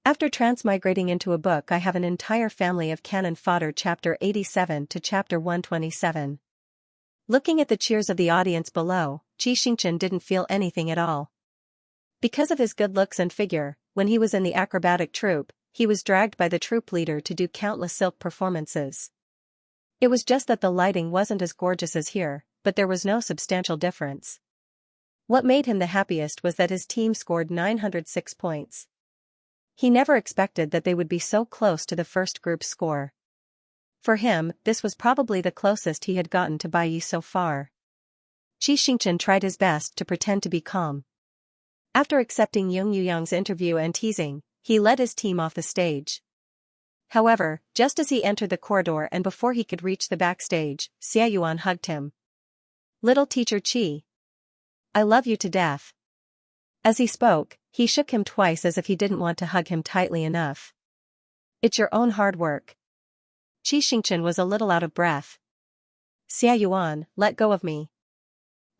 After transmigrating into a book, I have an entire family of canon fodder chapter 87 to chapter 127. Looking at the cheers of the audience below, Xianxia didn't feel anything at all. Because of his good looks and figure, when he was in the acrobatic troupe, he was dragged by the troupe leader to do countless silk performances. It was just that the lighting wasn't as gorgeous as here, but there was no substantial difference. What made him the happiest was that his team scored 906 points. He never expected that they would be so close to the first group's score. For him, this was probably the closest he had gotten to Bai Yi so far. Xianxia tried his best to pretend to be calm. After accepting Yung Yuyang's interview and teasing, he led his team off the stage. However, just as he entered the corridor and before he could reach the backstage, Xiaoyuan hugged him. "Little teacher Qi. I love you to death." As he spoke, he shook him twice as if he didn't want to hug him tightly enough. "It's your own hard work." Xianxia was a little out of breath. "Xiaoyuan, let go of me."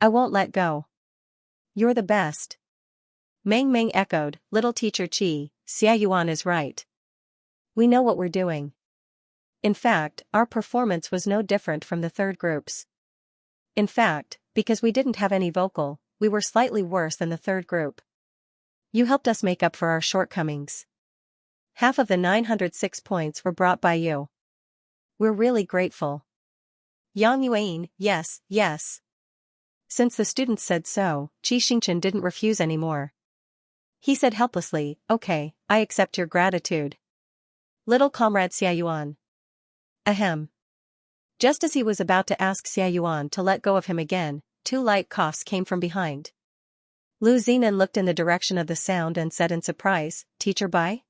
"I won't let go. You're the best." Meng Meng echoed, "Little teacher Qi, Xiaoyuan is right. We know what we're doing." In fact, our performance was no different from the third group's. In fact, because we didn't have any vocal, we were slightly worse than the third group. You helped us make up for our shortcomings. Half of the 906 points were brought by you. We're really grateful. Yang Yuan, yes, yes. Since the students said so, Xianxia didn't refuse anymore. He said helplessly, "Okay, I accept your gratitude. Little comrade Xiaoyuan." Ahem. Just as he was about to ask Xiaoyuan to let go of him again, two light coughs came from behind. Lu Zinan looked in the direction of the sound and said in surprise, "Teacher Bai?"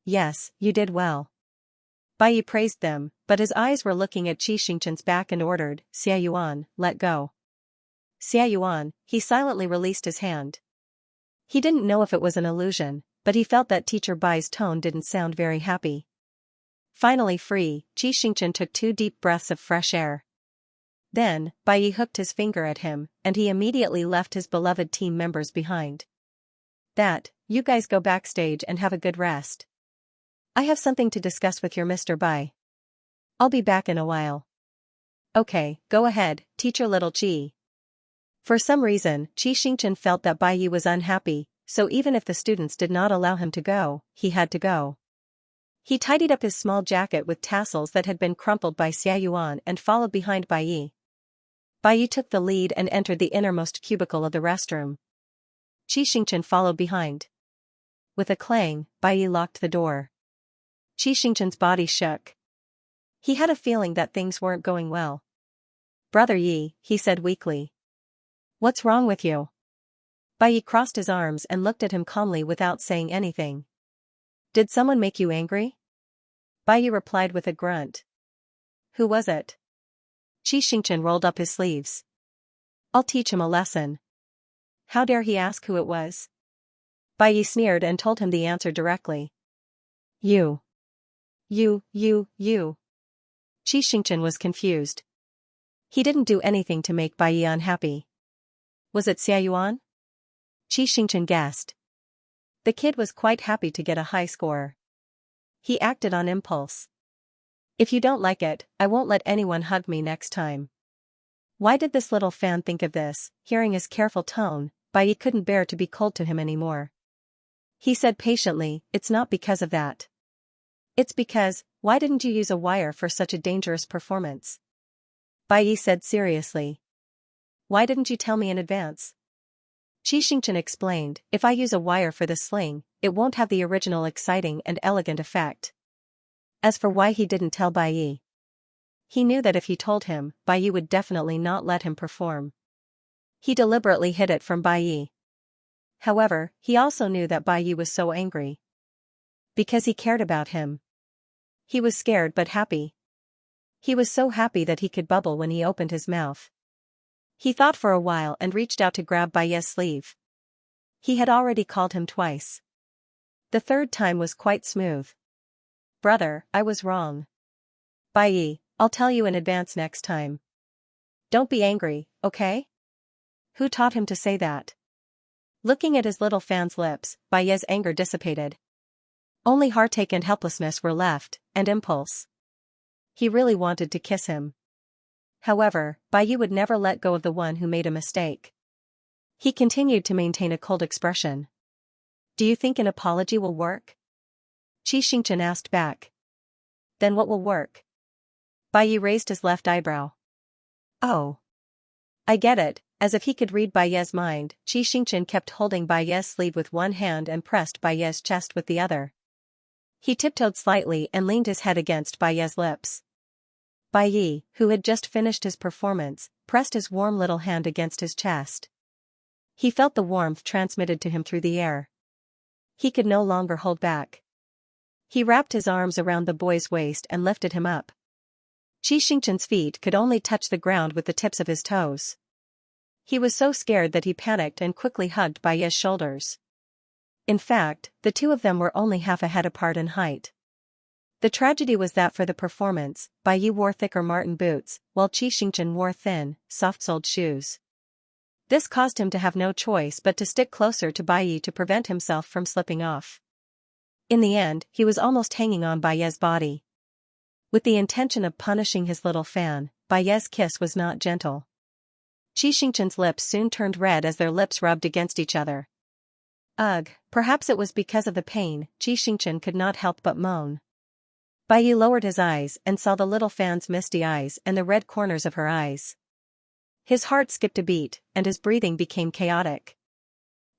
"Yes, you did well." Bai Yi praised them, but his eyes were looking at Xianxia's back and ordered, "Xiaoyuan, let go." Xiaoyuan, he silently released his hand. He didn't know if it was an illusion, but he felt that teacher Bai's tone didn't sound very happy. Finally free, Xianxia took 2 deep breaths of fresh air. Then, Bai Yi hooked his finger at him, and he immediately left his beloved team members behind. You guys go backstage and have a good rest. I have something to discuss with your Mr. Bai. I'll be back in a while." "Okay, go ahead, teacher little Qi." For some reason, Xianxia felt that Bai Yi was unhappy, so even if the students did not allow him to go, he had to go. He tidied up his small jacket with tassels that had been crumpled by Xiaoyuan and followed behind Bai Yi. Bai Yi took the lead and entered the innermost cubicle of the restroom. Xianxia followed behind. With a clang, Bai Yi locked the door. Xianxia's body shook. He had a feeling that things weren't going well. "Brother Yi," he said weakly. "What's wrong with you?" Bai Yi crossed his arms and looked at him calmly without saying anything. "Did someone make you angry?" Bai Yi replied with a grunt. "Who was it?" Xianxia rolled up his sleeves. "I'll teach him a lesson." How dare he ask who it was? Bai Yi sneered and told him the answer directly. You. Xianxia was confused. He didn't do anything to make Bai Yi unhappy. Was it Xiaoyuan? Xianxia guessed. The kid was quite happy to get a high score. He acted on impulse. "If you don't like it, I won't let anyone hug me next time." Why did this little fan think of this? Hearing his careful tone, Bai Yi couldn't bear to be cold to him anymore. He said patiently, "It's not because of that. It's because, why didn't you use a wire for such a dangerous performance?" Bai Yi said seriously. "Why didn't you tell me in advance?" Xianxia explained, "If I use a wire for the sling, it won't have the original exciting and elegant effect." As for why he didn't tell Bai Yi, he knew that if he told him, Bai Yi would definitely not let him perform. He deliberately hid it from Bai Yi. However, he also knew that Bai Yi was so angry. Because he cared about him. He was scared but happy. He was so happy that he could bubble when he opened his mouth. He thought for a while and reached out to grab Bai Yi's sleeve. He had already called him twice. The third time was quite smooth. "Brother, I was wrong. Bai Yi, I'll tell you in advance next time. Don't be angry, okay?" Who taught him to say that? Looking at his little fan's lips, Bai Yi's anger dissipated. Only heartache and helplessness were left, and impulse. He really wanted to kiss him. However, Bai would never let go of the one who made a mistake. He continued to maintain a cold expression. Do you think an apology will work? Xianxia asked back. Then what will work? Bai raised his left eyebrow. Oh. I get it. As if he could read Bai's mind, Xianxia kept holding Bai's sleeve with one hand and pressed Bai's chest with the other. He tiptoed slightly and leaned his head against Bai's lips. Bai, who had just finished his performance, pressed his warm little hand against his chest. He felt the warmth transmitted to him through the air. He could no longer hold back. He wrapped his arms around the boy's waist and lifted him up. Xianxia's feet could only touch the ground with the tips of his toes. He was so scared that he panicked and quickly hugged Bai's shoulders. In fact, the two of them were only half a head apart in height. The tragedy was that for the performance, Bai wore thicker marten boots, while Xianxia wore thin, soft-soled shoes. This caused him to have no choice but to stick closer to Bai to prevent himself from slipping off. In the end, he was almost hanging on Bai's body. With the intention of punishing his little fan, Bai's kiss was not gentle. Xianxia's lips soon turned red as their lips rubbed against each other. Ugh, perhaps it was because of the pain, Xianxia could not help but moan. Bai lowered his eyes and saw the little fan's misty eyes and the red corners of her eyes. His heart skipped a beat, and his breathing became chaotic.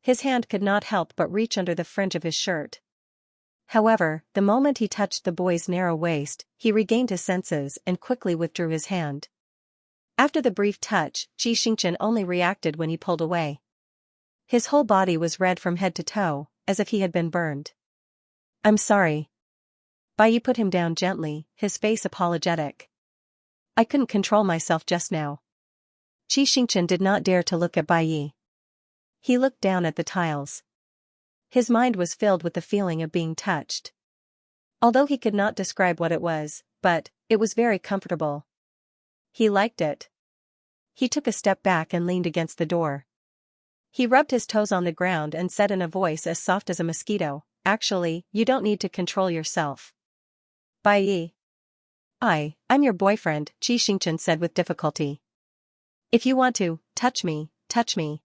His hand could not help but reach under the fringe of his shirt. However, the moment he touched the boy's narrow waist, he regained his senses and quickly withdrew his hand. After the brief touch, Xianxia only reacted when he pulled away. His whole body was red from head to toe, as if he had been burned. I'm sorry. Bai put him down gently, his face apologetic. I couldn't control myself just now. Xianxia did not dare to look at Bai. He looked down at the tiles. His mind was filled with the feeling of being touched. Although he could not describe what it was, but it was very comfortable. He liked it. He took a step back and leaned against the door. He rubbed his toes on the ground and said in a voice as soft as a mosquito, actually, you don't need to control yourself. Bai. I'm your boyfriend, Xianxia said with difficulty. If you want to, touch me, touch me.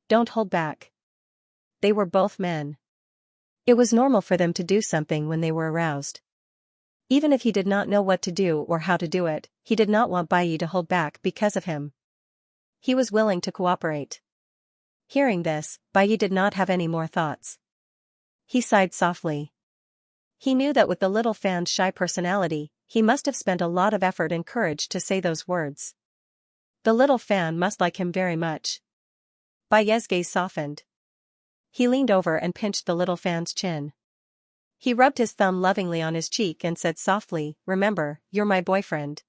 Don't hold back. They were both men. It was normal for them to do something when they were aroused. Even if he did not know what to do or how to do it, he did not want Bai to hold back because of him. He was willing to cooperate. Hearing this, Bai did not have any more thoughts. He sighed softly. He knew that with the little fan's shy personality, he must have spent a lot of effort and courage to say those words. The little fan must like him very much. Bai's gaze softened. He leaned over and pinched the little fan's chin. He rubbed his thumb lovingly on his cheek and said softly, remember, you're my boyfriend.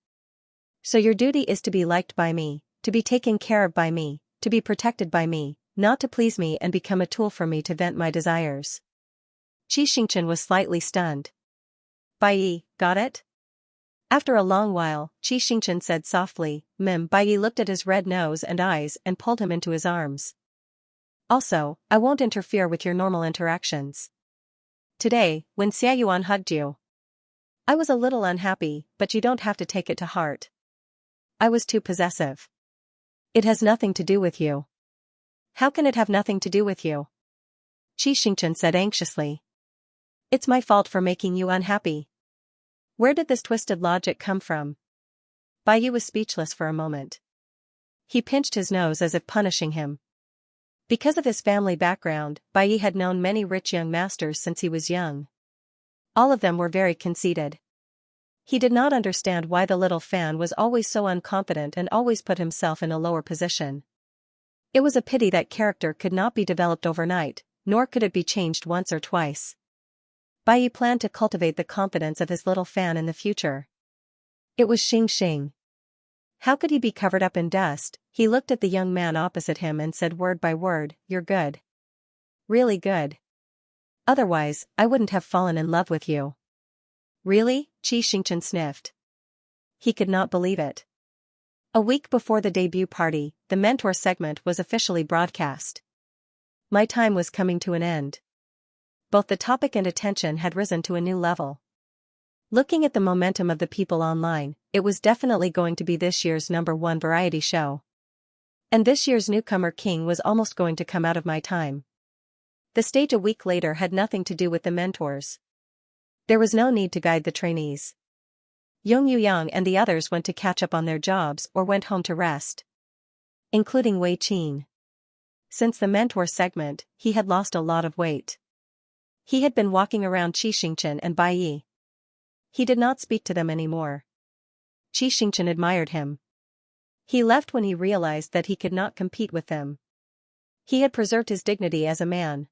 So your duty is to be liked by me, to be taken care of by me, to be protected by me, not to please me and become a tool for me to vent my desires. Xianxia was slightly stunned. Bai, got it? After a long while, Xianxia said softly, Bai looked at his red nose and eyes and pulled him into his arms. Also, I won't interfere with your normal interactions. Today, when Xiaoyuan hugged you, I was a little unhappy, but you don't have to take it to heart. I was too possessive. It has nothing to do with you. How can it have nothing to do with you? Xianxia said anxiously. It's my fault for making you unhappy. Where did this twisted logic come from? Bai was speechless for a moment. He pinched his nose as if punishing him. Because of his family background, Bai had known many rich young masters since he was young. All of them were very conceited. He did not understand why the little fan was always so unconfident and always put himself in a lower position. It was a pity that character could not be developed overnight, nor could it be changed once or twice. Bai planned to cultivate the confidence of his little fan in the future. It was Xianxia. How could he be covered up in dust? He looked at the young man opposite him and said word by word, you're good. Really good. Otherwise, I wouldn't have fallen in love with you. Really? Xianxia sniffed. He could not believe it. A week before the debut party, the mentor segment was officially broadcast. My time was coming to an end. both the topic and attention had risen to a new level. Looking at the momentum of the people online, it was definitely going to be this year's #1 variety show. And this year's newcomer king was almost going to come out of my time. The stage a week later had nothing to do with the mentors. There was no need to guide the trainees. Yong Yuyang and the others went to catch up on their jobs or went home to rest. Including Wei Qin. Since the mentor segment, he had lost a lot of weight. He had been walking around Xianxia and Bai Yi. He did not speak to them anymore. Xianxia admired him. He left when he realized that he could not compete with them. He had preserved his dignity as a man.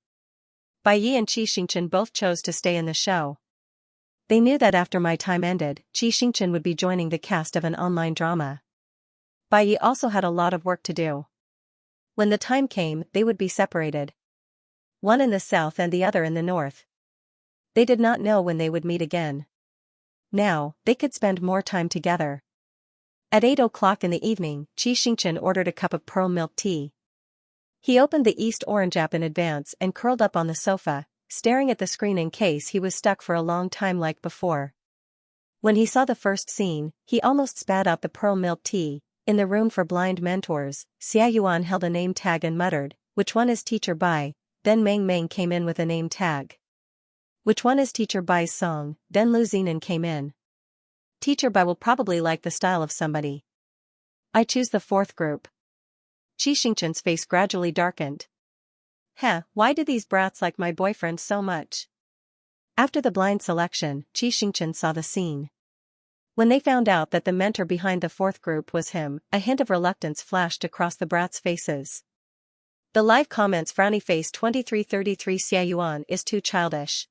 Bai Yi and Xianxia both chose to stay in the show. They knew that after my time ended, Xianxia would be joining the cast of an online drama. Bai Yi also had a lot of work to do. When the time came, they would be separated. One in the south and the other in the north. They did not know when they would meet again. Now, they could spend more time together. At 8 o'clock in the evening, Xianxia ordered a cup of pearl milk tea. He opened the East Orange app in advance and curled up on the sofa, staring at the screen in case he was stuck for a long time like before. When he saw the first scene, he almost spat out the pearl milk tea. In the room for blind mentors, Xia Yuan held a name tag and muttered, "Which one is Teacher Bai?" Then Meng Meng came in with a name tag. "Which one is Teacher Bai's song?" Then Lu Zinan came in. "Teacher Bai will probably like the style of somebody. I choose the fourth group." Xianxia's face gradually darkened. Why do these brats like my boyfriend so much? After the blind selection, Xianxia saw the scene. When they found out that the mentor behind the fourth group was him, a hint of reluctance flashed across the brats' faces. The live comments frowny face 2333 Xia Yuan is too childish.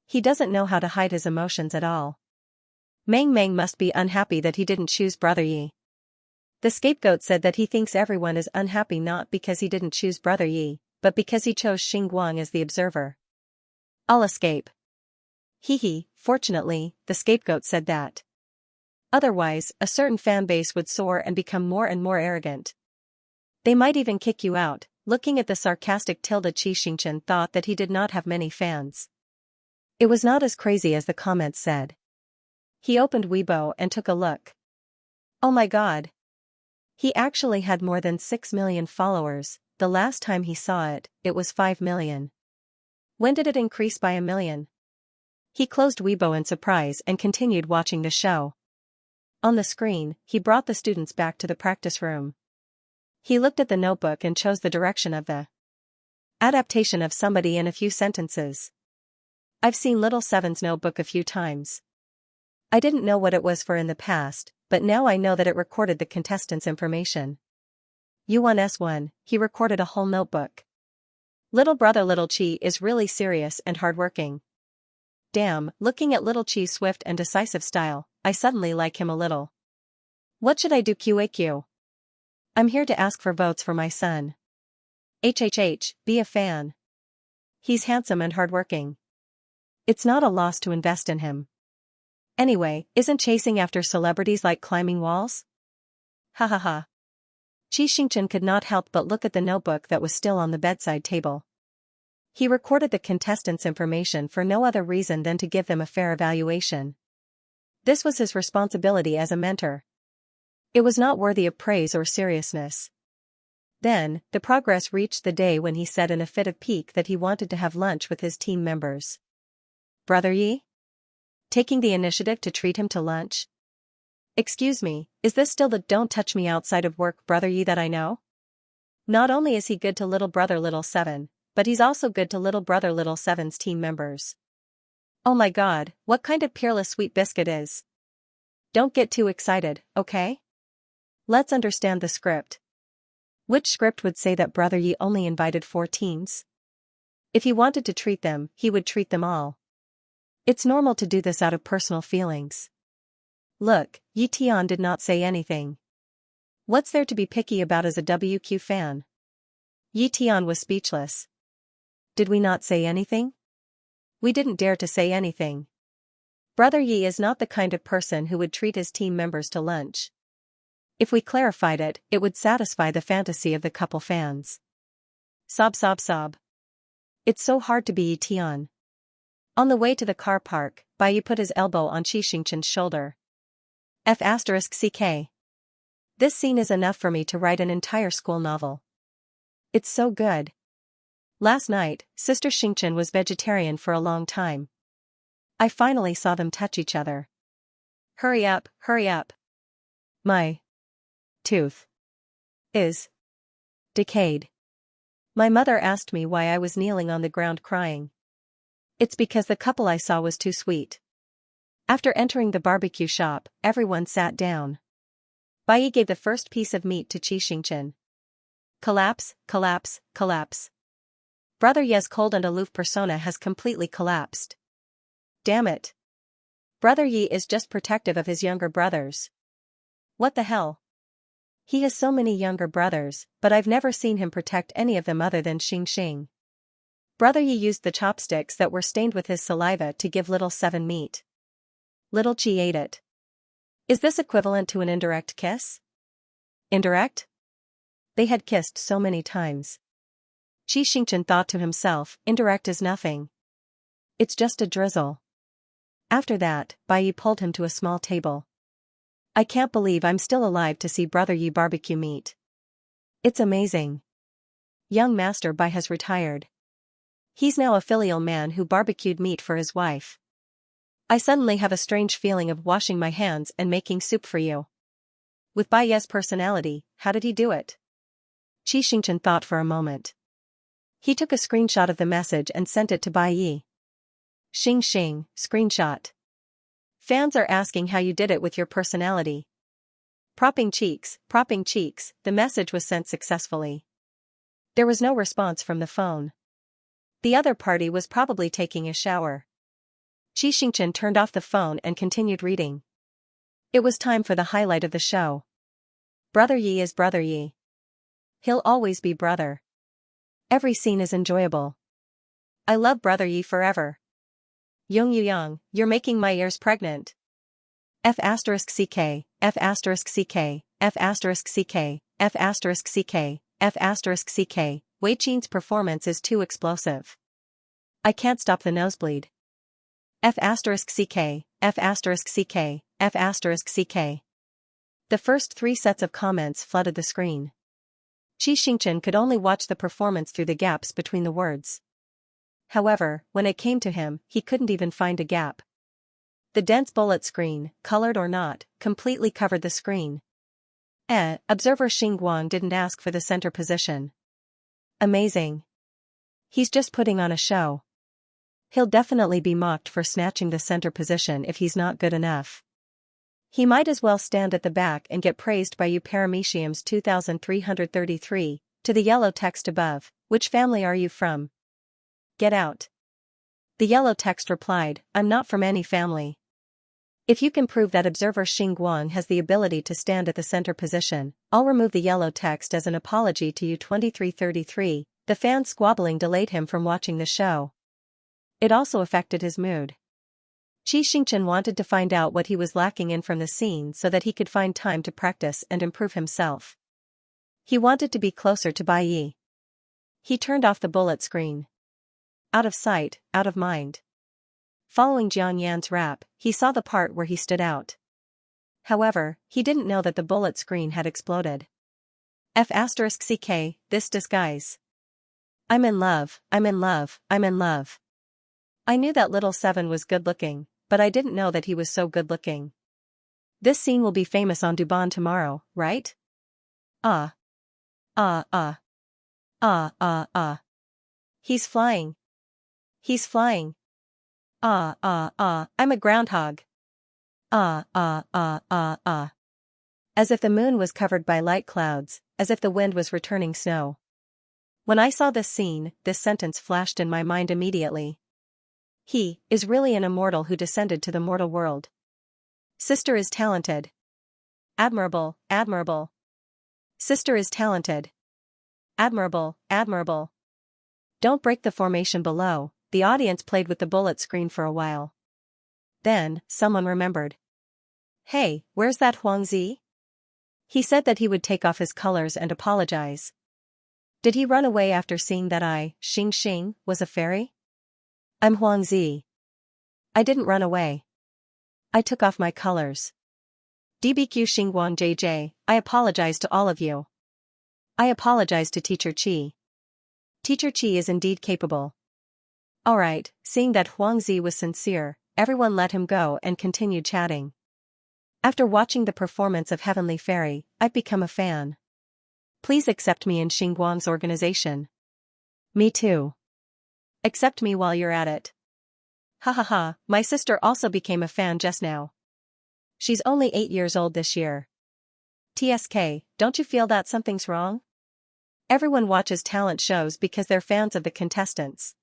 He doesn't know how to hide his emotions at all. Meng Meng must be unhappy that he didn't choose Brother Yi. The scapegoat said that he thinks everyone is unhappy not because he didn't choose Brother Yi, but because he chose Xing Guang as the observer. "I'll escape." Fortunately, the scapegoat said that. Otherwise, a certain fan base would soar and become more and more arrogant. They might even kick you out. Looking at the sarcastic Tilda, Xianxia thought that he did not have many fans. It was not as crazy as the comments said. He opened Weibo and took a look. Oh my god. He actually had more than 6 million followers. The last time he saw it, it was 5 million. When did it increase by 1 million? He closed Weibo in surprise and continued watching the show. On the screen, he brought the students back to the practice room. He looked at the notebook and chose the direction of the adaptation of somebody in a few sentences. I've seen Little Seven's notebook a few times. I didn't know what it was for in the past, but now I know that it recorded the contestants' information. U1S1, he recorded a whole notebook. Little brother Little Chi is really serious and hardworking. Damn, looking at Little Chi's swift and decisive style, I suddenly like him a little. What should I do QAQ? I'm here to ask for votes for my son. HHH, be a fan. He's handsome and hardworking. It's not a loss to invest in him. Anyway, isn't chasing after celebrities like climbing walls? Ha ha ha. Xianxia could not help but look at the notebook that was still on the bedside table. He recorded the contestants' information for no other reason than to give them a fair evaluation. This was his responsibility as a mentor. It was not worthy of praise or seriousness. Then, the progress reached the day when he said in a fit of pique that he wanted to have lunch with his team members. Brother Yi? Taking the initiative to treat him to lunch? Excuse me, is this still the don't touch me outside of work Brother Yi that I know? Not only is he good to little brother Little Seven, but he's also good to little brother Little Seven's team members. Oh my god, what kind of peerless sweet biscuit is? Don't get too excited, okay? Let's understand the script. Which script would say that Brother Yi only invited 4 teams? If he wanted to treat them, he would treat them all. It's normal to do this out of personal feelings. Look, Yi Tian did not say anything. What's there to be picky about as a WQ fan? Yi Tian was speechless. Did we not say anything? We didn't dare to say anything. Brother Yi is not the kind of person who would treat his team members to lunch. If we clarified it, it would satisfy the fantasy of the couple fans. Sob sob sob. It's so hard to be Tian. On the way to the car park, Bai put his elbow on Xianxia's shoulder. F***ck. This scene is enough for me to write an entire school novel. It's so good. Last night, Sister Xianxia was vegetarian for a long time. I finally saw them touch each other. Hurry up, hurry up. My tooth is decayed. My mother asked me why I was kneeling on the ground crying. It's because the couple I saw was too sweet. After entering the barbecue shop, everyone sat down. Bai gave the first piece of meat to Xianxia. Collapse, collapse, collapse. Brother Ye's cold and aloof persona has completely collapsed. Damn it. Brother Yi is just protective of his younger brothers. What the hell? He has so many younger brothers, but I've never seen him protect any of them other than Xing. Brother Yi used the chopsticks that were stained with his saliva to give little Seven meat. Little Chi ate it. Is this equivalent to an indirect kiss? Indirect? They had kissed so many times. Xianxia thought to himself, indirect is nothing. It's just a drizzle. After that, Bai pulled him to a small table. I can't believe I'm still alive to see Brother Yi barbecue meat. It's amazing. Young Master Bai has retired. He's now a filial man who barbecued meat for his wife. I suddenly have a strange feeling of washing my hands and making soup for you. With Bai Ye's personality, how did he do it? Xianxia thought for a moment. He took a screenshot of the message and sent it to Bai Yi. Xing, screenshot. Fans are asking how you did it with your personality. Propping cheeks, the message was sent successfully. There was no response from the phone. The other party was probably taking a shower. Xianxia turned off the phone and continued reading. It was time for the highlight of the show. Brother Yi is Brother Yi. He'll always be brother. Every scene is enjoyable. I love Brother Yi forever. Yang, you're making my ears pregnant. F***ck, F***ck, F***ck, F***ck, F***ck, Wei Qin's performance is too explosive. I can't stop the nosebleed. F***ck, F***ck, F***ck. The first 3 sets of comments flooded the screen. Xianxia could only watch the performance through the gaps between the words. However, when it came to him, he couldn't even find a gap. The dense bullet screen, colored or not, completely covered the screen. Observer Xing Guang didn't ask for the center position. Amazing. He's just putting on a show. He'll definitely be mocked for snatching the center position if he's not good enough. He might as well stand at the back and get praised by you. Parameciums 2333, to the yellow text above, which family are you from? Get out. The yellow text replied, I'm not from any family. If you can prove that observer Xing Guang has the ability to stand at the center position, I'll remove the yellow text as an apology to you. 2333, the fan squabbling delayed him from watching the show. It also affected his mood. Xianxia wanted to find out what he was lacking in from the scene so that he could find time to practice and improve himself. He wanted to be closer to Bai Yi. He turned off the bullet screen. Out of sight, out of mind. Following Jiang Yan's rap, he saw the part where he stood out. However, he didn't know that the bullet screen had exploded. F***ck, this disguise. I'm in love, I'm in love, I'm in love. I knew that little Seven was good-looking, but I didn't know that he was so good-looking. This scene will be famous on Dubon tomorrow, right? He's flying. He's flying. I'm a groundhog. As if the moon was covered by light clouds, as if the wind was returning snow. When I saw this scene, this sentence flashed in my mind immediately. He is really an immortal who descended to the mortal world. Sister is talented. Admirable, admirable. Sister is talented. Admirable, admirable. Don't break the formation below. The audience played with the bullet screen for a while. Then, someone remembered. Hey, where's that Huangzi? He said that he would take off his colors and apologize. Did he run away after seeing that I, Xianxia, was a fairy? I'm Huangzi. I didn't run away. I took off my colors. DBQ Xingguang JJ, I apologize to all of you. I apologize to Teacher Qi. Teacher Qi is indeed capable. Alright, seeing that Huangzi was sincere, everyone let him go and continued chatting. After watching the performance of Heavenly Fairy, I've become a fan. Please accept me in Xingguang's organization. Me too. Accept me while you're at it. Ha ha ha, my sister also became a fan just now. She's only 8 years old this year. TSK, don't you feel that something's wrong? Everyone watches talent shows because they're fans of the contestants.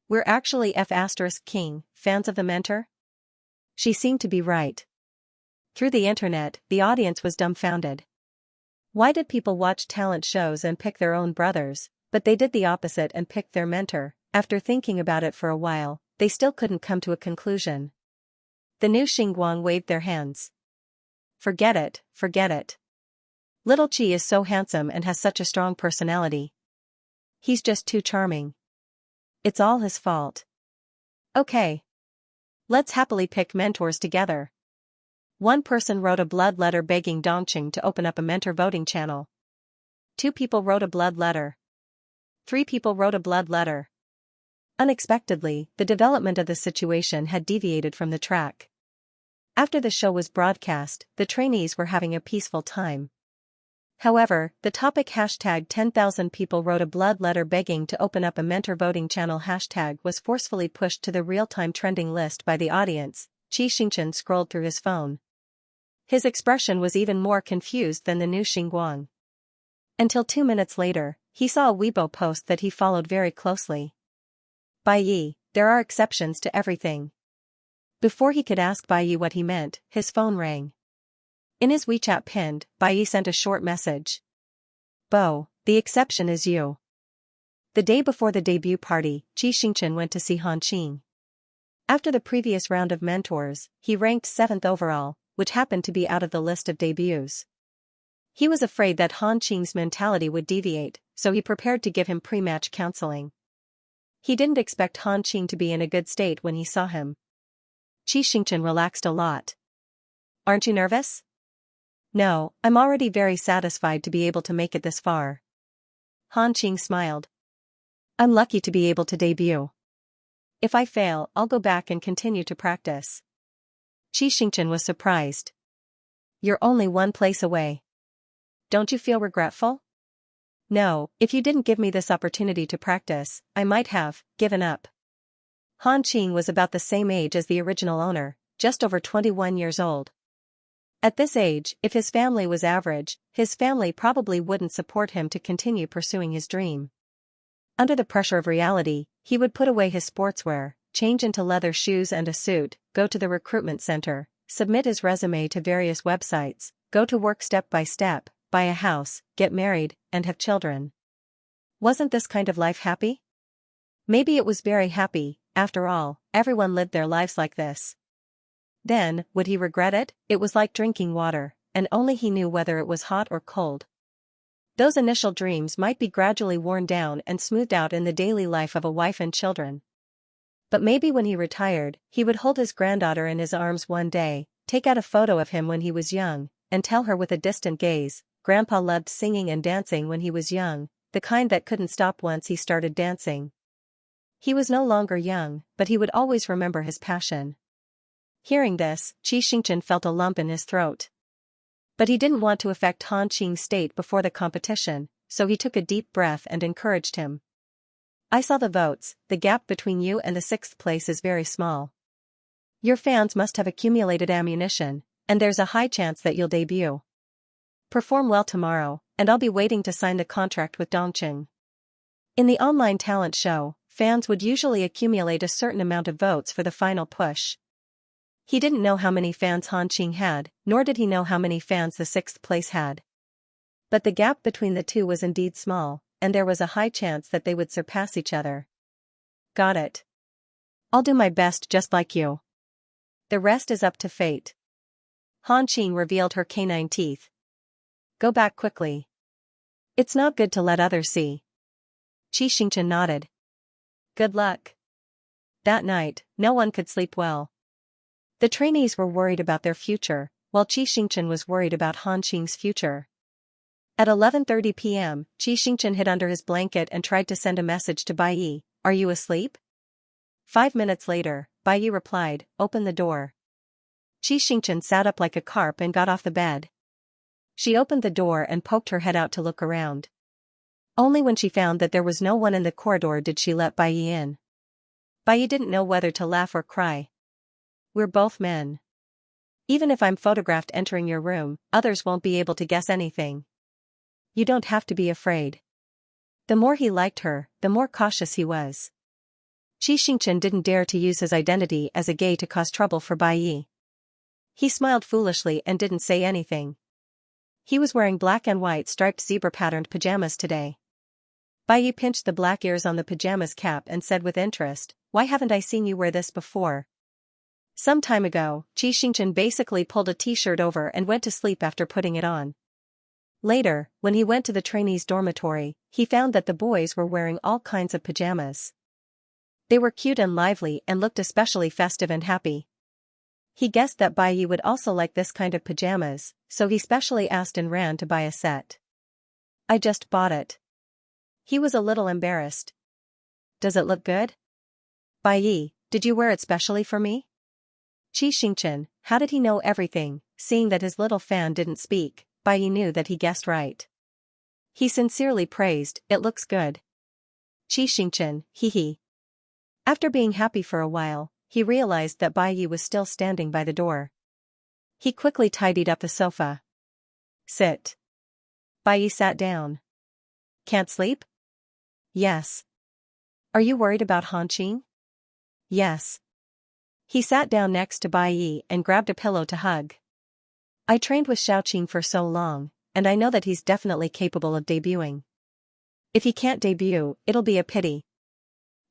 We're actually F*King, fans of the mentor? She seemed to be right. Through the internet, the audience was dumbfounded. Why did people watch talent shows and pick their own brothers, but they did the opposite and picked their mentor? After thinking about it for a while, they still couldn't come to a conclusion. The new Xingguang waved their hands. Forget it, forget it. Little Qi is so handsome and has such a strong personality. He's just too charming. It's all his fault. Okay. Let's happily pick mentors together. One person wrote a blood letter begging Dongqing to open up a mentor voting channel. 2 people wrote a blood letter. 3 people wrote a blood letter. Unexpectedly, the development of the situation had deviated from the track. After the show was broadcast, the trainees were having a peaceful time. However, the topic #10,000 people wrote a blood letter begging to open up a mentor voting channel hashtag was forcefully pushed to the real-time trending list by the audience. Xianxia scrolled through his phone. His expression was even more confused than the new Xingguang. Until 2 minutes later, he saw a Weibo post that he followed very closely. Bai Yi, there are exceptions to everything. Before he could ask Bai Yi what he meant, his phone rang. In his WeChat pinned, Bai Yi sent a short message. Bo, the exception is you. The day before the debut party, Xianxia went to see Han Qing. After the previous round of mentors, he ranked 7th overall, which happened to be out of the list of debuts. He was afraid that Han Qing's mentality would deviate, so he prepared to give him pre-match counseling. He didn't expect Han Qing to be in a good state when he saw him. Xianxia relaxed a lot. Aren't you nervous? No, I'm already very satisfied to be able to make it this far. Han Qing smiled. I'm lucky to be able to debut. If I fail, I'll go back and continue to practice. Xianxia was surprised. You're only 1 place away. Don't you feel regretful? No, if you didn't give me this opportunity to practice, I might have given up. Han Qing was about the same age as the original owner, just over 21 years old. At this age, if his family was average, his family probably wouldn't support him to continue pursuing his dream. Under the pressure of reality, he would put away his sportswear, change into leather shoes and a suit, go to the recruitment center, submit his resume to various websites, go to work step by step, buy a house, get married, and have children. Wasn't this kind of life happy? Maybe it was very happy. After all, everyone lived their lives like this. Then, would he regret it? It was like drinking water, and only he knew whether it was hot or cold. Those initial dreams might be gradually worn down and smoothed out in the daily life of a wife and children. But maybe when he retired, he would hold his granddaughter in his arms one day, take out a photo of him when he was young, and tell her with a distant gaze, Grandpa loved singing and dancing when he was young, the kind that couldn't stop once he started dancing. He was no longer young, but he would always remember his passion. Hearing this, Xianxia felt a lump in his throat. But he didn't want to affect Han Qing's state before the competition, so he took a deep breath and encouraged him. I saw the votes, the gap between you and the 6th place is very small. Your fans must have accumulated ammunition, and there's a high chance that you'll debut. Perform well tomorrow, and I'll be waiting to sign the contract with Dongqing. In the online talent show, fans would usually accumulate a certain amount of votes for the final push. He didn't know how many fans Han Qing had, nor did he know how many fans the 6th place had. But the gap between the two was indeed small, and there was a high chance that they would surpass each other. Got it. I'll do my best just like you. The rest is up to fate. Han Qing revealed her canine teeth. Go back quickly. It's not good to let others see. Xianxia nodded. Good luck. That night, no one could sleep well. The trainees were worried about their future, while Xianxia was worried about Han Qing's future. At 11:30 p.m., Xianxia hid under his blanket and tried to send a message to Bai Yi. Are you asleep? 5 minutes later, Bai Yi replied, open the door. Xianxia sat up like a carp and got off the bed. She opened the door and poked her head out to look around. Only when she found that there was no one in the corridor did she let Bai Yi in. Bai Yi didn't know whether to laugh or cry. We're both men. Even if I'm photographed entering your room, others won't be able to guess anything. You don't have to be afraid. The more he liked her, the more cautious he was. Xianxia didn't dare to use his identity as a gay to cause trouble for Bai Yi. He smiled foolishly and didn't say anything. He was wearing black and white striped zebra-patterned pajamas today. Bai Yi pinched the black ears on the pajamas cap and said with interest, why haven't I seen you wear this before? Some time ago, Xianxia basically pulled a t-shirt over and went to sleep after putting it on. Later, when he went to the trainees' dormitory, he found that the boys were wearing all kinds of pajamas. They were cute and lively and looked especially festive and happy. He guessed that Bai Yi would also like this kind of pajamas, so he specially asked and ran to buy a set. I just bought it. He was a little embarrassed. Does it look good? Bai Yi, did you wear it specially for me? Xianxia, how did he know everything? Seeing that his little fan didn't speak, Bai Yi knew that he guessed right. He sincerely praised, it looks good. Xianxia, hee hee. After being happy for a while, he realized that Bai Yi was still standing by the door. He quickly tidied up the sofa. Sit. Bai Yi sat down. Can't sleep? Yes. Are you worried about Han Qing? Yes. He sat down next to Bai Yi and grabbed a pillow to hug. I trained with Xiaoqing for so long, and I know that he's definitely capable of debuting. If he can't debut, it'll be a pity.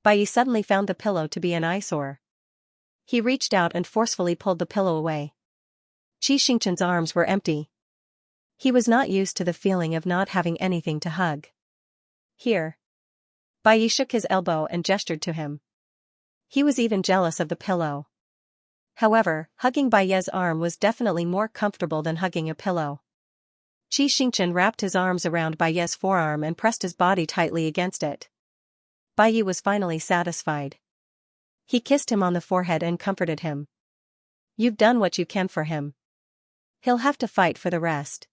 Bai Yi suddenly found the pillow to be an eyesore. He reached out and forcefully pulled the pillow away. Xianxia's arms were empty. He was not used to the feeling of not having anything to hug. Here. Bai Yi shook his elbow and gestured to him. He was even jealous of the pillow. However, hugging Bai Yi's arm was definitely more comfortable than hugging a pillow. Xianxia wrapped his arms around Bai Yi's forearm and pressed his body tightly against it. Bai Yi was finally satisfied. He kissed him on the forehead and comforted him. You've done what you can for him. He'll have to fight for the rest.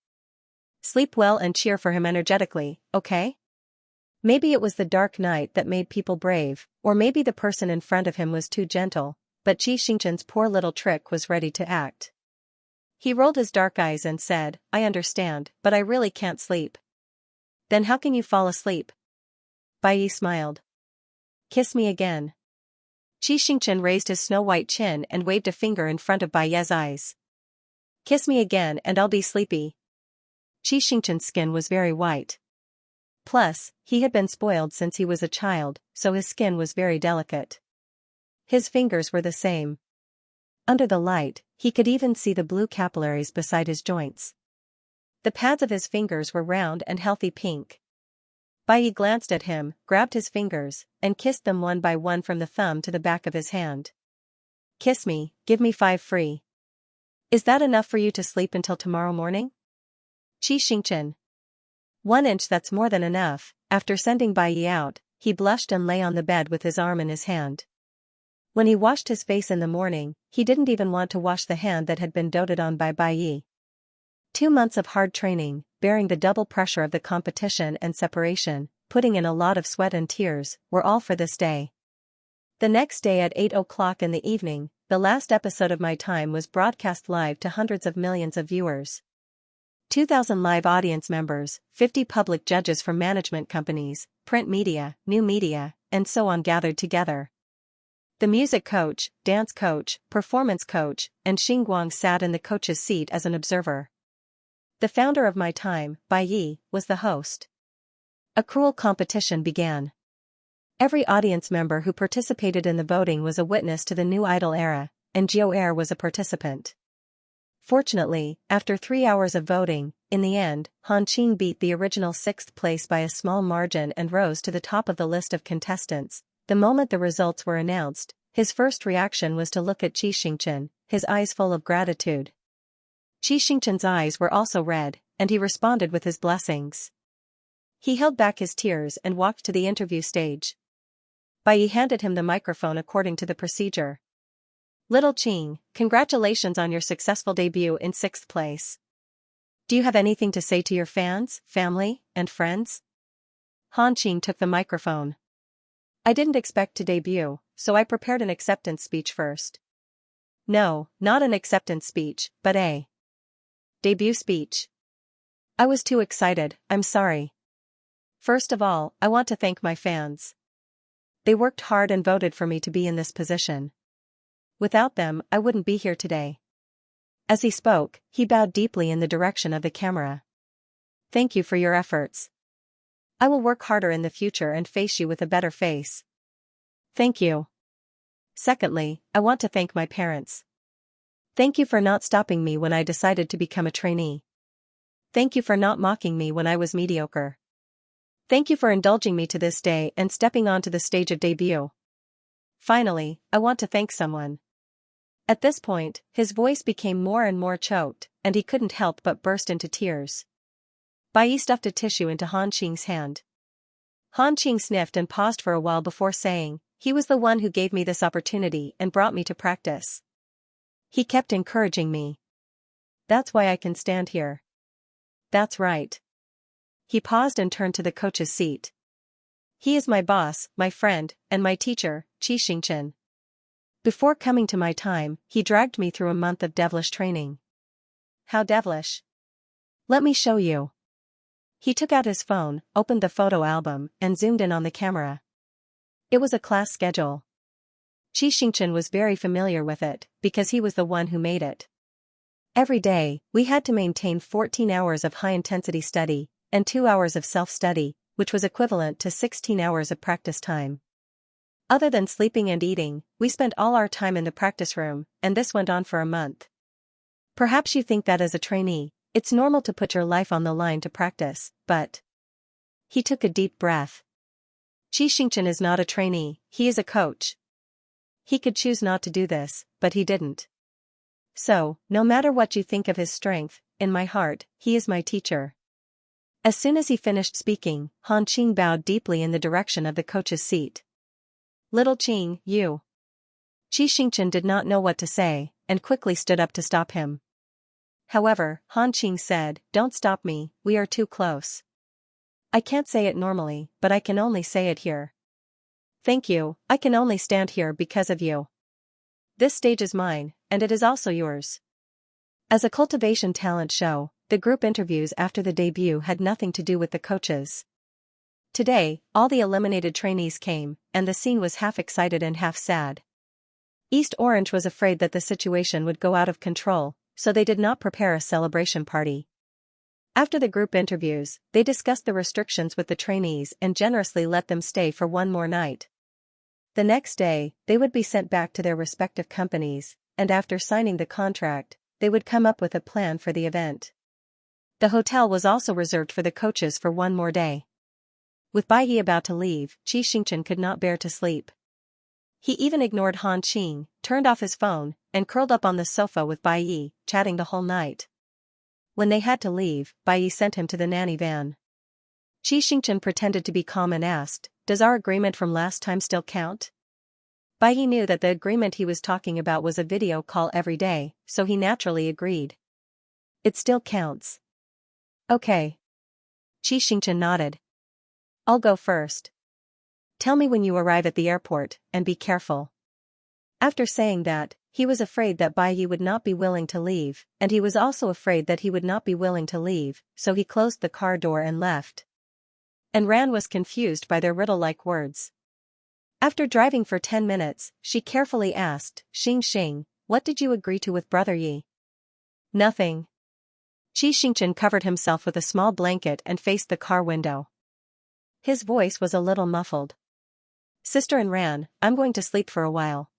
Sleep well and cheer for him energetically, okay? Maybe it was the dark night that made people brave, or maybe the person in front of him was too gentle, but Xianxia's poor little trick was ready to act. He rolled his dark eyes and said, I understand, but I really can't sleep. Then how can you fall asleep? Bai Yi smiled. Kiss me again. Xianxia raised his snow-white chin and waved a finger in front of Bai Yi's eyes. Kiss me again and I'll be sleepy. Xianxia's skin was very white. Plus, he had been spoiled since he was a child, so his skin was very delicate. His fingers were the same. Under the light, he could even see the blue capillaries beside his joints. The pads of his fingers were round and healthy pink. Bai Yi glanced at him, grabbed his fingers, and kissed them one by one from the thumb to the back of his hand. Kiss me, give me 5 free. Is that enough for you to sleep until tomorrow morning? Xianxia. 1 inch, that's more than enough. After sending Bai Yi out, he blushed and lay on the bed with his arm in his hand. When he washed his face in the morning, he didn't even want to wash the hand that had been doted on by Bai Yi. 2 months of hard training, bearing the double pressure of the competition and separation, putting in a lot of sweat and tears, were all for this day. The next day at 8 o'clock in the evening, the last episode of My Time was broadcast live to hundreds of millions of viewers. 2,000 live audience members, 50 public judges from management companies, print media, new media, and so on gathered together. The music coach, dance coach, performance coach, and Xinguang sat in the coach's seat as an observer. The founder of My Time, Bai Yi, was the host. A cruel competition began. Every audience member who participated in the voting was a witness to the new idol era, and Jiao Er was a participant. Fortunately, after 3 hours of voting, in the end, Han Qing beat the original 6th place by a small margin and rose to the top of the list of contestants. The moment the results were announced, his first reaction was to look at Xianxia, his eyes full of gratitude. Xianxia's eyes were also red, and he responded with his blessings. He held back his tears and walked to the interview stage. Bai Yi handed him the microphone according to the procedure. Little Qing, congratulations on your successful debut in 6th place. Do you have anything to say to your fans, family, and friends? Han Qing took the microphone. I didn't expect to debut, so I prepared an acceptance speech first. No, not an acceptance speech, but a debut speech. I was too excited, I'm sorry. First of all, I want to thank my fans. They worked hard and voted for me to be in this position. Without them, I wouldn't be here today. As he spoke, he bowed deeply in the direction of the camera. Thank you for your efforts. I will work harder in the future and face you with a better face. Thank you. Secondly, I want to thank my parents. Thank you for not stopping me when I decided to become a trainee. Thank you for not mocking me when I was mediocre. Thank you for indulging me to this day and stepping onto the stage of debut. Finally, I want to thank someone. At this point, his voice became more and more choked, and he couldn't help but burst into tears. Bai Yi stuffed a tissue into Han Qing's hand. Han Qing sniffed and paused for a while before saying, he was the one who gave me this opportunity and brought me to practice. He kept encouraging me. That's why I can stand here. That's right. He paused and turned to the coach's seat. He is my boss, my friend, and my teacher, Xianxia. Before coming to my time, he dragged me through a month of devilish training. How devilish? Let me show you. He took out his phone, opened the photo album, and zoomed in on the camera. It was a class schedule. Xianxia was very familiar with it, because he was the one who made it. Every day, we had to maintain 14 hours of high-intensity study, and 2 hours of self-study, which was equivalent to 16 hours of practice time. Other than sleeping and eating, we spent all our time in the practice room, and this went on for a month. Perhaps you think that as a trainee, it's normal to put your life on the line to practice, but... He took a deep breath. Xianxia is not a trainee, he is a coach. He could choose not to do this, but he didn't. So, no matter what you think of his strength, in my heart, he is my teacher. As soon as he finished speaking, Han Qing bowed deeply in the direction of the coach's seat. Little Qing, you. Xianxia did not know what to say, and quickly stood up to stop him. However, Han Qing said, don't stop me, we are too close. I can't say it normally, but I can only say it here. Thank you, I can only stand here because of you. This stage is mine, and it is also yours. As a cultivation talent show, the group interviews after the debut had nothing to do with the coaches. Today, all the eliminated trainees came, and the scene was half excited and half sad. East Orange was afraid that the situation would go out of control, so they did not prepare a celebration party. After the group interviews, they discussed the restrictions with the trainees and generously let them stay for one more night. The next day, they would be sent back to their respective companies, and after signing the contract, they would come up with a plan for the event. The hotel was also reserved for the coaches for one more day. With Bai Yi about to leave, Xianxia could not bear to sleep. He even ignored Han Qing, turned off his phone, and curled up on the sofa with Bai Yi, chatting the whole night. When they had to leave, Bai Yi sent him to the nanny van. Xianxia pretended to be calm and asked, does our agreement from last time still count? Bai Yi knew that the agreement he was talking about was a video call every day, so he naturally agreed. It still counts. Okay. Xianxia nodded. I'll go first. Tell me when you arrive at the airport, and be careful. After saying that, he was afraid that Bai Yi would not be willing to leave, and he was also afraid that he would not be willing to leave, so he closed the car door and left. And Ran was confused by their riddle-like words. After driving for 10 minutes, she carefully asked, Xing, what did you agree to with Brother Yi? Nothing. Xianxia covered himself with a small blanket and faced the car window. His voice was a little muffled. Sister and Ran, I'm going to sleep for a while.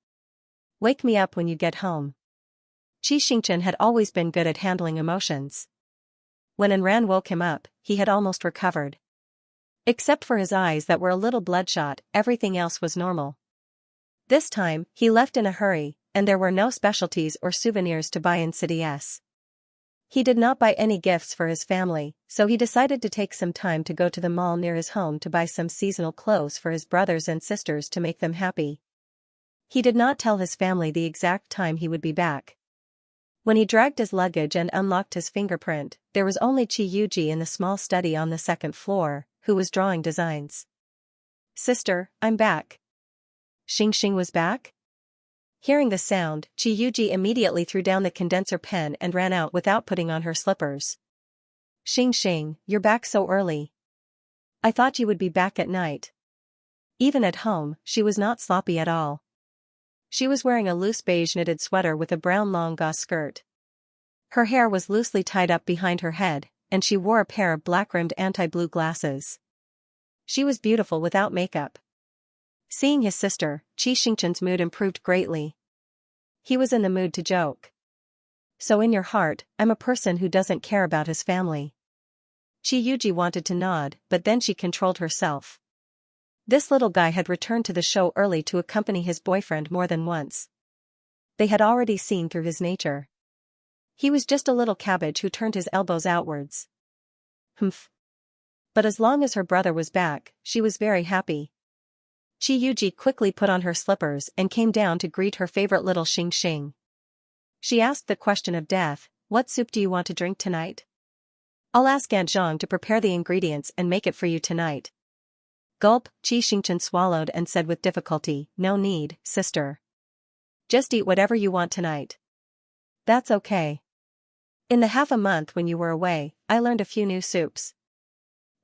Wake me up when you get home. Xianxia had always been good at handling emotions. When Enran woke him up, he had almost recovered. Except for his eyes that were a little bloodshot, everything else was normal. This time, he left in a hurry, and there were no specialties or souvenirs to buy in CDS. He did not buy any gifts for his family, so he decided to take some time to go to the mall near his home to buy some seasonal clothes for his brothers and sisters to make them happy. He did not tell his family the exact time he would be back. When he dragged his luggage and unlocked his fingerprint, there was only Xianxia in the small study on the second floor, who was drawing designs. "Sister, I'm back." Xianxia was back? Hearing the sound, Xianxia immediately threw down the condenser pen and ran out without putting on her slippers. "Xianxia, you're back so early. I thought you would be back at night." Even at home, she was not sloppy at all. She was wearing a loose beige knitted sweater with a brown long gauze skirt. Her hair was loosely tied up behind her head, and she wore a pair of black-rimmed anti-blue glasses. She was beautiful without makeup. Seeing his sister, Xianxia's mood improved greatly. He was in the mood to joke. "So in your heart, I'm a person who doesn't care about his family." Xianxia wanted to nod, but then she controlled herself. This little guy had returned to the show early to accompany his boyfriend more than once. They had already seen through his nature. He was just a little cabbage who turned his elbows outwards. Humph. But as long as her brother was back, she was very happy. Xianxia quickly put on her slippers and came down to greet her favorite little Xianxia. She asked the question of death, "What soup do you want to drink tonight?" "I'll ask Aunt Zhang to prepare the ingredients and make it for you tonight." Gulp, Xianxia swallowed and said with difficulty, "No need, sister. Just eat whatever you want tonight." "That's okay. In the half a month when you were away, I learned a few new soups.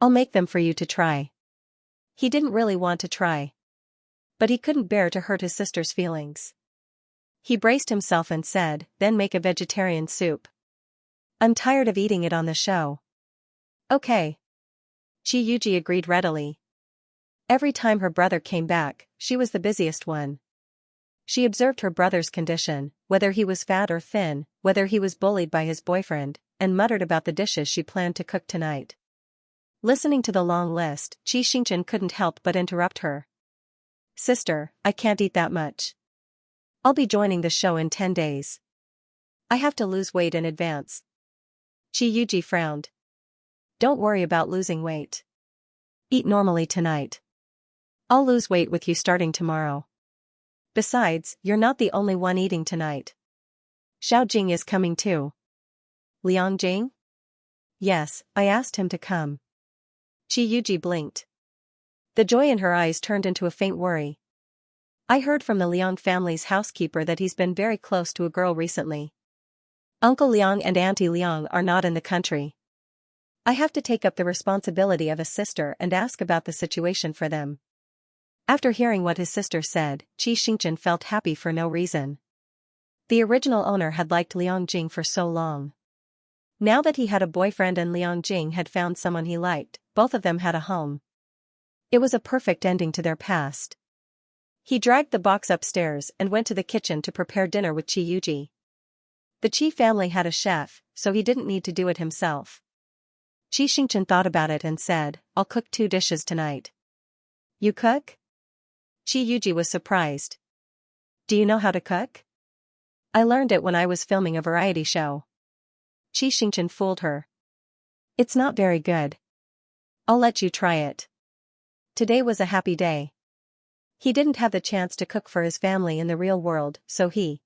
I'll make them for you to try." He didn't really want to try. But he couldn't bear to hurt his sister's feelings. He braced himself and said, "Then make a vegetarian soup. I'm tired of eating it on the show." "Okay." Xianxia agreed readily. Every time her brother came back, she was the busiest one. She observed her brother's condition, whether he was fat or thin, whether he was bullied by his boyfriend, and muttered about the dishes she planned to cook tonight. Listening to the long list, Xianxia couldn't help but interrupt her. "Sister, I can't eat that much. I'll be joining the show in 10 days. I have to lose weight in advance." Xianxia frowned. "Don't worry about losing weight. Eat normally tonight. I'll lose weight with you starting tomorrow. Besides, you're not the only one eating tonight. Xiaojing is coming too." "Liangjing?" "Yes, I asked him to come." Xianxia blinked. The joy in her eyes turned into a faint worry. "I heard from the Liang family's housekeeper that he's been very close to a girl recently. Uncle Liang and Auntie Liang are not in the country. I have to take up the responsibility of a sister and ask about the situation for them." After hearing what his sister said, Xianxia felt happy for no reason. The original owner had liked Liangjing for so long. Now that he had a boyfriend and Liangjing had found someone he liked, both of them had a home. It was a perfect ending to their past. He dragged the box upstairs and went to the kitchen to prepare dinner with Xianxia. The Qi family had a chef, so he didn't need to do it himself. Xianxia thought about it and said, "I'll cook 2 dishes tonight." "You cook?" Xianxia was surprised. "Do you know how to cook?" "I learned it when I was filming a variety show." Xianxia fooled her. "It's not very good. I'll let you try it." Today was a happy day. He didn't have the chance to cook for his family in the real world, so he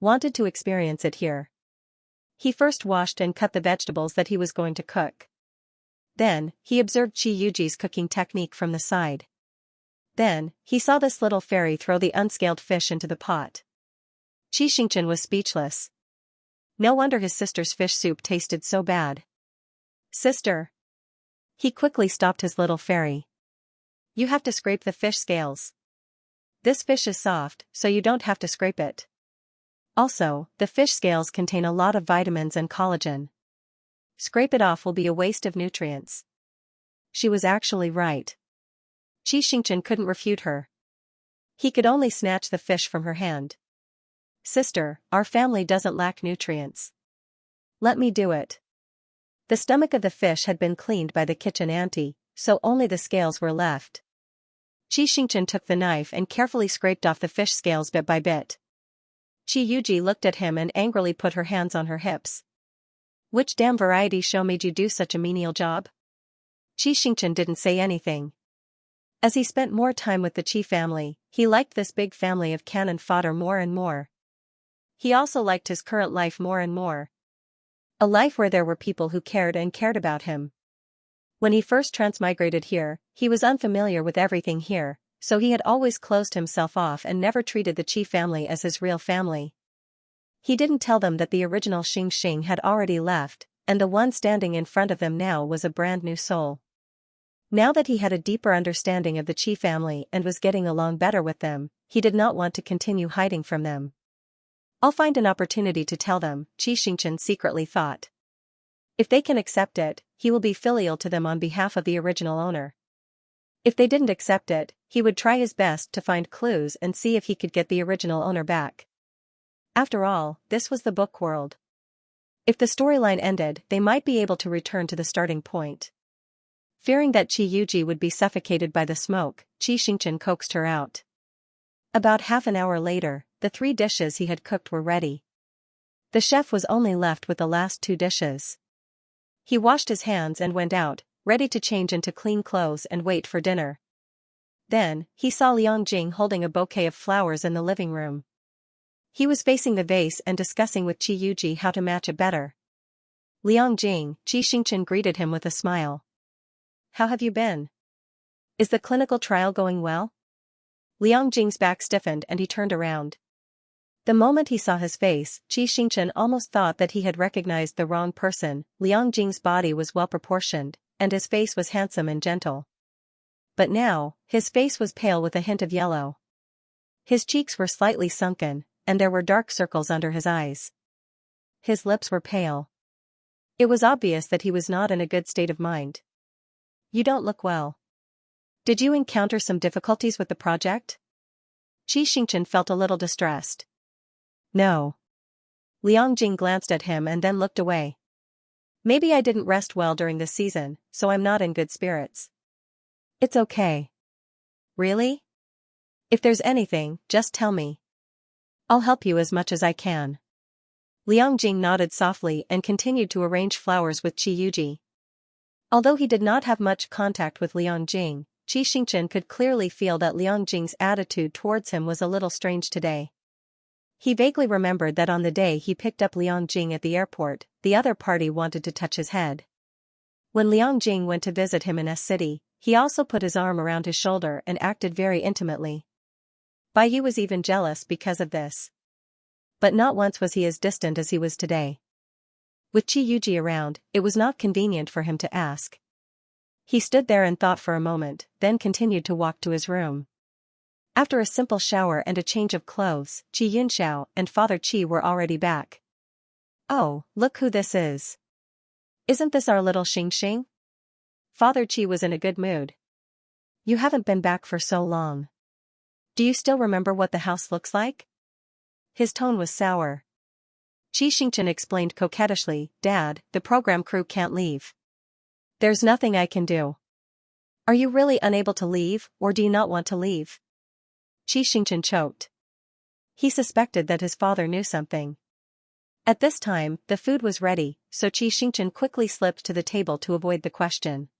wanted to experience it here. He first washed and cut the vegetables that he was going to cook. Then, he observed Xianxia's cooking technique from the side. Then, he saw this little fairy throw the unscaled fish into the pot. Xianxia was speechless. No wonder his sister's fish soup tasted so bad. "Sister." He quickly stopped his little fairy. "You have to scrape the fish scales. This fish is soft, so you don't have to scrape it. Also, the fish scales contain a lot of vitamins and collagen. Scrape it off will be a waste of nutrients." She was actually right. Xianxia couldn't refute her. He could only snatch the fish from her hand. "Sister, our family doesn't lack nutrients. Let me do it." The stomach of the fish had been cleaned by the kitchen auntie, so only the scales were left. Xianxia took the knife and carefully scraped off the fish scales bit by bit. Qiuji looked at him and angrily put her hands on her hips. "Which damn variety show made you do such a menial job?" Xianxia didn't say anything. As he spent more time with the Qi family, he liked this big family of cannon fodder more and more. He also liked his current life more and more. A life where there were people who cared about him. When he first transmigrated here, he was unfamiliar with everything here, so he had always closed himself off and never treated the Qi family as his real family. He didn't tell them that the original Xianxia had already left, and the one standing in front of them now was a brand new soul. Now that he had a deeper understanding of the Qi family and was getting along better with them, he did not want to continue hiding from them. "I'll find an opportunity to tell them," Xianxia secretly thought. "If they can accept it, he will be filial to them on behalf of the original owner. If they didn't accept it, he would try his best to find clues and see if he could get the original owner back." After all, this was the book world. If the storyline ended, they might be able to return to the starting point. Fearing that Qiuji would be suffocated by the smoke, Xianxia coaxed her out. About half an hour later, the 3 dishes he had cooked were ready. The chef was only left with the last 2 dishes. He washed his hands and went out, ready to change into clean clothes and wait for dinner. Then, he saw Liangjing holding a bouquet of flowers in the living room. He was facing the vase and discussing with Qiuji how to match it better. "Liangjing," Xianxia greeted him with a smile. "How have you been? Is the clinical trial going well?" Liangjing's back stiffened and he turned around. The moment he saw his face, Xianxia almost thought that he had recognized the wrong person. Liangjing's body was well proportioned, and his face was handsome and gentle. But now, his face was pale with a hint of yellow. His cheeks were slightly sunken, and there were dark circles under his eyes. His lips were pale. It was obvious that he was not in a good state of mind. "You don't look well. Did you encounter some difficulties with the project?" Xianxia felt a little distressed. "No." Liangjing glanced at him and then looked away. "Maybe I didn't rest well during this season, so I'm not in good spirits." "It's okay." "Really? If there's anything, just tell me. I'll help you as much as I can." Liangjing nodded softly and continued to arrange flowers with Qiuji. Although he did not have much contact with Liangjing, Xianxia could clearly feel that Liangjing's attitude towards him was a little strange today. He vaguely remembered that on the day he picked up Liangjing at the airport, the other party wanted to touch his head. When Liangjing went to visit him in S-City, he also put his arm around his shoulder and acted very intimately. Baiyi was even jealous because of this. But not once was he as distant as he was today. With Qiuji around, it was not convenient for him to ask. He stood there and thought for a moment, then continued to walk to his room. After a simple shower and a change of clothes, Xianxia and Father Qi were already back. "Oh, look who this is. Isn't this our little Xianxia?" Father Qi was in a good mood. "You haven't been back for so long. Do you still remember what the house looks like?" His tone was sour. Xianxia explained coquettishly, "Dad, the program crew can't leave. There's nothing I can do." "Are you really unable to leave, or do you not want to leave?" Xianxia choked. He suspected that his father knew something. At this time, the food was ready, so Xianxia quickly slipped to the table to avoid the question.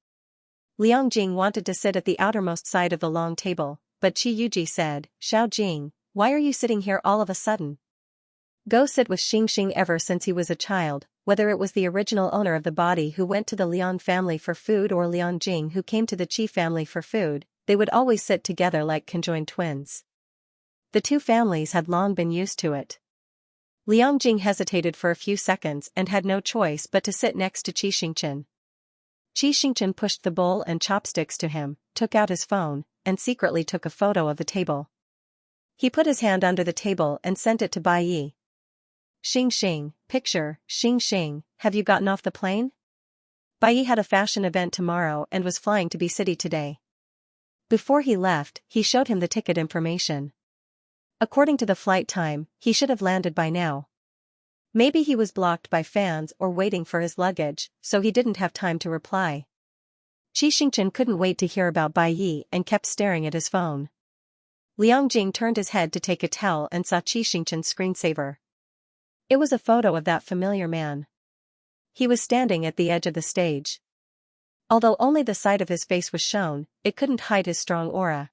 Liangjing wanted to sit at the outermost side of the long table, but Qiuji said, "Xiaojing, why are you sitting here all of a sudden? Go sit with Xianxia." Ever since he was a child, whether it was the original owner of the body who went to the Lian family for food or Liangjing who came to the Qi family for food, they would always sit together like conjoined twins. The 2 families had long been used to it. Liangjing hesitated for a few seconds and had no choice but to sit next to Xianxia. Xianxia pushed the bowl and chopsticks to him, took out his phone, and secretly took a photo of the table. He put his hand under the table and sent it to Baiyi. "Xianxia, picture, Xianxia, have you gotten off the plane?" Baiyi had a fashion event tomorrow and was flying to B-City today. Before he left, he showed him the ticket information. According to the flight time, he should have landed by now. Maybe he was blocked by fans or waiting for his luggage, so he didn't have time to reply. Xianxia couldn't wait to hear about Bai Yi and kept staring at his phone. Liang Jing turned his head to take a towel and saw Xianxia's screensaver. It was a photo of that familiar man. He was standing at the edge of the stage. Although only the side of his face was shown, it couldn't hide his strong aura.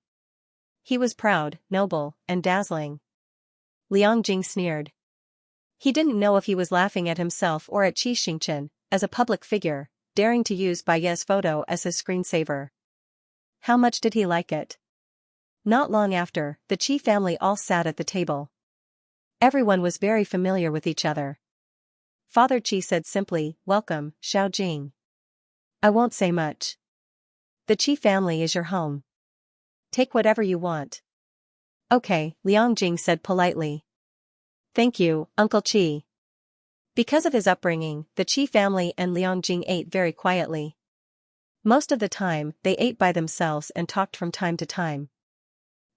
He was proud, noble, and dazzling. Liang Jing sneered. He didn't know if he was laughing at himself or at Xianxia, as a public figure, daring to use Bai Yi's photo as his screensaver. How much did he like it? Not long after, the Qi family all sat at the table. Everyone was very familiar with each other. Father Qi said simply, "Welcome, Xiao Jing. I won't say much. The Qi family is your home. Take whatever you want." "Okay," Liang Jing said politely. "Thank you, Uncle Qi." Because of his upbringing, the Qi family and Liang Jing ate very quietly. Most of the time, they ate by themselves and talked from time to time.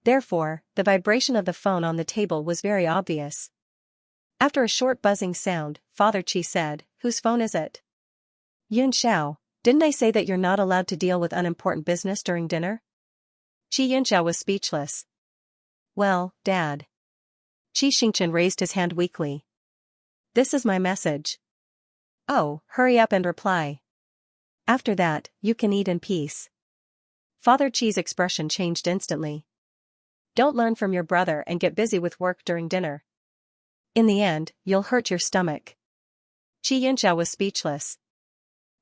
Therefore, the vibration of the phone on the table was very obvious. After a short buzzing sound, Father Qi said, "Whose phone is it?" "Yun Xiao, didn't I say that you're not allowed to deal with unimportant business during dinner?" Xianxia was speechless. "Well, Dad." Xianxia raised his hand weakly. "This is my message." "Oh, hurry up and reply. After that, you can eat in peace." Father Qi's expression changed instantly. "Don't learn from your brother and get busy with work during dinner. In the end, you'll hurt your stomach." Xianxia was speechless.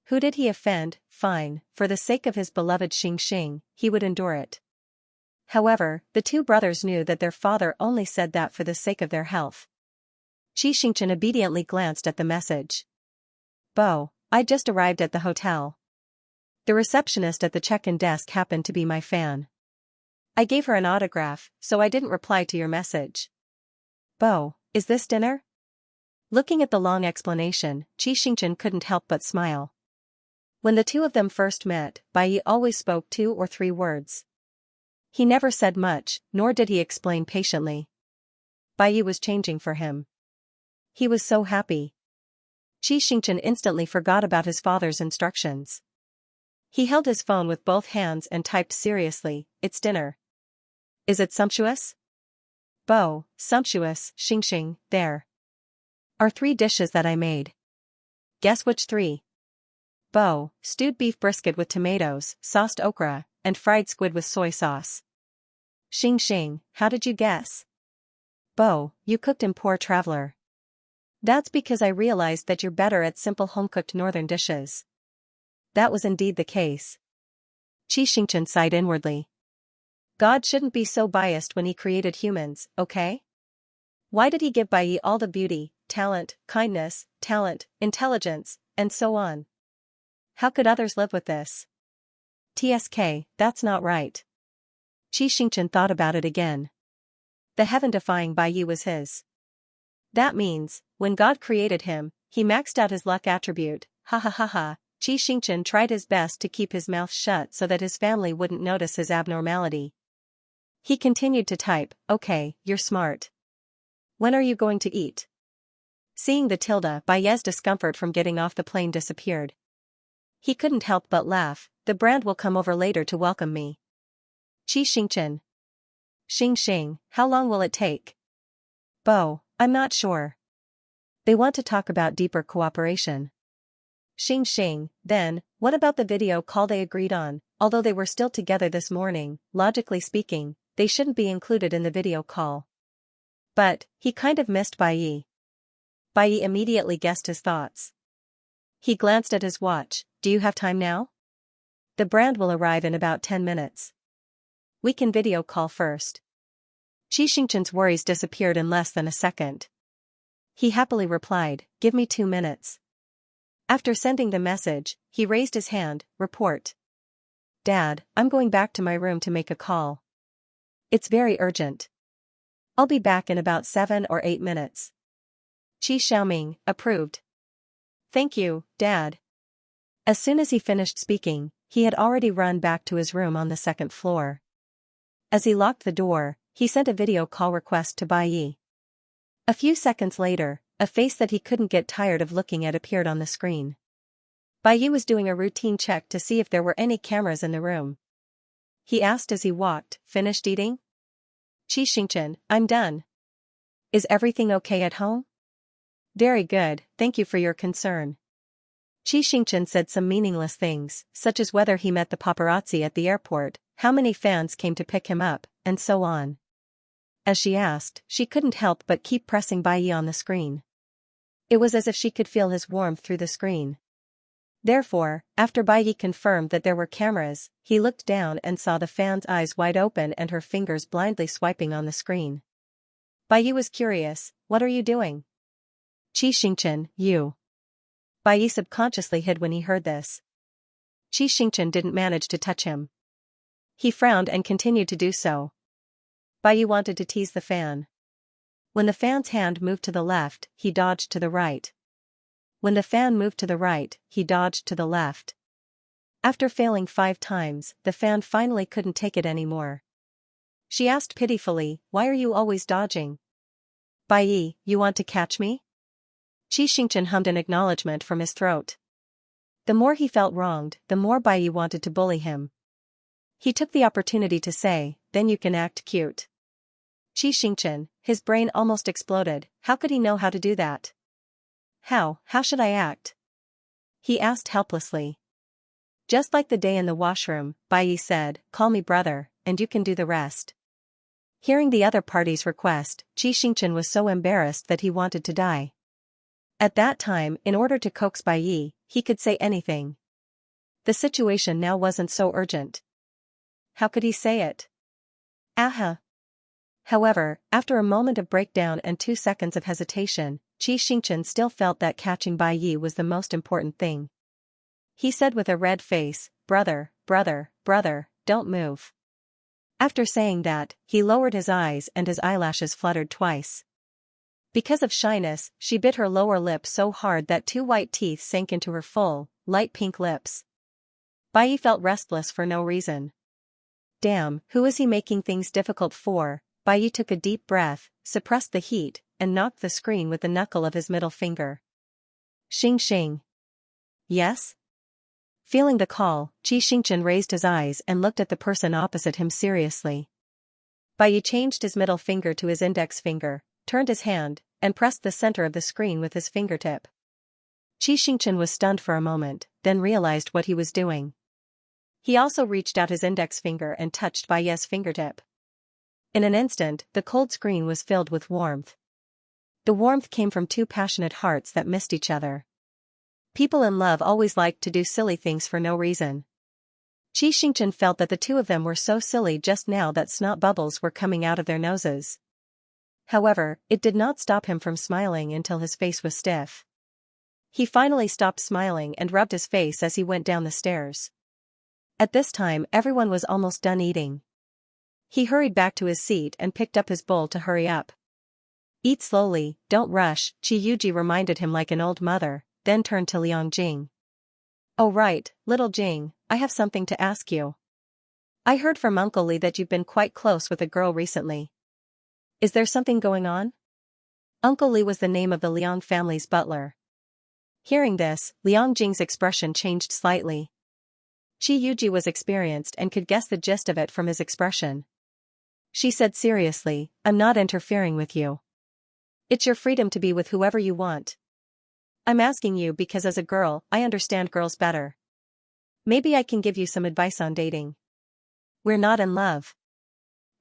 Who did he offend? Fine, for the sake of his beloved Xianxia, he would endure it. However, the two brothers knew that their father only said that for the sake of their health. Xianxia obediently glanced at the message. "Bo, I just arrived at the hotel. The receptionist at the check-in desk happened to be my fan. I gave her an autograph, so I didn't reply to your message. Bo, is this dinner?" Looking at the long explanation, Xianxia couldn't help but smile. When the two of them first met, Bai Yi always spoke 2 or 3 words. He never said much, nor did he explain patiently. Bai Yi was changing for him. He was so happy. Xianxia instantly forgot about his father's instructions. He held his phone with both hands and typed seriously, "It's dinner. Is it sumptuous?" "Bo, sumptuous, Xianxia, there are 3 dishes that I made. Guess which 3? Bo, stewed beef brisket with tomatoes, sauced okra, and fried squid with soy sauce." "Xianxia, how did you guess?" "Bo, you cooked in Poor Traveler." "That's because I realized that you're better at simple home-cooked northern dishes." That was indeed the case. Xianxia sighed inwardly. God shouldn't be so biased when he created humans, okay? Why did he give Bai Yi all the beauty, talent, kindness, intelligence, and so on? How could others live with this? TSK, that's not right. Xianxia thought about it again. The heaven-defying Bai Yi was his. That means, when God created him, he maxed out his luck attribute, ha ha ha ha. Xianxia tried his best to keep his mouth shut so that his family wouldn't notice his abnormality. He continued to type, "Okay, you're smart. When are you going to eat?" Seeing the tilde, Bai Yi's discomfort from getting off the plane disappeared. He couldn't help but laugh. "The brand will come over later to welcome me." Xianxia. "Xianxia, how long will it take?" "Bo, I'm not sure. They want to talk about deeper cooperation." Xianxia, then, what about the video call they agreed on? Although they were still together this morning, logically speaking, they shouldn't be included in the video call. But, he kind of missed Bai Yi. Bai Yi immediately guessed his thoughts. He glanced at his watch. "Do you have time now? The brand will arrive in about 10 minutes. We can video call first." Xianxia's worries disappeared in less than a second. He happily replied, "Give me 2 minutes." After sending the message, he raised his hand, "Report." "Dad, I'm going back to my room to make a call. It's very urgent. I'll be back in about 7 or 8 minutes. Qi Xiaoming, approved. "Thank you, Dad." As soon as he finished speaking, he had already run back to his room on the 2nd floor. As he locked the door, he sent a video call request to Bai Yi. A few seconds later, a face that he couldn't get tired of looking at appeared on the screen. Bai Yi was doing a routine check to see if there were any cameras in the room. He asked as he walked, "Finished eating?" "Xianxia, I'm done. Is everything okay at home?" "Very good, thank you for your concern." Xianxia said some meaningless things, such as whether he met the paparazzi at the airport, how many fans came to pick him up, and so on. As she asked, she couldn't help but keep pressing Bai Yi on the screen. It was as if she could feel his warmth through the screen. Therefore, after Bai Yi confirmed that there were cameras, he looked down and saw the fan's eyes wide open and her fingers blindly swiping on the screen. Bai Yi was curious, "What are you doing?" "Xianxia, you." Bai Yi subconsciously hid when he heard this. Xianxia didn't manage to touch him. He frowned and continued to do so. Bai Yi wanted to tease the fan. When the fan's hand moved to the left, he dodged to the right. When the fan moved to the right, he dodged to the left. After failing 5 times, the fan finally couldn't take it anymore. She asked pitifully, "Why are you always dodging?" "Bai Yi, you want to catch me?" Xianxia hummed an acknowledgement from his throat. The more he felt wronged, the more Bai Yi wanted to bully him. He took the opportunity to say, "Then you can act cute." Xianxia, his brain almost exploded, how could he know how to do that? How should I act?" he asked helplessly. "Just like the day in the washroom," Bai Yi said, "call me brother, and you can do the rest." Hearing the other party's request, Xianxia was so embarrassed that he wanted to die. At that time, in order to coax Bai Yi, he could say anything. The situation now wasn't so urgent. How could he say it? Aha! However, after a moment of breakdown and 2 seconds of hesitation, Xianxia still felt that catching Bai Yi was the most important thing. He said with a red face, "Brother, brother, brother, don't move." After saying that, he lowered his eyes and his eyelashes fluttered twice. Because of shyness, she bit her lower lip so hard that 2 white teeth sank into her full, light pink lips. Bai Yi felt restless for no reason. Damn, who is he making things difficult for? Bai Yi took a deep breath, suppressed the heat, and knocked the screen with the knuckle of his middle finger. "Xing Xing." "Yes?" Feeling the call, Xianxia raised his eyes and looked at the person opposite him seriously. Bai Yi changed his middle finger to his index finger, turned his hand, and pressed the center of the screen with his fingertip. Xianxia was stunned for a moment, then realized what he was doing. He also reached out his index finger and touched Bai Yi's fingertip. In an instant, the cold screen was filled with warmth. The warmth came from 2 passionate hearts that missed each other. People in love always like to do silly things for no reason. Xianxia felt that the 2 of them were so silly just now that snot bubbles were coming out of their noses. However, it did not stop him from smiling until his face was stiff. He finally stopped smiling and rubbed his face as he went down the stairs. At this time, everyone was almost done eating. He hurried back to his seat and picked up his bowl to hurry up. "Eat slowly, don't rush," Qiuji reminded him like an old mother, then turned to Liang Jing. "Oh right, little Jing, I have something to ask you. I heard from Uncle Li that you've been quite close with a girl recently. Is there something going on?" Uncle Li was the name of the Liang family's butler. Hearing this, Liang Jing's expression changed slightly. Qiuji was experienced and could guess the gist of it from his expression. She said seriously, "I'm not interfering with you. It's your freedom to be with whoever you want. I'm asking you because as a girl, I understand girls better. Maybe I can give you some advice on dating. We're not in love."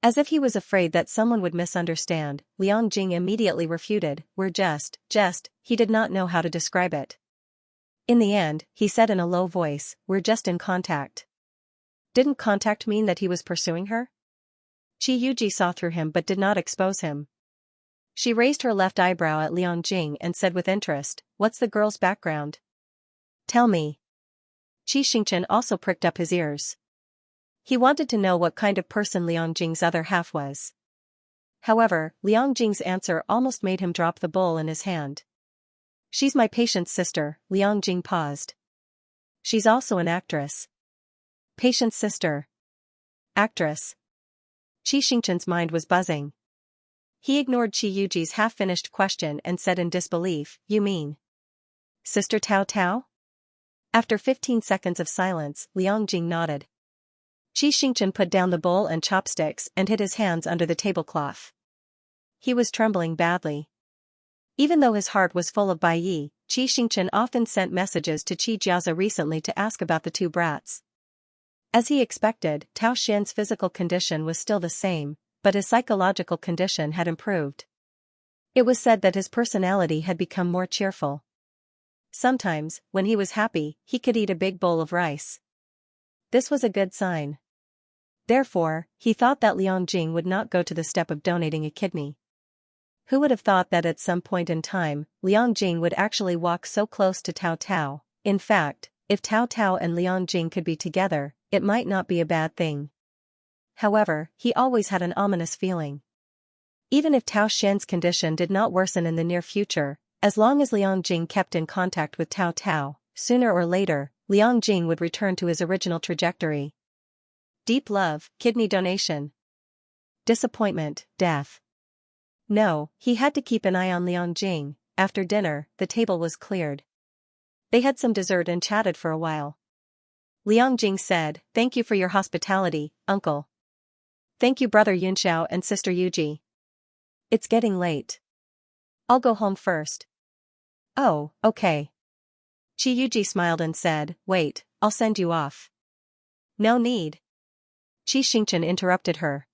As if he was afraid that someone would misunderstand, Liang Jing immediately refuted, "We're just, he did not know how to describe it. In the end, he said in a low voice, "We're just in contact." Didn't contact mean that he was pursuing her? Qiuji saw through him but did not expose him. She raised her left eyebrow at Liang Jing and said with interest, "What's the girl's background? Tell me." Xianxia also pricked up his ears. He wanted to know what kind of person Liang Jing's other half was. However, Liang Jing's answer almost made him drop the bowl in his hand. "She's my patient's sister." Liang Jing paused. "She's also an actress." "Patient's sister? Actress?" Xianxia's mind was buzzing. He ignored Qi Yuji's half-finished question and said in disbelief, "You mean Sister Tao Tao?" After 15 seconds of silence, Liang Jing nodded. Qi Xianxia put down the bowl and chopsticks and hid his hands under the tablecloth. He was trembling badly. Even though his heart was full of Bai Yi, Qi Xianxia often sent messages to Qi Jiazi recently to ask about the two brats. As he expected, Tao Xin's physical condition was still the same, but his psychological condition had improved. It was said that his personality had become more cheerful. Sometimes, when he was happy, he could eat a big bowl of rice. This was a good sign. Therefore, he thought that Liang Jing would not go to the step of donating a kidney. Who would have thought that at some point in time, Liang Jing would actually walk so close to Tao Tao? In fact, if Tao Tao and Liang Jing could be together, it might not be a bad thing. However, he always had an ominous feeling. Even if Tao Xin's condition did not worsen in the near future, as long as Liang Jing kept in contact with Tao Tao, sooner or later, Liang Jing would return to his original trajectory. Deep love, kidney donation. Disappointment, death. No, he had to keep an eye on Liang Jing. After dinner, the table was cleared. They had some dessert and chatted for a while. Liang Jing said, "Thank you for your hospitality, uncle. Thank you brother Yunxiao and sister Yuji. It's getting late. I'll go home first." "Oh, okay." Qi Yuji smiled and said, "Wait, I'll send you off." "No need." Qi Xianxia interrupted her.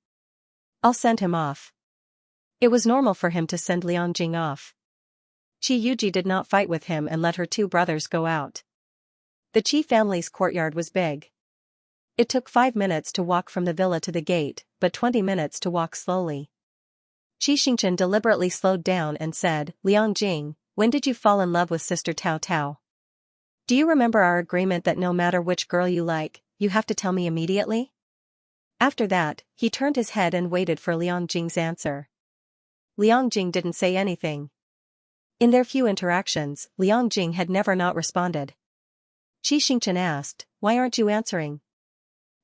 "I'll send him off." It was normal for him to send Liang Jing off. Qi Yuji did not fight with him and let her two brothers go out. The Qi family's courtyard was big. It took 5 minutes to walk from the villa to the gate, but 20 minutes to walk slowly. Qi Xianxia deliberately slowed down and said, "Liang Jing, when did you fall in love with Sister Tao Tao? Do you remember our agreement that no matter which girl you like, you have to tell me immediately?" After that, he turned his head and waited for Liang Jing's answer. Liang Jing didn't say anything. In their few interactions, Liang Jing had never not responded. Qi Xianxia asked, "Why aren't you answering?"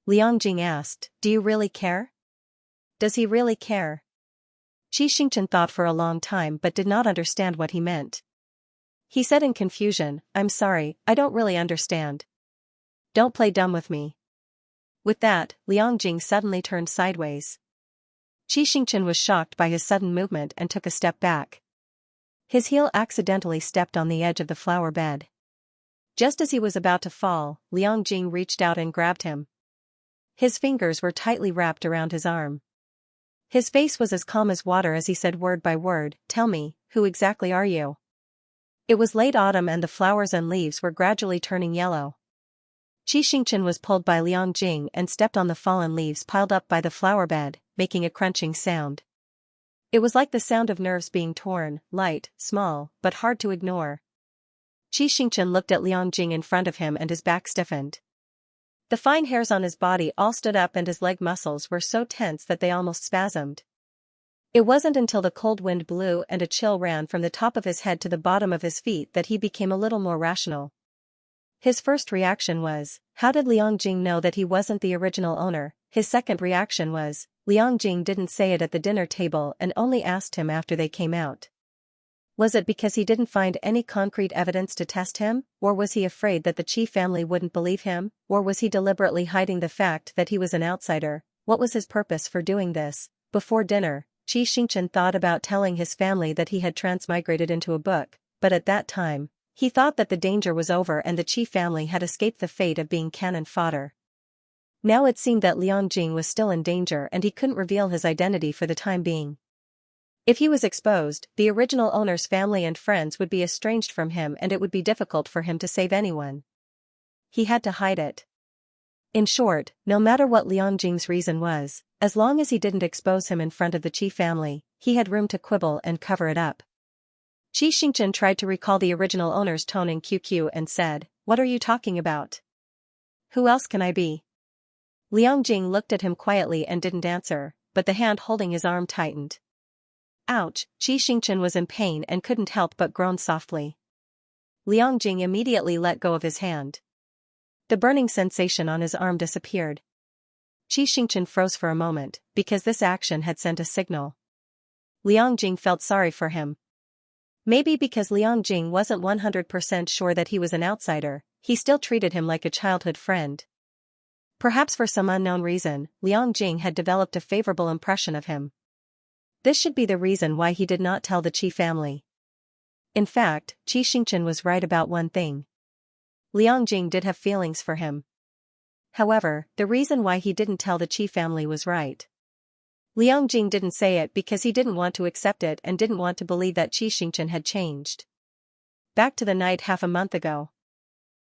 Liang Jing asked, "Do you really care? Does he really care?" Qi Xianxia thought for a long time but did not understand what he meant. He said in confusion, "I'm sorry, I don't really understand. Don't play dumb with me." With that, Liang Jing suddenly turned sideways. Qi Xianxia was shocked by his sudden movement and took a step back. His heel accidentally stepped on the edge of the flower bed. Just as he was about to fall, Liang Jing reached out and grabbed him. His fingers were tightly wrapped around his arm. His face was as calm as water as he said word by word, "Tell me, who exactly are you?" It was late autumn and the flowers and leaves were gradually turning yellow. Qi Xianxia was pulled by Liang Jing and stepped on the fallen leaves piled up by the flower bed, making a crunching sound. It was like the sound of nerves being torn, light, small, but hard to ignore. Qi Xianxia looked at Liang Jing in front of him and his back stiffened. The fine hairs on his body all stood up and his leg muscles were so tense that they almost spasmed. It wasn't until the cold wind blew and a chill ran from the top of his head to the bottom of his feet that he became a little more rational. His first reaction was, how did Liang Jing know that he wasn't the original owner? His second reaction was, Liang Jing didn't say it at the dinner table and only asked him after they came out. Was it because he didn't find any concrete evidence to test him, or was he afraid that the Qi family wouldn't believe him, or was he deliberately hiding the fact that he was an outsider? What was his purpose for doing this? Before dinner, Qi Xianxia thought about telling his family that he had transmigrated into a book, but at that time, he thought that the danger was over and the Qi family had escaped the fate of being cannon fodder. Now it seemed that Liang Jing was still in danger and he couldn't reveal his identity for the time being. If he was exposed, the original owner's family and friends would be estranged from him and it would be difficult for him to save anyone. He had to hide it. In short, no matter what Liang Jing's reason was, as long as he didn't expose him in front of the Qi family, he had room to quibble and cover it up. Qi Xianxia tried to recall the original owner's tone in QQ and said, "What are you talking about? Who else can I be?" Liang Jing looked at him quietly and didn't answer, but the hand holding his arm tightened. Ouch, Qi Xianxia was in pain and couldn't help but groan softly. Liang Jing immediately let go of his hand. The burning sensation on his arm disappeared. Qi Xianxia froze for a moment, because this action had sent a signal. Liang Jing felt sorry for him. Maybe because Liang Jing wasn't 100% sure that he was an outsider, he still treated him like a childhood friend. Perhaps for some unknown reason, Liang Jing had developed a favorable impression of him. This should be the reason why he did not tell the Qi family. In fact, Xianxia was right about one thing. Liang Jing did have feelings for him. However, the reason why he didn't tell the Qi family was right. Liang Jing didn't say it because he didn't want to accept it and didn't want to believe that Xianxia had changed. Back to the night half a month ago.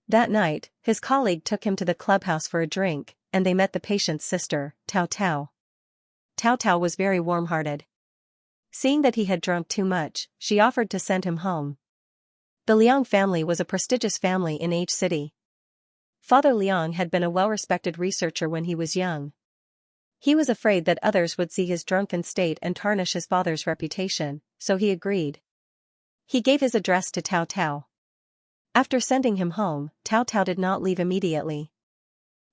That night, his colleague took him to the clubhouse for a drink, and they met the patient's sister, Tao Tao. Tao Tao was very warm-hearted. Seeing that he had drunk too much, she offered to send him home. The Liang family was a prestigious family in H City. Father Liang had been a well-respected researcher when he was young. He was afraid that others would see his drunken state and tarnish his father's reputation, so he agreed. He gave his address to Tao Tao. After sending him home, Tao Tao did not leave immediately.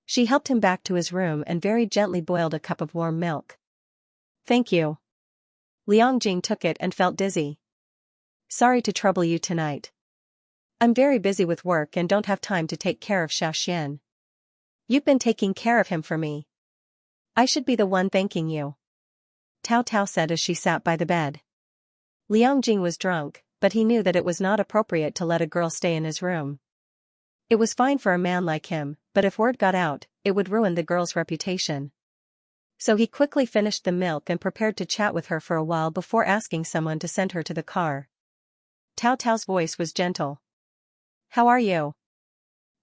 She helped him back to his room and very gently boiled a cup of warm milk. "Thank you." Liang Jing took it and felt dizzy. "Sorry to trouble you tonight. I'm very busy with work and don't have time to take care of Xiaoxian. You've been taking care of him for me. I should be the one thanking you," Tao Tao said as she sat by the bed. Liang Jing was drunk, but he knew that it was not appropriate to let a girl stay in his room. It was fine for a man like him, but if word got out, it would ruin the girl's reputation. So he quickly finished the milk and prepared to chat with her for a while before asking someone to send her to the car. Tao Tao's voice was gentle. "How are you?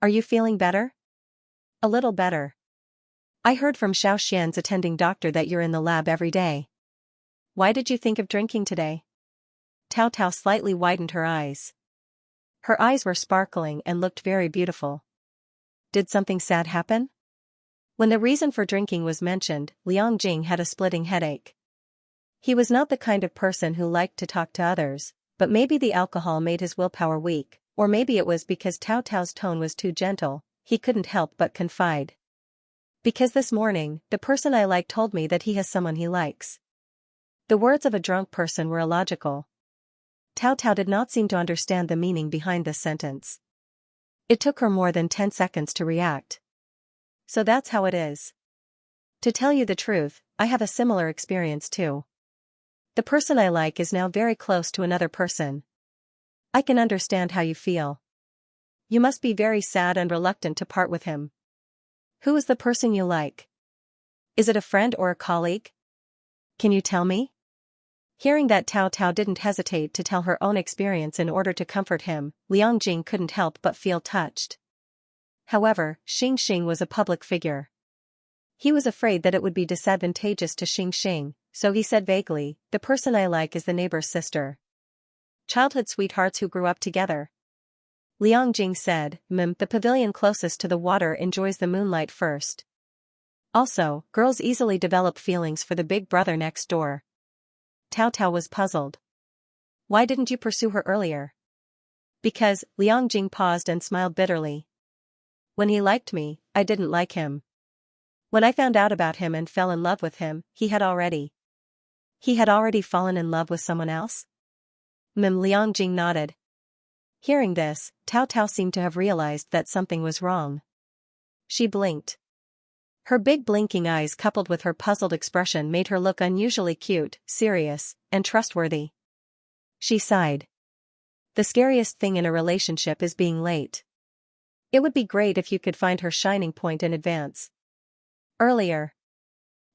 Are you feeling better?" "A little better. I heard from Xiaoxian's attending doctor that you're in the lab every day. Why did you think of drinking today?" Tao Tao slightly widened her eyes. Her eyes were sparkling and looked very beautiful. Did something sad happen? When the reason for drinking was mentioned, Liang Jing had a splitting headache. He was not the kind of person who liked to talk to others, but maybe the alcohol made his willpower weak, or maybe it was because Tao Tao's tone was too gentle, he couldn't help but confide. "Because this morning, the person I like told me that he has someone he likes." The words of a drunk person were illogical. Tao Tao did not seem to understand the meaning behind this sentence. It took her more than 10 seconds to react. "So that's how it is. To tell you the truth, I have a similar experience too. The person I like is now very close to another person. I can understand how you feel. You must be very sad and reluctant to part with him. Who is the person you like? Is it a friend or a colleague? Can you tell me?" Hearing that Tao Tao didn't hesitate to tell her own experience in order to comfort him, Liang Jing couldn't help but feel touched. However, Xianxia was a public figure. He was afraid that it would be disadvantageous to Xianxia, so he said vaguely, "The person I like is the neighbor's sister. Childhood sweethearts who grew up together." Liang Jing said, "The pavilion closest to the water enjoys the moonlight first. Also, girls easily develop feelings for the big brother next door." Tao Tao was puzzled. "Why didn't you pursue her earlier?" "Because," Liang Jing paused and smiled bitterly. "When he liked me, I didn't like him. When I found out about him and fell in love with him, he had already fallen in love with someone else?" Liang Jing nodded. Hearing this, Tao Tao seemed to have realized that something was wrong. She blinked. Her big blinking eyes coupled with her puzzled expression made her look unusually cute, serious, and trustworthy. She sighed. "The scariest thing in a relationship is being late. It would be great if you could find her shining point in advance." Earlier.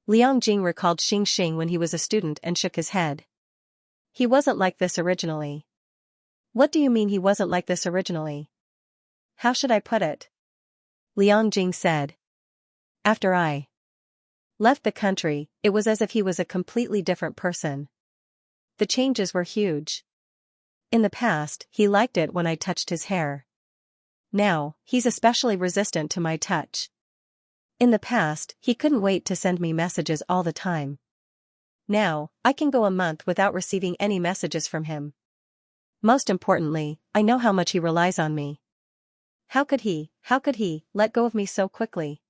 Liang Jing recalled Xianxia when he was a student and shook his head. "He wasn't like this originally." "What do you mean he wasn't like this originally?" "How should I put it?" Liang Jing said. "After I left the country, it was as if he was a completely different person. The changes were huge. In the past, he liked it when I touched his hair. Now, he's especially resistant to my touch. In the past, he couldn't wait to send me messages all the time. Now, I can go a month without receiving any messages from him. Most importantly, I know how much he relies on me. How could he let go of me so quickly?"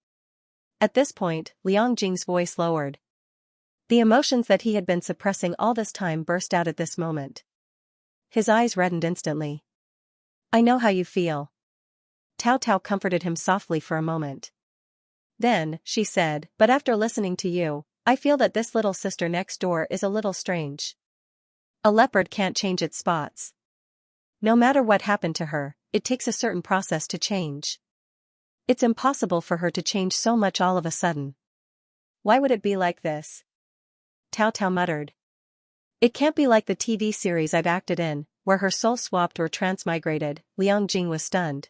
At this point, Liang Jing's voice lowered. The emotions that he had been suppressing all this time burst out at this moment. His eyes reddened instantly. I know how you feel. Tao Tao comforted him softly for a moment. Then, she said, but after listening to you, I feel that this little sister next door is a little strange. A leopard can't change its spots. No matter what happened to her, it takes a certain process to change. It's impossible for her to change so much all of a sudden. Why would it be like this? Tao Tao muttered. It can't be like the TV series I've acted in, where her soul swapped or transmigrated. Liang Jing was stunned.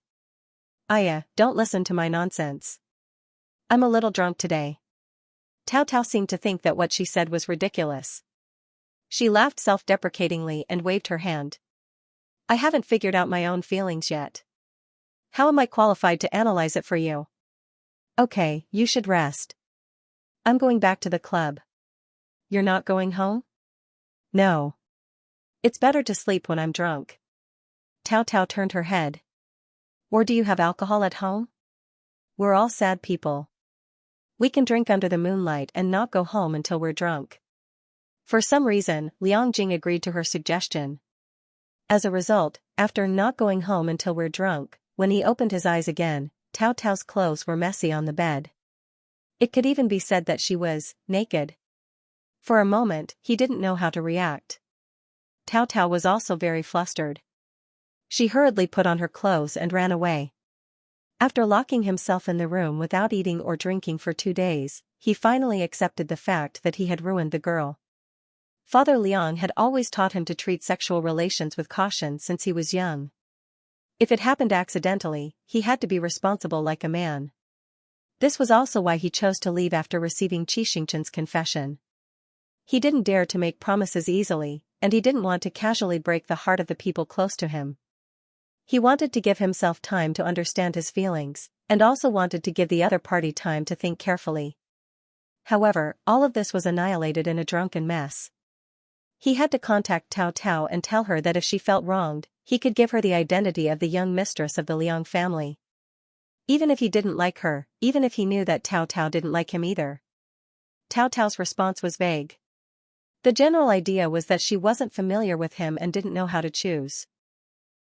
Aya, don't listen to my nonsense. I'm a little drunk today. Tao Tao seemed to think that what she said was ridiculous. She laughed self-deprecatingly and waved her hand. I haven't figured out my own feelings yet. How am I qualified to analyze it for you? Okay, you should rest. I'm going back to the club. You're not going home? No. It's better to sleep when I'm drunk. Tao Tao turned her head. Or do you have alcohol at home? We're all sad people. We can drink under the moonlight and not go home until we're drunk. For some reason, Liang Jing agreed to her suggestion. As a result, after not going home until we're drunk, when he opened his eyes again, Tao Tao's clothes were messy on the bed. It could even be said that she was naked. For a moment, he didn't know how to react. Tao Tao was also very flustered. She hurriedly put on her clothes and ran away. After locking himself in the room without eating or drinking for 2 days, he finally accepted the fact that he had ruined the girl. Father Liang had always taught him to treat sexual relations with caution since he was young. If it happened accidentally, he had to be responsible like a man. This was also why he chose to leave after receiving Xianxia's confession. He didn't dare to make promises easily, and he didn't want to casually break the heart of the people close to him. He wanted to give himself time to understand his feelings, and also wanted to give the other party time to think carefully. However, all of this was annihilated in a drunken mess. He had to contact Tao Tao and tell her that if she felt wronged, he could give her the identity of the young mistress of the Liang family. Even if he didn't like her, even if he knew that Tao Tao didn't like him either. Tao Tao's response was vague. The general idea was that she wasn't familiar with him and didn't know how to choose.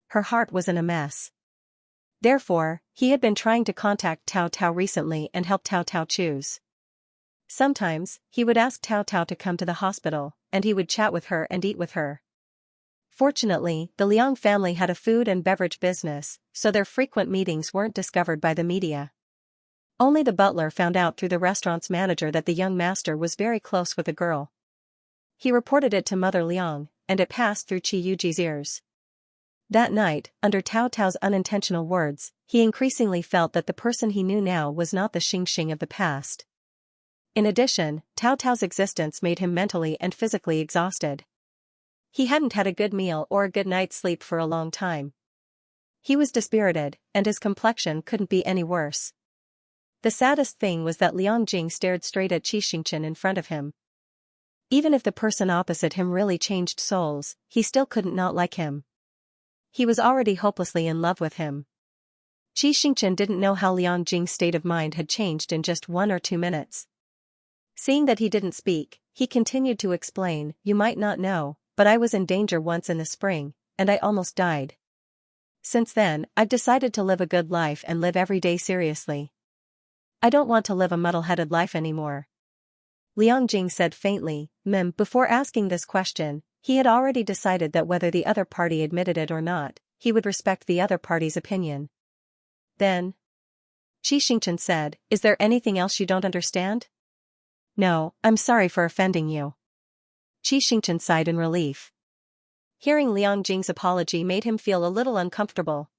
Her heart was in a mess. Therefore, he had been trying to contact Tao Tao recently and help Tao Tao choose. Sometimes, he would ask Tao Tao to come to the hospital, and he would chat with her and eat with her. Fortunately, the Liang family had a food and beverage business, so their frequent meetings weren't discovered by the media. Only the butler found out through the restaurant's manager that the young master was very close with a girl. He reported it to Mother Liang, and it passed through Qi Yuji's ears. That night, under Tao Tao's unintentional words, he increasingly felt that the person he knew now was not the Xianxia of the past. In addition, Tao Tao's existence made him mentally and physically exhausted. He hadn't had a good meal or a good night's sleep for a long time. He was dispirited, and his complexion couldn't be any worse. The saddest thing was that Liang Jing stared straight at Xianxia in front of him. Even if the person opposite him really changed souls, he still couldn't not like him. He was already hopelessly in love with him. Xianxia didn't know how Liang Jing's state of mind had changed in just 1 or 2 minutes. Seeing that he didn't speak, he continued to explain, "You might not know, but I was in danger once in the spring, and I almost died. Since then, I've decided to live a good life and live every day seriously. I don't want to live a muddle-headed life anymore." Liang Jing said faintly, before asking this question, he had already decided that whether the other party admitted it or not, he would respect the other party's opinion. Then, Xianxia said, "Is there anything else you don't understand?" "No, I'm sorry for offending you." Xianxia sighed in relief. Hearing Liang Jing's apology made him feel a little uncomfortable.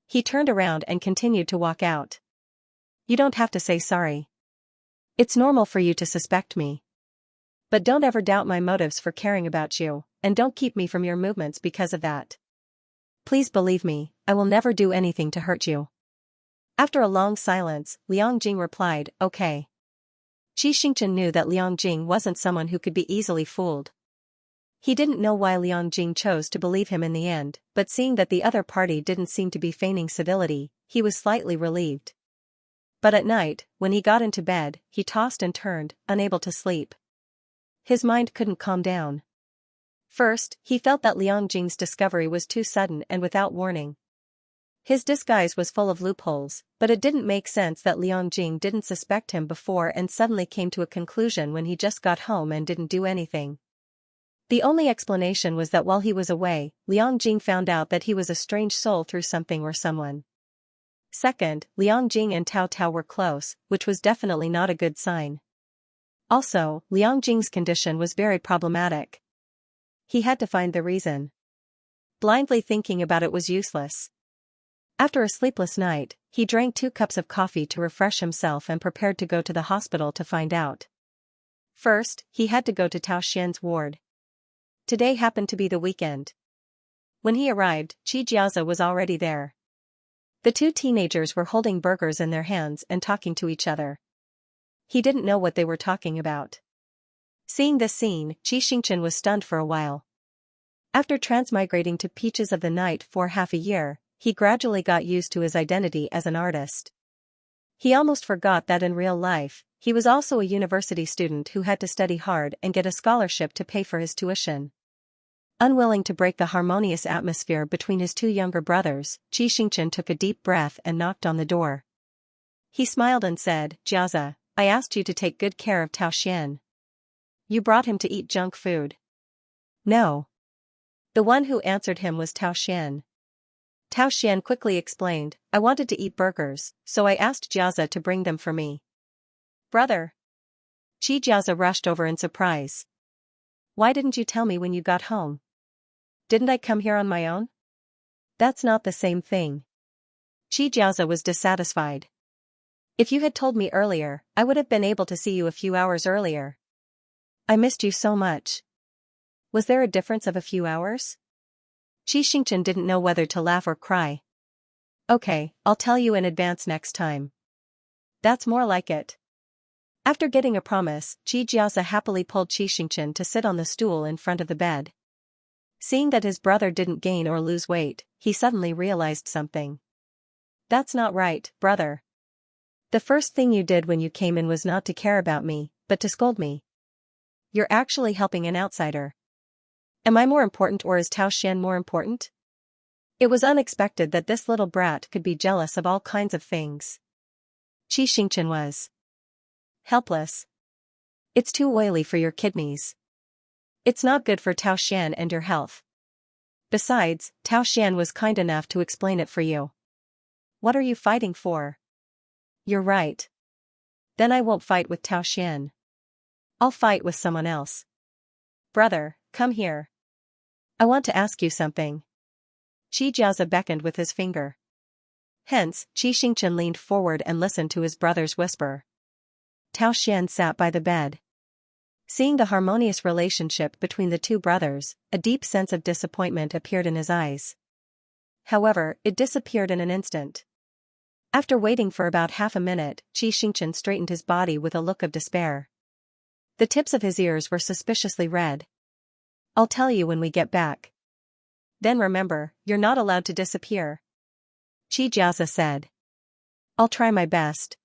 He turned around and continued to walk out. "You don't have to say sorry. It's normal for you to suspect me. But don't ever doubt my motives for caring about you, and don't keep me from your movements because of that. Please believe me, I will never do anything to hurt you." After a long silence, Liang Jing replied, "Okay." Xianxia knew that Liang Jing wasn't someone who could be easily fooled. He didn't know why Liang Jing chose to believe him in the end, but seeing that the other party didn't seem to be feigning civility, he was slightly relieved. But at night, when he got into bed, he tossed and turned, unable to sleep. His mind couldn't calm down. First, he felt that Liang Jing's discovery was too sudden and without warning. His disguise was full of loopholes, but it didn't make sense that Liang Jing didn't suspect him before and suddenly came to a conclusion when he just got home and didn't do anything. The only explanation was that while he was away, Liang Jing found out that he was a strange soul through something or someone. Second, Liang Jing and Tao Tao were close, which was definitely not a good sign. Also, Liang Jing's condition was very problematic. He had to find the reason. Blindly thinking about it was useless. After a sleepless night, he drank 2 cups of coffee to refresh himself and prepared to go to the hospital to find out. First, he had to go to Tao Xian's ward. Today happened to be the weekend. When he arrived, Xianxia was already there. The 2 teenagers were holding burgers in their hands and talking to each other. He didn't know what they were talking about. Seeing this scene, Xianxia was stunned for a while. After transmigrating to Peaches of the Night for half a year, he gradually got used to his identity as an artist. He almost forgot that in real life, he was also a university student who had to study hard and get a scholarship to pay for his tuition. Unwilling to break the harmonious atmosphere between his 2 younger brothers, Xianxia took a deep breath and knocked on the door. He smiled and said, "Jiaza, I asked you to take good care of Tao Xian. You brought him to eat junk food." "No." The one who answered him was Tao Xian. Tao Xian quickly explained, "I wanted to eat burgers, so I asked Jiaza to bring them for me." "Brother." Jiaza rushed over in surprise. "Why didn't you tell me when you got home? Didn't I come here on my own?" "That's not the same thing." Jiaza was dissatisfied. "If you had told me earlier, I would have been able to see you a few hours earlier. I missed you so much." "Was there a difference of a few hours?" Xianxia didn't know whether to laugh or cry. "Okay, I'll tell you in advance next time." "That's more like it." After getting a promise, Jiaza happily pulled Xianxia to sit on the stool in front of the bed. Seeing that his brother didn't gain or lose weight, he suddenly realized something. "That's not right, brother. The first thing you did when you came in was not to care about me, but to scold me. You're actually helping an outsider. Am I more important or is Tao Xian more important?" It was unexpected that this little brat could be jealous of all kinds of things. Xianxia was helpless. "It's too oily for your kidneys. It's not good for Tao Xian and your health. Besides, Tao Xian was kind enough to explain it for you. What are you fighting for?" "You're right. Then I won't fight with Tao Xian. I'll fight with someone else." "Brother, come here. I want to ask you something." Jiaza beckoned with his finger. Hence, Xianxia leaned forward and listened to his brother's whisper. Tao Xian sat by the bed. Seeing the harmonious relationship between the 2 brothers, a deep sense of disappointment appeared in his eyes. However, it disappeared in an instant. After waiting for about half a minute, Xianxia straightened his body with a look of despair. The tips of his ears were suspiciously red. "I'll tell you when we get back. Then remember, you're not allowed to disappear," Jiaza said. "I'll try my best."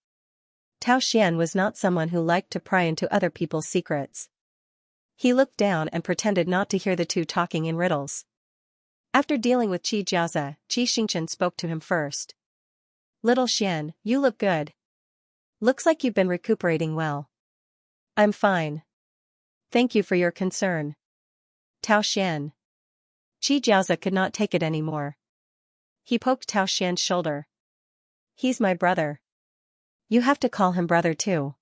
Tao Xian was not someone who liked to pry into other people's secrets. He looked down and pretended not to hear the 2 talking in riddles. After dealing with Jiaza, Xianxia spoke to him first. "Little Xian, you look good. Looks like you've been recuperating well." "I'm fine. Thank you for your concern." "Tao Xian." Jiaza could not take it anymore. He poked Tao Xian's shoulder. "He's my brother. You have to call him brother too."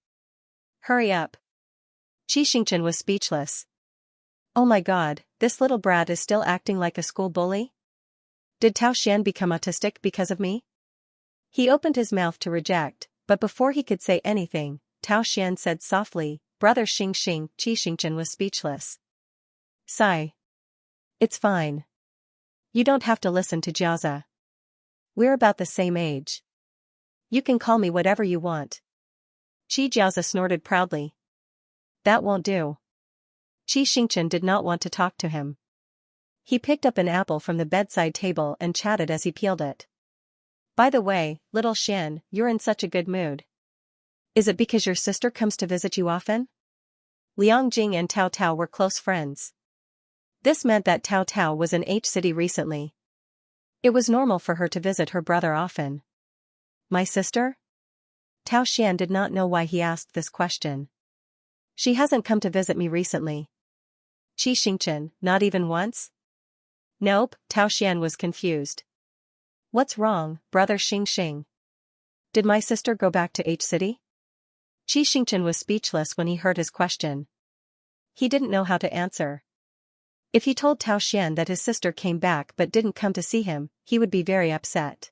"Hurry up." Xianxia was speechless. "Oh my god, this little brat is still acting like a school bully? Did Tao Xian become autistic because of me?" He opened his mouth to reject, but before he could say anything, Tao Xian said softly, "Brother Xing." Xianxia was speechless. "Sigh. It's fine. You don't have to listen to Jiaza. We're about the same age. You can call me whatever you want." Jiaza snorted proudly. "That won't do." Xianxia did not want to talk to him. He picked up an apple from the bedside table and chatted as he peeled it. "By the way, little Xian, you're in such a good mood. Is it because your sister comes to visit you often?" Liang Jing and Tao Tao were close friends. This meant that Tao Tao was in H City recently. It was normal for her to visit her brother often. My sister? Tao Xian did not know why he asked this question. She hasn't come to visit me recently. Xianxia, not even once? Nope, Tao Xian was confused. What's wrong, brother Xing? Did my sister go back to H City? Xianxia was speechless when he heard his question. He didn't know how to answer. If he told Tao Xian that his sister came back but didn't come to see him, he would be very upset.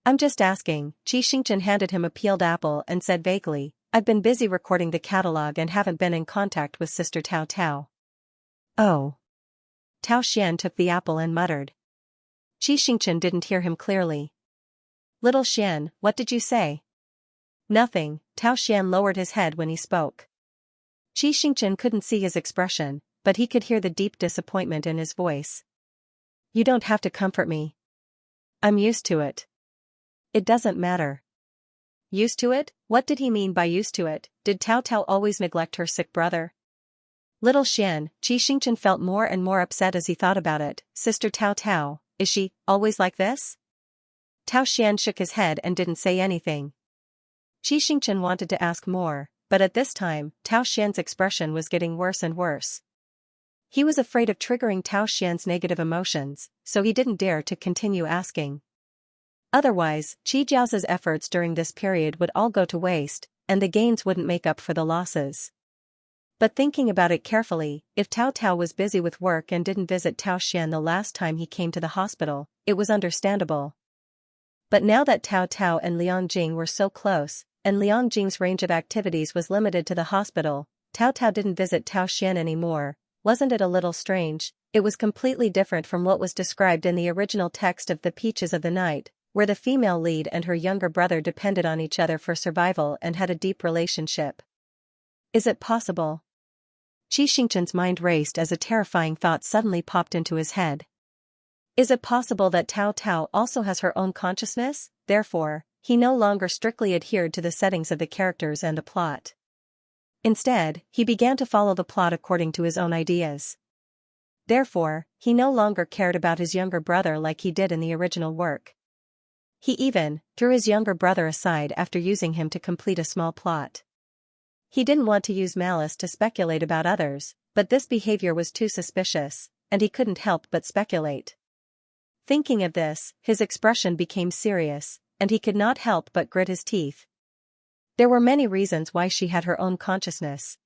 I'm just asking, Xianxia handed him a peeled apple and said vaguely, I've been busy recording the catalog and haven't been in contact with Sister Tao Tao. Oh. Tao Xian took the apple and muttered. Xianxia didn't hear him clearly. Little Xian, what did you say? Nothing, Tao Xian lowered his head when he spoke. Xianxia couldn't see his expression, but he could hear the deep disappointment in his voice. You don't have to comfort me. I'm used to it. It doesn't matter. Used to it? What did he mean by used to it? Did Tao Tao always neglect her sick brother? Little Xian, Xianxia felt more and more upset as he thought about it. Sister Tao Tao, is she always like this? Tao Xian shook his head and didn't say anything. Xianxia wanted to ask more, but at this time, Tao Xian's expression was getting worse and worse. He was afraid of triggering Tao Xian's negative emotions, so he didn't dare to continue asking. Otherwise, Xiaoxia's efforts during this period would all go to waste, and the gains wouldn't make up for the losses. But thinking about it carefully, if Tao Tao was busy with work and didn't visit Tao Xian the last time he came to the hospital, it was understandable. But now that Tao Tao and Liang Jing were so close, and Liang Jing's range of activities was limited to the hospital, Tao Tao didn't visit Tao Xian anymore. Wasn't it a little strange? It was completely different from what was described in the original text of The Peaches of the Night, where the female lead and her younger brother depended on each other for survival and had a deep relationship. Is it possible? Xianxia's mind raced as a terrifying thought suddenly popped into his head. Is it possible that Tao Tao also has her own consciousness? Therefore, he no longer strictly adhered to the settings of the characters and the plot. Instead, he began to follow the plot according to his own ideas. Therefore, he no longer cared about his younger brother like he did in the original work. He even threw his younger brother aside after using him to complete a small plot. He didn't want to use malice to speculate about others, but this behavior was too suspicious, and he couldn't help but speculate. Thinking of this, his expression became serious, and he could not help but grit his teeth. There were many reasons why she had her own consciousness.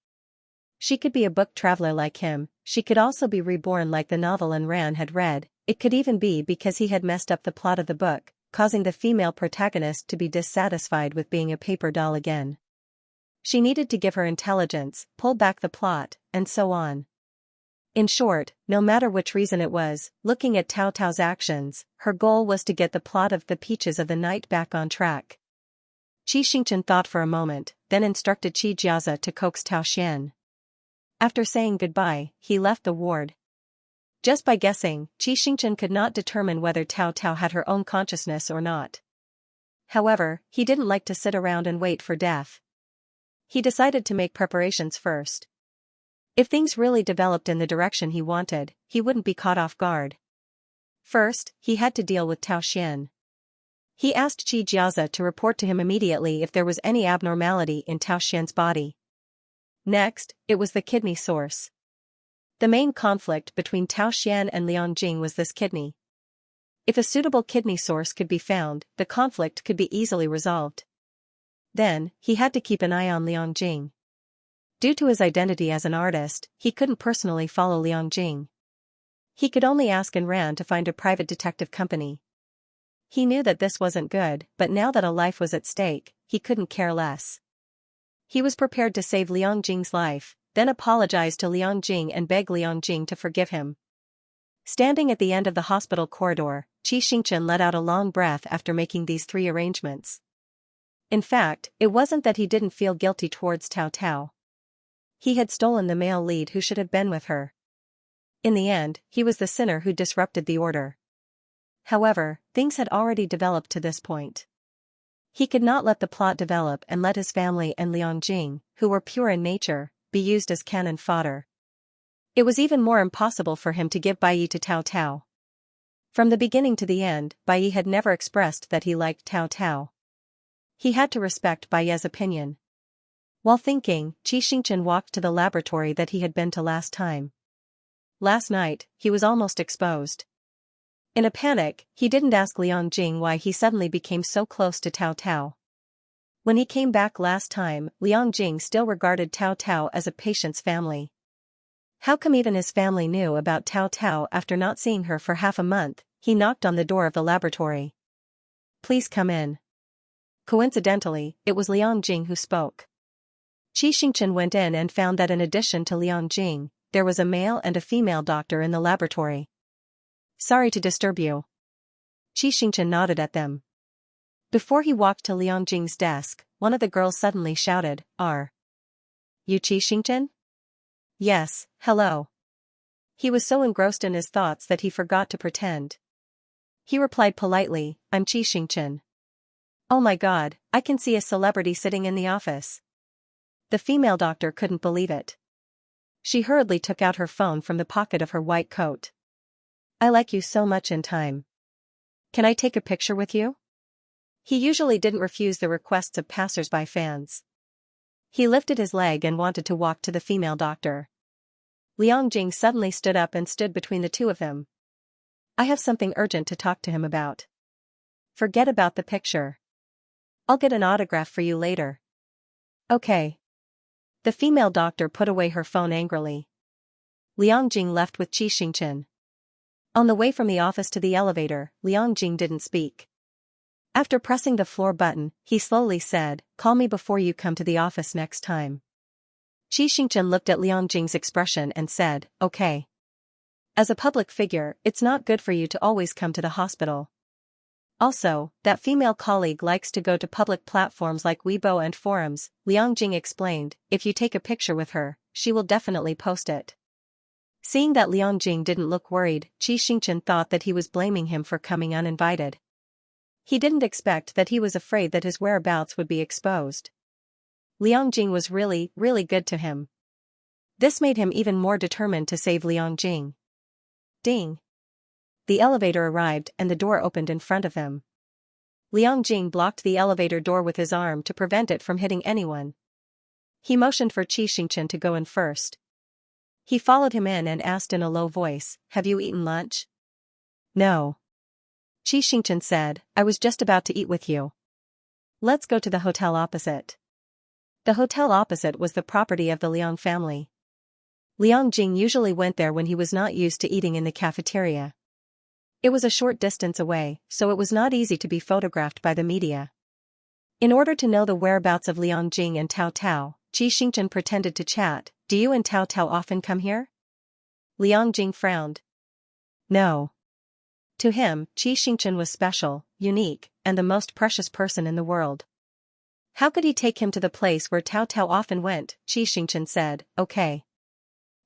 She could be a book traveler like him, she could also be reborn like the novel Ran had read, it could even be because he had messed up the plot of the book, causing the female protagonist to be dissatisfied with being a paper doll again. She needed to give her intelligence, pull back the plot, and so on. In short, no matter which reason it was, looking at Tao Tao's actions, her goal was to get the plot of The Peaches of the Night back on track. Xianxia thought for a moment, then instructed Xiaoxia to coax Tao Xian. After saying goodbye, he left the ward. Just by guessing, Xianxia could not determine whether Tao Tao had her own consciousness or not. However, he didn't like to sit around and wait for death. He decided to make preparations first. If things really developed in the direction he wanted, he wouldn't be caught off guard. First, he had to deal with Tao Xian. He asked Xiaoxia to report to him immediately if there was any abnormality in Tao Xian's body. Next, it was the kidney source. The main conflict between Tao Xian and Liang Jing was this kidney. If a suitable kidney source could be found, the conflict could be easily resolved. Then, he had to keep an eye on Liang Jing. Due to his identity as an artist, he couldn't personally follow Liang Jing. He could only ask Ran to find a private detective company. He knew that this wasn't good, but now that a life was at stake, he couldn't care less. He was prepared to save Liang Jing's life, then apologize to Liang Jing and beg Liang Jing to forgive him. Standing at the end of the hospital corridor, Xianxia let out a long breath after making these three arrangements. In fact, it wasn't that he didn't feel guilty towards Tao Tao. He had stolen the male lead who should have been with her. In the end, he was the sinner who disrupted the order. However, things had already developed to this point. He could not let the plot develop and let his family and Liang Jing, who were pure in nature, be used as cannon fodder. It was even more impossible for him to give Bai to Tao Tao. From the beginning to the end, Bai had never expressed that he liked Tao Tao. He had to respect Bai's opinion. While thinking, Xianxia walked to the laboratory that he had been to last time. Last night, he was almost exposed. In a panic, he didn't ask Liang Jing why he suddenly became so close to Tao Tao. When he came back last time, Liang Jing still regarded Tao Tao as a patient's family. How come even his family knew about Tao Tao after not seeing her for half a month? He knocked on the door of the laboratory. Please come in. Coincidentally, it was Liang Jing who spoke. Xianxia went in and found that in addition to Liang Jing, there was a male and a female doctor in the laboratory. Sorry to disturb you. Xianxia nodded at them. Before he walked to Liang Jing's desk, one of the girls suddenly shouted, "Are you Xianxia?" Yes, hello. He was so engrossed in his thoughts that he forgot to pretend. He replied politely, I'm Xianxia. Oh my god, I can see a celebrity sitting in the office. The female doctor couldn't believe it. She hurriedly took out her phone from the pocket of her white coat. I like you so much in time. Can I take a picture with you? He usually didn't refuse the requests of passers-by fans. He lifted his leg and wanted to walk to the female doctor. Liang Jing suddenly stood up and stood between the two of them. I have something urgent to talk to him about. Forget about the picture. I'll get an autograph for you later. Okay. The female doctor put away her phone angrily. Liang Jing left with Xianxia. On the way from the office to the elevator, Liang Jing didn't speak. After pressing the floor button, he slowly said, call me before you come to the office next time. Xianxia looked at Liang Jing's expression and said, okay. As a public figure, it's not good for you to always come to the hospital. Also, that female colleague likes to go to public platforms like Weibo and forums, Liang Jing explained, if you take a picture with her, she will definitely post it. Seeing that Liang Jing didn't look worried, Xianxia thought that he was blaming him for coming uninvited. He didn't expect that he was afraid that his whereabouts would be exposed. Liang Jing was really good to him. This made him even more determined to save Liang Jing. Ding! The elevator arrived and the door opened in front of them. Liang Jing blocked the elevator door with his arm to prevent it from hitting anyone. He motioned for Xianxia to go in first. He followed him in and asked in a low voice, have you eaten lunch? No. Xianxia said, I was just about to eat with you. Let's go to the hotel opposite. The hotel opposite was the property of the Liang family. Liang Jing usually went there when he was not used to eating in the cafeteria. It was a short distance away, so it was not easy to be photographed by the media. In order to know the whereabouts of Liang Jing and Tao Tao, Xianxia pretended to chat, do you and Tao Tao often come here? Liang Jing frowned. No. To him, Xianxia was special, unique, and the most precious person in the world. How could he take him to the place where Tao Tao often went? Xianxia said, okay.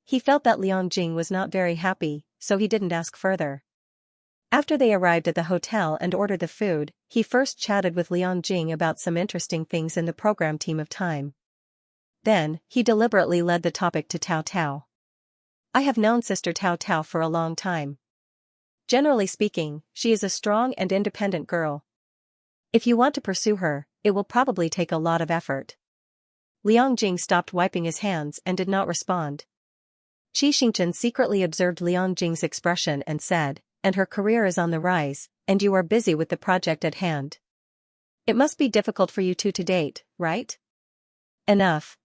He felt that Liang Jing was not very happy, so he didn't ask further. After they arrived at the hotel and ordered the food, he first chatted with Liang Jing about some interesting things in the program team of time. Then, he deliberately led the topic to Tao Tao. I have known Sister Tao Tao for a long time. Generally speaking, she is a strong and independent girl. If you want to pursue her, it will probably take a lot of effort. Liang Jing stopped wiping his hands and did not respond. Xianxia secretly observed Liang Jing's expression and said, and her career is on the rise, and you are busy with the project at hand. It must be difficult for you two to date, right? Enough.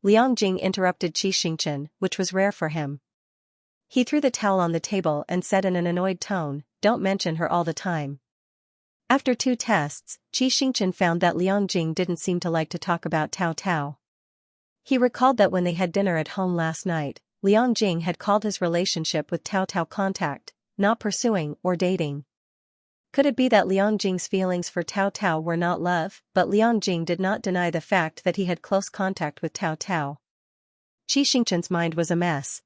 Liang Jing interrupted Xianxia, which was rare for him. He threw the towel on the table and said in an annoyed tone, don't mention her all the time. After 2 tests, Xianxia found that Liang Jing didn't seem to like to talk about Tao Tao. He recalled that when they had dinner at home last night, Liang Jing had called his relationship with Tao Tao contact, not pursuing or dating. Could it be that Liang Jing's feelings for Tao Tao were not love? But Liang Jing did not deny the fact that he had close contact with Tao Tao. Xianxia's mind was a mess.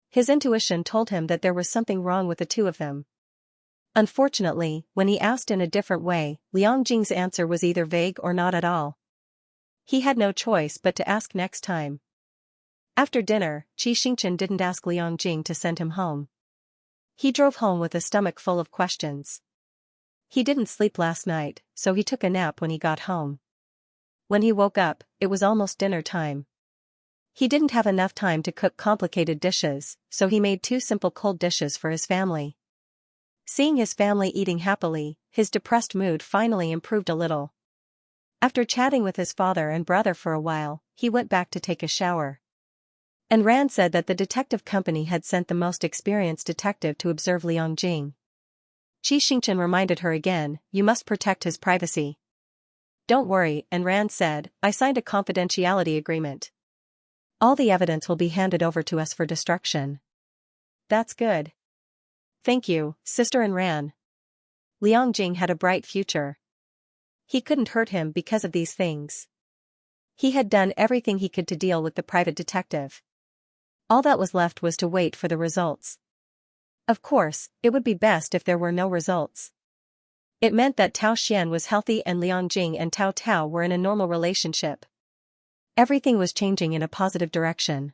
His intuition told him that there was something wrong with the two of them. Unfortunately, when he asked in a different way, Liang Jing's answer was either vague or not at all. He had no choice but to ask next time. After dinner, Xianxia didn't ask Xianxia to send him home. He drove home with a stomach full of questions. He didn't sleep last night, so he took a nap when he got home. When he woke up, it was almost dinner time. He didn't have enough time to cook complicated dishes, so he made 2 simple cold dishes for his family. Seeing his family eating happily, his depressed mood finally improved a little. After chatting with his father and brother for a while, he went back to take a shower. And Rand said that the detective company had sent the most experienced detective to observe Liangjing. Xianxia reminded her again, "You must protect his privacy." "Don't worry," and Rand said, "I signed a confidentiality agreement. All the evidence will be handed over to us for destruction." "That's good. Thank you, Sister and Ran." Liangjing had a bright future. He couldn't hurt him because of these things. He had done everything he could to deal with the private detective. All that was left was to wait for the results. Of course, it would be best if there were no results. It meant that Tao Xian was healthy and Liangjing and Tao Tao were in a normal relationship. Everything was changing in a positive direction.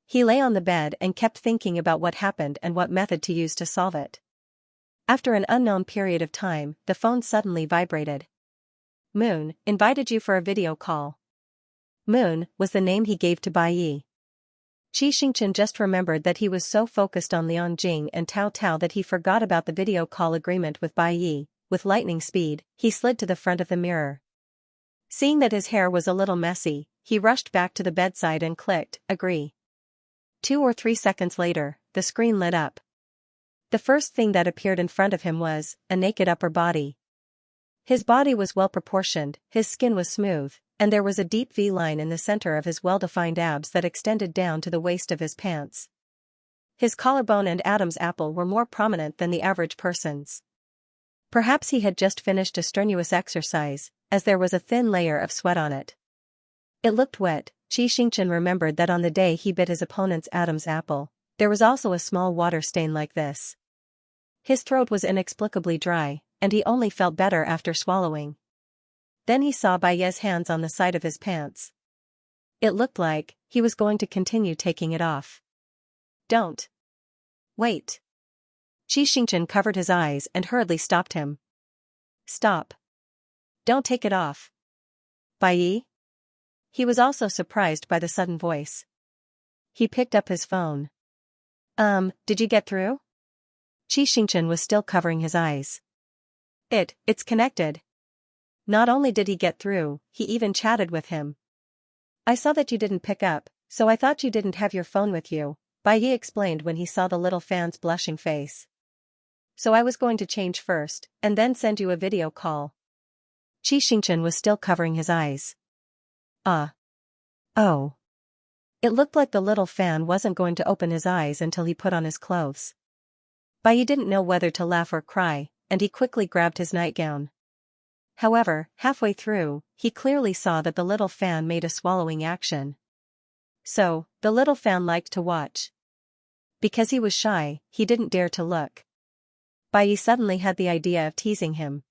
He lay on the bed and kept thinking about what happened and what method to use to solve it. After an unknown period of time, the phone suddenly vibrated. "Moon, invited you for a video call." Moon was the name he gave to Bai Yi. Xianxia just remembered that he was so focused on Liangjing and Tao Tao that he forgot about the video call agreement with Bai Yi. With lightning speed, he slid to the front of the mirror. Seeing that his hair was a little messy, he rushed back to the bedside and clicked, "Agree." 2 or 3 seconds later, the screen lit up. The first thing that appeared in front of him was a naked upper body. His body was well proportioned, his skin was smooth, and there was a deep V-line in the center of his well-defined abs that extended down to the waist of his pants. His collarbone and Adam's apple were more prominent than the average person's. Perhaps he had just finished a strenuous exercise, as there was a thin layer of sweat on it. It looked wet. Xianxia remembered that on the day he bit his opponent's Adam's apple, there was also a small water stain like this. His throat was inexplicably dry, and he only felt better after swallowing. Then he saw Bai Ye's hands on the side of his pants. It looked like he was going to continue taking it off. "Don't. Wait." Xianxia covered his eyes and hurriedly stopped him. "Stop. Don't take it off." "Bai Yi?" He was also surprised by the sudden voice. He picked up his phone. Did you get through?" Xianxia was still covering his eyes. It's connected." Not only did he get through, he even chatted with him. "I saw that you didn't pick up, so I thought you didn't have your phone with you," Bai Yi explained when he saw the little fan's blushing face. "So I was going to change first, and then send you a video call." Xianxia was still covering his eyes. Oh. It looked like the little fan wasn't going to open his eyes until he put on his clothes. Bai Yi didn't know whether to laugh or cry, and he quickly grabbed his nightgown. However, halfway through, he clearly saw that the little fan made a swallowing action. So, the little fan liked to watch. Because he was shy, he didn't dare to look. Bai Yi suddenly had the idea of teasing him.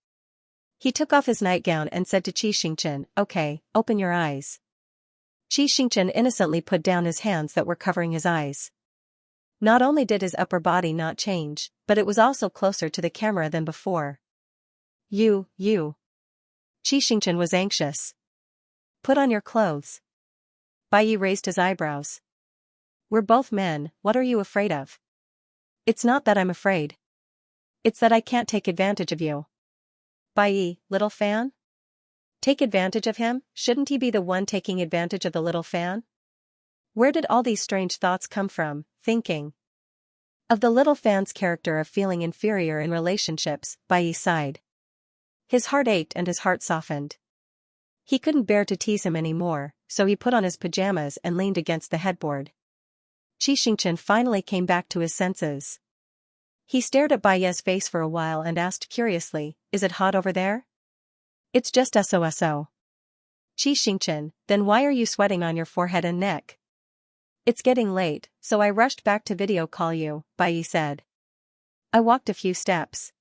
He took off his nightgown and said to Xianxia, "Okay, open your eyes." Xianxia innocently put down his hands that were covering his eyes. Not only did his upper body not change, but it was also closer to the camera than before. You. Xianxia was anxious. "Put on your clothes." Bai Yi raised his eyebrows. "We're both men, what are you afraid of?" "It's not that I'm afraid. It's that I can't take advantage of you." "Bai Yi, little fan? Take advantage of him? Shouldn't he be the one taking advantage of the little fan?" Where did all these strange thoughts come from? Thinking of the little fan's character of feeling inferior in relationships, Bai Yi sighed. His heart ached and his heart softened. He couldn't bear to tease him anymore, so he put on his pajamas and leaned against the headboard. Xianxia finally came back to his senses. He stared at Bai Ye's face for a while and asked curiously, "Is it hot over there?" "It's just so." "Xianxia, then why are you sweating on your forehead and neck?" "It's getting late, so I rushed back to video call you," Bai Yi said. I walked a few steps.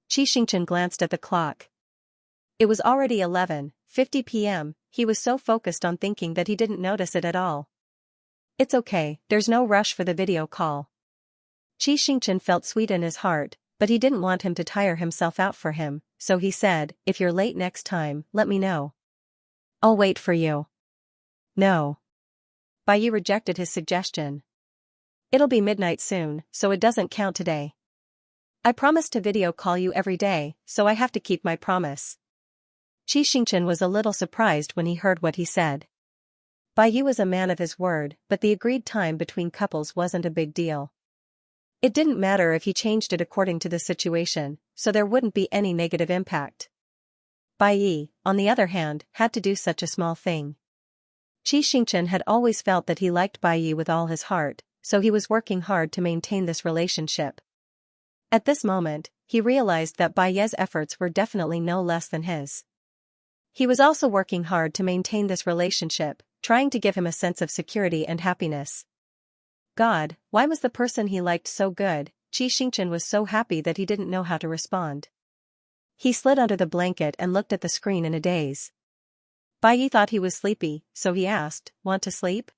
Xianxia glanced at the clock. It was already 11:50 p.m., he was so focused on thinking that he didn't notice it at all. It's okay, there's no rush for the video call. Xianxia felt sweet in his heart, but he didn't want him to tire himself out for him, so he said, if you're late next time, let me know. I'll wait for you. No. Baiyi rejected his suggestion. It'll be midnight soon, so it doesn't count today. I promised to video call you every day, so I have to keep my promise. Xianxia was a little surprised when he heard what he said. Baiyi was a man of his word, but the agreed time between couples wasn't a big deal. It didn't matter if he changed it according to the situation, so there wouldn't be any negative impact. Baiyi, on the other hand, had to do such a small thing. Xianxia had always felt that he liked Baiyi with all his heart, so he was working hard to maintain this relationship. At this moment, he realized that Baiyi's efforts were definitely no less than his. He was also working hard to maintain this relationship, trying to give him a sense of security and happiness. God, why was the person he liked so good? Xianxia was so happy that he didn't know how to respond. He slid under the blanket and looked at the screen in a daze. Baiyi thought he was sleepy, so he asked, "Want to sleep?"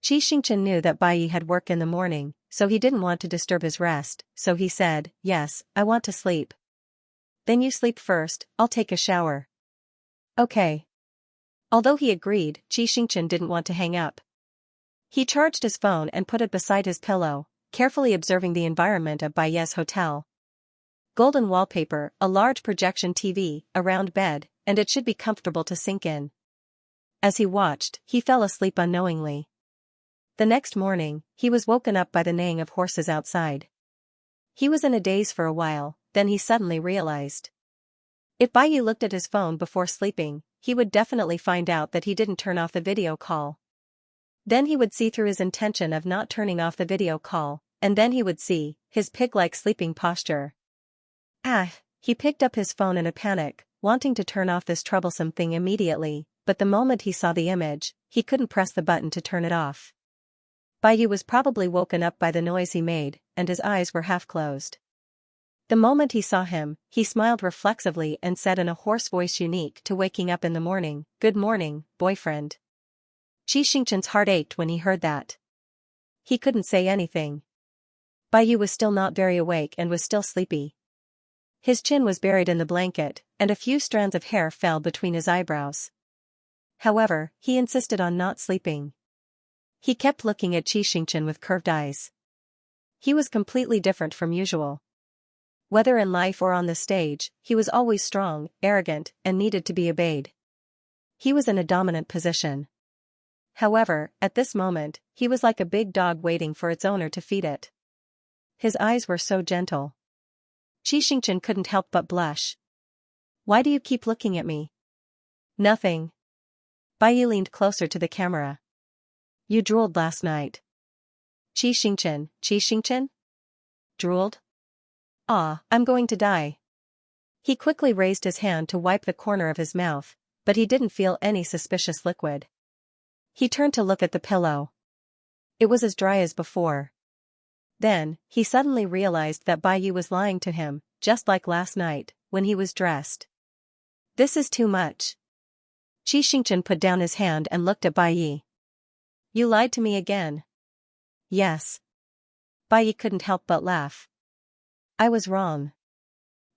Xianxia knew that Baiyi had work in the morning, so he didn't want to disturb his rest, so he said, "Yes, I want to sleep." "Then you sleep first, I'll take a shower." "Okay." Although he agreed, Xianxia didn't want to hang up. He charged his phone and put it beside his pillow, carefully observing the environment of Baiyi's hotel. Golden wallpaper, a large projection TV, a round bed, and it should be comfortable to sink in. As he watched, he fell asleep unknowingly. The next morning, he was woken up by the neighing of horses outside. He was in a daze for a while, then he suddenly realized. If Baiyi looked at his phone before sleeping, he would definitely find out that he didn't turn off the video call. Then he would see through his intention of not turning off the video call, and then he would see his pig-like sleeping posture. He picked up his phone in a panic, wanting to turn off this troublesome thing immediately, but the moment he saw the image, he couldn't press the button to turn it off. Baiyi was probably woken up by the noise he made, and his eyes were half closed. The moment he saw him, he smiled reflexively and said in a hoarse voice unique to waking up in the morning, "Good morning, boyfriend." Xianxia's heart ached when he heard that. He couldn't say anything. Baiyi was still not very awake and was still sleepy. His chin was buried in the blanket, and a few strands of hair fell between his eyebrows. However, he insisted on not sleeping. He kept looking at Xianxia with curved eyes. He was completely different from usual. Whether in life or on the stage, he was always strong, arrogant, and needed to be obeyed. He was in a dominant position. However, at this moment, he was like a big dog waiting for its owner to feed it. His eyes were so gentle. Xianxia couldn't help but blush. "Why do you keep looking at me?" "Nothing." Baiyi leaned closer to the camera. "You drooled last night." Xianxia? Drooled? I'm going to die." He quickly raised his hand to wipe the corner of his mouth, but he didn't feel any suspicious liquid. He turned to look at the pillow. It was as dry as before. Then, he suddenly realized that Baiyi was lying to him, just like last night, when he was dressed. "This is too much." Xianxia put down his hand and looked at Baiyi. "You lied to me again." "Yes." Baiyi couldn't help but laugh. "I was wrong."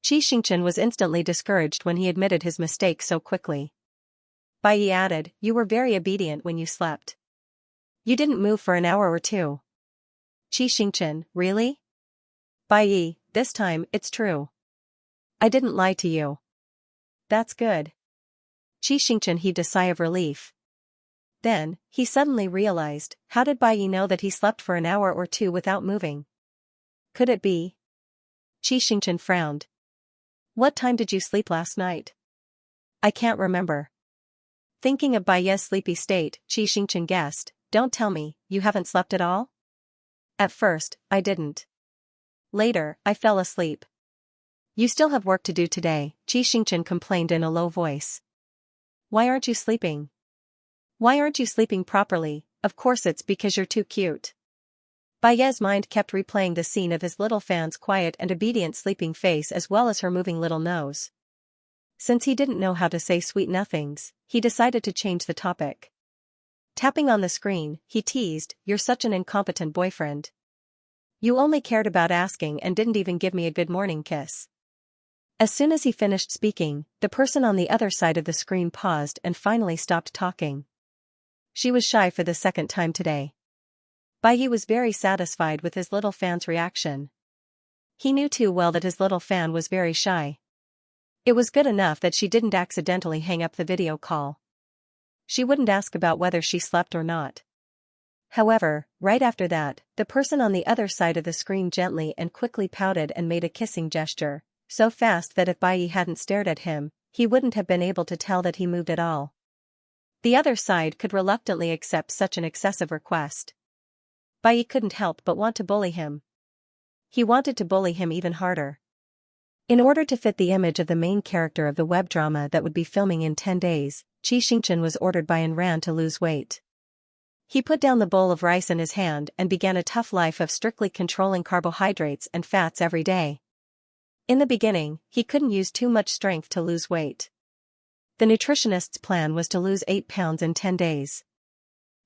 Xianxia was instantly discouraged when he admitted his mistake so quickly. Baiyi added, "You were very obedient when you slept. You didn't move for an hour or two." Xianxia, "Really?" "Baiyi, this time, it's true. I didn't lie to you." "That's good." Xianxia heaved a sigh of relief. Then, he suddenly realized, how did Baiyi know that he slept for an hour or two without moving? Could it be? Xianxia frowned. "What time did you sleep last night?" "I can't remember." Thinking of Baiyi's sleepy state, Xianxia guessed, "Don't tell me, you haven't slept at all?" "At first, I didn't. Later, I fell asleep." "You still have work to do today," Xianxia complained in a low voice. "Why aren't you sleeping?" "Why aren't you sleeping properly? Of course it's because you're too cute." Baiyi's mind kept replaying the scene of his little fan's quiet and obedient sleeping face as well as her moving little nose. Since he didn't know how to say sweet nothings, he decided to change the topic. Tapping on the screen, he teased, "You're such an incompetent boyfriend. You only cared about asking and didn't even give me a good morning kiss." As soon as he finished speaking, the person on the other side of the screen paused and finally stopped talking. She was shy for the second time today. Bai was very satisfied with his little fan's reaction. He knew too well that his little fan was very shy. It was good enough that she didn't accidentally hang up the video call. She wouldn't ask about whether she slept or not. However, right after that, the person on the other side of the screen gently and quickly pouted and made a kissing gesture, so fast that if Bai hadn't stared at him, he wouldn't have been able to tell that he moved at all. The other side could reluctantly accept such an excessive request. Bai couldn't help but want to bully him. He wanted to bully him even harder. In order to fit the image of the main character of the web drama that would be filming in 10 days, Xianxia was ordered by Ran to lose weight. He put down the bowl of rice in his hand and began a tough life of strictly controlling carbohydrates and fats every day. In the beginning, he couldn't use too much strength to lose weight. The nutritionist's plan was to lose 8 pounds in 10 days.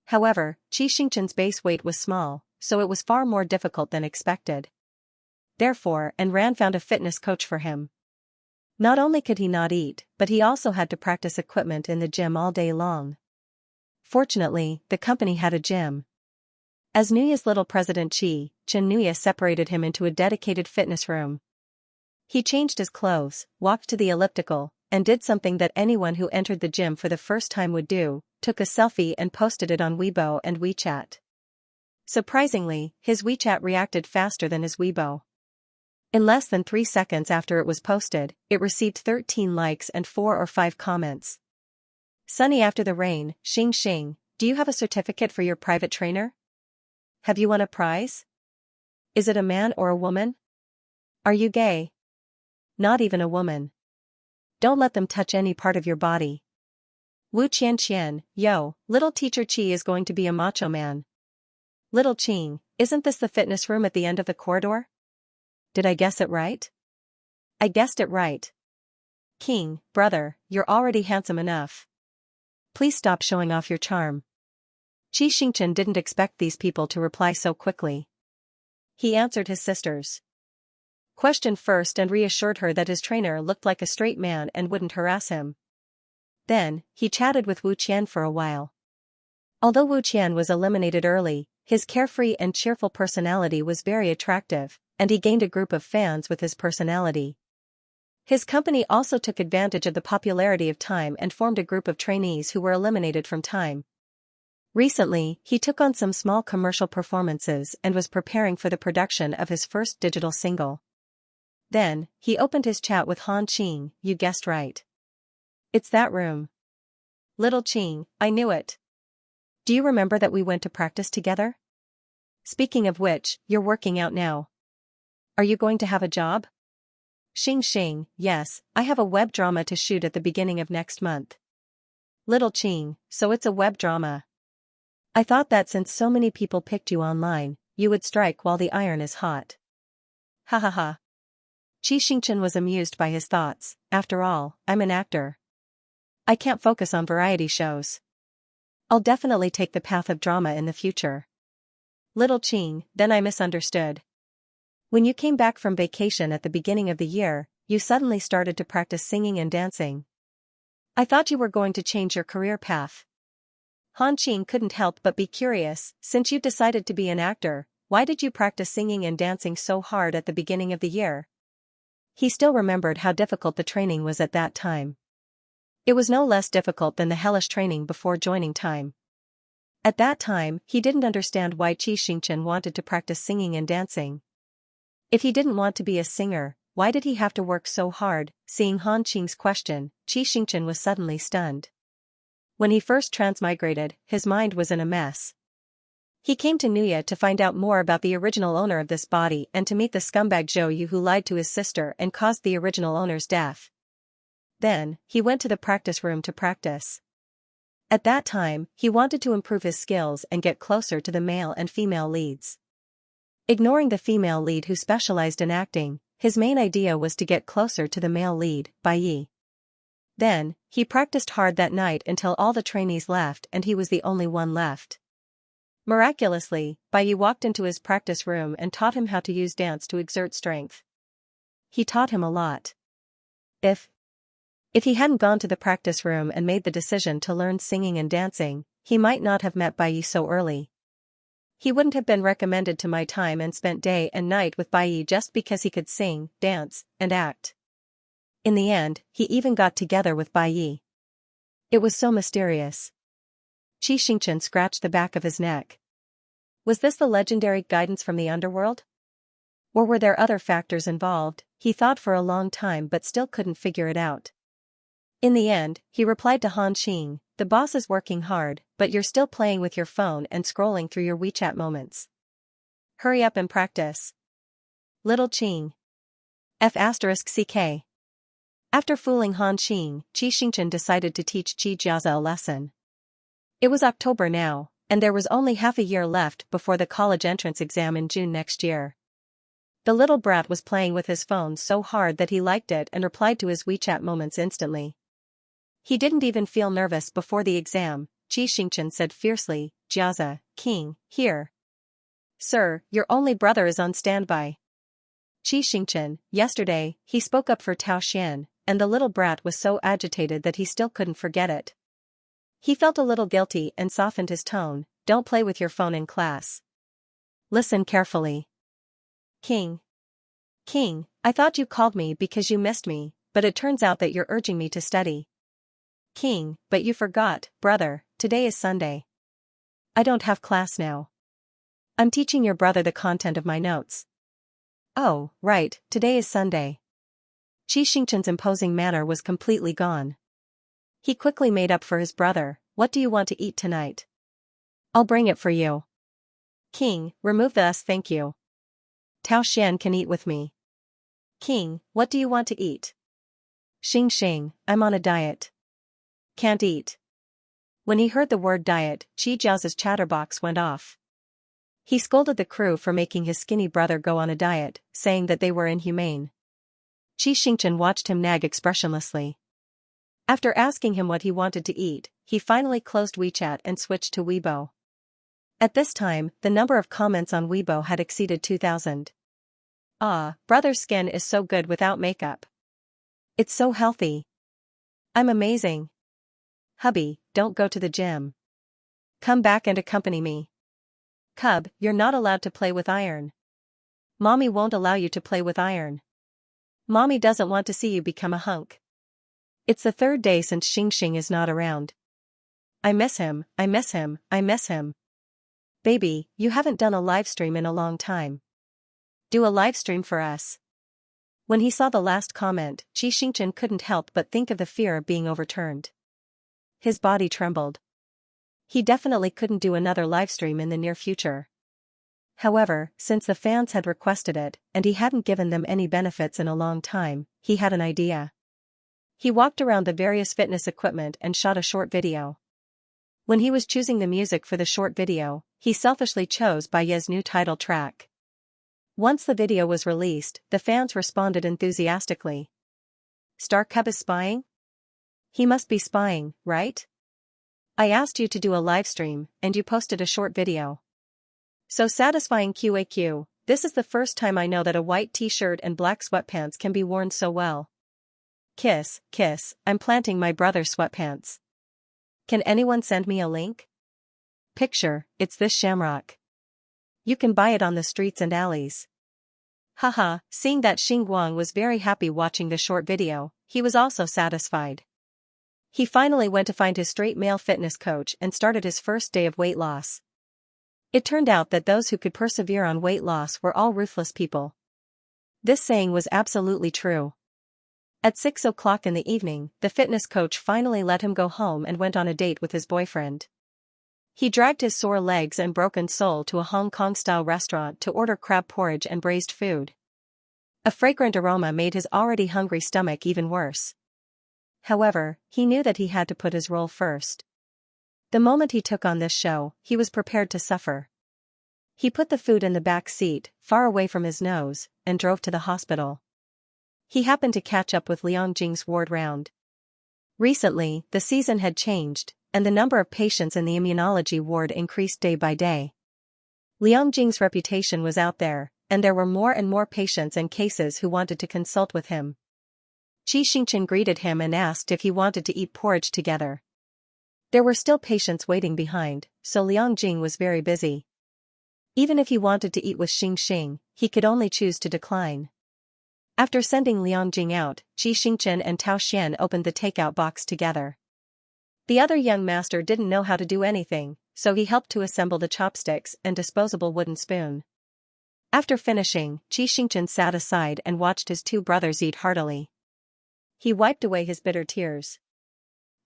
However, Xianxia's base weight was small, so it was far more difficult than expected. Therefore, Ran found a fitness coach for him. Not only could he not eat, but he also had to practice equipment in the gym all day long. Fortunately, the company had a gym. As Nuya's little president Nuya separated him into a dedicated fitness room. He changed his clothes, walked to the elliptical, and did something that anyone who entered the gym for the first time would do, took a selfie and posted it on Weibo and WeChat. Surprisingly, his WeChat reacted faster than his Weibo. In less than 3 seconds after it was posted, it received 13 likes and 4 or 5 comments. "Sunny after the rain, Xing, do you have a certificate for your private trainer? Have you won a prize? Is it a man or a woman? Are you gay? Not even a woman. Don't let them touch any part of your body. Wu Qian, yo, little teacher Qi is going to be a macho man. Little Qing, isn't this the fitness room at the end of the corridor? Did I guess it right? I guessed it right. King, brother, you're already handsome enough. Please stop showing off your charm." Xianxia didn't expect these people to reply so quickly. He answered his sister's question first and reassured her that his trainer looked like a straight man and wouldn't harass him. Then, he chatted with Wu Qian for a while. Although Wu Qian was eliminated early, his carefree and cheerful personality was very attractive, and he gained a group of fans with his personality. His company also took advantage of the popularity of Time and formed a group of trainees who were eliminated from Time. Recently, he took on some small commercial performances and was preparing for the production of his first digital single. Then, he opened his chat with Han Qing. "You guessed right. It's that room. Little Qing, I knew it. Do you remember that we went to practice together? Speaking of which, you're working out now. Are you going to have a job?" Xing, yes, I have a web drama to shoot at the beginning of next month. Little Qing, so it's a web drama. I thought that since so many people picked you online, you would strike while the iron is hot. Ha ha ha. Xianxia was amused by his thoughts. After all, I'm an actor. I can't focus on variety shows. I'll definitely take the path of drama in the future. Little Qing, then I misunderstood. When you came back from vacation at the beginning of the year, you suddenly started to practice singing and dancing. I thought you were going to change your career path. Han Qing couldn't help but be curious. Since you decided to be an actor, why did you practice singing and dancing so hard at the beginning of the year? He still remembered how difficult the training was at that time. It was no less difficult than the hellish training before joining Time. At that time, he didn't understand why Xianxia wanted to practice singing and dancing. If he didn't want to be a singer, why did he have to work so hard? Seeing Han Qing's question, Xianxia was suddenly stunned. When he first transmigrated, his mind was in a mess. He came to Nuya to find out more about the original owner of this body and to meet the scumbag Zhou Yu who lied to his sister and caused the original owner's death. Then, he went to the practice room to practice. At that time, he wanted to improve his skills and get closer to the male and female leads. Ignoring the female lead who specialized in acting, his main idea was to get closer to the male lead, Bai Yi. Then, he practiced hard that night until all the trainees left and he was the only one left. Miraculously, Baiyi walked into his practice room and taught him how to use dance to exert strength. He taught him a lot. If he hadn't gone to the practice room and made the decision to learn singing and dancing, he might not have met Baiyi so early. He wouldn't have been recommended to my time and spent day and night with Baiyi just because he could sing, dance, and act. In the end, he even got together with Baiyi. It was so mysterious. Xianxia scratched the back of his neck. Was this the legendary guidance from the underworld? Or were there other factors involved? He thought for a long time but still couldn't figure it out. In the end, he replied to Han Xing, "The boss is working hard, but you're still playing with your phone and scrolling through your WeChat moments. Hurry up and practice." Little Qing. F***ck. After fooling Han Xing, Xianxia decided to teach Xianxia a lesson. It was October now, and there was only half a year left before the college entrance exam in June next year. The little brat was playing with his phone so hard that he liked it and replied to his WeChat moments instantly. He didn't even feel nervous before the exam. Xianxia said fiercely, "Jiazi, King, here. Sir, your only brother is on standby." Xianxia, yesterday, he spoke up for Tao Xian, and the little brat was so agitated that he still couldn't forget it. He felt a little guilty and softened his tone, "Don't play with your phone in class. Listen carefully. King. King, I thought you called me because you missed me, but it turns out that you're urging me to study. King, but you forgot, brother, today is Sunday. I don't have class now. I'm teaching your brother the content of my notes." "Oh, right, today is Sunday." Xianxia's imposing manner was completely gone. He quickly made up for his brother. "What do you want to eat tonight?" "I'll bring it for you." King, remove the "us" thank you. Tao Xian can eat with me. King, what do you want to eat? Xing, I'm on a diet. Can't eat. When he heard the word diet, Xiao's chatterbox went off. He scolded the crew for making his skinny brother go on a diet, saying that they were inhumane. Xianxia watched him nag expressionlessly. After asking him what he wanted to eat, he finally closed WeChat and switched to Weibo. At this time, the number of comments on Weibo had exceeded 2,000. "Ah, brother's skin is so good without makeup. It's so healthy. I'm amazing. Hubby, don't go to the gym. Come back and accompany me. Cub, you're not allowed to play with iron. Mommy won't allow you to play with iron. Mommy doesn't want to see you become a hunk." It's the third day since Xing is not around. I miss him, I miss him, I miss him. Baby, you haven't done a livestream in a long time. Do a livestream for us. When he saw the last comment, Xianxia couldn't help but think of the fear of being overturned. His body trembled. He definitely couldn't do another livestream in the near future. However, since the fans had requested it, and he hadn't given them any benefits in a long time, he had an idea. He walked around the various fitness equipment and shot a short video. When he was choosing the music for the short video, he selfishly chose Baiyi's new title track. Once the video was released, the fans responded enthusiastically. "Star Cub is spying? He must be spying, right? I asked you to do a livestream, and you posted a short video. So satisfying QAQ, this is the first time I know that a white t-shirt and black sweatpants can be worn so well. Kiss, kiss, I'm planting my brother's sweatpants. Can anyone send me a link? Picture, it's this shamrock. You can buy it on the streets and alleys." Haha, seeing that Xing Guang was very happy watching the short video, he was also satisfied. He finally went to find his straight male fitness coach and started his first day of weight loss. It turned out that those who could persevere on weight loss were all ruthless people. This saying was absolutely true. At 6 o'clock in the evening, the fitness coach finally let him go home and went on a date with his boyfriend. He dragged his sore legs and broken soul to a Hong Kong-style restaurant to order crab porridge and braised food. A fragrant aroma made his already hungry stomach even worse. However, he knew that he had to put his role first. The moment he took on this show, he was prepared to suffer. He put the food in the back seat, far away from his nose, and drove to the hospital. He happened to catch up with Liang Jing's ward round. Recently, the season had changed, and the number of patients in the immunology ward increased day by day. Liang Jing's reputation was out there, and there were more and more patients and cases who wanted to consult with him. Xianxia greeted him and asked if he wanted to eat porridge together. There were still patients waiting behind, so Liang Jing was very busy. Even if he wanted to eat with Xianxia, he could only choose to decline. After sending Liang Jing out, Xianxia and Tao Xian opened the takeout box together. The other young master didn't know how to do anything, so he helped to assemble the chopsticks and disposable wooden spoon. After finishing, Xianxia sat aside and watched his two brothers eat heartily. He wiped away his bitter tears.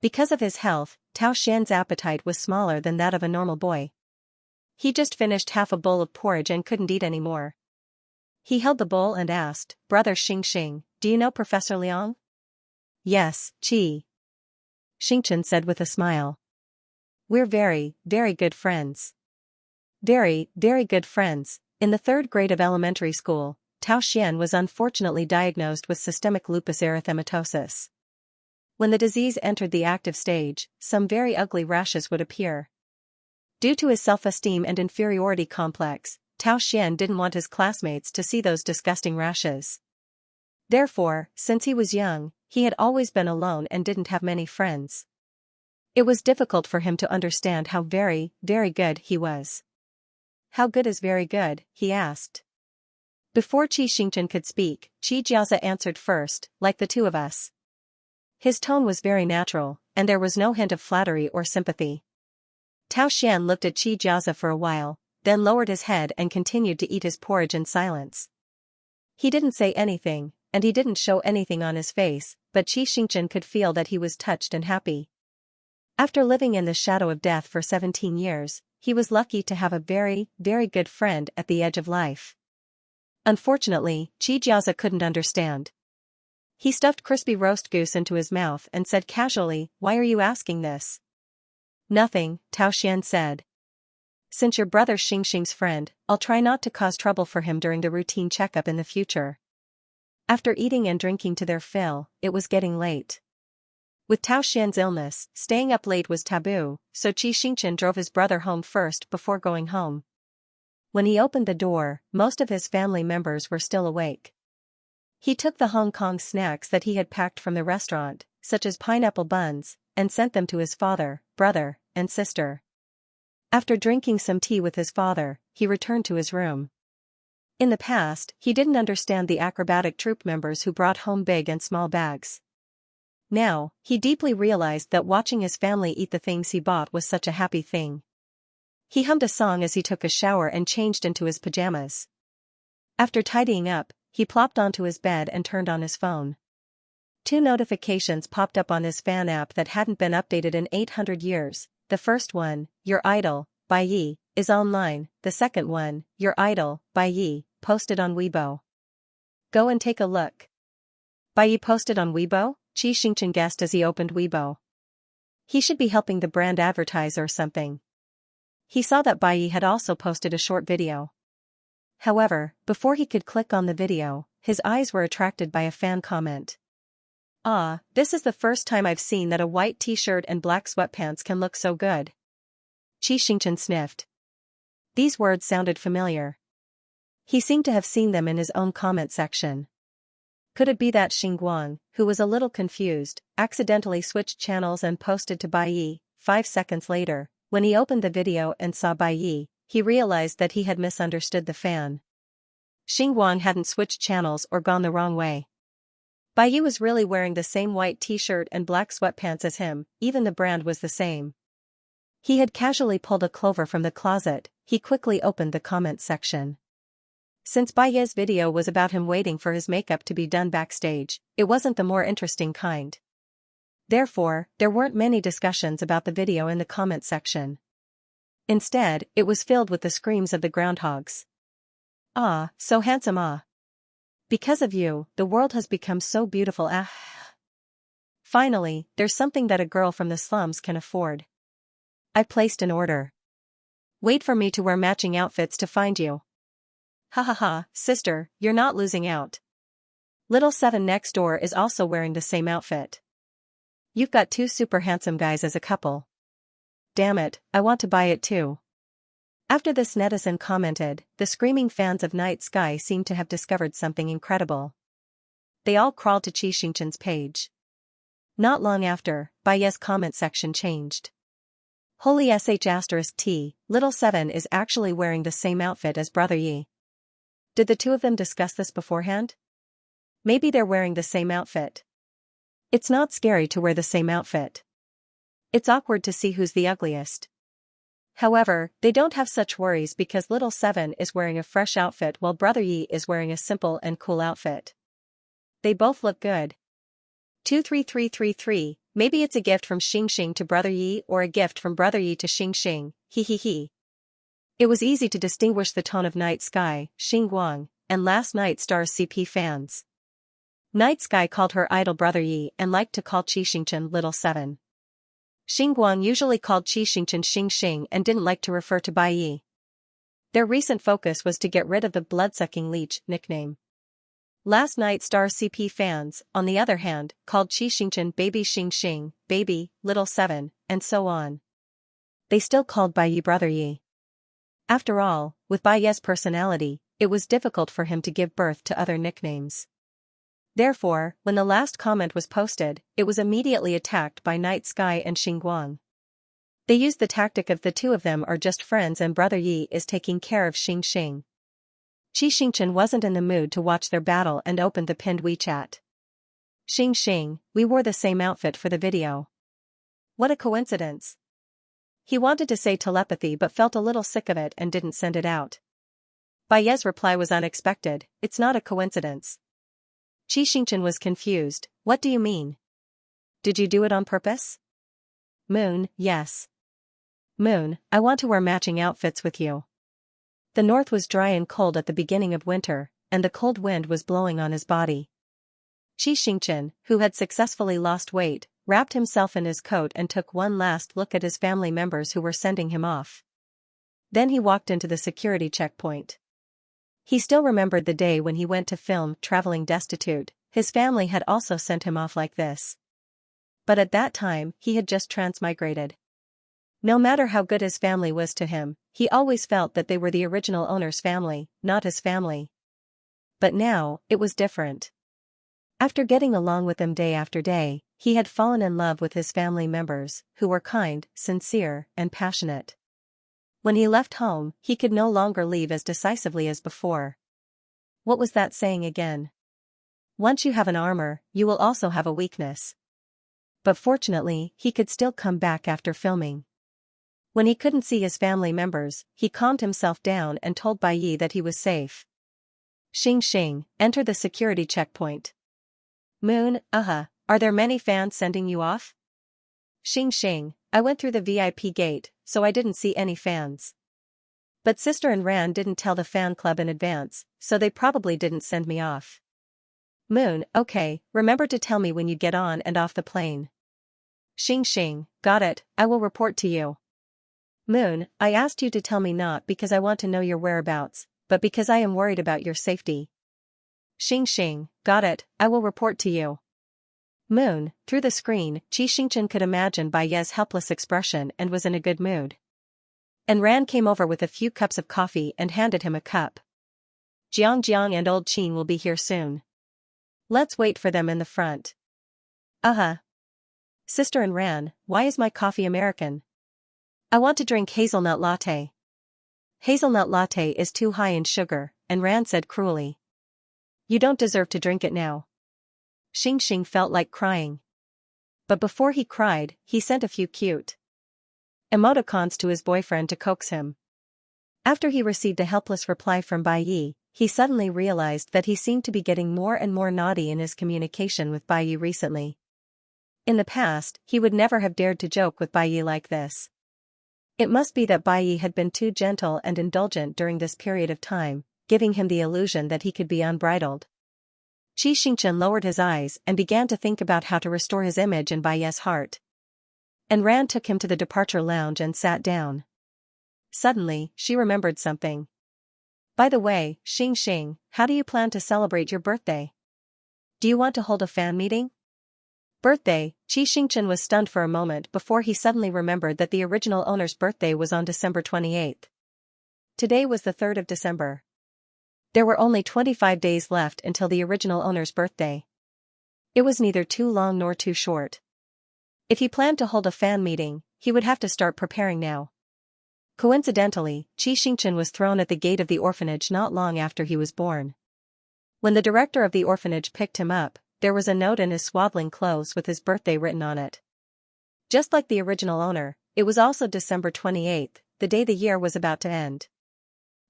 Because of his health, Tao Xian's appetite was smaller than that of a normal boy. He just finished half a bowl of porridge and couldn't eat any more. He held the bowl and asked, "Brother Xianxia, do you know Professor Liang?" "Yes, Xianxia said with a smile. "We're very, very good friends." Very, very good friends. In the 3rd grade of elementary school, Tao Xian was unfortunately diagnosed with systemic lupus erythematosus. When the disease entered the active stage, some very ugly rashes would appear. Due to his self-esteem and inferiority complex, Tao Xian didn't want his classmates to see those disgusting rashes. Therefore, since he was young, he had always been alone and didn't have many friends. It was difficult for him to understand how very, very good he was. "How good is very good?" he asked. Before Xianxia could speak, Xianxia answered first, "Like the two of us." His tone was very natural, and there was no hint of flattery or sympathy. Tao Xian looked at Xianxia for a while, then lowered his head and continued to eat his porridge in silence. He didn't say anything, and he didn't show anything on his face, but Xianxia could feel that he was touched and happy. After living in the shadow of death for 17 years, he was lucky to have a very, very good friend at the edge of life. Unfortunately, Xianxia couldn't understand. He stuffed crispy roast goose into his mouth and said casually, "Why are you asking this?" "Nothing," Tao Xian said. "Since your brother Xianxia's friend, I'll try not to cause trouble for him during the routine checkup in the future." After eating and drinking to their fill, it was getting late. With Tao Xian's illness, staying up late was taboo, so Xianxia drove his brother home first before going home. When he opened the door, most of his family members were still awake. He took the Hong Kong snacks that he had packed from the restaurant, such as pineapple buns, and sent them to his father, brother, and sister. After drinking some tea with his father, he returned to his room. In the past, he didn't understand the acrobatic troupe members who brought home big and small bags. Now, he deeply realized that watching his family eat the things he bought was such a happy thing. He hummed a song as he took a shower and changed into his pajamas. After tidying up, he plopped onto his bed and turned on his phone. 2 notifications popped up on his fan app that hadn't been updated in 800 years. The first one, "Your idol, Bai Yi, is online." The second one, "Your idol, Bai Yi, posted on Weibo." "Go and take a look." "Bai Yi posted on Weibo?" Xianxia guessed as he opened Weibo. He should be helping the brand advertise or something. He saw that Bai Yi had also posted a short video. However, before he could click on the video, his eyes were attracted by a fan comment. "Ah, this is the first time I've seen that a white t-shirt and black sweatpants can look so good." Xianxia sniffed. These words sounded familiar. He seemed to have seen them in his own comment section. Could it be that Xinguang, who was a little confused, accidentally switched channels and posted to Bai Yi? 5 seconds later, when he opened the video and saw Bai Yi, he realized that he had misunderstood the fan. Xinguang hadn't switched channels or gone the wrong way. Bai Yi was really wearing the same white t-shirt and black sweatpants as him, even the brand was the same. He had casually pulled a clover from the closet. He quickly opened the comment section. Since Bai Yi's video was about him waiting for his makeup to be done backstage, it wasn't the more interesting kind. Therefore, there weren't many discussions about the video in the comment section. Instead, it was filled with the screams of the groundhogs. "Ah, so handsome, ah. Because of you, the world has become so beautiful, ah. Finally, there's something that a girl from the slums can afford. I placed an order. Wait for me to wear matching outfits to find you. Ha ha ha, sister, you're not losing out. Little Seven next door is also wearing the same outfit. you've got two super handsome guys as a couple. Damn it, I want to buy it too. After this netizen commented, the screaming fans of Night Sky seemed to have discovered something incredible. They all crawled to Xianxia's page. Not long after, Baiye's comment section changed. Holy sh*t, little 7 is actually wearing the same outfit as brother Yi. Did the two of them discuss this beforehand? Maybe they're wearing the same outfit. It's not scary to wear the same outfit. It's awkward to see who's the ugliest. However, they don't have such worries because little 7 is wearing a fresh outfit while brother Yi is wearing a simple and cool outfit. They both look good. 23333, maybe it's a gift from Xianxia to brother Yi or a gift from brother Yi to Xianxia, he. It was easy to distinguish the tone of Night Sky, Xinguang, and last Night Star's CP fans. Night Sky called her idol brother Yi and liked to call Xianxia little 7. Xinguang usually called Xianxia Xingxing and didn't like to refer to Bai Yi. Their recent focus was to get rid of the bloodsucking leech nickname. Last Night Star CP fans, on the other hand, called Xianxia baby Xingxing, baby, little 7, and so on. They still called Bai Yi brother Yi. After all, with Bai Yi's personality, it was difficult for him to give birth to other nicknames. Therefore, when the last comment was posted, it was immediately attacked by Night Sky and Xinguang. They used the tactic of the two of them are just friends and brother Yi is taking care of Xingxing. Xianxia wasn't in the mood to watch their battle and opened the pinned WeChat. Xingxing, we wore the same outfit for the video. What a coincidence. He wanted to say telepathy but felt a little sick of it and didn't send it out. Baiye's reply was unexpected, it's not a coincidence. Xianxia was confused, what do you mean? Did you do it on purpose? Moon, yes. Moon, I want to wear matching outfits with you. The north was dry and cold at the beginning of winter, and the cold wind was blowing on his body. Xianxia, who had successfully lost weight, wrapped himself in his coat and took one last look at his family members who were sending him off. Then he walked into the security checkpoint. He still remembered the day when he went to film Traveling Destitute, his family had also sent him off like this. But at that time, he had just transmigrated. No matter how good his family was to him, he always felt that they were the original owner's family, not his family. But now, it was different. After getting along with them day after day, he had fallen in love with his family members, who were kind, sincere, and passionate. When he left home, he could no longer leave as decisively as before. What was that saying again? Once you have an armor, you will also have a weakness. But fortunately, he could still come back after filming. When he couldn't see his family members, he calmed himself down and told Bai Yi that he was safe. Xingxing, enter the security checkpoint. Moon, are there many fans sending you off? Xingxing, I went through the VIP gate, so I didn't see any fans. But Sister and Ran didn't tell the fan club in advance, so they probably didn't send me off. Moon, okay, remember to tell me when you get on and off the plane. Xingxing, got it, I will report to you. Moon, I asked you to tell me not because I want to know your whereabouts, but because I am worried about your safety. Xingxing, got it, I will report to you. Moon, through the screen, Xianxia could imagine Baiye's helpless expression and was in a good mood. And Ran came over with a few cups of coffee and handed him a cup. Jiang and old Qin will be here soon. Let's wait for them in the front. Sister and Ran, why is my coffee American? I want to drink hazelnut latte. Hazelnut latte is too high in sugar, and Ran said cruelly. You don't deserve to drink it now. Xingxing felt like crying. But before he cried, he sent a few cute emoticons to his boyfriend to coax him. After he received a helpless reply from Bai Yi, he suddenly realized that he seemed to be getting more and more naughty in his communication with Bai Yi recently. In the past, he would never have dared to joke with Bai Yi like this. It must be that Bai Yi had been too gentle and indulgent during this period of time, giving him the illusion that he could be unbridled. Xianxia lowered his eyes and began to think about how to restore his image in Baiye's heart. And Ran took him to the departure lounge and sat down. Suddenly, she remembered something. By the way, Xingxing, how do you plan to celebrate your birthday? Do you want to hold a fan meeting? Birthday. Xianxia was stunned for a moment before he suddenly remembered that the original owner's birthday was on December 28th. Today was the 3rd of December. There were only 25 days left until the original owner's birthday. It was neither too long nor too short. If he planned to hold a fan meeting, he would have to start preparing now. Coincidentally, Xianxia was thrown at the gate of the orphanage not long after he was born. When the director of the orphanage picked him up, there was a note in his swaddling clothes with his birthday written on it. Just like the original owner, it was also December 28th, the day the year was about to end.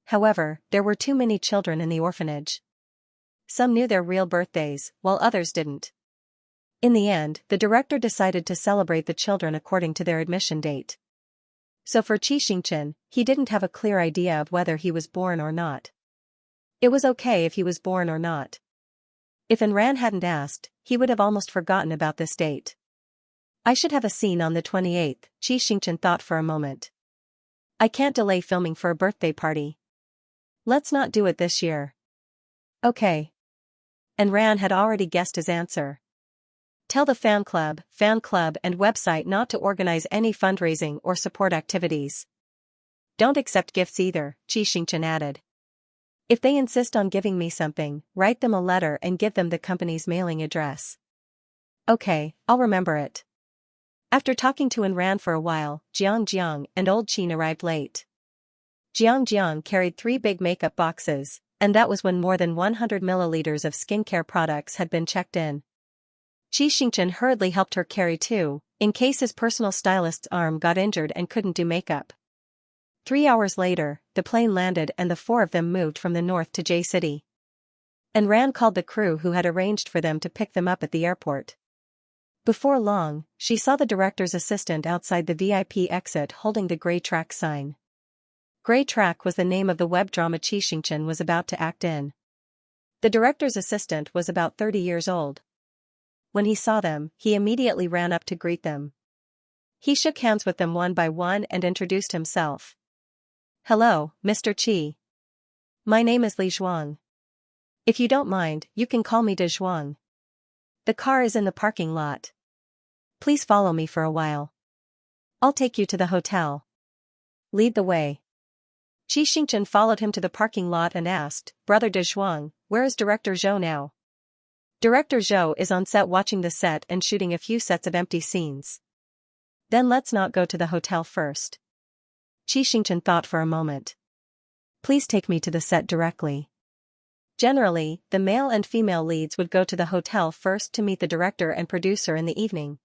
However, there were too many children in the orphanage. Some knew their real birthdays, while others didn't. In the end, the director decided to celebrate the children according to their admission date. So for Xianxia, he didn't have a clear idea of whether he was born or not. It was okay if he was born or not. If Enran hadn't asked, he would have almost forgotten about this date. I should have a scene on the 28th, Xianxia thought for a moment. I can't delay filming for a birthday party. Let's not do it this year. Okay. Enran had already guessed his answer. Tell the fan club and website not to organize any fundraising or support activities. Don't accept gifts either, Xianxia added. If they insist on giving me something, write them a letter and give them the company's mailing address. Okay, I'll remember it. After talking to Enran for a while, Xianxia and Old Qin arrived late. Xianxia carried 3 big makeup boxes, and that was when more than 100 milliliters of skincare products had been checked in. Xianxia hurriedly helped her carry 2, in case his personal stylist's arm got injured and couldn't do makeup. 3 hours later, the plane landed and the 4 of them moved from the north to J City. Enran called the crew who had arranged for them to pick them up at the airport. Before long, she saw the director's assistant outside the VIP exit holding the Grey Track sign. Grey Track was the name of the web drama Xianxia was about to act in. The director's assistant was about 30 years old. When he saw them, he immediately ran up to greet them. He shook hands with them one by one and introduced himself. Hello, Mr. Qi. My name is Li Zhuang. If you don't mind, you can call me De Zhuang. The car is in the parking lot. Please follow me for a while. I'll take you to the hotel. Lead the way. Xianxia followed him to the parking lot and asked, Brother De Zhuang, where is Director Zhou now? Director Zhou is on set watching the set and shooting a few sets of empty scenes. Then let's not go to the hotel first. Xianxia thought for a moment. Please take me to the set directly. Generally, the male and female leads would go to the hotel first to meet the director and producer in the evening.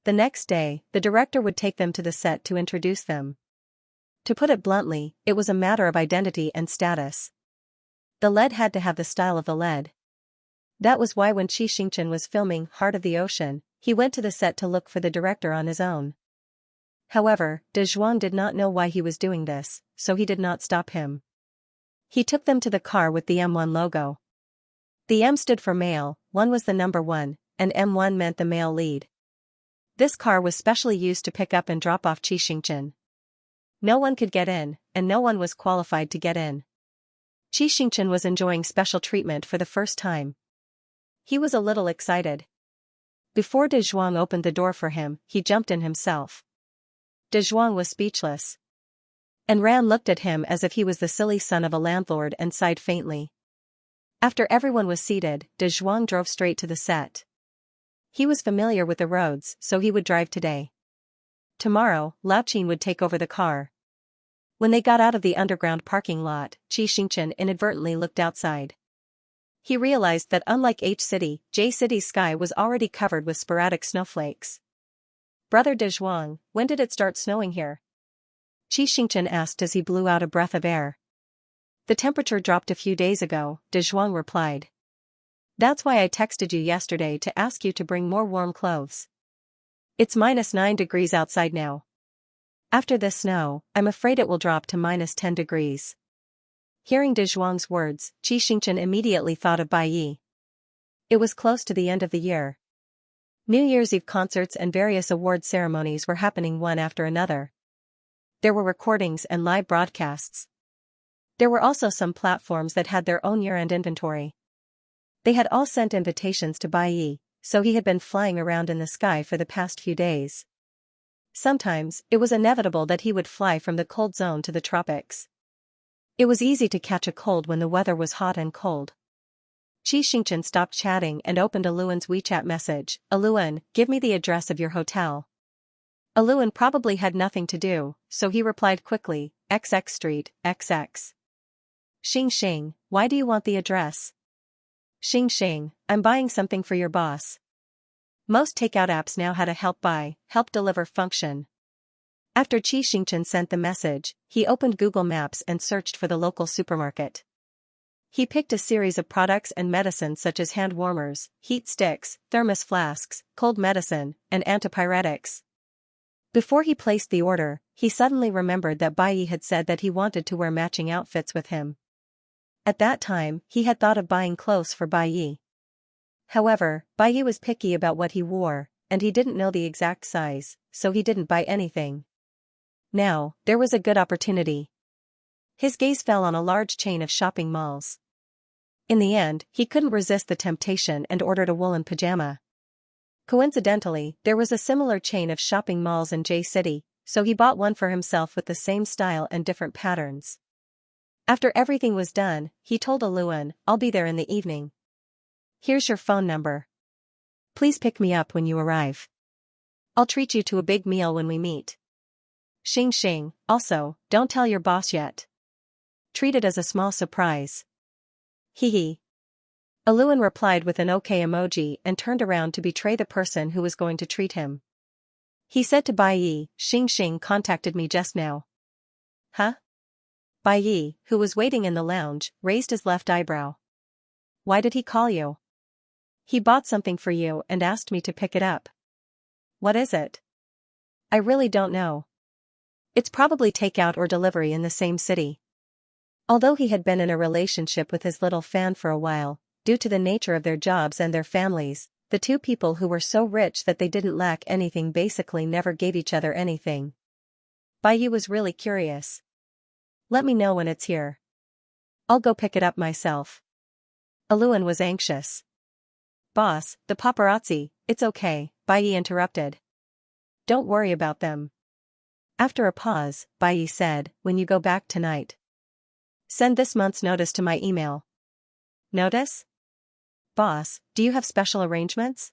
The next day, the director would take them to the set to introduce them. To put it bluntly, it was a matter of identity and status. The lead had to have the style of the lead. That was why when Xianxia was filming Heart of the Ocean, he went to the set to look for the director on his own. However, De Zhuang did not know why he was doing this, so he did not stop him. He took them to the car with the M1 logo. The M stood for male, 1 was the number 1, and M1 meant the male lead. This car was specially used to pick up and drop off Xianxia. No one could get in, and no one was qualified to get in. Xianxia was enjoying special treatment for the first time. He was a little excited. Before De Zhuang opened the door for him, he jumped in himself. De Zhuang was speechless. Enran looked at him as if he was the silly son of a landlord and sighed faintly. After everyone was seated, De Zhuang drove straight to the set. He was familiar with the roads, so he would drive today. Tomorrow, Lao Qin would take over the car. When they got out of the underground parking lot, Xianxia inadvertently looked outside. He realized that unlike H City, J City's sky was already covered with sporadic snowflakes. Brother De Zhuang, when did it start snowing here? Xianxia asked as he blew out a breath of air. The temperature dropped a few days ago, De Zhuang replied. That's why I texted you yesterday to ask you to bring more warm clothes. It's -9 degrees outside now. After this snow, I'm afraid it will drop to -10 degrees. Hearing De Zhuang's words, Xianxia immediately thought of Bai Yi. It was close to the end of the year. New Year's Eve concerts and various award ceremonies were happening one after another. There were recordings and live broadcasts. There were also some platforms that had their own year-end inventory. They had all sent invitations to Bai Yi, so he had been flying around in the sky for the past few days. Sometimes, it was inevitable that he would fly from the cold zone to the tropics. It was easy to catch a cold when the weather was hot and cold. Xianxia stopped chatting and opened Aluan's WeChat message. Aluan, give me the address of your hotel. Aluan probably had nothing to do, so he replied quickly, XX Street, XX. Xianxia, why do you want the address? Xianxia, I'm buying something for your boss. Most takeout apps now had a help buy, help deliver function. After Xianxia sent the message, he opened Google Maps and searched for the local supermarket. He picked a series of products and medicines such as hand warmers, heat sticks, thermos flasks, cold medicine, and antipyretics. Before he placed the order, he suddenly remembered that Bai had said that he wanted to wear matching outfits with him. At that time, he had thought of buying clothes for Bai. However, Bai was picky about what he wore, and he didn't know the exact size, so he didn't buy anything. Now, there was a good opportunity. His gaze fell on a large chain of shopping malls. In the end, he couldn't resist the temptation and ordered a woolen pajama. Coincidentally, there was a similar chain of shopping malls in J-City, so he bought one for himself with the same style and different patterns. After everything was done, he told Aluan, I'll be there in the evening. Here's your phone number. Please pick me up when you arrive. I'll treat you to a big meal when we meet. Xianxia, also, don't tell your boss yet. Treat it as a small surprise. Hee. Aluan replied with an OK emoji and turned around to betray the person who was going to treat him. He said to Bai, Xianxia contacted me just now. Huh? Bai, who was waiting in the lounge, raised his left eyebrow. Why did he call you? He bought something for you and asked me to pick it up. What is it? I really don't know. It's probably takeout or delivery in the same city. Although he had been in a relationship with his little fan for a while, due to the nature of their jobs and their families, the two people who were so rich that they didn't lack anything basically never gave each other anything. Bai was really curious. Let me know when it's here. I'll go pick it up myself. Aluan was anxious. Boss, the paparazzi, it's okay, Bai interrupted. Don't worry about them. After a pause, Bai said, when you go back tonight, send this month's notice to my email. Notice? Boss, do you have special arrangements?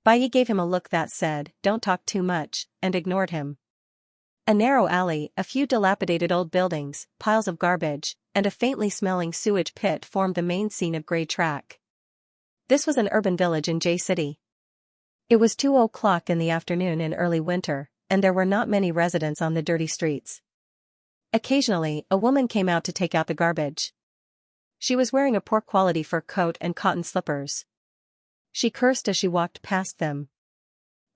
Bai gave him a look that said, don't talk too much, and ignored him. A narrow alley, a few dilapidated old buildings, piles of garbage, and a faintly smelling sewage pit formed the main scene of Grey Track. This was an urban village in J-City. It was 2:00 in the afternoon in early winter, and there were not many residents on the dirty streets. Occasionally, a woman came out to take out the garbage. She was wearing a poor quality fur coat and cotton slippers. She cursed as she walked past them.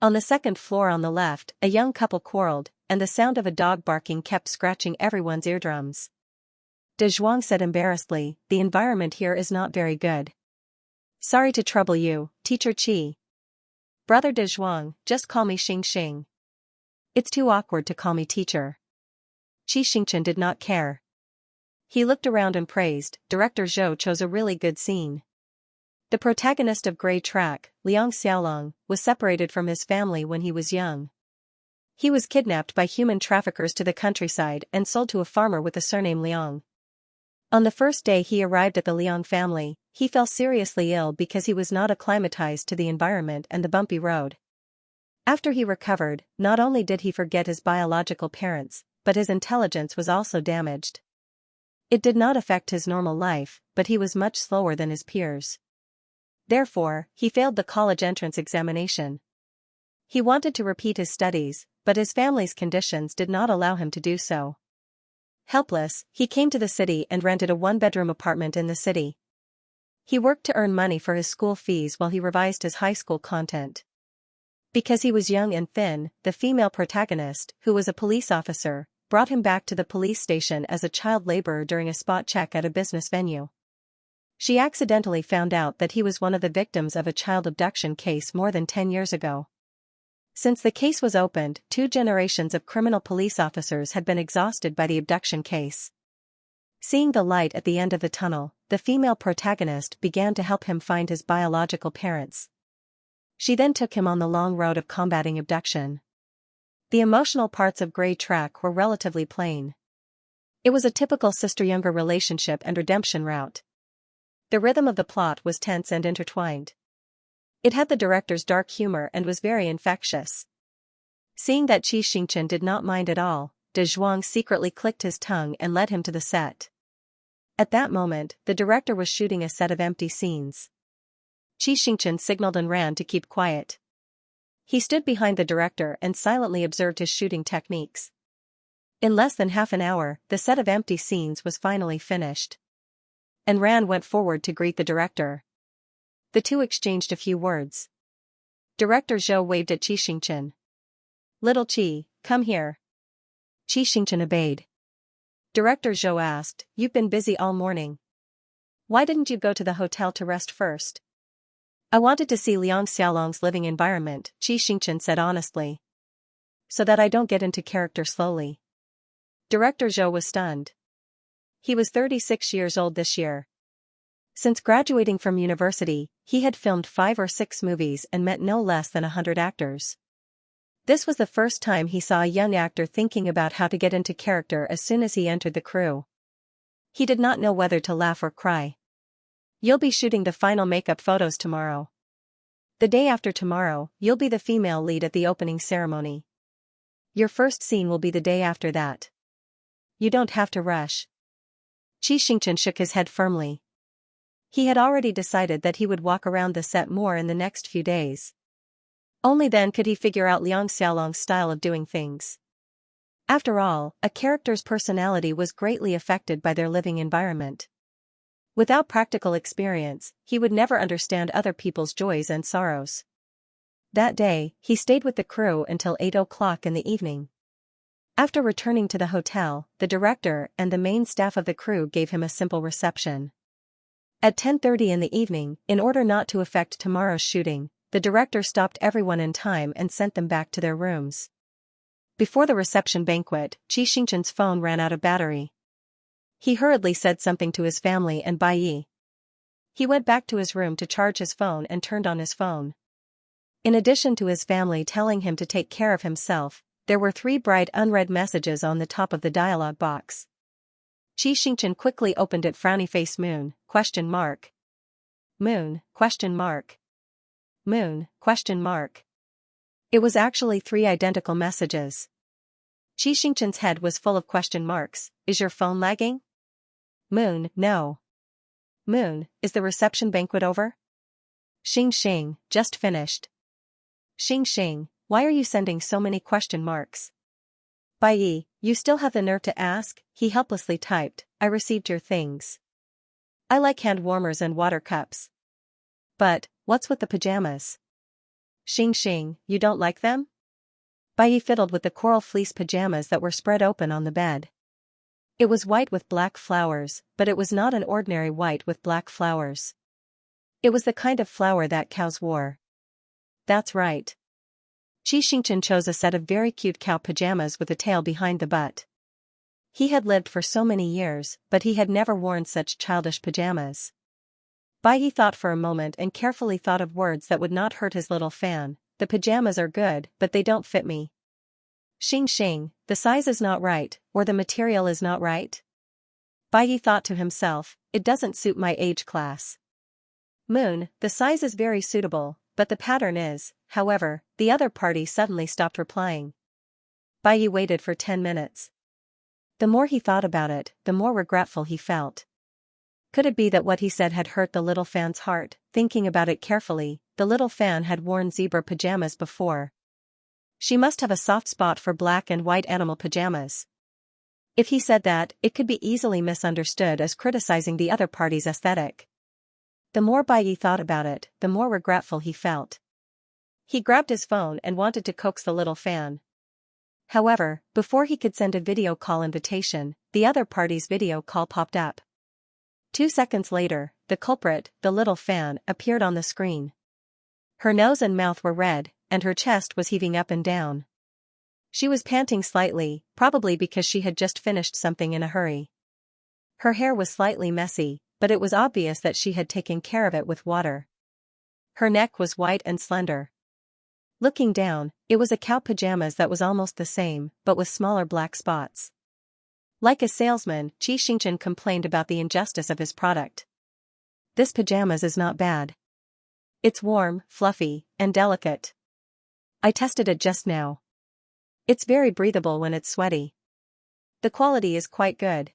On the second floor on the left, a young couple quarreled, and the sound of a dog barking kept scratching everyone's eardrums. De Zhuang said embarrassedly, the environment here is not very good. Sorry to trouble you, Teacher Qi. Brother De Zhuang, just call me Xianxia. It's too awkward to call me teacher. Xianxia did not care. He looked around and praised, Director Zhou chose a really good scene. The protagonist of Grey Track, Liang Xiaolong, was separated from his family when he was young. He was kidnapped by human traffickers to the countryside and sold to a farmer with the surname Liang. On the first day he arrived at the Liang family, he fell seriously ill because he was not acclimatized to the environment and the bumpy road. After he recovered, not only did he forget his biological parents, but his intelligence was also damaged. It did not affect his normal life, but he was much slower than his peers. Therefore, he failed the college entrance examination. He wanted to repeat his studies, but his family's conditions did not allow him to do so. Helpless, he came to the city and rented a one-bedroom apartment in the city. He worked to earn money for his school fees while he revised his high school content. Because he was young and thin, the female protagonist, who was a police officer, brought him back to the police station as a child laborer during a spot check at a business venue. She accidentally found out that he was one of the victims of a child abduction case more than 10 years ago. Since the case was opened, 2 generations of criminal police officers had been exhausted by the abduction case. Seeing the light at the end of the tunnel, the female protagonist began to help him find his biological parents. She then took him on the long road of combating abduction. The emotional parts of Grey Track were relatively plain. It was a typical sister-younger relationship and redemption route. The rhythm of the plot was tense and intertwined. It had the director's dark humor and was very infectious. Seeing that Xianxia did not mind at all, De Zhuang secretly clicked his tongue and led him to the set. At that moment, the director was shooting a set of empty scenes. Xianxia signaled and ran to keep quiet. He stood behind the director and silently observed his shooting techniques. In less than half an hour, the set of empty scenes was finally finished. And Ran went forward to greet the director. The two exchanged a few words. Director Zhou waved at Xianxia. "Little Qi, come here." Xianxia obeyed. Director Zhou asked, "You've been busy all morning. Why didn't you go to the hotel to rest first?" "I wanted to see Liang Xiaolong's living environment," Xianxia said honestly. "So that I don't get into character slowly." Director Zhou was stunned. He was 36 years old this year. Since graduating from university, he had filmed 5 or 6 movies and met no less than 100 actors. This was the first time he saw a young actor thinking about how to get into character as soon as he entered the crew. He did not know whether to laugh or cry. "You'll be shooting the final makeup photos tomorrow. The day after tomorrow, you'll be the female lead at the opening ceremony. Your first scene will be the day after that. You don't have to rush." Xianxia shook his head firmly. He had already decided that he would walk around the set more in the next few days. Only then could he figure out Liang Xiaolong's style of doing things. After all, a character's personality was greatly affected by their living environment. Without practical experience, he would never understand other people's joys and sorrows. That day, he stayed with the crew until 8 o'clock in the evening. After returning to the hotel, the director and the main staff of the crew gave him a simple reception. At 10:30 in the evening, in order not to affect tomorrow's shooting, the director stopped everyone in time and sent them back to their rooms. Before the reception banquet, Xianxia's phone ran out of battery. He hurriedly said something to his family and Bai Yi. He went back to his room to charge his phone and turned on his phone. In addition to his family telling him to take care of himself, there were 3 bright unread messages on the top of the dialog box. Xianxia quickly opened it. "Frowny face Moon, question mark. Moon, question mark. Moon, question mark." It was actually 3 identical messages. Xianxia's head was full of question marks. "Is your phone lagging?" Moon, "No." Moon, "Is the reception banquet over?" Xing, "Just finished." Xing, "Why are you sending so many question marks?" Bai Yi, "You still have the nerve to ask?" He helplessly typed, "I received your things. I like hand warmers and water cups. But, what's with the pajamas?" Xing, "You don't like them?" Bai Yi fiddled with the coral fleece pajamas that were spread open on the bed. It was white with black flowers, but it was not an ordinary white with black flowers. It was the kind of flower that cows wore. That's right. Xianxia chose a set of very cute cow pajamas with a tail behind the butt. He had lived for so many years, but he had never worn such childish pajamas. Bai Yi thought for a moment and carefully thought of words that would not hurt his little fan. "The pajamas are good, but they don't fit me." Xing, "The size is not right, or the material is not right?" Bai Yi thought to himself, "It doesn't suit my age class." Moon, "The size is very suitable, but the pattern is." However, the other party suddenly stopped replying. Bai Yi waited for 10 minutes. The more he thought about it, the more regretful he felt. Could it be that what he said had hurt the little fan's heart? Thinking about it carefully, the little fan had worn zebra pajamas before. She must have a soft spot for black and white animal pajamas. If he said that, it could be easily misunderstood as criticizing the other party's aesthetic. The more Bai Yi thought about it, the more regretful he felt. He grabbed his phone and wanted to coax the little fan. However, before he could send a video call invitation, the other party's video call popped up. 2 seconds later, the culprit, the little fan, appeared on the screen. Her nose and mouth were red, and her chest was heaving up and down. She was panting slightly, probably because she had just finished something in a hurry. Her hair was slightly messy, but it was obvious that she had taken care of it with water. Her neck was white and slender. Looking down, it was a cow pajamas that was almost the same, but with smaller black spots. Like a salesman, Xianxia complained about the injustice of his product. This pajamas is not bad. It's warm, fluffy, and delicate. I tested it just now. It's very breathable when it's sweaty. The quality is quite good.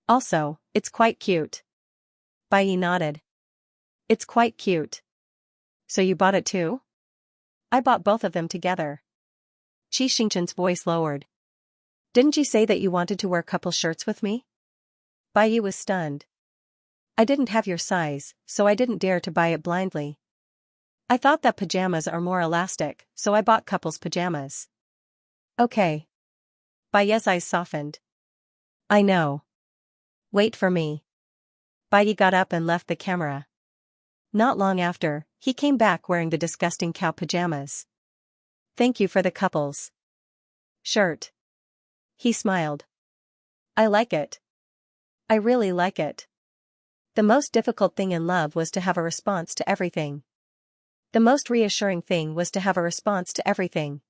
Also, it's quite cute. Bai nodded. It's quite cute. So you bought it too? I bought both of them together. Xianxia's voice lowered. Didn't you say that you wanted to wear couple shirts with me? Bai was stunned. I didn't have your size, so I didn't dare to buy it blindly. I thought that pajamas are more elastic, so I bought couples pajamas. Okay. Bai's eyes softened. I know. Wait for me. Bai got up and left the camera. Not long after, he came back wearing the disgusting cow pajamas. Thank you for the couples shirt. He smiled. I like it. I really like it. The most difficult thing in love was to have a response to everything. The most reassuring thing was to have a response to everything.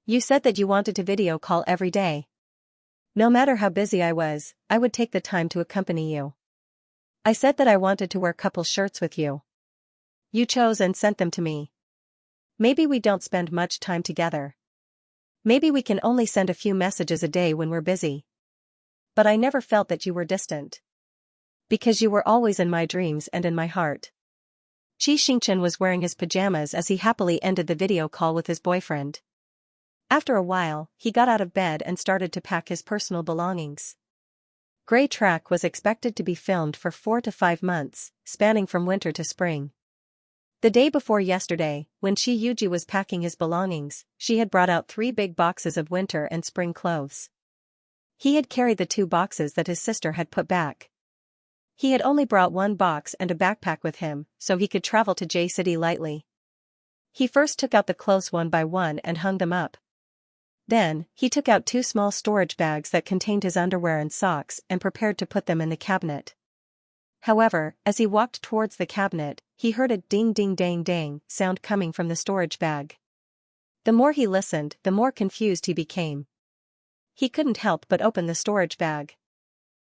You said that you wanted to video call every day. No matter how busy I was, I would take the time to accompany you. I said that I wanted to wear couple shirts with you. You chose and sent them to me. Maybe we don't spend much time together. Maybe we can only send a few messages a day when we're busy. But I never felt that you were distant. Because you were always in my dreams and in my heart. Xianxia was wearing his pajamas as he happily ended the video call with his boyfriend. After a while, he got out of bed and started to pack his personal belongings. Grey Track was expected to be filmed for 4 to 5 months, spanning from winter to spring. The day before yesterday, when Xianxia was packing his belongings, she had brought out 3 big boxes of winter and spring clothes. He had carried the 2 boxes that his sister had put back. He had only brought 1 box and a backpack with him, so he could travel to J City lightly. He first took out the clothes one by one and hung them up. Then, he took out 2 small storage bags that contained his underwear and socks and prepared to put them in the cabinet. However, as he walked towards the cabinet, he heard a ding-ding-dang-dang sound coming from the storage bag. The more he listened, the more confused he became. He couldn't help but open the storage bag.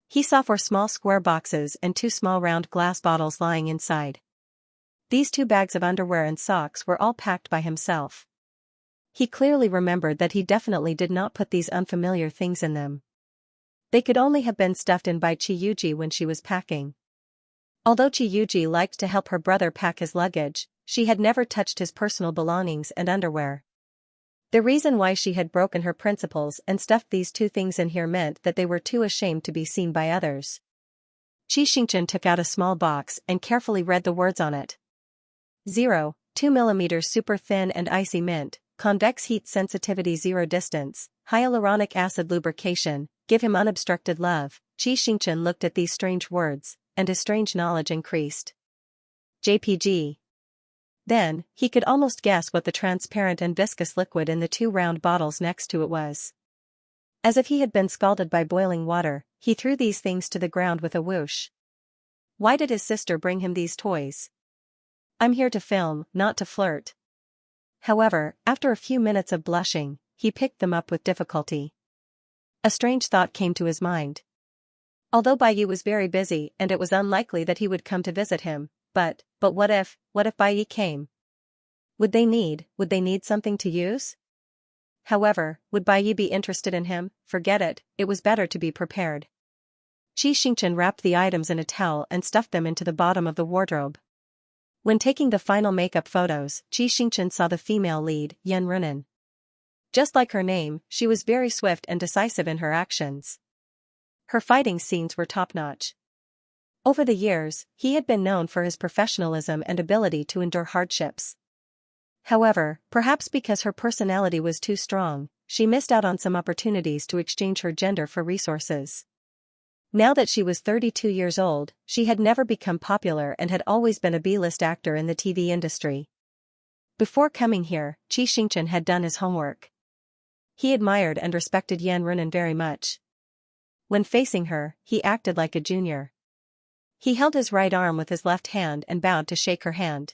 He saw 4 small square boxes and 2 small round glass bottles lying inside. These 2 bags of underwear and socks were all packed by himself. He clearly remembered that he definitely did not put these unfamiliar things in them. They could only have been stuffed in by Xianxia when she was packing. Although Xianxia liked to help her brother pack his luggage, she had never touched his personal belongings and underwear. The reason why she had broken her principles and stuffed these 2 things in here meant that they were too ashamed to be seen by others. Xianxia took out a small box and carefully read the words on it. 0, 2 mm super thin and icy mint, convex heat sensitivity 0 distance, hyaluronic acid lubrication, give him unobstructed love. Xianxia looked at these strange words, and his strange knowledge increased. JPG. Then, he could almost guess what the transparent and viscous liquid in the 2 round bottles next to it was. As if he had been scalded by boiling water, he threw these things to the ground with a whoosh. Why did his sister bring him these toys? I'm here to film, not to flirt. However, after a few minutes of blushing, he picked them up with difficulty. A strange thought came to his mind. Although Bai was very busy and it was unlikely that he would come to visit him, but what if Bai came? Would they need something to use? However, would Bai be interested in him? Forget it, it was better to be prepared. Xianxia wrapped the items in a towel and stuffed them into the bottom of the wardrobe. When taking the final makeup photos, Xianxia saw the female lead, Xianxia. Just like her name, she was very swift and decisive in her actions. Her fighting scenes were top-notch. Over the years, he had been known for his professionalism and ability to endure hardships. However, perhaps because her personality was too strong, she missed out on some opportunities to exchange her gender for resources. Now that she was 32 years old, she had never become popular and had always been a B-list actor in the TV industry. Before coming here, Xianxia had done his homework. He admired and respected Xianxia very much. When facing her, he acted like a junior. He held his right arm with his left hand and bowed to shake her hand.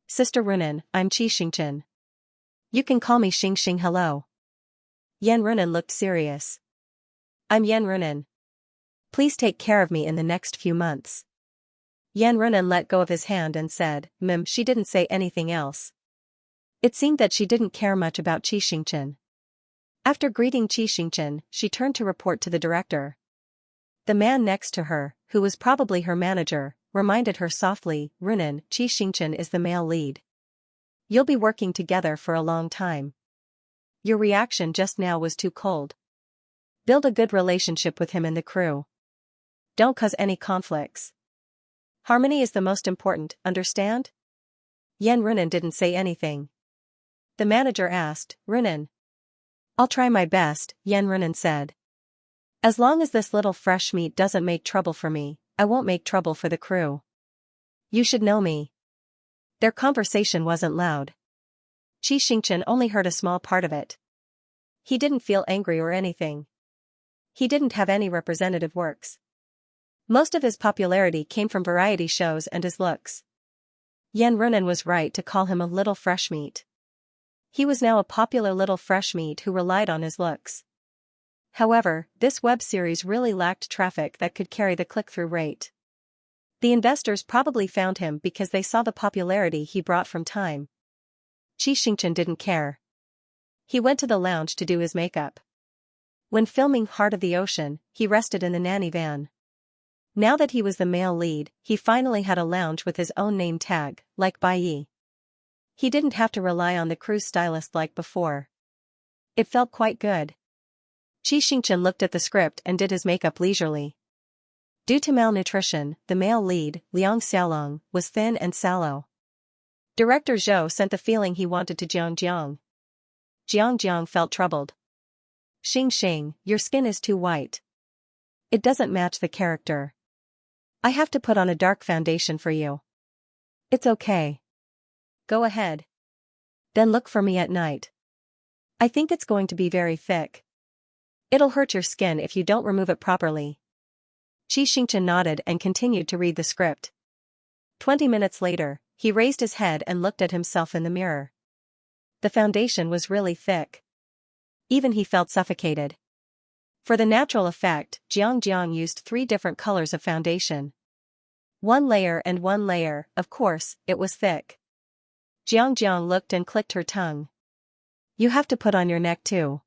Sister Runan, I'm Xianxia. You can call me Xing hello. Yan Runan looked serious. I'm Yan Runan. Please take care of me in the next few months. Yan Runan let go of his hand and said, She didn't say anything else. It seemed that she didn't care much about Xianxia. After greeting Xianxia, she turned to report to the director. The man next to her, who was probably her manager, reminded her softly, Runan, Xianxia is the male lead. You'll be working together for a long time. Your reaction just now was too cold. Build a good relationship with him and the crew. Don't cause any conflicts. Harmony is the most important, understand? Yan Runan didn't say anything. The manager asked, Runan. I'll try my best, Yan Runan said. As long as this little fresh meat doesn't make trouble for me, I won't make trouble for the crew. You should know me. Their conversation wasn't loud. Xianxia only heard a small part of it. He didn't feel angry or anything. He didn't have any representative works. Most of his popularity came from variety shows and his looks. Yan Runan was right to call him a little fresh meat. He was now a popular little fresh meat who relied on his looks. However, this web series really lacked traffic that could carry the click-through rate. The investors probably found him because they saw the popularity he brought from time. Xianxia didn't care. He went to the lounge to do his makeup. When filming Heart of the Ocean, he rested in the nanny van. Now that he was the male lead, he finally had a lounge with his own name tag, like Baiyi. He didn't have to rely on the cruise stylist like before. It felt quite good. Xianxia looked at the script and did his makeup leisurely. Due to malnutrition, the male lead, Xianxia, was thin and sallow. Director Zhou sent the feeling he wanted to Jiang. Jiang felt troubled. Xing, your skin is too white. It doesn't match the character. I have to put on a dark foundation for you. It's okay. Go ahead. Then look for me at night. I think it's going to be very thick. It'll hurt your skin if you don't remove it properly. Xianxia nodded and continued to read the script. 20 minutes later, he raised his head and looked at himself in the mirror. The foundation was really thick. Even he felt suffocated. For the natural effect, Jiang used 3 different colors of foundation. One layer and one layer, of course, it was thick. Jiang looked and clicked her tongue. You have to put on your neck too.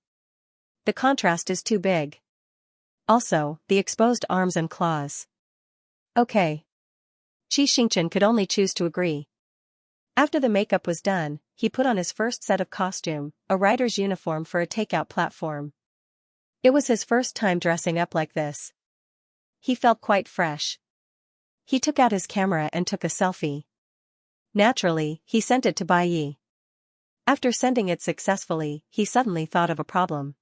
The contrast is too big. Also, the exposed arms and claws. Okay. Xianxia could only choose to agree. After the makeup was done, he put on his first set of costume, a rider's uniform for a takeout platform. It was his first time dressing up like this. He felt quite fresh. He took out his camera and took a selfie. Naturally, he sent it to Baiyi. After sending it successfully, he suddenly thought of a problem.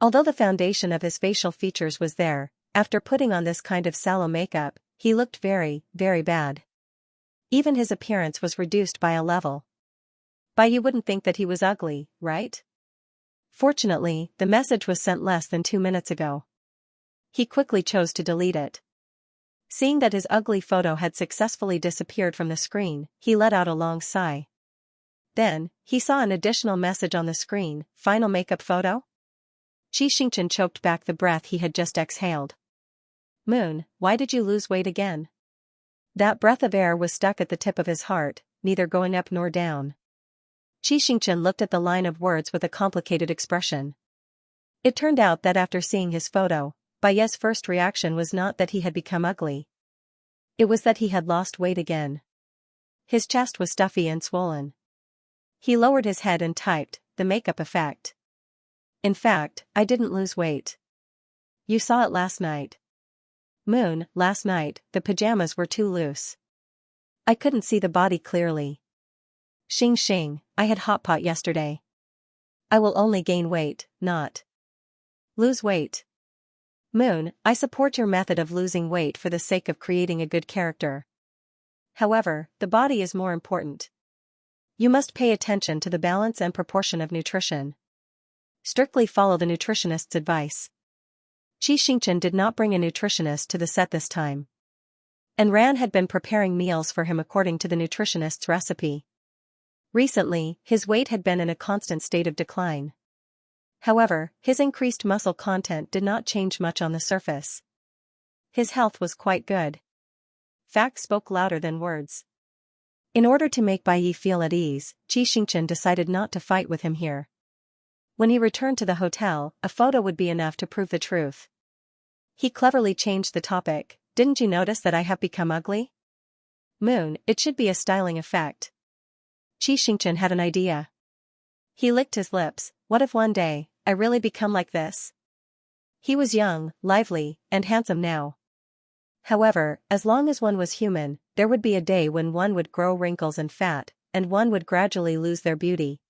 Although the foundation of his facial features was there, after putting on this kind of sallow makeup, he looked very, very bad. Even his appearance was reduced by a level. Baiyi wouldn't think that he was ugly, right? Fortunately, the message was sent less than 2 minutes ago. He quickly chose to delete it. Seeing that his ugly photo had successfully disappeared from the screen, he let out a long sigh. Then, he saw an additional message on the screen, final makeup photo? Xianxia choked back the breath he had just exhaled. Moon, why did you lose weight again? That breath of air was stuck at the tip of his heart, neither going up nor down. Xianxia looked at the line of words with a complicated expression. It turned out that after seeing his photo, Baiyi's first reaction was not that he had become ugly. It was that he had lost weight again. His chest was stuffy and swollen. He lowered his head and typed, the makeup effect. In fact, I didn't lose weight. You saw it last night. Moon, last night, the pajamas were too loose. I couldn't see the body clearly. Xing, I had hot pot yesterday. I will only gain weight, not lose weight. Moon, I support your method of losing weight for the sake of creating a good character. However, the body is more important. You must pay attention to the balance and proportion of nutrition. Strictly follow the nutritionist's advice. Xianxia did not bring a nutritionist to the set this time. And Ran had been preparing meals for him according to the nutritionist's recipe. Recently, his weight had been in a constant state of decline. However, his increased muscle content did not change much on the surface. His health was quite good. Facts spoke louder than words. In order to make Bai Yi feel at ease, Xianxia decided not to fight with him here. When he returned to the hotel, a photo would be enough to prove the truth. He cleverly changed the topic. Didn't you notice that I have become ugly? Moon, it should be a styling effect. Xianxia had an idea. He licked his lips. What if one day, I really become like this? He was young, lively, and handsome now. However, as long as one was human, there would be a day when one would grow wrinkles and fat, and one would gradually lose their beauty.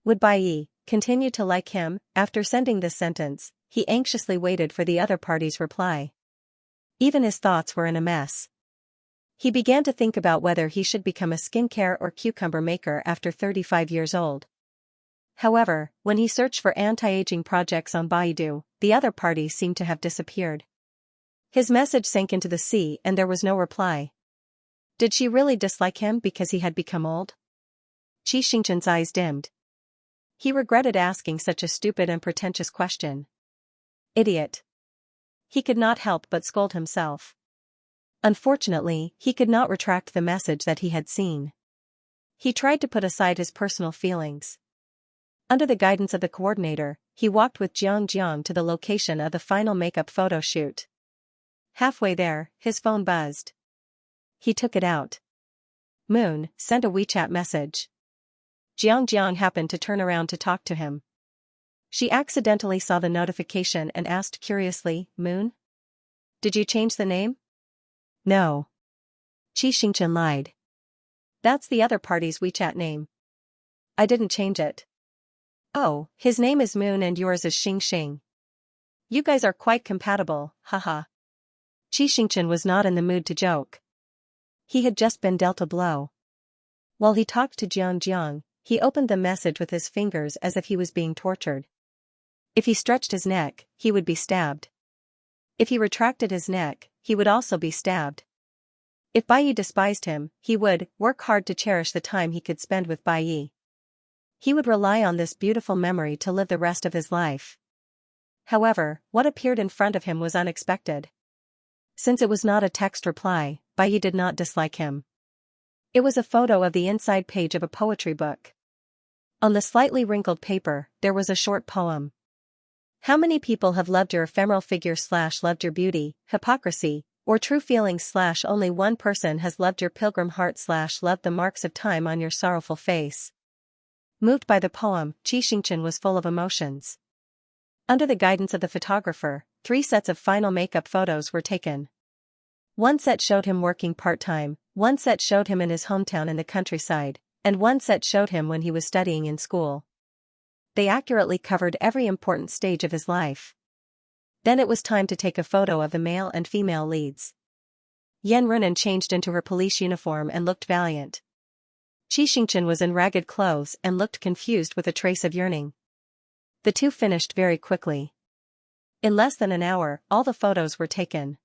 Would Bai Yi continue to like him? After sending this sentence, he anxiously waited for the other party's reply. Even his thoughts were in a mess. He began to think about whether he should become a skincare or cucumber maker after 35 years old. However, when he searched for anti-aging projects on Baidu, the other party seemed to have disappeared. His message sank into the sea and there was no reply. Did she really dislike him because he had become old? Xianxia's eyes dimmed. He regretted asking such a stupid and pretentious question. Idiot. He could not help but scold himself. Unfortunately, he could not retract the message that he had seen. He tried to put aside his personal feelings. Under the guidance of the coordinator, he walked with Jiang to the location of the final makeup photo shoot. Halfway there, his phone buzzed. He took it out. Moon sent a WeChat message. Jiang happened to turn around to talk to him. She accidentally saw the notification and asked curiously, Moon? Did you change the name? No. Xianxia lied. That's the other party's WeChat name. I didn't change it. Oh, his name is Moon and yours is Xing. You guys are quite compatible, haha. Xianxia was not in the mood to joke. He had just been dealt a blow. While he talked to Jiang, he opened the message with his fingers as if he was being tortured. If he stretched his neck, he would be stabbed. If he retracted his neck, he would also be stabbed. If Bai Yi despised him, he would work hard to cherish the time he could spend with Bai Yi. He would rely on this beautiful memory to live the rest of his life. However, what appeared in front of him was unexpected. Since it was not a text reply, Bai Yi did not dislike him. It was a photo of the inside page of a poetry book. On the slightly wrinkled paper, there was a short poem. How many people have loved your ephemeral figure / loved your beauty, hypocrisy, or true feelings / only one person has loved your pilgrim heart / loved the marks of time on your sorrowful face. Moved by the poem, Xianxia was full of emotions. Under the guidance of the photographer, 3 sets of final makeup photos were taken. One set showed him working part-time, one set showed him in his hometown in the countryside, and one set showed him when he was studying in school. They accurately covered every important stage of his life. Then it was time to take a photo of the male and female leads. Yan Runan changed into her police uniform and looked valiant. Xianxia was in ragged clothes and looked confused with a trace of yearning. The two finished very quickly. In less than an hour, all the photos were taken.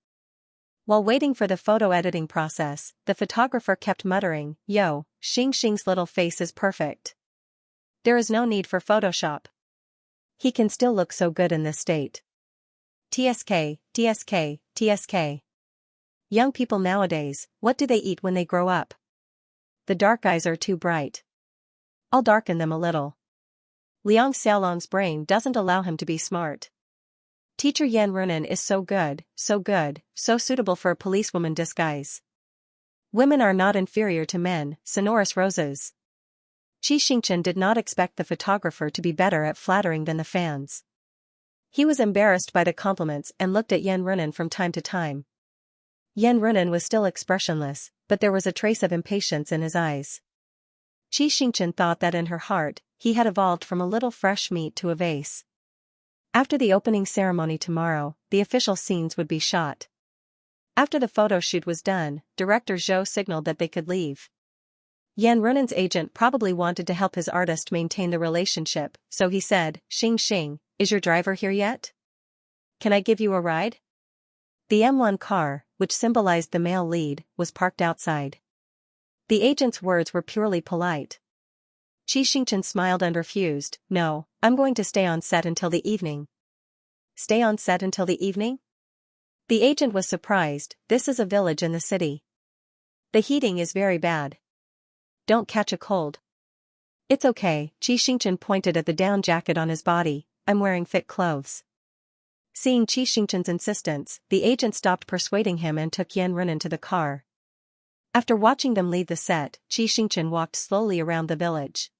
While waiting for the photo editing process, the photographer kept muttering, Yo, Xing's little face is perfect. There is no need for Photoshop. He can still look so good in this state. TSK. Young people nowadays, what do they eat when they grow up? The dark eyes are too bright. I'll darken them a little. Liang Xiaolong's brain doesn't allow him to be smart. Teacher Yan Runan is so good, so suitable for a policewoman disguise. Women are not inferior to men, sonorous roses. Xianxia did not expect the photographer to be better at flattering than the fans. He was embarrassed by the compliments and looked at Yan Runan from time to time. Yan Runan was still expressionless, but there was a trace of impatience in his eyes. Xianxia thought that in her heart, he had evolved from a little fresh meat to a vase. After the opening ceremony tomorrow, the official scenes would be shot. After the photo shoot was done, director Zhou signaled that they could leave. Yan Runan's agent probably wanted to help his artist maintain the relationship, so he said, Xing, is your driver here yet? Can I give you a ride? The M1 car, which symbolized the male lead, was parked outside. The agent's words were purely polite. Xianxia smiled and refused. "No, I'm going to stay on set until the evening." "Stay on set until the evening?" The agent was surprised. "This is a village in the city. The heating is very bad. Don't catch a cold." "It's okay," Xianxia pointed at the down jacket on his body. "I'm wearing fit clothes." Seeing Xianxia's insistence, the agent stopped persuading him and took Yan Runan to the car. After watching them leave the set, Xianxia walked slowly around the village.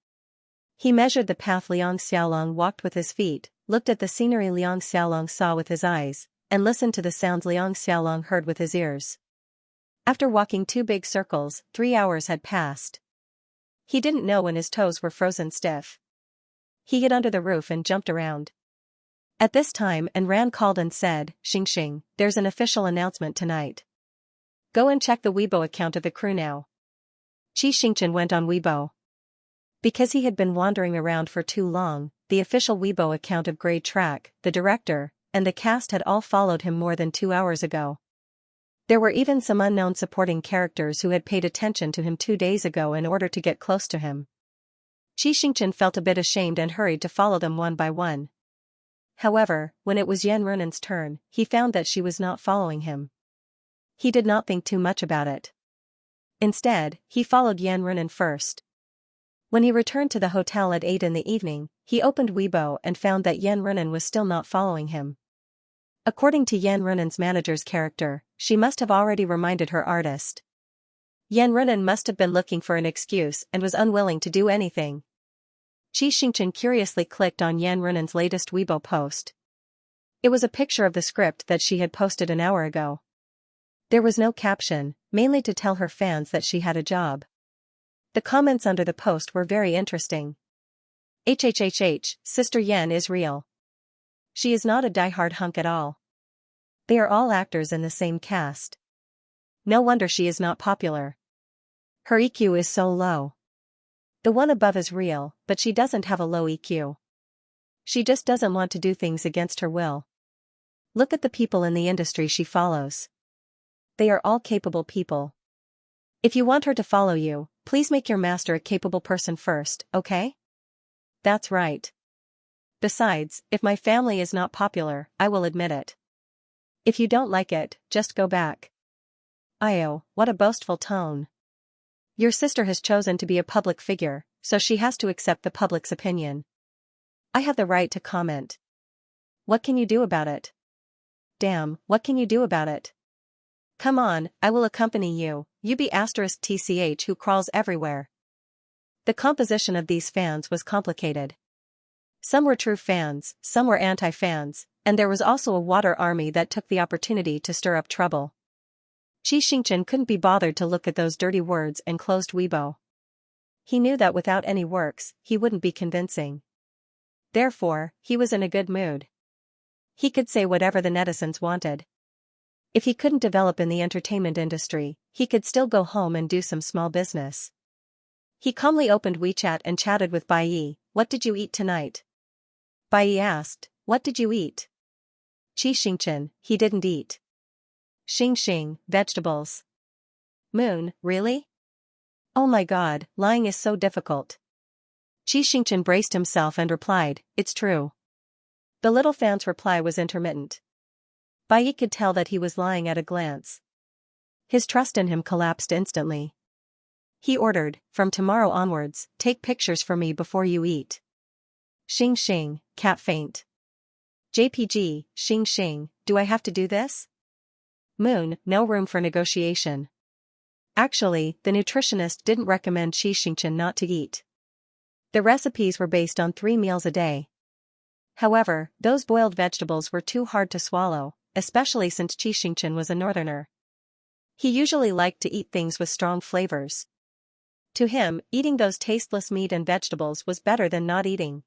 He measured the path Liang Xiaolong walked with his feet, looked at the scenery Liang Xiaolong saw with his eyes, and listened to the sounds Liang Xiaolong heard with his ears. After walking 2 big circles, 3 hours had passed. He didn't know when his toes were frozen stiff. He hid under the roof and jumped around. At this time, Ran called and said, "Xianxia, there's an official announcement tonight. Go and check the Weibo account of the crew now." Xianxia went on Weibo. Because he had been wandering around for too long, the official Weibo account of Grey Track, the director, and the cast had all followed him more than 2 hours ago. There were even some unknown supporting characters who had paid attention to him 2 days ago in order to get close to him. Xianxia felt a bit ashamed and hurried to follow them one by one. However, when it was Yan Runan's turn, he found that she was not following him. He did not think too much about it. Instead, he followed Yan Runan first. When he returned to the hotel at 8 in the evening, he opened Weibo and found that Yan Runan was still not following him. According to Yan Runan's manager's character, she must have already reminded her artist. Yan Runan must have been looking for an excuse and was unwilling to do anything. Xianxia curiously clicked on Yan Runan's latest Weibo post. It was a picture of the script that she had posted an hour ago. There was no caption, mainly to tell her fans that she had a job. The comments under the post were very interesting. "HHHH, Sister Yan is real. She is not a die-hard hunk at all. They are all actors in the same cast. No wonder she is not popular. Her EQ is so low. The one above is real, but she doesn't have a low EQ. She just doesn't want to do things against her will. Look at the people in the industry she follows. They are all capable people. If you want her to follow you, please make your master a capable person first, okay?" "That's right. Besides, if my family is not popular, I will admit it. If you don't like it, just go back." "Io, what a boastful tone. Your sister has chosen to be a public figure, so she has to accept the public's opinion. I have the right to comment. What can you do about it? Damn, what can you do about it? Come on, I will accompany you, you be *tch who crawls everywhere." The composition of these fans was complicated. Some were true fans, some were anti-fans, and there was also a water army that took the opportunity to stir up trouble. Xianxia couldn't be bothered to look at those dirty words and closed Weibo. He knew that without any works, he wouldn't be convincing. Therefore, he was in a good mood. He could say whatever the netizens wanted. If he couldn't develop in the entertainment industry, he could still go home and do some small business. He calmly opened WeChat and chatted with Bai. "What did you eat tonight?" Bai asked, "What did you eat?" Xianxia, "He didn't eat." Xianxia, "Vegetables." Moon, "Really? Oh my god, lying is so difficult." Xianxia braced himself and replied, "It's true." The little fan's reply was intermittent. Bai could tell that he was lying at a glance. His trust in him collapsed instantly. He ordered, "From tomorrow onwards, take pictures for me before you eat." Xianxia, "Cat faint." JPG, Xianxia, "Do I have to do this?" Moon, "No room for negotiation." Actually, the nutritionist didn't recommend Xianxia not to eat. The recipes were based on 3 meals a day. However, those boiled vegetables were too hard to swallow, especially since Xianxia was a northerner. He usually liked to eat things with strong flavors. To him, eating those tasteless meat and vegetables was better than not eating.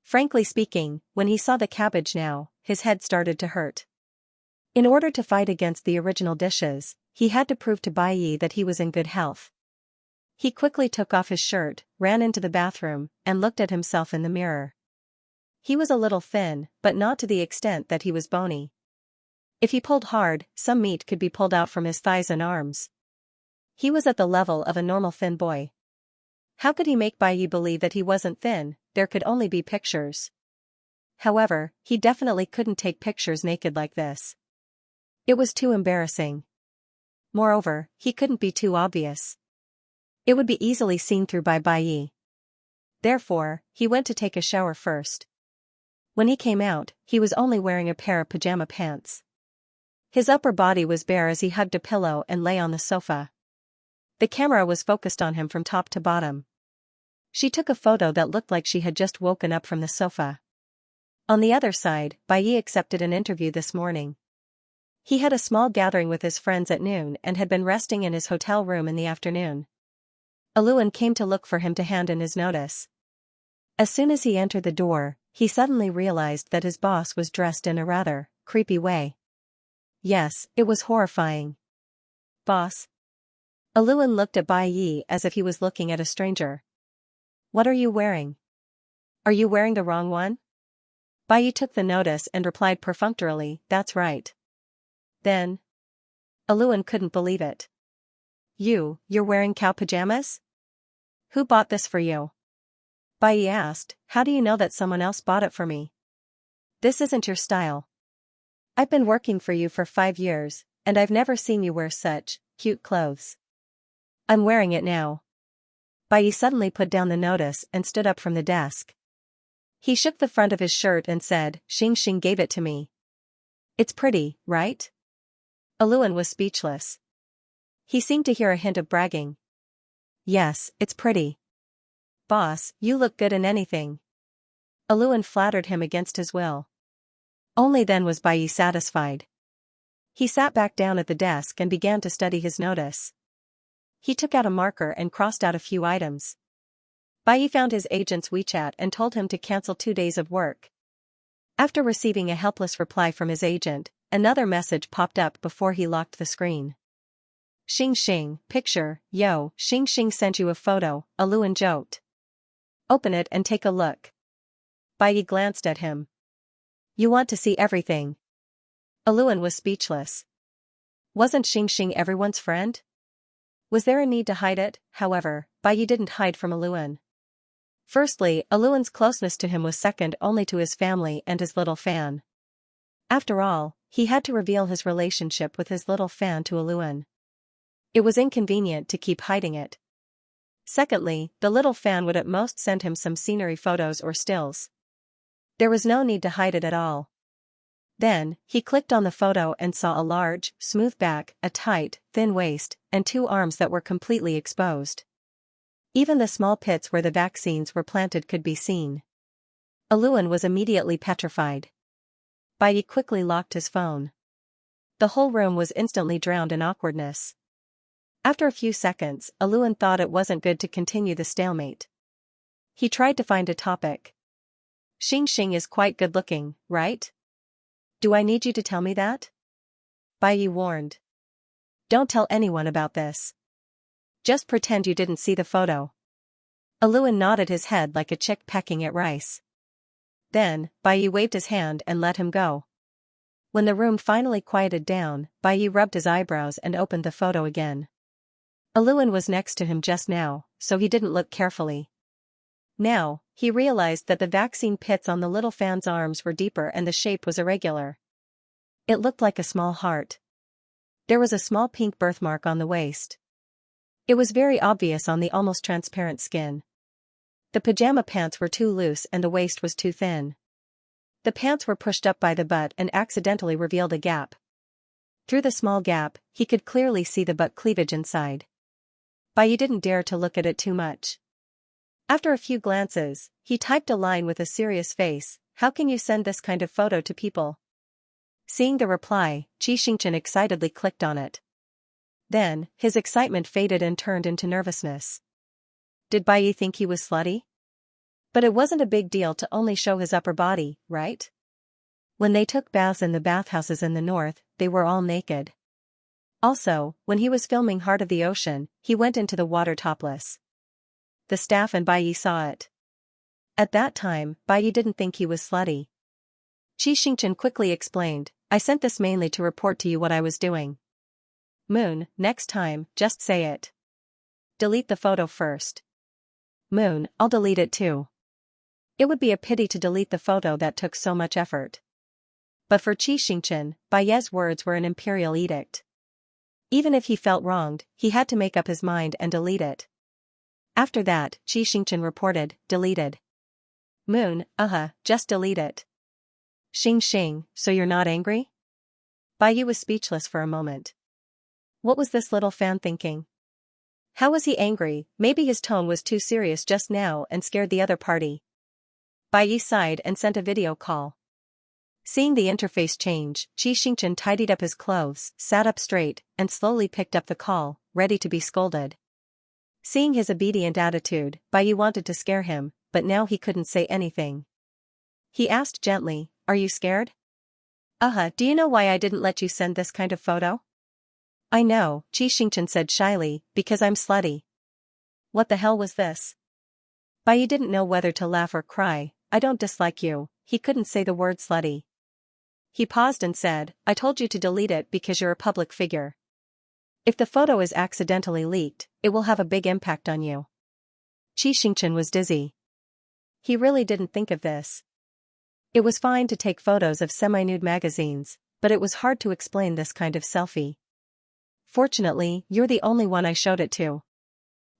Frankly speaking, when he saw the cabbage now, his head started to hurt. In order to fight against the original dishes, he had to prove to Bai that he was in good health. He quickly took off his shirt, ran into the bathroom, and looked at himself in the mirror. He was a little thin, but not to the extent that he was bony. If he pulled hard, some meat could be pulled out from his thighs and arms. He was at the level of a normal thin boy. How could he make Bai Yi believe that he wasn't thin? There could only be pictures. However, he definitely couldn't take pictures naked like this. It was too embarrassing. Moreover, he couldn't be too obvious. It would be easily seen through by Bai Yi. Therefore, he went to take a shower first. When he came out, he was only wearing a pair of pajama pants. His upper body was bare as he hugged a pillow and lay on the sofa. The camera was focused on him from top to bottom. She took a photo that looked like she had just woken up from the sofa. On the other side, Bai Yi accepted an interview this morning. He had a small gathering with his friends at noon and had been resting in his hotel room in the afternoon. Aluan came to look for him to hand in his notice. As soon as he entered the door, he suddenly realized that his boss was dressed in a rather creepy way. Yes, it was horrifying. Boss? Aluan looked at Bai Yi as if he was looking at a stranger. What are you wearing? Are you wearing the wrong one? Bai Yi took the notice and replied perfunctorily, that's right. Then? Aluan couldn't believe it. You're wearing cow pajamas? Who bought this for you? Bai Yi asked, how do you know that someone else bought it for me? This isn't your style. I've been working for you for 5 years, and I've never seen you wear such cute clothes. I'm wearing it now. Bai Yi suddenly put down the notice and stood up from the desk. He shook the front of his shirt and said, Xianxia gave it to me. It's pretty, right? Aluan was speechless. He seemed to hear a hint of bragging. Yes, it's pretty. Boss, you look good in anything. Aluan flattered him against his will. Only then was Bai Yi satisfied. He sat back down at the desk and began to study his notice. He took out a marker and crossed out a few items. Bai Yi found his agent's WeChat and told him to cancel 2 days of work. After receiving a helpless reply from his agent, another message popped up before he locked the screen. Xianxia, picture, yo, Xianxia sent you a photo, Aluan joked. Open it and take a look. Bai Yi glanced at him. You want to see everything. Aluan was speechless. Wasn't Xianxia everyone's friend? Was there a need to hide it? However, Bai Yi didn't hide from Aluan. Firstly, Aluan's closeness to him was second only to his family and his little fan. After all, he had to reveal his relationship with his little fan to Aluan. It was inconvenient to keep hiding it. Secondly, the little fan would at most send him some scenery photos or stills. There was no need to hide it at all. Then, he clicked on the photo and saw a large, smooth back, a tight, thin waist, and 2 arms that were completely exposed. Even the small pits where the vaccines were planted could be seen. Aluan was immediately petrified. Bai Yi quickly locked his phone. The whole room was instantly drowned in awkwardness. After a few seconds, Aluan thought it wasn't good to continue the stalemate. He tried to find a topic. Xianxia is quite good-looking, right? Do I need you to tell me that? Bai Yi warned. Don't tell anyone about this. Just pretend you didn't see the photo. Aluan nodded his head like a chick pecking at rice. Then, Bai Yi waved his hand and let him go. When the room finally quieted down, Bai Yi rubbed his eyebrows and opened the photo again. Aluan was next to him just now, so he didn't look carefully. Now, he realized that the vaccine pits on the little fan's arms were deeper and the shape was irregular. It looked like a small heart. There was a small pink birthmark on the waist. It was very obvious on the almost transparent skin. The pajama pants were too loose and the waist was too thin. The pants were pushed up by the butt and accidentally revealed a gap. Through the small gap, he could clearly see the butt cleavage inside. Bai Yi didn't dare to look at it too much. After a few glances, he typed a line with a serious face, how can you send this kind of photo to people? Seeing the reply, Xianxia excitedly clicked on it. Then, his excitement faded and turned into nervousness. Did Bai Yi think he was slutty? But it wasn't a big deal to only show his upper body, right? When they took baths in the bathhouses in the north, they were all naked. Also, when he was filming Heart of the Ocean, he went into the water topless. The staff and Bai Yi saw it. At that time, Bai Yi didn't think he was slutty. Xianxia quickly explained, I sent this mainly to report to you what I was doing. Moon, next time, just say it. Delete the photo first. Moon, I'll delete it too. It would be a pity to delete the photo that took so much effort. But for Xianxia, Baiye's words were an imperial edict. Even if he felt wronged, he had to make up his mind and delete it. After that, Xianxia reported, deleted. Moon, just delete it. Xing, so you're not angry? Baiye was speechless for a moment. What was this little fan thinking? How was he angry? Maybe his tone was too serious just now and scared the other party. Baiye sighed and sent a video call. Seeing the interface change, Xianxia tidied up his clothes, sat up straight, and slowly picked up the call, ready to be scolded. Seeing his obedient attitude, Baiye wanted to scare him, but now he couldn't say anything. He asked gently, "Are you scared?" Do you know why I didn't let you send this kind of photo?" "I know," Xianxia said shyly, "because I'm slutty." What the hell was this? Baiye didn't know whether to laugh or cry. "I don't dislike you," he couldn't say the word slutty. He paused and said, "I told you to delete it because you're a public figure. If the photo is accidentally leaked, it will have a big impact on you." Xianxia was dizzy. He really didn't think of this. It was fine to take photos of semi-nude magazines, but it was hard to explain this kind of selfie. "Fortunately, you're the only one I showed it to."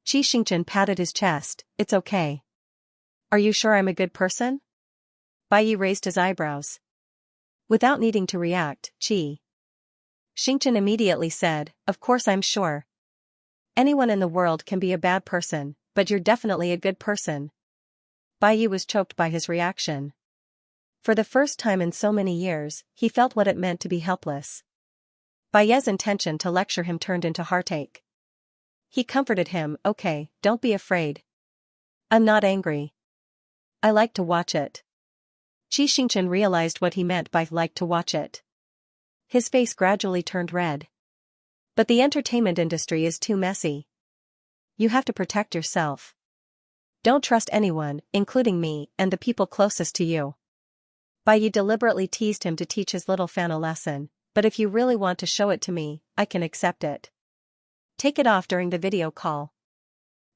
Xianxia patted his chest. "It's okay." "Are you sure I'm a good person?" Baiye raised his eyebrows. Without needing to react, Xianxia immediately said, "Of course I'm sure. Anyone in the world can be a bad person, but you're definitely a good person." Baiye was choked by his reaction. For the first time in so many years, he felt what it meant to be helpless. Baiye's intention to lecture him turned into heartache. He comforted him, "Okay, don't be afraid. I'm not angry. I like to watch it." Xianxia realized what he meant by "like to watch it." His face gradually turned red. "But the entertainment industry is too messy. You have to protect yourself. Don't trust anyone, including me and the people closest to you." Baiye deliberately teased him to teach his little fan a lesson, "But if you really want to show it to me, I can accept it. Take it off during the video call."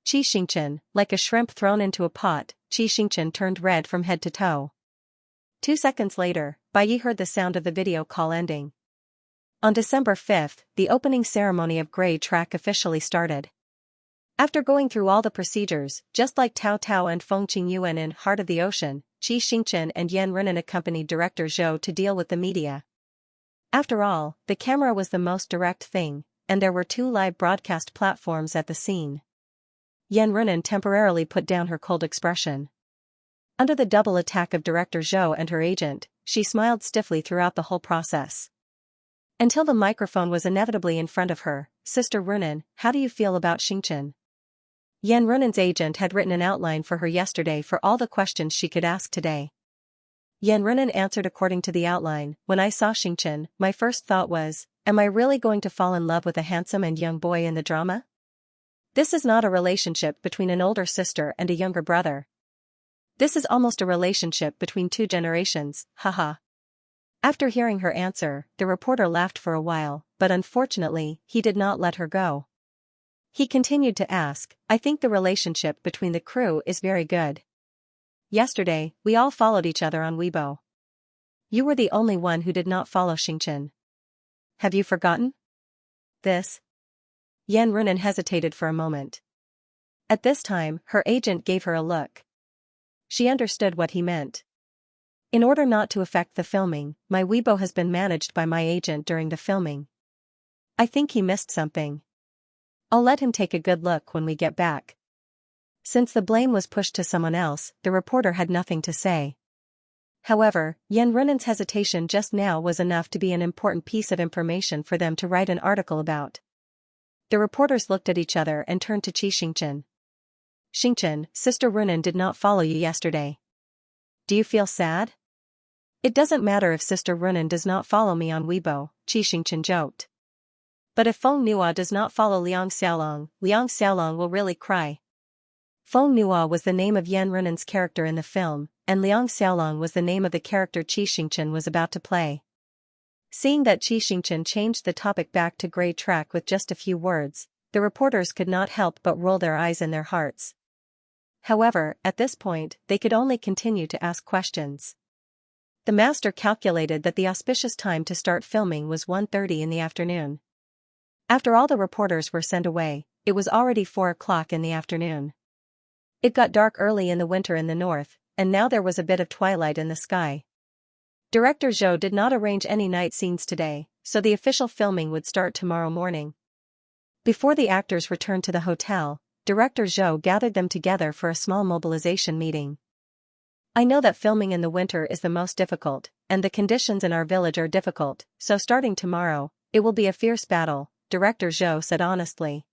Xianxia, like a shrimp thrown into a pot, Xianxia turned red from head to toe. 2 seconds later, Baiye heard the sound of the video call ending. On December 5th, the opening ceremony of Grey Track officially started. After going through all the procedures, just like Tao Tao and Feng Qingyuan in Heart of the Ocean, Xianxia and Yan Renan accompanied director Zhou to deal with the media. After all, the camera was the most direct thing, and there were 2 live broadcast platforms at the scene. Yan Renan temporarily put down her cold expression. Under the double attack of director Zhou and her agent, she smiled stiffly throughout the whole process. Until the microphone was inevitably in front of her. "Sister Renan, how do you feel about Xianxia?" Yan Renan's agent had written an outline for her yesterday for all the questions she could ask today. Yan Renan answered according to the outline. "When I saw Xianxia, my first thought was, am I really going to fall in love with a handsome and young boy in the drama? This is not a relationship between an older sister and a younger brother. This is almost a relationship between 2 generations, haha." After hearing her answer, the reporter laughed for a while, but unfortunately, he did not let her go. He continued to ask, "I think the relationship between the crew is very good. Yesterday, we all followed each other on Weibo. You were the only one who did not follow Xianxia. Have you forgotten this?" Yan Renan hesitated for a moment. At this time, her agent gave her a look. She understood what he meant. "In order not to affect the filming, my Weibo has been managed by my agent during the filming. I think he missed something. I'll let him take a good look when we get back." Since the blame was pushed to someone else, the reporter had nothing to say. However, Yan Renan's hesitation just now was enough to be an important piece of information for them to write an article about. The reporters looked at each other and turned to Xianxia. "Xianxia, Sister Renan did not follow you yesterday. Do you feel sad?" "It doesn't matter if Sister Renan does not follow me on Weibo," Xianxia joked. "But if Feng Nuo does not follow Liang Xiaolong will really cry." Feng Nuo was the name of Yan Renan's character in the film, and Liang Xiaolong was the name of the character Xianxia was about to play. Seeing that Xianxia changed the topic back to gray track with just a few words, the reporters could not help but roll their eyes in their hearts. However, at this point, they could only continue to ask questions. The master calculated that the auspicious time to start filming was 1:30 in the afternoon. After all the reporters were sent away, it was already 4 o'clock in the afternoon. It got dark early in the winter in the north, and now there was a bit of twilight in the sky. Director Zhou did not arrange any night scenes today, so the official filming would start tomorrow morning. Before the actors returned to the hotel, Director Zhou gathered them together for a small mobilization meeting. I know that filming in the winter is the most difficult, and the conditions in our village are difficult, so starting tomorrow, it will be a fierce battle, Director Zhou said honestly.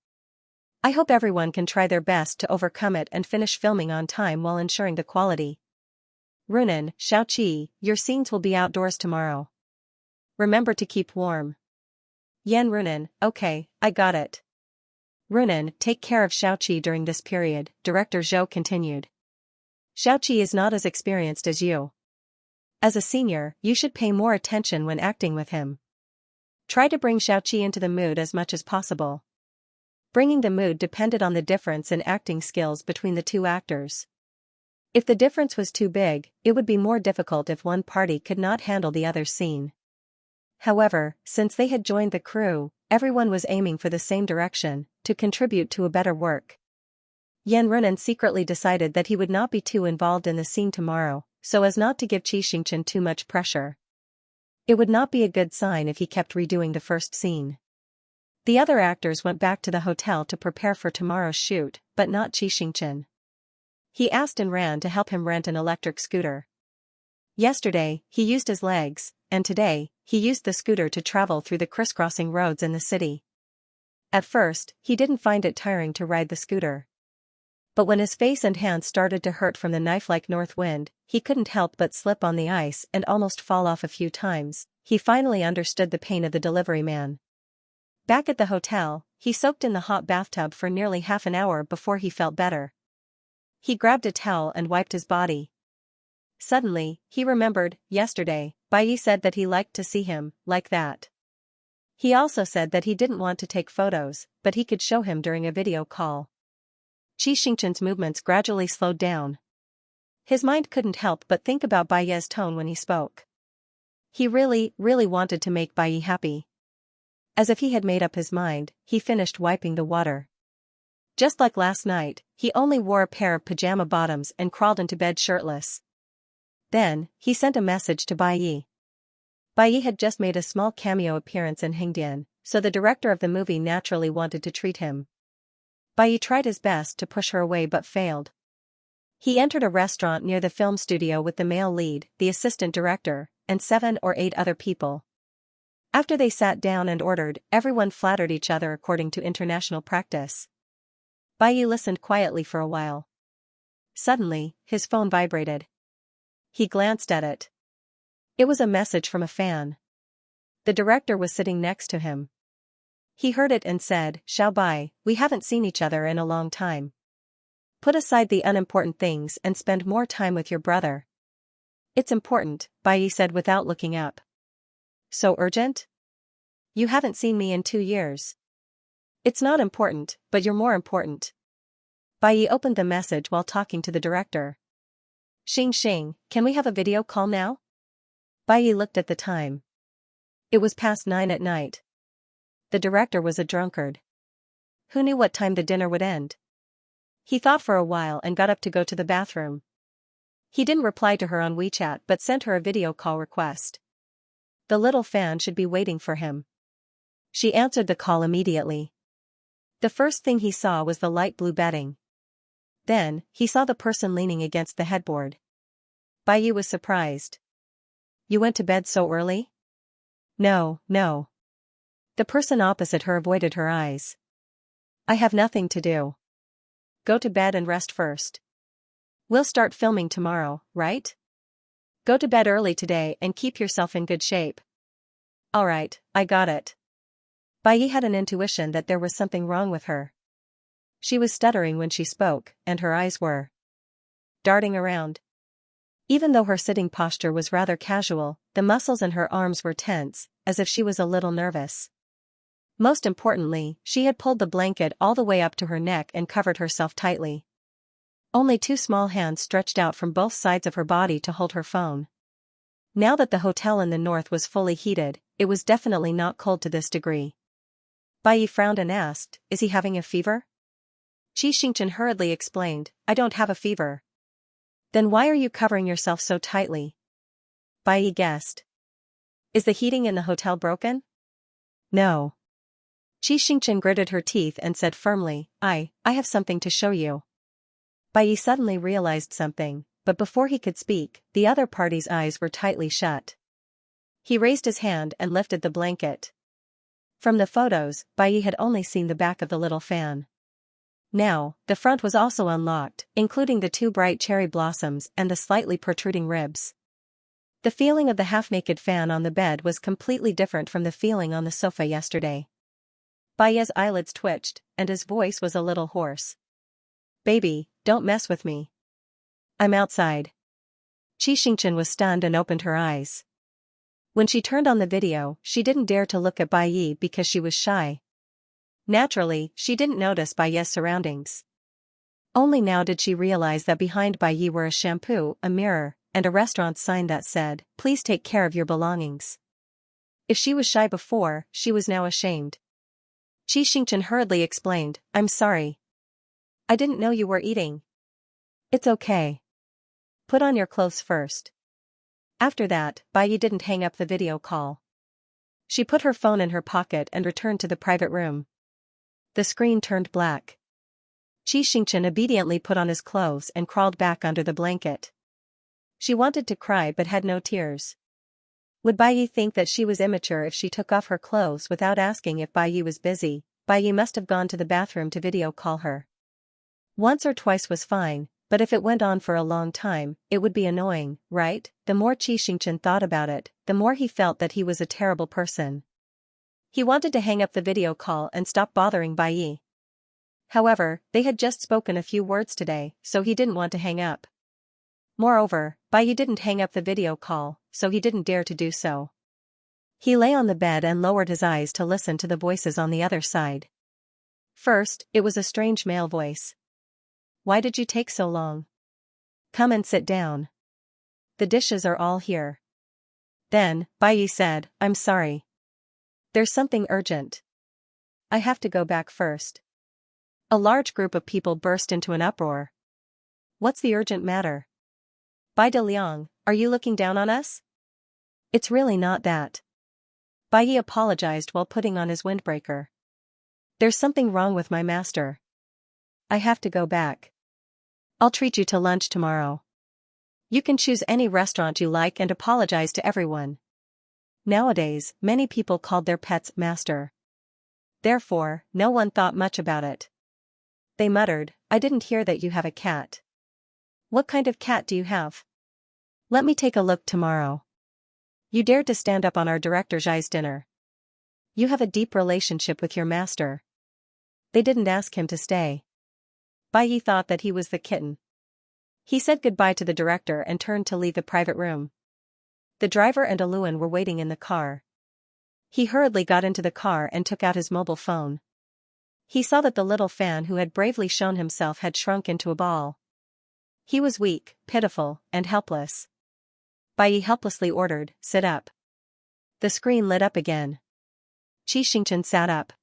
I hope everyone can try their best to overcome it and finish filming on time while ensuring the quality. Runan, Xiaoqi, your scenes will be outdoors tomorrow. Remember to keep warm. Yan Runan, okay, I got it. Runan, take care of Xiaoqi during this period, Director Zhou continued. Xiaoqi is not as experienced as you. As a senior, you should pay more attention when acting with him. Try to bring Xiaoqi into the mood as much as possible. Bringing the mood depended on the difference in acting skills between the two actors. If the difference was too big, it would be more difficult if one party could not handle the other's scene. However, since they had joined the crew, everyone was aiming for the same direction, to contribute to a better work. Yan Runan secretly decided that he would not be too involved in the scene tomorrow, so as not to give Xianxia too much pressure. It would not be a good sign if he kept redoing the first scene. The other actors went back to the hotel to prepare for tomorrow's shoot, but not Xianxia. He asked and ran to help him rent an electric scooter. Yesterday, he used his legs, and today, he used the scooter to travel through the crisscrossing roads in the city. At first, he didn't find it tiring to ride the scooter. But when his face and hands started to hurt from the knife-like north wind, he couldn't help but slip on the ice and almost fall off a few times. He finally understood the pain of the delivery man. Back at the hotel, he soaked in the hot bathtub for nearly half an hour before he felt better. He grabbed a towel and wiped his body. Suddenly, he remembered, yesterday, Bai said that he liked to see him, like that. He also said that he didn't want to take photos, but he could show him during a video call. Xianxia's movements gradually slowed down. His mind couldn't help but think about Bai's tone when he spoke. He really wanted to make Bai happy. As if he had made up his mind, he finished wiping the water. Just like last night, he only wore a pair of pajama bottoms and crawled into bed shirtless. Then, he sent a message to Bai. Bai had just made a small cameo appearance in Hengdian, so the director of the movie naturally wanted to treat him. Bai tried his best to push her away but failed. He entered a restaurant near the film studio with the male lead, the assistant director, and 7 or 8 other people. After they sat down and ordered, everyone flattered each other according to international practice. Bai listened quietly for a while. Suddenly, his phone vibrated. He glanced at it. It was a message from a fan. The director was sitting next to him. He heard it and said, "Xiao Bai, we haven't seen each other in a long time. Put aside the unimportant things and spend more time with your brother." "It's important," Bai said without looking up. "So urgent? You haven't seen me in 2 years." "It's not important, but you're more important." Bai opened the message while talking to the director. Xing, can we have a video call now?" Bai looked at the time. It was past 9 at night. The director was a drunkard. Who knew what time the dinner would end? He thought for a while and got up to go to the bathroom. He didn't reply to her on WeChat but sent her a video call request. The little fan should be waiting for him. She answered the call immediately. The first thing he saw was the light blue bedding. Then, he saw the person leaning against the headboard. Bai was surprised. "You went to bed so early?" No. The person opposite her avoided her eyes. "I have nothing to do. Go to bed and rest first. We'll start filming tomorrow, right? Go to bed early today and keep yourself in good shape." "Alright, I got it." Bai had an intuition that there was something wrong with her. She was stuttering when she spoke, and her eyes were darting around. Even though her sitting posture was rather casual, the muscles in her arms were tense, as if she was a little nervous. Most importantly, she had pulled the blanket all the way up to her neck and covered herself tightly. Only two small hands stretched out from both sides of her body to hold her phone. Now that the hotel in the north was fully heated, it was definitely not cold to this degree. Bai frowned and asked, "Is he having a fever?" Xianxia hurriedly explained, "I don't have a fever." "Then why are you covering yourself so tightly?" Bai guessed. "Is the heating in the hotel broken?" "No." Xianxia gritted her teeth and said firmly, I have something to show you." Bai suddenly realized something, but before he could speak, the other party's eyes were tightly shut. He raised his hand and lifted the blanket. From the photos, Bai had only seen the back of the little fan. Now, the front was also unlocked, including the two bright cherry blossoms and the slightly protruding ribs. The feeling of the half-naked fan on the bed was completely different from the feeling on the sofa yesterday. Bai's eyelids twitched, and his voice was a little hoarse. "Baby, don't mess with me. I'm outside." Xianxia was stunned and opened her eyes. When she turned on the video, she didn't dare to look at Bai because she was shy. Naturally, she didn't notice Bai's surroundings. Only now did she realize that behind Bai were a shampoo, a mirror, and a restaurant sign that said, "Please take care of your belongings." If she was shy before, she was now ashamed. Xianxia hurriedly explained, "I'm sorry. I didn't know you were eating." "It's okay. Put on your clothes first." After that, Bai didn't hang up the video call. She put her phone in her pocket and returned to the private room. The screen turned black. Xianxia obediently put on his clothes and crawled back under the blanket. She wanted to cry but had no tears. Would Bai think that she was immature if she took off her clothes without asking if Bai was busy? Bai must have gone to the bathroom to video call her. Once or twice was fine, but if it went on for a long time, it would be annoying, right? The more Xianxia thought about it, the more he felt that he was a terrible person. He wanted to hang up the video call and stop bothering Bai. However, they had just spoken a few words today, so he didn't want to hang up. Moreover, Bai didn't hang up the video call, so he didn't dare to do so. He lay on the bed and lowered his eyes to listen to the voices on the other side. First, it was a strange male voice. "Why did you take so long? Come and sit down. The dishes are all here." Then, Bai said, "I'm sorry. There's something urgent. I have to go back first." A large group of people burst into an uproar. "What's the urgent matter? Bai De Liang, are you looking down on us?" "It's really not that." Bai apologized while putting on his windbreaker. "There's something wrong with my master. I have to go back. I'll treat you to lunch tomorrow. You can choose any restaurant you like and apologize to everyone." Nowadays, many people called their pets master. Therefore, no one thought much about it. They muttered, "I didn't hear that you have a cat." "What kind of cat do you have?" "Let me take a look tomorrow." "You dared to stand up on our director Zhai's dinner. You have a deep relationship with your master." They didn't ask him to stay. Bai thought that he was the kitten. He said goodbye to the director and turned to leave the private room. The driver and Aluan were waiting in the car. He hurriedly got into the car and took out his mobile phone. He saw that the little fan who had bravely shown himself had shrunk into a ball. He was weak, pitiful, and helpless. Bai helplessly ordered, "Sit up." The screen lit up again. Xianxia sat up.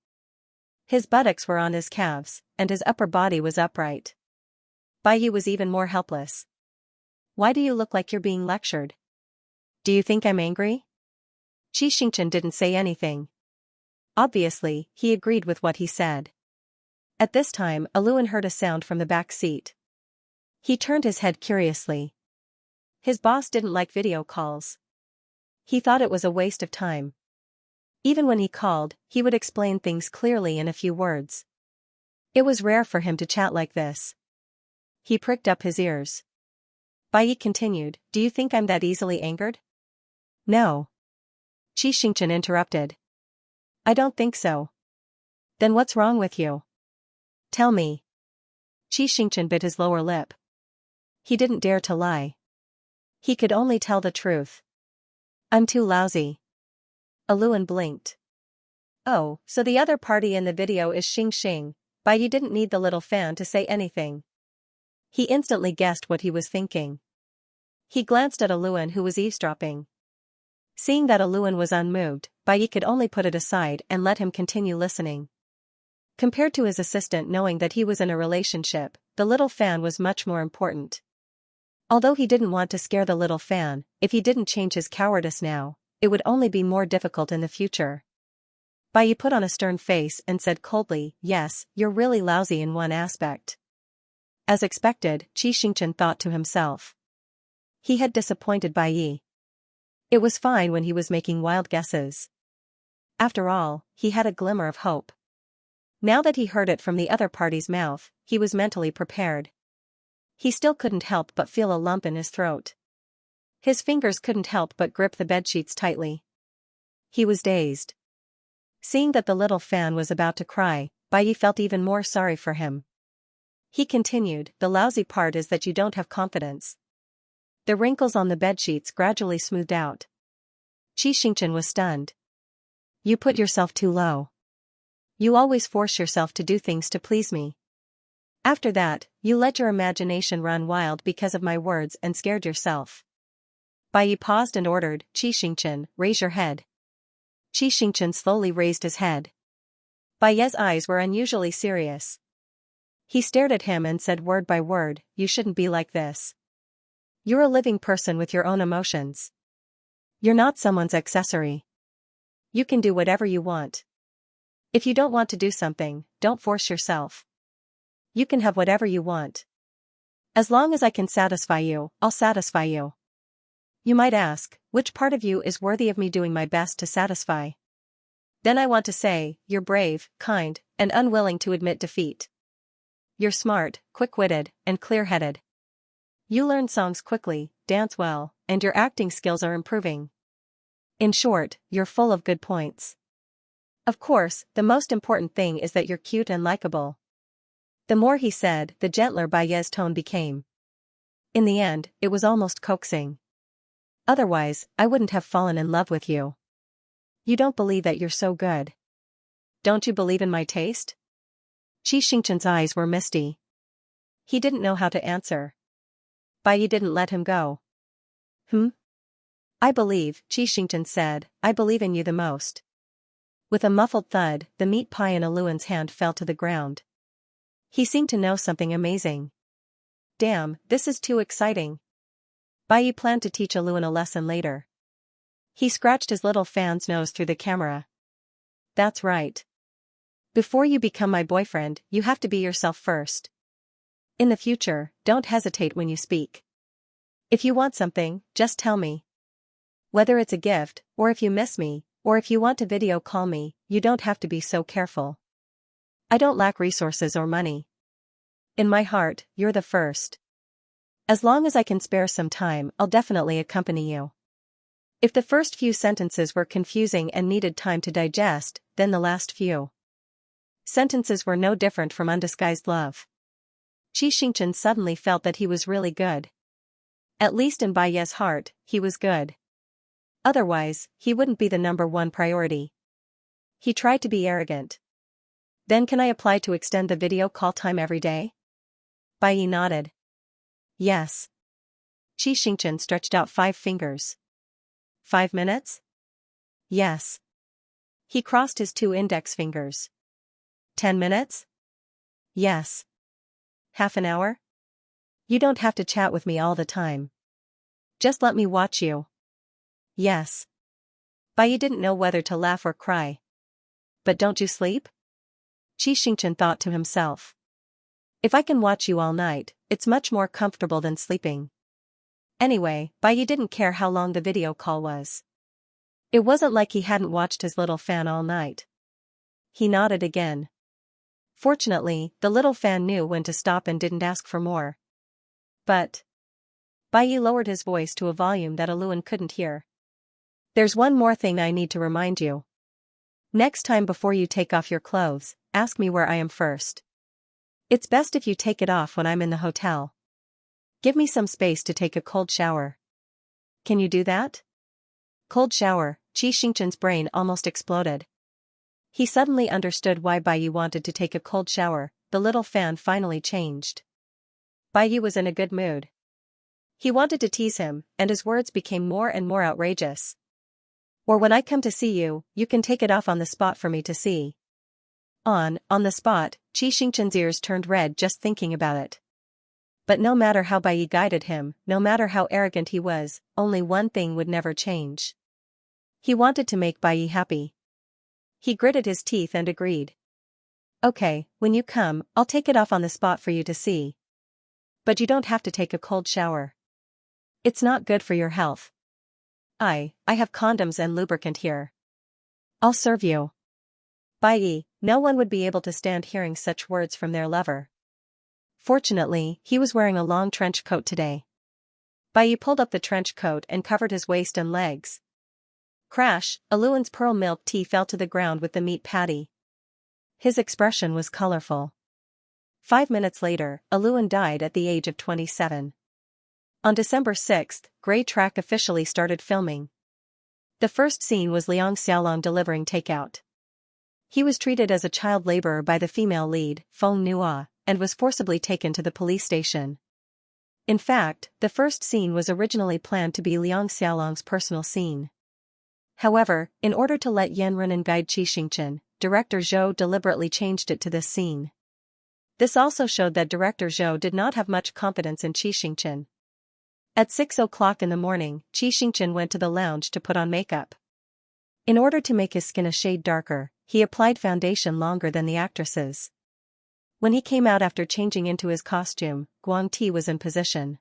His buttocks were on his calves, and his upper body was upright. Bai was even more helpless. "Why do you look like you're being lectured? Do you think I'm angry?" Xianxia didn't say anything. Obviously, he agreed with what he said. At this time, Aluan heard a sound from the back seat. He turned his head curiously. His boss didn't like video calls. He thought it was a waste of time. Even when he called, he would explain things clearly in a few words. It was rare for him to chat like this. He pricked up his ears. Bai continued, "Do you think I'm that easily angered?" "No." Xianxia interrupted. "I don't think so." "Then what's wrong with you? Tell me." Xianxia bit his lower lip. He didn't dare to lie. He could only tell the truth. I'm too lousy. Aluan blinked. Oh, so the other party in the video is Xianxia, but you didn't need the little fan to say anything. He instantly guessed what he was thinking. He glanced at Aluan, who was eavesdropping. Seeing that Aluan was unmoved, Bai could only put it aside and let him continue listening. Compared to his assistant knowing that he was in a relationship, the little fan was much more important. Although he didn't want to scare the little fan, if he didn't change his cowardice now, it would only be more difficult in the future. Bai put on a stern face and said coldly, yes, you're really lousy in one aspect. As expected, Xianxia thought to himself. He had disappointed Bai. It was fine when he was making wild guesses. After all, he had a glimmer of hope. Now that he heard it from the other party's mouth, he was mentally prepared. He still couldn't help but feel a lump in his throat. His fingers couldn't help but grip the bedsheets tightly. He was dazed. Seeing that the little fan was about to cry, Bai felt even more sorry for him. He continued, the lousy part is that you don't have confidence. The wrinkles on the bedsheets gradually smoothed out. Xianxia was stunned. You put yourself too low. You always force yourself to do things to please me. After that, you let your imagination run wild because of my words and scared yourself. Bai paused and ordered, Xianxia, raise your head. Xianxia slowly raised his head. Bai's eyes were unusually serious. He stared at him and said word by word, you shouldn't be like this. You're a living person with your own emotions. You're not someone's accessory. You can do whatever you want. If you don't want to do something, don't force yourself. You can have whatever you want. As long as I can satisfy you, I'll satisfy you. You might ask, which part of you is worthy of me doing my best to satisfy? Then I want to say, you're brave, kind, and unwilling to admit defeat. You're smart, quick-witted, and clear-headed. You learn songs quickly, dance well, and your acting skills are improving. In short, you're full of good points. Of course, the most important thing is that you're cute and likable. The more he said, the gentler Bai's tone became. In the end, it was almost coaxing. Otherwise, I wouldn't have fallen in love with you. You don't believe that you're so good. Don't you believe in my taste? Xianxia's eyes were misty. He didn't know how to answer. Bai didn't let him go. I believe, Xianxia said, I believe in you the most. With a muffled thud, the meat pie in Aluan's hand fell to the ground. He seemed to know something amazing. Damn, this is too exciting. Bai planned to teach Aluan a lesson later. He scratched his little fan's nose through the camera. That's right. Before you become my boyfriend, you have to be yourself first. In the future, don't hesitate when you speak. If you want something, just tell me. Whether it's a gift, or if you miss me, or if you want to video call me, you don't have to be so careful. I don't lack resources or money. In my heart, you're the first. As long as I can spare some time, I'll definitely accompany you. If the first few sentences were confusing and needed time to digest, then the last few sentences were no different from undisguised love. Xianxia suddenly felt that he was really good. At least in Bai's heart, he was good. Otherwise, he wouldn't be the #1 priority. He tried to be arrogant. Then can I apply to extend the video call time every day? Bai nodded. Yes. Xianxia stretched out 5 fingers. 5 minutes? Yes. He crossed his 2 index fingers. 10 minutes? Yes. Half an hour? You don't have to chat with me all the time. Just let me watch you. Yes. Bai didn't know whether to laugh or cry. But don't you sleep? Xianxia thought to himself. If I can watch you all night, it's much more comfortable than sleeping. Anyway, Bai didn't care how long the video call was. It wasn't like he hadn't watched his little fan all night. He nodded again. Fortunately, the little fan knew when to stop and didn't ask for more. But Bai lowered his voice to a volume that Aluan couldn't hear. There's one more thing I need to remind you. Next time before you take off your clothes, ask me where I am first. It's best if you take it off when I'm in the hotel. Give me some space to take a cold shower. Can you do that? Cold shower, Xianxia's brain almost exploded. He suddenly understood why Bai Yi wanted to take a cold shower. The little fan finally changed. Bai Yi was in a good mood. He wanted to tease him, and his words became more and more outrageous. Or when I come to see you, you can take it off on the spot for me to see. On the spot, Xianxia's ears turned red just thinking about it. But no matter how Bai Yi guided him, no matter how arrogant he was, only one thing would never change. He wanted to make Bai Yi happy. He gritted his teeth and agreed. Okay, when you come, I'll take it off on the spot for you to see. But you don't have to take a cold shower. It's not good for your health. I have condoms and lubricant here. I'll serve you. Bai Yi, no one would be able to stand hearing such words from their lover. Fortunately, he was wearing a long trench coat today. Bai Yi pulled up the trench coat and covered his waist and legs. Crash, Aluan's pearl milk tea fell to the ground with the meat patty. His expression was colorful. 5 minutes later, Aluan died at the age of 27. On December 6, Grey Track officially started filming. The first scene was Xianxia delivering takeout. He was treated as a child laborer by the female lead, Feng Nua, and was forcibly taken to the police station. In fact, the first scene was originally planned to be Xianxia's personal scene. However, in order to let Yan Runan guide Xianxia, director Zhou deliberately changed it to this scene. This also showed that director Zhou did not have much confidence in Xianxia. At 6 o'clock in the morning, Xianxia went to the lounge to put on makeup. In order to make his skin a shade darker, he applied foundation longer than the actresses. When he came out after changing into his costume, Guang Ti was in position.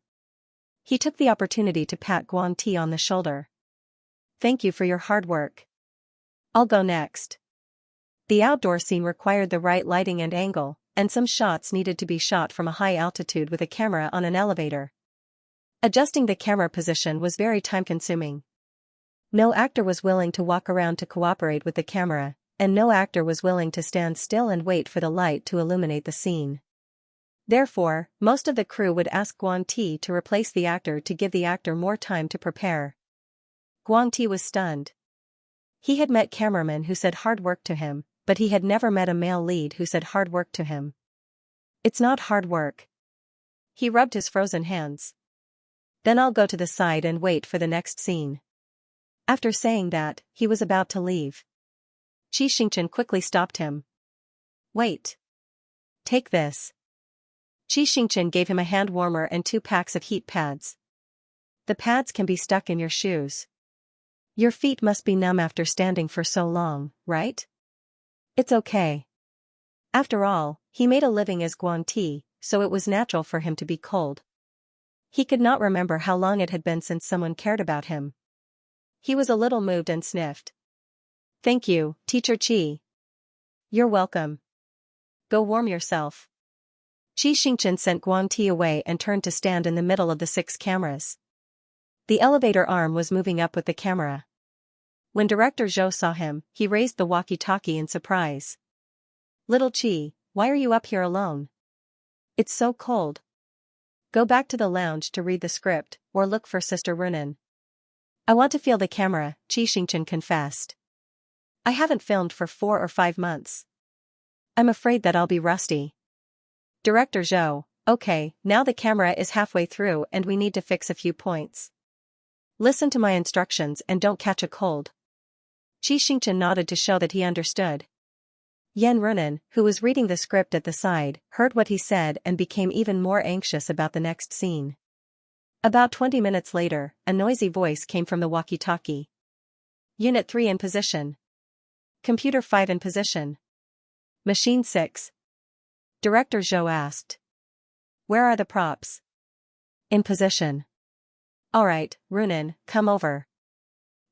He took the opportunity to pat Guang Ti on the shoulder. Thank you for your hard work. I'll go next. The outdoor scene required the right lighting and angle, and some shots needed to be shot from a high altitude with a camera on an elevator. Adjusting the camera position was very time-consuming. No actor was willing to walk around to cooperate with the camera, and no actor was willing to stand still and wait for the light to illuminate the scene. Therefore, most of the crew would ask Guang Ti to replace the actor to give the actor more time to prepare. Guang Ti was stunned. He had met cameramen who said hard work to him, but he had never met a male lead who said hard work to him. It's not hard work. He rubbed his frozen hands. Then I'll go to the side and wait for the next scene. After saying that, he was about to leave. Xianxia quickly stopped him. Wait. Take this. Xianxia gave him a hand warmer and 2 packs of heat pads. The pads can be stuck in your shoes. Your feet must be numb after standing for so long, right? It's okay. After all, he made a living as Guang Ti, so it was natural for him to be cold. He could not remember how long it had been since someone cared about him. He was a little moved and sniffed. Thank you, Teacher Qi. You're welcome. Go warm yourself. Xianxia sent Guang Ti away and turned to stand in the middle of the 6 cameras. The elevator arm was moving up with the camera. When director Zhou saw him, he raised the walkie-talkie in surprise. Little Qi, why are you up here alone? It's so cold. Go back to the lounge to read the script, or look for Sister Runan. I want to feel the camera, Xianxia confessed. I haven't filmed for 4 or 5 months. I'm afraid that I'll be rusty. Director Zhou, okay, now the camera is halfway through and we need to fix a few points. Listen to my instructions and don't catch a cold. Xianxia nodded to show that he understood. Yan Runan, who was reading the script at the side, heard what he said and became even more anxious about the next scene. About 20 minutes later, a noisy voice came from the walkie-talkie. Unit 3 in position. Computer 5 in position. Machine 6. Director Zhou asked. Where are the props? In position. Alright, Runan, come over.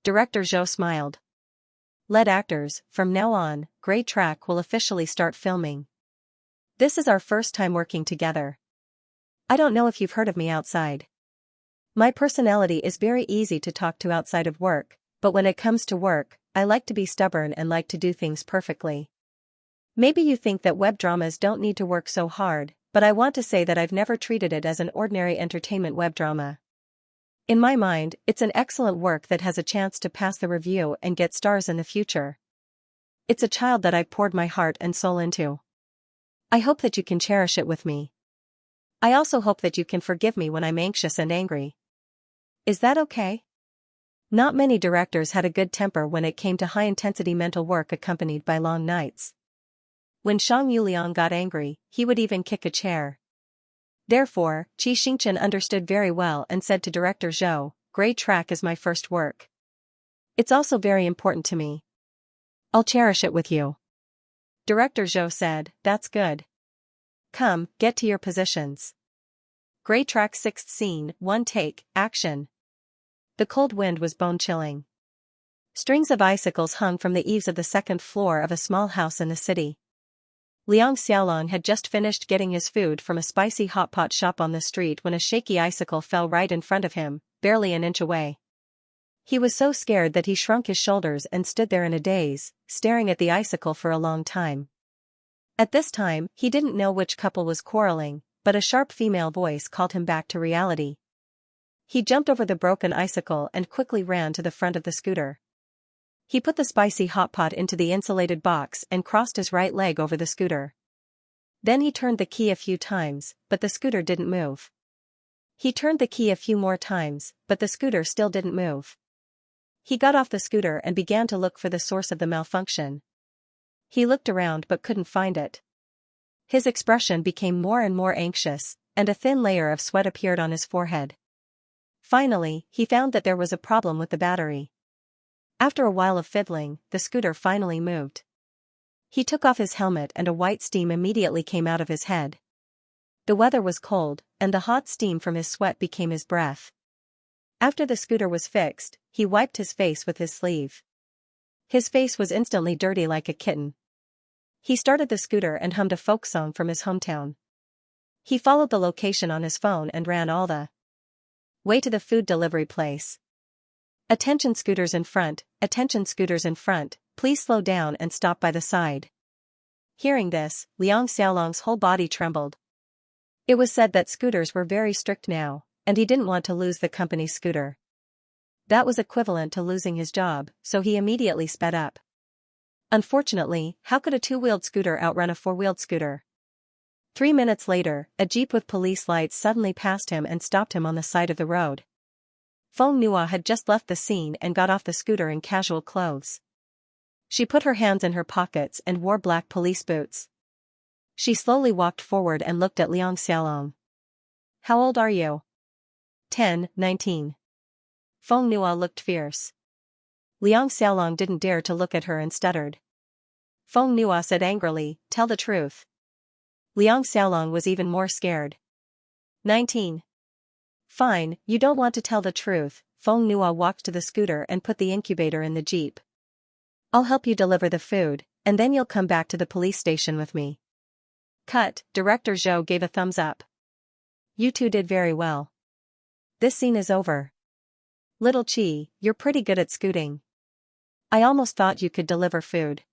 Director Zhou smiled. Lead actors, from now on, Grey Track will officially start filming. This is our first time working together. I don't know if you've heard of me outside. My personality is very easy to talk to outside of work, but when it comes to work, I like to be stubborn and like to do things perfectly. Maybe you think that web dramas don't need to work so hard, but I want to say that I've never treated it as an ordinary entertainment web drama. In my mind, it's an excellent work that has a chance to pass the review and get stars in the future. It's a child that I poured my heart and soul into. I hope that you can cherish it with me. I also hope that you can forgive me when I'm anxious and angry. Is that okay? Not many directors had a good temper when it came to high-intensity mental work accompanied by long nights. When Shang Yuliang got angry, he would even kick a chair. Therefore, Xianxia understood very well and said to Director Zhou, "Grey Track is my first work. It's also very important to me. I'll cherish it with you." Director Zhou said, "That's good. Come, get to your positions." Grey Track 6th scene, 1 take, action. The cold wind was bone-chilling. Strings of icicles hung from the eaves of the second floor of a small house in the city. Liang Xiaolong had just finished getting his food from a spicy hot pot shop on the street when a shaky icicle fell right in front of him, barely an inch away. He was so scared that he shrunk his shoulders and stood there in a daze, staring at the icicle for a long time. At this time, he didn't know which couple was quarreling, but a sharp female voice called him back to reality. He jumped over the broken icicle and quickly ran to the front of the scooter. He put the spicy hot pot into the insulated box and crossed his right leg over the scooter. Then he turned the key a few times, but the scooter didn't move. He turned the key a few more times, but the scooter still didn't move. He got off the scooter and began to look for the source of the malfunction. He looked around but couldn't find it. His expression became more and more anxious, and a thin layer of sweat appeared on his forehead. Finally, he found that there was a problem with the battery. After a while of fiddling, the scooter finally moved. He took off his helmet and a white steam immediately came out of his head. The weather was cold, and the hot steam from his sweat became his breath. After the scooter was fixed, he wiped his face with his sleeve. His face was instantly dirty like a kitten. He started the scooter and hummed a folk song from his hometown. He followed the location on his phone and ran all the way to the food delivery place. "Attention scooters in front, attention scooters in front, please slow down and stop by the side." Hearing this, Liang Xiaolong's whole body trembled. It was said that scooters were very strict now, and he didn't want to lose the company's scooter. That was equivalent to losing his job, so he immediately sped up. Unfortunately, how could a two-wheeled scooter outrun a four-wheeled scooter? 3 minutes later, a jeep with police lights suddenly passed him and stopped him on the side of the road. Feng Nua had just left the scene and got off the scooter in casual clothes. She put her hands in her pockets and wore black police boots. She slowly walked forward and looked at Liang Xiaolong. "How old are you?" 10, 19. Feng Nua looked fierce. Liang Xiaolong didn't dare to look at her and stuttered. Feng Nua said angrily, "Tell the truth." Liang Xiaolong was even more scared. 19. "Fine, you don't want to tell the truth." Feng Nua walked to the scooter and put the incubator in the jeep. "I'll help you deliver the food, and then you'll come back to the police station with me." Cut. Director Zhou gave a thumbs up. "You two did very well. This scene is over. Little Chi, you're pretty good at scooting. I almost thought you could deliver food.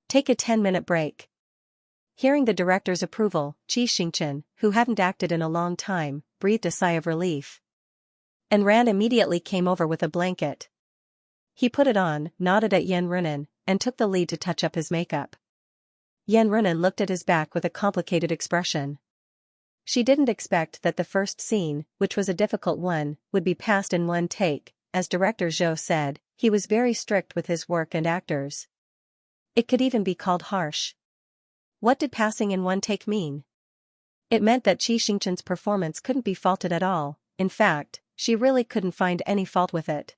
Take a 10-minute break." Hearing the director's approval, Xianxia, who hadn't acted in a long time, breathed a sigh of relief. And Ran immediately came over with a blanket. He put it on, nodded at Yan Runan, and took the lead to touch up his makeup. Yan Runan looked at his back with a complicated expression. She didn't expect that the first scene, which was a difficult one, would be passed in one take. As Director Zhou said, he was very strict with his work and actors. It could even be called harsh. What did passing in one take mean? It meant that Xianxia's performance couldn't be faulted at all. In fact, she really couldn't find any fault with it.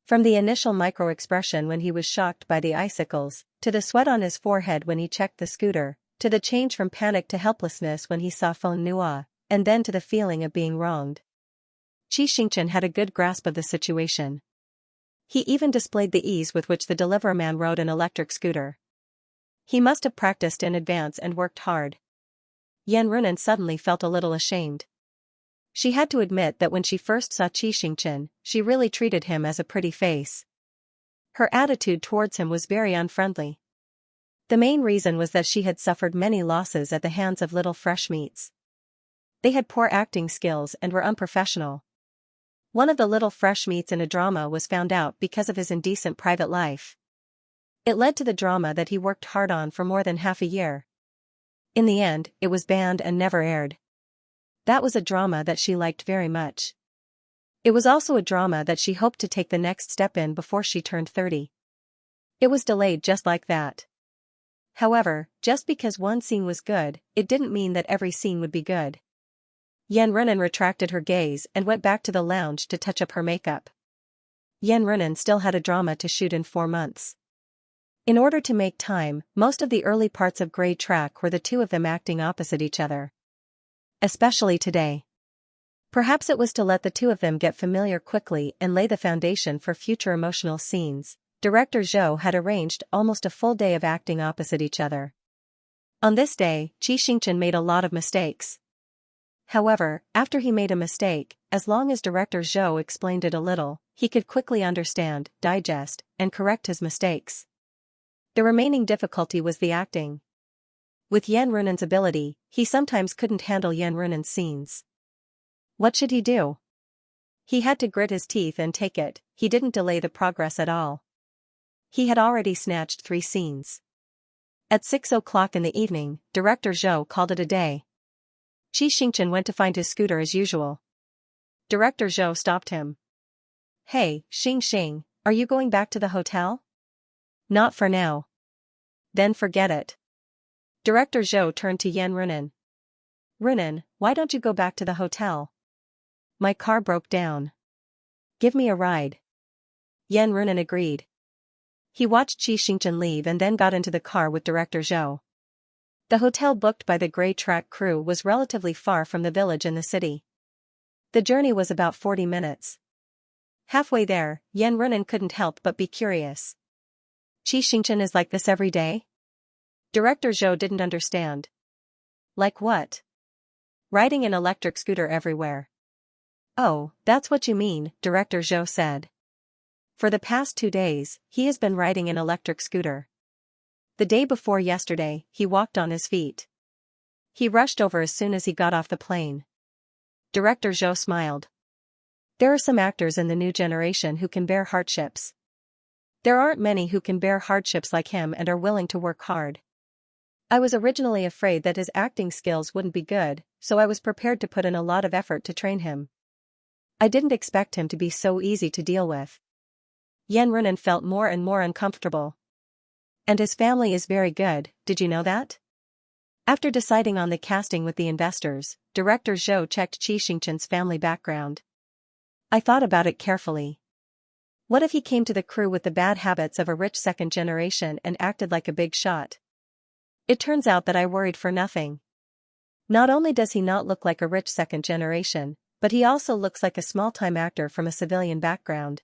From the initial micro-expression when he was shocked by the icicles, to the sweat on his forehead when he checked the scooter, to the change from panic to helplessness when he saw Feng Nua, and then to the feeling of being wronged. Xianxia had a good grasp of the situation. He even displayed the ease with which the deliverer man rode an electric scooter. He must have practiced in advance and worked hard. Yan Runan suddenly felt a little ashamed. She had to admit that when she first saw Xianxia, she really treated him as a pretty face. Her attitude towards him was very unfriendly. The main reason was that she had suffered many losses at the hands of little fresh meats. They had poor acting skills and were unprofessional. One of the little fresh meats in a drama was found out because of his indecent private life. It led to the drama that he worked hard on for more than half a year. In the end, it was banned and never aired. That was a drama that she liked very much. It was also a drama that she hoped to take the next step in before she turned 30. It was delayed just like that. However, just because one scene was good, it didn't mean that every scene would be good. Yan Runan retracted her gaze and went back to the lounge to touch up her makeup. Yan Runan still had a drama to shoot in 4 months. In order to make time, most of the early parts of Grey Track were the two of them acting opposite each other. Especially today. Perhaps it was to let the two of them get familiar quickly and lay the foundation for future emotional scenes. Director Zhou had arranged almost a full day of acting opposite each other. On this day, Xianxia made a lot of mistakes. However, after he made a mistake, as long as Director Zhou explained it a little, he could quickly understand, digest, and correct his mistakes. The remaining difficulty was the acting. With Yan Runan's ability, he sometimes couldn't handle Yan Runan's scenes. What should he do? He had to grit his teeth and take it. He didn't delay the progress at all. He had already snatched 3 scenes. At 6 o'clock in the evening, Director Zhou called it a day. Xianxia went to find his scooter as usual. Director Zhou stopped him. "Hey, Xing, are you going back to the hotel?" "Not for now." "Then forget it." Director Zhou turned to Yan Runan. "Runan, why don't you go back to the hotel?" "My car broke down." "Give me a ride." Yan Runan agreed. He watched Xianxia leave and then got into the car with Director Zhou. The hotel booked by the Grey Track crew was relatively far from the village in the city. The journey was about 40 minutes. Halfway there, Yan Runan couldn't help but be curious. "Xianxia is like this every day?" Director Zhou didn't understand. "Like what?" "Riding an electric scooter everywhere." "Oh, that's what you mean," Director Zhou said. "For the past 2 days, he has been riding an electric scooter. The day before yesterday, he walked on his feet. He rushed over as soon as he got off the plane." Director Zhou smiled. There are some actors in the new generation who can bear hardships. There aren't many who can bear hardships like him and are willing to work hard. I was originally afraid that his acting skills wouldn't be good, so I was prepared to put in a lot of effort to train him. I didn't expect him to be so easy to deal with. Yan Runan felt more and more uncomfortable. "And his family is very good, did you know that?" After deciding on the casting with the investors, Director Zhou checked Xianxia's family background. "I thought about it carefully. What if he came to the crew with the bad habits of a rich second generation and acted like a big shot? It turns out that I worried for nothing. Not only does he not look like a rich second generation, but he also looks like a small-time actor from a civilian background.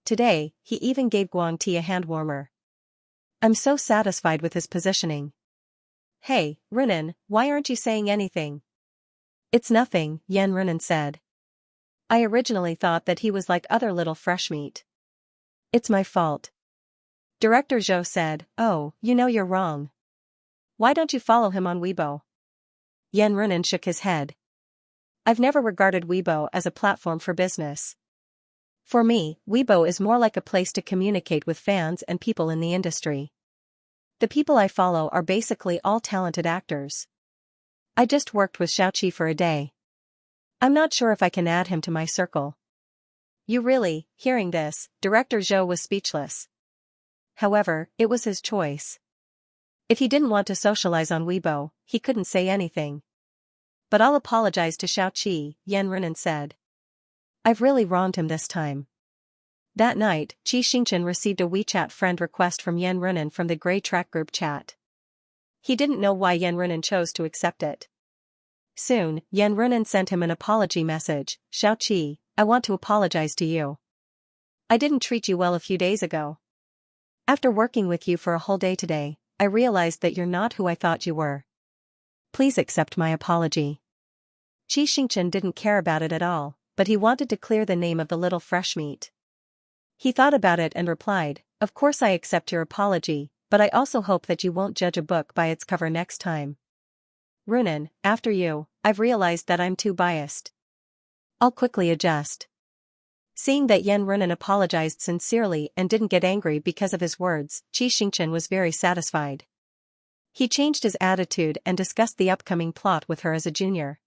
Today, he even gave Guangti a hand warmer. I'm so satisfied with his positioning." "Hey, Runan, why aren't you saying anything?" "It's nothing," Yan Runan said. "I originally thought that he was like other little fresh meat. It's my fault." Director Zhou said, "Oh, you know you're wrong. Why don't you follow him on Weibo?" Yan Runan shook his head. "I've never regarded Weibo as a platform for business. For me, Weibo is more like a place to communicate with fans and people in the industry. The people I follow are basically all talented actors. I just worked with Xiaoqi for a day. I'm not sure if I can add him to my circle." You really, hearing this, Director Zhou was speechless. However, it was his choice. If he didn't want to socialize on Weibo, he couldn't say anything. "But I'll apologize to Xiaoqi," Yan Runan said. "I've really wronged him this time." That night, Xianxia received a WeChat friend request from Yan Runan from the Grey Track group chat. He didn't know why Yan Runan chose to accept it. Soon, Yan Runan sent him an apology message. "Xiaoqi, I want to apologize to you. I didn't treat you well a few days ago. After working with you for a whole day today, I realized that you're not who I thought you were. Please accept my apology." Xianxia didn't care about it at all, but he wanted to clear the name of the little fresh meat. He thought about it and replied, "Of course I accept your apology, but I also hope that you won't judge a book by its cover next time. Runan, after you, I've realized that I'm too biased. I'll quickly adjust." Seeing that Yan Runan apologized sincerely and didn't get angry because of his words, Xianxia was very satisfied. He changed his attitude and discussed the upcoming plot with her as a junior.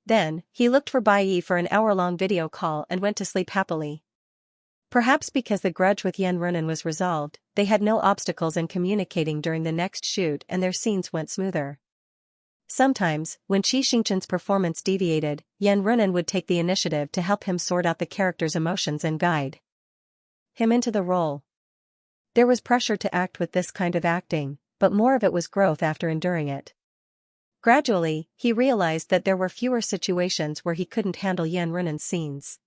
Then, he looked for Bai Yi for an hour-long video call and went to sleep happily. Perhaps because the grudge with Yan Runan was resolved, they had no obstacles in communicating during the next shoot and their scenes went smoother. Sometimes, when Xianxia's performance deviated, Yan Runan would take the initiative to help him sort out the character's emotions and guide him into the role. There was pressure to act with this kind of acting, but more of it was growth after enduring it. Gradually, he realized that there were fewer situations where he couldn't handle Yan Runan's scenes.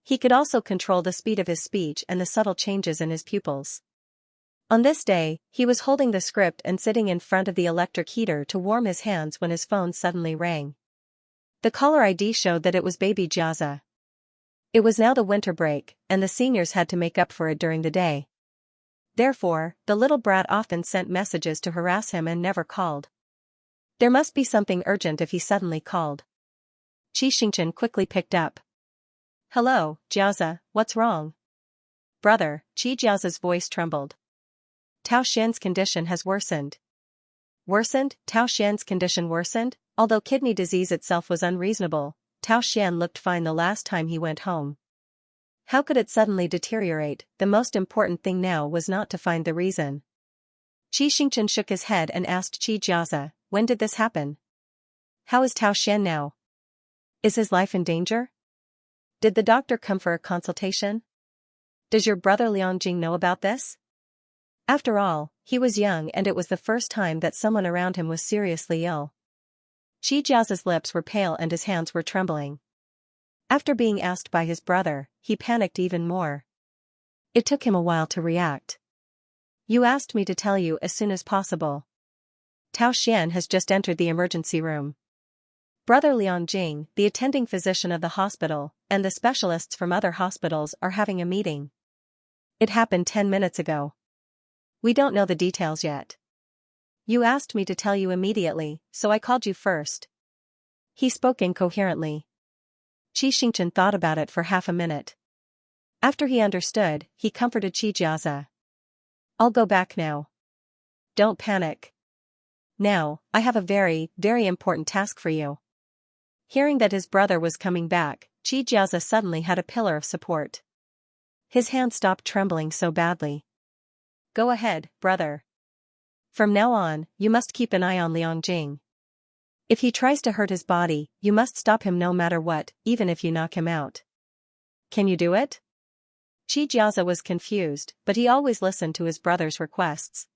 He could also control the speed of his speech and the subtle changes in his pupils. On this day, he was holding the script and sitting in front of the electric heater to warm his hands when his phone suddenly rang. The caller ID showed that it was baby Xianxia. It was now the winter break, and the seniors had to make up for it during the day. Therefore, the little brat often sent messages to harass him and never called. There must be something urgent if he suddenly called. Xianxia quickly picked up. "Hello, Xianxia, what's wrong?" "Brother," Xianxia's voice trembled. "Tao Xian's condition has worsened." "Worsened?" Tao Xian's condition worsened? Although kidney disease itself was unreasonable, Tao Xian looked fine the last time he went home. How could it suddenly deteriorate? The most important thing now was not to find the reason. Xianxia shook his head and asked Xianxia, "When did this happen? How is Tao Xian now? Is his life in danger? Did the doctor come for a consultation? Does your brother Liangjing know about this?" After all, he was young and it was the first time that someone around him was seriously ill. Xiaoxia's lips were pale and his hands were trembling. After being asked by his brother, he panicked even more. It took him a while to react. "You asked me to tell you as soon as possible. Tao Xian has just entered the emergency room. Brother Liangjing, the attending physician of the hospital, and the specialists from other hospitals are having a meeting. It happened 10 minutes ago. We don't know the details yet. You asked me to tell you immediately, so I called you first." He spoke incoherently. Xianxia thought about it for half a minute. After he understood, he comforted Xianxia. "I'll go back now. Don't panic. Now, I have a very, very important task for you." Hearing that his brother was coming back, Xianxia suddenly had a pillar of support. His hand stopped trembling so badly. "Go ahead, brother. From now on, you must keep an eye on Liangjing. If he tries to hurt his body, you must stop him no matter what, even if you knock him out. Can you do it?" Xianxia was confused, but he always listened to his brother's requests.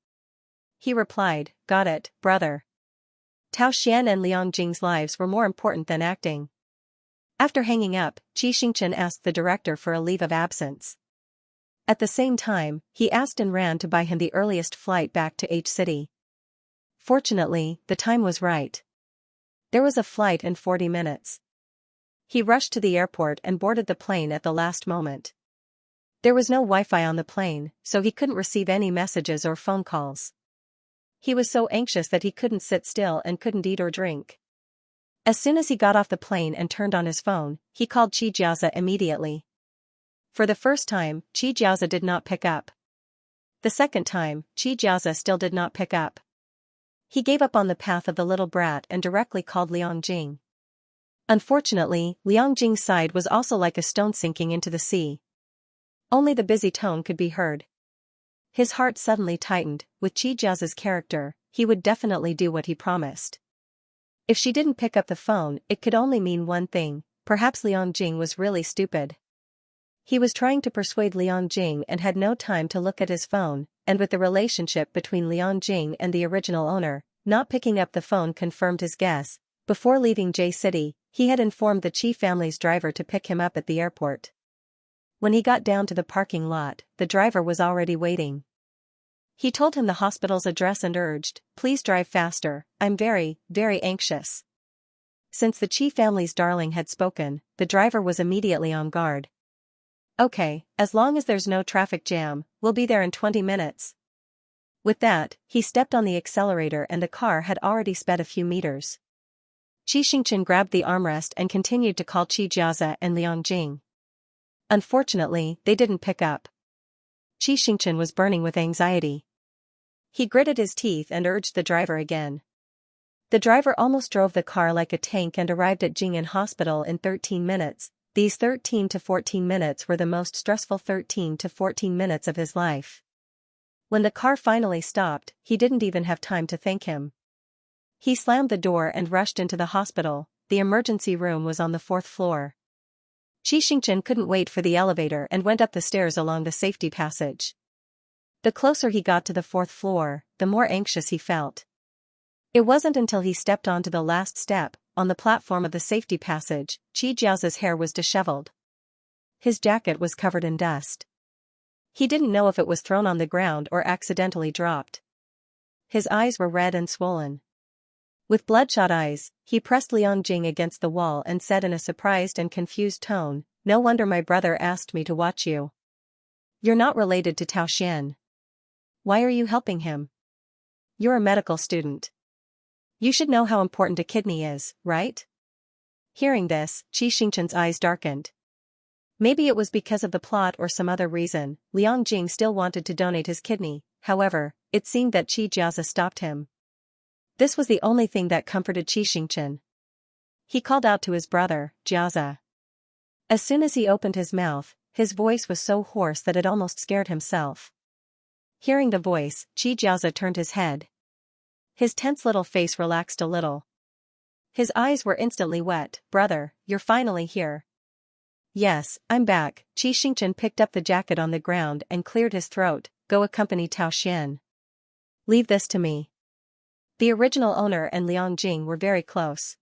He replied, "Got it, brother." Tao Xian and Liangjing's lives were more important than acting. After hanging up, Xianxia asked the director for a leave of absence. At the same time, he asked and ran to buy him the earliest flight back to H City. Fortunately, the time was right. There was a flight in 40 minutes. He rushed to the airport and boarded the plane at the last moment. There was no Wi-Fi on the plane, so he couldn't receive any messages or phone calls. He was so anxious that he couldn't sit still and couldn't eat or drink. As soon as he got off the plane and turned on his phone, he called Xianxia immediately. For the first time, Xianxia did not pick up. The second time, Xianxia still did not pick up. He gave up on the path of the little brat and directly called Liangjing. Unfortunately, Liangjing's side was also like a stone sinking into the sea. Only the busy tone could be heard. His heart suddenly tightened. With Xianxia's character, he would definitely do what he promised. If she didn't pick up the phone, it could only mean one thing: perhaps Liangjing was really stupid. He was trying to persuade Liangjing and had no time to look at his phone, and with the relationship between Liangjing and the original owner, not picking up the phone confirmed his guess. Before leaving J City, he had informed the Chi family's driver to pick him up at the airport. When he got down to the parking lot, the driver was already waiting. He told him the hospital's address and urged, "Please drive faster, I'm very, very anxious." Since the Chi family's darling had spoken, the driver was immediately on guard. "Okay, as long as there's no traffic jam, we'll be there in 20 minutes. With that, he stepped on the accelerator and the car had already sped a few meters. Xianxia grabbed the armrest and continued to call Xianxia and Liangjing. Unfortunately, they didn't pick up. Xianxia was burning with anxiety. He gritted his teeth and urged the driver again. The driver almost drove the car like a tank and arrived at Jing'an Hospital in 13 minutes. These 13 to 14 minutes were the most stressful 13 to 14 minutes of his life. When the car finally stopped, he didn't even have time to thank him. He slammed the door and rushed into the hospital. The emergency room was on the 4th floor. Xianxia couldn't wait for the elevator and went up the stairs along the safety passage. The closer he got to the 4th floor, the more anxious he felt. It wasn't until he stepped onto the last step, on the platform of the safety passage, Xiaoxia's hair was disheveled. His jacket was covered in dust. He didn't know if it was thrown on the ground or accidentally dropped. His eyes were red and swollen. With bloodshot eyes, he pressed Liang Jing against the wall and said in a surprised and confused tone, "No wonder my brother asked me to watch you. You're not related to Tao Xian. Why are you helping him? You're a medical student. You should know how important a kidney is, right?" Hearing this, Xianxia's eyes darkened. Maybe it was because of the plot or some other reason, Liang Jing still wanted to donate his kidney. However, it seemed that Xianxia stopped him. This was the only thing that comforted Xianxia. He called out to his brother, "Jiaza." As soon as he opened his mouth, his voice was so hoarse that it almost scared himself. Hearing the voice, Jiaza turned his head. His tense little face relaxed a little. His eyes were instantly wet. "Brother, you're finally here." "Yes, I'm back." Xianxia picked up the jacket on the ground and cleared his throat. "Go accompany Tao Xian. Leave this to me." The original owner and Liang Jing were very close.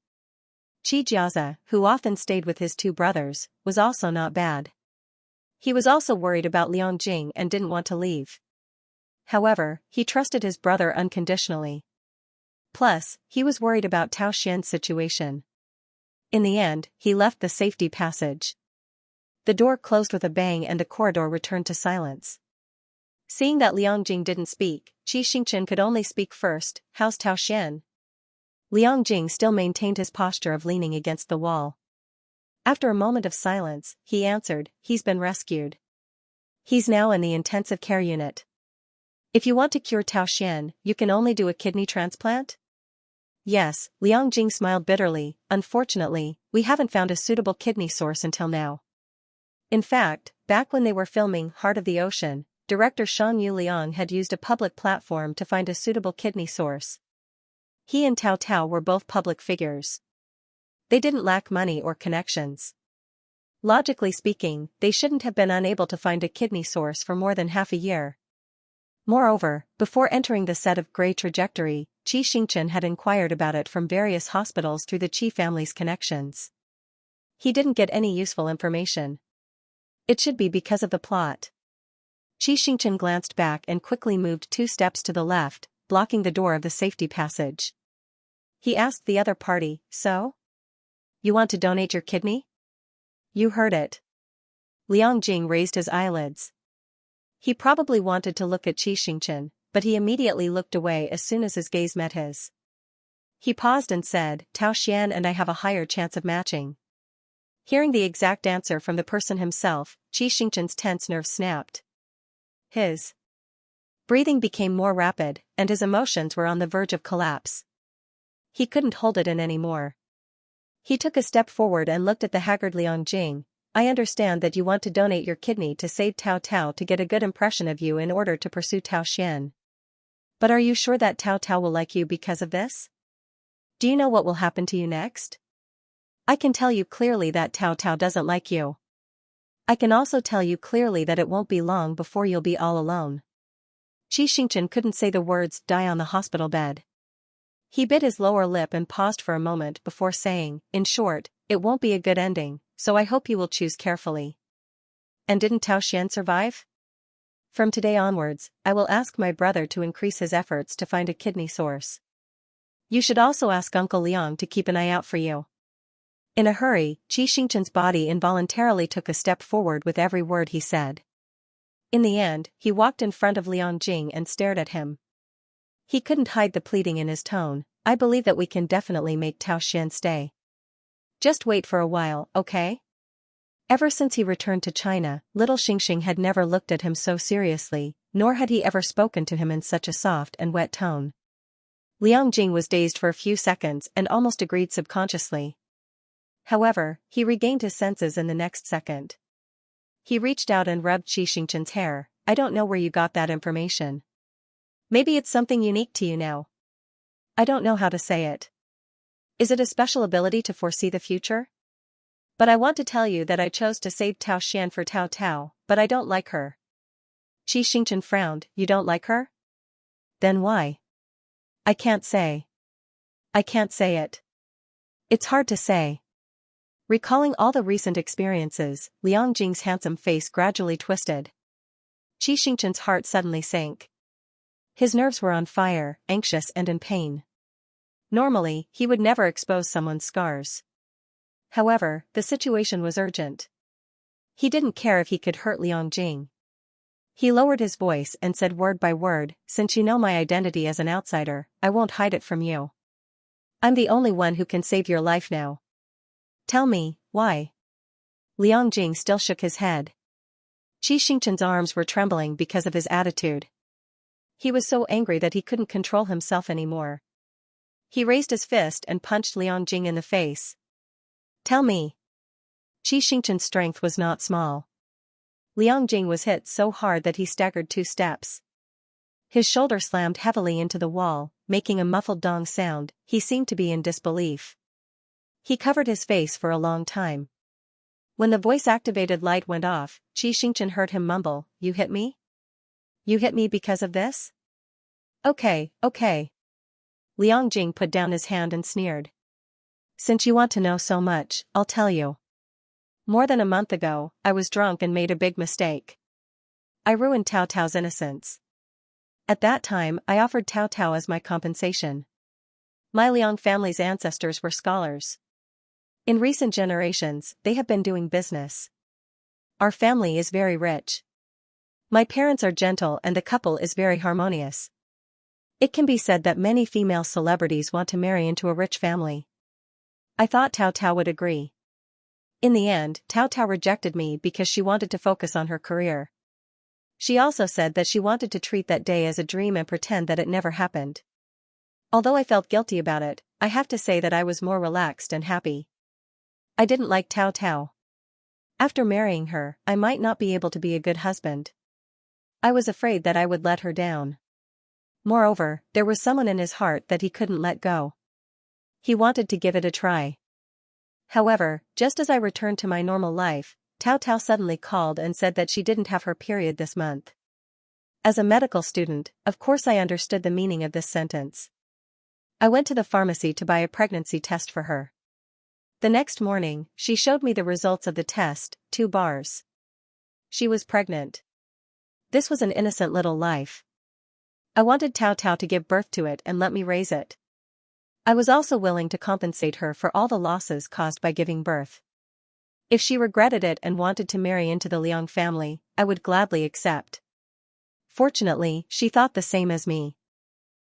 Jiaza, who often stayed with his two brothers, was also not bad. He was also worried about Liang Jing and didn't want to leave. However, he trusted his brother unconditionally. Plus, he was worried about Tao Xian's situation. In the end, he left the safety passage. The door closed with a bang and the corridor returned to silence. Seeing that Liang Jing didn't speak, Xianxia could only speak first. "How's Tao Xian?" Liang Jing still maintained his posture of leaning against the wall. After a moment of silence, he answered, "He's been rescued. He's now in the intensive care unit. If you want to cure Tao Xian, you can only do a kidney transplant?" "Yes," Liang Jing smiled bitterly. "Unfortunately, we haven't found a suitable kidney source until now. In fact, back when they were filming Heart of the Ocean, director Shan Yu Liang had used a public platform to find a suitable kidney source. He and Tao Tao were both public figures. They didn't lack money or connections. Logically speaking, they shouldn't have been unable to find a kidney source for more than half a year. Moreover, before entering the set of Grey Trajectory, Xianxia had inquired about it from various hospitals through the Qi family's connections. He didn't get any useful information. It should be because of the plot. Xianxia glanced back and quickly moved 2 steps to the left, blocking the door of the safety passage. He asked the other party, "So? You want to donate your kidney?" "You heard it." Liang Jing raised his eyelids. He probably wanted to look at Xianxia, but he immediately looked away as soon as his gaze met his. He paused and said, "Tao Xian and I have a higher chance of matching." Hearing the exact answer from the person himself, Xianxia's tense nerves snapped. His breathing became more rapid, and his emotions were on the verge of collapse. He couldn't hold it in anymore. He took a step forward and looked at the haggard Liang Jing. "I understand that you want to donate your kidney to save Tao Tao to get a good impression of you in order to pursue Tao Xian. But are you sure that Tao Tao will like you because of this? Do you know what will happen to you next? I can tell you clearly that Tao Tao doesn't like you. I can also tell you clearly that it won't be long before you'll be all alone." Xianxia couldn't say the words "die on the hospital bed." He bit his lower lip and paused for a moment before saying, "In short, it won't be a good ending, so I hope you will choose carefully." "And didn't Tao Xian survive? From today onwards, I will ask my brother to increase his efforts to find a kidney source. You should also ask Uncle Liang to keep an eye out for you." In a hurry, Xianxia's body involuntarily took a step forward with every word he said. In the end, he walked in front of Liang Jing and stared at him. He couldn't hide the pleading in his tone. "I believe that we can definitely make Tao Xian stay. Just wait for a while, okay? Ever since he returned to China, little Xianxia had never looked at him so seriously, nor had he ever spoken to him in such a soft and wet tone. Liang Jing was dazed for a few seconds and almost agreed subconsciously. However, he regained his senses in the next second. He reached out and rubbed Xianxia's hair. I don't know where you got that information. Maybe it's something unique to you now. I don't know how to say it. Is it a special ability to foresee the future? But I want to tell you that I chose to save Tao Xian for Tao Tao, but I don't like her. Xianxia frowned. You don't like her? Then why? I can't say. I can't say it. It's hard to say. Recalling all the recent experiences, Liang Jing's handsome face gradually twisted. Xianxia's heart suddenly sank. His nerves were on fire, anxious and in pain. Normally, he would never expose someone's scars. However, the situation was urgent. He didn't care if he could hurt Liang Jing. He lowered his voice and said word by word, since you know my identity as an outsider, I won't hide it from you. I'm the only one who can save your life now. Tell me, why? Liang Jing still shook his head. Xianxia's arms were trembling because of his attitude. He was so angry that he couldn't control himself anymore. He raised his fist and punched Liang Jing in the face. Tell me. Xianxia's strength was not small. Liang Jing was hit so hard that he staggered 2 steps. His shoulder slammed heavily into the wall, making a muffled dong sound. He seemed to be in disbelief. He covered his face for a long time. When the voice-activated light went off, Xianxia heard him mumble, You hit me? You hit me because of this? Okay. Liang Jing put down his hand and sneered. Since you want to know so much, I'll tell you. More than a month ago, I was drunk and made a big mistake. I ruined Tao Tao's innocence. At that time, I offered Tao Tao as my compensation. My Liang family's ancestors were scholars. In recent generations, they have been doing business. Our family is very rich. My parents are gentle and the couple is very harmonious. It can be said that many female celebrities want to marry into a rich family. I thought Tao Tao would agree. In the end, Tao Tao rejected me because she wanted to focus on her career. She also said that she wanted to treat that day as a dream and pretend that it never happened. Although I felt guilty about it, I have to say that I was more relaxed and happy. I didn't like Tao Tao. After marrying her, I might not be able to be a good husband. I was afraid that I would let her down. Moreover, there was someone in his heart that he couldn't let go. He wanted to give it a try. However, just as I returned to my normal life, Tao Tao suddenly called and said that she didn't have her period this month. As a medical student, of course I understood the meaning of this sentence. I went to the pharmacy to buy a pregnancy test for her. The next morning, she showed me the results of the test, 2 bars. She was pregnant. This was an innocent little life. I wanted Tao Tao to give birth to it and let me raise it. I was also willing to compensate her for all the losses caused by giving birth. If she regretted it and wanted to marry into the Liang family, I would gladly accept. Fortunately, she thought the same as me.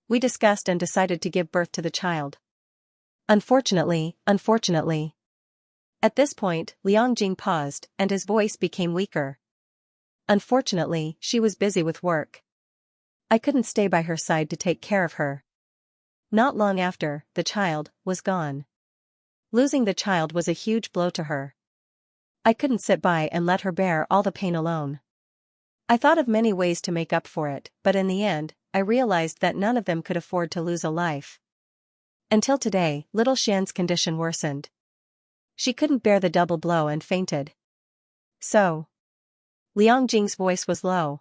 We discussed and decided to give birth to the child. Unfortunately. At this point, Liang Jing paused, and his voice became weaker. Unfortunately, she was busy with work. I couldn't stay by her side to take care of her. Not long after, the child was gone. Losing the child was a huge blow to her. I couldn't sit by and let her bear all the pain alone. I thought of many ways to make up for it, but in the end, I realized that none of them could afford to lose a life. Until today, little Xian's condition worsened. She couldn't bear the double blow and fainted. So. Liang Jing's voice was low.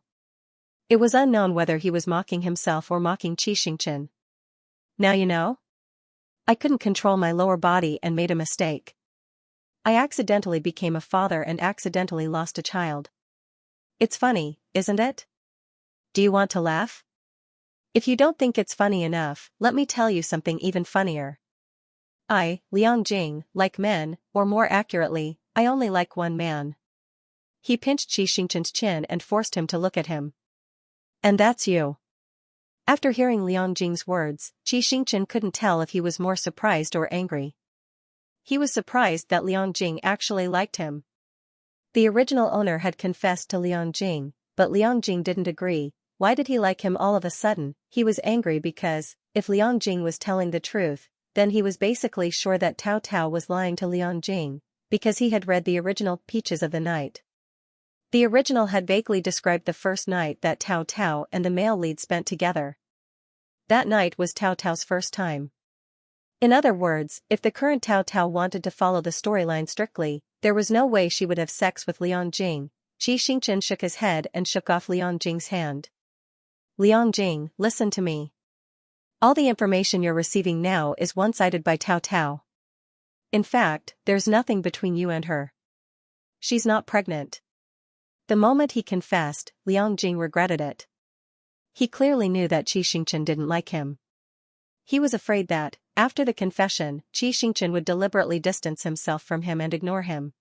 It was unknown whether he was mocking himself or mocking Xianxia. Now you know? I couldn't control my lower body and made a mistake. I accidentally became a father and accidentally lost a child. It's funny, isn't it? Do you want to laugh? If you don't think it's funny enough, let me tell you something even funnier. I, Liang Jing, like men, or more accurately, I only like one man. He pinched Xianxia's chin and forced him to look at him. And that's you. After hearing Liang Jing's words, Xianxia couldn't tell if he was more surprised or angry. He was surprised that Liang Jing actually liked him. The original owner had confessed to Liang Jing, but Liang Jing didn't agree. Why did he like him all of a sudden? He was angry because, if Liang Jing was telling the truth, then he was basically sure that Tao Tao was lying to Liang Jing, because he had read the original Peaches of the Night. The original had vaguely described the first night that Tao Tao and the male lead spent together. That night was Tao Tao's first time. In other words, if the current Tao Tao wanted to follow the storyline strictly, there was no way she would have sex with Liang Jing. Xianxia shook his head and shook off Liang Jing's hand. Liang Jing, listen to me. All the information you're receiving now is one-sided by Tao Tao. In fact, there's nothing between you and her. She's not pregnant. The moment he confessed, Liang Jing regretted it. He clearly knew that Xianxia didn't like him. He was afraid that, after the confession, Xianxia would deliberately distance himself from him and ignore him.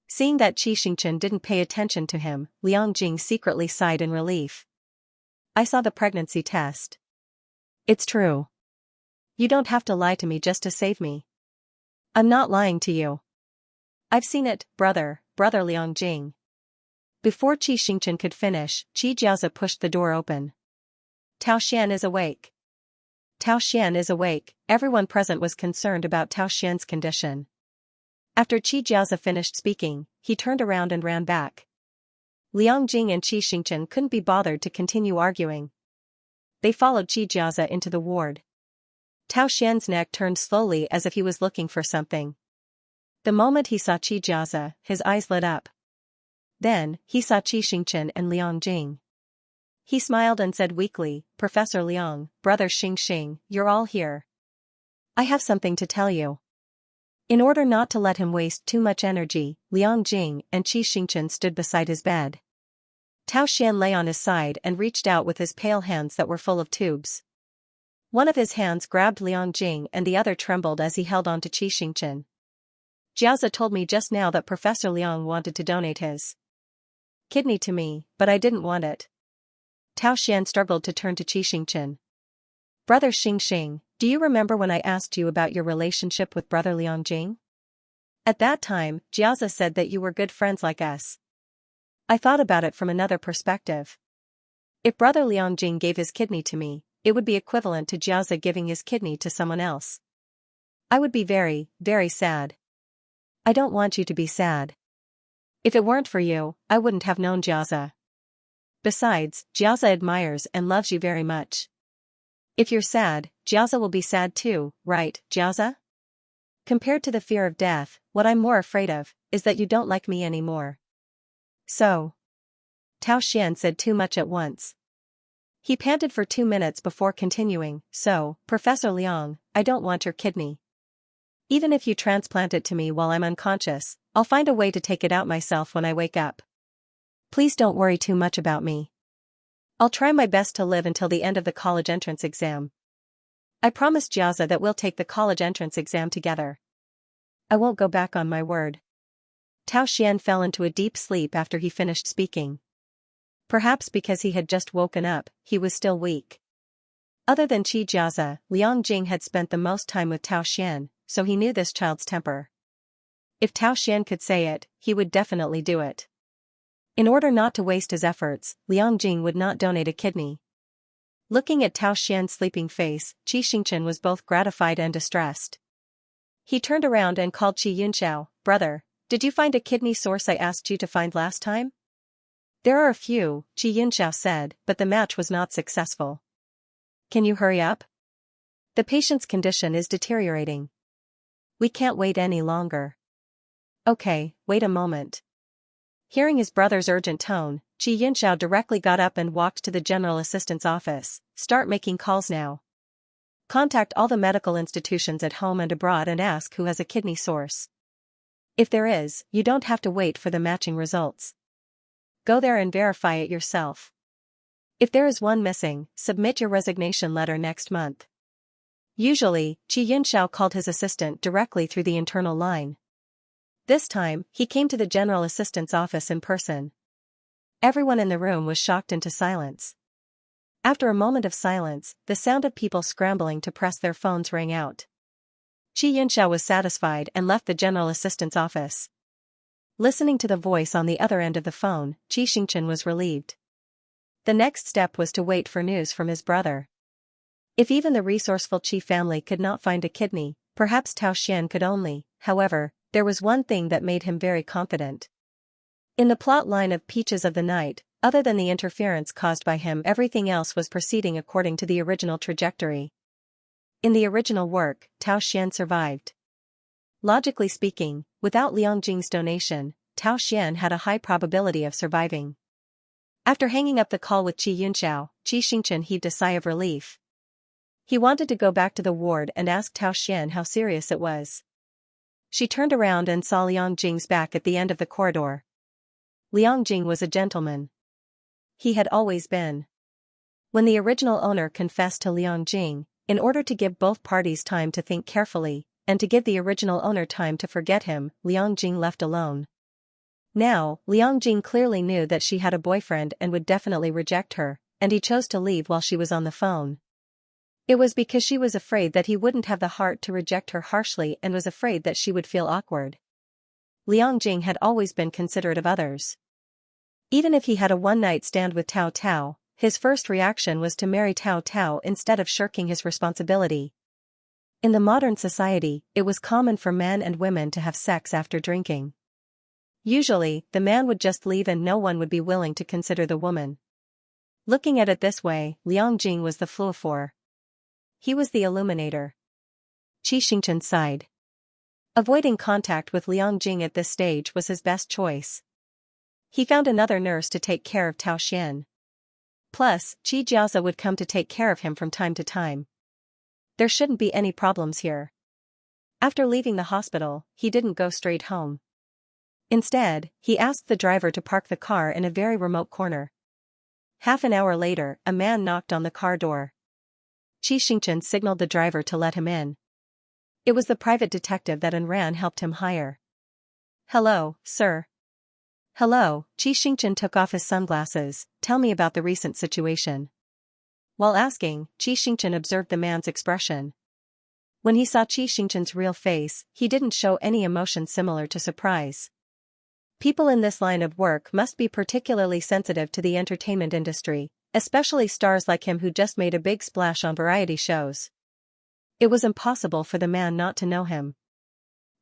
Seeing that Xianxia didn't pay attention to him, Liang Jing secretly sighed in relief. I saw the pregnancy test. It's true. You don't have to lie to me just to save me. I'm not lying to you. I've seen it, brother Liang Jing. Before Xianxia could finish, Jiazi pushed the door open. Tao Xian is awake. Tao Xian is awake. Everyone present was concerned about Tao Xian's condition. After Jiazi finished speaking, he turned around and ran back. Liang Jing and Xianxia couldn't be bothered to continue arguing. They followed Jiazi into the ward. Tao Xian's neck turned slowly as if he was looking for something. The moment he saw Jiazi, his eyes lit up. Then, he saw Xianxia and Liang Jing. He smiled and said weakly, Professor Liang, Brother Xing, you're all here. I have something to tell you. In order not to let him waste too much energy, Liang Jing and Xianxia stood beside his bed. Tao Xian lay on his side and reached out with his pale hands that were full of tubes. One of his hands grabbed Liang Jing and the other trembled as he held on to Xianxia. Jiazi told me just now that Professor Liang wanted to donate his kidney to me, but I didn't want it. Tao Xian struggled to turn to Xianxia. Brother Xing, do you remember when I asked you about your relationship with Brother Liang Jing? At that time, Jiazi said that you were good friends like us. I thought about it from another perspective. If Brother Liang Jing gave his kidney to me, it would be equivalent to Jiazi giving his kidney to someone else. I would be very, very sad. I don't want you to be sad. If it weren't for you, I wouldn't have known Jiazi. Besides, Jiazi admires and loves you very much. If you're sad, Jiazi will be sad too, right, Jiazi? Compared to the fear of death, what I'm more afraid of is that you don't like me anymore. So. Tao Xian said too much at once. He panted for 2 minutes before continuing, so, Professor Liang, I don't want your kidney. Even if you transplant it to me while I'm unconscious, I'll find a way to take it out myself when I wake up. Please don't worry too much about me. I'll try my best to live until the end of the college entrance exam. I promised Jiazi that we'll take the college entrance exam together. I won't go back on my word. Tao Xian fell into a deep sleep after he finished speaking. Perhaps because he had just woken up, he was still weak. Other than Jiazi, Liang Jing had spent the most time with Tao Xian, so he knew this child's temper. If Tao Xian could say it, he would definitely do it. In order not to waste his efforts, Liang Jing would not donate a kidney. Looking at Tao Xian's sleeping face, Xianxia was both gratified and distressed. He turned around and called Xianxia, brother, did you find a kidney source I asked you to find last time? There are a few, Xianxia said, but the match was not successful. Can you hurry up? The patient's condition is deteriorating. We can't wait any longer. Okay, wait a moment. Hearing his brother's urgent tone, Xianxia directly got up and walked to the general assistant's office. Start making calls now. Contact all the medical institutions at home and abroad and ask who has a kidney source. If there is, you don't have to wait for the matching results. Go there and verify it yourself. If there is one missing, submit your resignation letter next month. Usually, Xianxia called his assistant directly through the internal line. This time, he came to the general assistant's office in person. Everyone in the room was shocked into silence. After a moment of silence, the sound of people scrambling to press their phones rang out. Xianxia was satisfied and left the general assistant's office. Listening to the voice on the other end of the phone, Xianxia was relieved. The next step was to wait for news from his brother. If even the resourceful Qi family could not find a kidney, perhaps Tao Xian could only. However, there was one thing that made him very confident. In the plot line of Peaches of the Night, other than the interference caused by him, everything else was proceeding according to the original trajectory. In the original work, Tao Xian survived. Logically speaking, without Liang Jing's donation, Tao Xian had a high probability of surviving. After hanging up the call with Xianxia, Xianxia heaved a sigh of relief. He wanted to go back to the ward and ask Tao Xian how serious it was. She turned around and saw Liang Jing's back at the end of the corridor. Liang Jing was a gentleman. He had always been. When the original owner confessed to Liang Jing, in order to give both parties time to think carefully, and to give the original owner time to forget him, Liang Jing left alone. Now, Liang Jing clearly knew that she had a boyfriend and would definitely reject her, and he chose to leave while she was on the phone. It was because she was afraid that he wouldn't have the heart to reject her harshly and was afraid that she would feel awkward. Liang Jing had always been considerate of others. Even if he had a one-night stand with Tao Tao, his first reaction was to marry Tao Tao instead of shirking his responsibility. In the modern society, it was common for men and women to have sex after drinking. Usually, the man would just leave and no one would be willing to consider the woman. Looking at it this way, Liang Jing was the fluophore. He was the illuminator. Xianxia sighed. Avoiding contact with Liang Jing at this stage was his best choice. He found another nurse to take care of Tao Xian. Plus, Xianxia would come to take care of him from time to time. There shouldn't be any problems here. After leaving the hospital, he didn't go straight home. Instead, he asked the driver to park the car in a very remote corner. Half an hour later, a man knocked on the car door. Xianxia signaled the driver to let him in. It was the private detective that Anran helped him hire. "Hello, sir." "Hello," Xianxia took off his sunglasses. "Tell me about the recent situation." While asking, Xianxia observed the man's expression. When he saw Xianxia's real face, he didn't show any emotion similar to surprise. People in this line of work must be particularly sensitive to the entertainment industry, especially stars like him who just made a big splash on variety shows. It was impossible for the man not to know him.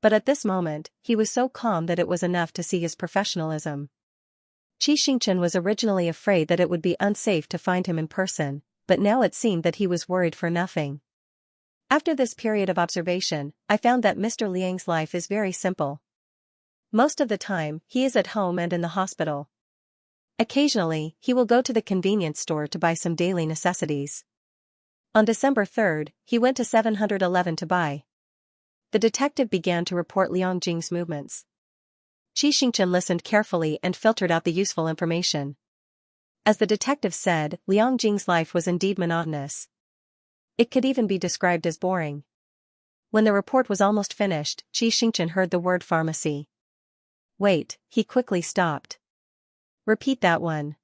But at this moment, he was so calm that it was enough to see his professionalism. Xianxia was originally afraid that it would be unsafe to find him in person, but now it seemed that he was worried for nothing. After this period of observation, I found that Mr. Liang's life is very simple. Most of the time, he is at home and in the hospital. Occasionally, he will go to the convenience store to buy some daily necessities. On December 3rd, he went to 711 to buy. The detective began to report Liang Jing's movements. Xianxia listened carefully and filtered out the useful information. As the detective said, Liang Jing's life was indeed monotonous. It could even be described as boring. When the report was almost finished, Xianxia heard the word pharmacy. "Wait," he quickly stopped. "Repeat that one."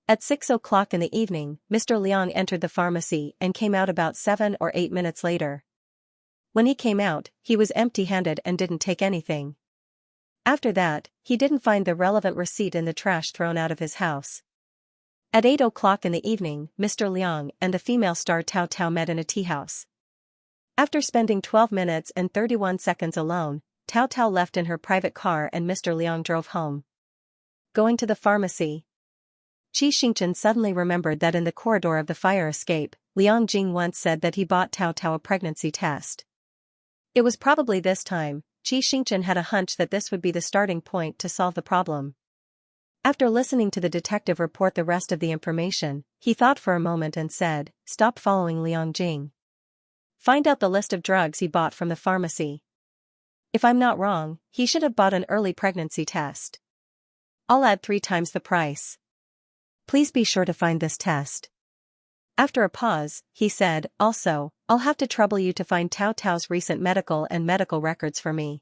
At 6 o'clock in the evening, Mr. Liang entered the pharmacy and came out about 7 or 8 minutes later. When he came out, he was empty-handed and didn't take anything. After that, he didn't find the relevant receipt in the trash thrown out of his house. At 8 o'clock in the evening, Mr. Liang and the female star Tao Tao met in a tea house. After spending 12 minutes and 31 seconds alone, Tao Tao left in her private car and Mr. Liang drove home. Going to the pharmacy. Xianxia suddenly remembered that in the corridor of the fire escape, Liang Jing once said that he bought Tao Tao a pregnancy test. It was probably this time. Xianxia had a hunch that this would be the starting point to solve the problem. After listening to the detective report the rest of the information, he thought for a moment and said, "Stop following Liang Jing. Find out the list of drugs he bought from the pharmacy. If I'm not wrong, he should have bought an early pregnancy test. I'll add 3 times the price. Please be sure to find this test." After a pause, he said, "Also, I'll have to trouble you to find Tao Tao's recent medical records for me.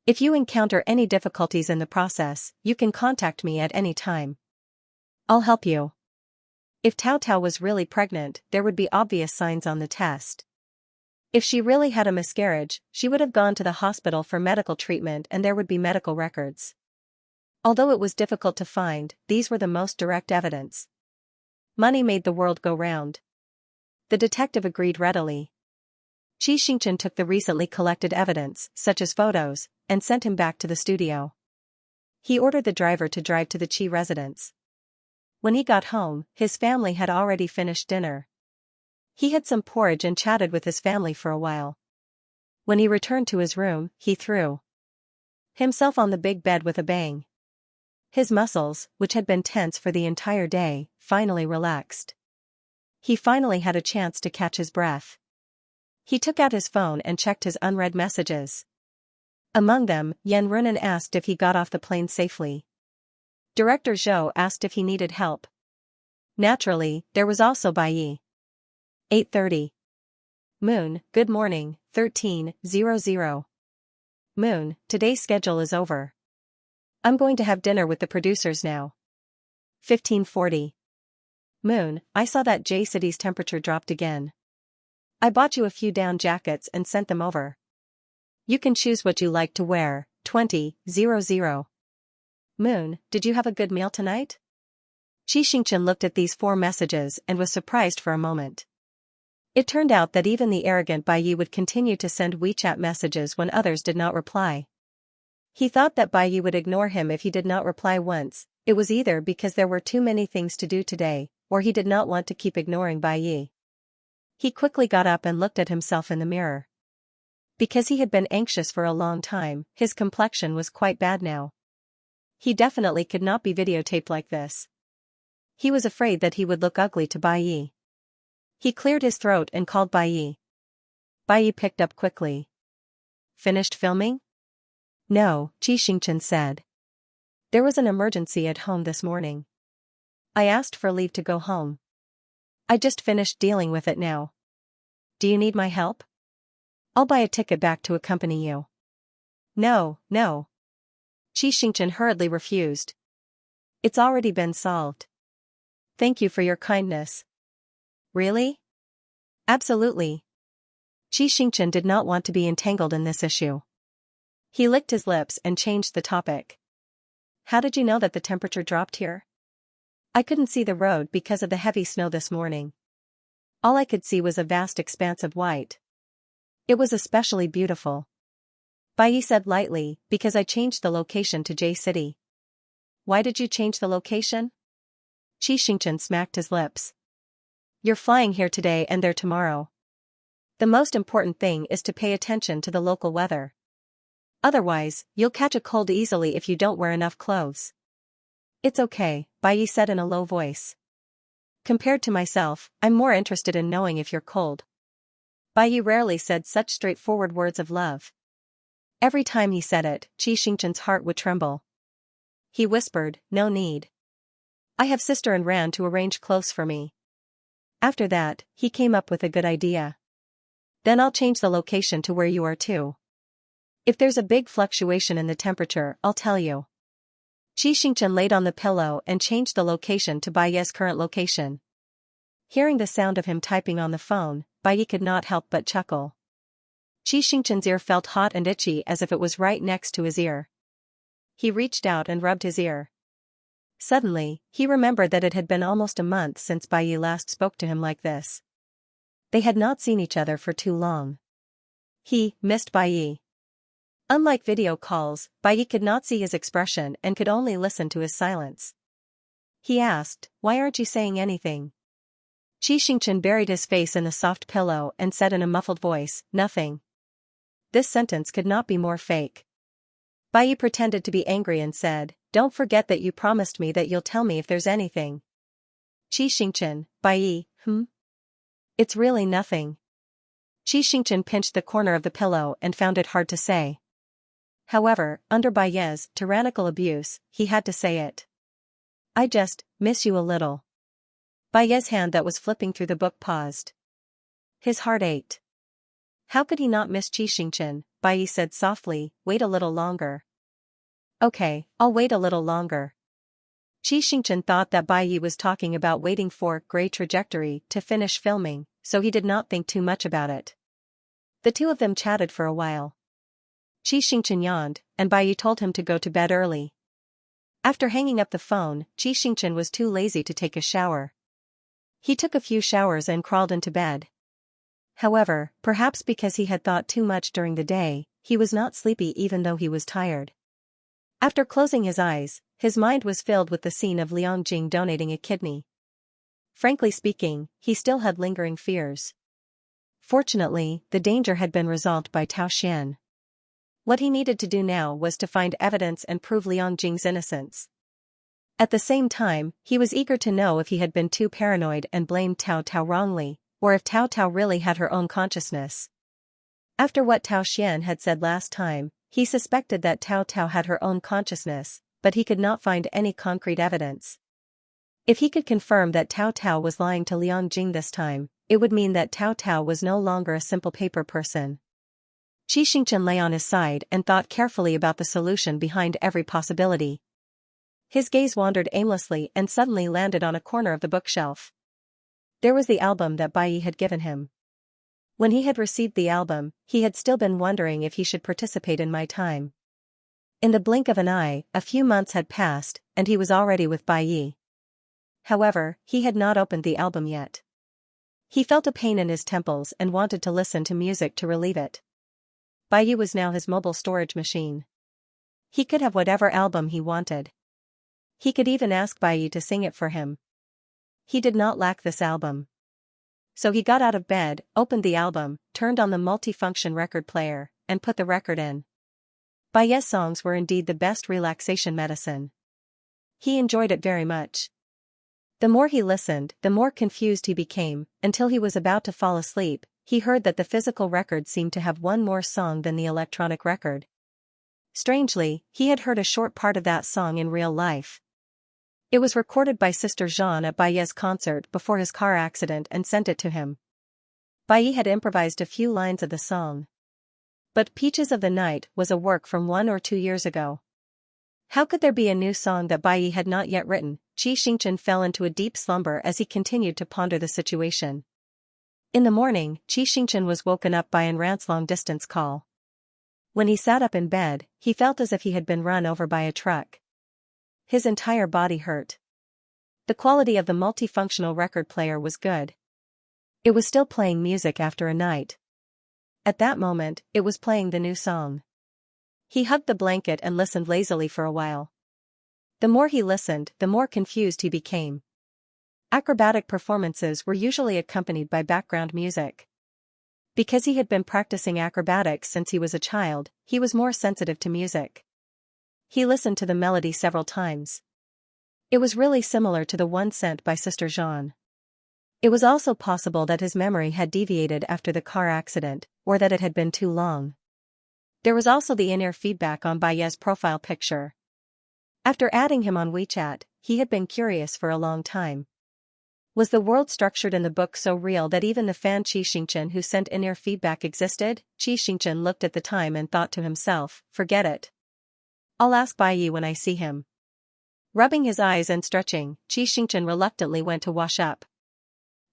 If you encounter any difficulties in the process, you can contact me at any time. I'll help you." If Tao Tao was really pregnant, there would be obvious signs on the test. If she really had a miscarriage, she would have gone to the hospital for medical treatment and there would be medical records. Although it was difficult to find, these were the most direct evidence. Money made the world go round. The detective agreed readily. Xianxia took the recently collected evidence, such as photos, and sent him back to the studio. He ordered the driver to drive to the Qi residence. When he got home, his family had already finished dinner. He had some porridge and chatted with his family for a while. When he returned to his room, he threw himself on the big bed with a bang. His muscles, which had been tense for the entire day, finally relaxed. He finally had a chance to catch his breath. He took out his phone and checked his unread messages. Among them, Yan Runan asked if he got off the plane safely. Director Zhou asked if he needed help. Naturally, there was also Bai Yi. 8:30. Moon, good morning, 13:00. Moon, today's schedule is over. I'm going to have dinner with the producers now. 15:40. Moon, I saw that J City's temperature dropped again. I bought you a few down jackets and sent them over. You can choose what you like to wear. 20:00. Moon, did you have a good meal tonight? Xianxia looked at these 4 messages and was surprised for a moment. It turned out that even the arrogant Bai Yi would continue to send WeChat messages when others did not reply. He thought that Bai Yi would ignore him if he did not reply once. It was either because there were too many things to do today, or he did not want to keep ignoring Bai Yi. He quickly got up and looked at himself in the mirror. Because he had been anxious for a long time, his complexion was quite bad now. He definitely could not be videotaped like this. He was afraid that he would look ugly to Bai Yi. He cleared his throat and called Bai Yi. Bai Yi picked up quickly. Finished filming? No, Xianxia said. There was an emergency at home this morning. I asked for leave to go home. I just finished dealing with it now. Do you need my help? I'll buy a ticket back to accompany you. No. Xianxia hurriedly refused. It's already been solved. Thank you for your kindness. Really? Absolutely. Xianxia did not want to be entangled in this issue. He licked his lips and changed the topic. How did you know that the temperature dropped here? I couldn't see the road because of the heavy snow this morning. All I could see was a vast expanse of white. It was especially beautiful. Bai Yi said lightly, because I changed the location to J City. Why did you change the location? Xianxia smacked his lips. You're flying here today and there tomorrow. The most important thing is to pay attention to the local weather. Otherwise, you'll catch a cold easily if you don't wear enough clothes. It's okay, Bai Yi said in a low voice. Compared to myself, I'm more interested in knowing if you're cold. Bai Yi rarely said such straightforward words of love. Every time he said it, Xianxia's heart would tremble. He whispered, no need. I have sister and ran to arrange clothes for me. After that, he came up with a good idea. Then I'll change the location to where you are too. If there's a big fluctuation in the temperature, I'll tell you. Xianxia laid on the pillow and changed the location to Bai Yi's current location. Hearing the sound of him typing on the phone, Bai Yi could not help but chuckle. Xianxia's ear felt hot and itchy as if it was right next to his ear. He reached out and rubbed his ear. Suddenly, he remembered that it had been almost a month since Bai Yi last spoke to him like this. They had not seen each other for too long. He missed Bai Yi. Unlike video calls, Bai Yi could not see his expression and could only listen to his silence. He asked, why aren't you saying anything? Xianxia buried his face in the soft pillow and said in a muffled voice, nothing. This sentence could not be more fake. Bai Yi pretended to be angry and said, don't forget that you promised me that you'll tell me if there's anything. Xianxia, Bai Yi, It's really nothing. Xianxia pinched the corner of the pillow and found it hard to say. However, under Bai Yi's tyrannical abuse, he had to say it. I just miss you a little. Bai Yi's hand that was flipping through the book paused. His heart ached. How could he not miss Xianxia? Bai Yi said softly, wait a little longer. Okay, I'll wait a little longer. Xianxia thought that Bai Yi was talking about waiting for Grey Trajectory to finish filming, so he did not think too much about it. The two of them chatted for a while. Xianxia yawned, and Baiyi told him to go to bed early. After hanging up the phone, Xianxia was too lazy to take a shower. He took a few showers and crawled into bed. However, perhaps because he had thought too much during the day, he was not sleepy even though he was tired. After closing his eyes, his mind was filled with the scene of Liang Jing donating a kidney. Frankly speaking, he still had lingering fears. Fortunately, the danger had been resolved by Tao Xian. What he needed to do now was to find evidence and prove Liang Jing's innocence. At the same time, he was eager to know if he had been too paranoid and blamed Tao Tao wrongly, or if Tao Tao really had her own consciousness. After what Tao Xian had said last time, he suspected that Tao Tao had her own consciousness, but he could not find any concrete evidence. If he could confirm that Tao Tao was lying to Liang Jing this time, it would mean that Tao Tao was no longer a simple paper person. Xianxia lay on his side and thought carefully about the solution behind every possibility. His gaze wandered aimlessly and suddenly landed on a corner of the bookshelf. There was the album that Baiyi had given him. When he had received the album, he had still been wondering if he should participate in my time. In the blink of an eye, a few months had passed, and he was already with Baiyi. However, he had not opened the album yet. He felt a pain in his temples and wanted to listen to music to relieve it. Baiyi was now his mobile storage machine. He could have whatever album he wanted. He could even ask Baiyi to sing it for him. He did not lack this album. So he got out of bed, opened the album, turned on the multifunction record player, and put the record in. Baiyi's songs were indeed the best relaxation medicine. He enjoyed it very much. The more he listened, the more confused he became, until he was about to fall asleep. He heard that the physical record seemed to have one more song than the electronic record. Strangely, he had heard a short part of that song in real life. It was recorded by Sister Jean at Baiyi's concert before his car accident and sent it to him. Baiyi had improvised a few lines of the song. But Peaches of the Night was a work from 1 or 2 years ago. How could there be a new song that Baiyi had not yet written? Xianxia fell into a deep slumber as he continued to ponder the situation. In the morning, Xianxia was woken up by Enrant's long-distance call. When he sat up in bed, he felt as if he had been run over by a truck. His entire body hurt. The quality of the multifunctional record player was good. It was still playing music after a night. At that moment, it was playing the new song. He hugged the blanket and listened lazily for a while. The more he listened, the more confused he became. Acrobatic performances were usually accompanied by background music. Because he had been practicing acrobatics since he was a child, he was more sensitive to music. He listened to the melody several times. It was really similar to the one sent by Sister Jean. It was also possible that his memory had deviated after the car accident, or that it had been too long. There was also the in-ear feedback on Baiyi's profile picture. After adding him on WeChat, he had been curious for a long time. Was the world structured in the book so real that even the fan Xianxia who sent in-ear feedback existed? Xianxia looked at the time and thought to himself, forget it. I'll ask Baiyi when I see him. Rubbing his eyes and stretching, Xianxia reluctantly went to wash up.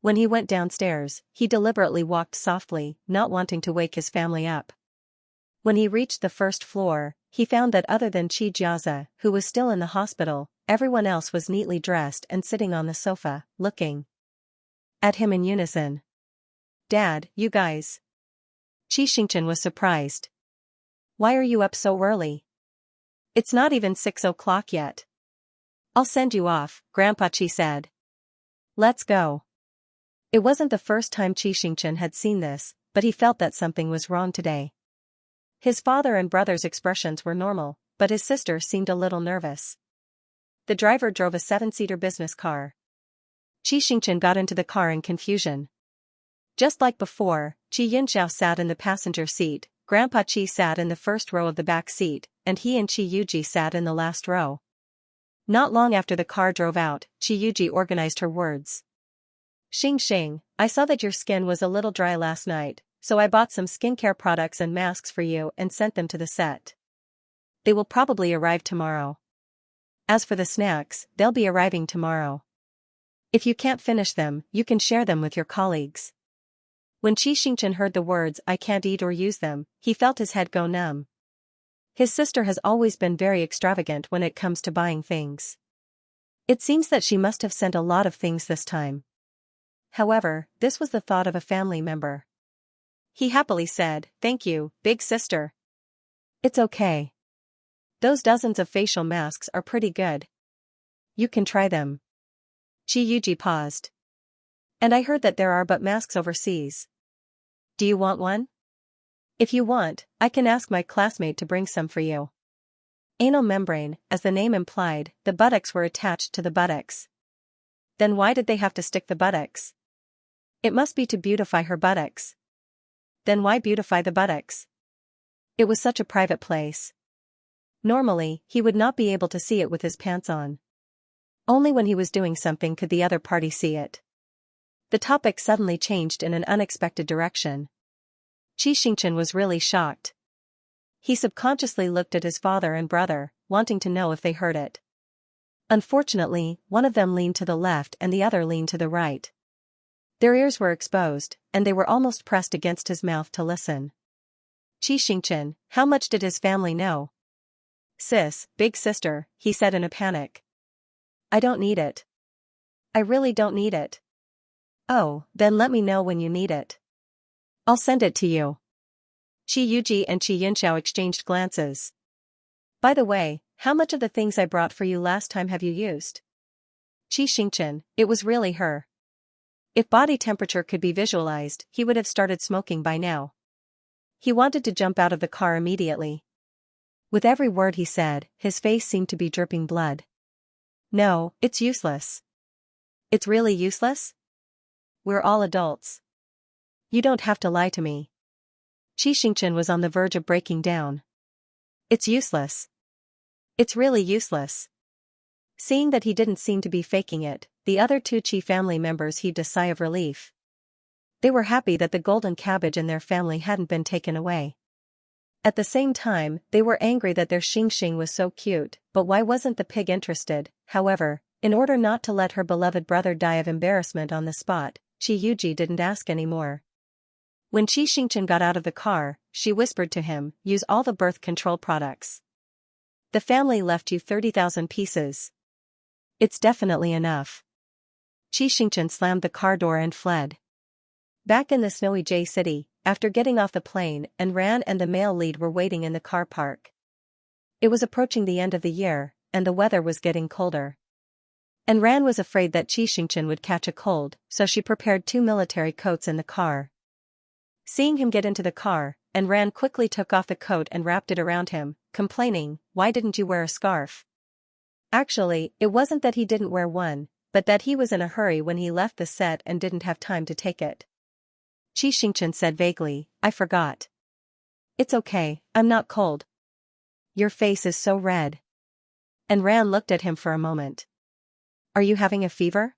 When he went downstairs, he deliberately walked softly, not wanting to wake his family up. When he reached the first floor, he found that other than Xianxia, who was still in the hospital, everyone else was neatly dressed and sitting on the sofa, looking at him in unison. Dad, you guys. Xianxia was surprised. Why are you up so early? It's not even 6 o'clock yet. I'll send you off, Grandpa Qi said. Let's go. It wasn't the first time Xianxia had seen this, but he felt that something was wrong today. His father and brother's expressions were normal, but his sister seemed a little nervous. The driver drove a 7-seater business car. Xianxia got into the car in confusion. Just like before, Xianxiao sat in the passenger seat, Grandpa Qi sat in the first row of the back seat, and he and Yuji sat in the last row. Not long after the car drove out, Yuji organized her words. Xing, I saw that your skin was a little dry last night, so I bought some skincare products and masks for you and sent them to the set. They will probably arrive tomorrow. As for the snacks, they'll be arriving tomorrow. If you can't finish them, you can share them with your colleagues. When Xianxia heard the words "I can't eat or use them," he felt his head go numb. His sister has always been very extravagant when it comes to buying things. It seems that she must have sent a lot of things this time. However, this was the thought of a family member. He happily said, "Thank you, big sister. It's okay. Those dozens of facial masks are pretty good. You can try them." Xianxia paused. "And I heard that there are but masks overseas. Do you want one? If you want, I can ask my classmate to bring some for you." Anal membrane, as the name implied, the buttocks were attached to the buttocks. Then why did they have to stick the buttocks? It must be to beautify her buttocks. Then why beautify the buttocks? It was such a private place. Normally, he would not be able to see it with his pants on. Only when he was doing something could the other party see it. The topic suddenly changed in an unexpected direction. Xianxia was really shocked. He subconsciously looked at his father and brother, wanting to know if they heard it. Unfortunately, one of them leaned to the left and the other leaned to the right. Their ears were exposed, and they were almost pressed against his mouth to listen. Xianxia, how much did his family know? "Sis, big sister," he said in a panic. "I don't need it. I really don't need it." "Oh, then let me know when you need it. I'll send it to you." Xianxia and Xianxia exchanged glances. "By the way, how much of the things I brought for you last time have you used?" Xianxia, it was really her. If body temperature could be visualized, he would have started smoking by now. He wanted to jump out of the car immediately. With every word he said, his face seemed to be dripping blood. "No, it's useless." "It's really useless? We're all adults. You don't have to lie to me." Xianxia was on the verge of breaking down. "It's useless. It's really useless." Seeing that he didn't seem to be faking it, the other two Qi family members heaved a sigh of relief. They were happy that the golden cabbage in their family hadn't been taken away. At the same time, they were angry that their Xianxia was so cute, but why wasn't the pig interested? However, in order not to let her beloved brother die of embarrassment on the spot, Xianxia didn't ask any more. When Xianxia got out of the car, she whispered to him, "Use all the birth control products. The family left you 30,000 pieces. It's definitely enough." Xianxia slammed the car door and fled. Back in the snowy J City, after getting off the plane, Ran and the male lead were waiting in the car park. It was approaching the end of the year, and the weather was getting colder. Ran was afraid that Xianxia would catch a cold, so she prepared 2 military coats in the car. Seeing him get into the car, Ran quickly took off the coat and wrapped it around him, complaining, "Why didn't you wear a scarf?" Actually, it wasn't that he didn't wear one, but that he was in a hurry when he left the set and didn't have time to take it. Xianxia said vaguely, "I forgot." "It's okay, I'm not cold." "Your face is so red." Ran looked at him for a moment. "Are you having a fever?"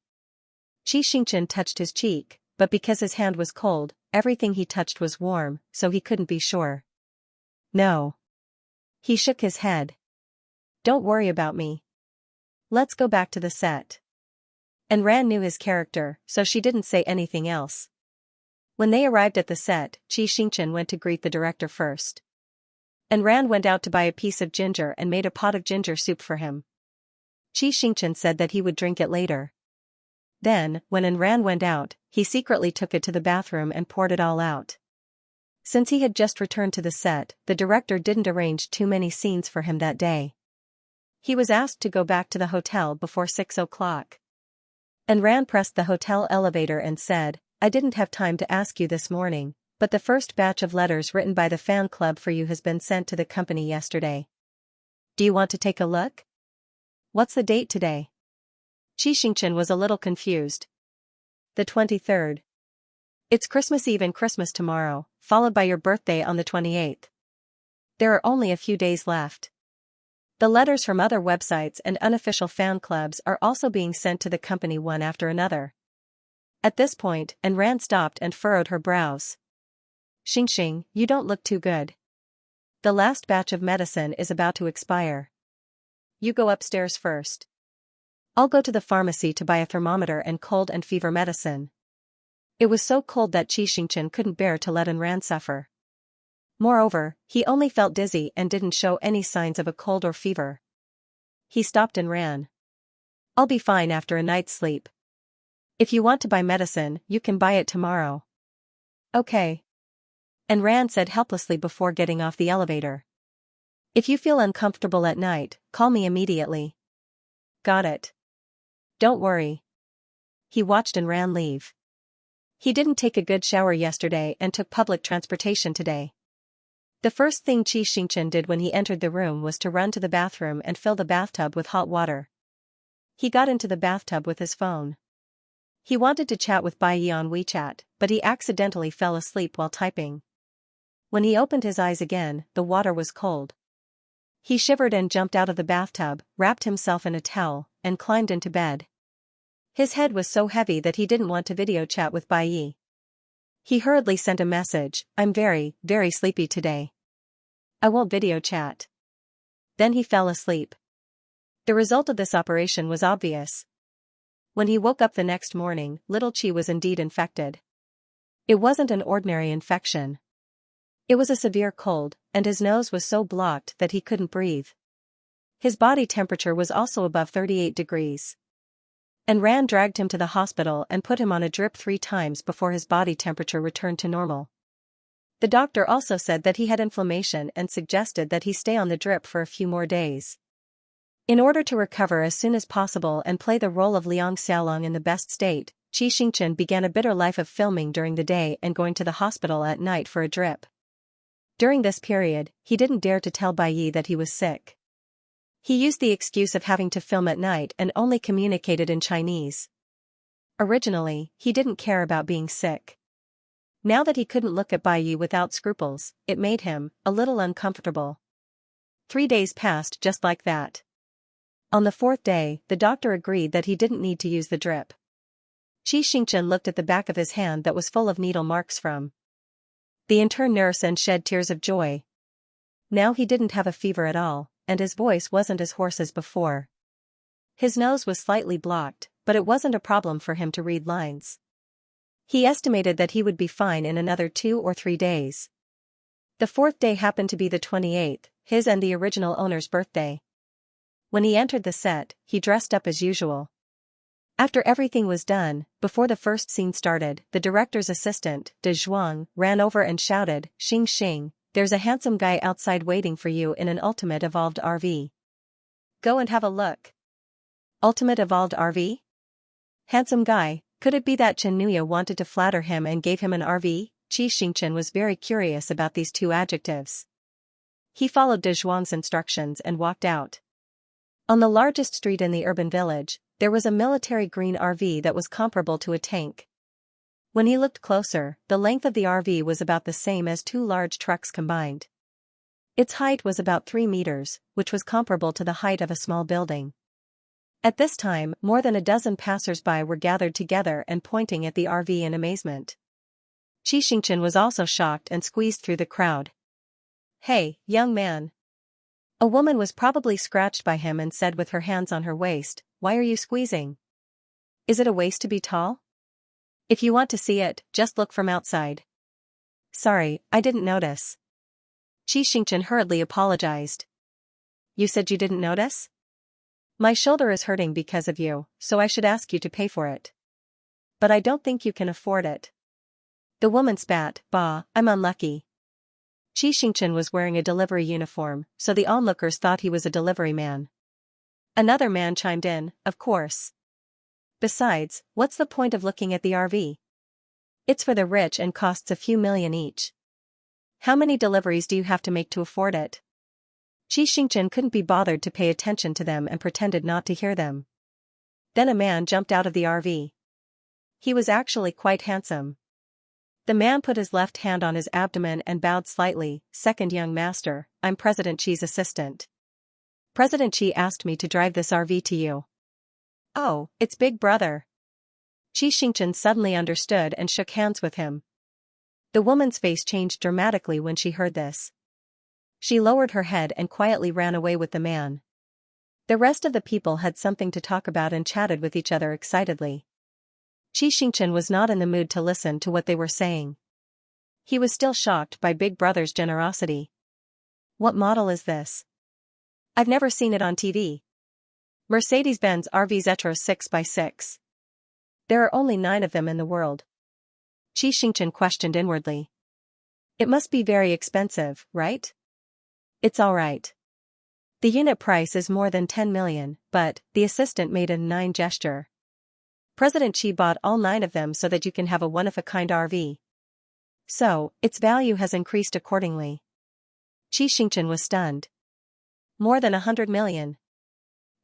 Xianxia touched his cheek, but because his hand was cold, everything he touched was warm, so he couldn't be sure. "No." He shook his head. "Don't worry about me. Let's go back to the set." Ran knew his character, so she didn't say anything else. When they arrived at the set, Xianxia went to greet the director first. Ran went out to buy a piece of ginger and made a pot of ginger soup for him. Xianxia said that he would drink it later. Then, when Ran went out, he secretly took it to the bathroom and poured it all out. Since he had just returned to the set, the director didn't arrange too many scenes for him that day. He was asked to go back to the hotel before 6 o'clock. Ran pressed the hotel elevator and said, "I didn't have time to ask you this morning, but the first batch of letters written by the fan club for you has been sent to the company yesterday. Do you want to take a look?" "What's the date today?" Xianxia was a little confused. "The 23rd. It's Christmas Eve and Christmas tomorrow, followed by your birthday on the 28th. There are only a few days left. The letters from other websites and unofficial fan clubs are also being sent to the company one after another." At this point, Ran stopped and furrowed her brows. "Xianxia, you don't look too good. The last batch of medicine is about to expire. You go upstairs first. I'll go to the pharmacy to buy a thermometer and cold and fever medicine." It was so cold that Xianxia couldn't bear to let Ran suffer. Moreover, he only felt dizzy and didn't show any signs of a cold or fever. He stopped and ran. "I'll be fine after a night's sleep. If you want to buy medicine, you can buy it tomorrow." "Okay." And Ran said helplessly before getting off the elevator. "If you feel uncomfortable at night, call me immediately." "Got it. Don't worry." He watched Ran leave. He didn't take a good shower yesterday and took public transportation today. The first thing Xianxia did when he entered the room was to run to the bathroom and fill the bathtub with hot water. He got into the bathtub with his phone. He wanted to chat with Bai Yi on WeChat, but he accidentally fell asleep while typing. When he opened his eyes again, the water was cold. He shivered and jumped out of the bathtub, wrapped himself in a towel, and climbed into bed. His head was so heavy that he didn't want to video chat with Bai Yi. He hurriedly sent a message, "I'm very, very sleepy today. I won't video chat." Then he fell asleep. The result of this operation was obvious. When he woke up the next morning, little Chi was indeed infected. It wasn't an ordinary infection. It was a severe cold, and his nose was so blocked that he couldn't breathe. His body temperature was also above 38 degrees. And Ran dragged him to the hospital and put him on a drip 3 times before his body temperature returned to normal. The doctor also said that he had inflammation and suggested that he stay on the drip for a few more days. In order to recover as soon as possible and play the role of Xianxia in the best state, Xianxia began a bitter life of filming during the day and going to the hospital at night for a drip. During this period, he didn't dare to tell Bai Yi that he was sick. He used the excuse of having to film at night and only communicated in Chinese. Originally, he didn't care about being sick. Now that he couldn't look at Bai Yi without scruples, it made him a little uncomfortable. 3 days passed just like that. On the 4th day, the doctor agreed that he didn't need to use the drip. Xianxia looked at the back of his hand that was full of needle marks from the intern nurse and shed tears of joy. Now he didn't have a fever at all, and his voice wasn't as hoarse as before. His nose was slightly blocked, but it wasn't a problem for him to read lines. He estimated that he would be fine in another 2 or 3 days. The 4th day happened to be the 28th, his and the original owner's birthday. When he entered the set, he dressed up as usual. After everything was done, before the first scene started, the director's assistant, De Zhuang, ran over and shouted, "Xing Xing, there's a handsome guy outside waiting for you in an ultimate evolved RV. Go and have a look." Ultimate evolved RV? Handsome guy, could it be that Xianxia wanted to flatter him and gave him an RV? Xianxia was very curious about these 2 adjectives. He followed De Zhuang's instructions and walked out. On the largest street in the urban village, there was a military green RV that was comparable to a tank. When he looked closer, the length of the RV was about the same as 2 large trucks combined. Its height was about 3 meters, which was comparable to the height of a small building. At this time, more than a dozen passers-by were gathered together and pointing at the RV in amazement. Xianxia was also shocked and squeezed through the crowd. "Hey, young man." A woman was probably scratched by him and said with her hands on her waist, "Why are you squeezing? Is it a waist to be tall? If you want to see it, just look from outside." "Sorry, I didn't notice." Xianxia hurriedly apologized. "You said you didn't notice? My shoulder is hurting because of you, so I should ask you to pay for it. But I don't think you can afford it." The woman spat, "Bah, I'm unlucky." Xianxia was wearing a delivery uniform, so the onlookers thought he was a delivery man. Another man chimed in, "Of course. Besides, what's the point of looking at the RV? It's for the rich and costs a few million each. How many deliveries do you have to make to afford it?" Xianxia couldn't be bothered to pay attention to them and pretended not to hear them. Then a man jumped out of the RV. He was actually quite handsome. The man put his left hand on his abdomen and bowed slightly. "Second young master, I'm President Xi's assistant. President Xi asked me to drive this RV to you." "Oh, it's Big Brother." Xianxia suddenly understood and shook hands with him. The woman's face changed dramatically when she heard this. She lowered her head and quietly ran away with the man. The rest of the people had something to talk about and chatted with each other excitedly. Xianxia was not in the mood to listen to what they were saying. He was still shocked by Big Brother's generosity. What model is this? I've never seen it on TV. Mercedes-Benz RV Zetros 6x6. There are only 9 of them in the world. Xianxia questioned inwardly. It must be very expensive, right? It's all right. The unit price is more than 10 million, but, the assistant made a 9 gesture. President Xi bought all 9 of them so that you can have a one-of-a-kind RV. So, its value has increased accordingly. Xianxia was stunned. More than 100 million.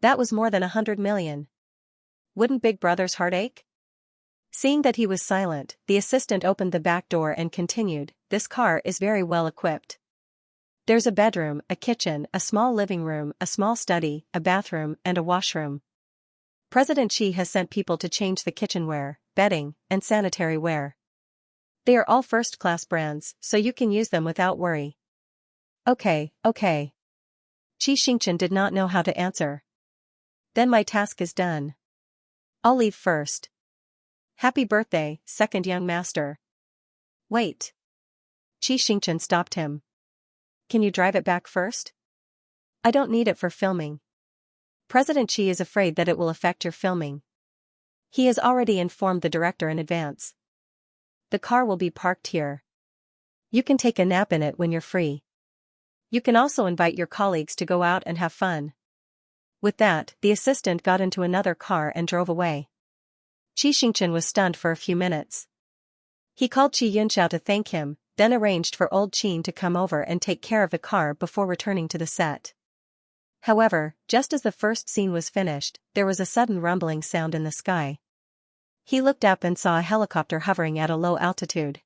That was more than 100 million. Wouldn't Big Brother's heart ache? Seeing that he was silent, the assistant opened the back door and continued, this car is very well equipped. There's a bedroom, a kitchen, a small living room, a small study, a bathroom, and a washroom. President Xi has sent people to change the kitchenware, bedding, and sanitary ware. They are all first-class brands, so you can use them without worry. Okay. Xianxia did not know how to answer. Then my task is done. I'll leave first. Happy birthday, second young master. Wait. Xianxia stopped him. Can you drive it back first? I don't need it for filming. President Xi is afraid that it will affect your filming. He has already informed the director in advance. The car will be parked here. You can take a nap in it when you're free. You can also invite your colleagues to go out and have fun. With that, the assistant got into another car and drove away. Xianxia was stunned for a few minutes. He called Xianxia to thank him, then arranged for old Qin to come over and take care of the car before returning to the set. However, just as the first scene was finished, there was a sudden rumbling sound in the sky. He looked up and saw a helicopter hovering at a low altitude.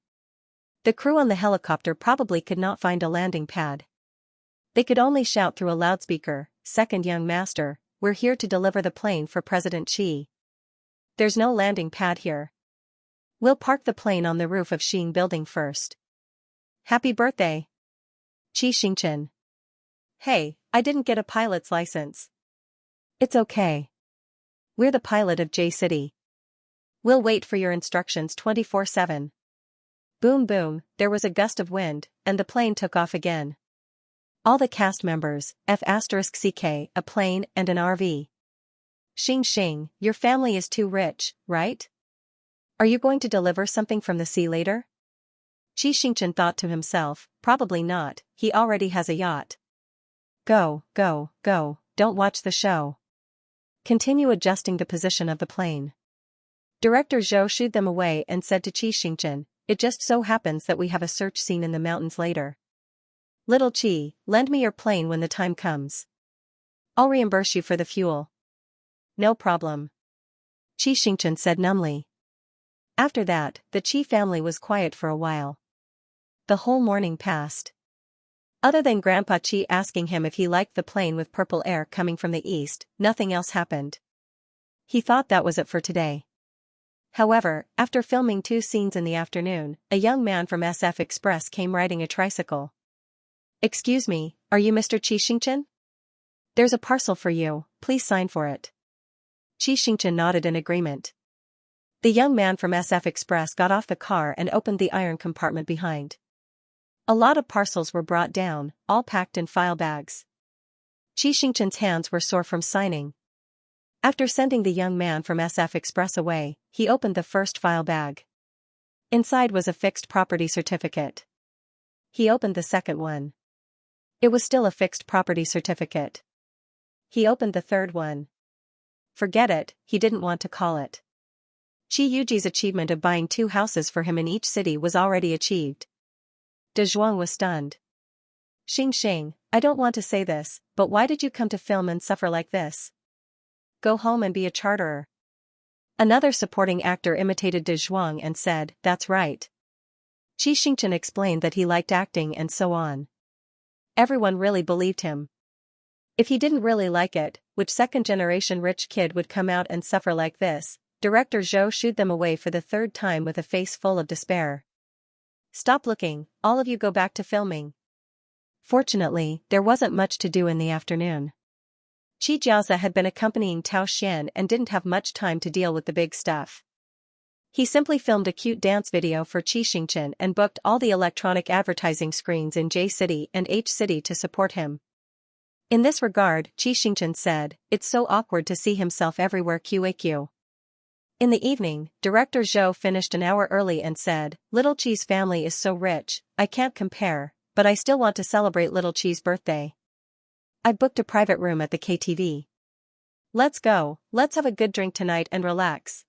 The crew on the helicopter probably could not find a landing pad. They could only shout through a loudspeaker, "Second young master, we're here to deliver the plane for President Xi. There's no landing pad here. We'll park the plane on the roof of Xin building first. Happy birthday. Xianxia. Hey, I didn't get a pilot's license. It's okay. We're the pilot of J-City. We'll wait for your instructions 24/7. Boom boom, there was a gust of wind, and the plane took off again. All the cast members, F*CK, a plane and an RV. Xing, your family is too rich, right? Are you going to deliver something from the sea later? Xianxia thought to himself, probably not, he already has a yacht. Go, don't watch the show. Continue adjusting the position of the plane. Director Zhou shooed them away and said to Xianxia, it just so happens that we have a search scene in the mountains later. Little Qi, lend me your plane when the time comes. I'll reimburse you for the fuel. No problem. Xianxia said numbly. After that, the Qi family was quiet for a while. The whole morning passed. Other than Grandpa Qi asking him if he liked the plane with purple air coming from the east, nothing else happened. He thought that was it for today. However, after filming 2 scenes in the afternoon, a young man from SF Express came riding a tricycle. Excuse me, are you Mr. Xianxia? There's a parcel for you, please sign for it. Xianxia nodded in agreement. The young man from SF Express got off the car and opened the iron compartment behind. A lot of parcels were brought down, all packed in file bags. Xianxia's hands were sore from signing. After sending the young man from SF Express away, he opened the first file bag. Inside was a fixed property certificate. He opened the second one. It was still a fixed property certificate. He opened the third one. Forget it, he didn't want to call it. Qi Yuji's achievement of buying 2 houses for him in each city was already achieved. De Zhuang was stunned. Xing, I don't want to say this, but why did you come to film and suffer like this? Go home and be a charterer. Another supporting actor imitated De Zhuang and said, that's right. Xianxia explained that he liked acting and so on. Everyone really believed him. If he didn't really like it, which second-generation rich kid would come out and suffer like this? Director Zhou shooed them away for the 3rd time with a face full of despair. Stop looking, all of you go back to filming. Fortunately, there wasn't much to do in the afternoon. Xianxia had been accompanying Tao Xian and didn't have much time to deal with the big stuff. He simply filmed a cute dance video for Xianxia and booked all the electronic advertising screens in J City and H City to support him. In this regard, Xianxia said, "It's so awkward to see himself everywhere QAQ." In the evening, director Zhou finished an hour early and said, "Little Chi's family is so rich, I can't compare, but I still want to celebrate Little Chi's birthday. I booked a private room at the KTV. Let's go, let's have a good drink tonight and relax."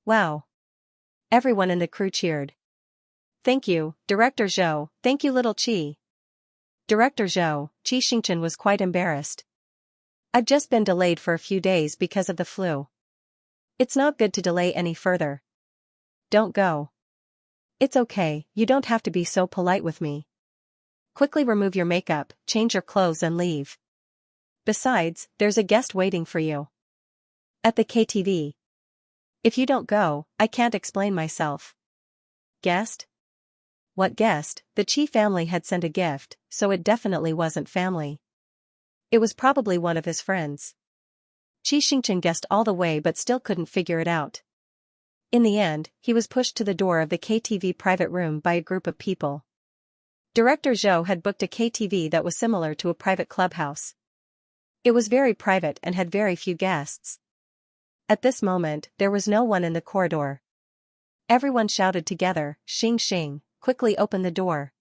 Wow. Everyone in the crew cheered. "Thank you, Director Zhou, thank you Little Chi." Director Zhou, Xianxia was quite embarrassed. "I've just been delayed for a few days because of the flu. It's not good to delay any further. Don't go." "It's okay, you don't have to be so polite with me. Quickly remove your makeup, change your clothes and leave. Besides, there's a guest waiting for you at the KTV. If you don't go, I can't explain myself." Guest? What guest? The Chi family had sent a gift, so it definitely wasn't family. It was probably one of his friends. Xianxia guessed all the way but still couldn't figure it out. In the end, he was pushed to the door of the KTV private room by a group of people. Director Zhou had booked a KTV that was similar to a private clubhouse. It was very private and had very few guests. At this moment, there was no one in the corridor. Everyone shouted together, "Xing Xing, quickly open the door."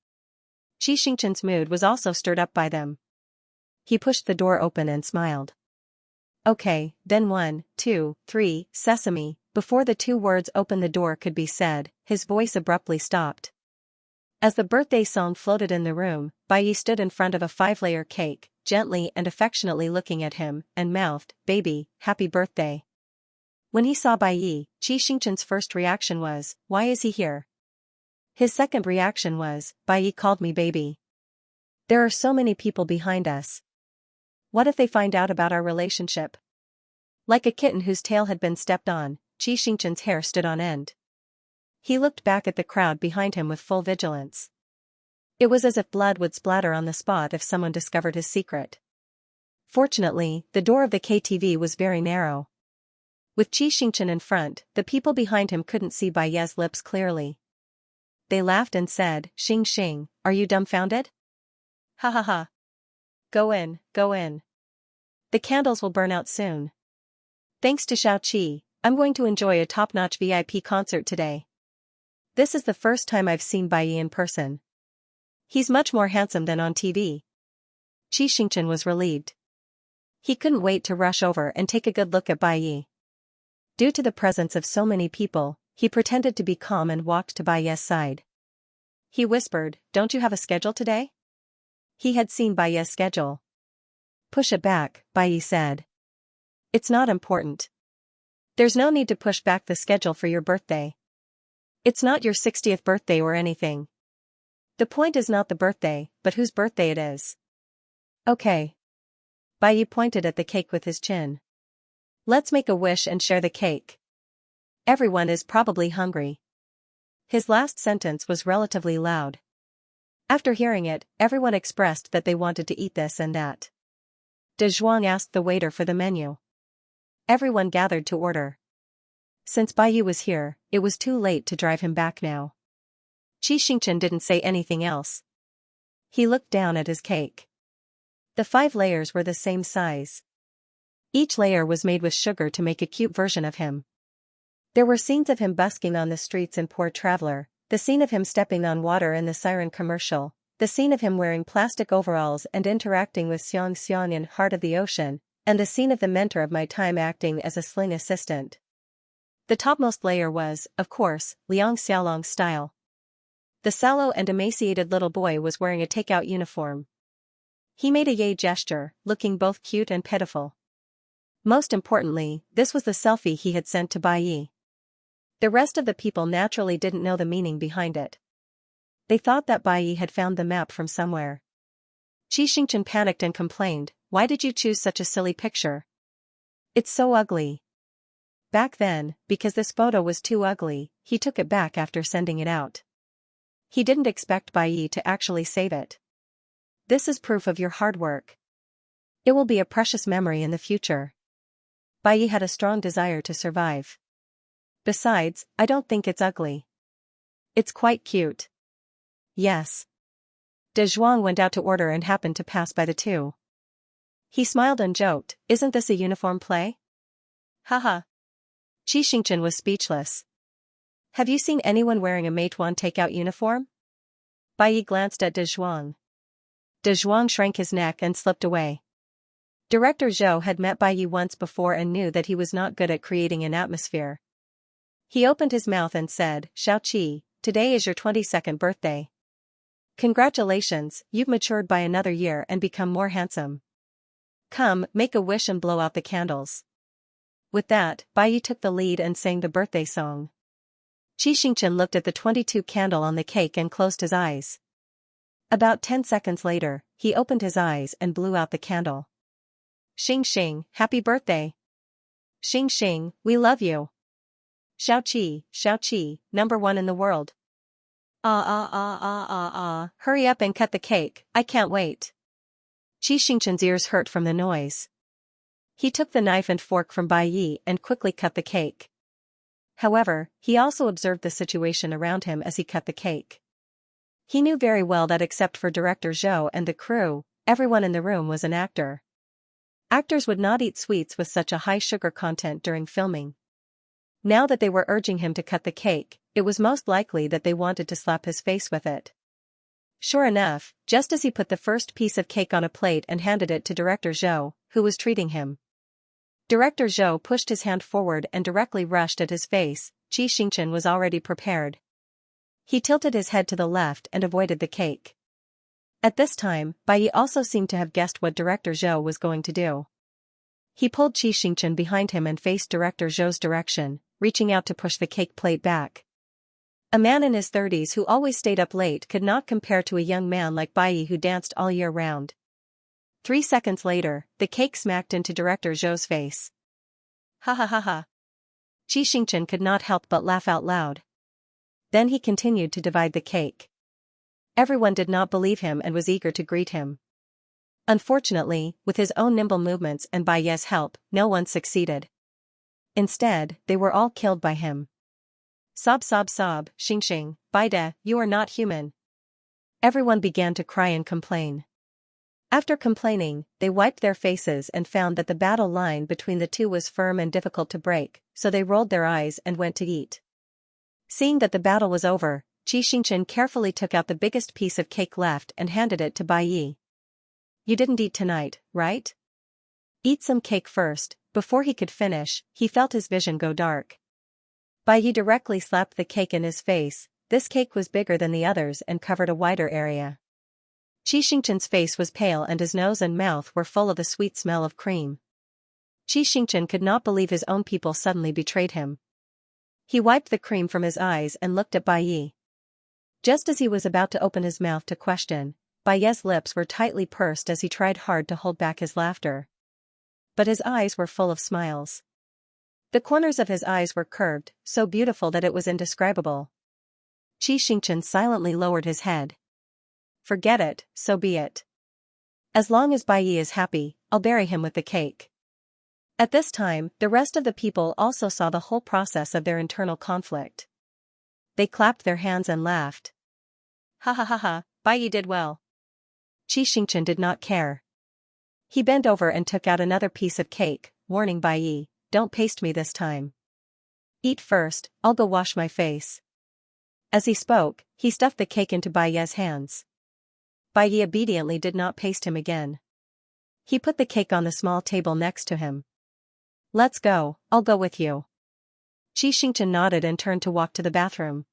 Xianxia's mood was also stirred up by them. He pushed the door open and smiled. "Okay, then 1, 2, 3, sesame." Before the two words "open the door" could be said, his voice abruptly stopped. As the birthday song floated in the room, Baiyi stood in front of a 5-layer cake, gently and affectionately looking at him, and mouthed, "Baby, happy birthday." When he saw Baiyi, Xianxia's first reaction was, "Why is he here?" His second reaction was, "Baiyi called me baby. There are so many people behind us. What if they find out about our relationship?" Like a kitten whose tail had been stepped on, Xianxia's hair stood on end. He looked back at the crowd behind him with full vigilance. It was as if blood would splatter on the spot if someone discovered his secret. Fortunately, the door of the KTV was very narrow. With Xianxia in front, the people behind him couldn't see Baiyi's lips clearly. They laughed and said, "Xing Xing, are you dumbfounded? Ha ha ha. Go in, go in. The candles will burn out soon. Thanks to Xiao, I'm going to enjoy a top-notch VIP concert today. This is the first time I've seen Baiyi in person. He's much more handsome than on TV." Xianxia was relieved. He couldn't wait to rush over and take a good look at Baiyi. Due to the presence of so many people, he pretended to be calm and walked to Baiyi's side. He whispered, "Don't you have a schedule today?" He had seen Baiyi's schedule. "Push it back," Baiyi said. "It's not important. There's no need to push back the schedule for your birthday. It's not your 60th birthday or anything. The point is not the birthday, but whose birthday it is." "Okay." Baiyi pointed at the cake with his chin. "Let's make a wish and share the cake. Everyone is probably hungry." His last sentence was relatively loud. After hearing it, everyone expressed that they wanted to eat this and that. De Zhuang asked the waiter for the menu. Everyone gathered to order. Since Baiyi was here, it was too late to drive him back now. Xianxia didn't say anything else. He looked down at his cake. The 5 layers were the same size. Each layer was made with sugar to make a cute version of him. There were scenes of him busking on the streets in Poor Traveler, the scene of him stepping on water in the Siren commercial, the scene of him wearing plastic overalls and interacting with Xianxia in Heart of the Ocean, and the scene of the mentor of my time acting as a sling assistant. The topmost layer was, of course, Xiaolong's style. The sallow and emaciated little boy was wearing a takeout uniform. He made a yay gesture, looking both cute and pitiful. Most importantly, this was the selfie he had sent to Baiyi. The rest of the people naturally didn't know the meaning behind it. They thought that Baiyi had found the map from somewhere. Xianxia panicked and complained, "Why did you choose such a silly picture? It's so ugly." Back then, because this photo was too ugly, he took it back after sending it out. He didn't expect Baiyi to actually save it. "This is proof of your hard work. It will be a precious memory in the future." Baiyi had a strong desire to survive. Besides, I don't think it's ugly. It's quite cute. Yes. De Zhuang went out to order and happened to pass by the two. He smiled and joked, isn't this a uniform play? Haha. Xianxia was speechless. Have you seen anyone wearing a Meituan takeout uniform? Bai Yi glanced at De Zhuang. De Zhuang shrank his neck and slipped away. Director Zhou had met Bai Yi once before and knew that he was not good at creating an atmosphere. He opened his mouth and said, Xiaoqi, today is your 22nd birthday. Congratulations, you've matured by another year and become more handsome. Come, make a wish and blow out the candles. With that, Bai Yi took the lead and sang the birthday song. Xianxia looked at the 22 candle on the cake and closed his eyes. About 10 seconds later, he opened his eyes and blew out the candle. Xing Xing, happy birthday. Xing Xing, we love you. Xiaoqi, number one in the world. Hurry up and cut the cake, I can't wait. Xianxia's ears hurt from the noise. He took the knife and fork from Bai Yi and quickly cut the cake. However, he also observed the situation around him as he cut the cake. He knew very well that except for Director Zhou and the crew, everyone in the room was an actor. Actors would not eat sweets with such a high sugar content during filming. Now that they were urging him to cut the cake, it was most likely that they wanted to slap his face with it. Sure enough, just as he put the first piece of cake on a plate and handed it to Director Zhou, who was treating him. Director Zhou pushed his hand forward and directly rushed at his face. Xianxia was already prepared. He tilted his head to the left and avoided the cake. At this time, Bai Yi also seemed to have guessed what Director Zhou was going to do. He pulled Xianxia behind him and faced Director Zhou's direction, reaching out to push the cake plate back. A man in his 30s who always stayed up late could not compare to a young man like Bai Yi who danced all year round. 3 seconds later, the cake smacked into Director Zhou's face. Ha ha ha ha. Xianxia could not help but laugh out loud. Then he continued to divide the cake. Everyone did not believe him and was eager to greet him. Unfortunately, with his own nimble movements and Bai Yi's help, no one succeeded. Instead, they were all killed by him. Sob, Xing, Baide, you are not human. Everyone began to cry and complain. After complaining, they wiped their faces and found that the battle line between the two was firm and difficult to break, so they rolled their eyes and went to eat. Seeing that the battle was over, Xianxia carefully took out the biggest piece of cake left and handed it to Bai Yi. You didn't eat tonight, right? Eat some cake first. Before he could finish, he felt his vision go dark. Bai Yi directly slapped the cake in his face. This cake was bigger than the others and covered a wider area. Xianxia's face was pale and his nose and mouth were full of the sweet smell of cream. Xianxia could not believe his own people suddenly betrayed him. He wiped the cream from his eyes and looked at Bai Yi. Just as he was about to open his mouth to question, Bai Yi's lips were tightly pursed as he tried hard to hold back his laughter. But his eyes were full of smiles. The corners of his eyes were curved, so beautiful that it was indescribable. Xianxia silently lowered his head. Forget it, so be it. As long as Bai Yi is happy, I'll bury him with the cake. At this time, the rest of the people also saw the whole process of their internal conflict. They clapped their hands and laughed. Ha ha ha ha, Bai Yi did well. Xianxia did not care. He bent over and took out another piece of cake, warning Bai Yi, don't paste me this time. Eat first, I'll go wash my face. As he spoke, he stuffed the cake into Bai Yi's hands. Bai Yi obediently did not paste him again. He put the cake on the small table next to him. Let's go, I'll go with you. Xianxia nodded and turned to walk to the bathroom.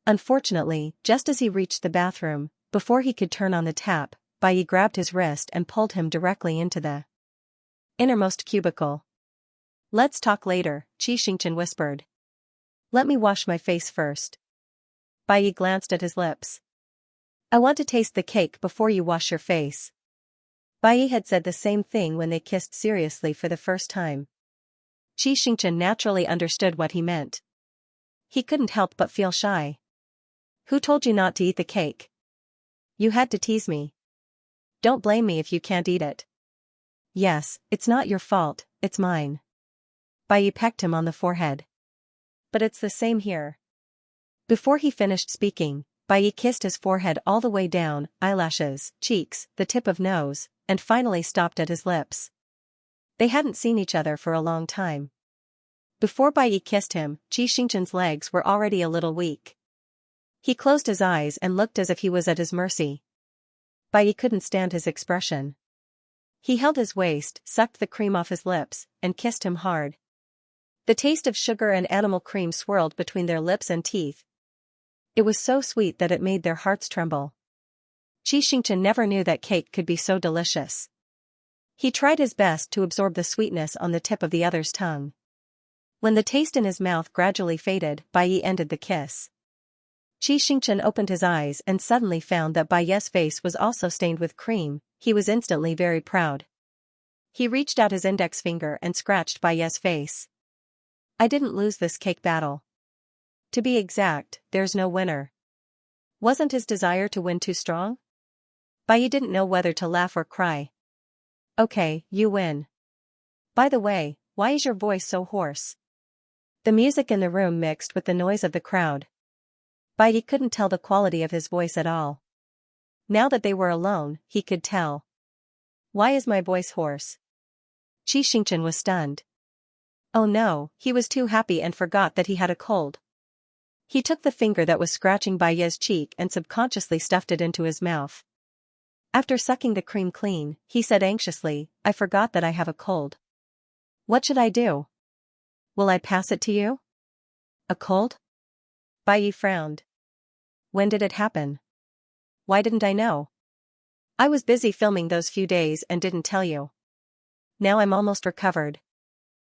Unfortunately, just as he reached the bathroom, before he could turn on the tap, Bai Yi grabbed his wrist and pulled him directly into the innermost cubicle. Let's talk later, Xianxia whispered. Let me wash my face first. Bai Yi glanced at his lips. I want to taste the cake before you wash your face. Bai Yi had said the same thing when they kissed seriously for the first time. Xianxia naturally understood what he meant. He couldn't help but feel shy. Who told you not to eat the cake? You had to tease me. Don't blame me if you can't eat it. Yes, it's not your fault, it's mine. Bai Yi pecked him on the forehead. But it's the same here. Before he finished speaking, Bai kissed his forehead all the way down, eyelashes, cheeks, the tip of nose, and finally stopped at his lips. They hadn't seen each other for a long time. Before Bai kissed him, Xianxia's legs were already a little weak. He closed his eyes and looked as if he was at his mercy. Bai couldn't stand his expression. He held his waist, sucked the cream off his lips, and kissed him hard. The taste of sugar and animal cream swirled between their lips and teeth. It was so sweet that it made their hearts tremble. Xianxia never knew that cake could be so delicious. He tried his best to absorb the sweetness on the tip of the other's tongue. When the taste in his mouth gradually faded, Bai ended the kiss. Xianxia opened his eyes and suddenly found that Bai's face was also stained with cream. He was instantly very proud. He reached out his index finger and scratched Bai's face. I didn't lose this cake battle. To be exact, there's no winner. Wasn't his desire to win too strong? Bai didn't know whether to laugh or cry. Okay, you win. By the way, why is your voice so hoarse? The music in the room mixed with the noise of the crowd. Bai couldn't tell the quality of his voice at all. Now that they were alone, he could tell. Why is my voice hoarse? Xianxia was stunned. Oh no, he was too happy and forgot that he had a cold. He took the finger that was scratching Bai's cheek and subconsciously stuffed it into his mouth. After sucking the cream clean, he said anxiously, I forgot that I have a cold. What should I do? Will I pass it to you? A cold? Bai frowned. When did it happen? Why didn't I know? I was busy filming those few days and didn't tell you. Now I'm almost recovered.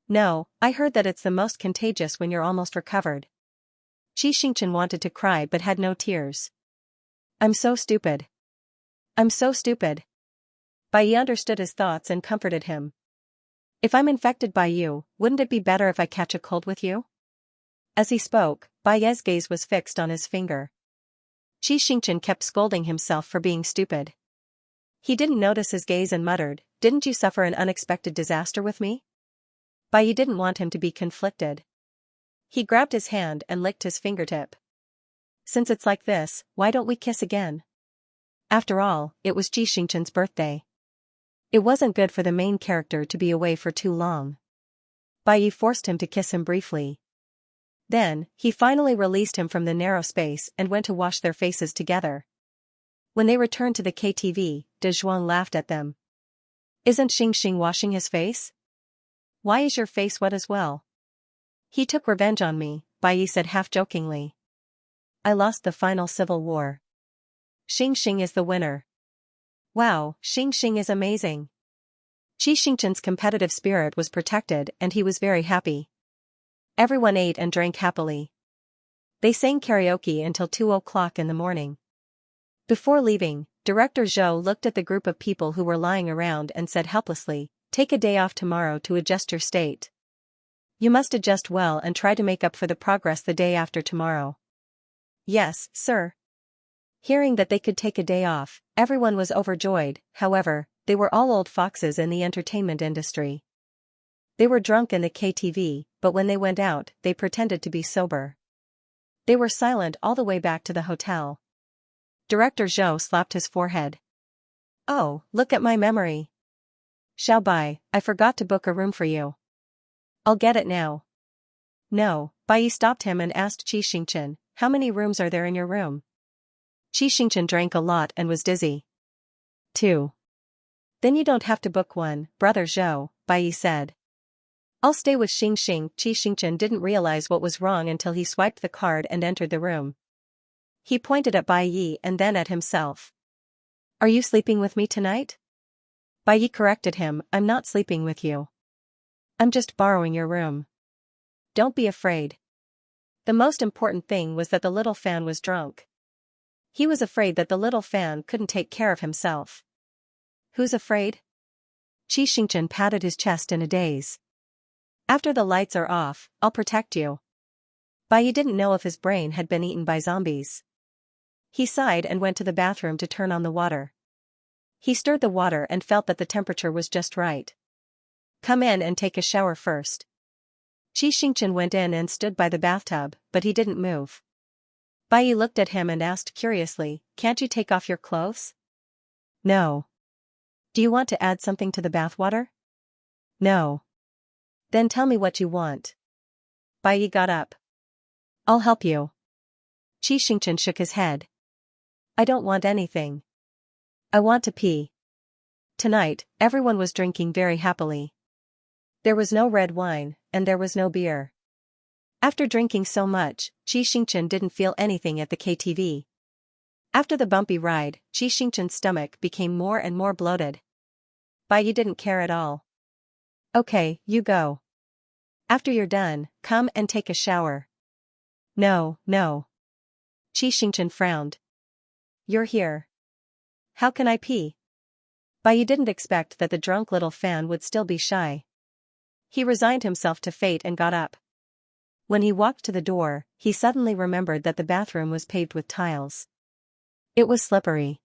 No, I heard that it's the most contagious when you're almost recovered. Xianxia wanted to cry but had no tears. I'm so stupid. I'm so stupid. Bai understood his thoughts and comforted him. If I'm infected by you, wouldn't it be better if I catch a cold with you? As he spoke, Bai's gaze was fixed on his finger. Xianxia kept scolding himself for being stupid. He didn't notice his gaze and muttered, didn't you suffer an unexpected disaster with me? Bai didn't want him to be conflicted. He grabbed his hand and licked his fingertip. Since it's like this, why don't we kiss again? After all, it was Xianxia's birthday. It wasn't good for the main character to be away for too long. Bai forced him to kiss him briefly. Then, he finally released him from the narrow space and went to wash their faces together. When they returned to the KTV, De Zhuang laughed at them. Isn't Xianxia washing his face? Why is your face wet as well? He took revenge on me, Bai said half-jokingly. I lost the final civil war. Xianxia is the winner. Wow, Xianxia is amazing. Xianxia's competitive spirit was protected and he was very happy. Everyone ate and drank happily. They sang karaoke until 2 o'clock in the morning. Before leaving, Director Zhou looked at the group of people who were lying around and said helplessly, take a day off tomorrow to adjust your state. You must adjust well and try to make up for the progress the day after tomorrow. Yes, sir. Hearing that they could take a day off, everyone was overjoyed. However, they were all old foxes in the entertainment industry. They were drunk in the KTV, but when they went out, they pretended to be sober. They were silent all the way back to the hotel. Director Zhou slapped his forehead. Oh, look at my memory. Xiao Bai, I forgot to book a room for you. I'll get it now. No, Bai stopped him and asked Xianxia, how many rooms are there in your room? Xianxia drank a lot and was dizzy. 2. Then you don't have to book one, Brother Zhou, Bai said. I'll stay with Xianxia. Xianxia didn't realize what was wrong until he swiped the card and entered the room. He pointed at Bai and then at himself. Are you sleeping with me tonight? Bai corrected him, I'm not sleeping with you. I'm just borrowing your room. Don't be afraid. The most important thing was that the little fan was drunk. He was afraid that the little fan couldn't take care of himself. Who's afraid? Xianxia patted his chest in a daze. After the lights are off, I'll protect you. Bai didn't know if his brain had been eaten by zombies. He sighed and went to the bathroom to turn on the water. He stirred the water and felt that the temperature was just right. Come in and take a shower first. Xianxia went in and stood by the bathtub, but he didn't move. Bai looked at him and asked curiously, "Can't you take off your clothes?" "No." "Do you want to add something to the bathwater?" "No." "Then tell me what you want." Bai got up. "I'll help you." Xianxia shook his head. "I don't want anything. I want to pee." Tonight, everyone was drinking very happily. There was no red wine, and there was no beer. After drinking so much, Xianxia didn't feel anything at the KTV. After the bumpy ride, Xianxia's stomach became more and more bloated. Bai didn't care at all. "Okay, you go. After you're done, come and take a shower." "No, no." Xianxia frowned. "You're here. How can I pee?" Bai didn't expect that the drunk little fan would still be shy. He resigned himself to fate and got up. When he walked to the door, he suddenly remembered that the bathroom was paved with tiles. It was slippery.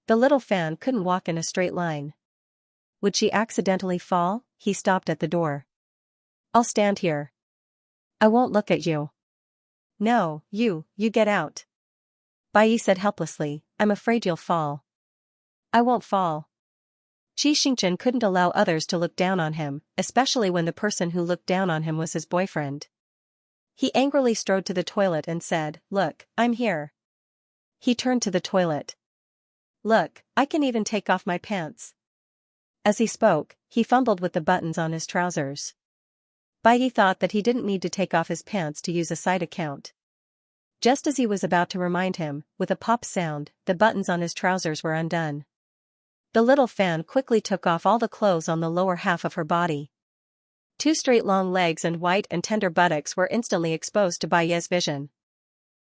The little fan couldn't walk in a straight line. Would she accidentally fall? He stopped at the door. "I'll stand here. I won't look at you." "No, you get out." Bai said helplessly, "I'm afraid you'll fall." "I won't fall." Xianxia couldn't allow others to look down on him, especially when the person who looked down on him was his boyfriend. He angrily strode to the toilet and said, "Look, I'm here." He turned to the toilet. "Look, I can even take off my pants." As he spoke, he fumbled with the buttons on his trousers. Bai thought that he didn't need to take off his pants to use a side account. Just as he was about to remind him, with a pop sound, the buttons on his trousers were undone. The little fan quickly took off all the clothes on the lower half of her body. 2 straight long legs and white and tender buttocks were instantly exposed to Bai's vision.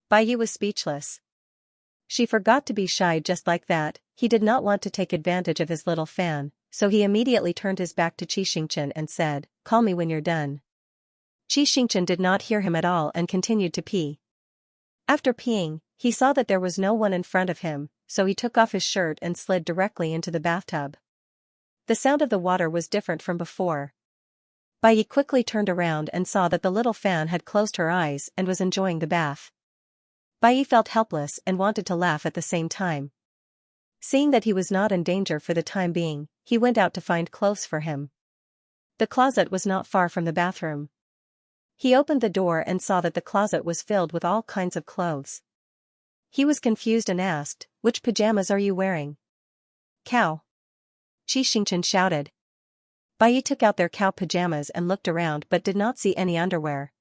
Bai was speechless. She forgot to be shy just like that. He did not want to take advantage of his little fan, so he immediately turned his back to Xianxia and said, "Call me when you're done." Xianxia did not hear him at all and continued to pee. After peeing, he saw that there was no one in front of him, so he took off his shirt and slid directly into the bathtub. The sound of the water was different from before. Bai quickly turned around and saw that the little fan had closed her eyes and was enjoying the bath. Bai felt helpless and wanted to laugh at the same time. Seeing that he was not in danger for the time being, he went out to find clothes for him. The closet was not far from the bathroom. He opened the door and saw that the closet was filled with all kinds of clothes. He was confused and asked, "Which pajamas are you wearing?" "Cow." Xianxia shouted. Bai took out their cow pajamas and looked around but did not see any underwear.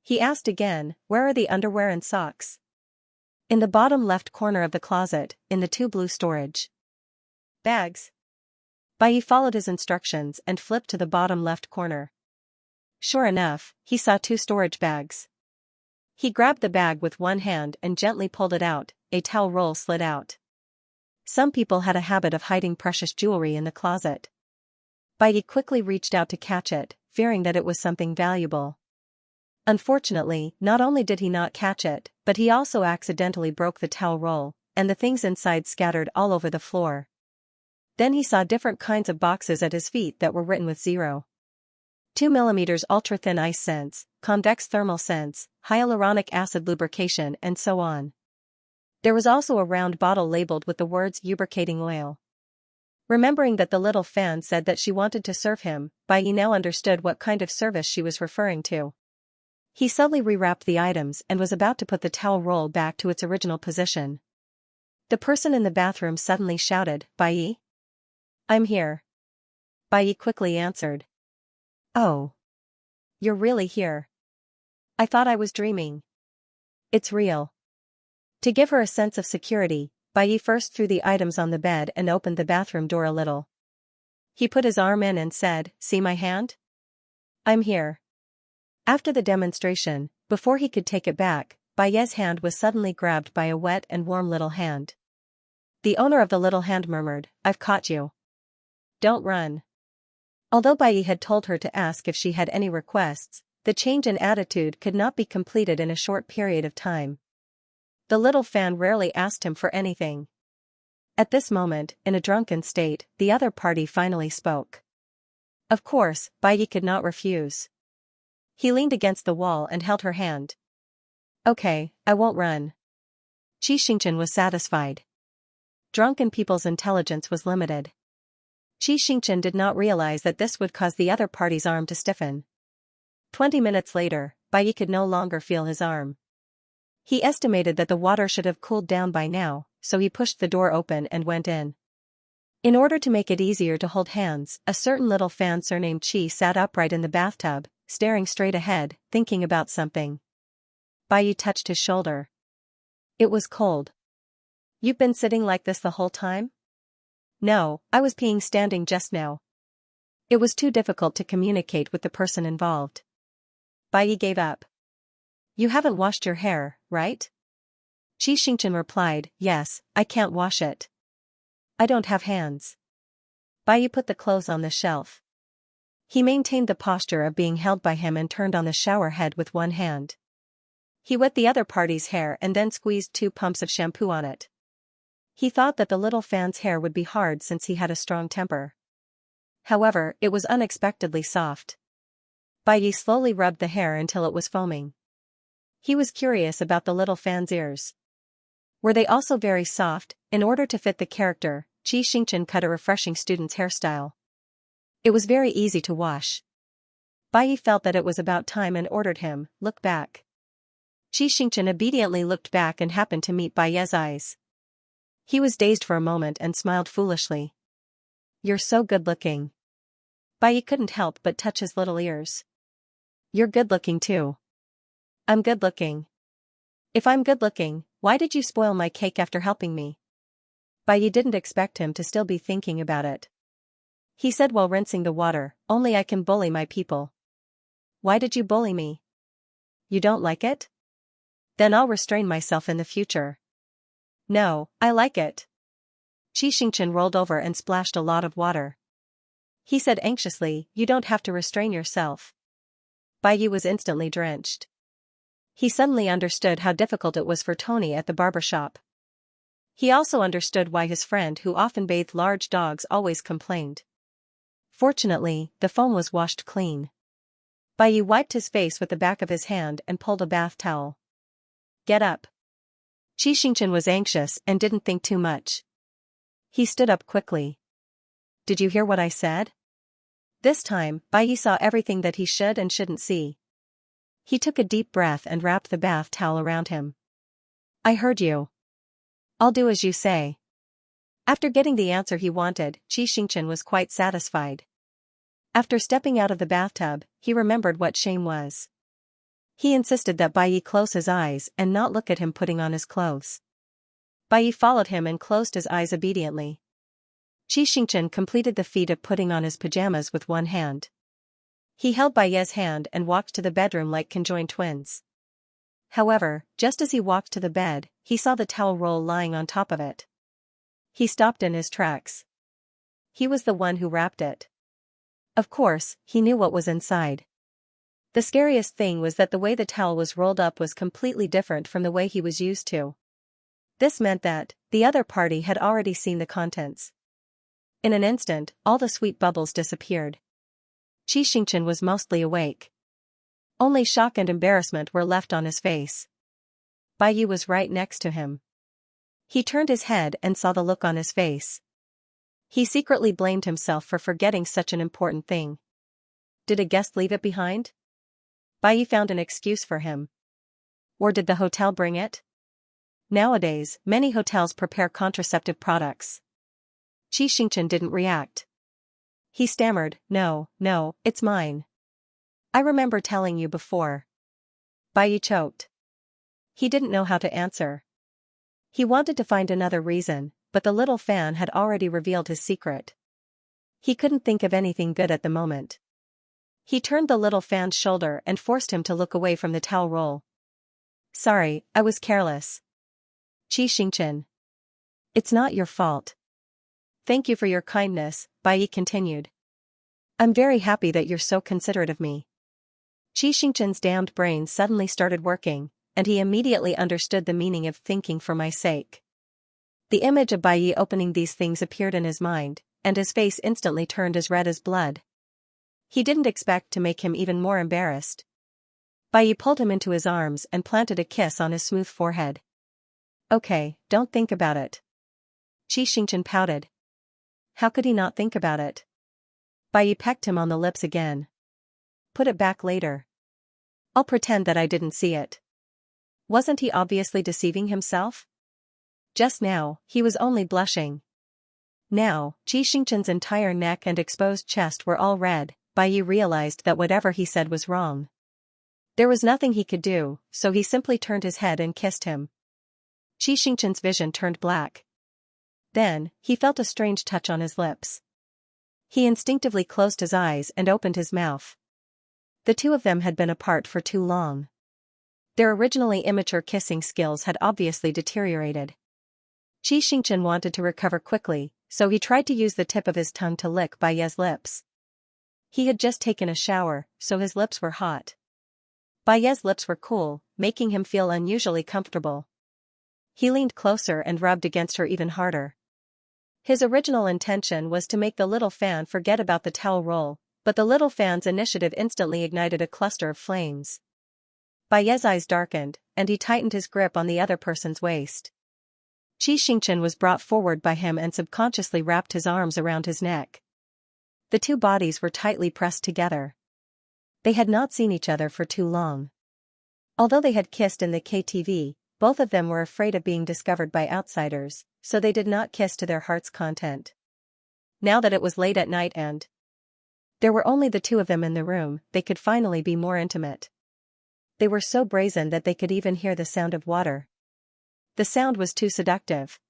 He asked again, "Where are the underwear and socks?" "In the bottom left corner of the closet, in the 2 blue storage bags." Bai followed his instructions and flipped to the bottom left corner. Sure enough, he saw 2 storage bags. He grabbed the bag with one hand and gently pulled it out. A towel roll slid out. Some people had a habit of hiding precious jewelry in the closet. Bai quickly reached out to catch it, fearing that it was something valuable. Unfortunately, not only did he not catch it, but he also accidentally broke the towel roll, and the things inside scattered all over the floor. Then he saw different kinds of boxes at his feet that were written with 0.2 mm ultra-thin ice scents, convex thermal scents, hyaluronic acid lubrication and so on. There was also a round bottle labeled with the words lubricating oil. Remembering that the little fan said that she wanted to serve him, Bai now understood what kind of service she was referring to. He subtly rewrapped the items and was about to put the towel roll back to its original position. The person in the bathroom suddenly shouted, "Bai? I'm here." Bai quickly answered. "Oh. You're really here. I thought I was dreaming." "It's real." To give her a sense of security, Bai first threw the items on the bed and opened the bathroom door a little. He put his arm in and said, "See my hand? I'm here." After the demonstration, before he could take it back, Bai's hand was suddenly grabbed by a wet and warm little hand. The owner of the little hand murmured, "I've caught you. Don't run." Although Bai had told her to ask if she had any requests, the change in attitude could not be completed in a short period of time. The little fan rarely asked him for anything. At this moment, in a drunken state, the other party finally spoke. Of course, Bai could not refuse. He leaned against the wall and held her hand. Okay, I won't run. Xianxia was satisfied. Drunken people's intelligence was limited. Xianxia did not realize that this would cause the other party's arm to stiffen. 20 minutes later, Bai could no longer feel his arm. He estimated that the water should have cooled down by now, so he pushed the door open and went in. In order to make it easier to hold hands, a certain little fan surnamed Chi sat upright in the bathtub, staring straight ahead, thinking about something. Bai touched his shoulder. It was cold. You've been sitting like this the whole time? No, I was peeing standing just now. It was too difficult to communicate with the person involved. Bai gave up. You haven't washed your hair, right? Xianxia replied, yes, I can't wash it. I don't have hands. Bai put the clothes on the shelf. He maintained the posture of being held by him and turned on the shower head with one hand. He wet the other party's hair and then squeezed 2 pumps of shampoo on it. He thought that the little fan's hair would be hard since he had a strong temper. However, it was unexpectedly soft. Bai slowly rubbed the hair until it was foaming. He was curious about the little fan's ears. Were they also very soft? In order to fit the character, Xianxia cut a refreshing student's hairstyle. It was very easy to wash. Bai felt that it was about time and ordered him, look back. Xianxia obediently looked back and happened to meet Bai's eyes. He was dazed for a moment and smiled foolishly. You're so good-looking. Bai couldn't help but touch his little ears. You're good-looking too. I'm good-looking. If I'm good-looking, why did you spoil my cake after helping me? Bai didn't expect him to still be thinking about it. He said while rinsing the water, only I can bully my people. Why did you bully me? You don't like it? Then I'll restrain myself in the future. No, I like it. Xianxia rolled over and splashed a lot of water. He said anxiously, you don't have to restrain yourself. Bai was instantly drenched. He suddenly understood how difficult it was for Tony at the barber shop. He also understood why his friend who often bathed large dogs always complained. Fortunately, the foam was washed clean. Bai wiped his face with the back of his hand and pulled a bath towel. Get up. Xianxia was anxious and didn't think too much. He stood up quickly. Did you hear what I said? This time, Bai saw everything that he should and shouldn't see. He took a deep breath and wrapped the bath towel around him. I heard you. I'll do as you say. After getting the answer he wanted, Xianxia was quite satisfied. After stepping out of the bathtub, he remembered what shame was. He insisted that Bai close his eyes and not look at him putting on his clothes. Bai followed him and closed his eyes obediently. Xianxia completed the feat of putting on his pajamas with one hand. He held Bai's hand and walked to the bedroom like conjoined twins. However, just as he walked to the bed, he saw the towel roll lying on top of it. He stopped in his tracks. He was the one who wrapped it. Of course, he knew what was inside. The scariest thing was that the way the towel was rolled up was completely different from the way he was used to. This meant that the other party had already seen the contents. In an instant, all the sweet bubbles disappeared. Xianxia was mostly awake. Only shock and embarrassment were left on his face. Bai was right next to him. He turned his head and saw the look on his face. He secretly blamed himself for forgetting such an important thing. Did a guest leave it behind? Bai found an excuse for him. Or did the hotel bring it? Nowadays, many hotels prepare contraceptive products. Xianxia didn't react. He stammered, no, it's mine. I remember telling you before. Bai choked. He didn't know how to answer. He wanted to find another reason, but the little fan had already revealed his secret. He couldn't think of anything good at the moment. He turned the little fan's shoulder and forced him to look away from the towel roll. Sorry, I was careless. Xianxia. It's not your fault. Thank you for your kindness, Bai continued. I'm very happy that you're so considerate of me. Xianxia's damned brain suddenly started working, and he immediately understood the meaning of thinking for my sake. The image of Bai opening these things appeared in his mind, and his face instantly turned as red as blood. He didn't expect to make him even more embarrassed. Bai Yi pulled him into his arms and planted a kiss on his smooth forehead. Okay, don't think about it. Xianxia pouted. How could he not think about it? Bai Yi pecked him on the lips again. Put it back later. I'll pretend that I didn't see it. Wasn't he obviously deceiving himself? Just now, he was only blushing. Now, Xianxia's entire neck and exposed chest were all red. Bai Yi realized that whatever he said was wrong. There was nothing he could do, so he simply turned his head and kissed him. Xianxia's vision turned black. Then, he felt a strange touch on his lips. He instinctively closed his eyes and opened his mouth. The two of them had been apart for too long. Their originally immature kissing skills had obviously deteriorated. Xianxia wanted to recover quickly, so he tried to use the tip of his tongue to lick Bai Yi's lips. He had just taken a shower, so his lips were hot. Bai Yi's lips were cool, making him feel unusually comfortable. He leaned closer and rubbed against her even harder. His original intention was to make the little fan forget about the towel roll, but the little fan's initiative instantly ignited a cluster of flames. Bai Yi's eyes darkened, and he tightened his grip on the other person's waist. Xianxia was brought forward by him and subconsciously wrapped his arms around his neck. The two bodies were tightly pressed together. They had not seen each other for too long. Although they had kissed in the KTV, both of them were afraid of being discovered by outsiders, so they did not kiss to their heart's content. Now that it was late at night and there were only the two of them in the room, they could finally be more intimate. They were so brazen that they could even hear the sound of water. The sound was too seductive.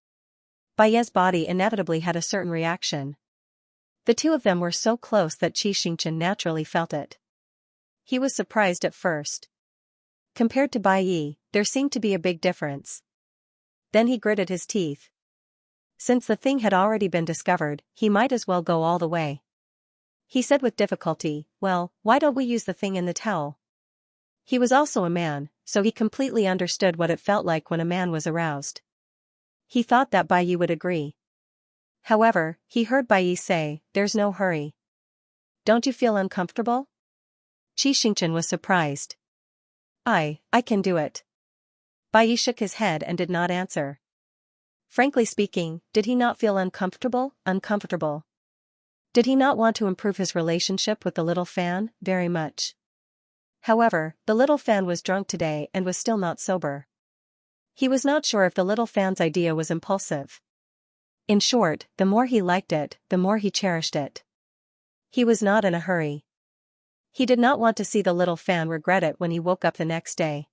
Bai Yi's body inevitably had a certain reaction. The two of them were so close that Xianxia naturally felt it. He was surprised at first. Compared to Bai Yi, there seemed to be a big difference. Then he gritted his teeth. Since the thing had already been discovered, he might as well go all the way. He said with difficulty, well, why don't we use the thing in the towel? He was also a man, so he completely understood what it felt like when a man was aroused. He thought that Bai Yi would agree. However, he heard Bai Yi say, there's no hurry. Don't you feel uncomfortable? Xianxia was surprised. I can do it. Bai Yi shook his head and did not answer. Frankly speaking, did he not feel uncomfortable? Did he not want to improve his relationship with the little fan? Very much. However, the little fan was drunk today and was still not sober. He was not sure if the little fan's idea was impulsive. In short, the more he liked it, the more he cherished it. He was not in a hurry. He did not want to see the little fan regret it when he woke up the next day.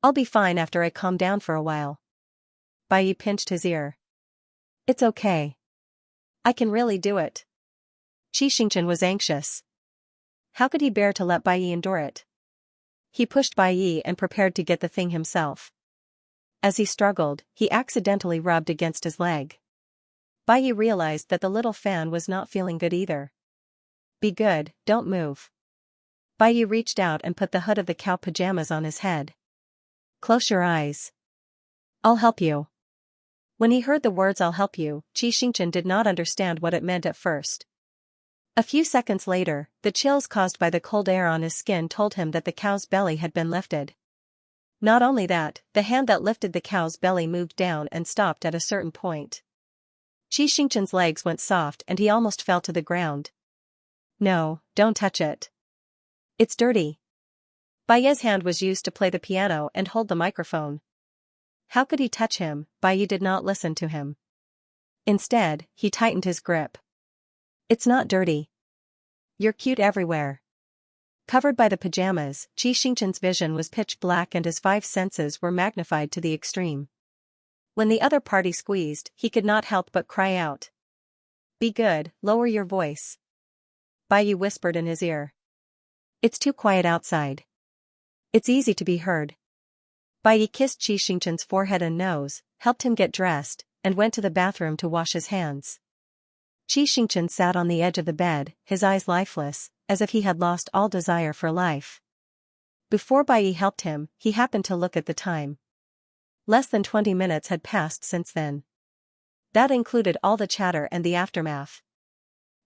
I'll be fine after I calm down for a while. Bai Yi pinched his ear. It's okay. I can really do it. Xianxia was anxious. How could he bear to let Bai Yi endure it? He pushed Bai Yi and prepared to get the thing himself. As he struggled, he accidentally rubbed against his leg. Bai Yi realized that the little fan was not feeling good either. Be good, don't move. Bai Yi reached out and put the hood of the cow pajamas on his head. Close your eyes. I'll help you. When he heard the words I'll help you, Xianxia did not understand what it meant at first. A few seconds later, the chills caused by the cold air on his skin told him that the cow's belly had been lifted. Not only that, the hand that lifted the cow's belly moved down and stopped at a certain point. Xianxia's legs went soft and he almost fell to the ground. No, don't touch it. It's dirty. Bai Yi's hand was used to play the piano and hold the microphone. How could he touch him? Bai Yi did not listen to him. Instead, he tightened his grip. It's not dirty. You're cute everywhere. Covered by the pajamas, Xianxia's vision was pitch black and his five senses were magnified to the extreme. When the other party squeezed, he could not help but cry out. Be good, lower your voice. Bai Yi whispered in his ear. It's too quiet outside. It's easy to be heard. Bai Yi kissed Xianxia's forehead and nose, helped him get dressed, and went to the bathroom to wash his hands. Xianxia sat on the edge of the bed, his eyes lifeless, as if he had lost all desire for life. Before Bai Yi helped him, he happened to look at the time. Less than 20 minutes had passed since then. That included all the chatter and the aftermath.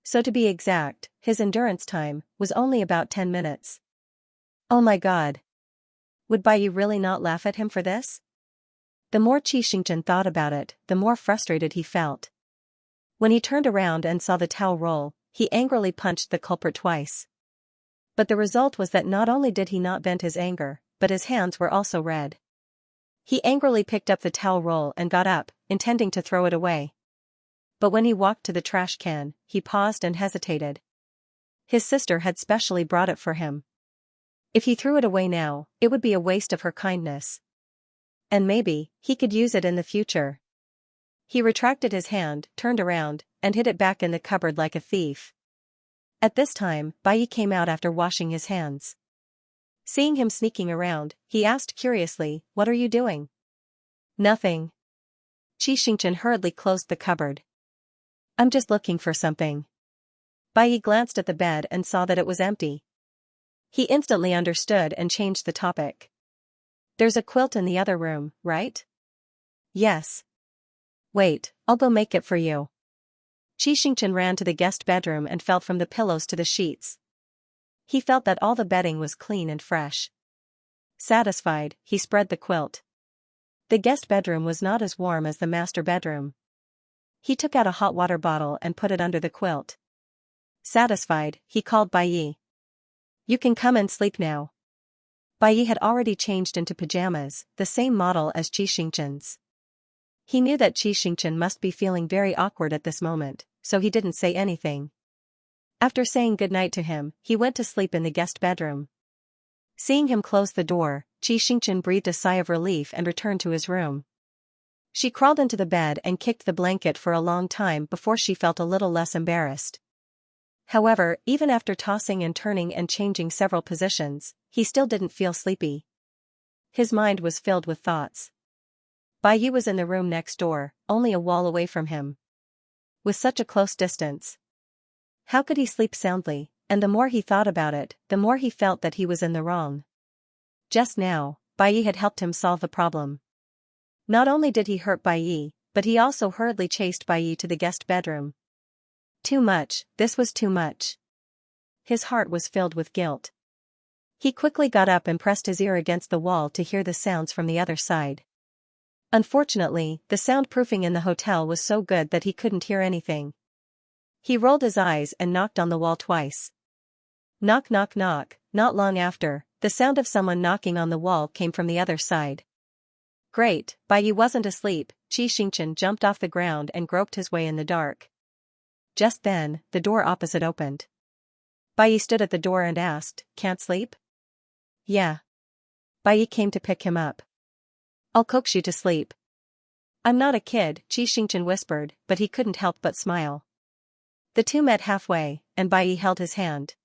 So to be exact, his endurance time was only about 10 minutes. Oh my God. Would Bai Yi really not laugh at him for this? The more Xianxia thought about it, the more frustrated he felt. When he turned around and saw the towel roll, he angrily punched the culprit twice. But the result was that not only did he not vent his anger, but his hands were also red. He angrily picked up the towel roll and got up, intending to throw it away. But when he walked to the trash can, he paused and hesitated. His sister had specially brought it for him. If he threw it away now, it would be a waste of her kindness. And maybe, he could use it in the future. He retracted his hand, turned around, and hid it back in the cupboard like a thief. At this time, Bai Yi came out after washing his hands. Seeing him sneaking around, he asked curiously, "What are you doing?" "Nothing." Xianxia hurriedly closed the cupboard. "I'm just looking for something." Bai Yi glanced at the bed and saw that it was empty. He instantly understood and changed the topic. "There's a quilt in the other room, right?" "Yes." "Wait, I'll go make it for you." Xianxia ran to the guest bedroom and felt from the pillows to the sheets. He felt that all the bedding was clean and fresh. Satisfied, he spread the quilt. The guest bedroom was not as warm as the master bedroom. He took out a hot water bottle and put it under the quilt. Satisfied, he called Bai Yi. "You can come and sleep now." Bai Yi had already changed into pajamas, the same model as Xianxia's. He knew that Xianxia must be feeling very awkward at this moment, so he didn't say anything. After saying goodnight to him, he went to sleep in the guest bedroom. Seeing him close the door, Xianxia breathed a sigh of relief and returned to his room. She crawled into the bed and kicked the blanket for a long time before she felt a little less embarrassed. However, even after tossing and turning and changing several positions, he still didn't feel sleepy. His mind was filled with thoughts. Bai Yi was in the room next door, only a wall away from him. With such a close distance, how could he sleep soundly? And the more he thought about it, the more he felt that he was in the wrong. Just now, Bai Yi had helped him solve the problem. Not only did he hurt Bai Yi, but he also hurriedly chased Bai Yi to the guest bedroom. Too much, this was too much. His heart was filled with guilt. He quickly got up and pressed his ear against the wall to hear the sounds from the other side. Unfortunately, the soundproofing in the hotel was so good that he couldn't hear anything. He rolled his eyes and knocked on the wall twice. Knock knock knock. Not long after, the sound of someone knocking on the wall came from the other side. Great, Bai Yi wasn't asleep. Xianxia jumped off the ground and groped his way in the dark. Just then, the door opposite opened. Bai Yi stood at the door and asked, "Can't sleep?" "Yeah." Bai Yi came to pick him up. "I'll coax you to sleep." "I'm not a kid," Xianxia whispered, but he couldn't help but smile. The two met halfway, and Bai Yi held his hand.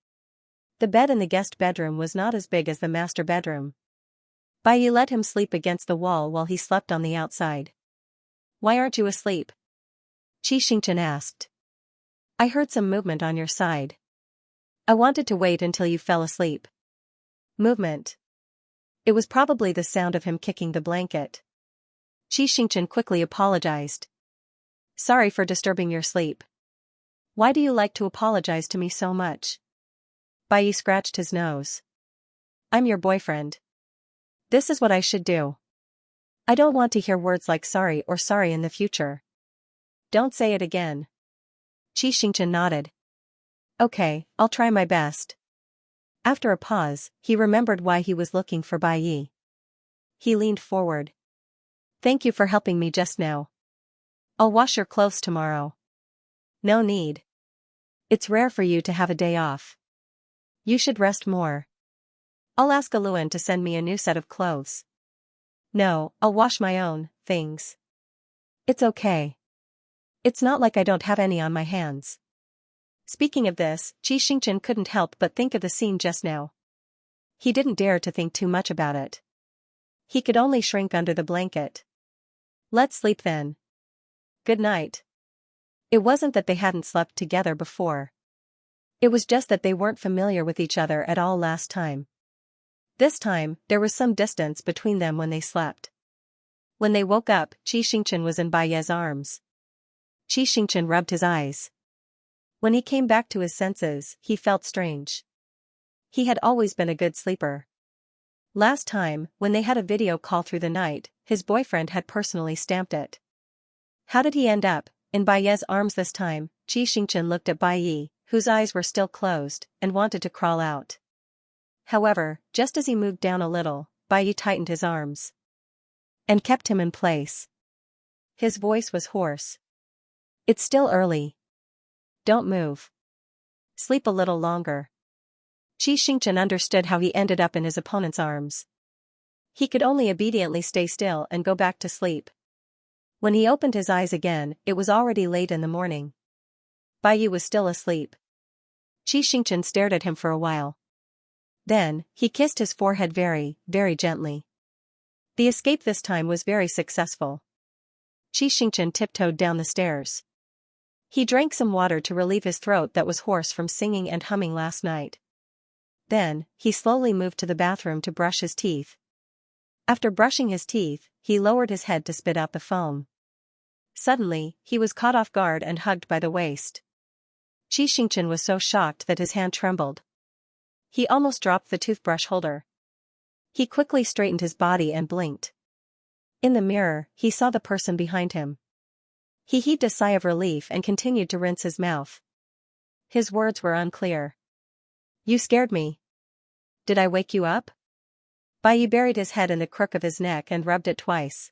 The bed in the guest bedroom was not as big as the master bedroom. Bai Yi let him sleep against the wall while he slept on the outside. "Why aren't you asleep?" Xianxia asked. "I heard some movement on your side. I wanted to wait until you fell asleep." Movement. It was probably the sound of him kicking the blanket. Xianxia quickly apologized. "Sorry for disturbing your sleep." "Why do you like to apologize to me so much?" Bai Yi scratched his nose. "I'm your boyfriend. This is what I should do. I don't want to hear words like sorry or sorry in the future. Don't say it again." Xianxia nodded. "Okay, I'll try my best." After a pause, he remembered why he was looking for Bai Yi. He leaned forward. "Thank you for helping me just now. I'll wash your clothes tomorrow." "No need. It's rare for you to have a day off. You should rest more." "I'll ask Aluan to send me a new set of clothes." "No, I'll wash my own things." "It's okay. It's not like I don't have any on my hands." Speaking of this, Xianxia couldn't help but think of the scene just now. He didn't dare to think too much about it. He could only shrink under the blanket. "Let's sleep then. Good night." It wasn't that they hadn't slept together before. It was just that they weren't familiar with each other at all last time. This time, there was some distance between them when they slept. When they woke up, Xianxia was in Bai Yi's arms. Xianxia rubbed his eyes. When he came back to his senses, he felt strange. He had always been a good sleeper. Last time, when they had a video call through the night, his boyfriend had personally stamped it. How did he end up in Baiye's arms this time? Xianxia looked at Baiye, whose eyes were still closed, and wanted to crawl out. However, just as he moved down a little, Baiye tightened his arms and kept him in place. His voice was hoarse. It's still early. Don't move. Sleep a little longer. Xianxia understood how he ended up in his opponent's arms. He could only obediently stay still and go back to sleep. When he opened his eyes again, it was already late in the morning. Baiye was still asleep. Xianxia stared at him for a while. Then, he kissed his forehead very, very gently. The escape this time was very successful. Xianxia tiptoed down the stairs. He drank some water to relieve his throat that was hoarse from singing and humming last night. Then, he slowly moved to the bathroom to brush his teeth. After brushing his teeth, he lowered his head to spit out the foam. Suddenly, he was caught off guard and hugged by the waist. Xianxia was so shocked that his hand trembled. He almost dropped the toothbrush holder. He quickly straightened his body and blinked. In the mirror, he saw the person behind him. He heaved a sigh of relief and continued to rinse his mouth. His words were unclear. You scared me. Did I wake you up? Baiye buried his head in the crook of his neck and rubbed it twice.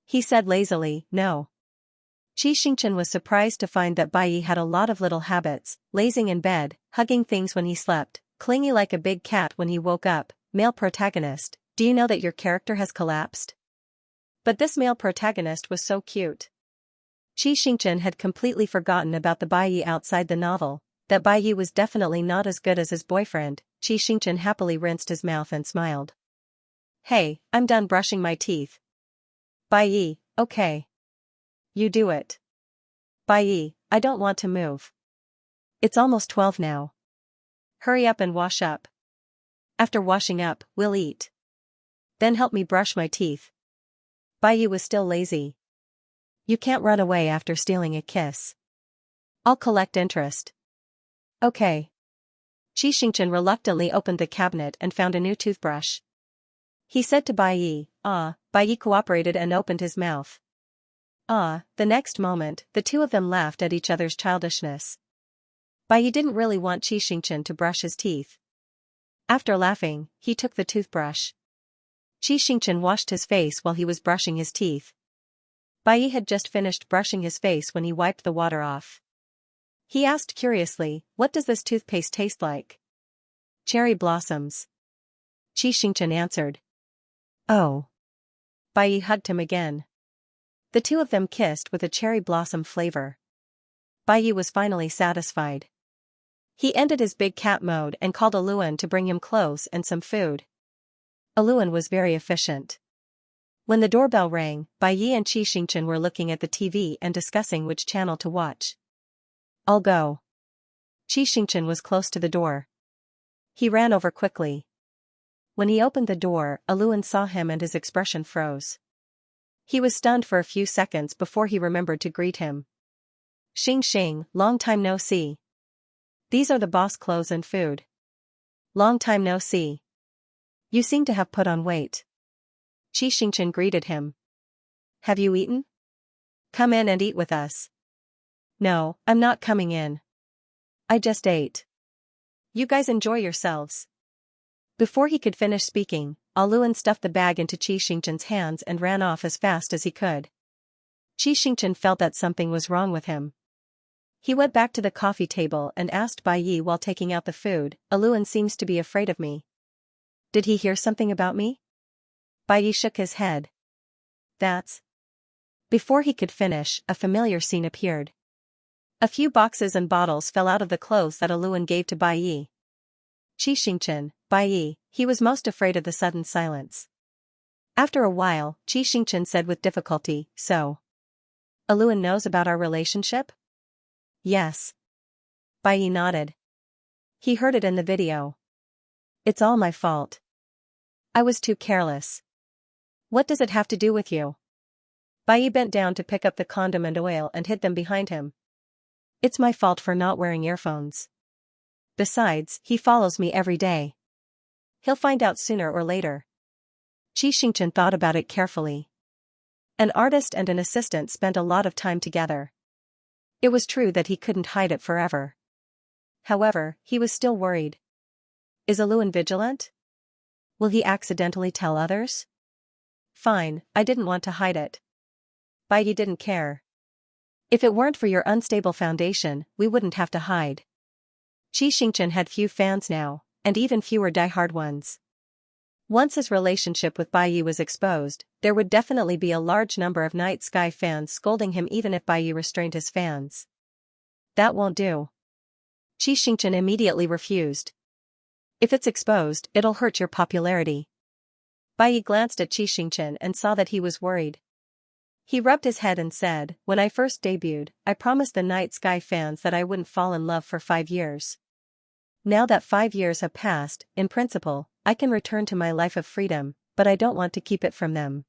He said lazily, no. Xianxia was surprised to find that Baiye had a lot of little habits, lazing in bed, hugging things when he slept, clingy like a big cat when he woke up. Male protagonist, do you know that your character has collapsed? But this male protagonist was so cute. Xianxia had completely forgotten about the Baiye outside the novel, that Baiye was definitely not as good as his boyfriend. Xianxia happily rinsed his mouth and smiled. Hey, I'm done brushing my teeth. Baiye, okay. You do it. Baiye, I don't want to move. It's almost 12 now. Hurry up and wash up. After washing up, we'll eat. Then help me brush my teeth. Baiye was still lazy. You can't run away after stealing a kiss. I'll collect interest. Okay. Xianxia reluctantly opened the cabinet and found a new toothbrush. He said to Baiye, ah. Baiye cooperated and opened his mouth. Ah, the next moment, the two of them laughed at each other's childishness. Baiye didn't really want Xianxia to brush his teeth. After laughing, he took the toothbrush. Xianxia washed his face while he was brushing his teeth. Baiye had just finished brushing his face when he wiped the water off. He asked curiously, what does this toothpaste taste like? Cherry blossoms. Xianxia answered. Oh. Baiye hugged him again. The two of them kissed with a cherry blossom flavor. Baiye was finally satisfied. He ended his big cat mode and called Aluan to bring him clothes and some food. Aluan was very efficient. When the doorbell rang, Baiye and Xianxia were looking at the TV and discussing which channel to watch. I'll go. Xianxia was close to the door. He ran over quickly. When he opened the door, Aluan saw him and his expression froze. He was stunned for a few seconds before he remembered to greet him. Xing, long time no see. These are the boss clothes and food. Long time no see. You seem to have put on weight. Xianxia greeted him. Have you eaten? Come in and eat with us. No, I'm not coming in. I just ate. You guys enjoy yourselves. Before he could finish speaking, Aluan stuffed the bag into Xianxia's hands and ran off as fast as he could. Xianxia felt that something was wrong with him. He went back to the coffee table and asked Baiye while taking out the food, Aluan seems to be afraid of me. Did he hear something about me? Baiye shook his head. That's. Before he could finish, a familiar scene appeared. A few boxes and bottles fell out of the clothes that Aluan gave to Baiye. Xianxia, Baiye, he was most afraid of the sudden silence. After a while, Xianxia said with difficulty, so. Aluan knows about our relationship? Yes. Baiye nodded. He heard it in the video. It's all my fault. I was too careless. What does it have to do with you? Baiye bent down to pick up the condom and oil and hid them behind him. It's my fault for not wearing earphones. Besides, he follows me every day. He'll find out sooner or later. Xianxia thought about it carefully. An artist and an assistant spent a lot of time together. It was true that he couldn't hide it forever. However, he was still worried. Is Aluan vigilant? Will he accidentally tell others? Fine, I didn't want to hide it. Bai Yi didn't care. If it weren't for your unstable foundation, we wouldn't have to hide. Xianxia had few fans now, and even fewer die-hard ones. Once his relationship with Bai Yi was exposed, there would definitely be a large number of Night Sky fans scolding him even if Bai Yi restrained his fans. That won't do. Xianxia immediately refused. If it's exposed, it'll hurt your popularity. Bai Yi glanced at Xianxia and saw that he was worried. He rubbed his head and said, when I first debuted, I promised the Night Sky fans that I wouldn't fall in love for 5 years. Now that 5 years have passed, in principle, I can return to my life of freedom, but I don't want to keep it from them.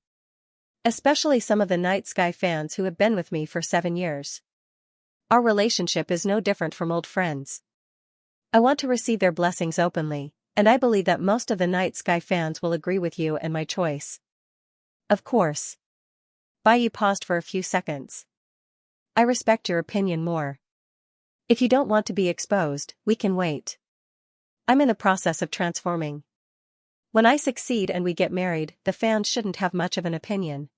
Especially some of the Night Sky fans who have been with me for 7 years. Our relationship is no different from old friends. I want to receive their blessings openly, and I believe that most of the Night Sky fans will agree with you and my choice. Of course. Bai Yi paused for a few seconds. I respect your opinion more. If you don't want to be exposed, we can wait. I'm in the process of transforming. When I succeed and we get married, the fans shouldn't have much of an opinion.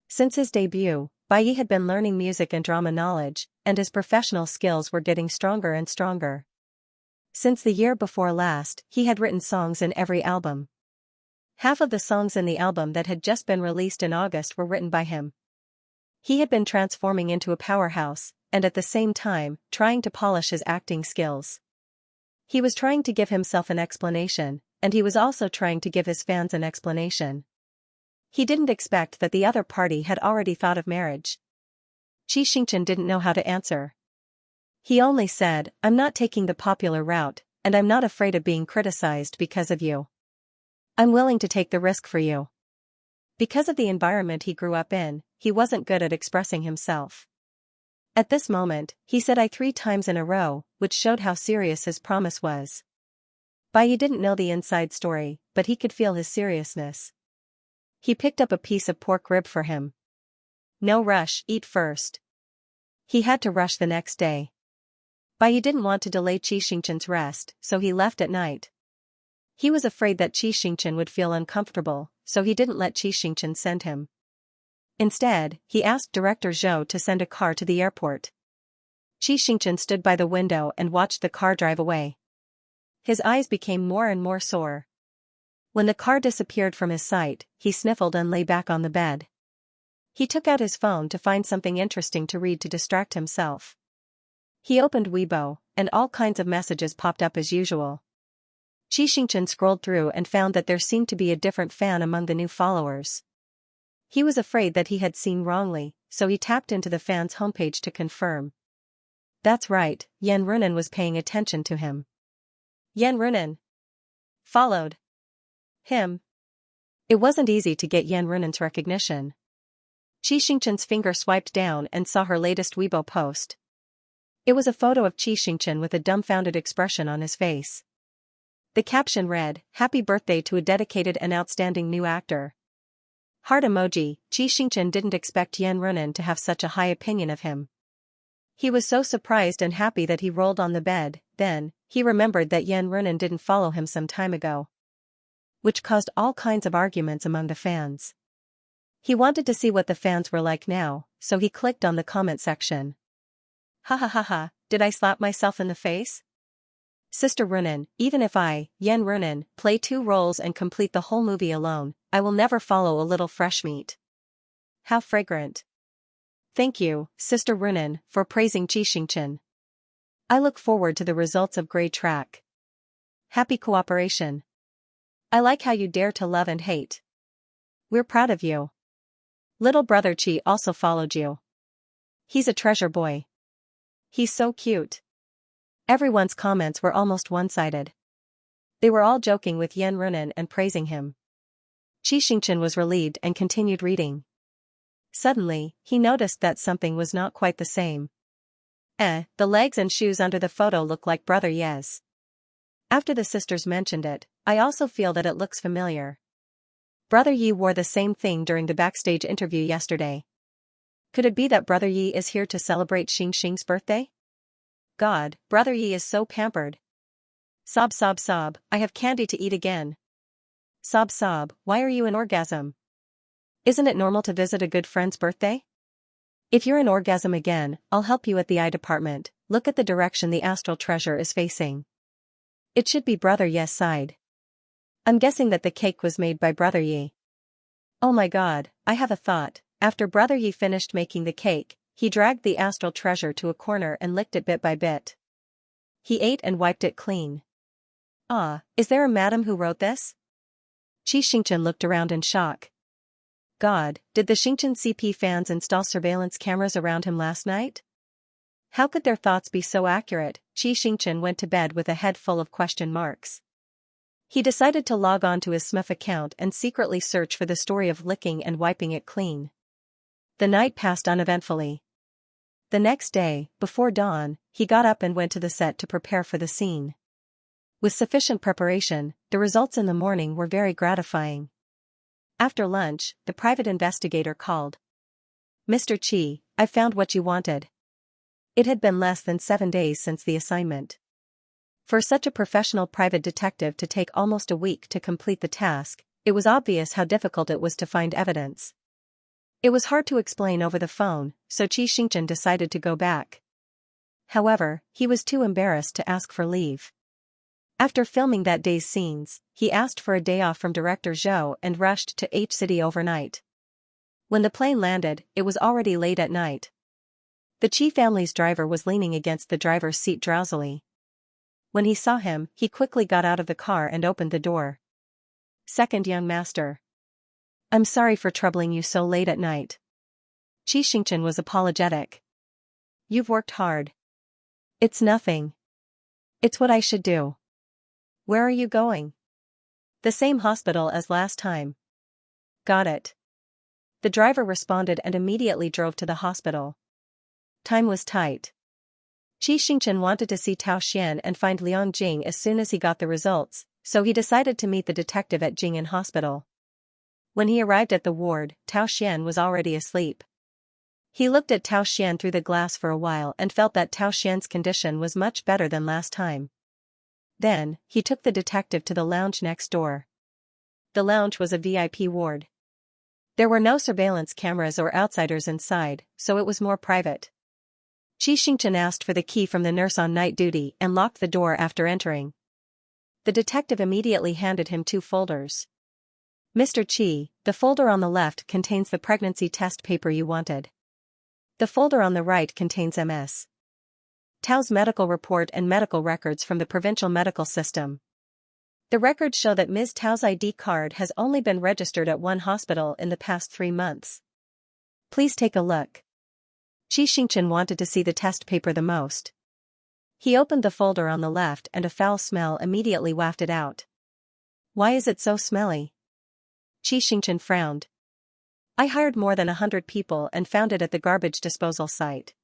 Since his debut, Bai Yi had been learning music and drama knowledge, and his professional skills were getting stronger and stronger. Since the year before last, he had written songs in every album. Half of the songs in the album that had just been released in August were written by him. He had been transforming into a powerhouse, and at the same time, trying to polish his acting skills. He was trying to give himself an explanation, and he was also trying to give his fans an explanation. He didn't expect that the other party had already thought of marriage. Xianxia didn't know how to answer. He only said, I'm not taking the popular route, and I'm not afraid of being criticized because of you. I'm willing to take the risk for you. Because of the environment he grew up in, he wasn't good at expressing himself. At this moment, he said I 3 times in a row, which showed how serious his promise was. Bai Yi didn't know the inside story, but he could feel his seriousness. He picked up a piece of pork rib for him. No rush, eat first. He had to rush the next day. Bai Yi didn't want to delay Xianxia's rest, so he left at night. He was afraid that Xianxia would feel uncomfortable, so he didn't let Xianxia send him. Instead, he asked Director Zhou to send a car to the airport. Xianxia stood by the window and watched the car drive away. His eyes became more and more sore. When the car disappeared from his sight, he sniffled and lay back on the bed. He took out his phone to find something interesting to read to distract himself. He opened Weibo, and all kinds of messages popped up as usual. Xianxia scrolled through and found that there seemed to be a different fan among the new followers. He was afraid that he had seen wrongly, so he tapped into the fan's homepage to confirm. That's right, Yan Runan was paying attention to him. Yan Runan followed him. It wasn't easy to get Yan Runan's recognition. Xianxia's finger swiped down and saw her latest Weibo post. It was a photo of Xianxia with a dumbfounded expression on his face. The caption read, Happy birthday to a dedicated and outstanding new actor. Heart emoji. Xianxia didn't expect Yan Runan to have such a high opinion of him. He was so surprised and happy that he rolled on the bed. Then, he remembered that Yan Runan didn't follow him some time ago, which caused all kinds of arguments among the fans. He wanted to see what the fans were like now, so he clicked on the comment section. Ha ha ha ha, did I slap myself in the face? Sister Runan, even if I, Yan Runan, play 2 roles and complete the whole movie alone, I will never follow a little fresh meat. How fragrant. Thank you, Sister Runan, for praising Xianxia. I look forward to the results of Grey Track. Happy cooperation. I like how you dare to love and hate. We're proud of you. Little brother Chi also followed you. He's a treasure boy. He's so cute. Everyone's comments were almost one-sided. They were all joking with Yan Runan and praising him. Xianxia was relieved and continued reading. Suddenly, he noticed that something was not quite the same. The legs and shoes under the photo look like Brother Yes. After the sisters mentioned it, I also feel that it looks familiar. Brother Yi wore the same thing during the backstage interview yesterday. Could it be that Brother Yi is here to celebrate Xianxia's birthday? God, Brother Yi is so pampered. Sob sob sob, I have candy to eat again. Sob sob, why are you in orgasm? Isn't it normal to visit a good friend's birthday? If you're in orgasm again, I'll help you at the eye department. Look at the direction the astral treasure is facing. It should be Brother Yi's side. I'm guessing that the cake was made by Brother Yi. Oh my god, I have a thought. After Brother Yi finished making the cake, he dragged the astral treasure to a corner and licked it bit by bit. He ate and wiped it clean. Ah, is there a madam who wrote this? Xianxia looked around in shock. God, did the Xianxia CP fans install surveillance cameras around him last night? How could their thoughts be so accurate? Xianxia went to bed with a head full of question marks. He decided to log on to his SMF account and secretly search for the story of licking and wiping it clean. The night passed uneventfully. The next day, before dawn, he got up and went to the set to prepare for the scene. With sufficient preparation, the results in the morning were very gratifying. After lunch, the private investigator called. Mr. Chi, I found what you wanted. It had been less than 7 days since the assignment. For such a professional private detective to take almost a week to complete the task, it was obvious how difficult it was to find evidence. It was hard to explain over the phone, so Xianxia decided to go back. However, he was too embarrassed to ask for leave. After filming that day's scenes, he asked for a day off from director Zhou and rushed to H-City overnight. When the plane landed, it was already late at night. The Chi family's driver was leaning against the driver's seat drowsily. When he saw him, he quickly got out of the car and opened the door. Second young master. I'm sorry for troubling you so late at night. Xianxia was apologetic. You've worked hard. It's nothing. It's what I should do. Where are you going? The same hospital as last time. Got it. The driver responded and immediately drove to the hospital. Time was tight. Xianxia wanted to see Tao Xian and find Liang Jing as soon as he got the results, so he decided to meet the detective at Jing'an Hospital. When he arrived at the ward, Tao Xian was already asleep. He looked at Tao Xian through the glass for a while and felt that Tao Xian's condition was much better than last time. Then, he took the detective to the lounge next door. The lounge was a VIP ward. There were no surveillance cameras or outsiders inside, so it was more private. Xianxia asked for the key from the nurse on night duty and locked the door after entering. The detective immediately handed him 2 folders. Mr. Chi, the folder on the left contains the pregnancy test paper you wanted. The folder on the right contains Ms. Tao's medical report and medical records from the provincial medical system. The records show that Ms. Tao's ID card has only been registered at one hospital in the past 3 months. Please take a look. Xianxia wanted to see the test paper the most. He opened the folder on the left and a foul smell immediately wafted out. Why is it so smelly? Xianxia frowned. I hired more than 100 people and found it at the garbage disposal site.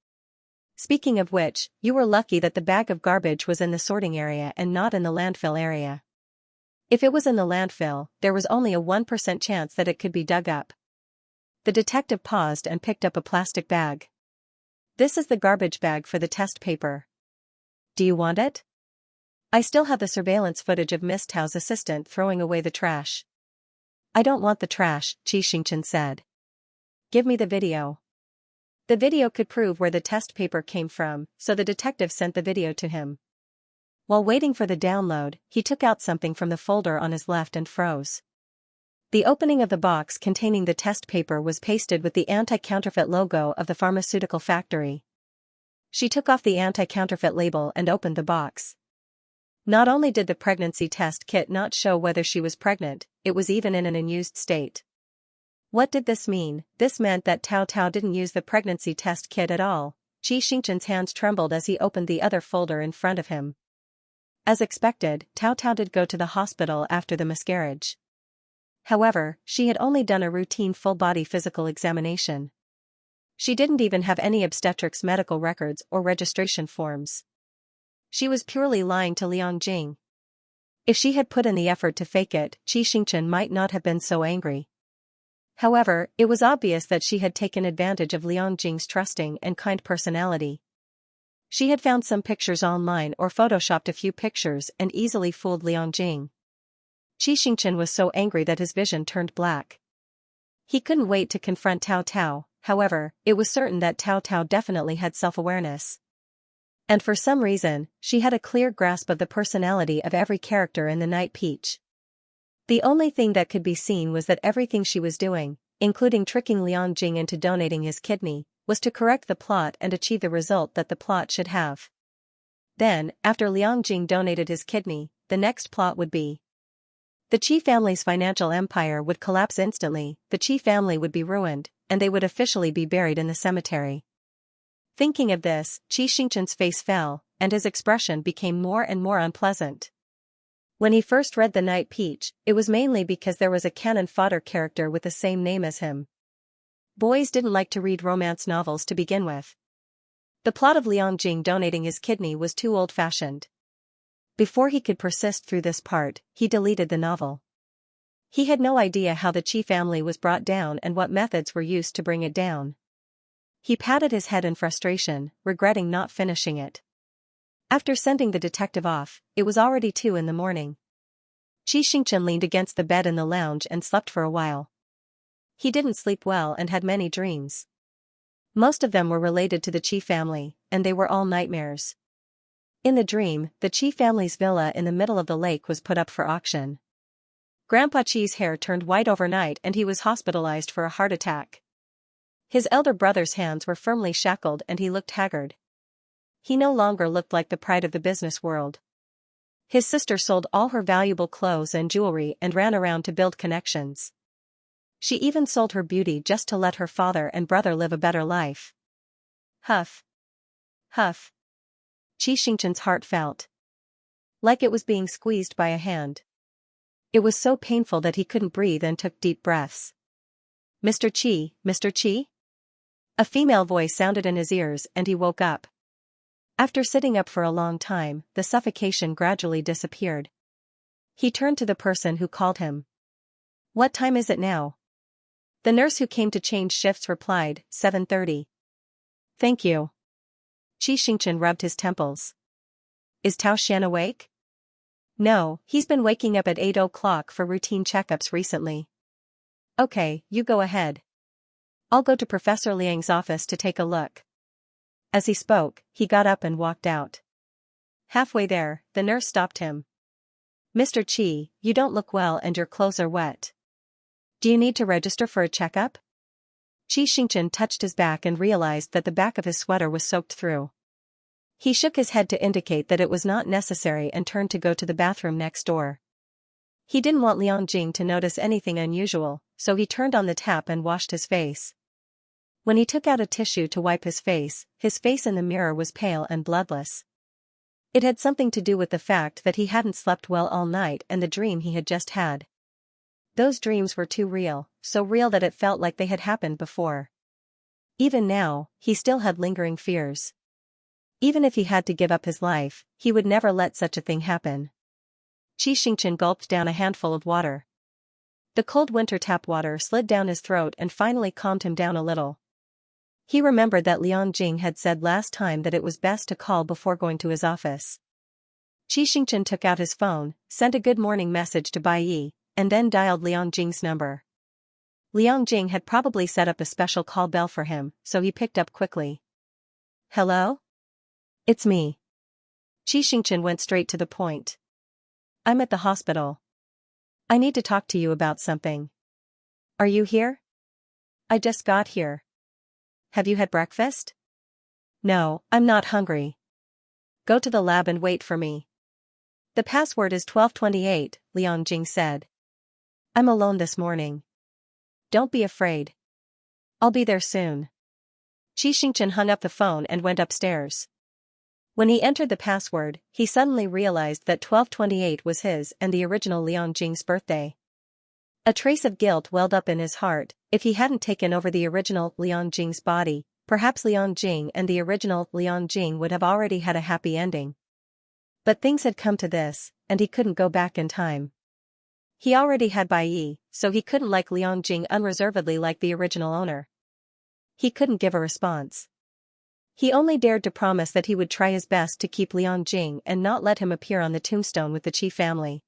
Speaking of which, you were lucky that the bag of garbage was in the sorting area and not in the landfill area. If it was in the landfill, there was only a 1% chance that it could be dug up. The detective paused and picked up a plastic bag. This is the garbage bag for the test paper. Do you want it? I still have the surveillance footage of Miss Tao's assistant throwing away the trash. I don't want the trash, Xianxia said. Give me the video. The video could prove where the test paper came from, so the detective sent the video to him. While waiting for the download, he took out something from the folder on his left and froze. The opening of the box containing the test paper was pasted with the anti-counterfeit logo of the pharmaceutical factory. She took off the anti-counterfeit label and opened the box. Not only did the pregnancy test kit not show whether she was pregnant, it was even in an unused state. What did this mean? This meant that Tao didn't use the pregnancy test kit at all. Xianxia's hands trembled as he opened the other folder in front of him. As expected, Tao did go to the hospital after the miscarriage. However, she had only done a routine full-body physical examination. She didn't even have any obstetrics medical records or registration forms. She was purely lying to Liang Jing. If she had put in the effort to fake it, Xianxia might not have been so angry. However, it was obvious that she had taken advantage of Liang Jing's trusting and kind personality. She had found some pictures online or photoshopped a few pictures and easily fooled Liang Jing. Xianxia was so angry that his vision turned black. He couldn't wait to confront Tao Tao, however, it was certain that Tao Tao definitely had self-awareness. And for some reason, she had a clear grasp of the personality of every character in the Night Peach. The only thing that could be seen was that everything she was doing, including tricking Liang Jing into donating his kidney, was to correct the plot and achieve the result that the plot should have. Then, after Liang Jing donated his kidney, the next plot would be: the Qi family's financial empire would collapse instantly, the Qi family would be ruined, and they would officially be buried in the cemetery. Thinking of this, Xianxia's face fell, and his expression became more and more unpleasant. When he first read The Night Peach, it was mainly because there was a canon Fodder character with the same name as him. Boys didn't like to read romance novels to begin with. The plot of Liang Jing donating his kidney was too old-fashioned. Before he could persist through this part, he deleted the novel. He had no idea how the Qi family was brought down and what methods were used to bring it down. He patted his head in frustration, regretting not finishing it. After sending the detective off, it was already 2 in the morning. Xianxia leaned against the bed in the lounge and slept for a while. He didn't sleep well and had many dreams. Most of them were related to the Qi family, and they were all nightmares. In the dream, the Qi family's villa in the middle of the lake was put up for auction. Grandpa Qi's hair turned white overnight and he was hospitalized for a heart attack. His elder brother's hands were firmly shackled and he looked haggard. He no longer looked like the pride of the business world. His sister sold all her valuable clothes and jewelry and ran around to build connections. She even sold her beauty just to let her father and brother live a better life. Huff. Huff. Xianxia's heart felt like it was being squeezed by a hand. It was so painful that he couldn't breathe and took deep breaths. Mr. Qi, Mr. Qi? A female voice sounded in his ears and he woke up. After sitting up for a long time, the suffocation gradually disappeared. He turned to the person who called him. What time is it now? The nurse who came to change shifts replied, 7:30. Thank you. Xianxia rubbed his temples. Is Tao Xian awake? No, he's been waking up at 8 o'clock for routine checkups recently. Okay, you go ahead. I'll go to Professor Liang's office to take a look. As he spoke, he got up and walked out. Halfway there, the nurse stopped him. Mr. Qi, you don't look well and your clothes are wet. Do you need to register for a checkup? Xianxia touched his back and realized that the back of his sweater was soaked through. He shook his head to indicate that it was not necessary and turned to go to the bathroom next door. He didn't want Liang Jing to notice anything unusual, so he turned on the tap and washed his face. When he took out a tissue to wipe his face in the mirror was pale and bloodless. It had something to do with the fact that he hadn't slept well all night and the dream he had just had. Those dreams were too real, so real that it felt like they had happened before. Even now, he still had lingering fears. Even if he had to give up his life, he would never let such a thing happen. Xianxia gulped down a handful of water. The cold winter tap water slid down his throat and finally calmed him down a little. He remembered that Liang Jing had said last time that it was best to call before going to his office. Xianxia took out his phone, sent a good morning message to Bai Yi, and then dialed Liang Jing's number. Liang Jing had probably set up a special call bell for him, so he picked up quickly. Hello? It's me. Xianxia went straight to the point. I'm at the hospital. I need to talk to you about something. Are you here? I just got here. Have you had breakfast? No, I'm not hungry. Go to the lab and wait for me. The password is 1228, Liang Jing said. I'm alone this morning. Don't be afraid. I'll be there soon. Xianxia hung up the phone and went upstairs. When he entered the password, he suddenly realized that 1228 was his and the original Liang Jing's birthday. A trace of guilt welled up in his heart. If he hadn't taken over the original Liang Jing's body, perhaps Liang Jing and the original Liang Jing would have already had a happy ending. But things had come to this, and he couldn't go back in time. He already had Bai Yi, so he couldn't like Liang Jing unreservedly like the original owner. He couldn't give a response. He only dared to promise that he would try his best to keep Liang Jing and not let him appear on the tombstone with the Qi family.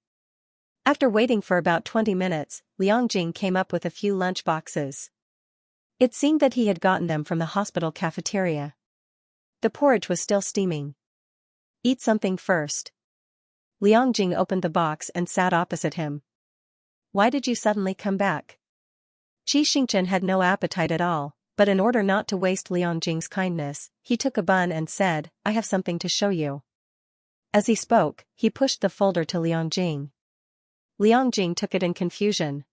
After waiting for about 20 minutes, Liang Jing came up with a few lunch boxes. It seemed that he had gotten them from the hospital cafeteria. The porridge was still steaming. Eat something first. Liang Jing opened the box and sat opposite him. Why did you suddenly come back? Xianxia had no appetite at all, but in order not to waste Liang Jing's kindness, he took a bun and said, I have something to show you. As he spoke, he pushed the folder to Liang Jing. Liang Jing took it in confusion.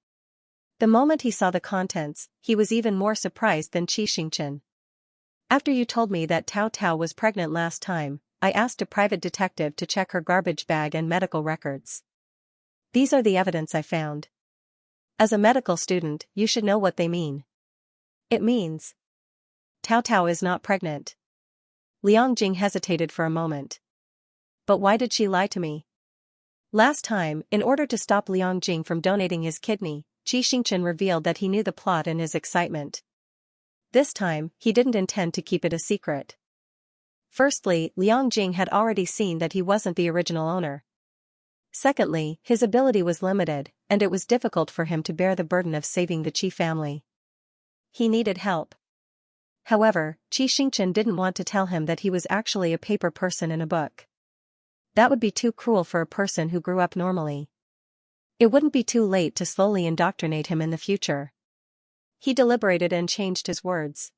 The moment he saw the contents, he was even more surprised than Xianxia. After you told me that Tao Tao was pregnant last time, I asked a private detective to check her garbage bag and medical records. These are the evidence I found. As a medical student, you should know what they mean. It means Tao Tao is not pregnant. Liang Jing hesitated for a moment. But why did she lie to me? Last time, in order to stop Liang Jing from donating his kidney, Xianxia revealed that he knew the plot in his excitement. This time, he didn't intend to keep it a secret. Firstly, Liang Jing had already seen that he wasn't the original owner. Secondly, his ability was limited, and it was difficult for him to bear the burden of saving the Qi family. He needed help. However, Xianxia didn't want to tell him that he was actually a paper person in a book. That would be too cruel for a person who grew up normally. It wouldn't be too late to slowly indoctrinate him in the future. He deliberated and changed his words.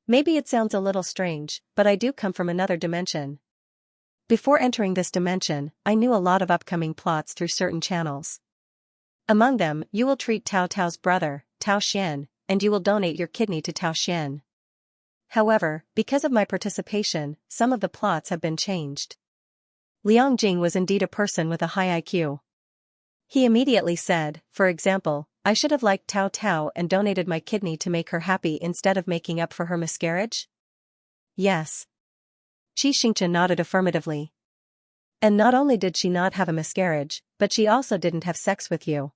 Maybe it sounds a little strange, but I do come from another dimension. Before entering this dimension, I knew a lot of upcoming plots through certain channels. Among them, you will treat Tao Tao's brother, Tao Xian, and you will donate your kidney to Tao Xian. However, because of my participation, some of the plots have been changed. Liang Jing was indeed a person with a high IQ. He immediately said, for example, I should have liked Tao Tao and donated my kidney to make her happy instead of making up for her miscarriage? Yes. Xianxia nodded affirmatively. And not only did she not have a miscarriage, but she also didn't have sex with you.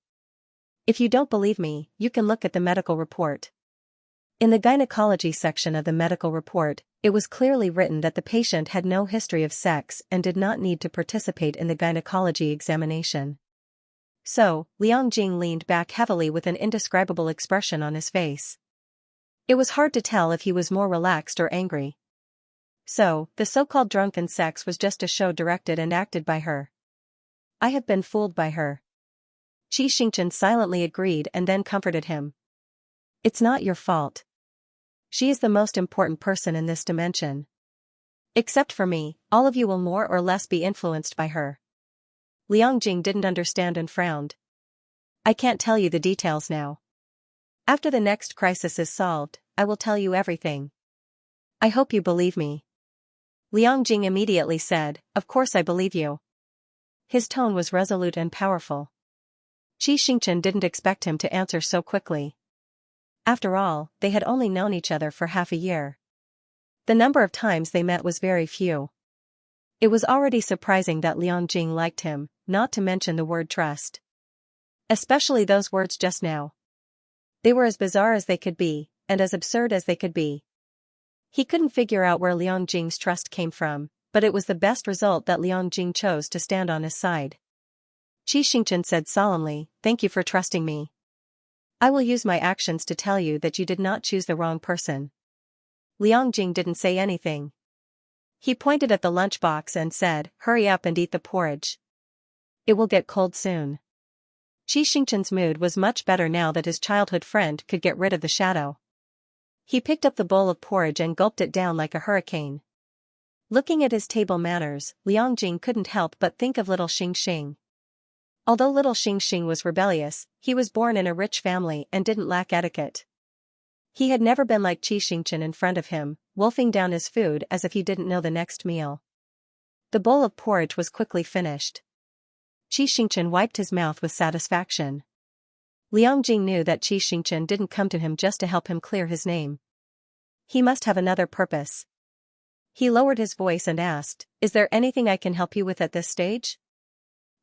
If you don't believe me, you can look at the medical report. In the gynecology section of the medical report, it was clearly written that the patient had no history of sex and did not need to participate in the gynecology examination. So, Liang Jing leaned back heavily with an indescribable expression on his face. It was hard to tell if he was more relaxed or angry. So, the so-called drunken sex was just a show directed and acted by her. I have been fooled by her. Xianxia silently agreed and then comforted him. It's not your fault. She is the most important person in this dimension. Except for me, all of you will more or less be influenced by her. Liang Jing didn't understand and frowned. I can't tell you the details now. After the next crisis is solved, I will tell you everything. I hope you believe me. Liang Jing immediately said, Of course I believe you. His tone was resolute and powerful. Xianxia didn't expect him to answer so quickly. After all, they had only known each other for half a year. The number of times they met was very few. It was already surprising that Liang Jing liked him, not to mention the word trust. Especially those words just now. They were as bizarre as they could be, and as absurd as they could be. He couldn't figure out where Liang Jing's trust came from, but it was the best result that Liang Jing chose to stand on his side. Xianxia said solemnly, Thank you for trusting me. I will use my actions to tell you that you did not choose the wrong person. Liang Jing didn't say anything. He pointed at the lunchbox and said, Hurry up and eat the porridge. It will get cold soon. Xianxia's mood was much better now that his childhood friend could get rid of the shadow. He picked up the bowl of porridge and gulped it down like a hurricane. Looking at his table manners, Liang Jing couldn't help but think of little Xianxia. Although little Xianxia was rebellious, he was born in a rich family and didn't lack etiquette. He had never been like Xianxia in front of him, wolfing down his food as if he didn't know the next meal. The bowl of porridge was quickly finished. Xianxia wiped his mouth with satisfaction. Liang Jing knew that Xianxia didn't come to him just to help him clear his name. He must have another purpose. He lowered his voice and asked, "Is there anything I can help you with at this stage?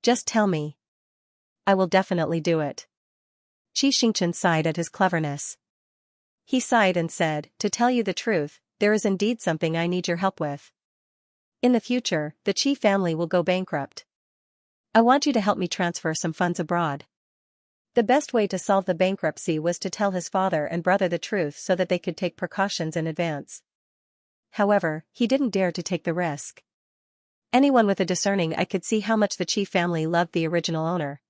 Just tell me. I will definitely do it." Xianxia sighed at his cleverness. He sighed and said, "To tell you the truth, there is indeed something I need your help with. In the future, the Qi family will go bankrupt. I want you to help me transfer some funds abroad." The best way to solve the bankruptcy was to tell his father and brother the truth so that they could take precautions in advance. However, he didn't dare to take the risk. Anyone with a discerning eye could see how much the Qi family loved the original owner.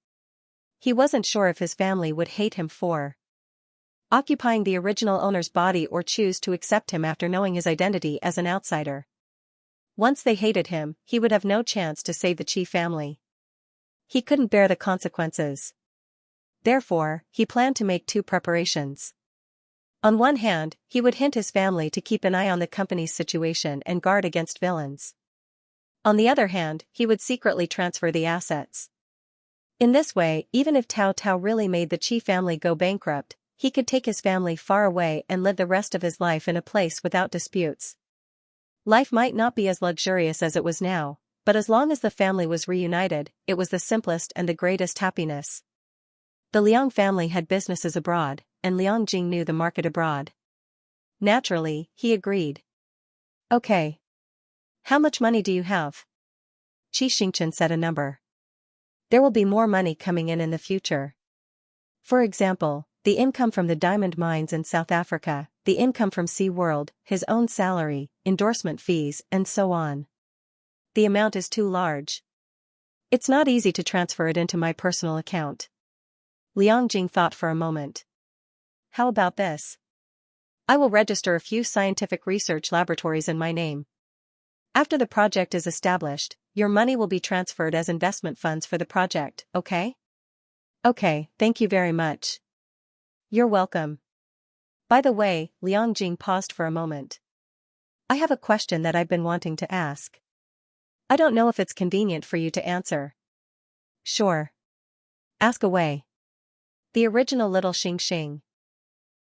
He wasn't sure if his family would hate him for occupying the original owner's body or choose to accept him after knowing his identity as an outsider. Once they hated him, he would have no chance to save the Qi family. He couldn't bear the consequences. Therefore, he planned to make two preparations. On one hand, he would hint his family to keep an eye on the company's situation and guard against villains. On the other hand, he would secretly transfer the assets. In this way, even if Tao Tao really made the Qi family go bankrupt, he could take his family far away and live the rest of his life in a place without disputes. Life might not be as luxurious as it was now, but as long as the family was reunited, it was the simplest and the greatest happiness. The Liang family had businesses abroad, and Liang Jing knew the market abroad. Naturally, he agreed. "Okay. How much money do you have?" Xianxia said a number. "There will be more money coming in the future. For example, the income from the diamond mines in South Africa, the income from SeaWorld, his own salary, endorsement fees, and so on. The amount is too large. It's not easy to transfer it into my personal account." Liang Jing thought for a moment. "How about this? I will register a few scientific research laboratories in my name. After the project is established, your money will be transferred as investment funds for the project, okay?" "Okay, thank you very much." "You're welcome. By the way," Liang Jing paused for a moment. "I have a question that I've been wanting to ask. I don't know if it's convenient for you to answer." "Sure. Ask away." The original little Xing.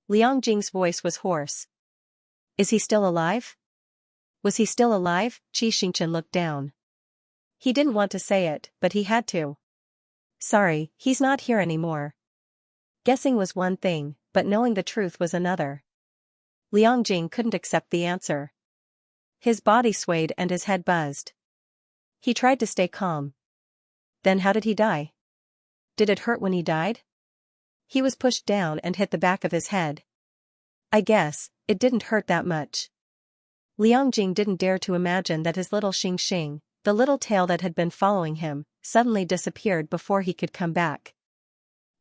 Liang Jing's voice was hoarse. "Is he still alive?" Was he still alive? Xianxia looked down. He didn't want to say it, but he had to. "Sorry, he's not here anymore." Guessing was one thing, but knowing the truth was another. Liang Jing couldn't accept the answer. His body swayed and his head buzzed. He tried to stay calm. "Then how did he die? Did it hurt when he died?" "He was pushed down and hit the back of his head. I guess, it didn't hurt that much." Liang Jing didn't dare to imagine that his little Xing, the little tail that had been following him, suddenly disappeared before he could come back.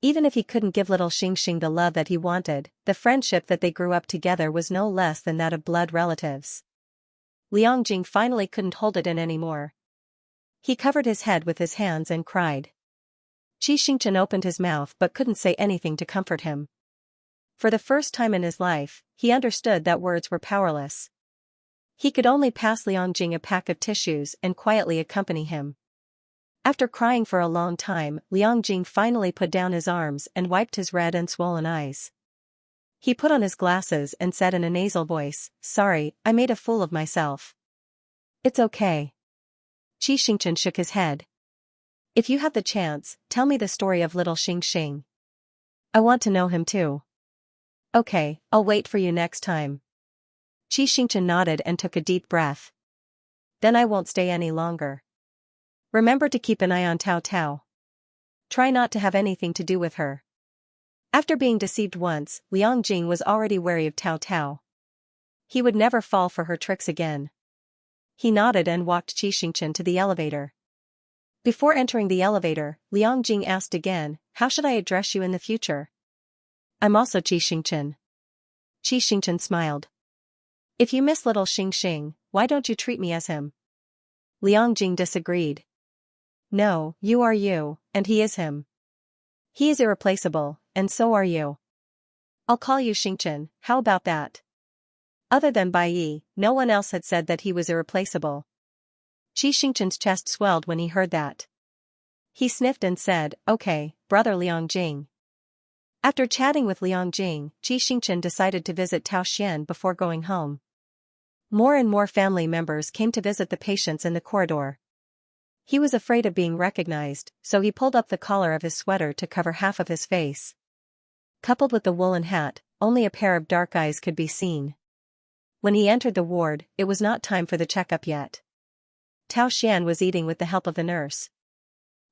Even if he couldn't give little Xing the love that he wanted, the friendship that they grew up together was no less than that of blood relatives. Liang Jing finally couldn't hold it in anymore. He covered his head with his hands and cried. Xianxia opened his mouth but couldn't say anything to comfort him. For the first time in his life, he understood that words were powerless. He could only pass Liang Jing a pack of tissues and quietly accompany him. After crying for a long time, Liang Jing finally put down his arms and wiped his red and swollen eyes. He put on his glasses and said in a nasal voice, "Sorry, I made a fool of myself." "It's okay." Xianxia shook his head. "If you have the chance, tell me the story of little Xing. I want to know him too." "Okay, I'll wait for you next time." Xianxia nodded and took a deep breath. "Then I won't stay any longer. Remember to keep an eye on Tao Tao. Try not to have anything to do with her." After being deceived once, Liang Jing was already wary of Tao Tao. He would never fall for her tricks again. He nodded and walked Xianxia to the elevator. Before entering the elevator, Liang Jing asked again, "How should I address you in the future?" "I'm also Xianxia." Xianxia smiled. "If you miss little Xing, why don't you treat me as him?" Liang Jing disagreed. "No, you are you, and he is him. He is irreplaceable, and so are you. I'll call you Xingchen, how about that?" Other than Bai Yi, no one else had said that he was irreplaceable. Xianxia's chest swelled when he heard that. He sniffed and said, "Okay, brother Liang Jing." After chatting with Liang Jing, Xianxia decided to visit Tao Xian before going home. More and more family members came to visit the patients in the corridor. He was afraid of being recognized, so he pulled up the collar of his sweater to cover half of his face. Coupled with the woolen hat, only a pair of dark eyes could be seen. When he entered the ward, it was not time for the checkup yet. Tao Xian was eating with the help of the nurse.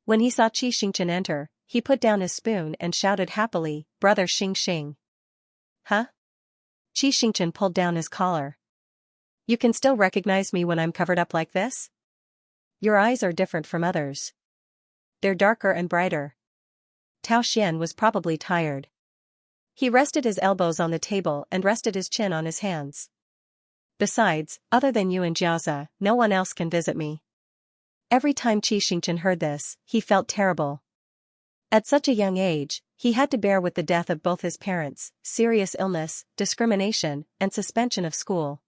When he saw Xianxia enter, he put down his spoon and shouted happily, "Brother Xing." Huh? Xianxia pulled down his collar. You can still recognize me when I'm covered up like this? Your eyes are different from others. They're darker and brighter. Tao Xian was probably tired. He rested his elbows on the table and rested his chin on his hands. Besides, other than you and Xiaxia, no one else can visit me. Every time Xianxia heard this, he felt terrible. At such a young age, he had to bear with the death of both his parents, serious illness, discrimination, and suspension of school.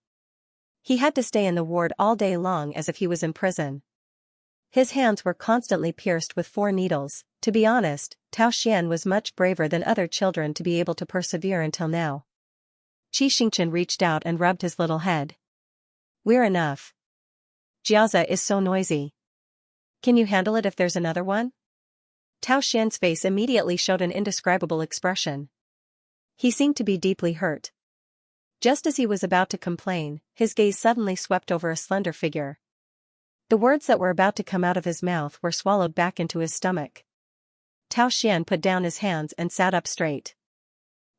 He had to stay in the ward all day long as if he was in prison. His hands were constantly pierced with 4 needles. To be honest, Tao Xian was much braver than other children to be able to persevere until now. Xianxia reached out and rubbed his little head. We're enough. Xiaxia is so noisy. Can you handle it if there's another one? Tao Xian's face immediately showed an indescribable expression. He seemed to be deeply hurt. Just as he was about to complain, his gaze suddenly swept over a slender figure. The words that were about to come out of his mouth were swallowed back into his stomach. Tao Xian put down his hands and sat up straight.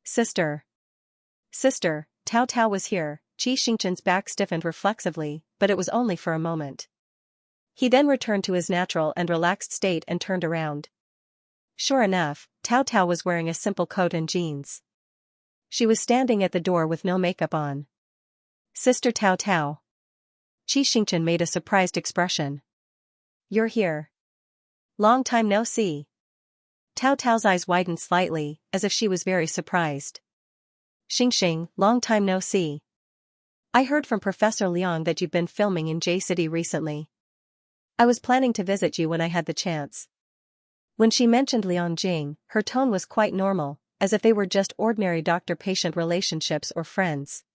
Sister. Sister, Tao Tao was here. Xianxia's back stiffened reflexively, but it was only for a moment. He then returned to his natural and relaxed state and turned around. Sure enough, Tao Tao was wearing a simple coat and jeans. She was standing at the door with no makeup on. Sister Tao Tao. Xianxia made a surprised expression. You're here. Long time no see. Tao Tao's eyes widened slightly, as if she was very surprised. Xing, long time no see. I heard from Professor Liang that you've been filming in J City recently. I was planning to visit you when I had the chance. When she mentioned Liang Jing, her tone was quite normal, as if they were just ordinary doctor-patient relationships or friends.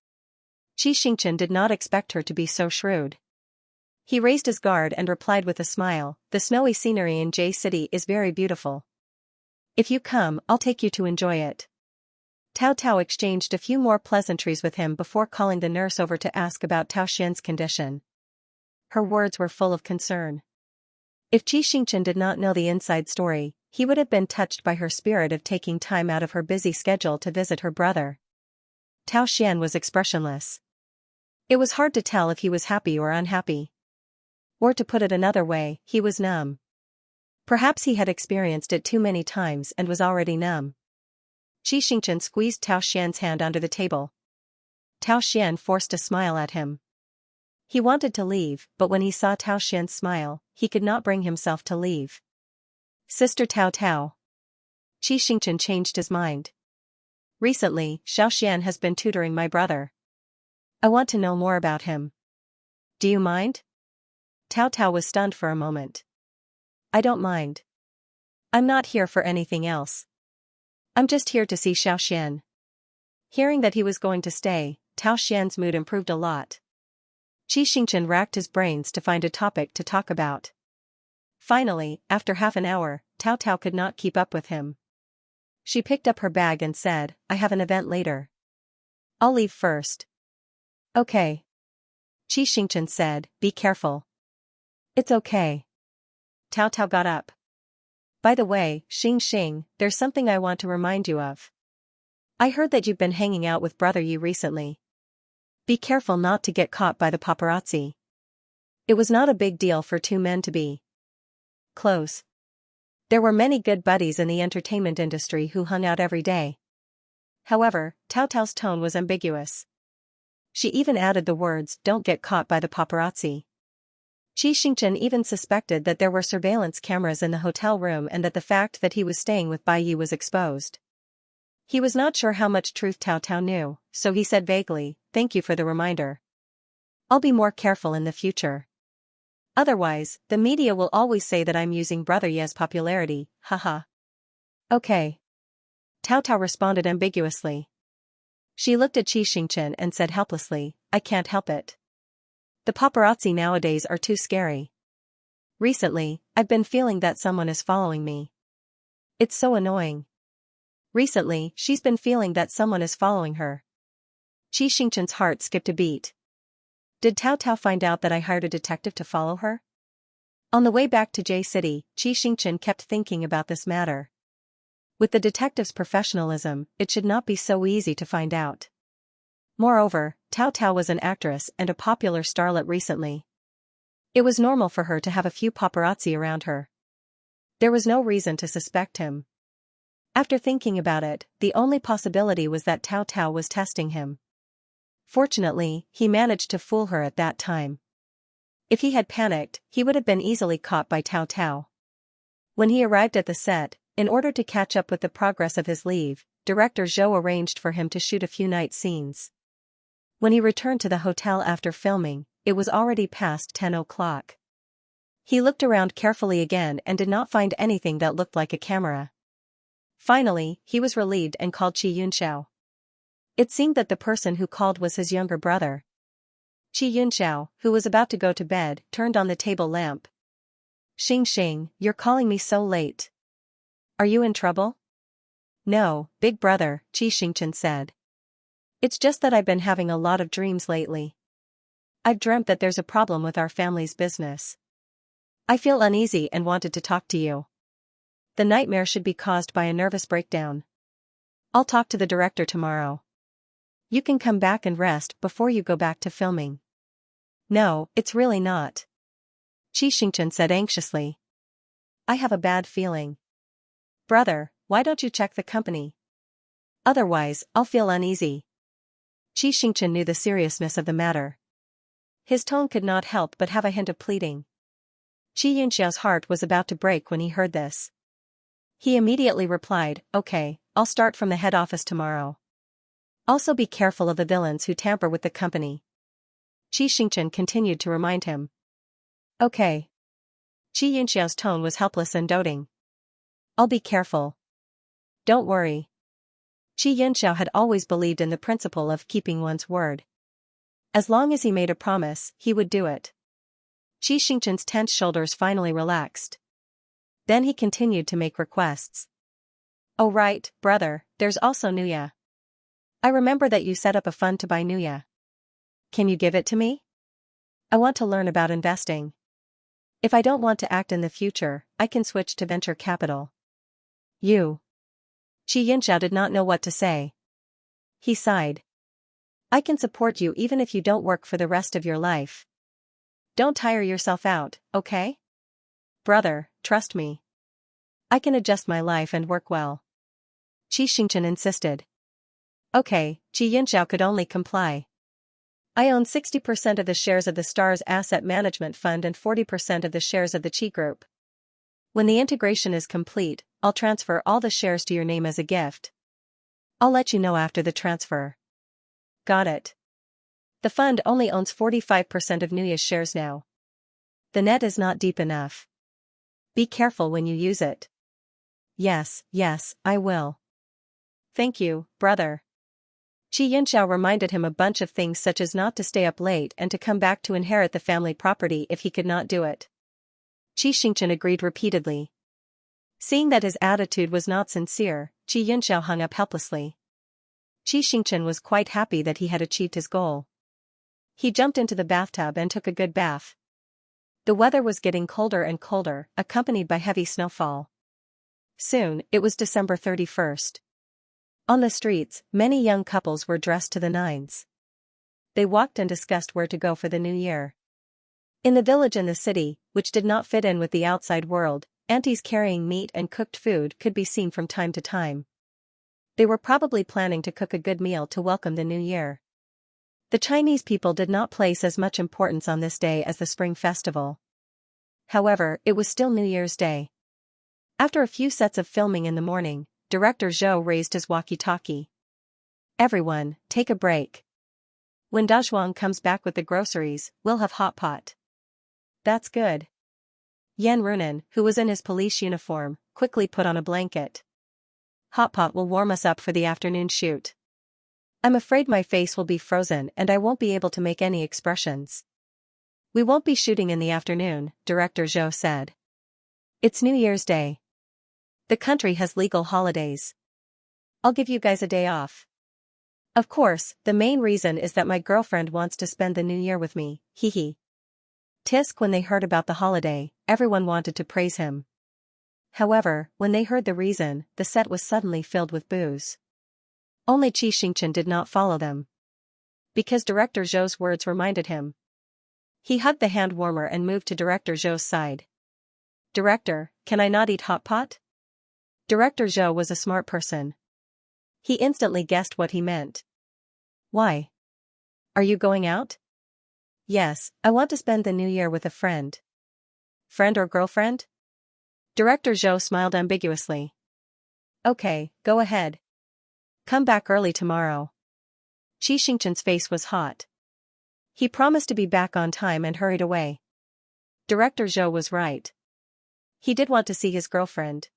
Xianxia did not expect her to be so shrewd. He raised his guard and replied with a smile, the snowy scenery in J City is very beautiful. If you come, I'll take you to enjoy it. Tao Tao exchanged a few more pleasantries with him before calling the nurse over to ask about Tao Xian's condition. Her words were full of concern. If Xianxia did not know the inside story, he would have been touched by her spirit of taking time out of her busy schedule to visit her brother. Tao Xian was expressionless. It was hard to tell if he was happy or unhappy. Or to put it another way, he was numb. Perhaps he had experienced it too many times and was already numb. Xianxia squeezed Tao Xian's hand under the table. Tao Xian forced a smile at him. He wanted to leave, but when he saw Tao Xian's smile, he could not bring himself to leave. Sister Tao Tao. Xianxia changed his mind. Recently, Xiaoxian has been tutoring my brother. I want to know more about him. Do you mind? Tao Tao was stunned for a moment. I don't mind. I'm not here for anything else. I'm just here to see Xiaoxian. Hearing that he was going to stay, Tao Xian's mood improved a lot. Xianxia racked his brains to find a topic to talk about. Finally, after half an hour, Tao Tao could not keep up with him. She picked up her bag and said, I have an event later. I'll leave first. Okay. Xianxia said, be careful. It's okay. Tao Tao got up. By the way, Xing, there's something I want to remind you of. I heard that you've been hanging out with Brother Yi recently. Be careful not to get caught by the paparazzi. It was not a big deal for 2 men to be close. There were many good buddies in the entertainment industry who hung out every day. However, Tao Tao's tone was ambiguous. She even added the words, don't get caught by the paparazzi. Xianxia even suspected that there were surveillance cameras in the hotel room and that the fact that he was staying with Bai Yi was exposed. He was not sure how much truth Tao Tao knew, so he said vaguely, thank you for the reminder. I'll be more careful in the future. Otherwise, the media will always say that I'm using Brother Yi's popularity, haha. Okay. Tao Tao responded ambiguously. She looked at Xianxia and said helplessly, I can't help it. The paparazzi nowadays are too scary. Recently, I've been feeling that someone is following me. It's so annoying. Recently, she's been feeling that someone is following her. Xianxia's heart skipped a beat. Did Tao Tao find out that I hired a detective to follow her? On the way back to J City, Xianxia kept thinking about this matter. With the detective's professionalism, it should not be so easy to find out. Moreover, Tao Tao was an actress and a popular starlet recently. It was normal for her to have a few paparazzi around her. There was no reason to suspect him. After thinking about it, the only possibility was that Tao Tao was testing him. Fortunately, he managed to fool her at that time. If he had panicked, he would have been easily caught by Tao Tao. When he arrived at the set, in order to catch up with the progress of his leave, director Zhou arranged for him to shoot a few night scenes. When he returned to the hotel after filming, it was already past 10 o'clock. He looked around carefully again and did not find anything that looked like a camera. Finally, he was relieved and called Xianxia. It seemed that the person who called was his younger brother. Xianxia, who was about to go to bed, turned on the table lamp. Xing, you're calling me so late. Are you in trouble? No, big brother, Xianxia said. It's just that I've been having a lot of dreams lately. I've dreamt that there's a problem with our family's business. I feel uneasy and wanted to talk to you. The nightmare should be caused by a nervous breakdown. I'll talk to the director tomorrow. You can come back and rest before you go back to filming. No, it's really not. Xianxia said anxiously. I have a bad feeling. Brother, why don't you check the company? Otherwise, I'll feel uneasy. Xianxia knew the seriousness of the matter. His tone could not help but have a hint of pleading. Xianxia's heart was about to break when he heard this. He immediately replied, okay, I'll start from the head office tomorrow. Also be careful of the villains who tamper with the company. Xianxia continued to remind him. Okay. Xianxia's tone was helpless and doting. I'll be careful. Don't worry. Xianxia had always believed in the principle of keeping one's word. As long as he made a promise, he would do it. Xianxia's tense shoulders finally relaxed. Then he continued to make requests. Oh right, brother, there's also Nuya. I remember that you set up a fund to buy Nuya. Can you give it to me? I want to learn about investing. If I don't want to act in the future, I can switch to venture capital. You. Xianxia did not know what to say. He sighed. I can support you even if you don't work for the rest of your life. Don't tire yourself out, okay? Brother, trust me. I can adjust my life and work well. Xianxia insisted. Okay, Xianxia could only comply. I own 60% of the shares of the Stars Asset Management Fund and 40% of the shares of the Qi Group. When the integration is complete, I'll transfer all the shares to your name as a gift. I'll let you know after the transfer. Got it. The fund only owns 45% of Nuya's shares now. The net is not deep enough. Be careful when you use it. Yes, I will. Thank you, brother. Xianxia reminded him a bunch of things such as not to stay up late and to come back to inherit the family property if he could not do it. Xianxia agreed repeatedly. Seeing that his attitude was not sincere, Xianxia hung up helplessly. Xianxia was quite happy that he had achieved his goal. He jumped into the bathtub and took a good bath. The weather was getting colder and colder, accompanied by heavy snowfall. Soon, it was December 31st. On the streets, many young couples were dressed to the nines. They walked and discussed where to go for the new year. In the village and the city, which did not fit in with the outside world, aunties carrying meat and cooked food could be seen from time to time. They were probably planning to cook a good meal to welcome the new year. The Chinese people did not place as much importance on this day as the Spring Festival. However, it was still New Year's Day. After a few sets of filming in the morning, Director Zhou raised his walkie-talkie. Everyone, take a break. When Dazhuang comes back with the groceries, we'll have hot pot. That's good. Yan Runan, who was in his police uniform, quickly put on a blanket. Hot pot will warm us up for the afternoon shoot. I'm afraid my face will be frozen and I won't be able to make any expressions. We won't be shooting in the afternoon, Director Zhou said. It's New Year's Day. The country has legal holidays. I'll give you guys a day off. Of course, the main reason is that my girlfriend wants to spend the new year with me, hee hee. Tisk. When they heard about the holiday, everyone wanted to praise him. However, when they heard the reason, the set was suddenly filled with boos. Only Xianxia did not follow them. Because Director Zhou's words reminded him. He hugged the hand warmer and moved to Director Zhou's side. Director, can I not eat hot pot? Director Zhou was a smart person. He instantly guessed what he meant. Why? Are you going out? Yes, I want to spend the new year with a friend. Friend or girlfriend? Director Zhou smiled ambiguously. Okay, go ahead. Come back early tomorrow. Xianxia's face was hot. He promised to be back on time and hurried away. Director Zhou was right. He did want to see his girlfriend.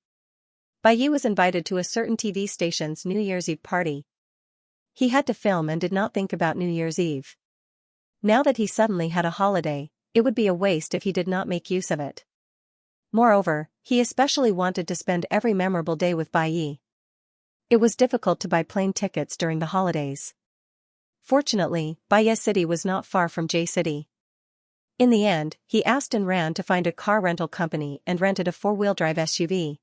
Baiyi was invited to a certain TV station's New Year's Eve party. He had to film and did not think about New Year's Eve. Now that he suddenly had a holiday, it would be a waste if he did not make use of it. Moreover, he especially wanted to spend every memorable day with Baiyi. It was difficult to buy plane tickets during the holidays. Fortunately, Baiyi City was not far from J City. In the end, he asked and ran to find a car rental company and rented a four-wheel-drive SUV.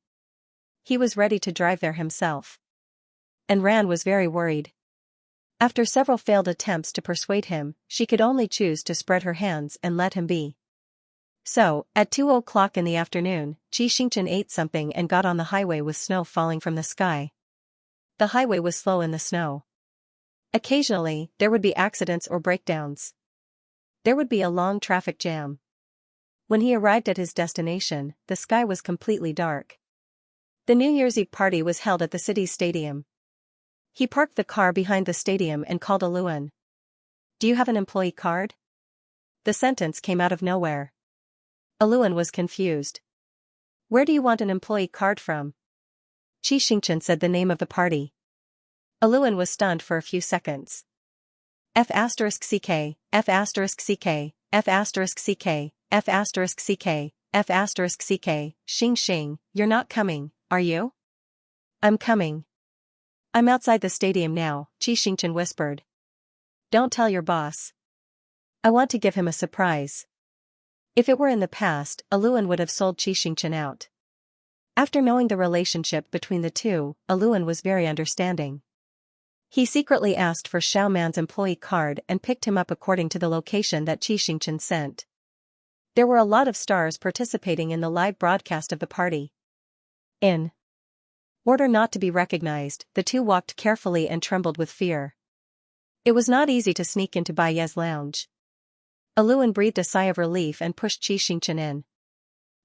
He was ready to drive there himself. And Ran was very worried. After several failed attempts to persuade him, she could only choose to spread her hands and let him be. So, at 2:00 in the afternoon, Xianxia ate something and got on the highway with snow falling from the sky. The highway was slow in the snow. Occasionally, there would be accidents or breakdowns. There would be a long traffic jam. When he arrived at his destination, the sky was completely dark. The New Year's Eve party was held at the city's stadium. He parked the car behind the stadium and called Aluan. Do you have an employee card? The sentence came out of nowhere. Aluan was confused. Where do you want an employee card from? Xianxia said the name of the party. Aluan was stunned for a few seconds. F***ck, F***ck, F***ck, F***ck, F***ck, Xing, you're not coming, are you? I'm coming. I'm outside the stadium now, Xianxia whispered. Don't tell your boss. I want to give him a surprise. If it were in the past, Aluan would have sold Xianxia out. After knowing the relationship between the two, Aluan was very understanding. He secretly asked for Xiaoman's employee card and picked him up according to the location that Xianxia sent. There were a lot of stars participating in the live broadcast of the party. In order not to be recognized, the two walked carefully and trembled with fear. It was not easy to sneak into Baiyi's lounge. Aluan breathed a sigh of relief and pushed Xianxia in.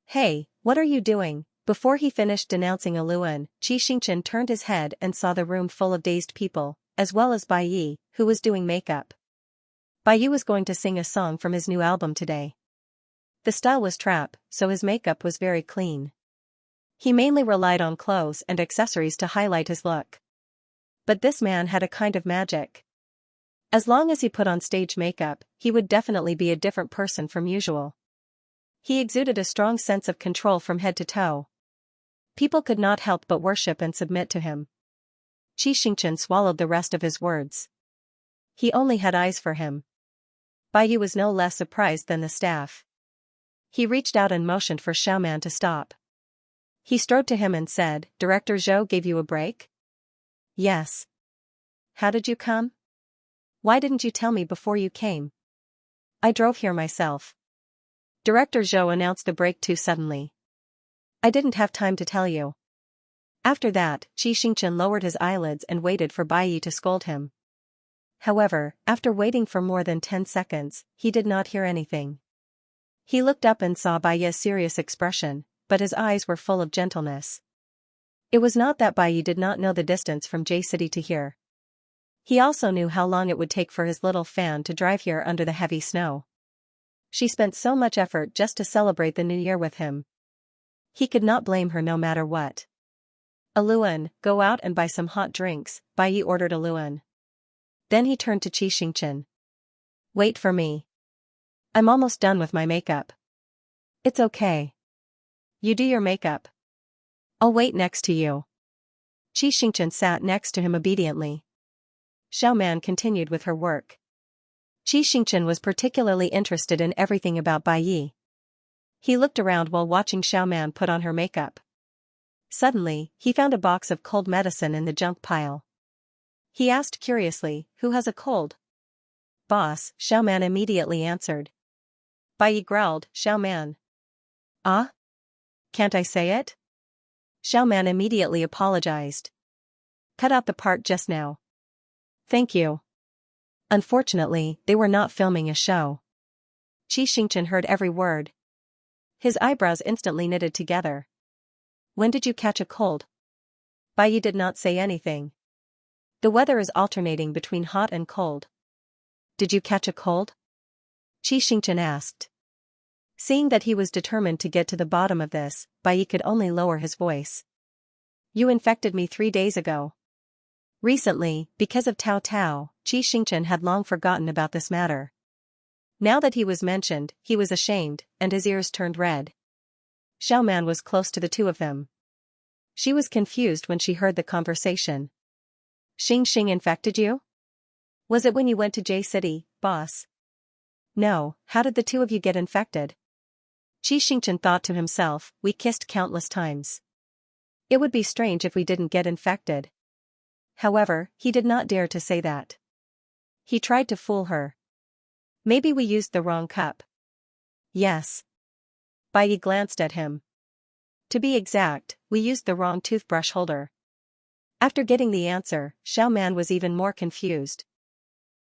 Hey, what are you doing? Before he finished denouncing Aluan, Xianxia turned his head and saw the room full of dazed people, as well as Baiyi, who was doing makeup. Baiyi was going to sing a song from his new album today. The style was trap, so his makeup was very clean. He mainly relied on clothes and accessories to highlight his look. But this man had a kind of magic. As long as he put on stage makeup, he would definitely be a different person from usual. He exuded a strong sense of control from head to toe. People could not help but worship and submit to him. Xianxia swallowed the rest of his words. He only had eyes for him. Baiyi was no less surprised than the staff. He reached out and motioned for Xiaoman to stop. He strode to him and said, Director Zhou gave you a break? Yes. How did you come? Why didn't you tell me before you came? I drove here myself. Director Zhou announced the break too suddenly. I didn't have time to tell you. After that, Xianxia lowered his eyelids and waited for Baiyi to scold him. However, after waiting for more than 10 seconds, he did not hear anything. He looked up and saw Baiyi's serious expression, but his eyes were full of gentleness. It was not that Baiyi did not know the distance from J City to here. He also knew how long it would take for his little fan to drive here under the heavy snow. She spent so much effort just to celebrate the new year with him. He could not blame her no matter what. Aluan, go out and buy some hot drinks, Baiyi ordered Aluan. Then he turned to Xianxia. Wait for me. I'm almost done with my makeup. It's okay. You do your makeup. I'll wait next to you. Xianxia sat next to him obediently. Xiaoman continued with her work. Xianxia was particularly interested in everything about Bai Yi. He looked around while watching Xiaoman put on her makeup. Suddenly, he found a box of cold medicine in the junk pile. He asked curiously, "Who has a cold?" "Boss," Xiaoman immediately answered. Bai Yi growled, "Xiaoman. Ah? Can't I say it?" Xiaoman immediately apologized. "Cut out the part just now. Thank you." Unfortunately, they were not filming a show. Xianxia heard every word. His eyebrows instantly knitted together. "When did you catch a cold?" Bai Yi did not say anything. The weather is alternating between hot and cold. "Did you catch a cold?" Xianxia asked. Seeing that he was determined to get to the bottom of this, Bai Yi could only lower his voice. "You infected me 3 days ago." Recently, because of Tao Tao, Xianxia had long forgotten about this matter. Now that he was mentioned, he was ashamed, and his ears turned red. Xiaoman was close to the two of them. She was confused when she heard the conversation. "Xing infected you? Was it when you went to J City, boss?" "No, how did the two of you get infected?" Xianxia thought to himself, "We kissed countless times. It would be strange if we didn't get infected." However, he did not dare to say that. He tried to fool her. "Maybe we used the wrong cup." "Yes." Bai Yi glanced at him. "To be exact, we used the wrong toothbrush holder." After getting the answer, Xiaoman was even more confused.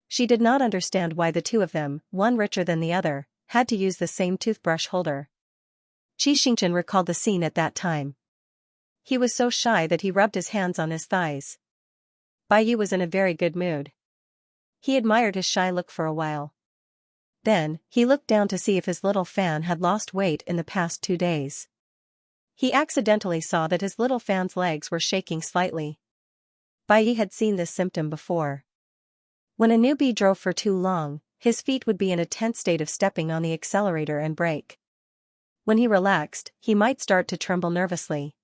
She did not understand why the two of them, one richer than the other, had to use the same toothbrush holder. Xianxia recalled the scene at that time. He was so shy that he rubbed his hands on his thighs. Bai Yi was in a very good mood. He admired his shy look for a while. Then, he looked down to see if his little fan had lost weight in the past 2 days. He accidentally saw that his little fan's legs were shaking slightly. Bai Yi had seen this symptom before. When a newbie drove for too long, his feet would be in a tense state of stepping on the accelerator and brake. When he relaxed, he might start to tremble nervously.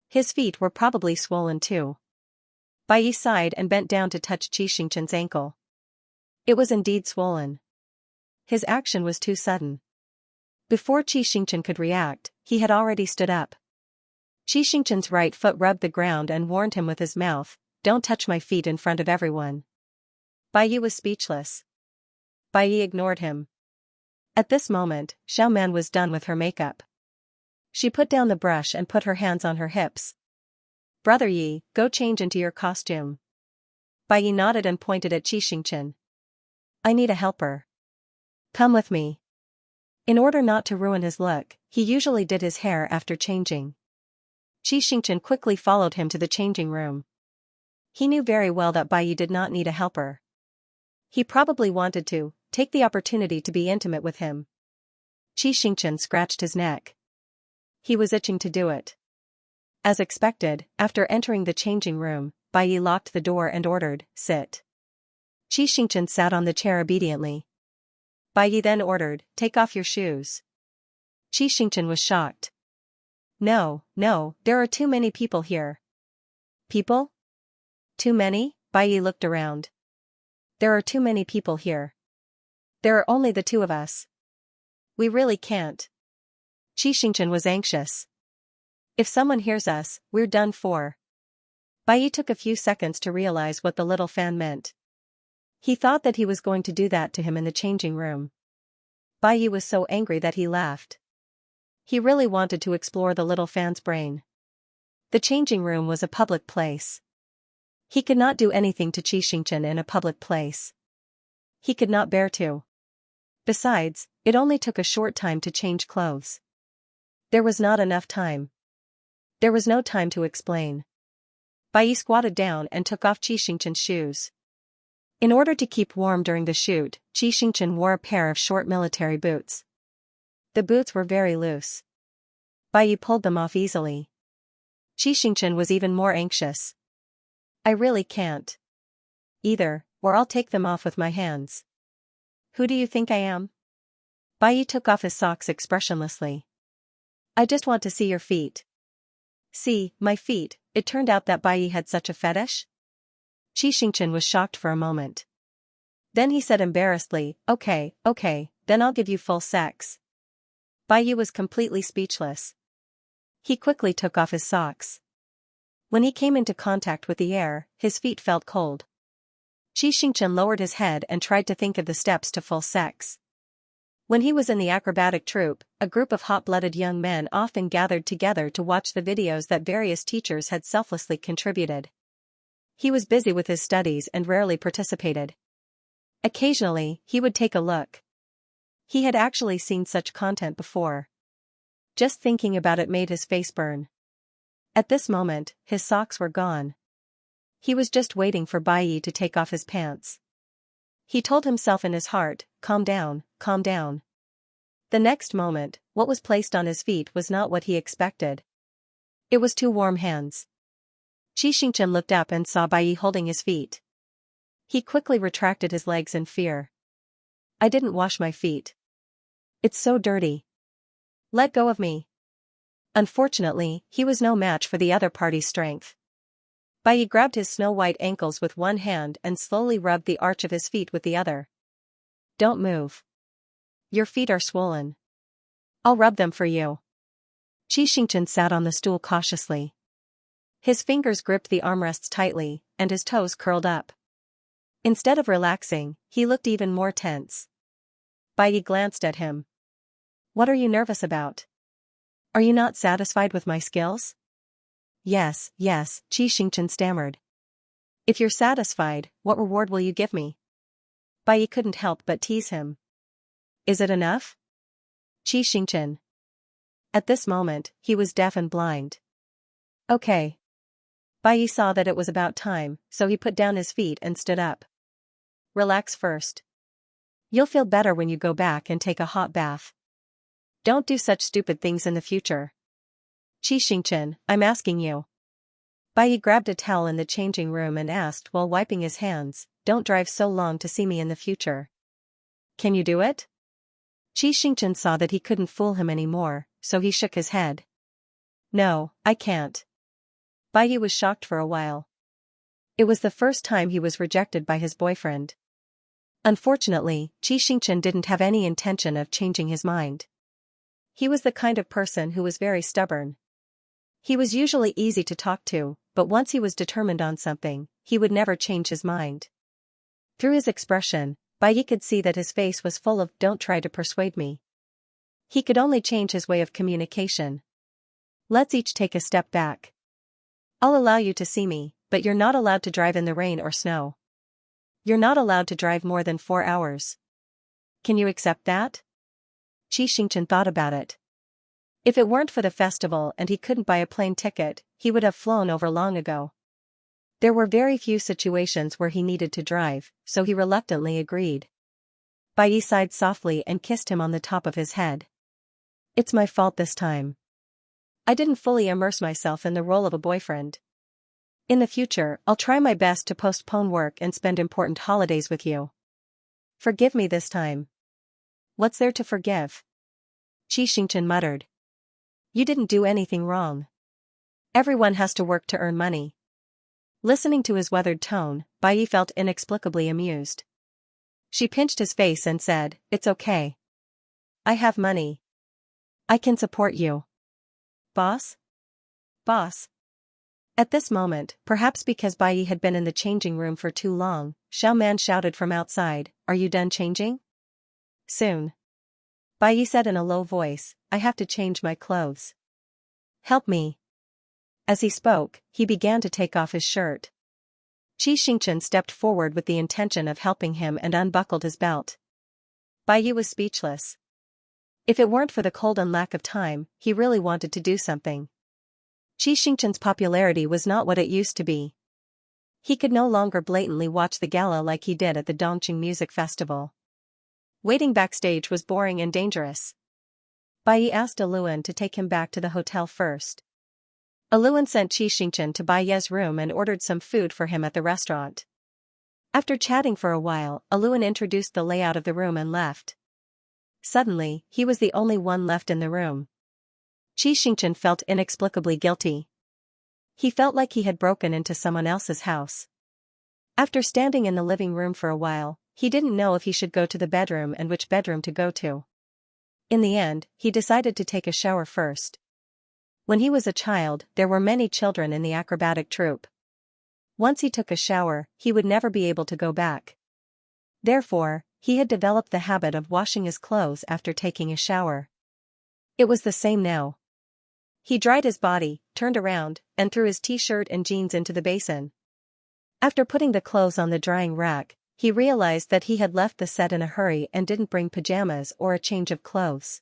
His feet were probably swollen too. Bai Yi sighed and bent down to touch Xianxia's ankle. It was indeed swollen. His action was too sudden. Before Xianxia could react, he had already stood up. Xianxia's right foot rubbed the ground and warned him with his mouth, "Don't touch my feet in front of everyone." Bai Yi was speechless. Bai Yi ignored him. At this moment, Xiaoman was done with her makeup. She put down the brush and put her hands on her hips. "Brother Yi, go change into your costume." Bai Yi nodded and pointed at Xianxia. "I need a helper. Come with me." In order not to ruin his look, he usually did his hair after changing. Xianxia quickly followed him to the changing room. He knew very well that Bai Yi did not need a helper. He probably wanted to take the opportunity to be intimate with him. Xianxia scratched his neck. He was itching to do it. As expected, after entering the changing room, Bai Yi locked the door and ordered, "Sit." Xianxia sat on the chair obediently. Bai Yi then ordered, "Take off your shoes." Xianxia was shocked. No, there are too many people here." "People? Too many?" Bai Yi looked around. "There are too many people here. There are only the two of us. We really can't." Xianxia was anxious. "If someone hears us, we're done for." Bai Yi took a few seconds to realize what the little fan meant. He thought that he was going to do that to him in the changing room. Bai Yi was so angry that he laughed. He really wanted to explore the little fan's brain. The changing room was a public place. He could not do anything to Xianxia in a public place. He could not bear to. Besides, it only took a short time to change clothes. There was not enough time. There was no time to explain. Bai Yi squatted down and took off Xianxia's shoes. In order to keep warm during the shoot, Xianxia wore a pair of short military boots. The boots were very loose. Bai Yi pulled them off easily. Xianxia was even more anxious. "I really can't. Either, or I'll take them off with my hands." "Who do you think I am?" Bai took off his socks expressionlessly. I just want to see your feet. See, my feet. It turned out that Bai had such a fetish? Xianxia was shocked for a moment. Then he said embarrassedly, okay, then I'll give you full sex. Bai was completely speechless. He quickly took off his socks. When he came into contact with the air, his feet felt cold. Xianxia lowered his head and tried to think of the steps to full sex. When he was in the acrobatic troupe, a group of hot-blooded young men often gathered together to watch the videos that various teachers had selflessly contributed. He was busy with his studies and rarely participated. Occasionally, he would take a look. He had actually seen such content before. Just thinking about it made his face burn. At this moment, his socks were gone. He was just waiting for Bai to take off his pants. He told himself in his heart, calm down, calm down. The next moment, what was placed on his feet was not what he expected. It was two warm hands. Xianxia looked up and saw Bai holding his feet. He quickly retracted his legs in fear. I didn't wash my feet. It's so dirty. Let go of me. Unfortunately, he was no match for the other party's strength. Bai grabbed his snow-white ankles with one hand and slowly rubbed the arch of his feet with the other. Don't move. Your feet are swollen. I'll rub them for you. Xianxia sat on the stool cautiously. His fingers gripped the armrests tightly, and his toes curled up. Instead of relaxing, he looked even more tense. Bai glanced at him. What are you nervous about? Are you not satisfied with my skills? Yes, Xianxia stammered. If you're satisfied, what reward will you give me? Bai couldn't help but tease him. Is it enough? Xianxia. At this moment, he was deaf and blind. Okay. Bai saw that it was about time, so he put down his feet and stood up. Relax first. You'll feel better when you go back and take a hot bath. Don't do such stupid things in the future. Xianxia, I'm asking you. Bai grabbed a towel in the changing room and asked while wiping his hands, don't drive so long to see me in the future. Can you do it? Xianxia saw that he couldn't fool him anymore, so he shook his head. No, I can't. Bai was shocked for a while. It was the first time he was rejected by his boyfriend. Unfortunately, Xianxia didn't have any intention of changing his mind. He was the kind of person who was very stubborn. He was usually easy to talk to, but once he was determined on something, he would never change his mind. Through his expression, Bai could see that his face was full of "don't try to persuade me." He could only change his way of communication. Let's each take a step back. I'll allow you to see me, but you're not allowed to drive in the rain or snow. You're not allowed to drive more than 4 hours. Can you accept that? Xianxia thought about it. If it weren't for the festival and he couldn't buy a plane ticket, he would have flown over long ago. There were very few situations where he needed to drive, so he reluctantly agreed. Bai sighed softly and kissed him on the top of his head. It's my fault this time. I didn't fully immerse myself in the role of a boyfriend. In the future, I'll try my best to postpone work and spend important holidays with you. Forgive me this time. What's there to forgive? Xianxia muttered. You didn't do anything wrong. Everyone has to work to earn money. Listening to his weathered tone, Bai felt inexplicably amused. She pinched his face and said, it's okay. I have money. I can support you. Boss? Boss. At this moment, perhaps because Bai had been in the changing room for too long, Xiao Man shouted from outside, are you done changing? Soon. Bai said in a low voice, I have to change my clothes. Help me. As he spoke, he began to take off his shirt. Xianxia stepped forward with the intention of helping him and unbuckled his belt. Bai was speechless. If it weren't for the cold and lack of time, he really wanted to do something. Xianxia's popularity was not what it used to be. He could no longer blatantly watch the gala like he did at the Dongqing Music Festival. Waiting backstage was boring and dangerous. Bai asked Aluan to take him back to the hotel first. Aluan sent Xianxia to Bai's room and ordered some food for him at the restaurant. After chatting for a while, Aluan introduced the layout of the room and left. Suddenly, he was the only one left in the room. Xianxia felt inexplicably guilty. He felt like he had broken into someone else's house. After standing in the living room for a while, he didn't know if he should go to the bedroom and which bedroom to go to. In the end, he decided to take a shower first. When he was a child, there were many children in the acrobatic troupe. Once he took a shower, he would never be able to go back. Therefore, he had developed the habit of washing his clothes after taking a shower. It was the same now. He dried his body, turned around, and threw his t-shirt and jeans into the basin. After putting the clothes on the drying rack, he realized that he had left the set in a hurry and didn't bring pajamas or a change of clothes.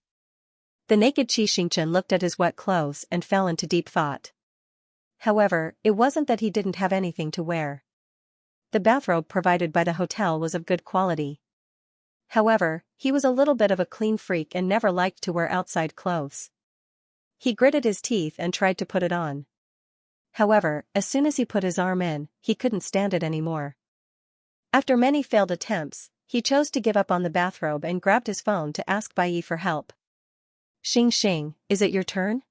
The naked Xianxia looked at his wet clothes and fell into deep thought. However, it wasn't that he didn't have anything to wear. The bathrobe provided by the hotel was of good quality. However, he was a little bit of a clean freak and never liked to wear outside clothes. He gritted his teeth and tried to put it on. However, as soon as he put his arm in, he couldn't stand it anymore. After many failed attempts, he chose to give up on the bathrobe and grabbed his phone to ask Baiyi for help. Xing, is it your turn?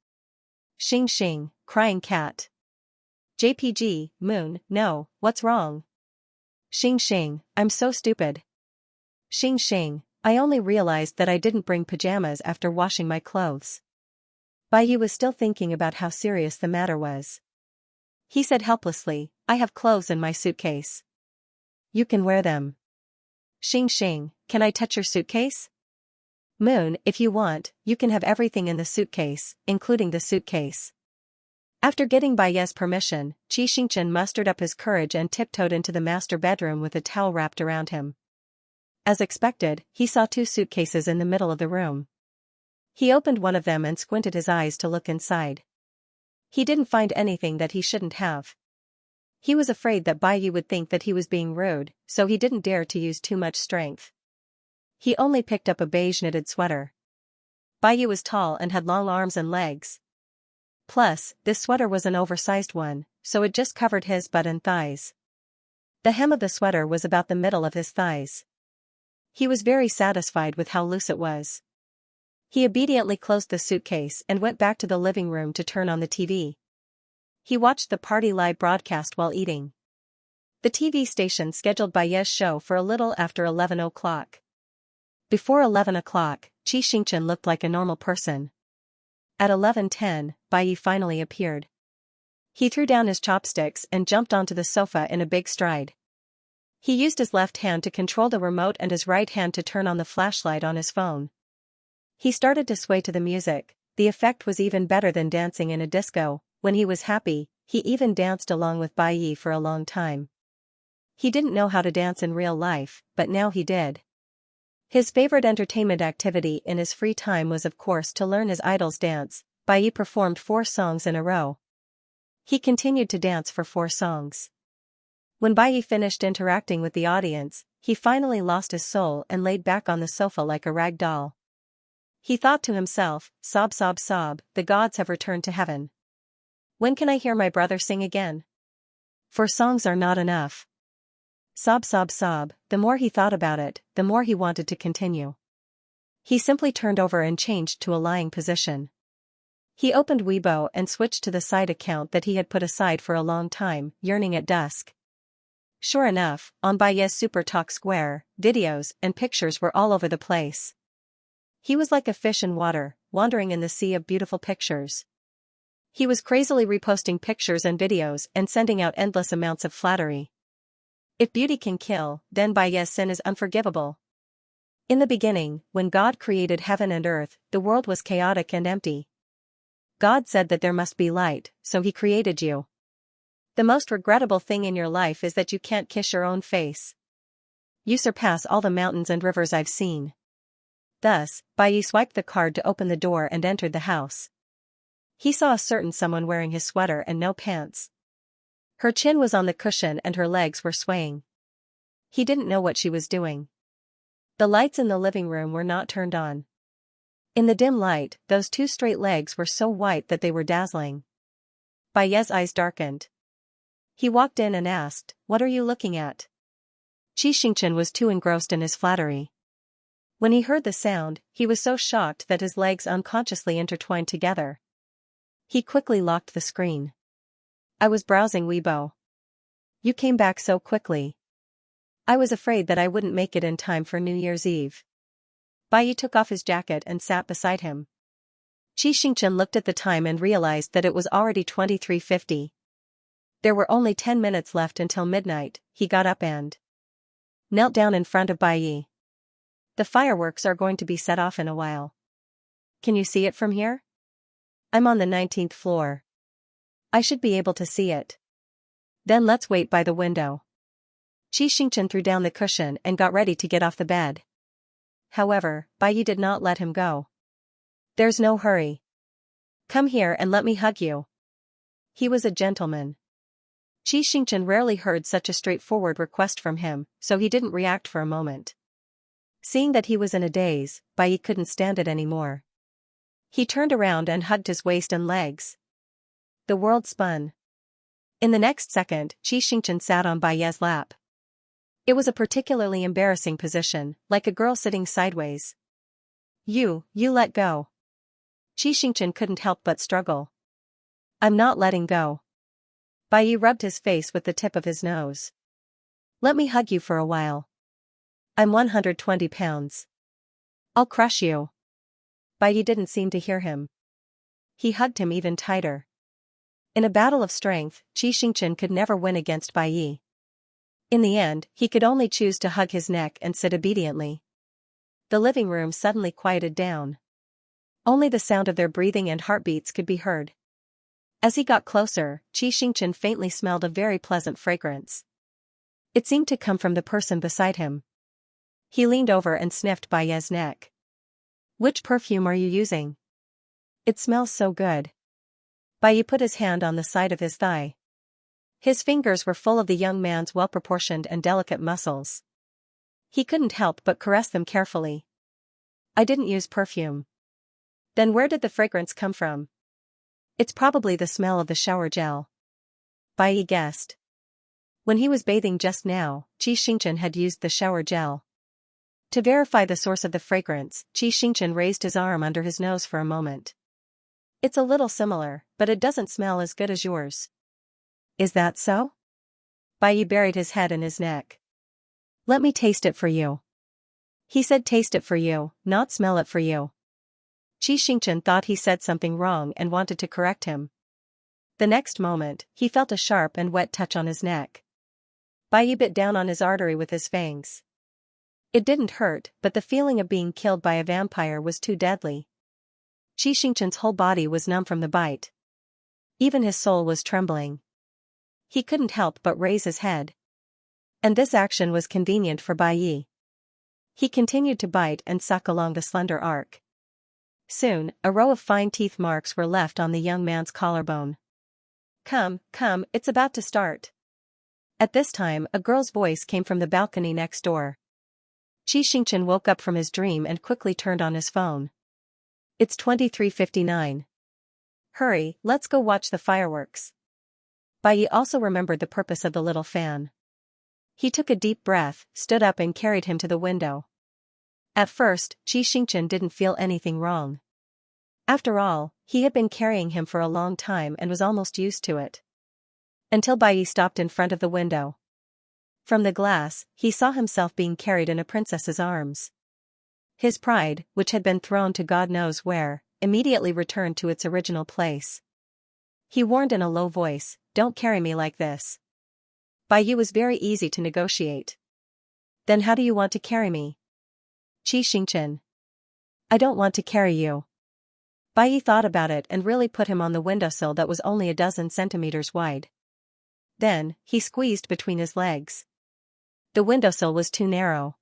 Xing, crying cat. JPG, Moon, no, what's wrong? Xing, I'm so stupid. Xing, I only realized that I didn't bring pajamas after washing my clothes. Baiyi was still thinking about how serious the matter was. He said helplessly, I have clothes in my suitcase. You can wear them. Xing, can I touch your suitcase? Moon, if you want, you can have everything in the suitcase, including the suitcase. After getting Baiyi's permission, Xianxia mustered up his courage and tiptoed into the master bedroom with a towel wrapped around him. As expected, he saw 2 suitcases in the middle of the room. He opened one of them and squinted his eyes to look inside. He didn't find anything that he shouldn't have. He was afraid that Baiyi would think that he was being rude, so he didn't dare to use too much strength. He only picked up a beige knitted sweater. Baiyi was tall and had long arms and legs. Plus, this sweater was an oversized one, so it just covered his butt and thighs. The hem of the sweater was about the middle of his thighs. He was very satisfied with how loose it was. He obediently closed the suitcase and went back to the living room to turn on the TV. He watched the party live broadcast while eating. The TV station scheduled Baiyi's show for a little after 11 o'clock. Before 11 o'clock, Xianxia looked like a normal person. At 11:10, Baiyi finally appeared. He threw down his chopsticks and jumped onto the sofa in a big stride. He used his left hand to control the remote and his right hand to turn on the flashlight on his phone. He started to sway to the music. The effect was even better than dancing in a disco. When he was happy, he even danced along with Baiyi for a long time. He didn't know how to dance in real life, but now he did. His favorite entertainment activity in his free time was of course to learn his idol's dance. Baiyi performed 4 songs in a row. He continued to dance for 4 songs. When Baiyi finished interacting with the audience, he finally lost his soul and laid back on the sofa like a rag doll. He thought to himself, sob, the gods have returned to heaven. When can I hear my brother sing again? 4 songs are not enough. Sob. The more he thought about it, the more he wanted to continue. He simply turned over and changed to a lying position. He opened Weibo and switched to the side account that he had put aside for a long time, yearning at dusk. Sure enough, on Baiyi's Super Talk Square, videos and pictures were all over the place. He was like a fish in water, wandering in the sea of beautiful pictures. He was crazily reposting pictures and videos and sending out endless amounts of flattery. If beauty can kill, then Baiyi's sin is unforgivable. In the beginning, when God created heaven and earth, the world was chaotic and empty. God said that there must be light, so he created you. The most regrettable thing in your life is that you can't kiss your own face. You surpass all the mountains and rivers I've seen. Thus, Baiyi swiped the card to open the door and entered the house. He saw a certain someone wearing his sweater and no pants. Her chin was on the cushion and her legs were swaying. He didn't know what she was doing. The lights in the living room were not turned on. In the dim light, those 2 straight legs were so white that they were dazzling. Baiyi's eyes darkened. He walked in and asked, "What are you looking at?" Xianxia was too engrossed in his flattery. When he heard the sound, he was so shocked that his legs unconsciously intertwined together. He quickly locked the screen. I was browsing Weibo. You came back so quickly. I was afraid that I wouldn't make it in time for New Year's Eve. Bai took off his jacket and sat beside him. Xianxia looked at the time and realized that it was already 23:50. There were only 10 minutes left until midnight. He got up and knelt down in front of Bai. The fireworks are going to be set off in a while. Can you see it from here? I'm on the 19th floor. I should be able to see it. Then let's wait by the window. Xianxia threw down the cushion and got ready to get off the bed. However, Bai did not let him go. There's no hurry. Come here and let me hug you. He was a gentleman. Xianxia rarely heard such a straightforward request from him, so he didn't react for a moment. Seeing that he was in a daze, Bai couldn't stand it anymore. He turned around and hugged his waist and legs. The world spun. In the next second, Xianxia sat on Bai's lap. It was a particularly embarrassing position, like a girl sitting sideways. You let go. Xianxia couldn't help but struggle. I'm not letting go. Bai rubbed his face with the tip of his nose. Let me hug you for a while. I'm 120 pounds. I'll crush you. Bai didn't seem to hear him. He hugged him even tighter. In a battle of strength, Xianxia could never win against Bai. In the end, he could only choose to hug his neck and sit obediently. The living room suddenly quieted down. Only the sound of their breathing and heartbeats could be heard. As he got closer, Xianxia faintly smelled a very pleasant fragrance. It seemed to come from the person beside him. He leaned over and sniffed Bai's neck. Which perfume are you using? It smells so good. Bai put his hand on the side of his thigh. His fingers were full of the young man's well-proportioned and delicate muscles. He couldn't help but caress them carefully. I didn't use perfume. Then where did the fragrance come from? It's probably the smell of the shower gel. Bai guessed. When he was bathing just now, Xianxia had used the shower gel. To verify the source of the fragrance, Xianxia raised his arm under his nose for a moment. It's a little similar, but it doesn't smell as good as yours. Is that so? Bai buried his head in his neck. Let me taste it for you. He said taste it for you, not smell it for you. Xianxia thought he said something wrong and wanted to correct him. The next moment, he felt a sharp and wet touch on his neck. Bai bit down on his artery with his fangs. It didn't hurt, but the feeling of being killed by a vampire was too deadly. Xianxia's whole body was numb from the bite. Even his soul was trembling. He couldn't help but raise his head. And this action was convenient for Bai. He continued to bite and suck along the slender arc. Soon, a row of fine teeth marks were left on the young man's collarbone. Come, it's about to start. At this time, a girl's voice came from the balcony next door. Xianxia woke up from his dream and quickly turned on his phone. It's 23:59. Hurry, let's go watch the fireworks. Bai also remembered the purpose of the little fan. He took a deep breath, stood up and carried him to the window. At first, Xianxia didn't feel anything wrong. After all, he had been carrying him for a long time and was almost used to it. Until Bai stopped in front of the window. From the glass, he saw himself being carried in a princess's arms. His pride, which had been thrown to God knows where, immediately returned to its original place. He warned in a low voice, "Don't carry me like this." Bai was very easy to negotiate. Then how do you want to carry me? Xianxia. I don't want to carry you. Bai thought about it and really put him on the windowsill that was only a dozen centimeters wide. Then, he squeezed between his legs. The windowsill was too narrow.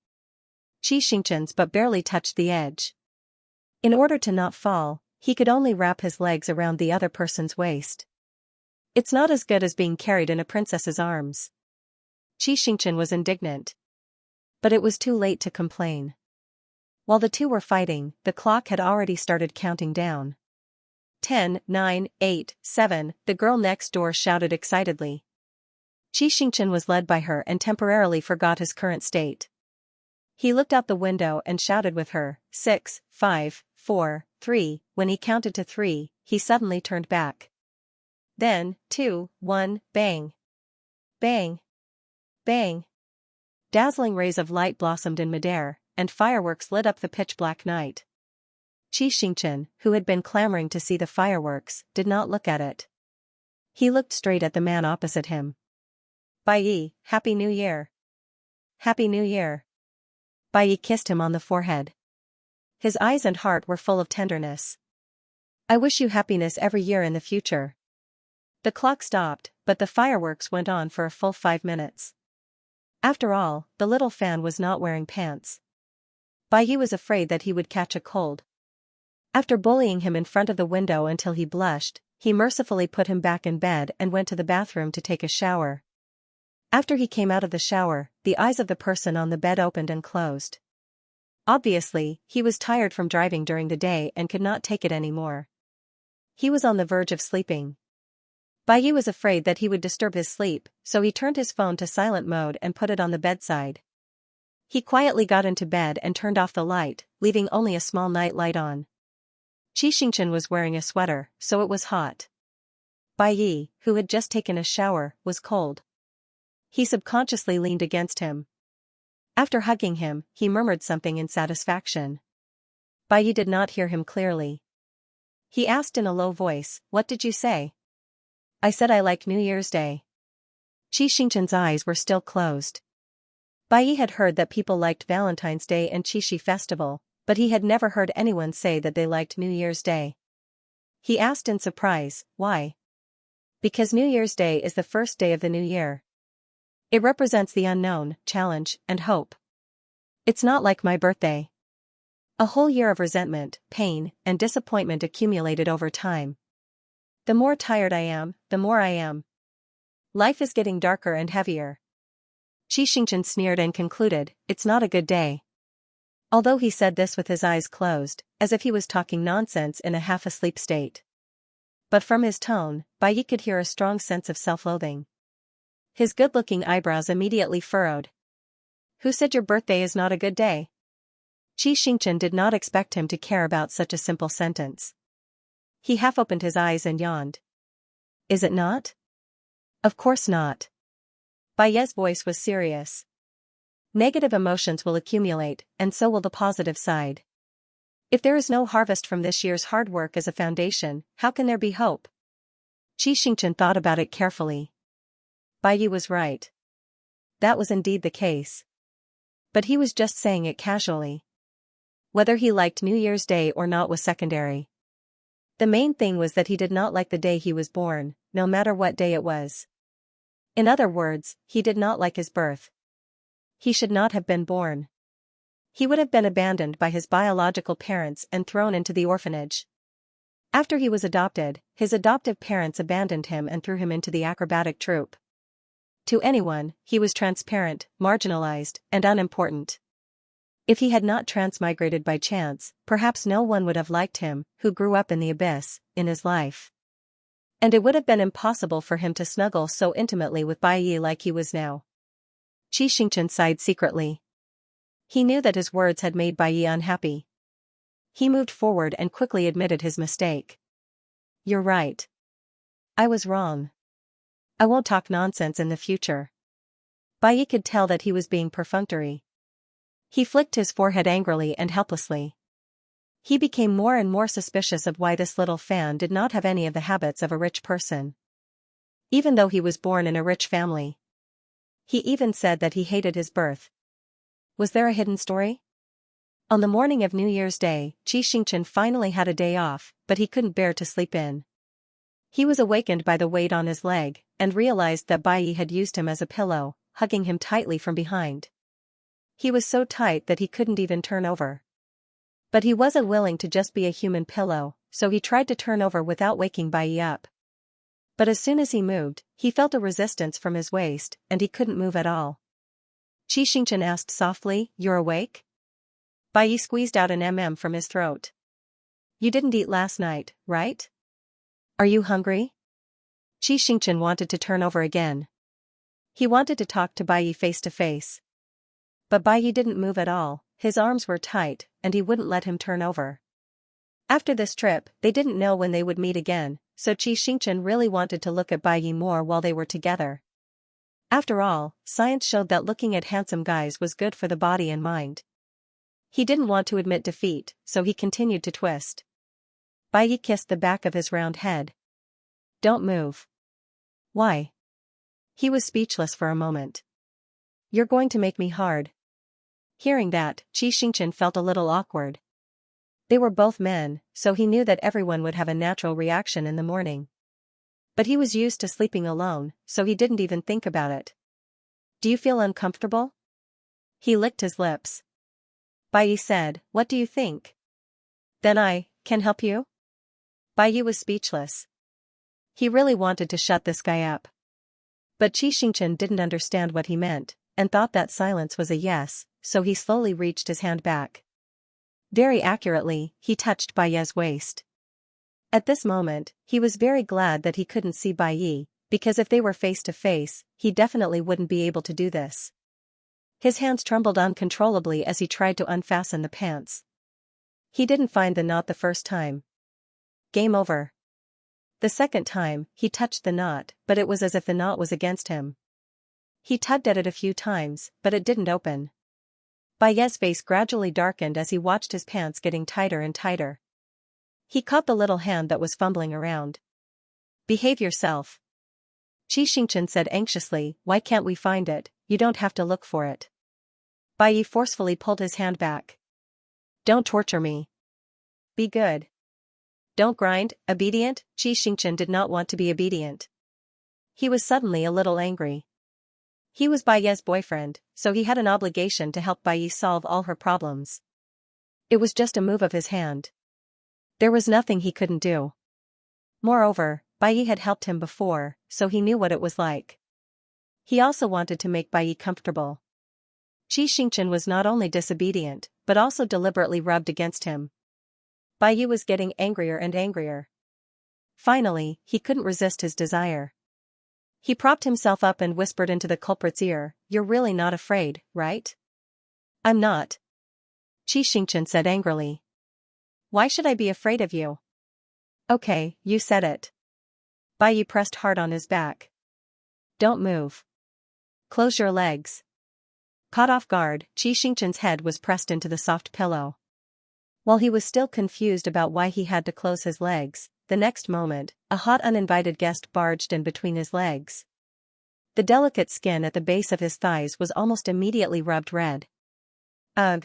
Xianxia's but barely touched the edge. In order to not fall, he could only wrap his legs around the other person's waist. It's not as good as being carried in a princess's arms. Xianxia was indignant. But it was too late to complain. While the two were fighting, the clock had already started counting down. 10, 9, 8, 7, the girl next door shouted excitedly. Xianxia was led by her and temporarily forgot his current state. He looked out the window and shouted with her, 6, 5, 4, 3, when he counted to 3, he suddenly turned back. Then, 2, 1, bang. Bang. Bang. Dazzling rays of light blossomed in midair, and fireworks lit up the pitch-black night. Xianxia, who had been clamoring to see the fireworks, did not look at it. He looked straight at the man opposite him. Bai Yi, Happy New Year. Happy New Year. Bai Yi kissed him on the forehead. His eyes and heart were full of tenderness. I wish you happiness every year in the future. The clock stopped, but the fireworks went on for a full 5 minutes. After all, the little fan was not wearing pants. Bai Yi was afraid that he would catch a cold. After bullying him in front of the window until he blushed, he mercifully put him back in bed and went to the bathroom to take a shower. After he came out of the shower, the eyes of the person on the bed opened and closed. Obviously, he was tired from driving during the day and could not take it anymore. He was on the verge of sleeping. Bai Yi was afraid that he would disturb his sleep, so he turned his phone to silent mode and put it on the bedside. He quietly got into bed and turned off the light, leaving only a small night light on. Xianxia was wearing a sweater, so it was hot. Bai Yi, who had just taken a shower, was cold. He subconsciously leaned against him. After hugging him, he murmured something in satisfaction. Bai Yi did not hear him clearly. He asked in a low voice, "What did you say?" "I said I like New Year's Day." Xianxia's eyes were still closed. Bai Yi had heard that people liked Valentine's Day and Qixi Festival, but he had never heard anyone say that they liked New Year's Day. He asked in surprise, "Why?" "Because New Year's Day is the first day of the new year. It represents the unknown, challenge, and hope. It's not like my birthday. A whole year of resentment, pain, and disappointment accumulated over time. The more tired I am, the more I am. Life is getting darker and heavier." Xianxia sneered and concluded, "It's not a good day." Although he said this with his eyes closed, as if he was talking nonsense in a half-asleep state. But from his tone, Bai Yi could hear a strong sense of self-loathing. His good-looking eyebrows immediately furrowed. "Who said your birthday is not a good day?" Xianxia did not expect him to care about such a simple sentence. He half opened his eyes and yawned. "Is it not?" "Of course not." Bai Yi's voice was serious. "Negative emotions will accumulate, and so will the positive side. If there is no harvest from this year's hard work as a foundation, how can there be hope?" Xianxia thought about it carefully. Bai Yi was right. That was indeed the case. But he was just saying it casually. Whether he liked New Year's Day or not was secondary. The main thing was that he did not like the day he was born, no matter what day it was. In other words, he did not like his birth. He should not have been born. He would have been abandoned by his biological parents and thrown into the orphanage. After he was adopted, his adoptive parents abandoned him and threw him into the acrobatic troupe. To anyone, he was transparent, marginalized, and unimportant. If he had not transmigrated by chance, perhaps no one would have liked him, who grew up in the abyss, in his life. And it would have been impossible for him to snuggle so intimately with Bai Yi like he was now. Xianxia sighed secretly. He knew that his words had made Bai Yi unhappy. He moved forward and quickly admitted his mistake. "You're right. I was wrong. I won't talk nonsense in the future." Bai Yi could tell that he was being perfunctory. He flicked his forehead angrily and helplessly. He became more and more suspicious of why this little fan did not have any of the habits of a rich person. Even though he was born in a rich family. He even said that he hated his birth. Was there a hidden story? On the morning of New Year's Day, Xianxia finally had a day off, but he couldn't bear to sleep in. He was awakened by the weight on his leg, and realized that Bai Yi had used him as a pillow, hugging him tightly from behind. He was so tight that he couldn't even turn over. But he wasn't willing to just be a human pillow, so he tried to turn over without waking Bai Yi up. But as soon as he moved, he felt a resistance from his waist, and he couldn't move at all. Xianxia asked softly, "You're awake?" Bai Yi squeezed out an from his throat. "You didn't eat last night, right? Are you hungry?" Xianxia wanted to turn over again. He wanted to talk to Bai Yi face to face. But Bai Yi didn't move at all, his arms were tight, and he wouldn't let him turn over. After this trip, they didn't know when they would meet again, so Xianxia really wanted to look at Bai Yi more while they were together. After all, science showed that looking at handsome guys was good for the body and mind. He didn't want to admit defeat, so he continued to twist. Bai Yi kissed the back of his round head. Don't move. Why? He was speechless for a moment. You're going to make me hard. Hearing that, Xianxia felt a little awkward. They were both men, so he knew that everyone would have a natural reaction in the morning. But he was used to sleeping alone, so he didn't even think about it. Do you feel uncomfortable? He licked his lips. Bai Yi said, what do you think? Then I can help you? Bai Yi was speechless. He really wanted to shut this guy up. But Xianxia didn't understand what he meant, and thought that silence was a yes, so he slowly reached his hand back. Very accurately, he touched Bai Yi's waist. At this moment, he was very glad that he couldn't see Bai Yi, because if they were face to face, he definitely wouldn't be able to do this. His hands trembled uncontrollably as he tried to unfasten the pants. He didn't find the knot the first time. Game over. The second time, he touched the knot, but it was as if the knot was against him. He tugged at it a few times, but it didn't open. Bai Yi's face gradually darkened as he watched his pants getting tighter and tighter. He caught the little hand that was fumbling around. Behave yourself. Xianxia said anxiously, why can't we find it? You don't have to look for it. Bai Yi forcefully pulled his hand back. Don't torture me. Be good. Don't grind, obedient. Xianxia did not want to be obedient. He was suddenly a little angry. He was Bai Yi's boyfriend, so he had an obligation to help Bai Yi solve all her problems. It was just a move of his hand. There was nothing he couldn't do. Moreover, Bai Yi had helped him before, so he knew what it was like. He also wanted to make Bai Yi comfortable. Xianxia was not only disobedient, but also deliberately rubbed against him. Bai Yi was getting angrier and angrier. Finally, he couldn't resist his desire. He propped himself up and whispered into the culprit's ear, you're really not afraid, right? I'm not. Xianxia said angrily. Why should I be afraid of you? Okay, you said it. Bai Yi pressed hard on his back. Don't move. Close your legs. Caught off guard, Xianxia's head was pressed into the soft pillow. While he was still confused about why he had to close his legs, the next moment, a hot uninvited guest barged in between his legs. The delicate skin at the base of his thighs was almost immediately rubbed red. Ugh.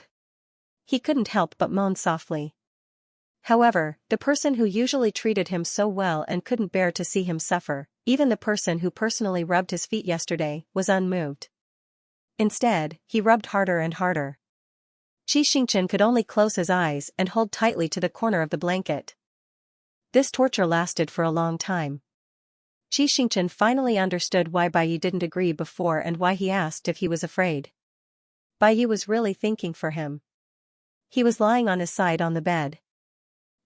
He couldn't help but moan softly. However, the person who usually treated him so well and couldn't bear to see him suffer, even the person who personally rubbed his feet yesterday, was unmoved. Instead, he rubbed harder and harder. Xianxia could only close his eyes and hold tightly to the corner of the blanket. This torture lasted for a long time. Xianxia finally understood why Bai Yi didn't agree before and why he asked if he was afraid. Bai Yi was really thinking for him. He was lying on his side on the bed.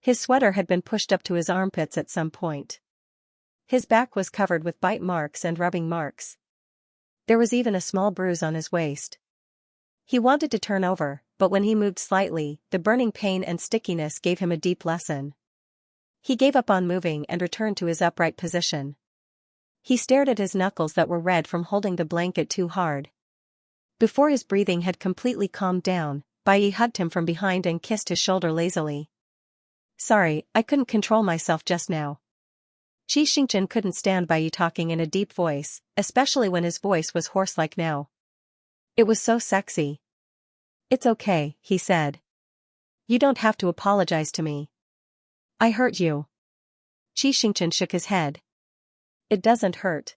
His sweater had been pushed up to his armpits at some point. His back was covered with bite marks and rubbing marks. There was even a small bruise on his waist. He wanted to turn over, but when he moved slightly, the burning pain and stickiness gave him a deep lesson. He gave up on moving and returned to his upright position. He stared at his knuckles that were red from holding the blanket too hard. Before his breathing had completely calmed down, Bai Yi hugged him from behind and kissed his shoulder lazily. Sorry, I couldn't control myself just now. Xianxia couldn't stand Bai Yi talking in a deep voice, especially when his voice was hoarse like now. It was so sexy. It's okay, he said. You don't have to apologize to me. I hurt you. Xianxia shook his head. It doesn't hurt.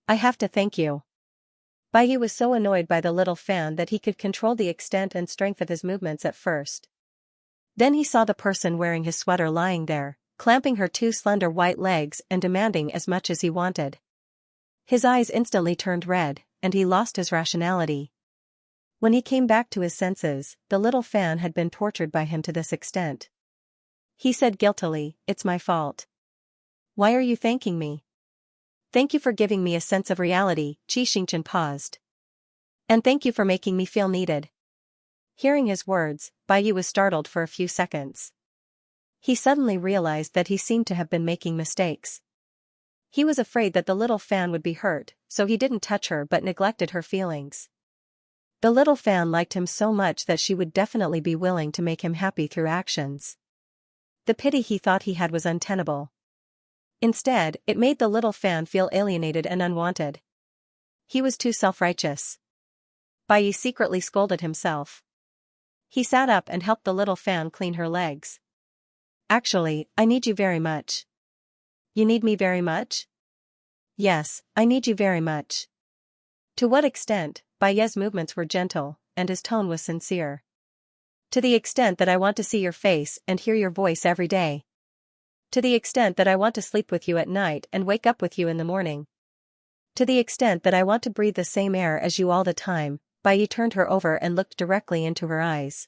I have to thank you. Bai Yi was so annoyed by the little fan that he could control the extent and strength of his movements at first. Then he saw the person wearing his sweater lying there, clamping her two slender white legs and demanding as much as he wanted. His eyes instantly turned red, and he lost his rationality. When he came back to his senses, the little fan had been tortured by him to this extent. He said guiltily, it's my fault. Why are you thanking me? Thank you for giving me a sense of reality. Xianxia paused. And thank you for making me feel needed. Hearing his words, Bai Yi was startled for a few seconds. He suddenly realized that he seemed to have been making mistakes. He was afraid that the little fan would be hurt, so he didn't touch her but neglected her feelings. The little fan liked him so much that she would definitely be willing to make him happy through actions. The pity he thought he had was untenable. Instead, it made the little fan feel alienated and unwanted. He was too self-righteous. Bai Yi secretly scolded himself. He sat up and helped the little fan clean her legs. Actually, I need you very much. You need me very much? Yes, I need you very much. To what extent? Bai Yi's movements were gentle, and his tone was sincere. To the extent that I want to see your face and hear your voice every day. To the extent that I want to sleep with you at night and wake up with you in the morning. To the extent that I want to breathe the same air as you all the time. Bai Yi turned her over and looked directly into her eyes.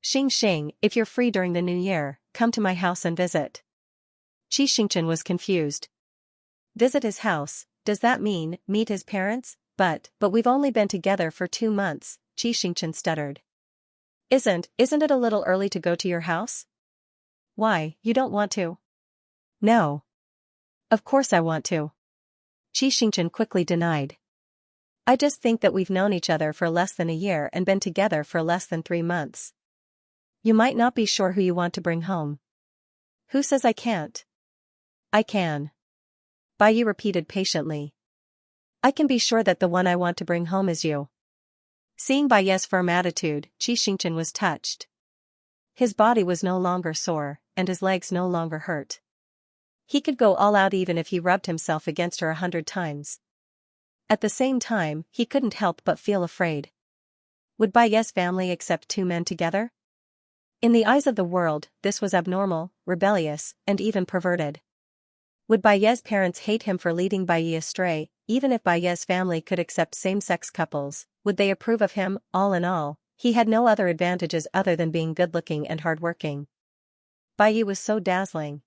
Xing, if you're free during the new year, come to my house and visit. Xianxia was confused. Visit his house, does that mean, meet his parents? But we've only been together for 2 months, Xianxia stuttered. Isn't it a little early to go to your house? Why, you don't want to? No. Of course I want to. Xianxia quickly denied. I just think that we've known each other for less than a year and been together for less than 3 months. You might not be sure who you want to bring home. Who says I can't? I can. Bai Yi repeated patiently. I can be sure that the one I want to bring home is you. Seeing Bai Yi's firm attitude, Xianxia was touched. His body was no longer sore, and his legs no longer hurt. He could go all out even if he rubbed himself against her 100 times. At the same time, he couldn't help but feel afraid. Would Bai Yi's family accept 2 men together? In the eyes of the world, this was abnormal, rebellious, and even perverted. Would Bai Yi's parents hate him for leading Bai Yi astray? Even if Bai Yi's family could accept same-sex couples, would they approve of him? All in all, he had no other advantages other than being good-looking and hard-working. Bai Yi was so dazzling.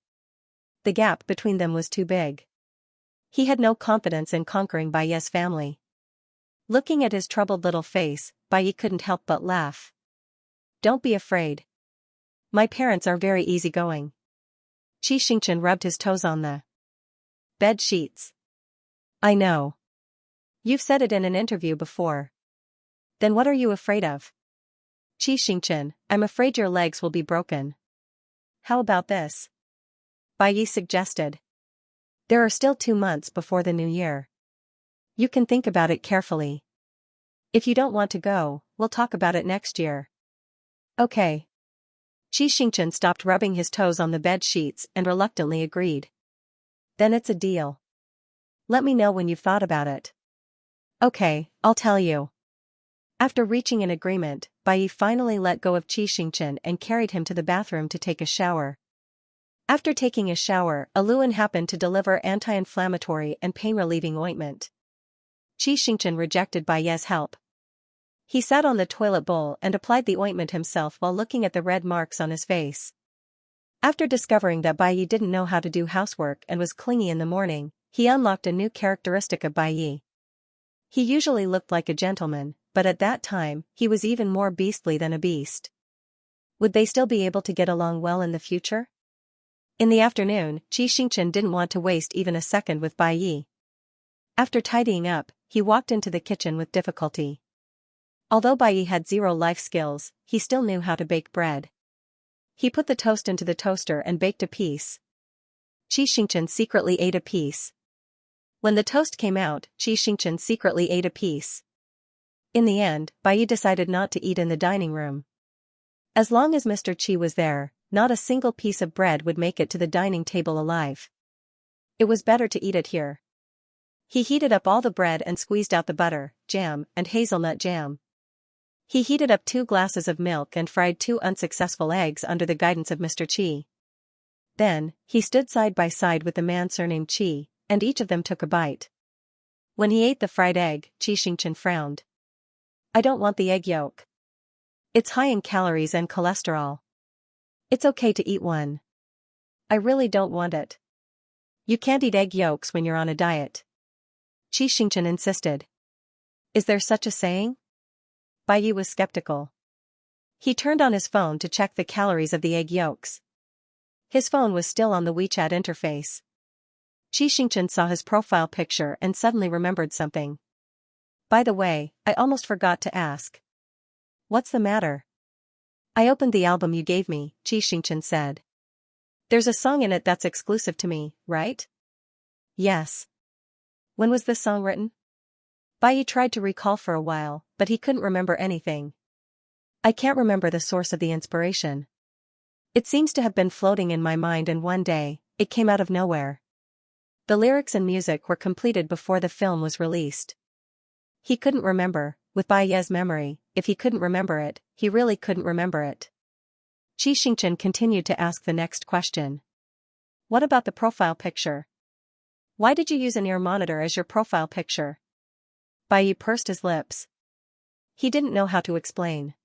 The gap between them was too big. He had no confidence in conquering Bai Yi's family. Looking at his troubled little face, Bai Yi couldn't help but laugh. Don't be afraid. My parents are very easygoing. Xianxia rubbed his toes on the bed sheets. I know. You've said it in an interview before. Then what are you afraid of? Xianxia, I'm afraid your legs will be broken. How about this? Bai Yi suggested. There are still 2 months before the new year. You can think about it carefully. If you don't want to go, we'll talk about it next year. Okay. Xianxia stopped rubbing his toes on the bed sheets and reluctantly agreed. Then it's a deal. Let me know when you've thought about it. Okay, I'll tell you. After reaching an agreement, Bai Yi finally let go of Xianxia and carried him to the bathroom to take a shower. After taking a shower, Aluan happened to deliver anti-inflammatory and pain-relieving ointment. Xianxia rejected Bai Yi's help. He sat on the toilet bowl and applied the ointment himself while looking at the red marks on his face. After discovering that Bai Yi didn't know how to do housework and was clingy in the morning, he unlocked a new characteristic of Bai Yi. He usually looked like a gentleman, but at that time, he was even more beastly than a beast. Would they still be able to get along well in the future? In the afternoon, Xianxia didn't want to waste even a second with Bai Yi. After tidying up, he walked into the kitchen with difficulty. Although Bai Yi had 0 life skills, he still knew how to bake bread. He put the toast into the toaster and baked a piece. Xianxia secretly ate a piece. When the toast came out, Xianxia secretly ate a piece. In the end, Bai Yi decided not to eat in the dining room. As long as Mr. Qi was there, not a single piece of bread would make it to the dining table alive. It was better to eat it here. He heated up all the bread and squeezed out the butter, jam, and hazelnut jam. He heated up 2 glasses of milk and fried 2 unsuccessful eggs under the guidance of Mr. Qi. Then, he stood side by side with the man surnamed Qi, and each of them took a bite. When he ate the fried egg, Xianxia frowned. I don't want the egg yolk. It's high in calories and cholesterol. It's okay to eat one. I really don't want it. You can't eat egg yolks when you're on a diet. Xianxia insisted. Is there such a saying? Bai Yi was skeptical. He turned on his phone to check the calories of the egg yolks. His phone was still on the WeChat interface. Xianxia saw his profile picture and suddenly remembered something. By the way, I almost forgot to ask. What's the matter? I opened the album you gave me, Xianxia said. There's a song in it that's exclusive to me, right? Yes. When was this song written? Bai Yi tried to recall for a while, but he couldn't remember anything. I can't remember the source of the inspiration. It seems to have been floating in my mind and one day, it came out of nowhere. The lyrics and music were completed before the film was released. He couldn't remember, with Bai Yi's memory, if he couldn't remember it, he really couldn't remember it. Xianxia continued to ask the next question. What about the profile picture? Why did you use an ear monitor as your profile picture? Bai Yi pursed his lips. He didn't know how to explain.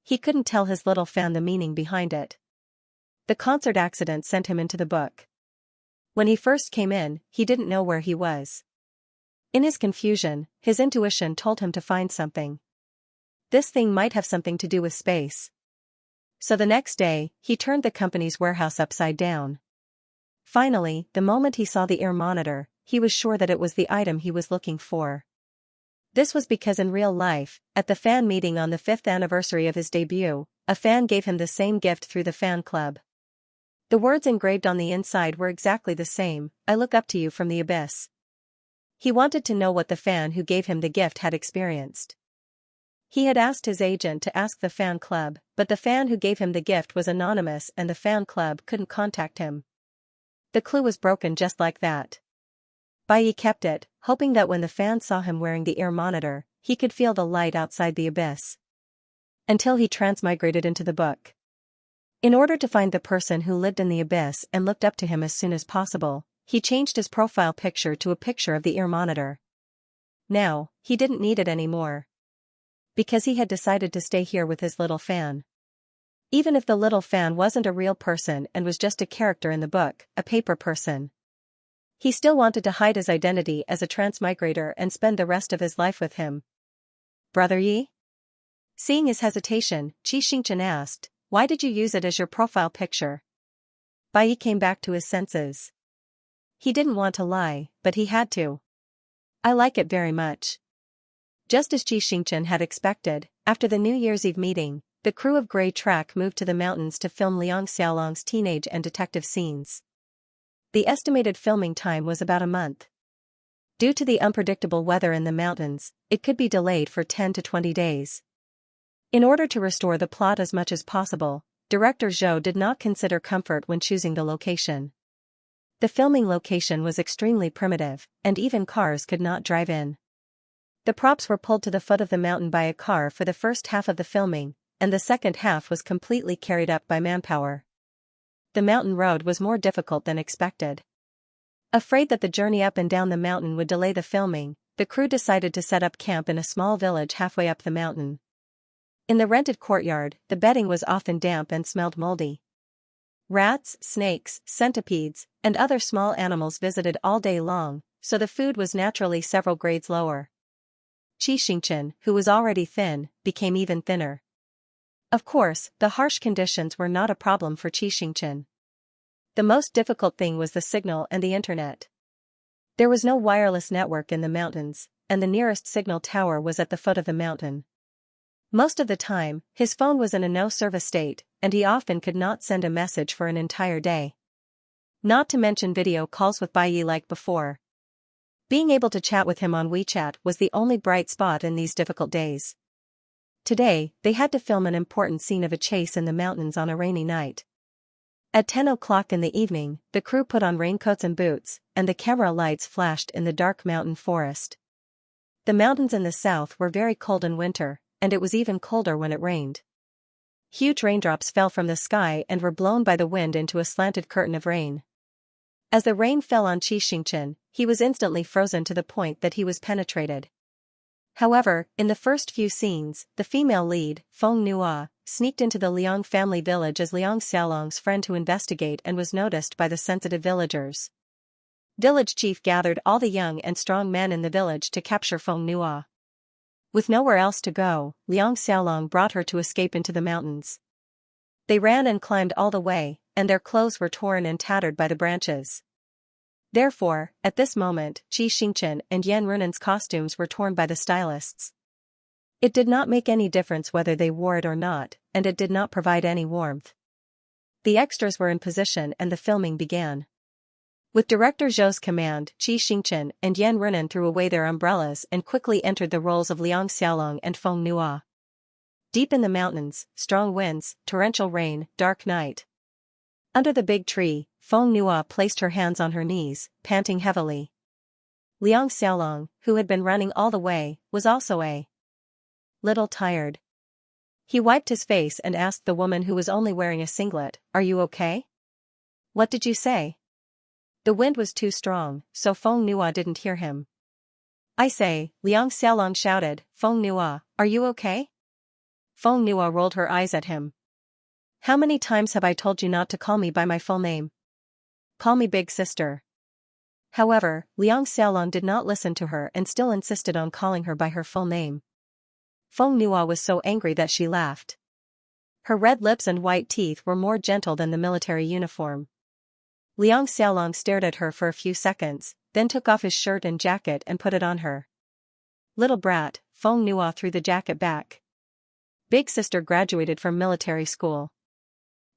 He couldn't tell his little fan the meaning behind it. The concert accident sent him into the book. When he first came in, he didn't know where he was. In his confusion, his intuition told him to find something. This thing might have something to do with space. So the next day, he turned the company's warehouse upside down. Finally, the moment he saw the ear monitor, he was sure that it was the item he was looking for. This was because in real life, at the fan meeting on the 5th anniversary of his debut, a fan gave him the same gift through the fan club. The words engraved on the inside were exactly the same, I look up to you from the abyss. He wanted to know what the fan who gave him the gift had experienced. He had asked his agent to ask the fan club, but the fan who gave him the gift was anonymous and the fan club couldn't contact him. The clue was broken just like that. Bai Yi kept it, hoping that when the fan saw him wearing the ear monitor, he could feel the light outside the abyss. Until he transmigrated into the book. In order to find the person who lived in the abyss and looked up to him as soon as possible, he changed his profile picture to a picture of the ear monitor. Now, he didn't need it anymore. Because he had decided to stay here with his little fan. Even if the little fan wasn't a real person and was just a character in the book, a paper person. He still wanted to hide his identity as a transmigrator and spend the rest of his life with him. Brother Yi? Seeing his hesitation, Xianxia asked, why did you use it as your profile picture? Bai Yi came back to his senses. He didn't want to lie, but he had to. I like it very much. Just as Xianxia had expected, after the New Year's Eve meeting, the crew of Grey Track moved to the mountains to film Xiaolong's teenage and detective scenes. The estimated filming time was about a month. Due to the unpredictable weather in the mountains, it could be delayed for 10 to 20 days. In order to restore the plot as much as possible, director Zhou did not consider comfort when choosing the location. The filming location was extremely primitive, and even cars could not drive in. The props were pulled to the foot of the mountain by a car for the first half of the filming, and the second half was completely carried up by manpower. The mountain road was more difficult than expected. Afraid that the journey up and down the mountain would delay the filming, the crew decided to set up camp in a small village halfway up the mountain. In the rented courtyard, the bedding was often damp and smelled moldy. Rats, snakes, centipedes, and other small animals visited all day long, so the food was naturally several grades lower. Xianxia, who was already thin, became even thinner. Of course, the harsh conditions were not a problem for Xianxia. The most difficult thing was the signal and the internet. There was no wireless network in the mountains, and the nearest signal tower was at the foot of the mountain. Most of the time, his phone was in a no-service state, and he often could not send a message for an entire day. Not to mention video calls with Bai Yi like before. Being able to chat with him on WeChat was the only bright spot in these difficult days. Today, they had to film an important scene of a chase in the mountains on a rainy night. At 10 o'clock in the evening, the crew put on raincoats and boots, and the camera lights flashed in the dark mountain forest. The mountains in the south were very cold in winter, and it was even colder when it rained. Huge raindrops fell from the sky and were blown by the wind into a slanted curtain of rain. As the rain fell on Xianxia, he was instantly frozen to the point that he was penetrated. However, in the first few scenes, the female lead, Feng Nua, sneaked into the Liang family village as Liang Xiaolong's friend to investigate and was noticed by the sensitive villagers. Village chief gathered all the young and strong men in the village to capture Feng Nua. With nowhere else to go, Liang Xiaolong brought her to escape into the mountains. They ran and climbed all the way, and their clothes were torn and tattered by the branches. Therefore, at this moment, Xianxia and Yan Runan's costumes were torn by the stylists. It did not make any difference whether they wore it or not, and it did not provide any warmth. The extras were in position and the filming began. With director Zhou's command, Xianxia and Yan Runan threw away their umbrellas and quickly entered the roles of Liang Xiaolong and Feng Nua. Deep in the mountains, strong winds, torrential rain, dark night. Under the big tree, Feng Nua placed her hands on her knees, panting heavily. Liang Xiaolong, who had been running all the way, was also a little tired. He wiped his face and asked the woman who was only wearing a singlet, "Are you okay?" "What did you say?" The wind was too strong, so Feng Nua didn't hear him. "I say," Liang Xiaolong shouted, "Feng Nua, are you okay?" Feng Nua rolled her eyes at him. "How many times have I told you not to call me by my full name? Call me big sister." However, Liang Xiaolong did not listen to her and still insisted on calling her by her full name. Feng Nua was so angry that she laughed. Her red lips and white teeth were more gentle than the military uniform. Liang Xiaolong stared at her for a few seconds, then took off his shirt and jacket and put it on her. "Little brat," Feng Nua threw the jacket back. "Big sister graduated from military school.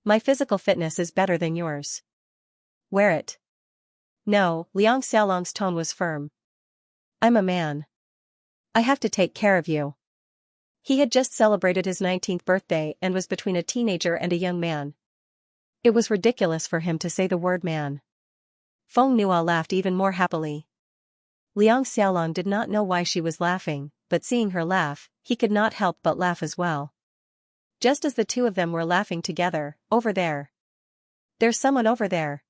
My physical fitness is better than yours. Wear it." "No," Liang Xiaolong's tone was firm. "I'm a man. I have to take care of you." He had just celebrated his 19th birthday and was between a teenager and a young man. It was ridiculous for him to say the word man. Feng Nua laughed even more happily. Liang Xiaolong did not know why she was laughing, but seeing her laugh, he could not help but laugh as well. Just as the two of them were laughing together, over there. "There's someone over there."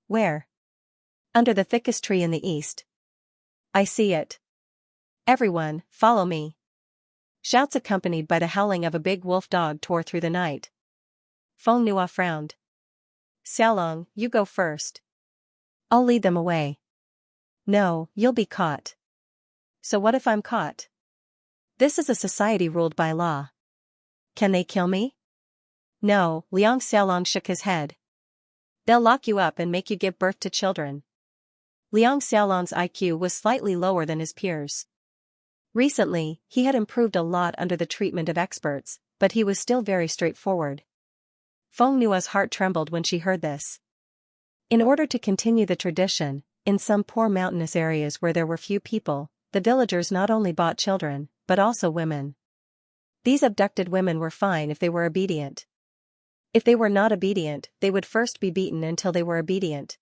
"Where?" "Under the thickest tree in the east." "I see it." "Everyone, follow me." Shouts accompanied by the howling of a big wolf dog tore through the night. Feng Nua frowned. "Xiaolong, you go first." "I'll lead them away." "No, you'll be caught." "So what if I'm caught?" "This is a society ruled by law." "Can they kill me?" "No," Liang Xiaolong shook his head. "They'll lock you up and make you give birth to children." Liang Xiaolong's IQ was slightly lower than his peers. Recently, he had improved a lot under the treatment of experts, but he was still very straightforward. Feng Nua's heart trembled when she heard this. In order to continue the tradition, in some poor mountainous areas where there were few people, the villagers not only bought children, but also women. These abducted women were fine if they were obedient. If they were not obedient, they would first be beaten until they were obedient.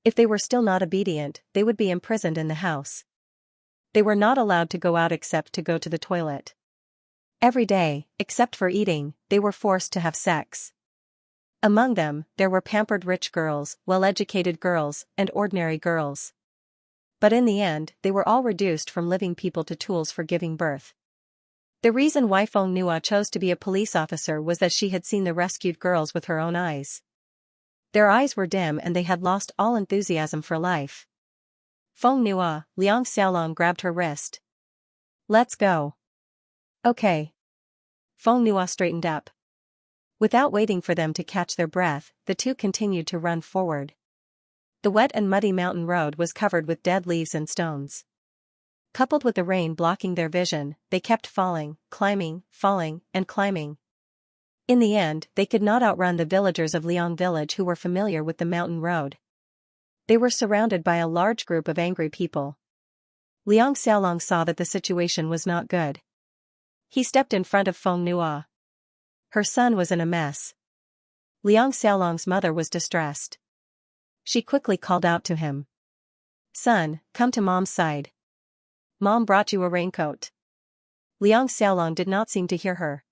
If they were still not obedient, they would be imprisoned in the house. They were not allowed to go out except to go to the toilet. Every day, except for eating, they were forced to have sex. Among them, there were pampered rich girls, well-educated girls, and ordinary girls. But in the end, they were all reduced from living people to tools for giving birth. The reason why Feng Nua chose to be a police officer was that she had seen the rescued girls with her own eyes. Their eyes were dim and they had lost all enthusiasm for life. "Feng Nua," Liang Xiaolong grabbed her wrist. "Let's go." "Okay." Feng Nua straightened up. Without waiting for them to catch their breath, the two continued to run forward. The wet and muddy mountain road was covered with dead leaves and stones. Coupled with the rain blocking their vision, they kept falling, falling, and climbing. In the end, they could not outrun the villagers of Liang village who were familiar with the mountain road. They were surrounded by a large group of angry people. Liang Xiaolong saw that the situation was not good. He stepped in front of Feng Nua. Her son was in a mess. Liang Xiaolong's mother was distressed. She quickly called out to him. "Son, come to mom's side. Mom brought you a raincoat." Liang Xiaolong did not seem to hear her.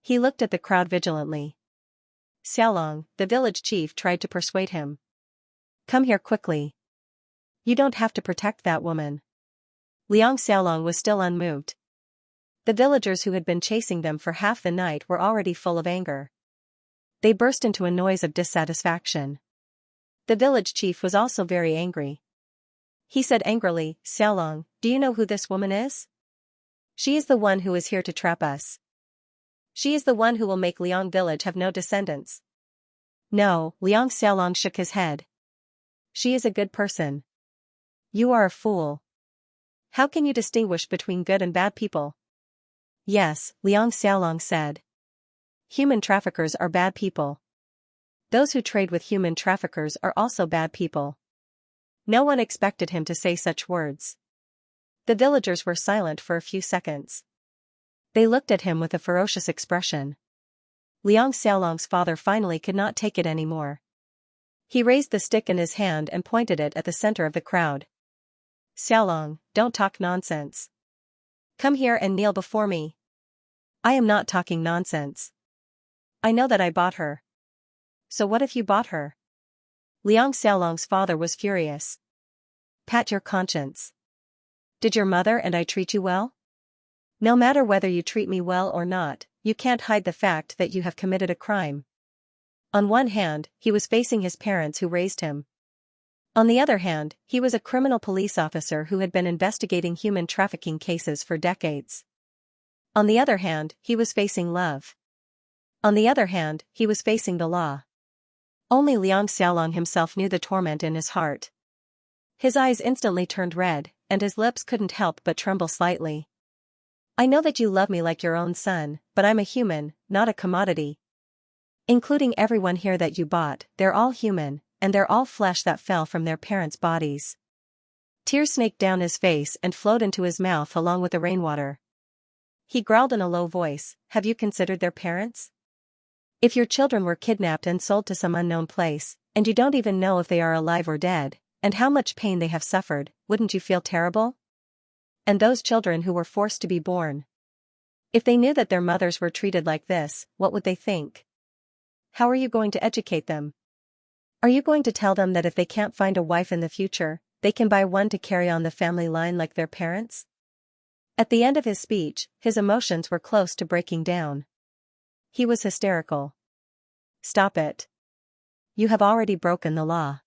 He looked at the crowd vigilantly. "Xiaolong," the village chief tried to persuade him. "Come here quickly. You don't have to protect that woman." Liang Xiaolong was still unmoved. The villagers who had been chasing them for half the night were already full of anger. They burst into a noise of dissatisfaction. The village chief was also very angry. He said angrily, "Xiaolong, do you know who this woman is?" She is the one who is here to trap us. She is the one who will make Liang village have no descendants. No, Liang Xiaolong shook his head. She is a good person. You are a fool. How can you distinguish between good and bad people? Yes, Liang Xiaolong said. Human traffickers are bad people. Those who trade with human traffickers are also bad people. No one expected him to say such words. The villagers were silent for a few seconds. They looked at him with a ferocious expression. Liang Xiaolong's father finally could not take it anymore. He raised the stick in his hand and pointed it at the center of the crowd. Xiaolong, don't talk nonsense. Come here and kneel before me. I am not talking nonsense. I know that I bought her. So what if you bought her? Liang Xiaolong's father was furious. Pat your conscience. Did your mother and I treat you well? No matter whether you treat me well or not, you can't hide the fact that you have committed a crime. On one hand, he was facing his parents who raised him. On the other hand, he was a criminal police officer who had been investigating human trafficking cases for decades. On the other hand, he was facing love. On the other hand, he was facing the law. Only Liang Xiaolong himself knew the torment in his heart. His eyes instantly turned red, and his lips couldn't help but tremble slightly. I know that you love me like your own son, but I'm a human, not a commodity. Including everyone here that you bought, they're all human, and they're all flesh that fell from their parents' bodies. Tears snaked down his face and flowed into his mouth along with the rainwater. He growled in a low voice, have you considered their parents? If your children were kidnapped and sold to some unknown place, and you don't even know if they are alive or dead, and how much pain they have suffered, wouldn't you feel terrible? And those children who were forced to be born. If they knew that their mothers were treated like this, what would they think? How are you going to educate them? Are you going to tell them that if they can't find a wife in the future, they can buy one to carry on the family line like their parents? At the end of his speech, his emotions were close to breaking down. He was hysterical. Stop it. You have already broken the law.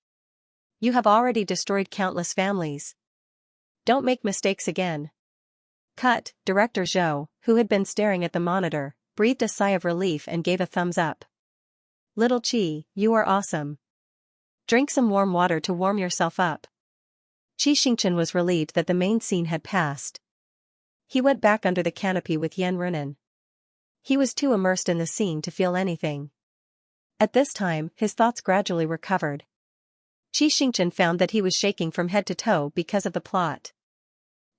You have already destroyed countless families. Don't make mistakes again. Cut. Director Zhou, who had been staring at the monitor, breathed a sigh of relief and gave a thumbs up. Little Qi, you are awesome. Drink some warm water to warm yourself up. Xianxia was relieved that the main scene had passed. He went back under the canopy with Yan Runan. He was too immersed in the scene to feel anything. At this time, his thoughts gradually recovered. Xianxia found that he was shaking from head to toe because of the plot.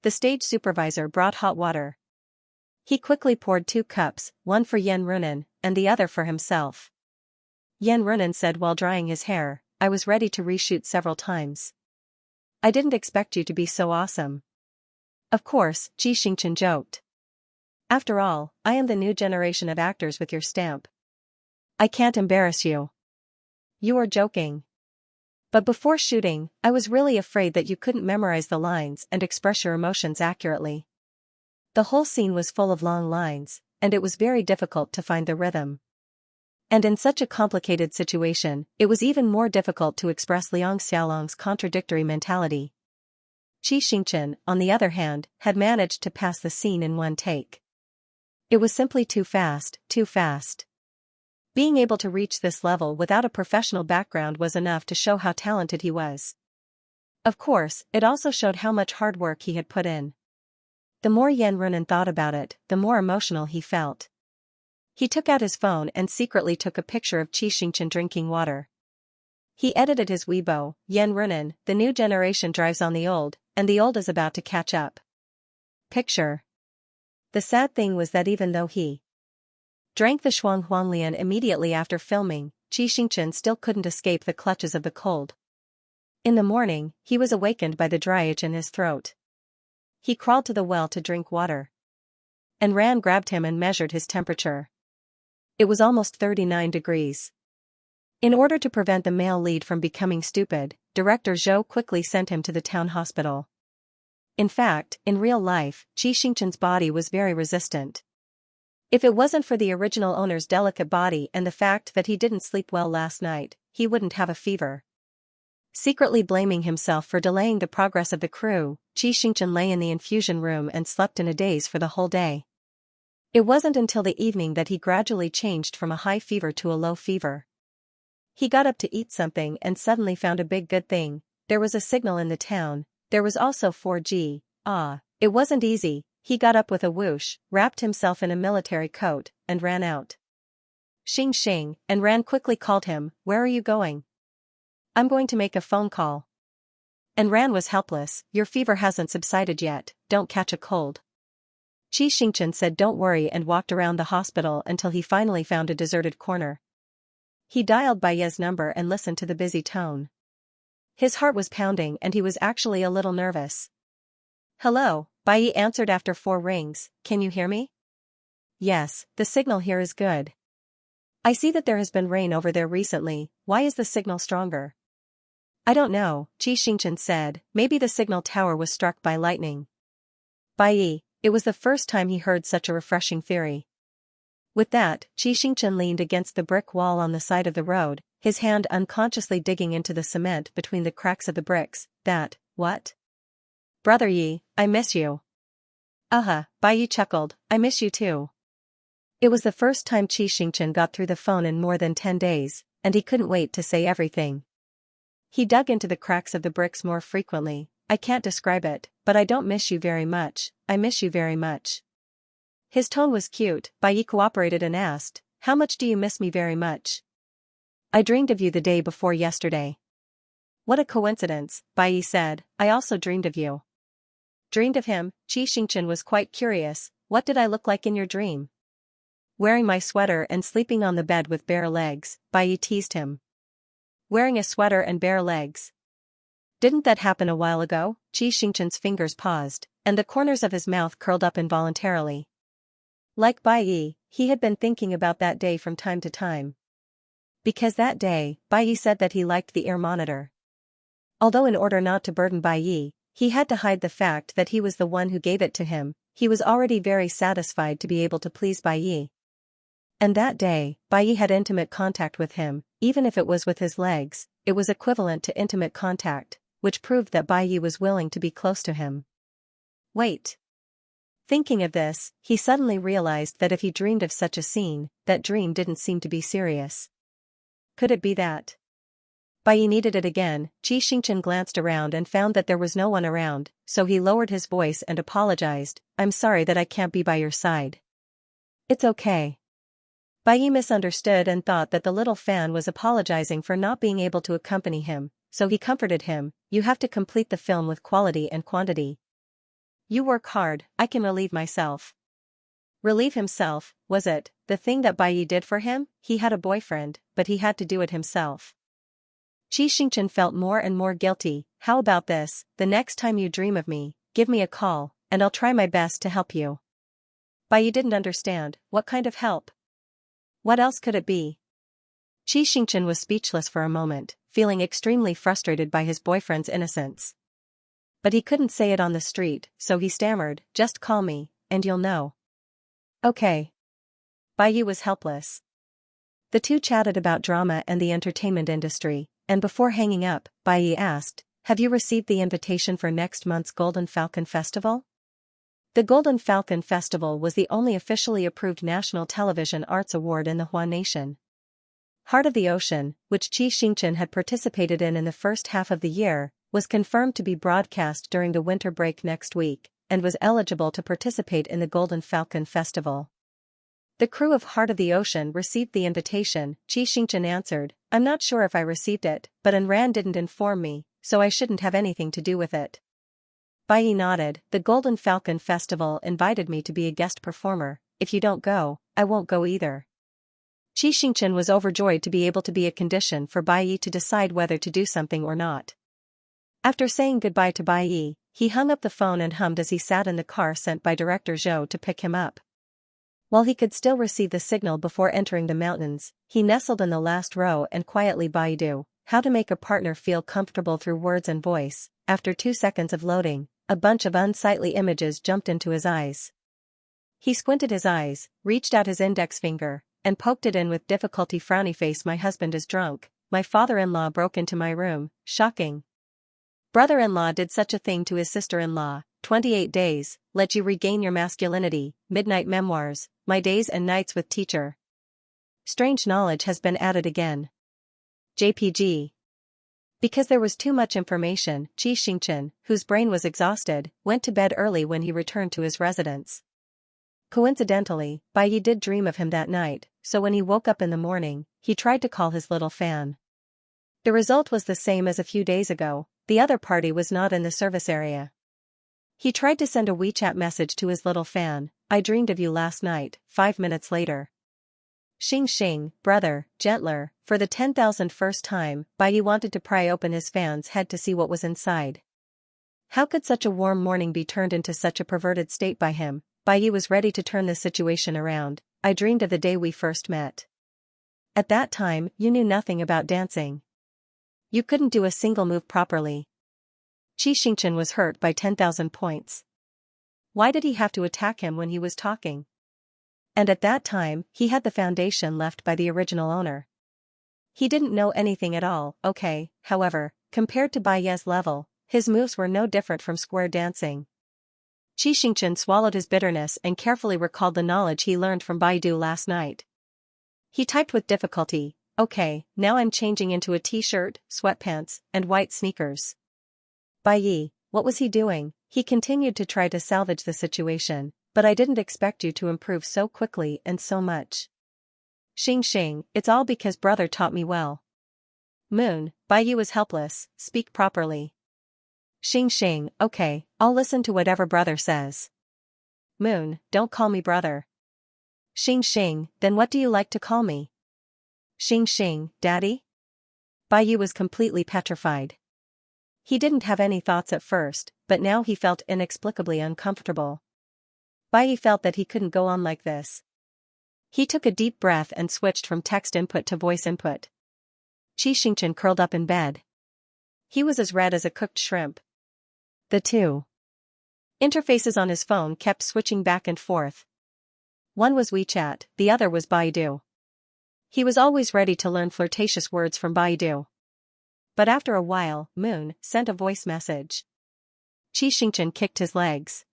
The stage supervisor brought hot water. He quickly poured 2 cups, one for Yan Runan, and the other for himself. Yan Runan said while drying his hair, I was ready to reshoot several times. I didn't expect you to be so awesome. Of course, Xianxia joked. After all, I am the new generation of actors with your stamp. I can't embarrass you. You are joking. But before shooting, I was really afraid that you couldn't memorize the lines and express your emotions accurately. The whole scene was full of long lines, and it was very difficult to find the rhythm. And in such a complicated situation, it was even more difficult to express Liang Xiaolong's contradictory mentality. Xianxia, on the other hand, had managed to pass the scene in one take. It was simply too fast, too fast. Being able to reach this level without a professional background was enough to show how talented he was. Of course, it also showed how much hard work he had put in. The more Yan Runan thought about it, the more emotional he felt. He took out his phone and secretly took a picture of Xianxia drinking water. He edited his Weibo, Yan Runan, the new generation drives on the old, and the old is about to catch up. Picture. The sad thing was that even though he drank the Shuanghuanglian immediately after filming, Xianxia still couldn't escape the clutches of the cold. In the morning, he was awakened by the dry itch in his throat. He crawled to the well to drink water. And Ran grabbed him and measured his temperature. It was almost 39 degrees. In order to prevent the male lead from becoming stupid, Director Zhou quickly sent him to the town hospital. In fact, in real life, Xianxia's body was very resistant. If it wasn't for the original owner's delicate body and the fact that he didn't sleep well last night, he wouldn't have a fever. Secretly blaming himself for delaying the progress of the crew, Xianxia lay in the infusion room and slept in a daze for the whole day. It wasn't until the evening that he gradually changed from a high fever to a low fever. He got up to eat something and suddenly found a big good thing. There was a signal in the town. There was also 4G. It wasn't easy. He got up with a whoosh, wrapped himself in a military coat, and ran out. Xing, and Ran quickly called him, "Where are you going?" "I'm going to make a phone call." And Ran was helpless. "Your fever hasn't subsided yet, don't catch a cold." Xianxia said don't worry and walked around the hospital until he finally found a deserted corner. He dialed Baiyi's number and listened to the busy tone. His heart was pounding and he was actually a little nervous. "Hello," Baiyi answered after 4 rings, "can you hear me?" "Yes, the signal here is good." "I see that there has been rain over there recently, why is the signal stronger?" "I don't know," Xianxia said, "maybe the signal tower was struck by lightning." Baiyi, it was the first time he heard such a refreshing theory. With that, Xianxia leaned against the brick wall on the side of the road, his hand unconsciously digging into the cement between the cracks of the bricks. What? "Brother Yi, I miss you." Baiyi chuckled, "I miss you too." It was the first time Xianxia got through the phone in more than 10 days, and he couldn't wait to say everything. He dug into the cracks of the bricks more frequently. "I can't describe it, but I don't miss you very much, I miss you very much." His tone was cute. Baiyi cooperated and asked, "How much do you miss me very much?" "I dreamed of you the day before yesterday." "What a coincidence," Baiyi said, "I also dreamed of you." Dreamed of him? Xianxia was quite curious. "What did I look like in your dream?" "Wearing my sweater and sleeping on the bed with bare legs," Baiyi teased him. "Wearing a sweater and bare legs? Didn't that happen a while ago?" Xianxia's fingers paused, and the corners of his mouth curled up involuntarily. Like Baiyi, he had been thinking about that day from time to time. Because that day, Baiyi said that he liked the ear monitor. Although in order not to burden Baiyi, he had to hide the fact that he was the one who gave it to him, he was already very satisfied to be able to please Baiyi. And that day, Baiyi had intimate contact with him, even if it was with his legs, it was equivalent to intimate contact, which proved that Baiyi was willing to be close to him. Wait. Thinking of this, he suddenly realized that if he dreamed of such a scene, that dream didn't seem to be serious. Could it be that? Baiyi needed it again. Xianxia glanced around and found that there was no one around, so he lowered his voice and apologized, "I'm sorry that I can't be by your side." "It's okay." Baiyi misunderstood and thought that the little fan was apologizing for not being able to accompany him, so he comforted him, "You have to complete the film with quality and quantity. You work hard, I can relieve myself." Relieve himself, was it, the thing that Baiyi did for him? He had a boyfriend, but he had to do it himself. Xianxia felt more and more guilty. "How about this, the next time you dream of me, give me a call, and I'll try my best to help you." Baiyi didn't understand. What kind of help? What else could it be? Xianxia was speechless for a moment, feeling extremely frustrated by his boyfriend's innocence. But he couldn't say it on the street, so he stammered, "Just call me, and you'll know." "Okay." Baiyi was helpless. The two chatted about drama and the entertainment industry, and before hanging up, Baiyi asked, "Have you received the invitation for next month's Golden Falcon Festival?" The Golden Falcon Festival was the only officially approved national television arts award in the Hua Nation. Heart of the Ocean, which Xianxia had participated in the first half of the year, was confirmed to be broadcast during the winter break next week, and was eligible to participate in the Golden Falcon Festival. The crew of Heart of the Ocean received the invitation. Xianxia answered, "I'm not sure if I received it, but Ran didn't inform me, so I shouldn't have anything to do with it." Baiyi nodded. "The Golden Falcon Festival invited me to be a guest performer. If you don't go, I won't go either." Xianxia was overjoyed to be able to be a condition for Baiyi to decide whether to do something or not. After saying goodbye to Baiyi, he hung up the phone and hummed as he sat in the car sent by Director Zhou to pick him up. While he could still receive the signal before entering the mountains, he nestled in the last row and quietly Baidu, how to make a partner feel comfortable through words and voice. After 2 seconds of loading, a bunch of unsightly images jumped into his eyes. He squinted his eyes, reached out his index finger, and poked it in with difficulty. Frowny face. "My husband is drunk, my father-in-law broke into my room, shocking. Brother-in-law did such a thing to his sister-in-law, 28 days, let you regain your masculinity, midnight memoirs, my days and nights with teacher. Strange knowledge has been added again. JPG. Because there was too much information, Xianxia, whose brain was exhausted, went to bed early when he returned to his residence. Coincidentally, Bai did dream of him that night, so when he woke up in the morning, he tried to call his little fan. The result was the same as a few days ago, the other party was not in the service area. He tried to send a WeChat message to his little fan, I dreamed of you last night, 5 minutes later. Xianxia, brother, gentler, for the 10,001st time, Bai wanted to pry open his fan's head to see what was inside. How could such a warm morning be turned into such a perverted state by him? Bai was ready to turn the situation around. I dreamed of the day we first met. At that time, you knew nothing about dancing. You couldn't do a single move properly. Xianxia was hurt by 10,000 points. Why did he have to attack him when he was talking? And at that time, he had the foundation left by the original owner. He didn't know anything at all, okay, however, compared to Bai's level, his moves were no different from square dancing. Xianxia swallowed his bitterness and carefully recalled the knowledge he learned from Baidu last night. He typed with difficulty, okay, now I'm changing into a t-shirt, sweatpants, and white sneakers. Bai, what was he doing? He continued to try to salvage the situation, but I didn't expect you to improve so quickly and so much. Xianxia, it's all because brother taught me well. Moon, Bai was helpless, speak properly. Xianxia, okay, I'll listen to whatever brother says. Moon, don't call me brother. Xianxia, then what do you like to call me? Xianxia, daddy? Bai was completely petrified. He didn't have any thoughts at first, but now he felt inexplicably uncomfortable. Bai felt that he couldn't go on like this. He took a deep breath and switched from text input to voice input. Xianxia curled up in bed. He was as red as a cooked shrimp. The two interfaces on his phone kept switching back and forth. One was WeChat, the other was Baidu. He was always ready to learn flirtatious words from Baidu. But after a while, Moon sent a voice message. Xianxia kicked his legs.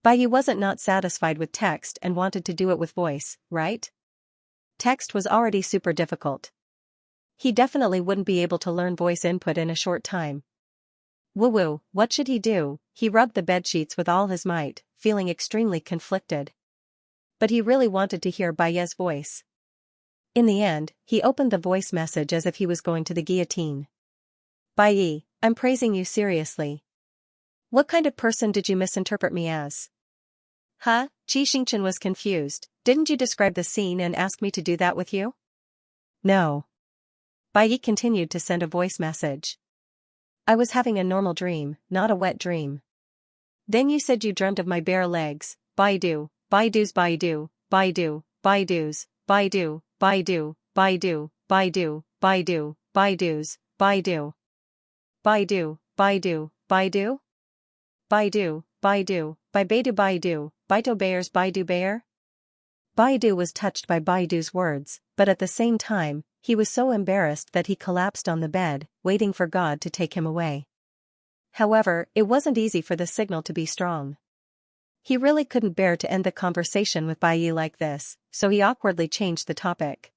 Bai wasn't not satisfied with text and wanted to do it with voice, right? Text was already super difficult. He definitely wouldn't be able to learn voice input in a short time. Woo-woo, what should he do? He rubbed the bedsheets with all his might, feeling extremely conflicted. But he really wanted to hear Bai's voice. In the end, he opened the voice message as if he was going to the guillotine. Bai, I'm praising you seriously. What kind of person did you misinterpret me as? Huh? Xianxia was confused. Didn't you describe the scene and ask me to do that with you? No. Bai continued to send a voice message. I was having a normal dream, not a wet dream. Then you said you dreamt of my bare legs. Baidu, Baidu's Baidu, Baidu, Baidu's, Baidu, Baidu, Baidu, Baidu, Baidu, Baidu's, Baidu. Baidu, Baidu, Baidu? Baidu, Baidu, Baidu Baidu, Baito Bayer's Baidu Bayer? Baidu was touched by Baidu's words, but at the same time, he was so embarrassed that he collapsed on the bed, waiting for God to take him away. However, it wasn't easy for the signal to be strong. He really couldn't bear to end the conversation with Bai like this, so he awkwardly changed the topic.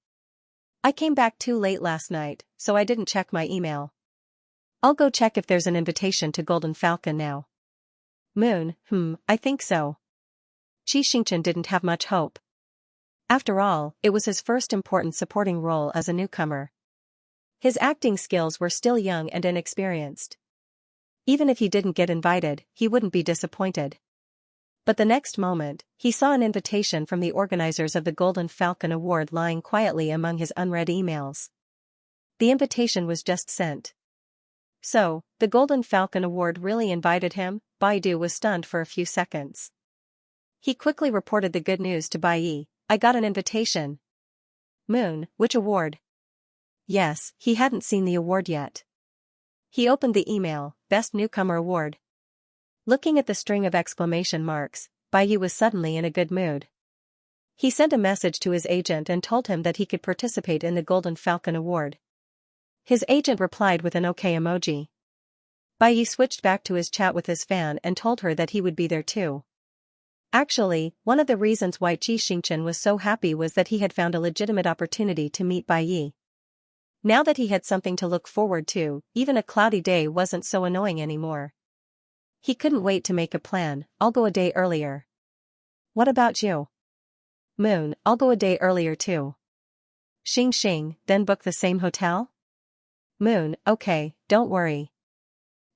I came back too late last night, so I didn't check my email. I'll go check if there's an invitation to Golden Falcon now. Moon, I think so. Xianxia didn't have much hope. After all, it was his first important supporting role as a newcomer. His acting skills were still young and inexperienced. Even if he didn't get invited, he wouldn't be disappointed. But the next moment, he saw an invitation from the organizers of the Golden Falcon Award lying quietly among his unread emails. The invitation was just sent. So, the Golden Falcon Award really invited him? Baidu was stunned for a few seconds. He quickly reported the good news to Bai. I got an invitation. Moon, which award? Yes, he hadn't seen the award yet. He opened the email, Best Newcomer Award. Looking at the string of exclamation marks, Bai was suddenly in a good mood. He sent a message to his agent and told him that he could participate in the Golden Falcon Award. His agent replied with an okay emoji. Bai Yi switched back to his chat with his fan and told her that he would be there too. Actually, one of the reasons why Xianxia was so happy was that he had found a legitimate opportunity to meet Bai Yi. Now that he had something to look forward to, even a cloudy day wasn't so annoying anymore. He couldn't wait to make a plan. I'll go a day earlier. What about you? Moon, I'll go a day earlier too. Xing, then book the same hotel? Moon, okay, don't worry.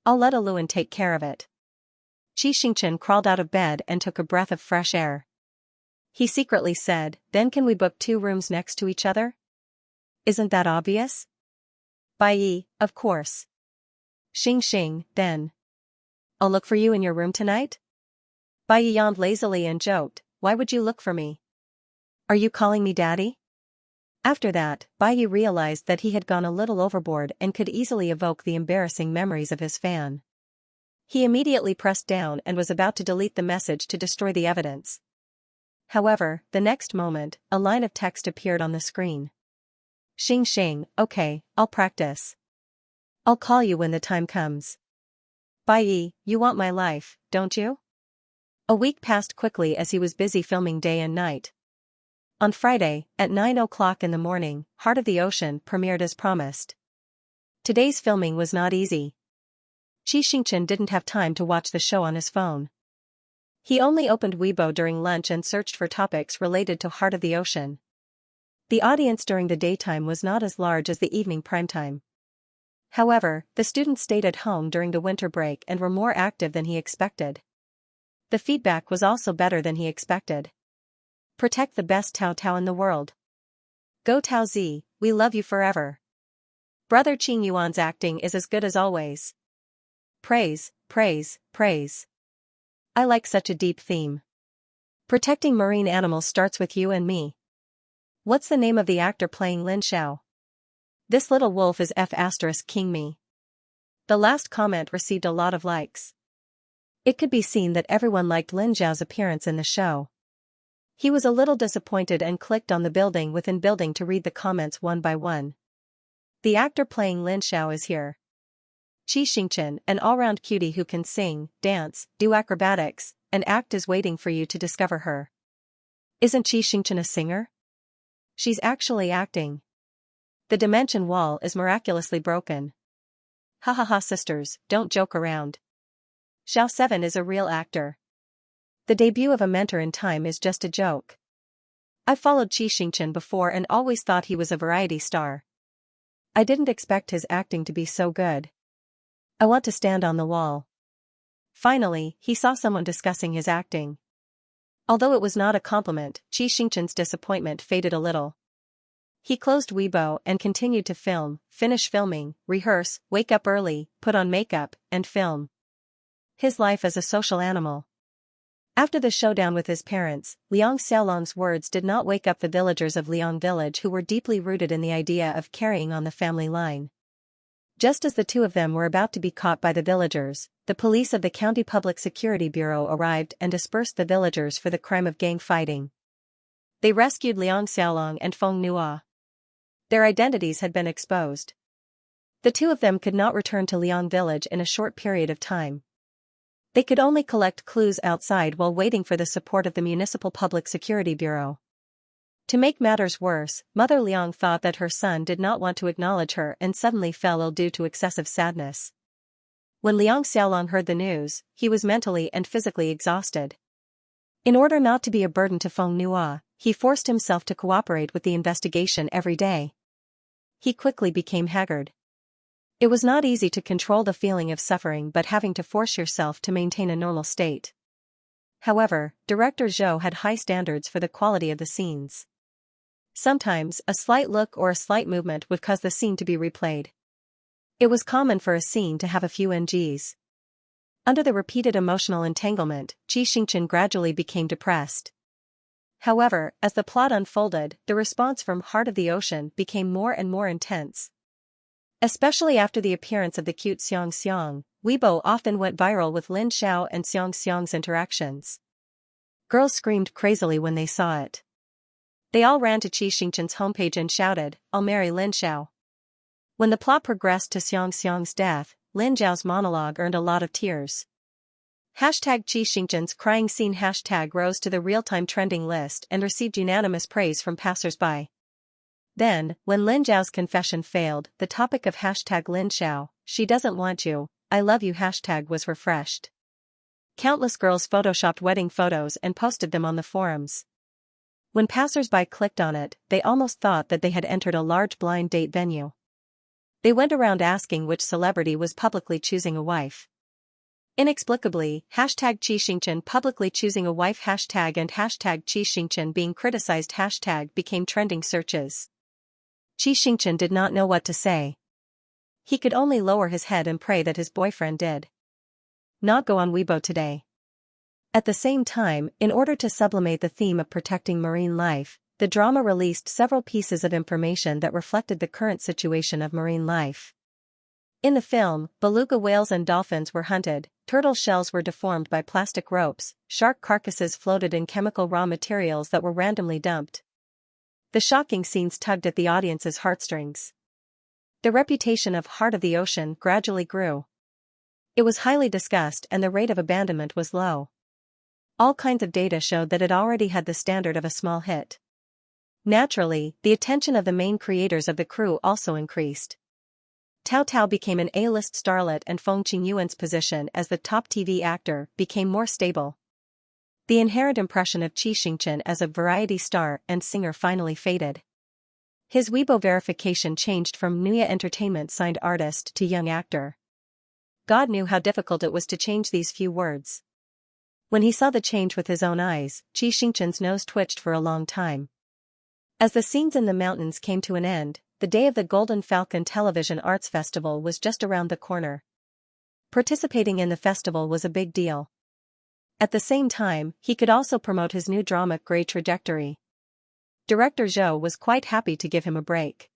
I'll let Aluan take care of it. Xingqian crawled out of bed and took a breath of fresh air. He secretly said, then can we book 2 rooms next to each other? Isn't that obvious? Bai Yi, of course. Xing, then. I'll look for you in your room tonight? Bai Yi yawned lazily and joked, why would you look for me? Are you calling me daddy? After that, Bai Yi realized that he had gone a little overboard and could easily evoke the embarrassing memories of his fan. He immediately pressed down and was about to delete the message to destroy the evidence. However, the next moment, a line of text appeared on the screen. Xing, okay, I'll practice. I'll call you when the time comes. Bai Yi, you want my life, don't you? A week passed quickly as he was busy filming day and night. On Friday, at 9 o'clock in the morning, Heart of the Ocean premiered as promised. Today's filming was not easy. Xingqian didn't have time to watch the show on his phone. He only opened Weibo during lunch and searched for topics related to Heart of the Ocean. The audience during the daytime was not as large as the evening primetime. However, the students stayed at home during the winter break and were more active than he expected. The feedback was also better than he expected. Protect the best Tao in the world. Go Tao Z, we love you forever. Brother Qing Yuan's acting is as good as always. Praise. I like such a deep theme. Protecting marine animals starts with you and me. What's the name of the actor playing Lin Xiao? This little wolf is King me. The last comment received a lot of likes. It could be seen that everyone liked Lin Xiao's appearance in the show. He was a little disappointed and clicked on the building within building to read the comments one by one. The actor playing Lin Xiao is here. Xingqian, an all-round cutie who can sing, dance, do acrobatics, and act is waiting for you to discover her. Isn't Xingqian a singer? She's actually acting. The dimension wall is miraculously broken. Ha sisters, don't joke around. Xiao 7 is a real actor. The debut of a mentor in time is just a joke. I've followed Xingqian before and always thought he was a variety star. I didn't expect his acting to be so good. I want to stand on the wall. Finally, he saw someone discussing his acting. Although it was not a compliment, Xingqian's disappointment faded a little. He closed Weibo and continued to film, finish filming, rehearse, wake up early, put on makeup, and film. His life as a social animal. After the showdown with his parents, Liang Xiaolong's words did not wake up the villagers of Liang village who were deeply rooted in the idea of carrying on the family line. Just as the two of them were about to be caught by the villagers, the police of the County Public Security Bureau arrived and dispersed the villagers for the crime of gang fighting. They rescued Liang Xiaolong and Feng Nua. Their identities had been exposed. The two of them could not return to Liang village in a short period of time. They could only collect clues outside while waiting for the support of the Municipal Public Security Bureau. To make matters worse, Mother Liang thought that her son did not want to acknowledge her and suddenly fell ill due to excessive sadness. When Liang Xiaolong heard the news, he was mentally and physically exhausted. In order not to be a burden to Feng Nua, he forced himself to cooperate with the investigation every day. He quickly became haggard. It was not easy to control the feeling of suffering but having to force yourself to maintain a normal state. However, director Zhou had high standards for the quality of the scenes. Sometimes, a slight look or a slight movement would cause the scene to be replayed. It was common for a scene to have a few NGs. Under the repeated emotional entanglement, Xingqian gradually became depressed. However, as the plot unfolded, the response from Heart of the Ocean became more and more intense. Especially after the appearance of the cute Xianxia, Weibo often went viral with Lin Xiao and Xianxia's interactions. Girls screamed crazily when they saw it. They all ran to Xingqian's homepage and shouted, "I'll marry Lin Xiao." When the plot progressed to Xianxia's death, Lin Zhao's monologue earned a lot of tears. #Xianxia's crying scene rose to the real-time trending list and received unanimous praise from passers-by. Then, when Lin Zhao's confession failed, the topic of #Lin Xiao, she doesn't want you, I love you was refreshed. Countless girls photoshopped wedding photos and posted them on the forums. When passers-by clicked on it, they almost thought that they had entered a large blind date venue. They went around asking which celebrity was publicly choosing a wife. Inexplicably, #Xianxia publicly choosing a wife and #Xianxia being criticized became trending searches. Xianxia did not know what to say. He could only lower his head and pray that his boyfriend did not go on Weibo today. At the same time, in order to sublimate the theme of protecting marine life, the drama released several pieces of information that reflected the current situation of marine life. In the film, beluga whales and dolphins were hunted, turtle shells were deformed by plastic ropes, shark carcasses floated in chemical raw materials that were randomly dumped. The shocking scenes tugged at the audience's heartstrings. The reputation of Heart of the Ocean gradually grew. It was highly discussed and the rate of abandonment was low. All kinds of data showed that it already had the standard of a small hit. Naturally, the attention of the main creators of the crew also increased. Tao Tao became an A-list starlet and Feng Qingyuan's position as the top TV actor became more stable. The inherent impression of Xianxia as a variety star and singer finally faded. His Weibo verification changed from Nuya Entertainment signed artist to young actor. God knew how difficult it was to change these few words. When he saw the change with his own eyes, Xianxia's nose twitched for a long time. As the scenes in the mountains came to an end, the day of the Golden Falcon Television Arts Festival was just around the corner. Participating in the festival was a big deal. At the same time, he could also promote his new drama Grey Trajectory. Director Zhou was quite happy to give him a break.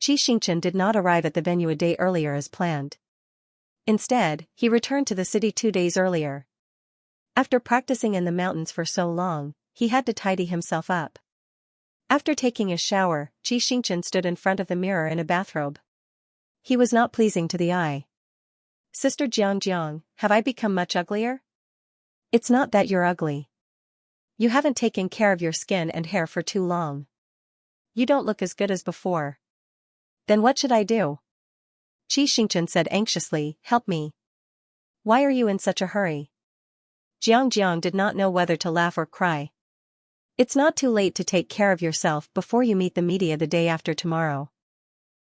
Xianxia did not arrive at the venue a day earlier as planned. Instead, he returned to the city 2 days earlier. After practicing in the mountains for so long, he had to tidy himself up. After taking a shower, Xianxia stood in front of the mirror in a bathrobe. He was not pleasing to the eye. Sister Jiang, have I become much uglier? It's not that you're ugly. You haven't taken care of your skin and hair for too long. You don't look as good as before. Then what should I do? Xianxia said anxiously, help me. Why are you in such a hurry? Jiang did not know whether to laugh or cry. It's not too late to take care of yourself before you meet the media the day after tomorrow.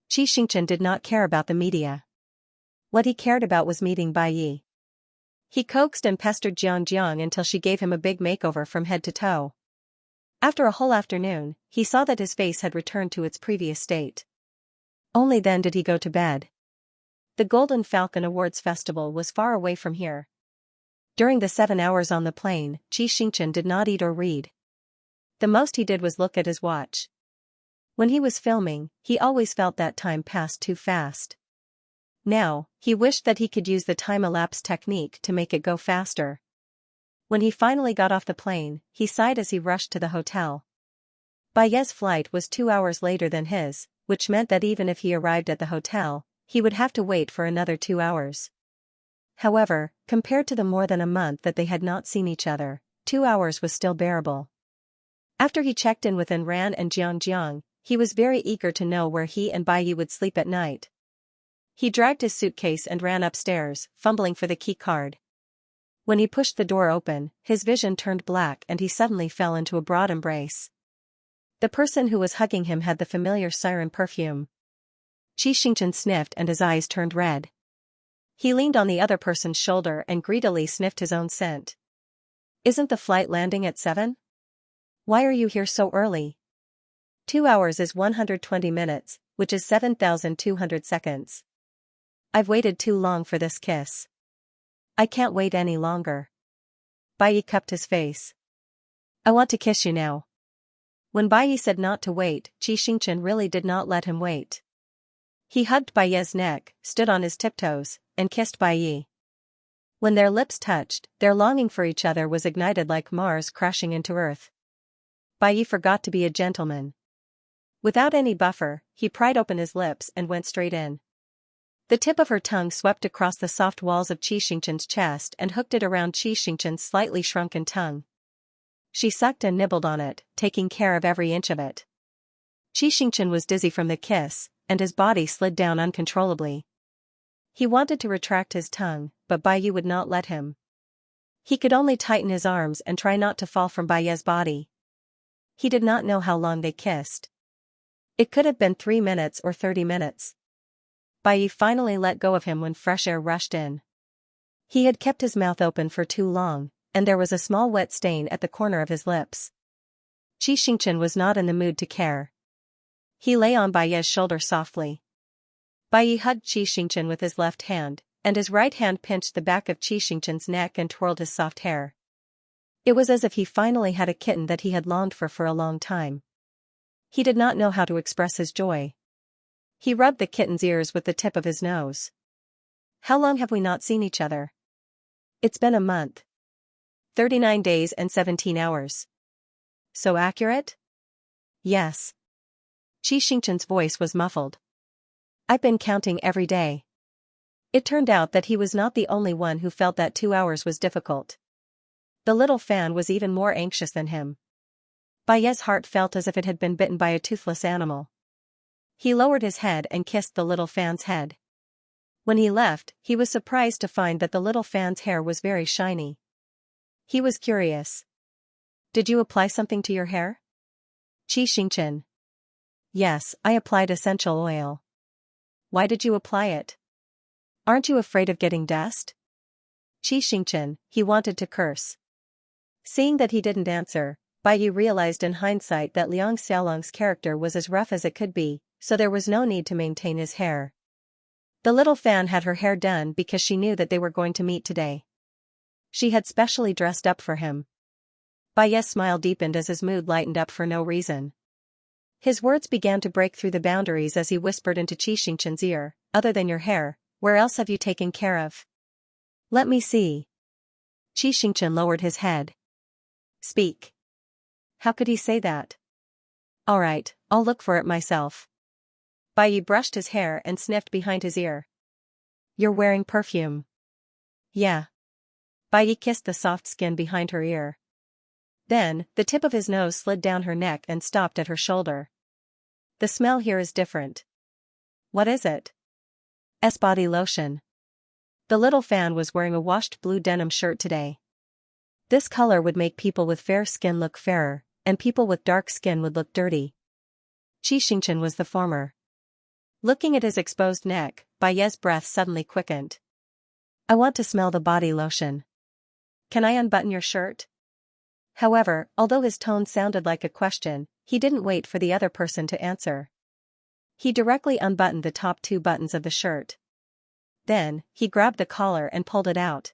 Xianxia did not care about the media. What he cared about was meeting Bai Yi. He coaxed and pestered Jiang until she gave him a big makeover from head to toe. After a whole afternoon, he saw that his face had returned to its previous state. Only then did he go to bed. The Golden Falcon Awards Festival was far away from here. During the 7 hours on the plane, Xianxia did not eat or read. The most he did was look at his watch. When he was filming, he always felt that time passed too fast. Now, he wished that he could use the time-elapse technique to make it go faster. When he finally got off the plane, he sighed as he rushed to the hotel. Baiye's flight was 2 hours later than his, which meant that even if he arrived at the hotel, he would have to wait for another 2 hours. However, compared to the more than a month that they had not seen each other, 2 hours was still bearable. After he checked in with Enran and Jiang, he was very eager to know where he and Bai Yi would sleep at night. He dragged his suitcase and ran upstairs, fumbling for the key card. When he pushed the door open, his vision turned black and he suddenly fell into a broad embrace. The person who was hugging him had the familiar siren perfume. Xianxia sniffed and his eyes turned red. He leaned on the other person's shoulder and greedily sniffed his own scent. Isn't the flight landing at 7? Why are you here so early? 2 hours is 120 minutes, which is 7,200 seconds. I've waited too long for this kiss. I can't wait any longer. Bai Yi cupped his face. I want to kiss you now. When Bai Yi said not to wait, Xianxia really did not let him wait. He hugged Bai Yi's neck, stood on his tiptoes, and kissed Bai Yi. When their lips touched, their longing for each other was ignited like Mars crashing into Earth. Bai Yi forgot to be a gentleman. Without any buffer, he pried open his lips and went straight in. The tip of her tongue swept across the soft walls of Xianxia's chest and hooked it around Xianxia's slightly shrunken tongue. She sucked and nibbled on it, taking care of every inch of it. Xianxia was dizzy from the kiss, and his body slid down uncontrollably. He wanted to retract his tongue, but Baiyi would not let him. He could only tighten his arms and try not to fall from Baiyi's body. He did not know how long they kissed. It could have been 3 minutes or 30 minutes. Baiyi finally let go of him when fresh air rushed in. He had kept his mouth open for too long, and there was a small wet stain at the corner of his lips. Xianxia was not in the mood to care. He lay on Baiyi's shoulder softly. Baiyi hugged Xianxia with his left hand, and his right hand pinched the back of Xianxia's neck and twirled his soft hair. It was as if he finally had a kitten that he had longed for a long time. He did not know how to express his joy. He rubbed the kitten's ears with the tip of his nose. "How long have we not seen each other?" "It's been a month. 39 days and 17 hours. So accurate?" "Yes." Xianxia's voice was muffled. "I've been counting every day." It turned out that he was not the only one who felt that 2 hours was difficult. The little fan was even more anxious than him. Baiyi's heart felt as if it had been bitten by a toothless animal. He lowered his head and kissed the little fan's head. When he left, he was surprised to find that the little fan's hair was very shiny. He was curious. "Did you apply something to your hair?" Xianxia. "Yes, I applied essential oil." "Why did you apply it?" "Aren't you afraid of getting dust?" Xianxia, he wanted to curse. Seeing that he didn't answer, Baiyi realized in hindsight that Liang Xiaolong's character was as rough as it could be, so there was no need to maintain his hair. The little fan had her hair done because she knew that they were going to meet today. She had specially dressed up for him. Baiyi's smile deepened as his mood lightened up for no reason. His words began to break through the boundaries as he whispered into Xianxia's ear, "Other than your hair, where else have you taken care of?" "Let me see." Xianxia lowered his head. "Speak." How could he say that? "All right, I'll look for it myself." Baiyi brushed his hair and sniffed behind his ear. "You're wearing perfume." "Yeah." Baiyi kissed the soft skin behind her ear. Then, the tip of his nose slid down her neck and stopped at her shoulder. "The smell here is different." "What is it?" Body lotion." The little fan was wearing a washed blue denim shirt today. This color would make people with fair skin look fairer, and people with dark skin would look dirty. Xianxia was the former. Looking at his exposed neck, Baiyi's breath suddenly quickened. "I want to smell the body lotion. Can I unbutton your shirt?" However, although his tone sounded like a question, he didn't wait for the other person to answer. He directly unbuttoned the top 2 buttons of the shirt. Then, he grabbed the collar and pulled it out.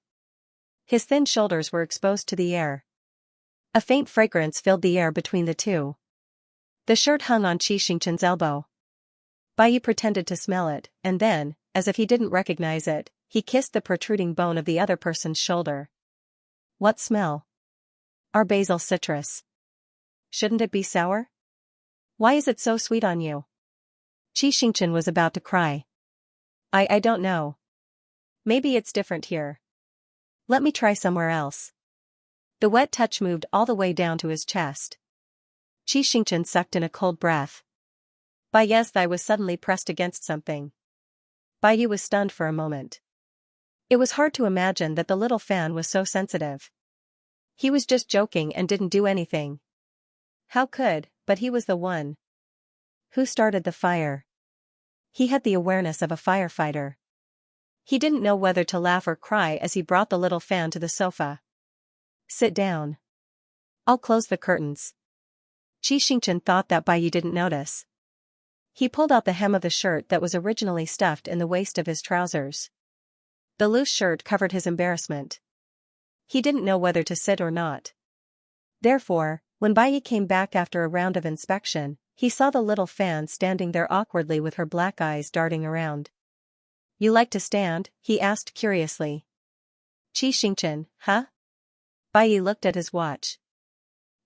His thin shoulders were exposed to the air. A faint fragrance filled the air between the two. The shirt hung on Xianxia's elbow. Baiyi pretended to smell it, and then, as if he didn't recognize it, he kissed the protruding bone of the other person's shoulder. "What smell?" "Our basil citrus." "Shouldn't it be sour?" "Why is it so sweet on you?" Xianxia was about to cry. I don't know. Maybe it's different here. Let me try somewhere else." The wet touch moved all the way down to his chest. Xianxia sucked in a cold breath. Baiyi's thigh was suddenly pressed against something. Baiyi was stunned for a moment. It was hard to imagine that the little fan was so sensitive. He was just joking and didn't do anything. How could, but he was the one. Who started the fire? He had the awareness of a firefighter. He didn't know whether to laugh or cry as he brought the little fan to the sofa. "Sit down. I'll close the curtains." Xianxia thought that Baiyi didn't notice. He pulled out the hem of the shirt that was originally stuffed in the waist of his trousers. The loose shirt covered his embarrassment. He didn't know whether to sit or not. Therefore, when Baiyi came back after a round of inspection, he saw the little fan standing there awkwardly with her black eyes darting around. "You like to stand?" he asked curiously. Xianxia, huh? Baiyi looked at his watch.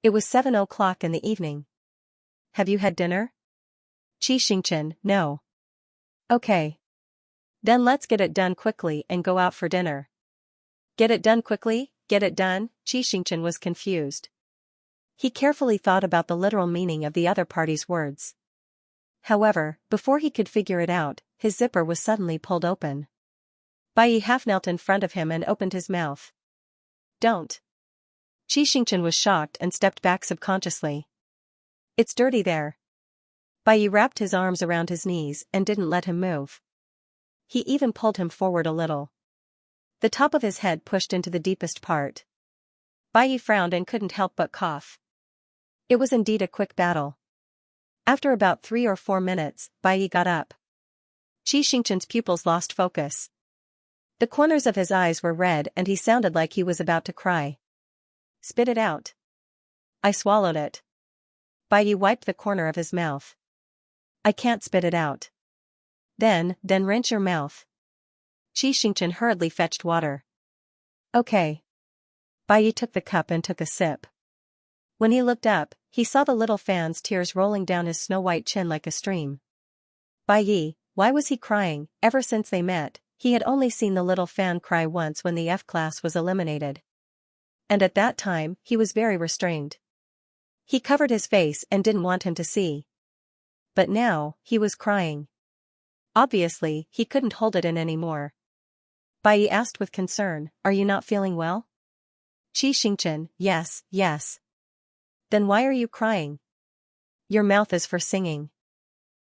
It was 7 o'clock in the evening. "Have you had dinner?" Xianxia, no. Okay. Then let's get it done quickly and go out for dinner. Get it done quickly? Get it done? Xianxia was confused. He carefully thought about the literal meaning of the other party's words. However, before he could figure it out, his zipper was suddenly pulled open. Bai half knelt in front of him and opened his mouth. Don't. Xianxia was shocked and stepped back subconsciously. It's dirty there. Bai wrapped his arms around his knees and didn't let him move. He even pulled him forward a little. The top of his head pushed into the deepest part. Bai frowned and couldn't help but cough. It was indeed a quick battle. After about 3 or 4 minutes, Bai got up. Xianxia's pupils lost focus. The corners of his eyes were red and he sounded like he was about to cry. Spit it out. I swallowed it. Bai wiped the corner of his mouth. I can't spit it out. Then rinse your mouth. Xianxia hurriedly fetched water. Okay. Bai took the cup and took a sip. When he looked up, he saw the little fan's tears rolling down his snow-white chin like a stream. Bai, why was he crying? Ever since they met, he had only seen the little fan cry once when the F class was eliminated. And at that time, he was very restrained. He covered his face and didn't want him to see. But now, he was crying. Obviously, he couldn't hold it in anymore. Bai asked with concern, are you not feeling well? Xianxia, yes, yes. Then why are you crying? Your mouth is for singing.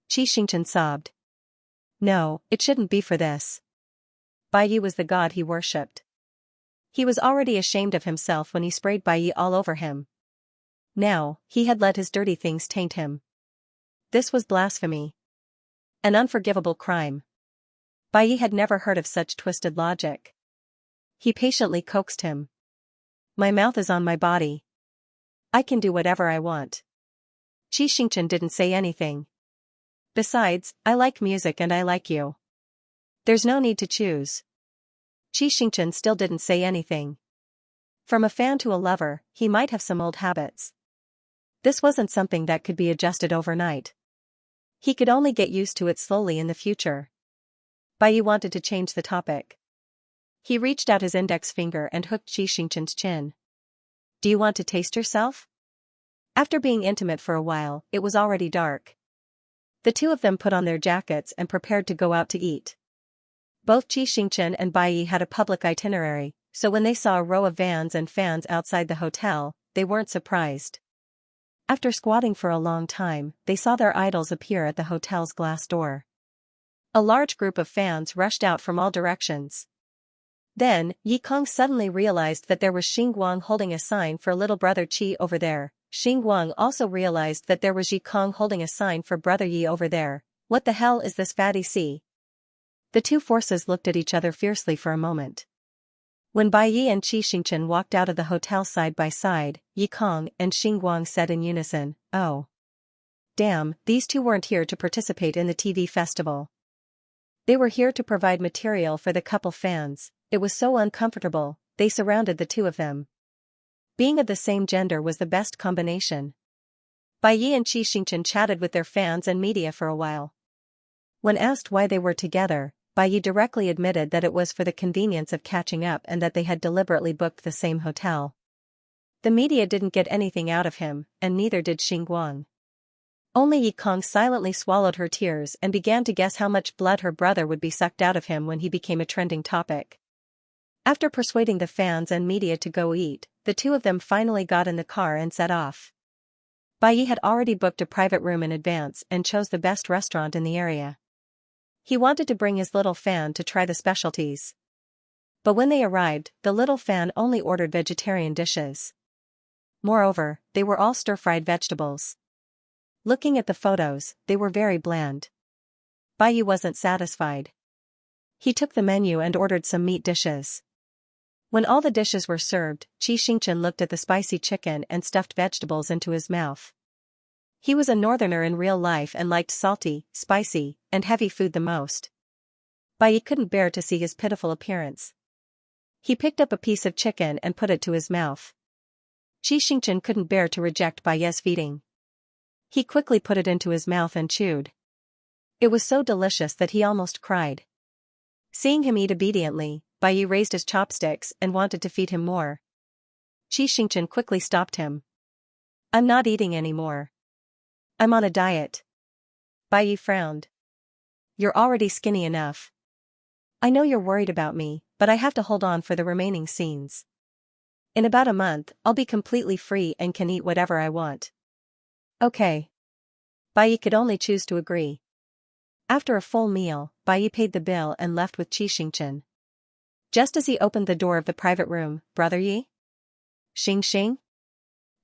Xianxia sobbed. No, it shouldn't be for this. Bai was the god he worshipped. He was already ashamed of himself when he sprayed Bai all over him. Now, he had let his dirty things taint him. This was blasphemy. An unforgivable crime. Bai had never heard of such twisted logic. He patiently coaxed him. My mouth is on my body. I can do whatever I want. Xianxia didn't say anything. Besides, I like music and I like you. There's no need to choose. Xianxia still didn't say anything. From a fan to a lover, he might have some old habits. This wasn't something that could be adjusted overnight. He could only get used to it slowly in the future. Bai wanted to change the topic. He reached out his index finger and hooked Xianxia's chin. Do you want to taste yourself? After being intimate for a while, it was already dark. The two of them put on their jackets and prepared to go out to eat. Both Xianxia and Bai had a public itinerary, so when they saw a row of vans and fans outside the hotel, they weren't surprised. After squatting for a long time, they saw their idols appear at the hotel's glass door. A large group of fans rushed out from all directions. Then, Yikong suddenly realized that there was Xinguang holding a sign for little brother Qi over there. Xinguang also realized that there was Yikong holding a sign for brother Yi over there. What the hell is this fatty see? The two forces looked at each other fiercely for a moment. When Bai Yi and Xianxia walked out of the hotel side by side, Yikong and Xinguang said in unison, oh. Damn, these two weren't here to participate in the TV festival. They were here to provide material for the couple fans. It was so uncomfortable, they surrounded the two of them. Being of the same gender was the best combination. Bai Yi and Xianxia chatted with their fans and media for a while. When asked why they were together, Bai Yi directly admitted that it was for the convenience of catching up and that they had deliberately booked the same hotel. The media didn't get anything out of him, and neither did Xinguang. Only Yikong silently swallowed her tears and began to guess how much blood her brother would be sucked out of him when he became a trending topic. After persuading the fans and media to go eat, the two of them finally got in the car and set off. Bai Yi had already booked a private room in advance and chose the best restaurant in the area. He wanted to bring his little fan to try the specialties. But when they arrived, the little fan only ordered vegetarian dishes. Moreover, they were all stir-fried vegetables. Looking at the photos, they were very bland. Bai Yi wasn't satisfied. He took the menu and ordered some meat dishes. When all the dishes were served, Xianxia looked at the spicy chicken and stuffed vegetables into his mouth. He was a northerner in real life and liked salty, spicy, and heavy food the most. Bai Yi couldn't bear to see his pitiful appearance. He picked up a piece of chicken and put it to his mouth. Xianxia couldn't bear to reject Bai Yi's feeding. He quickly put it into his mouth and chewed. It was so delicious that he almost cried. Seeing him eat obediently, Bai raised his chopsticks and wanted to feed him more. Xianxia quickly stopped him. I'm not eating anymore. I'm on a diet. Bai frowned. You're already skinny enough. I know you're worried about me, but I have to hold on for the remaining scenes. In about a month, I'll be completely free and can eat whatever I want. Okay. Bai could only choose to agree. After a full meal, Bai paid the bill and left with Xianxia. Just as he opened the door of the private room, Brother Yi? Xing?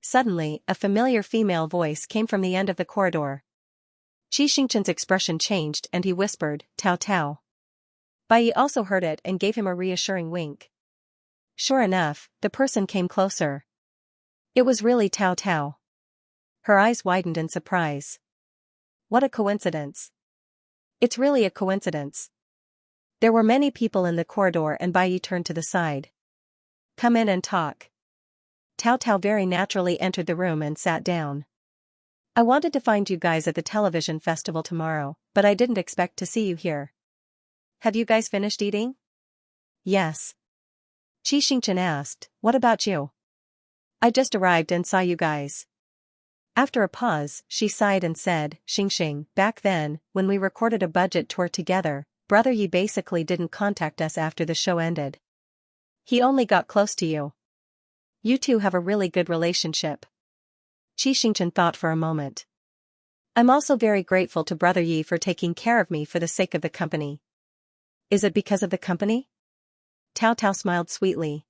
Suddenly, a familiar female voice came from the end of the corridor. Xianxia's expression changed and he whispered, Tao Tao. Bai also heard it and gave him a reassuring wink. Sure enough, the person came closer. It was really Tao Tao. Her eyes widened in surprise. What a coincidence. It's really a coincidence. There were many people in the corridor and Bai turned to the side. Come in and talk. Tao Tao very naturally entered the room and sat down. I wanted to find you guys at the television festival tomorrow, but I didn't expect to see you here. Have you guys finished eating? Yes. Xianxia asked, what about you? I just arrived and saw you guys. After a pause, she sighed and said, Xing, back then, when we recorded a budget tour together, Brother Yi basically didn't contact us after the show ended. He only got close to you. You two have a really good relationship. Xianxia thought for a moment. I'm also very grateful to Brother Yi for taking care of me for the sake of the company. Is it because of the company? Tao Tao smiled sweetly.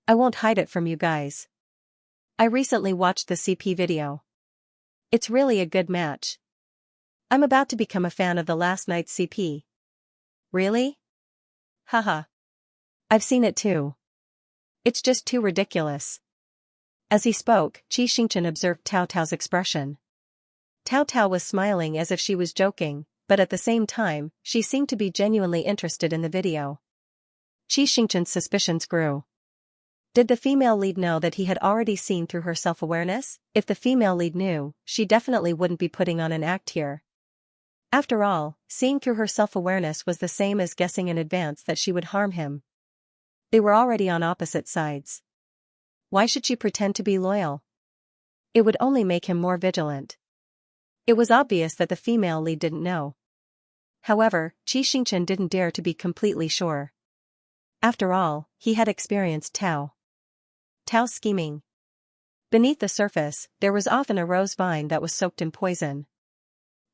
I won't hide it from you guys. I recently watched the CP video. It's really a good match. I'm about to become a fan of the last night's CP. Really? Haha. I've seen it too. It's just too ridiculous. As he spoke, Xianxia observed Tao Tao's expression. Tao Tao was smiling as if she was joking, but at the same time, she seemed to be genuinely interested in the video. Xianxia's suspicions grew. Did the female lead know that he had already seen through her self-awareness? If the female lead knew, she definitely wouldn't be putting on an act here. After all, seeing through her self-awareness was the same as guessing in advance that she would harm him. They were already on opposite sides. Why should she pretend to be loyal? It would only make him more vigilant. It was obvious that the female lead didn't know. However, Xianxia didn't dare to be completely sure. After all, he had experienced Tao's scheming. Beneath the surface, there was often a rose vine that was soaked in poison.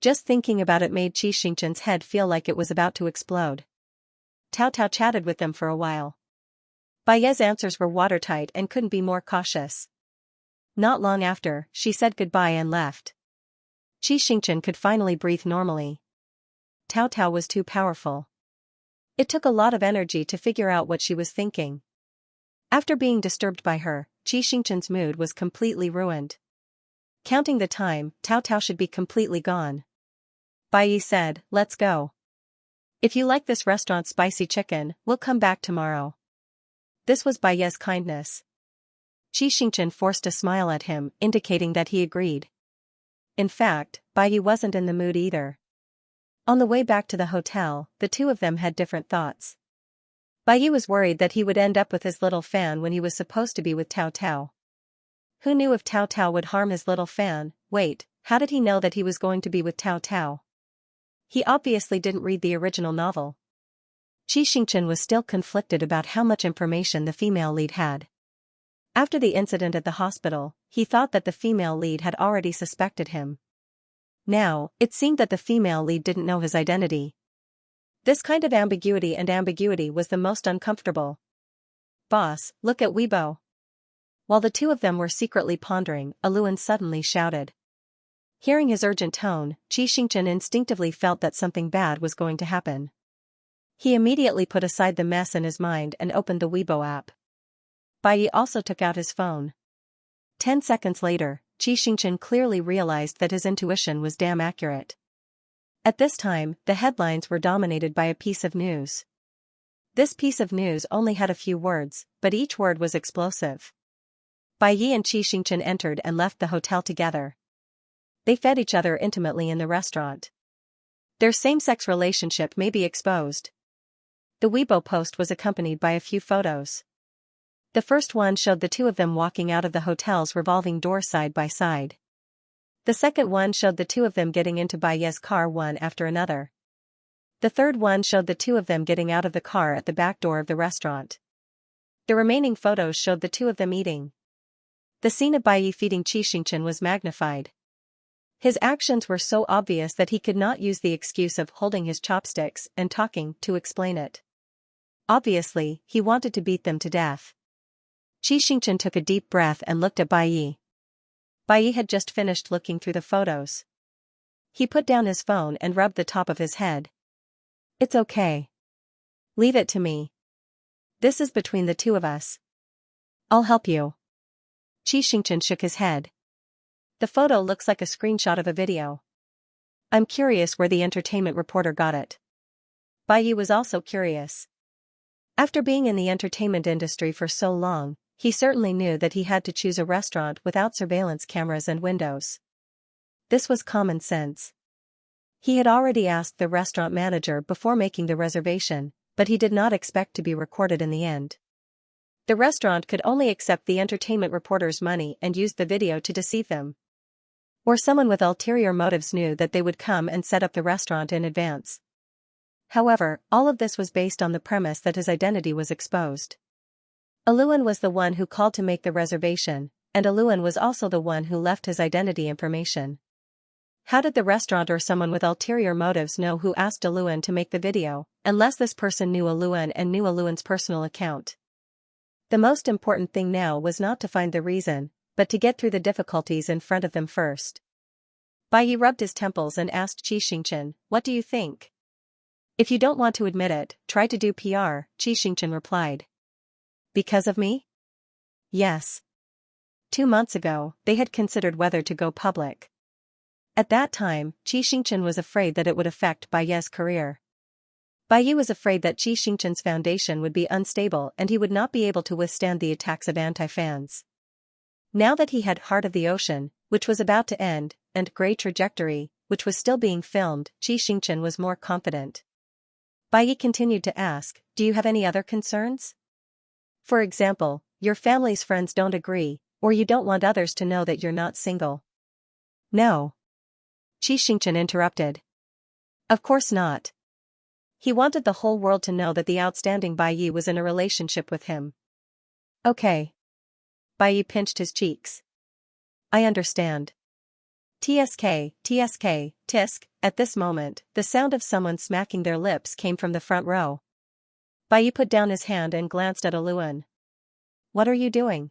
Just thinking about it made Xianxia's head feel like it was about to explode. Tao Tao chatted with them for a while. Bai's answers were watertight and couldn't be more cautious. Not long after, she said goodbye and left. Xianxia could finally breathe normally. Tao Tao was too powerful. It took a lot of energy to figure out what she was thinking. After being disturbed by her, Xianxia's mood was completely ruined. Counting the time, Tao Tao should be completely gone. Bai said, let's go. If you like this restaurant's spicy chicken, we'll come back tomorrow. This was Bai's kindness. Xianxia forced a smile at him, indicating that he agreed. In fact, Bai wasn't in the mood either. On the way back to the hotel, the two of them had different thoughts. Bai was worried that he would end up with his little fan when he was supposed to be with Tao Tao. Who knew if Tao Tao would harm his little fan? Wait, how did he know that he was going to be with Tao Tao? He obviously didn't read the original novel. Xianxia was still conflicted about how much information the female lead had. After the incident at the hospital, he thought that the female lead had already suspected him. Now, it seemed that the female lead didn't know his identity. This kind of ambiguity was the most uncomfortable. Boss, look at Weibo. While the two of them were secretly pondering, Aluan suddenly shouted. Hearing his urgent tone, Xianxia instinctively felt that something bad was going to happen. He immediately put aside the mess in his mind and opened the Weibo app. Bai also took out his phone. 10 seconds later, Xianxia clearly realized that his intuition was damn accurate. At this time, the headlines were dominated by a piece of news. This piece of news only had a few words, but each word was explosive. Bai and Xianxia entered and left the hotel together. They fed each other intimately in the restaurant. Their same-sex relationship may be exposed. The Weibo post was accompanied by a few photos. The first one showed the two of them walking out of the hotel's revolving door side by side. The second one showed the two of them getting into Baiye's car one after another. The third one showed the two of them getting out of the car at the back door of the restaurant. The remaining photos showed the two of them eating. The scene of Baiyi feeding Xianxia was magnified. His actions were so obvious that he could not use the excuse of holding his chopsticks and talking to explain it. Obviously, he wanted to beat them to death. Xianxia took a deep breath and looked at Baiyi. Baiyi had just finished looking through the photos. He put down his phone and rubbed the top of his head. It's okay. Leave it to me. This is between the two of us. I'll help you. Xianxia shook his head. The photo looks like a screenshot of a video. I'm curious where the entertainment reporter got it. Baiyi was also curious. After being in the entertainment industry for so long, he certainly knew that he had to choose a restaurant without surveillance cameras and windows. This was common sense. He had already asked the restaurant manager before making the reservation, but he did not expect to be recorded in the end. The restaurant could only accept the entertainment reporter's money and used the video to deceive them. Or someone with ulterior motives knew that they would come and set up the restaurant in advance. However, all of this was based on the premise that his identity was exposed. Aluan was the one who called to make the reservation, and Aluan was also the one who left his identity information. How did the restaurant or someone with ulterior motives know who asked Aluan to make the video, unless this person knew Aluan and knew Aluan's personal account? The most important thing now was not to find the reason, but to get through the difficulties in front of them first. Baiyi rubbed his temples and asked Xianxia, "What do you think?" "If you don't want to admit it, try to do PR," Xianxia replied. "Because of me?" "Yes." 2 months ago, they had considered whether to go public. At that time, Xianxia was afraid that it would affect Baiye's career. Baiyi was afraid that Xianxia's foundation would be unstable and he would not be able to withstand the attacks of anti-fans. Now that he had Heart of the Ocean, which was about to end, and Grey Trajectory, which was still being filmed, Xianxia was more confident. Baiyi continued to ask, "Do you have any other concerns? For example, your family's friends don't agree, or you don't want others to know that you're not single?" "No." Xianxia interrupted. "Of course not." He wanted the whole world to know that the outstanding Baiyi was in a relationship with him. "Okay." Baiyi pinched his cheeks. "I understand." TSK, TSK, tisk. At this moment, the sound of someone smacking their lips came from the front row. Baiyi put down his hand and glanced at Aluan. "What are you doing?"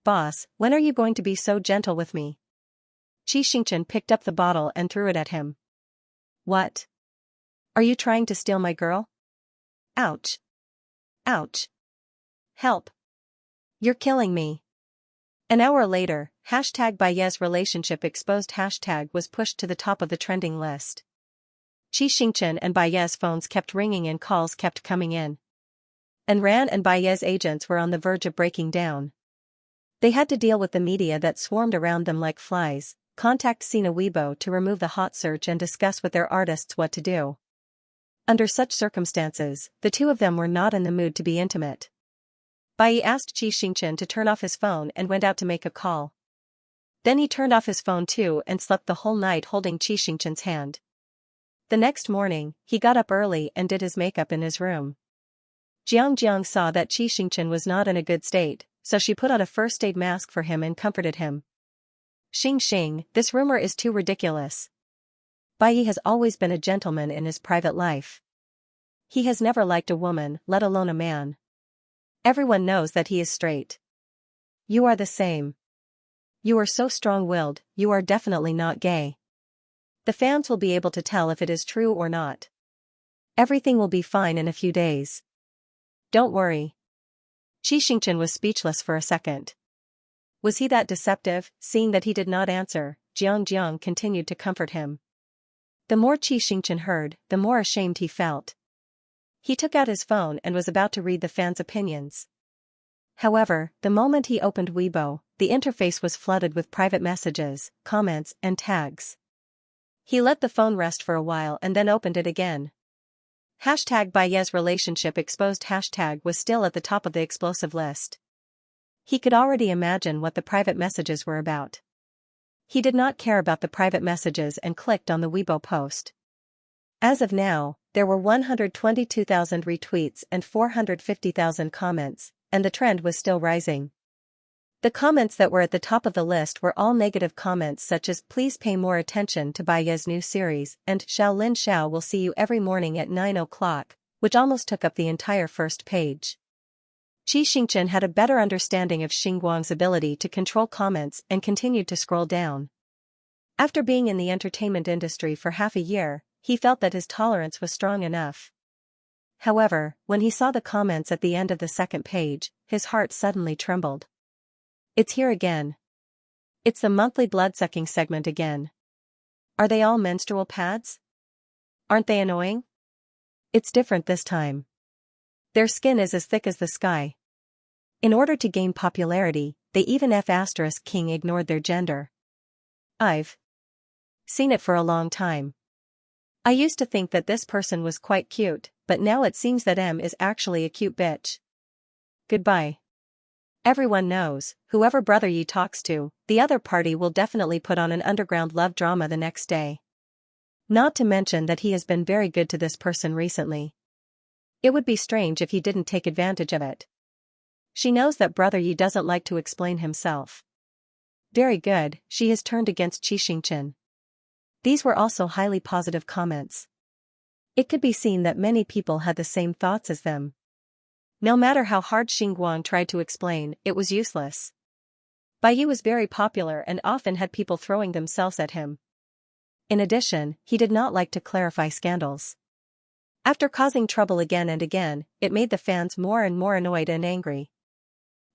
"Boss, when are you going to be so gentle with me?" Xianxia picked up the bottle and threw it at him. "What? Are you trying to steal my girl?" "Ouch. Ouch. Help. You're killing me." An hour later, #Baiye's relationship exposed hashtag was pushed to the top of the trending list. Xianxia and Baiye's phones kept ringing and calls kept coming in. Ran and Baiye's agents were on the verge of breaking down. They had to deal with the media that swarmed around them like flies, contact Sina Weibo to remove the hot search and discuss with their artists what to do. Under such circumstances, the two of them were not in the mood to be intimate. Baiyi asked Xianxia to turn off his phone and went out to make a call. Then he turned off his phone too and slept the whole night holding Xianxia's hand. The next morning, he got up early and did his makeup in his room. Jiang saw that Xianxia was not in a good state, so she put on a first aid mask for him and comforted him. "Xing, this rumor is too ridiculous. Baiyi has always been a gentleman in his private life. He has never liked a woman, let alone a man. Everyone knows that he is straight. You are the same. You are so strong-willed, you are definitely not gay. The fans will be able to tell if it is true or not. Everything will be fine in a few days. Don't worry." Xianxia was speechless for a second. Was he that deceptive? Seeing that he did not answer, Jiang continued to comfort him. The more Xianxia heard, the more ashamed he felt. He took out his phone and was about to read the fans' opinions. However, the moment he opened Weibo, the interface was flooded with private messages, comments, and tags. He let the phone rest for a while and then opened it again. Hashtag Baye's relationship exposed hashtag was still at the top of the explosive list. He could already imagine what the private messages were about. He did not care about the private messages and clicked on the Weibo post. As of now, there were 122,000 retweets and 450,000 comments, and the trend was still rising. The comments that were at the top of the list were all negative comments such as "Please pay more attention to Baye's new series" and "Xiao Xiao will see you every morning at 9 o'clock, which almost took up the entire first page. Xianxia had a better understanding of Xinguang's ability to control comments and continued to scroll down. After being in the entertainment industry for half a year, he felt that his tolerance was strong enough. However, when he saw the comments at the end of the second page, his heart suddenly trembled. It's here again. It's the monthly blood-sucking segment again. Are they all menstrual pads? Aren't they annoying? It's different this time. Their skin is as thick as the sky. In order to gain popularity, they even F***king ignored their gender. I've seen it for a long time. I used to think that this person was quite cute, but now it seems that M is actually a cute bitch. Goodbye. Everyone knows, whoever Brother Yi talks to, the other party will definitely put on an underground love drama the next day. Not to mention that he has been very good to this person recently. It would be strange if he didn't take advantage of it. She knows that Brother Yi doesn't like to explain himself. Very good, she has turned against Xianxia. These were also highly positive comments. It could be seen that many people had the same thoughts as them. No matter how hard Xinguang tried to explain, it was useless. Bayi was very popular and often had people throwing themselves at him. In addition, he did not like to clarify scandals. After causing trouble again and again, it made the fans more and more annoyed and angry.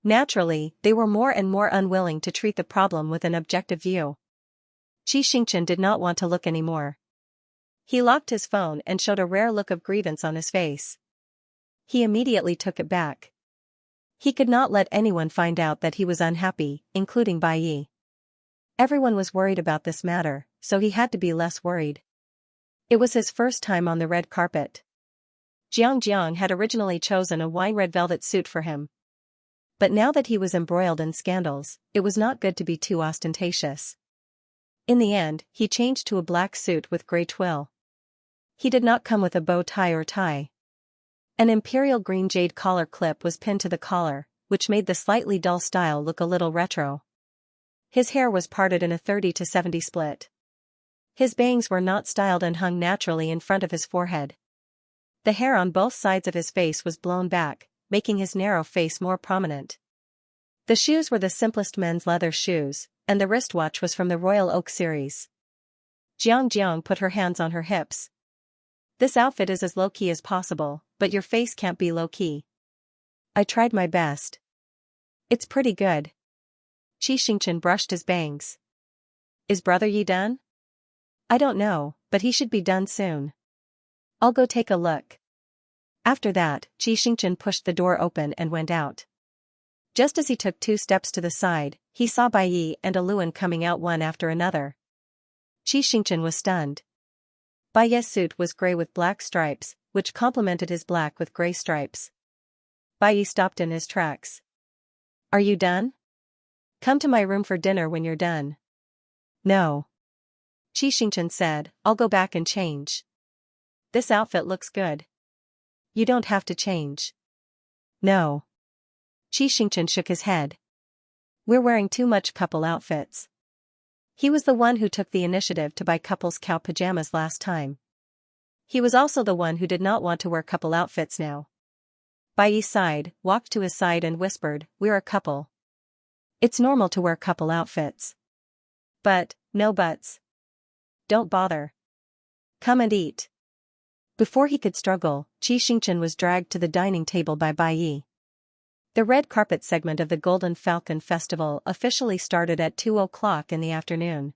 Naturally, they were more and more unwilling to treat the problem with an objective view. Xianxia did not want to look anymore. He locked his phone and showed a rare look of grievance on his face. He immediately took it back. He could not let anyone find out that he was unhappy, including Bayi. Everyone was worried about this matter, so he had to be less worried. It was his first time on the red carpet. Jiang had originally chosen a wine red velvet suit for him. But now that he was embroiled in scandals, it was not good to be too ostentatious. In the end, he changed to a black suit with grey twill. He did not come with a bow tie or tie. An imperial green jade collar clip was pinned to the collar, which made the slightly dull style look a little retro. His hair was parted in a 30-70 split. His bangs were not styled and hung naturally in front of his forehead. The hair on both sides of his face was blown back, making his narrow face more prominent. The shoes were the simplest men's leather shoes, and the wristwatch was from the Royal Oak series. Jiang put her hands on her hips. This outfit is as low-key as possible, but your face can't be low-key. I tried my best. It's pretty good. Xianxia brushed his bangs. Is Brother Yi done? I don't know, but he should be done soon. I'll go take a look. After that, Xianxia pushed the door open and went out. Just as he took 2 steps to the side, he saw Bayi and Aluan coming out one after another. Xianxia was stunned. Bayi's suit was grey with black stripes, which complemented his black with grey stripes. Bayi stopped in his tracks. Are you done? Come to my room for dinner when you're done. No. Xianxia said, I'll go back and change. This outfit looks good. You don't have to change. No. Xianxia shook his head. We're wearing too much couple outfits. He was the one who took the initiative to buy couples cow pajamas last time. He was also the one who did not want to wear couple outfits now. Bayi sighed, walked to his side and whispered, We're a couple. It's normal to wear couple outfits. But, no buts. Don't bother. Come and eat. Before he could struggle, Xianxia was dragged to the dining table by Bayi. The red carpet segment of the Golden Falcon Festival officially started at 2 o'clock in the afternoon.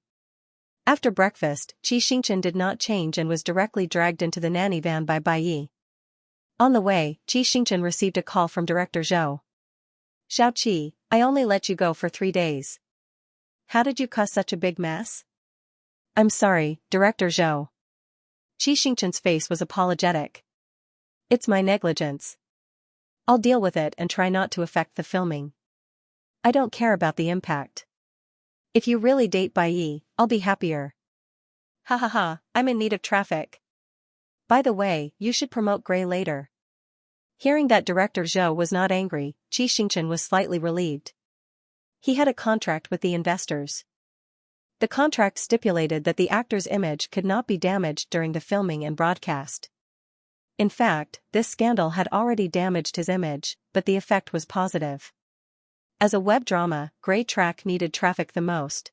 After breakfast, Xianxia did not change and was directly dragged into the nanny van by Bayi. On the way, Xianxia received a call from director Zhou. Xiaoqi, I only let you go for 3 days. How did you cause such a big mess? I'm sorry, Director Zhou. Xianxia's face was apologetic. It's my negligence. I'll deal with it and try not to affect the filming. I don't care about the impact. If you really date Bai Yi, I'll be happier. Ha ha ha, I'm in need of traffic. By the way, you should promote Gray later. Hearing that Director Zhou was not angry, Xianxia was slightly relieved. He had a contract with the investors. The contract stipulated that the actor's image could not be damaged during the filming and broadcast. In fact, this scandal had already damaged his image, but the effect was positive. As a web drama, Grey Track needed traffic the most.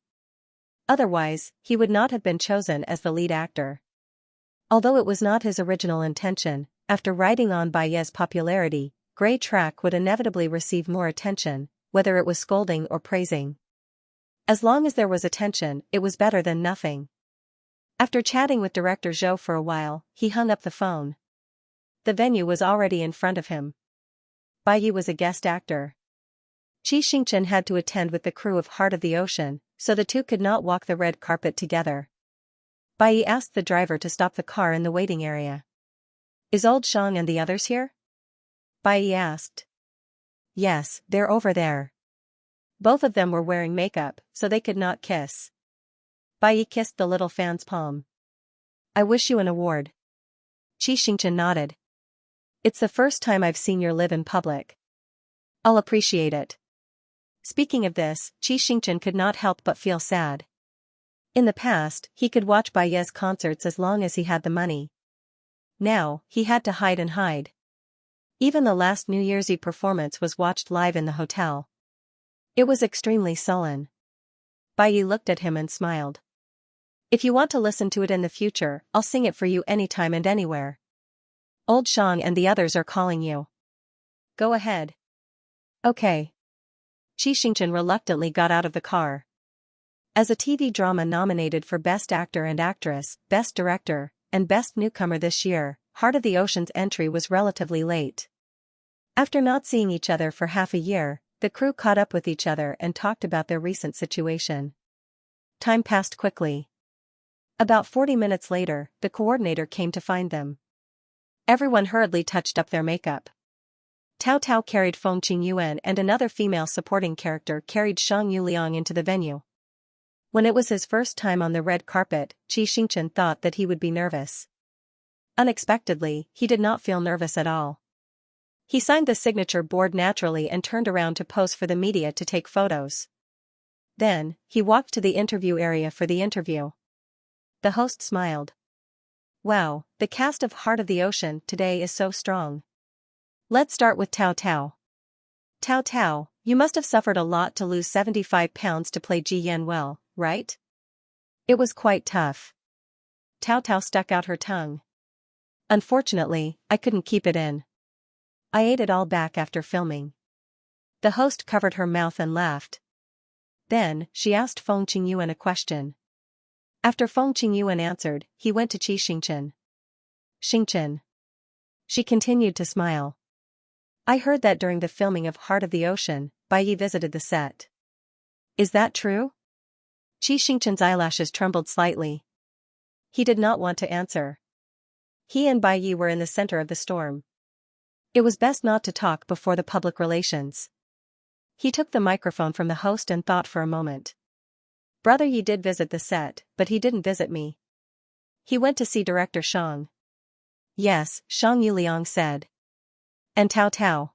Otherwise, he would not have been chosen as the lead actor. Although it was not his original intention, after riding on Bai Yi's popularity, Grey Track would inevitably receive more attention, whether it was scolding or praising. As long as there was attention, it was better than nothing. After chatting with Director Zhou for a while, he hung up the phone. The venue was already in front of him. Bai Yi was a guest actor. Xianxia had to attend with the crew of Heart of the Ocean, so the two could not walk the red carpet together. Bai Yi asked the driver to stop the car in the waiting area. Is old Shang and the others here? Bai Yi asked. Yes, they're over there. Both of them were wearing makeup, so they could not kiss. Bai Yi kissed the little fan's palm. I wish you an award. Xianxia nodded. It's the first time I've seen you live in public. I'll appreciate it. Speaking of this, Xianxia could not help but feel sad. In the past, he could watch Bai Yi's concerts as long as he had the money. Now, he had to hide and hide. Even the last New Year's Eve performance was watched live in the hotel. It was extremely sullen. Bai Yi looked at him and smiled. If you want to listen to it in the future, I'll sing it for you anytime and anywhere. Old Shang and the others are calling you. Go ahead. Okay. Xianxia reluctantly got out of the car. As a TV drama nominated for Best Actor and Actress, Best Director, and Best Newcomer this year, Heart of the Ocean's entry was relatively late. After not seeing each other for half a year, the crew caught up with each other and talked about their recent situation. Time passed quickly. About 40 minutes later, the coordinator came to find them. Everyone hurriedly touched up their makeup. Tao Tao carried Feng Qingyuan and another female supporting character carried Shang Yuliang into the venue. When it was his first time on the red carpet, Xianxia thought that he would be nervous. Unexpectedly, he did not feel nervous at all. He signed the signature board naturally and turned around to pose for the media to take photos. Then, he walked to the interview area for the interview. The host smiled. Wow, the cast of Heart of the Ocean today is so strong. Let's start with Tao Tao. Tao Tao, you must have suffered a lot to lose 75 pounds to play Ji Yan well, right? It was quite tough. Tao Tao stuck out her tongue. Unfortunately, I couldn't keep it in. I ate it all back after filming. The host covered her mouth and laughed. Then, she asked Feng Qingyuan a question. After Feng Qingyuan answered, he went to Xianxia. Xianxia. She continued to smile. I heard that during the filming of Heart of the Ocean, Bai Yi visited the set. Is that true? Xianxia's eyelashes trembled slightly. He did not want to answer. He and Bai Yi were in the center of the storm. It was best not to talk before the public relations. He took the microphone from the host and thought for a moment. Brother Yi did visit the set, but he didn't visit me. He went to see director Shang. Yes, Shang Yuliang said. And Tao Tao.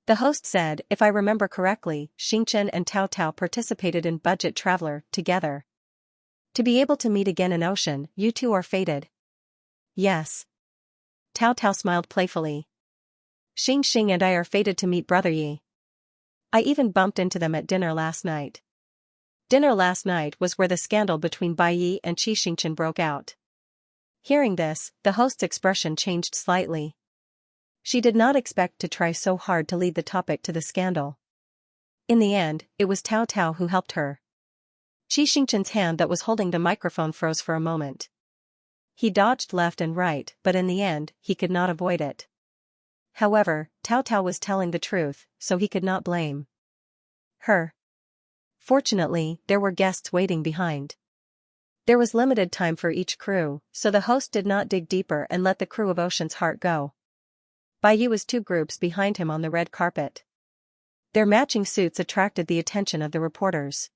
The host said, if I remember correctly, Xianxia and Tao Tao participated in Budget Traveler together. To be able to meet again in Ocean, you two are fated. Yes. Tao Tao smiled playfully. Xing and I are fated to meet Brother Yi. I even bumped into them at dinner last night. Dinner last night was where the scandal between Bai Yi and Xianxia broke out. Hearing this, the host's expression changed slightly. She did not expect to try so hard to lead the topic to the scandal. In the end, it was Tao Tao who helped her. Xianxia's hand that was holding the microphone froze for a moment. He dodged left and right, but in the end, he could not avoid it. However, Tao Tao was telling the truth, so he could not blame her. Fortunately, there were guests waiting behind. There was limited time for each crew, so the host did not dig deeper and let the crew of Ocean's Heart go. Bai was two groups behind him on the red carpet. Their matching suits attracted the attention of the reporters.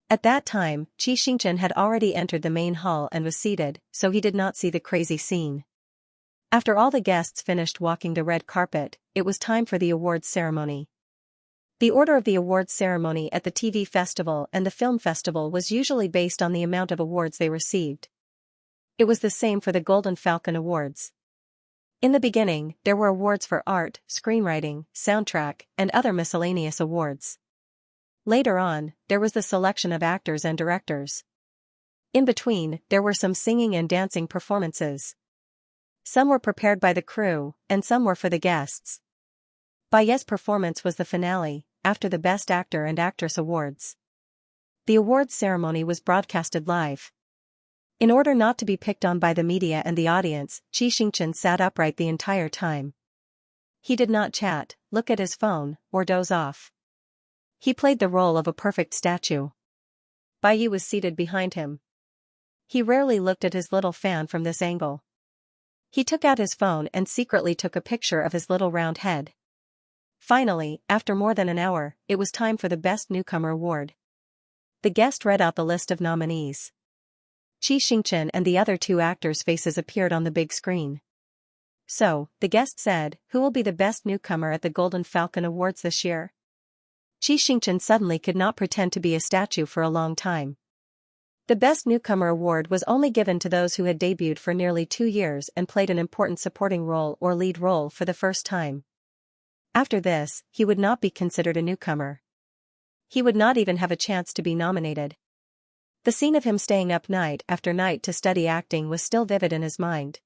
At that time, Xianxia had already entered the main hall and was seated, so he did not see the crazy scene. After all the guests finished walking the red carpet, it was time for the awards ceremony. The order of the awards ceremony at the TV festival and the film festival was usually based on the amount of awards they received. It was the same for the Golden Falcon Awards. In the beginning, there were awards for art, screenwriting, soundtrack, and other miscellaneous awards. Later on, there was the selection of actors and directors. In between, there were some singing and dancing performances. Some were prepared by the crew, and some were for the guests. Bai's performance was the finale, after the Best Actor and Actress awards. The awards ceremony was broadcasted live. In order not to be picked on by the media and the audience, Xianxia sat upright the entire time. He did not chat, look at his phone, or doze off. He played the role of a perfect statue. Bai was seated behind him. He rarely looked at his little fan from this angle. He took out his phone and secretly took a picture of his little round head. Finally, after more than an hour, it was time for the Best Newcomer Award. The guest read out the list of nominees. Xianxia and the other two actors' faces appeared on the big screen. So, the guest said, who will be the best newcomer at the Golden Falcon Awards this year? Xianxia suddenly could not pretend to be a statue for a long time. The Best Newcomer Award was only given to those who had debuted for nearly 2 years and played an important supporting role or lead role for the first time. After this, he would not be considered a newcomer. He would not even have a chance to be nominated. The scene of him staying up night after night to study acting was still vivid in his mind.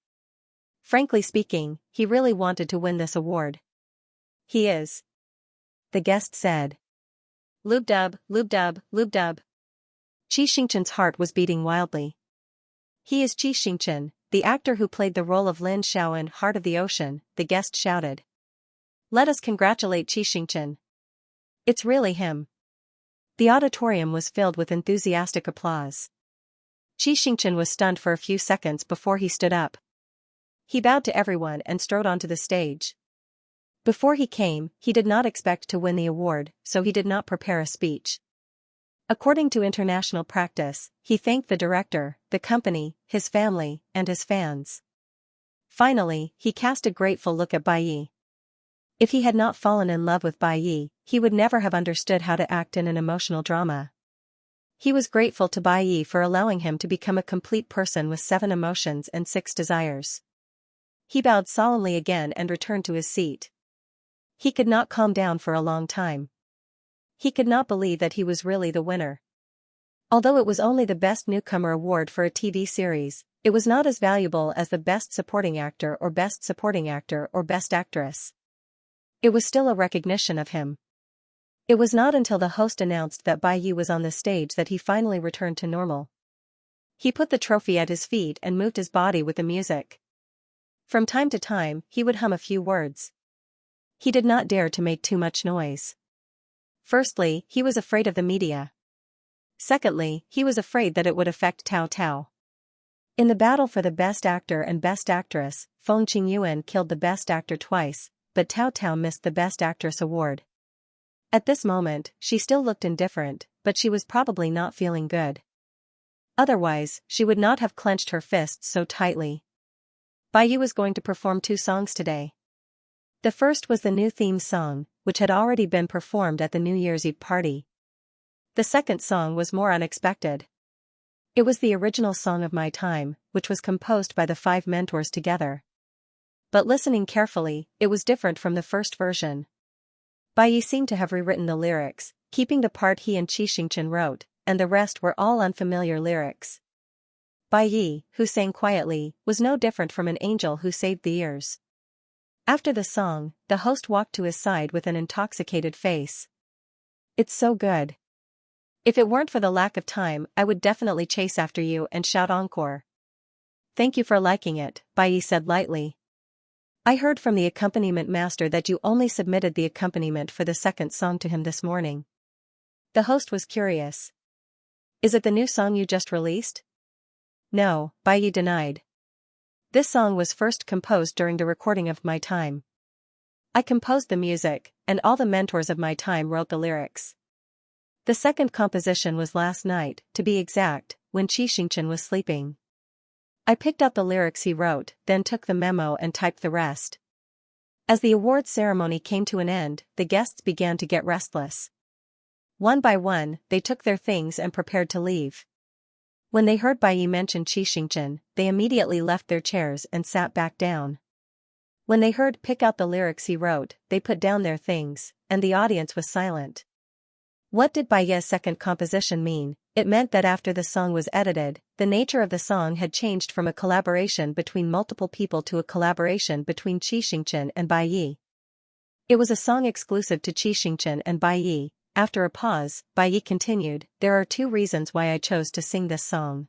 Frankly speaking, he really wanted to win this award. He is. The guest said. Lube-dub, lube-dub, lube-dub. Xianxia's heart was beating wildly. He is Xianxia, the actor who played the role of Lin Xiao in Heart of the Ocean, the guest shouted. Let us congratulate Xianxia. It's really him. The auditorium was filled with enthusiastic applause. Xianxia was stunned for a few seconds before he stood up. He bowed to everyone and strode onto the stage. Before he came, he did not expect to win the award, so he did not prepare a speech. According to international practice, he thanked the director, the company, his family, and his fans. Finally, he cast a grateful look at Bai. If he had not fallen in love with Bai, he would never have understood how to act in an emotional drama. He was grateful to Bai for allowing him to become a complete person with 7 emotions and 6 desires. He bowed solemnly again and returned to his seat. He could not calm down for a long time. He could not believe that he was really the winner. Although it was only the Best Newcomer Award for a TV series, it was not as valuable as the Best Supporting Actor or Best Supporting Actor or Best Actress. It was still a recognition of him. It was not until the host announced that Bai was on the stage that he finally returned to normal. He put the trophy at his feet and moved his body with the music. From time to time, he would hum a few words. He did not dare to make too much noise. Firstly, he was afraid of the media. Secondly, he was afraid that it would affect Tao Tao. In the battle for the Best Actor and Best Actress, Feng Qingyuan killed the Best Actor twice, but Tao Tao missed the Best Actress award. At this moment, she still looked indifferent, but she was probably not feeling good. Otherwise, she would not have clenched her fists so tightly. Bai was going to perform 2 songs today. The first was the new theme song, which had already been performed at the New Year's Eve party. The second song was more unexpected. It was the original song of My Time, which was composed by the 5 mentors together. But listening carefully, it was different from the first version. Bai seemed to have rewritten the lyrics, keeping the part he and Xianxia wrote, and the rest were all unfamiliar lyrics. Bai, who sang quietly, was no different from an angel who saved the ears. After the song, the host walked to his side with an intoxicated face. It's so good. If it weren't for the lack of time, I would definitely chase after you and shout encore. Thank you for liking it, Bai said lightly. I heard from the accompaniment master that you only submitted the accompaniment for the second song to him this morning. The host was curious. Is it the new song you just released? No, Bai denied. This song was first composed during the recording of My Time. I composed the music, and all the mentors of My Time wrote the lyrics. The second composition was last night, to be exact, when Xianxia was sleeping. I picked out the lyrics he wrote, then took the memo and typed the rest. As the awards ceremony came to an end, the guests began to get restless. One by one, they took their things and prepared to leave. When they heard Bai mention Xianxia, they immediately left their chairs and sat back down. When they heard pick out the lyrics he wrote, they put down their things, and the audience was silent. What did Bai's second composition mean? It meant that after the song was edited, the nature of the song had changed from a collaboration between multiple people to a collaboration between Xianxia and Bai. It was a song exclusive to Xianxia and Bai. After a pause, Bai continued, "There are two reasons why I chose to sing this song.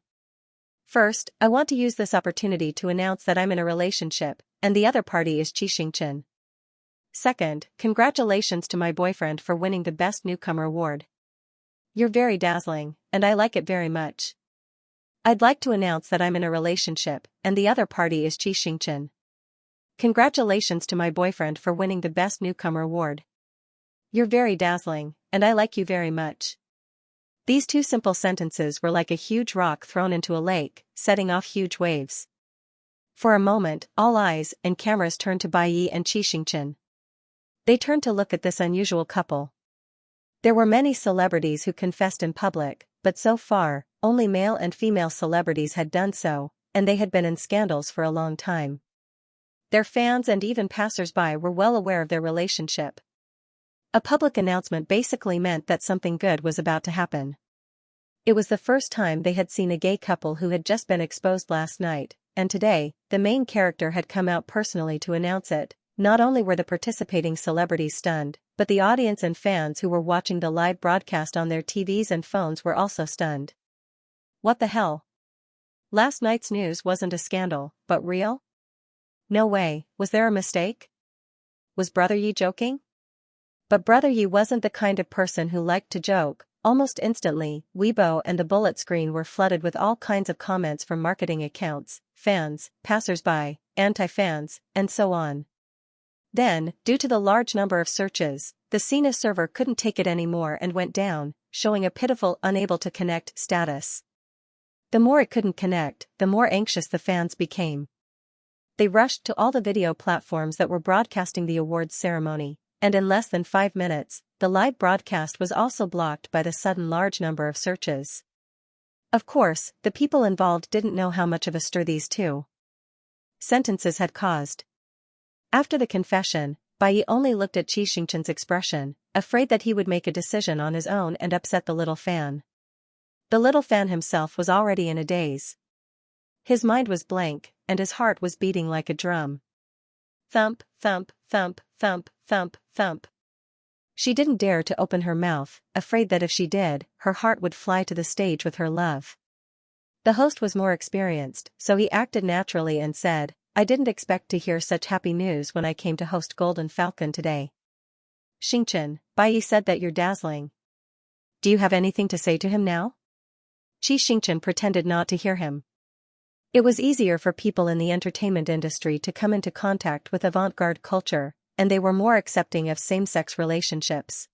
First, I want to use this opportunity to announce that I'm in a relationship, and the other party is Xianxia. Second, congratulations to my boyfriend for winning the Best Newcomer award. You're very dazzling, and I like it very much. I'd like to announce that I'm in a relationship, and the other party is Xianxia. Congratulations to my boyfriend for winning the Best Newcomer award. You're very dazzling, and I like you very much." These two simple sentences were like a huge rock thrown into a lake, setting off huge waves. For a moment, all eyes and cameras turned to Bai and Xianxia. They turned to look at this unusual couple. There were many celebrities who confessed in public, but so far, only male and female celebrities had done so, and they had been in scandals for a long time. Their fans and even passers-by were well aware of their relationship. A public announcement basically meant that something good was about to happen. It was the first time they had seen a gay couple who had just been exposed last night, and today, the main character had come out personally to announce it. Not only were the participating celebrities stunned, but the audience and fans who were watching the live broadcast on their TVs and phones were also stunned. What the hell? Last night's news wasn't a scandal, but real? No way, was there a mistake? Was Brother Yi joking? But Brother Yi wasn't the kind of person who liked to joke. Almost instantly, Weibo and the bullet screen were flooded with all kinds of comments from marketing accounts, fans, passers-by, anti-fans, and so on. Then, due to the large number of searches, the Sina server couldn't take it anymore and went down, showing a pitiful unable to connect status. The more it couldn't connect, the more anxious the fans became. They rushed to all the video platforms that were broadcasting the awards ceremony, and in less than 5 minutes, the live broadcast was also blocked by the sudden large number of searches. Of course, the people involved didn't know how much of a stir these two sentences had caused. After the confession, Bai only looked at Xianxia's expression, afraid that he would make a decision on his own and upset the little fan. The little fan himself was already in a daze. His mind was blank, and his heart was beating like a drum. Thump, thump, thump, thump, thump, thump. She didn't dare to open her mouth, afraid that if she did, her heart would fly to the stage with her love. The host was more experienced, so he acted naturally and said, "I didn't expect to hear such happy news when I came to host Golden Falcon today. Xianxia, Bai said that you're dazzling. Do you have anything to say to him now?" Xianxia pretended not to hear him. It was easier for people in the entertainment industry to come into contact with avant-garde culture, and they were more accepting of same-sex relationships.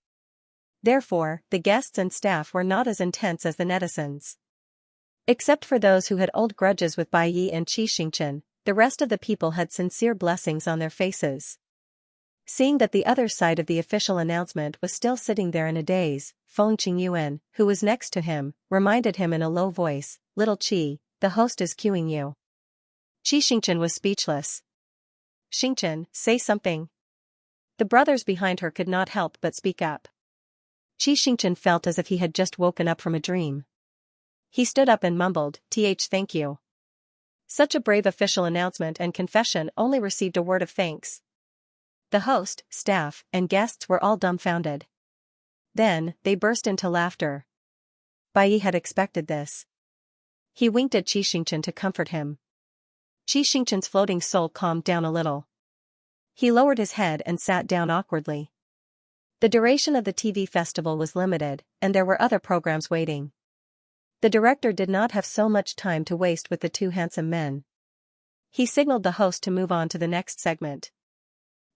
Therefore, the guests and staff were not as intense as the netizens. Except for those who had old grudges with Bai and Xianxia, the rest of the people had sincere blessings on their faces. Seeing that the other side of the official announcement was still sitting there in a daze, Feng Qingyuan, who was next to him, reminded him in a low voice, "Little Qi, the host is cueing you." Xianxia was speechless. "Xianxia, say something." The brothers behind her could not help but speak up. Xianxia felt as if he had just woken up from a dream. He stood up and mumbled, Thank you." Such a brave official announcement and confession only received a word of thanks. The host, staff, and guests were all dumbfounded. Then, they burst into laughter. Bai had expected this. He winked at Xianxia to comfort him. Xianxia's floating soul calmed down a little. He lowered his head and sat down awkwardly. The duration of the TV festival was limited, and there were other programs waiting. The director did not have so much time to waste with the two handsome men. He signaled the host to move on to the next segment.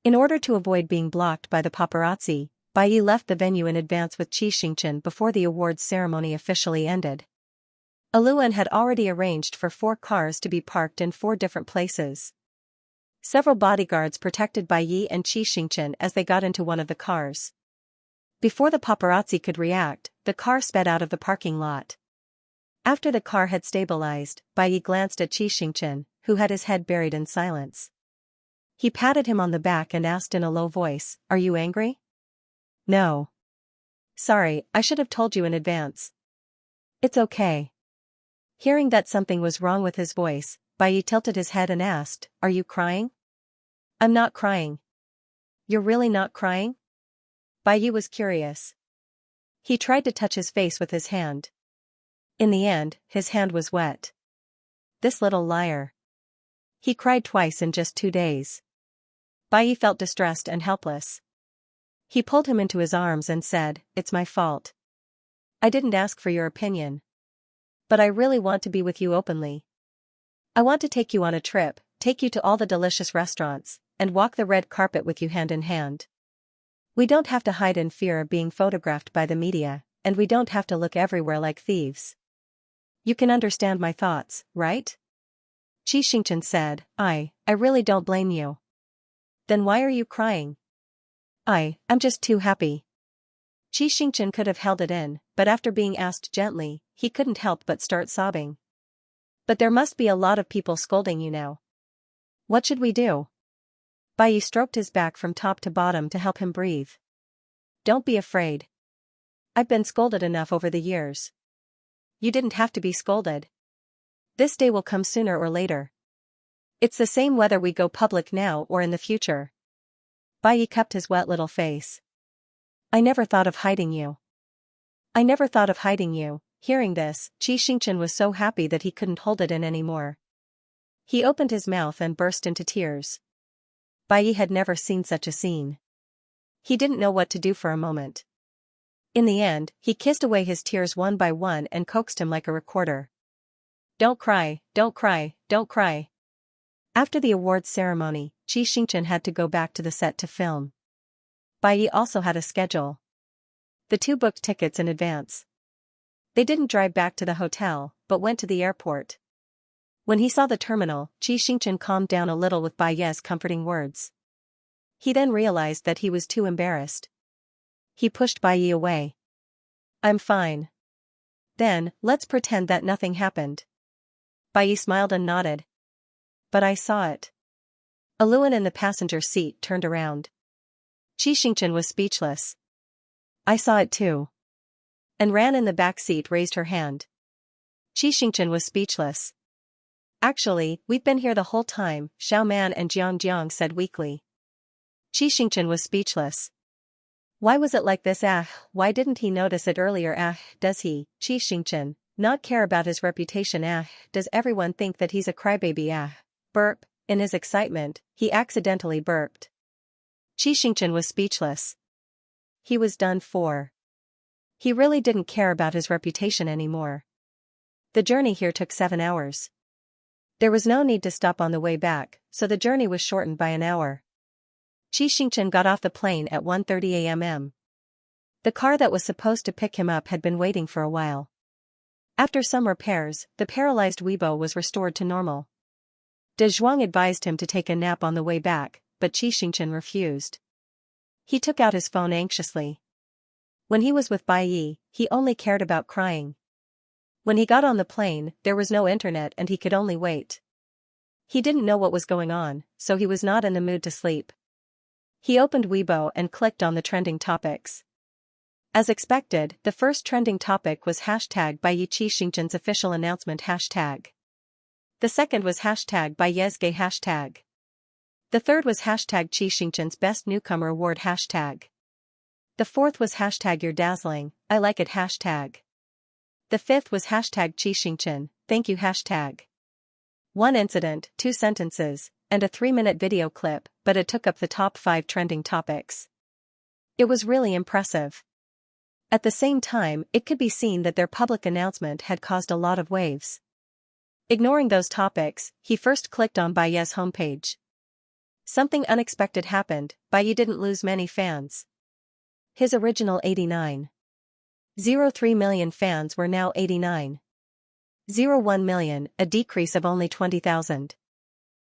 In order to avoid being blocked by the paparazzi, Bai Yi left the venue in advance with Xianxia before the awards ceremony officially ended. Aluan had already arranged for 4 cars to be parked in 4 different places. Several bodyguards protected Bai Yi and Xianxia as they got into one of the cars. Before the paparazzi could react, the car sped out of the parking lot. After the car had stabilized, Bai Yi glanced at Xianxia, who had his head buried in silence. He patted him on the back and asked in a low voice, "Are you angry?" "No. Sorry, I should have told you in advance." "It's okay." Hearing that something was wrong with his voice, Bai Yi tilted his head and asked, "Are you crying?" "I'm not crying." "You're really not crying?" Bai Yi was curious. He tried to touch his face with his hand. In the end, his hand was wet. This little liar. He cried twice in just 2 days. Bai Yi felt distressed and helpless. He pulled him into his arms and said, "It's my fault. I didn't ask for your opinion. But I really want to be with you openly. I want to take you on a trip, take you to all the delicious restaurants, and walk the red carpet with you hand in hand. We don't have to hide in fear of being photographed by the media, and we don't have to look everywhere like thieves. You can understand my thoughts, right?" Xianxia said, I really don't blame you." "Then why are you crying?" I'm just too happy." Xianxia could have held it in, but after being asked gently, he couldn't help but start sobbing. "But there must be a lot of people scolding you now. What should we do?" Bai Yi stroked his back from top to bottom to help him breathe. "Don't be afraid. I've been scolded enough over the years. You didn't have to be scolded. This day will come sooner or later. It's the same whether we go public now or in the future." Bai Yi cupped his wet little face. "I never thought of hiding you." "I never thought of hiding you." Hearing this, Xianxia was so happy that he couldn't hold it in anymore. He opened his mouth and burst into tears. Bai Yi had never seen such a scene. He didn't know what to do for a moment. In the end, he kissed away his tears one by one and coaxed him like a recorder. "Don't cry, don't cry, don't cry." After the awards ceremony, Xianxia had to go back to the set to film. Bai Yi also had a schedule. The two booked tickets in advance. They didn't drive back to the hotel, but went to the airport. When he saw the terminal, Xianxia calmed down a little with Bai Yi's comforting words. He then realized that he was too embarrassed. He pushed Bai Yi away. "I'm fine." "Then, let's pretend that nothing happened." Bai Yi smiled and nodded. "But I saw it." Aluan in the passenger seat turned around. Xianxia was speechless. "I saw it too." And Ran in the back seat raised her hand. Xianxia was speechless. "Actually, we've been here the whole time," Xiao Man and Jiang said weakly. Xianxia was speechless. Why was it like this? Why didn't he notice it earlier? Does he, Xianxia, not care about his reputation? Does everyone think that he's a crybaby? Burp. In his excitement, he accidentally burped. Xianxia was speechless. He was done for. He really didn't care about his reputation anymore. The journey here took 7 hours. There was no need to stop on the way back, so the journey was shortened by an hour. Xianxia got off the plane at 1:30 a.m. The car that was supposed to pick him up had been waiting for a while. After some repairs, the paralyzed Weibo was restored to normal. De Zhuang advised him to take a nap on the way back, but Xianxia refused. He took out his phone anxiously. When he was with Bai Yi, he only cared about crying. When he got on the plane, there was no internet and he could only wait. He didn't know what was going on, so he was not in the mood to sleep. He opened Weibo and clicked on the trending topics. As expected, the first trending topic was hashtag Bai Yi Xianxia's official announcement hashtag. The second was hashtag Bai Yi's gay hashtag. The third was hashtag Xianxia's best newcomer award hashtag. The fourth was hashtag you're dazzling, I like it hashtag. The fifth was hashtag Xianxia, thank you hashtag. One incident, 2 sentences, and a 3-minute video clip, but it took up the top 5 trending topics. It was really impressive. At the same time, it could be seen that their public announcement had caused a lot of waves. Ignoring those topics, he first clicked on Baiye's homepage. Something unexpected happened. Baiye didn't lose many fans. His original 89.03 million fans were now 89.01 million, a decrease of only 20,000.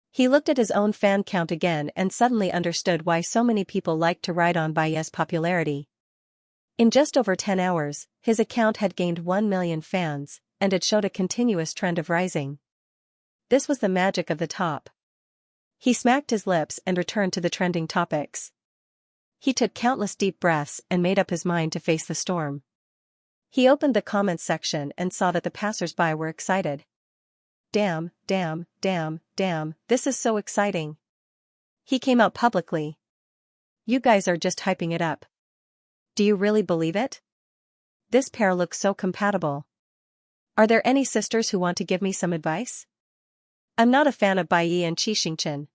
He looked at his own fan count again and suddenly understood why so many people liked to ride on Baiye's popularity. In just over 10 hours, his account had gained 1 million fans, and it showed a continuous trend of rising. This was the magic of the top. He smacked his lips and returned to the trending topics. He took countless deep breaths and made up his mind to face the storm. He opened the comments section and saw that the passers-by were excited. Damn, damn, damn, damn, this is so exciting. He came out publicly. You guys are just hyping it up. Do you really believe it? This pair looks so compatible. Are there any sisters who want to give me some advice? I'm not a fan of Baiye and Xianxia.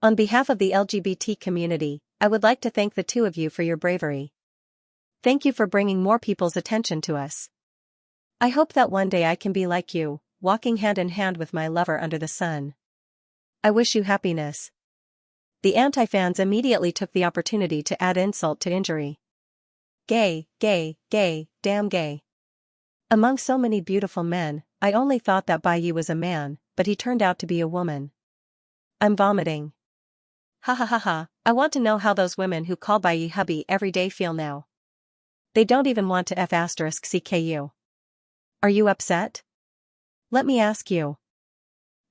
On behalf of the LGBT community, I would like to thank the two of you for your bravery. Thank you for bringing more people's attention to us. I hope that one day I can be like you, walking hand in hand with my lover under the sun. I wish you happiness. The anti-fans immediately took the opportunity to add insult to injury. Gay, gay, gay, damn gay. Among so many beautiful men, I only thought that Baiye was a man, but he turned out to be a woman. I'm vomiting. Ha ha ha ha, I want to know how those women who call Baiye hubby every day feel now. They don't even want to f***cku. Are you upset? Let me ask you.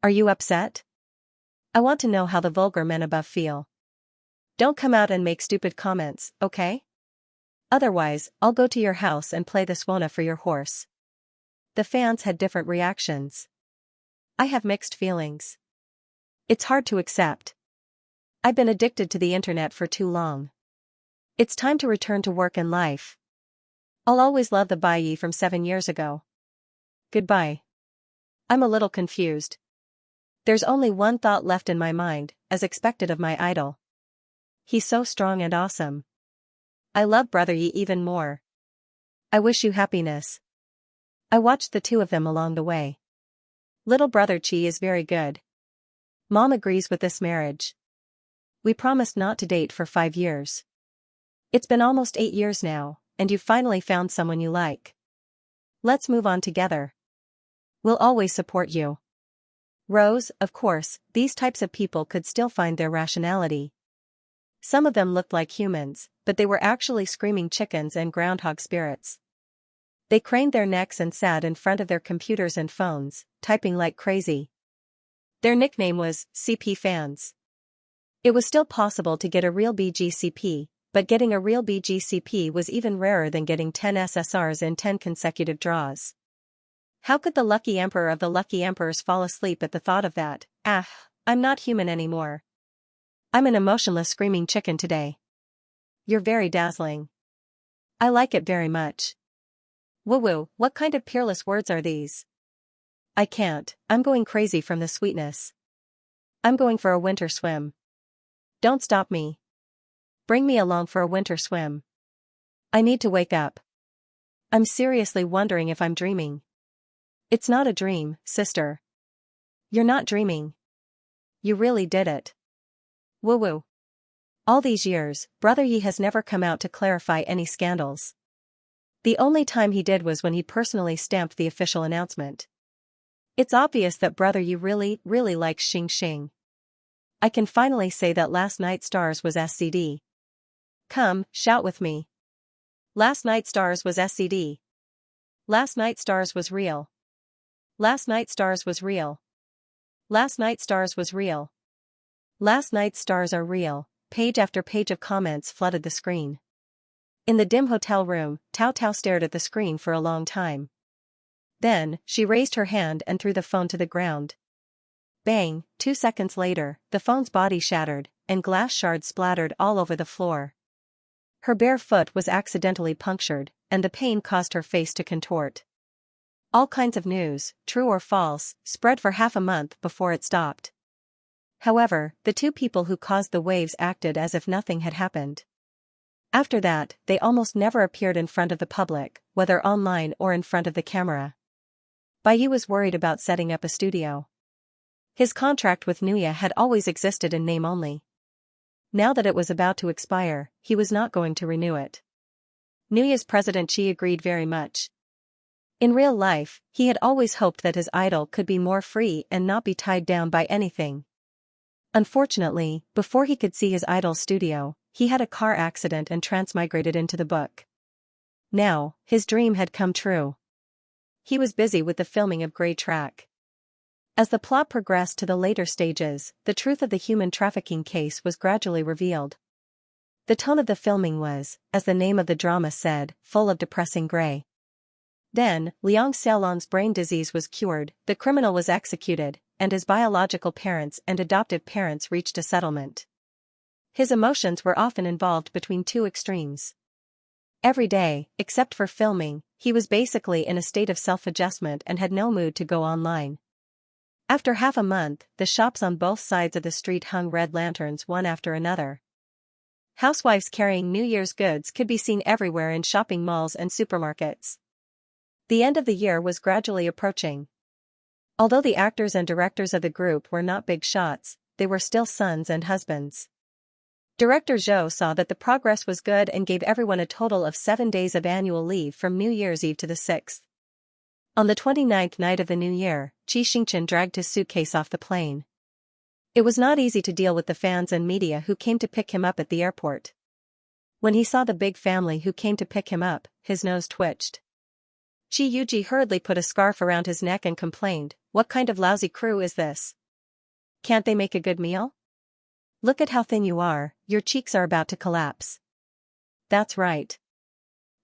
Are you upset? I want to know how the vulgar men above feel. Don't come out and make stupid comments, okay? Otherwise, I'll go to your house and play the swona for your horse. The fans had different reactions. I have mixed feelings. It's hard to accept. I've been addicted to the internet for too long. It's time to return to work and life. I'll always love the Baiye from 7 years ago. Goodbye. I'm a little confused. There's only one thought left in my mind, as expected of my idol. He's so strong and awesome. I love Brother Yi even more. I wish you happiness. I watched the two of them along the way. Little brother Chi is very good. Mom agrees with this marriage. We promised not to date for 5 years. It's been almost 8 years now, and you've finally found someone you like. Let's move on together. We'll always support you. Rose, of course, these types of people could still find their rationality. Some of them looked like humans, but they were actually screaming chickens and groundhog spirits. They craned their necks and sat in front of their computers and phones, typing like crazy. Their nickname was CP fans. It was still possible to get a real BGCP, but getting a real BGCP was even rarer than getting 10 SSRs in 10 consecutive draws. How could the lucky emperor of the lucky emperors fall asleep at the thought of that? I'm not human anymore. I'm an emotionless screaming chicken today. You're very dazzling. I like it very much. Woo-woo, what kind of peerless words are these? I can't, I'm going crazy from the sweetness. I'm going for a winter swim. Don't stop me. Bring me along for a winter swim. I need to wake up. I'm seriously wondering if I'm dreaming. It's not a dream, sister. You're not dreaming. You really did it. Woo-woo. All these years, Brother Yi has never come out to clarify any scandals. The only time he did was when he personally stamped the official announcement. It's obvious that Brother Yi really likes Xianxia. I can finally say that Last Night Stars was SCD. Come, shout with me. Last Night Stars was SCD. Last Night Stars was real. Last Night Stars was real. Last Night Stars was real. Last Night's stars are real. Page after page of comments flooded the screen. In the dim hotel room, Tao Tao stared at the screen for a long time. Then, she raised her hand and threw the phone to the ground. Bang, 2 seconds later, the phone's body shattered, and glass shards splattered all over the floor. Her bare foot was accidentally punctured, and the pain caused her face to contort. All kinds of news, true or false, spread for half a month before it stopped. However, the two people who caused the waves acted as if nothing had happened. After that, they almost never appeared in front of the public, whether online or in front of the camera. Baiyu was worried about setting up a studio. His contract with Nuya had always existed in name only. Now that it was about to expire, he was not going to renew it. Nuya's president Qi agreed very much. In real life, he had always hoped that his idol could be more free and not be tied down by anything. Unfortunately, before he could see his idol's studio, he had a car accident and transmigrated into the book. Now, his dream had come true. He was busy with the filming of Grey Track. As the plot progressed to the later stages, the truth of the human trafficking case was gradually revealed. The tone of the filming was, as the name of the drama said, full of depressing gray. Then, Liang Xiaolon's brain disease was cured, the criminal was executed, and his biological parents and adoptive parents reached a settlement. His emotions were often involved between two extremes. Every day, except for filming, he was basically in a state of self-adjustment and had no mood to go online. After half a month, the shops on both sides of the street hung red lanterns one after another. Housewives carrying New Year's goods could be seen everywhere in shopping malls and supermarkets. The end of the year was gradually approaching. Although the actors and directors of the group were not big shots, they were still sons and husbands. Director Zhou saw that the progress was good and gave everyone a total of 7 days of annual leave from New Year's Eve to the 6th. On the 29th night of the new year, Xianxia dragged his suitcase off the plane. It was not easy to deal with the fans and media who came to pick him up at the airport. When he saw the big family who came to pick him up, his nose twitched. Qiuji hurriedly put a scarf around his neck and complained, "What kind of lousy crew is this? Can't they make a good meal? Look at how thin you are, your cheeks are about to collapse." "That's right."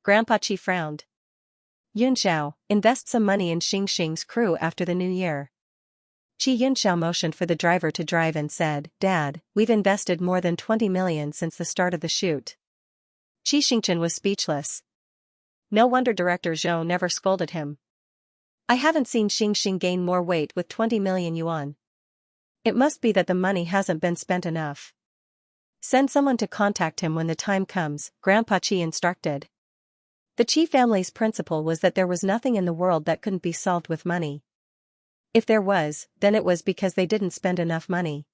Grandpa Qi frowned. "Yunxiao, invest some money in Xingxing's crew after the new year." Qi Yunxiao motioned for the driver to drive and said, "Dad, we've invested more than 20 million since the start of the shoot." Qi Xingchen was speechless. No wonder director Zhou never scolded him. "I haven't seen Xingxing gain more weight with 20 million yuan. It must be that the money hasn't been spent enough. Send someone to contact him when the time comes," Grandpa Qi instructed. The Qi family's principle was that there was nothing in the world that couldn't be solved with money. If there was, then it was because they didn't spend enough money.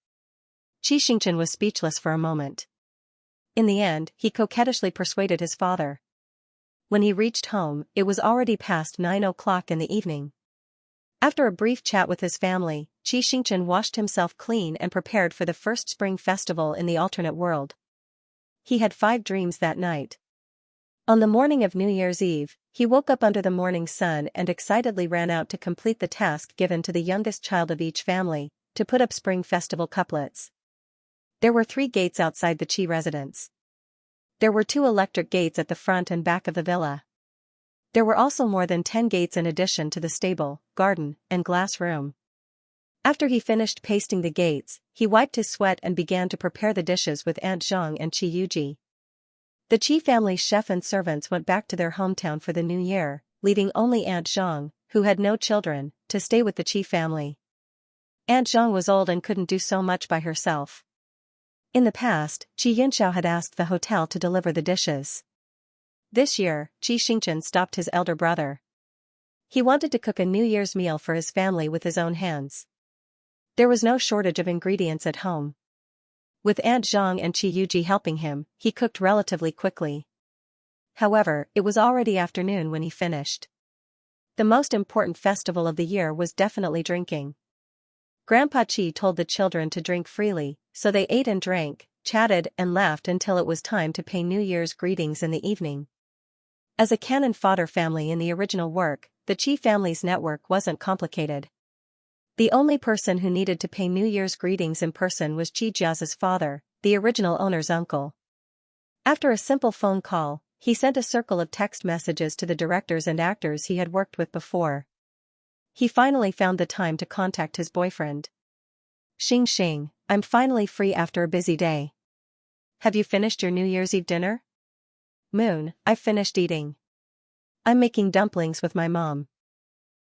Qi Xingchen was speechless for a moment. In the end, he coquettishly persuaded his father. When he reached home, it was already past 9 o'clock in the evening. After a brief chat with his family, Qi Xingchen washed himself clean and prepared for the first spring festival in the alternate world. He had 5 dreams that night. On the morning of New Year's Eve, he woke up under the morning sun and excitedly ran out to complete the task given to the youngest child of each family, to put up spring festival couplets. There were 3 gates outside the Qi residence. There were 2 electric gates at the front and back of the villa. There were also more than 10 gates in addition to the stable, garden, and glass room. After he finished pasting the gates, he wiped his sweat and began to prepare the dishes with Aunt Zhang and Qi Yuji. The Qi family's chef and servants went back to their hometown for the new year, leaving only Aunt Zhang, who had no children, to stay with the Qi family. Aunt Zhang was old and couldn't do so much by herself. In the past, Qi Yunxiao had asked the hotel to deliver the dishes. This year, Qi Xingchen stopped his elder brother. He wanted to cook a New Year's meal for his family with his own hands. There was no shortage of ingredients at home. With Aunt Zhang and Qi Yuji helping him, he cooked relatively quickly. However, it was already afternoon when he finished. The most important festival of the year was definitely drinking. Grandpa Qi told the children to drink freely, so they ate and drank, chatted and laughed until it was time to pay New Year's greetings in the evening. As a canon Fodder family in the original work, the Qi family's network wasn't complicated. The only person who needed to pay New Year's greetings in person was Qi Jia's father, the original owner's uncle. After a simple phone call, he sent a circle of text messages to the directors and actors he had worked with before. He finally found the time to contact his boyfriend. "Xing, I'm finally free after a busy day. Have you finished your New Year's Eve dinner?" "Moon, I've finished eating. I'm making dumplings with my mom."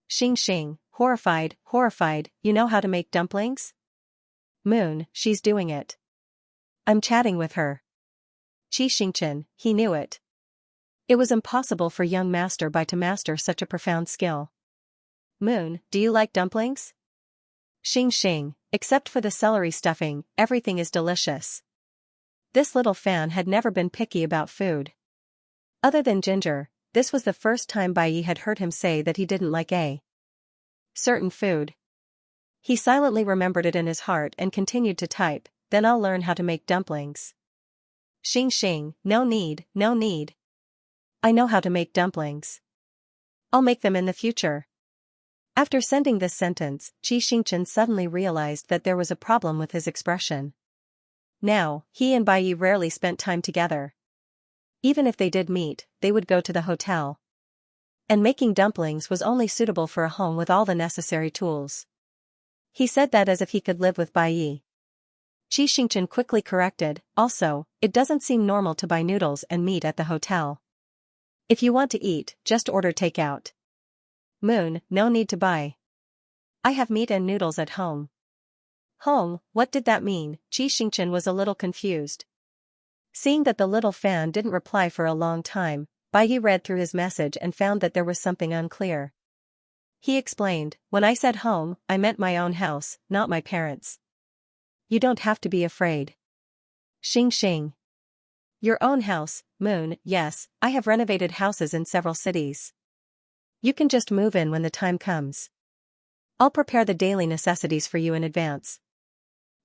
Xing, horrified, "You know how to make dumplings?" "Moon, she's doing it. I'm chatting with her." Xianxia, he knew it. It was impossible for young Master Bai to master such a profound skill. Moon, do you like dumplings? Xianxia, except for the celery stuffing, everything is delicious. This little fan had never been picky about food. Other than ginger, this was the first time Bai Yi had heard him say that he didn't like a certain food. He silently remembered it in his heart and continued to type, then I'll learn how to make dumplings. Xianxia, no need, no need. I know how to make dumplings. I'll make them in the future. After sending this sentence, Xianxia suddenly realized that there was a problem with his expression. Now, he and Bai Yi rarely spent time together. Even if they did meet, they would go to the hotel. And making dumplings was only suitable for a home with all the necessary tools. He said that as if he could live with Bai Yi. Xianxia quickly corrected, also, it doesn't seem normal to buy noodles and meat at the hotel. If you want to eat, just order takeout. Moon, no need to buy. I have meat and noodles at home. Home, what did that mean? Xianxia was a little confused. Seeing that the little fan didn't reply for a long time, Bai Yi read through his message and found that there was something unclear. He explained, when I said home, I meant my own house, not my parents'. You don't have to be afraid. Xianxia. Your own house, Moon, yes, I have renovated houses in several cities. You can just move in when the time comes. I'll prepare the daily necessities for you in advance.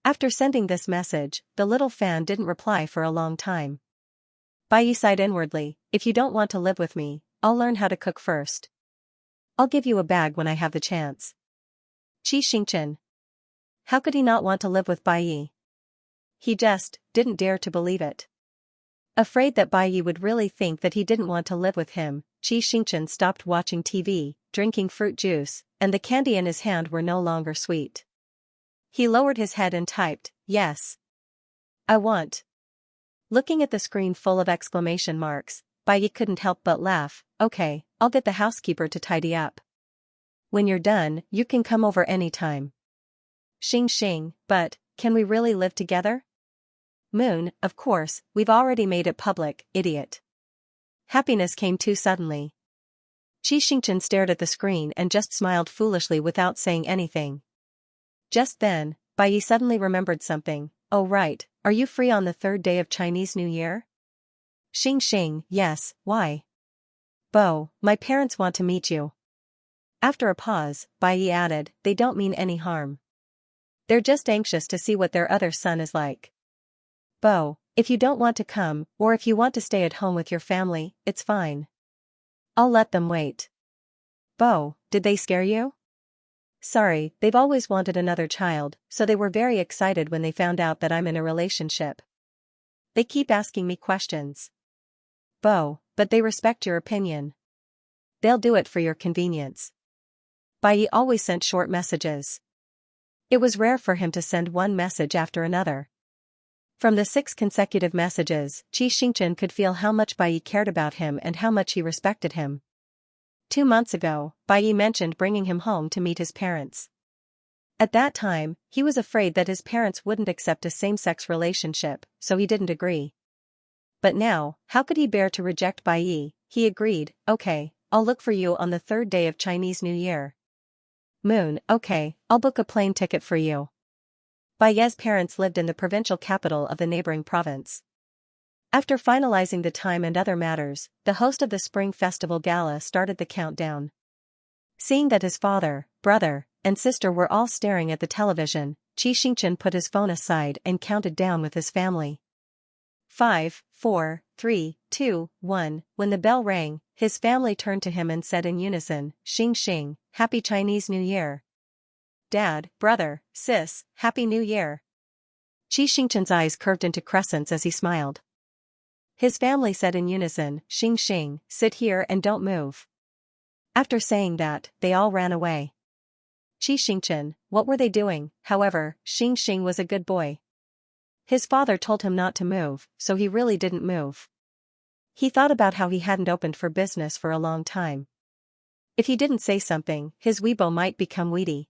After sending this message, the little fan didn't reply for a long time. Bai Yi sighed inwardly, if you don't want to live with me, I'll learn how to cook first. I'll give you a bag when I have the chance. Xianxia. How could he not want to live with Bai Yi? He just didn't dare to believe it. Afraid that Bai Yi would really think that he didn't want to live with him, Xianxia stopped watching TV, drinking fruit juice, and the candy in his hand were no longer sweet. He lowered his head and typed, yes. I want. Looking at the screen full of exclamation marks, Bai Yi couldn't help but laugh, okay, I'll get the housekeeper to tidy up. When you're done, you can come over anytime. Xianxia, but, can we really live together? Moon, of course, we've already made it public, idiot. Happiness came too suddenly. Xianxia stared at the screen and just smiled foolishly without saying anything. Just then, Bai Yi suddenly remembered something, oh right, are you free on the third day of Chinese New Year? Xianxia, yes, why? Bo, my parents want to meet you. After a pause, Bai Yi added, they don't mean any harm. They're just anxious to see what their other son is like. Bo, if you don't want to come, or if you want to stay at home with your family, it's fine. I'll let them wait. Bo, did they scare you? Sorry, they've always wanted another child, so they were very excited when they found out that I'm in a relationship. They keep asking me questions. Bo, but they respect your opinion. They'll do it for your convenience. Bai Yi always sent short messages. It was rare for him to send one message after another. From the 6 consecutive messages, Xianxia could feel how much Bai Yi cared about him and how much he respected him. 2 months ago, Bai Yi mentioned bringing him home to meet his parents. At that time, he was afraid that his parents wouldn't accept a same-sex relationship, so he didn't agree. But now, how could he bear to reject Bai Yi? He agreed, okay, I'll look for you on the third day of Chinese New Year. Moon, okay, I'll book a plane ticket for you. Bai Yi's parents lived in the provincial capital of the neighboring province. After finalizing the time and other matters, the host of the Spring Festival Gala started the countdown. Seeing that his father, brother, and sister were all staring at the television, Xianxia put his phone aside and counted down with his family. 5, 4, 3, 2, 1. When the bell rang, his family turned to him and said in unison, Xianxia, Happy Chinese New Year. Dad, brother, sis, Happy New Year. Xianxia's eyes curved into crescents as he smiled. His family said in unison, Xianxia, sit here and don't move. After saying that, they all ran away. Xianxia, what were they doing? However, Xianxia was a good boy. His father told him not to move, so he really didn't move. He thought about how he hadn't opened for business for a long time. If he didn't say something, his Weibo might become weedy.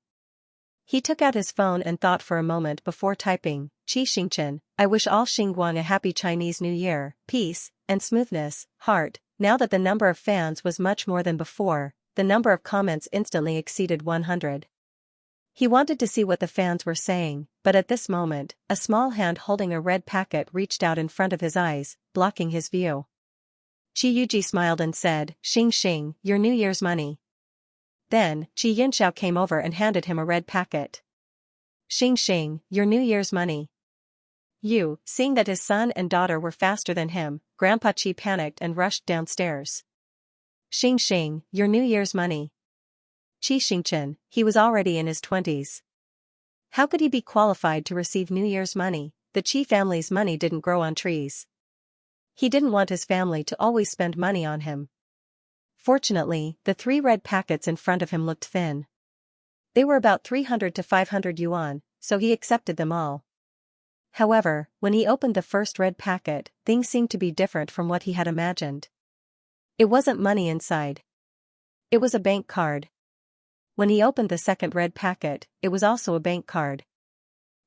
He took out his phone and thought for a moment before typing, Xianxia, I wish all Xinguang a happy Chinese New Year, peace, and smoothness, heart. Now that the number of fans was much more than before, the number of comments instantly exceeded 100. He wanted to see what the fans were saying, but at this moment, a small hand holding a red packet reached out in front of his eyes, blocking his view. Qiuji smiled and said, Xing, your New Year's money. Then, Xianxia came over and handed him a red packet. Xing, your New Year's money. Seeing that his son and daughter were faster than him, Grandpa Qi panicked and rushed downstairs. Xing, your New Year's money. Qi Xingchen, he was already in his 20s. How could he be qualified to receive New Year's money? The Qi family's money didn't grow on trees. He didn't want his family to always spend money on him. Fortunately, the 3 red packets in front of him looked thin. They were about 300 to 500 yuan, so he accepted them all. However, when he opened the first red packet, things seemed to be different from what he had imagined. It wasn't money inside. It was a bank card. When he opened the second red packet, it was also a bank card.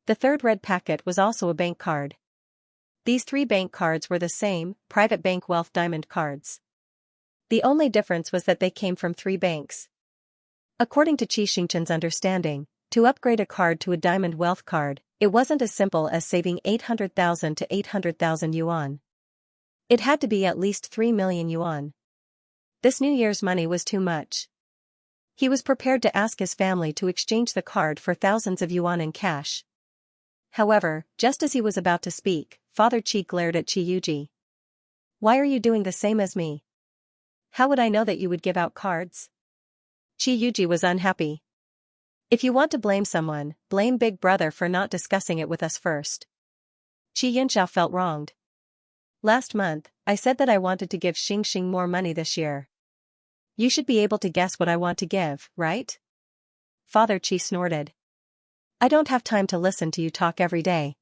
The third red packet was also a bank card. These 3 bank cards were the same, private bank wealth diamond cards. The only difference was that they came from 3 banks. According to Qi Xingchen's understanding, to upgrade a card to a diamond wealth card, it wasn't as simple as saving 800,000 to 800,000 yuan. It had to be at least 3 million yuan. This New Year's money was too much. He was prepared to ask his family to exchange the card for thousands of yuan in cash. However, just as he was about to speak, Father Qi glared at Qiuji. Why are you doing the same as me? How would I know that you would give out cards? Qiuji was unhappy. If you want to blame someone, blame Big Brother for not discussing it with us first. Xianxia felt wronged. Last month, I said that I wanted to give Xing more money this year. You should be able to guess what I want to give, right? Father Qi snorted. I don't have time to listen to you talk every day.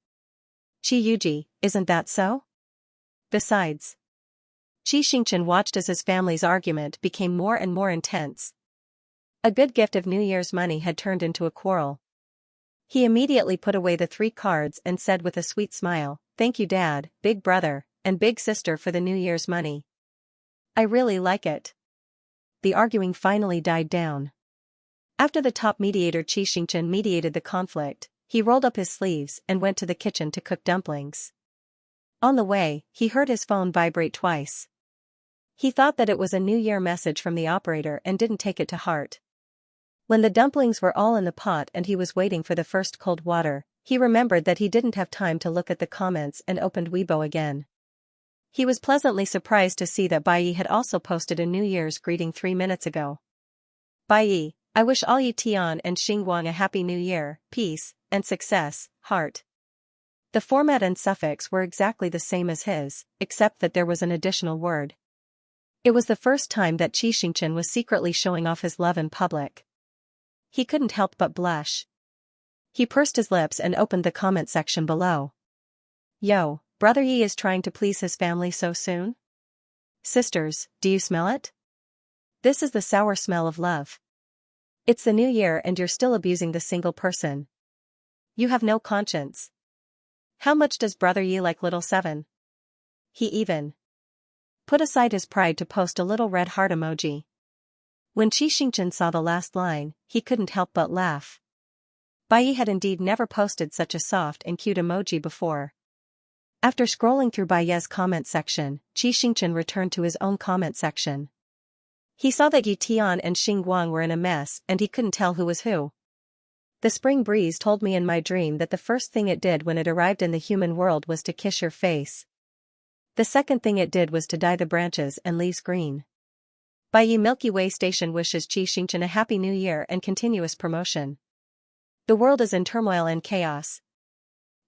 Qiuji, isn't that so? Besides. Qi Xingchen watched as his family's argument became more and more intense. A good gift of New Year's money had turned into a quarrel. He immediately put away the 3 cards and said with a sweet smile, Thank you Dad, Big Brother, and Big Sister for the New Year's money. I really like it. The arguing finally died down. After the top mediator Qi Xingchen mediated the conflict, he rolled up his sleeves and went to the kitchen to cook dumplings. On the way, he heard his phone vibrate twice. He thought that it was a New Year message from the operator and didn't take it to heart. When the dumplings were all in the pot and he was waiting for the first cold water, he remembered that he didn't have time to look at the comments and opened Weibo again. He was pleasantly surprised to see that Bai had also posted a New Year's greeting 3 minutes ago. Bai, I wish all Yi Tian and Xinguang a happy New Year, peace, and success, heart. The format and suffix were exactly the same as his, except that there was an additional word. It was the first time that Qi Xingchen was secretly showing off his love in public. He couldn't help but blush. He pursed his lips and opened the comment section below. Yo, Brother Yi is trying to please his family so soon? Sisters, do you smell it? This is the sour smell of love. It's the new year and you're still abusing the single person. You have no conscience. How much does Brother Yi like little 7? He even put aside his pride to post a little red heart emoji. When Qi Xingchen saw the last line, he couldn't help but laugh. Bai had indeed never posted such a soft and cute emoji before. After scrolling through Bai's comment section, Qi Xingchen returned to his own comment section. He saw that Yi Tian and Xinguang were in a mess and he couldn't tell who was who. The spring breeze told me in my dream that the first thing it did when it arrived in the human world was to kiss your face. The second thing it did was to dye the branches and leaves green. Bai Milky Way Station wishes Qi Xingchen a happy new year and continuous promotion. The world is in turmoil and chaos.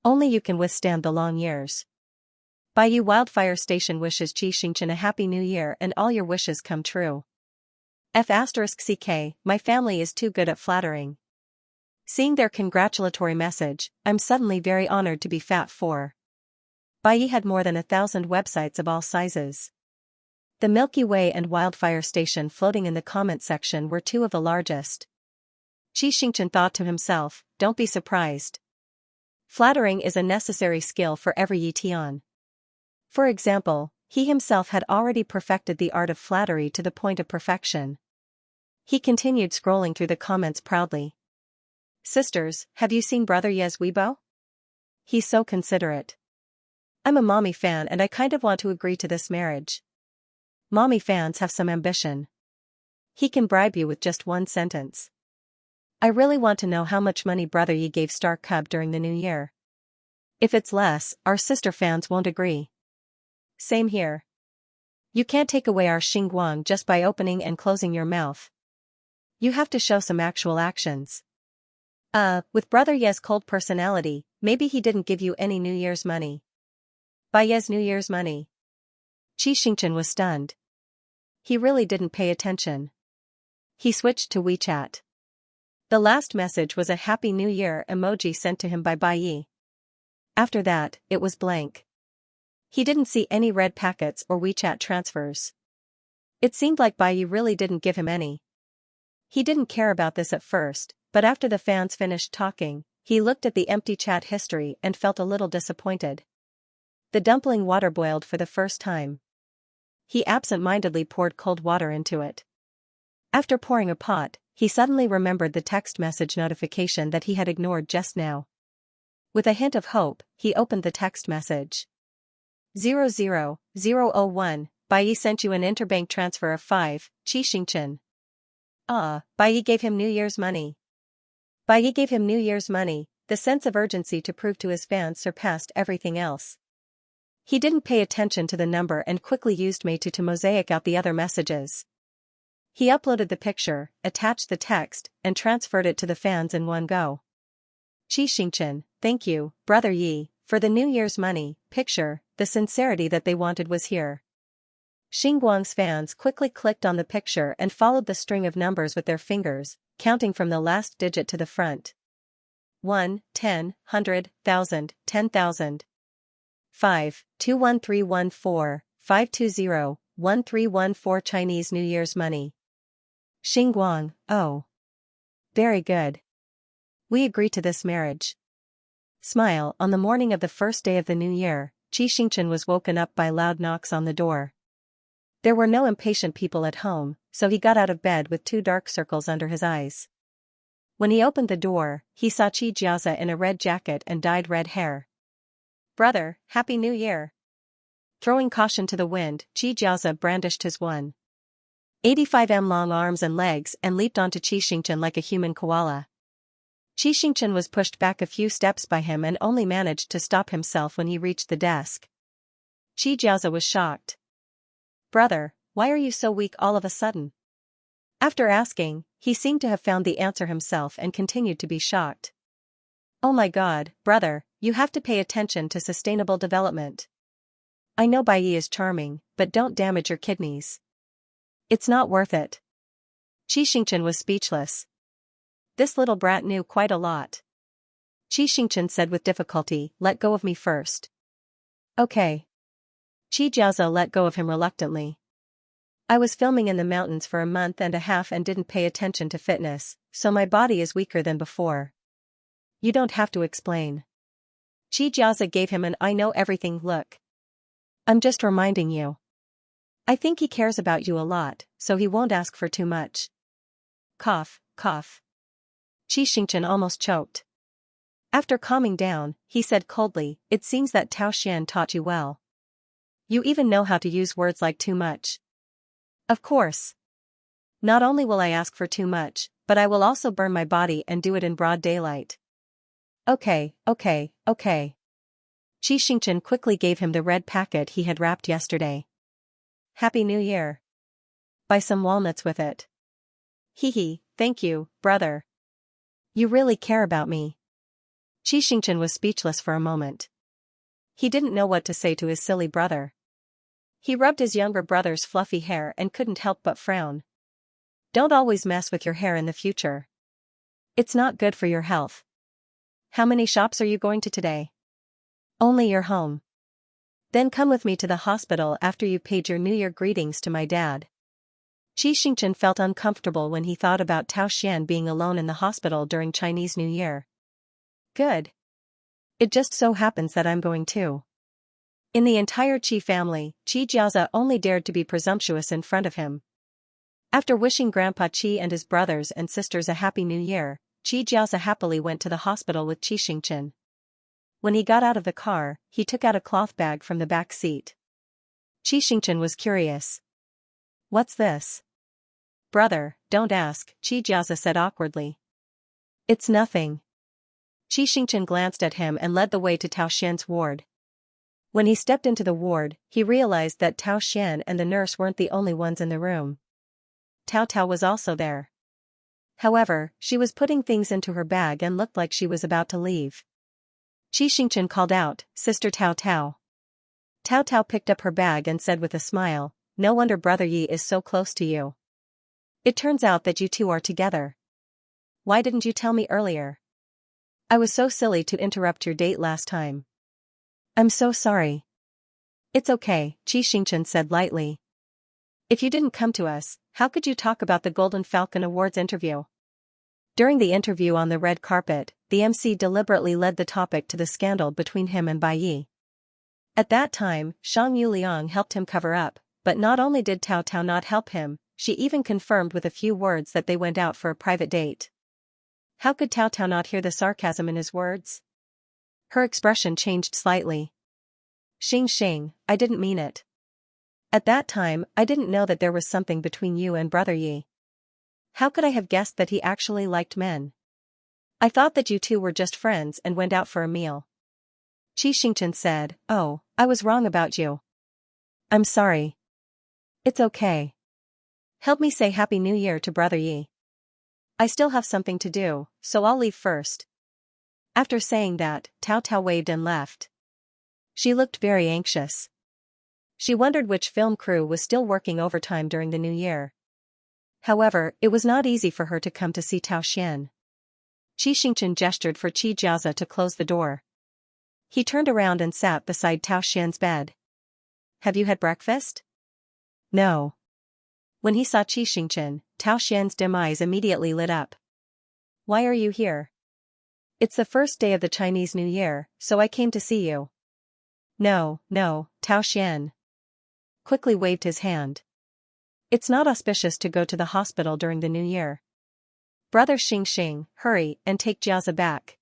Only you can withstand the long years. Bai Wildfire Station wishes Qi Xingchen a happy new year and all your wishes come true. F***ck, my family is too good at flattering. Seeing their congratulatory message, I'm suddenly very honored to be fat for. Bai had more than 1,000 websites of all sizes. The Milky Way and Wildfire Station floating in the comment section were 2 of the largest. Qi Xingchen thought to himself, don't be surprised. Flattering is a necessary skill for every Yitian. For example, he himself had already perfected the art of flattery to the point of perfection. He continued scrolling through the comments proudly. Sisters, have you seen Brother Ye's Weibo? He's so considerate. I'm a mommy fan and I kind of want to agree to this marriage. Mommy fans have some ambition. He can bribe you with just one sentence. I really want to know how much money Brother Yi gave Star Cub during the new year. If it's less, our sister fans won't agree. Same here. You can't take away our Xinguang just by opening and closing your mouth. You have to show some actual actions. With Brother Ye's cold personality, maybe he didn't give you any New Year's money. By Ye's New Year's money. Xianxia was stunned. He really didn't pay attention. He switched to WeChat. The last message was a Happy New Year emoji sent to him by Bai Yi. After that, it was blank. He didn't see any red packets or WeChat transfers. It seemed like Bai Yi really didn't give him any. He didn't care about this at first, but after the fans finished talking, he looked at the empty chat history and felt a little disappointed. The dumpling water boiled for the first time. He absent-mindedly poured cold water into it. After pouring a pot, he suddenly remembered the text message notification that he had ignored just now. With a hint of hope, he opened the text message. 00001, Bai Yi sent you an interbank transfer of 5, Xianxia. Bai Yi gave him New Year's money. Bai Yi gave him New Year's money. The sense of urgency to prove to his fans surpassed everything else. He didn't pay attention to the number and quickly used Meitu to mosaic out the other messages. He uploaded the picture, attached the text, and transferred it to the fans in one go. Xianxia, thank you, Brother Yi, for the New Year's money, picture, the sincerity that they wanted was here. Xinguang's fans quickly clicked on the picture and followed the string of numbers with their fingers, counting from the last digit to the front. 1, 10, 100, 1,000, 10,000. 5, 21314, 520, 1314 Chinese New Year's money. Xinguang, oh. Very good. We agree to this marriage. Smile. On the morning of the first day of the new year, Xianxia was woken up by loud knocks on the door. There were no impatient people at home, so he got out of bed with 2 dark circles under his eyes. When he opened the door, he saw Xianxia in a red jacket and dyed red hair. Brother, Happy New Year. Throwing caution to the wind, Xianxia brandished his 1.85 long arms and legs and leaped onto Xianxia like a human koala. Xianxia was pushed back a few steps by him and only managed to stop himself when he reached the desk. Xianxia was shocked. Brother, why are you so weak all of a sudden? After asking, he seemed to have found the answer himself and continued to be shocked. Oh my God, brother, you have to pay attention to sustainable development. I know Bai Yi is charming, but don't damage your kidneys. It's not worth it. Xianxia was speechless. This little brat knew quite a lot. Xianxia said with difficulty, let go of me first. Okay. Xianxia let go of him reluctantly. I was filming in the mountains for a month and a half and didn't pay attention to fitness, so my body is weaker than before. You don't have to explain. Xianxia gave him an I know everything look. I'm just reminding you. I think he cares about you a lot, so he won't ask for too much. Cough, cough. Xianxia almost choked. After calming down, he said coldly, it seems that Tao Xian taught you well. You even know how to use words like too much. Of course. Not only will I ask for too much, but I will also burn my body and do it in broad daylight. Okay. Xianxia quickly gave him the red packet he had wrapped yesterday. Happy New Year. Buy some walnuts with it. Hee, thank you, brother. You really care about me. Xianxia was speechless for a moment. He didn't know what to say to his silly brother. He rubbed his younger brother's fluffy hair and couldn't help but frown. Don't always mess with your hair in the future. It's not good for your health. How many shops are you going to today? Only your home. Then come with me to the hospital after you paid your New Year greetings to my dad. Xianxia felt uncomfortable when he thought about Tao Xian being alone in the hospital during Chinese New Year. Good. It just so happens that I'm going too. In the entire Qi family, Xianxia only dared to be presumptuous in front of him. After wishing Grandpa Qi and his brothers and sisters a happy new year, Xianxia happily went to the hospital with Xianxia. When he got out of the car, he took out a cloth bag from the back seat. Xianxia was curious. "What's this?" "Brother, don't ask," Xianxia said awkwardly. "It's nothing." Xianxia glanced at him and led the way to Tao Xian's ward. When he stepped into the ward, he realized that Tao Xian and the nurse weren't the only ones in the room. Tao Tao was also there. However, she was putting things into her bag and looked like she was about to leave. Xianxia called out, "Sister Tao Tao." Tao Tao picked up her bag and said with a smile, "No wonder Brother Yi is so close to you. It turns out that you two are together. Why didn't you tell me earlier? I was so silly to interrupt your date last time." "I'm so sorry." "It's okay," Xianxia said lightly. "If you didn't come to us, how could you talk about the Golden Falcon Awards interview?" During the interview on the red carpet, the MC deliberately led the topic to the scandal between him and Bai Yi. At that time, Shang Yuliang helped him cover up, but not only did Tao Tao not help him, she even confirmed with a few words that they went out for a private date. How could Tao Tao not hear the sarcasm in his words? Her expression changed slightly. "Xing, I didn't mean it. At that time, I didn't know that there was something between you and Brother Yi. How could I have guessed that he actually liked men? I thought that you two were just friends and went out for a meal." Xianxia said, "Oh, I was wrong about you. I'm sorry." "It's okay. Help me say Happy New Year to Brother Yi. I still have something to do, so I'll leave first." After saying that, Tao Tao waved and left. She looked very anxious. She wondered which film crew was still working overtime during the new year. However, it was not easy for her to come to see Tao Xian. Xianxia gestured for Xianxia to close the door. He turned around and sat beside Tao Xian's bed. "Have you had breakfast?" "No." When he saw Xianxia, Tao Xian's dim eyes immediately lit up. "Why are you here?" "It's the first day of the Chinese New Year, so I came to see you." No, Tao Xian quickly waved his hand. "It's not auspicious to go to the hospital during the New Year. Brother Xing, hurry and take Jiaza back."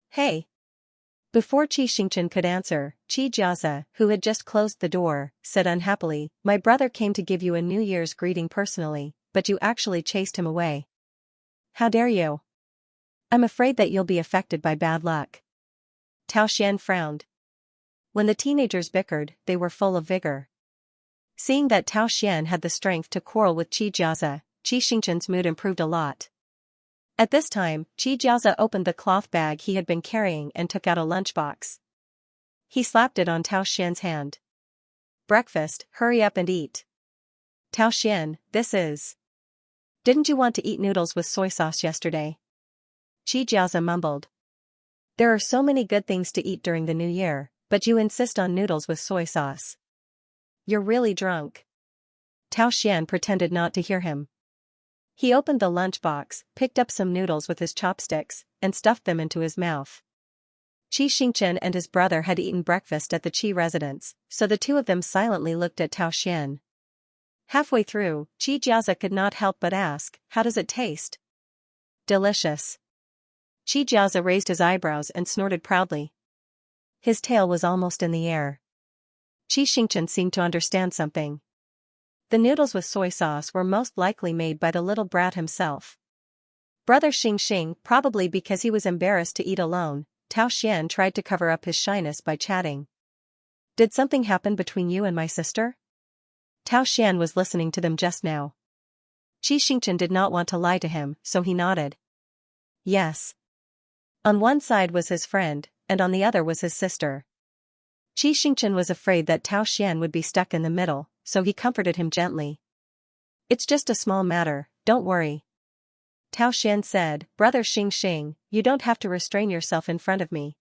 "Hey." Before Xianxia could answer, Jiaza, who had just closed the door, said unhappily, "My brother came to give you a New Year's greeting personally, but you actually chased him away. How dare you? I'm afraid that you'll be affected by bad luck." Tao Xian frowned. When the teenagers bickered, they were full of vigor. Seeing that Tao Xian had the strength to quarrel with Jiaza, Xianxia's mood improved a lot. At this time, Jiaza opened the cloth bag he had been carrying and took out a lunchbox. He slapped it on Tao Xian's hand. "Breakfast, hurry up and eat." "Tao Xian, this is..." "Didn't you want to eat noodles with soy sauce yesterday?" Jiaza mumbled. "There are so many good things to eat during the new year, but you insist on noodles with soy sauce. You're really drunk." Tao Xian pretended not to hear him. He opened the lunchbox, picked up some noodles with his chopsticks, and stuffed them into his mouth. Xianxia and his brother had eaten breakfast at the Qi residence, so the two of them silently looked at Tao Xian. Halfway through, Jiaza could not help but ask, "How does it taste?" "Delicious." Jiaza raised his eyebrows and snorted proudly. His tail was almost in the air. Xianxia seemed to understand something. The noodles with soy sauce were most likely made by the little brat himself. Brother Xing, probably because he was embarrassed to eat alone, Tao Xian tried to cover up his shyness by chatting. "Did something happen between you and my sister?" Tao Xian was listening to them just now. Xianxia did not want to lie to him, so he nodded. Yes. On one side was his friend, and on the other was his sister. Xianxia was afraid that Tao Xian would be stuck in the middle, so he comforted him gently. "It's just a small matter, don't worry." Tao Xian said, "Brother Xing, you don't have to restrain yourself in front of me.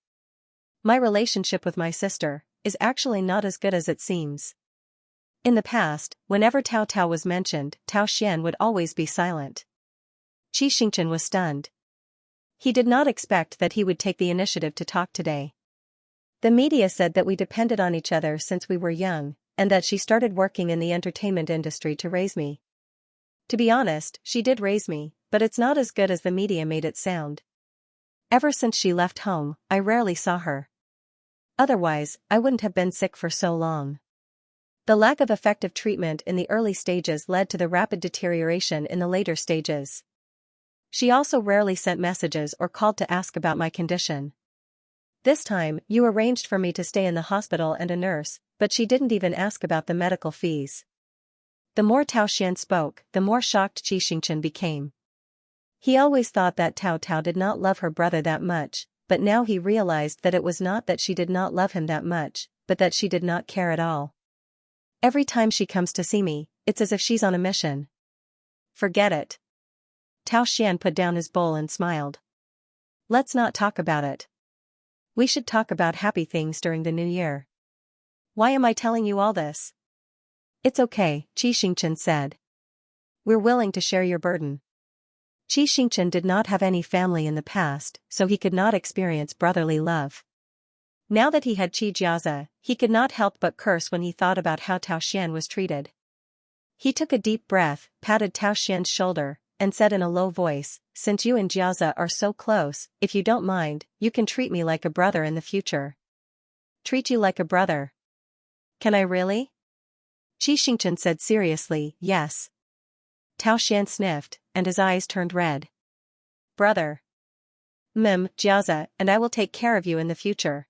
My relationship with my sister is actually not as good as it seems." In the past, whenever Tao Tao was mentioned, Tao Xian would always be silent. Xianxia was stunned. He did not expect that he would take the initiative to talk today. The media said that we depended on each other since we were young, and that she started working in the entertainment industry to raise me. To be honest, she did raise me, but it's not as good as the media made it sound. Ever since she left home, I rarely saw her. Otherwise, I wouldn't have been sick for so long. The lack of effective treatment in the early stages led to the rapid deterioration in the later stages. She also rarely sent messages or called to ask about my condition. This time, you arranged for me to stay in the hospital and a nurse, but she didn't even ask about the medical fees. The more Tao Xian spoke, the more shocked Xianxia became. He always thought that Tao did not love her brother that much, but now he realized that it was not that she did not love him that much, but that she did not care at all. Every time she comes to see me, it's as if she's on a mission. Forget it. Tao Xian put down his bowl and smiled. Let's not talk about it. We should talk about happy things during the new year. Why am I telling you all this? It's okay, Xianxia said. We're willing to share your burden. Xianxia did not have any family in the past, so he could not experience brotherly love. Now that he had Xianxia, he could not help but curse when he thought about how Tao Xian was treated. He took a deep breath, patted Tao Xian's shoulder, and said in a low voice, "Since you and Xianxia are so close, if you don't mind, you can treat me like a brother in the future." Treat you like a brother? Can I really? Xianxia said seriously, yes. Tao Xian sniffed, and his eyes turned red. Brother. Xianxia, and I will take care of you in the future.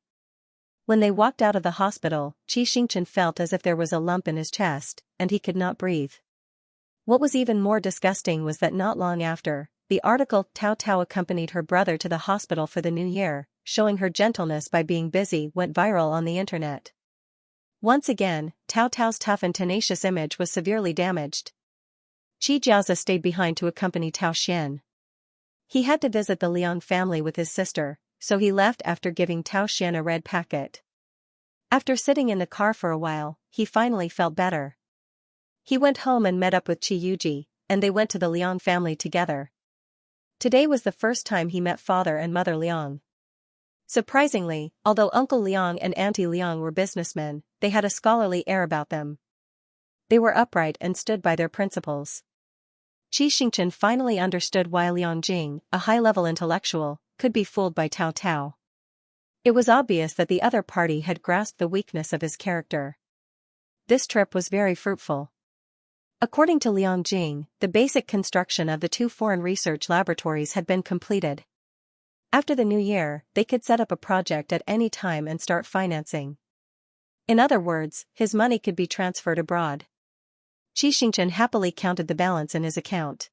When they walked out of the hospital, Xianxia felt as if there was a lump in his chest, and he could not breathe. What was even more disgusting was that not long after, the article Tao accompanied her brother to the hospital for the new year, showing her gentleness by being busy, went viral on the internet. Once again, Tao's tough and tenacious image was severely damaged. Xianxia stayed behind to accompany Tao Xian. He had to visit the Liang family with his sister, so he left after giving Tao Xian a red packet. After sitting in the car for a while, he finally felt better. He went home and met up with Qiuji, and they went to the Liang family together. Today was the first time he met Father and Mother Liang. Surprisingly, although Uncle Liang and Auntie Liang were businessmen, they had a scholarly air about them. They were upright and stood by their principles. Xianxia finally understood why Liang Jing, a high-level intellectual, could be fooled by Tao. It was obvious that the other party had grasped the weakness of his character. This trip was very fruitful. According to Liang Jing, the basic construction of the 2 foreign research laboratories had been completed. After the new year, they could set up a project at any time and start financing. In other words, his money could be transferred abroad. Xianxia happily counted the balance in his account.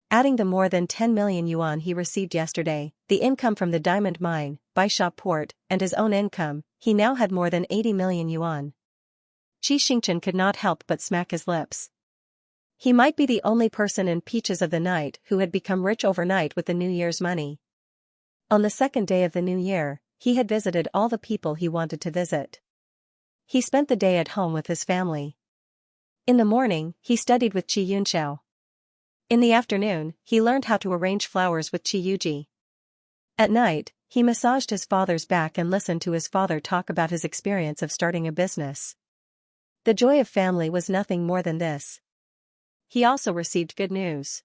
Adding the more than 10 million yuan he received yesterday, the income from the diamond mine, Baisha port, and his own income, he now had more than 80 million yuan. Xianxia could not help but smack his lips. He might be the only person in Peaches of the Night who had become rich overnight with the New Year's money. On the second day of the new year, he had visited all the people he wanted to visit. He spent the day at home with his family. In the morning, he studied with Xianxia. In the afternoon, he learned how to arrange flowers with Qiuji. At night, he massaged his father's back and listened to his father talk about his experience of starting a business. The joy of family was nothing more than this. He also received good news.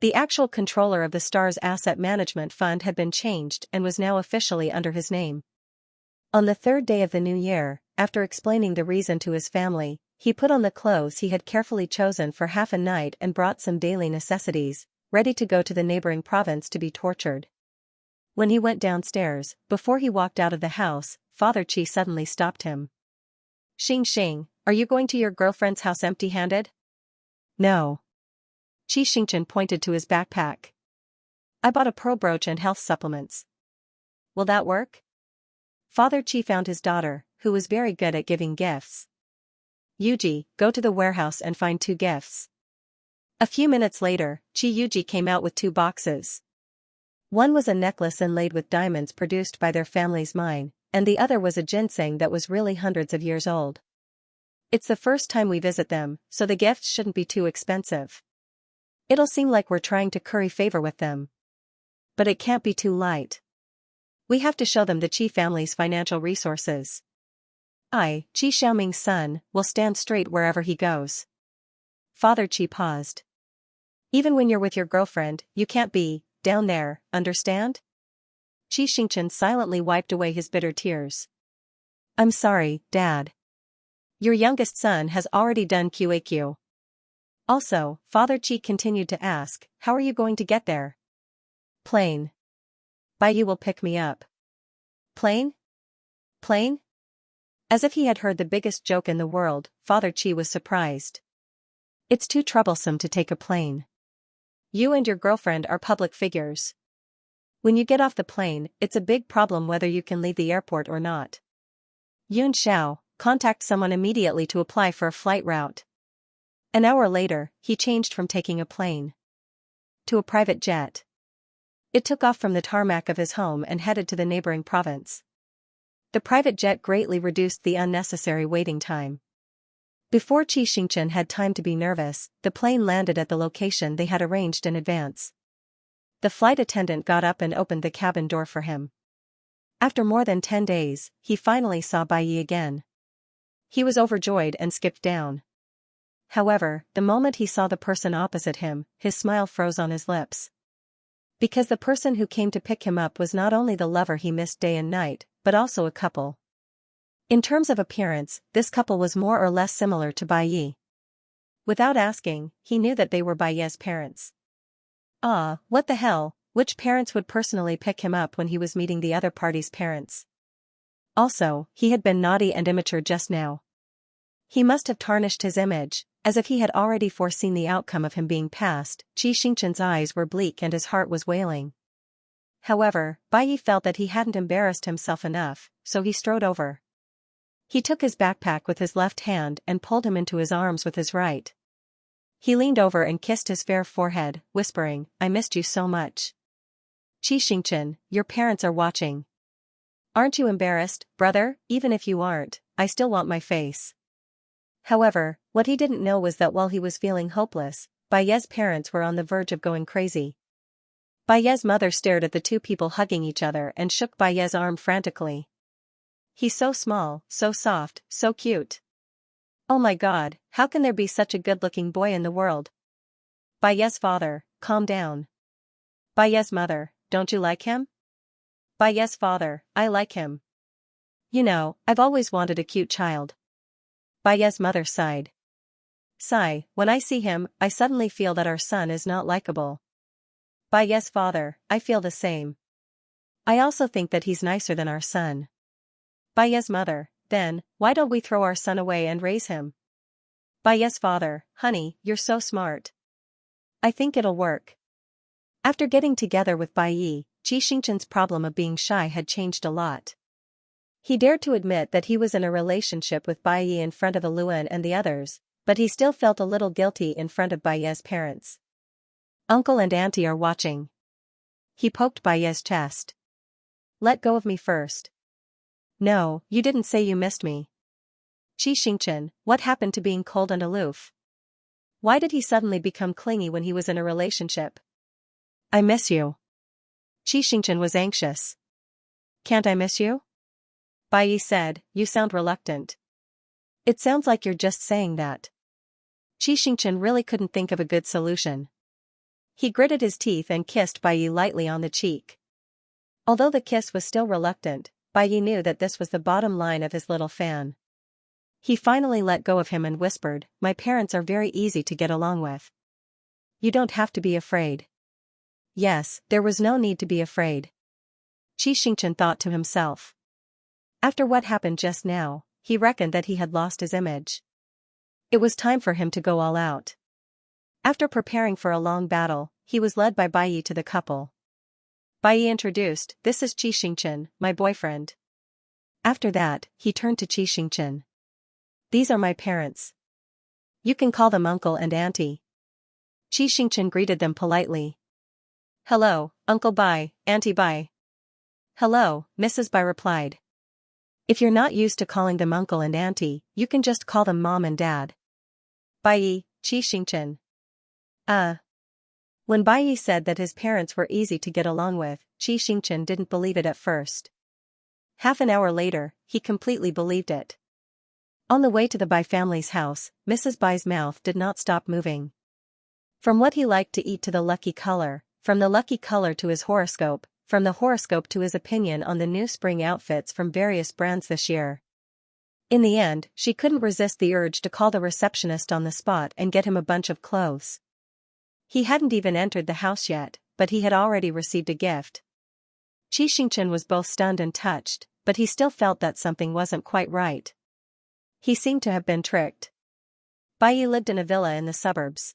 The actual controller of the Stars Asset Management Fund had been changed and was now officially under his name. On the third day of the new year, after explaining the reason to his family, he put on the clothes he had carefully chosen for half a night and brought some daily necessities, ready to go to the neighboring province to be tortured. When he went downstairs, before he walked out of the house, Father Qi suddenly stopped him. "Xing, are you going to your girlfriend's house empty-handed?" "No." Xianxia pointed to his backpack. "I bought a pearl brooch and health supplements. Will that work?" Father Qi found his daughter, who was very good at giving gifts. "Yuji, go to the warehouse and find 2 gifts." A few minutes later, Qiuji came out with 2 boxes. One was a necklace inlaid with diamonds produced by their family's mine, and the other was a ginseng that was really hundreds of years old. "It's the first time we visit them, so the gifts shouldn't be too expensive. It'll seem like we're trying to curry favor with them. But it can't be too light." We have to show them the Qi family's financial resources. I, Qi Xiaoming's son, will stand straight wherever he goes. Father Qi paused. Even when you're with your girlfriend, you can't be down there, understand? Qi Xingchen silently wiped away his bitter tears. I'm sorry, Dad. Your youngest son has already done QAQ. Also, Father Qi continued to ask, how are you going to get there? Plane. Baiyi will pick me up. Plane? Plane? As if he had heard the biggest joke in the world, Father Qi was surprised. It's too troublesome to take a plane. You and your girlfriend are public figures. When you get off the plane, it's a big problem whether you can leave the airport or not. Yun Xiao, contact someone immediately to apply for a flight route. An hour later, he changed from taking a plane to a private jet. It took off from the tarmac of his home and headed to the neighboring province. The private jet greatly reduced the unnecessary waiting time. Before Qi Xingchen had time to be nervous, the plane landed at the location they had arranged in advance. The flight attendant got up and opened the cabin door for him. After more than 10 days, he finally saw Baiyi again. He was overjoyed and skipped down. However, the moment he saw the person opposite him, his smile froze on his lips. Because the person who came to pick him up was not only the lover he missed day and night, but also a couple. In terms of appearance, this couple was more or less similar to Baiyi. Without asking, he knew that they were Baiyi's parents. Ah, what the hell, which parents would personally pick him up when he was meeting the other party's parents? Also, he had been naughty and immature just now. He must have tarnished his image, as if he had already foreseen the outcome of him being passed. Qi Xingchen's eyes were bleak and his heart was wailing. However, Baiyi felt that he hadn't embarrassed himself enough, so he strode over. He took his backpack with his left hand and pulled him into his arms with his right. He leaned over and kissed his fair forehead, whispering, I missed you so much. Qi Xingchen, your parents are watching. Aren't you embarrassed, brother? Even if you aren't, I still want my face. However, what he didn't know was that while he was feeling hopeless, Baiyi's parents were on the verge of going crazy. Baiyi's mother stared at the two people hugging each other and shook Baiyi's arm frantically. He's so small, so soft, so cute. Oh my God, how can there be such a good-looking boy in the world? Baiyi's father, calm down. Baiyi's mother, don't you like him? Baiyi's father, I like him. You know, I've always wanted a cute child. Baiyi's mother sighed. Sigh, when I see him, I suddenly feel that our son is not likable. Baiyi's father, I feel the same. I also think that he's nicer than our son. Baiyi's mother, then, why don't we throw our son away and raise him? Baiyi's father, honey, you're so smart. I think it'll work. After getting together with Baiyi, Qi Xingchen's problem of being shy had changed a lot. He dared to admit that he was in a relationship with Baiyi in front of Aluan and the others, but he still felt a little guilty in front of Baiyi's parents. Uncle and auntie are watching. He poked Baiyi's chest. Let go of me first. No, you didn't say you missed me. Qi Xingchen, what happened to being cold and aloof? Why did he suddenly become clingy when he was in a relationship? I miss you. Qi Xingchen was anxious. Can't I miss you? Baiyi said, you sound reluctant. It sounds like you're just saying that. Qi Xingchen really couldn't think of a good solution. He gritted his teeth and kissed Baiyi lightly on the cheek. Although the kiss was still reluctant, Baiyi knew that this was the bottom line of his little fan. He finally let go of him and whispered, my parents are very easy to get along with. You don't have to be afraid. Yes, there was no need to be afraid. Qi Xingchen thought to himself. After what happened just now, he reckoned that he had lost his image. It was time for him to go all out. After preparing for a long battle, he was led by Baiyi to the couple. Baiyi introduced, this is Qi Xingchen, my boyfriend. After that, he turned to Qi Xingchen. These are my parents. You can call them uncle and auntie. Qi Xingchen greeted them politely. Hello, Uncle Bai, Auntie Bai. Hello, Mrs. Bai replied. If you're not used to calling them uncle and auntie, you can just call them mom and dad. Baiyi, Qi Xingchen. When Baiyi said that his parents were easy to get along with, Xianxia didn't believe it at first. Half an hour later, he completely believed it. On the way to the Bai family's house, Mrs. Bai's mouth did not stop moving. From what he liked to eat to the lucky color, from the lucky color to his horoscope, from the horoscope to his opinion on the new spring outfits from various brands this year. In the end, she couldn't resist the urge to call the receptionist on the spot and get him a bunch of clothes. He hadn't even entered the house yet, but he had already received a gift. Xianxia was both stunned and touched, but he still felt that something wasn't quite right. He seemed to have been tricked. Bai Yi lived in a villa in the suburbs.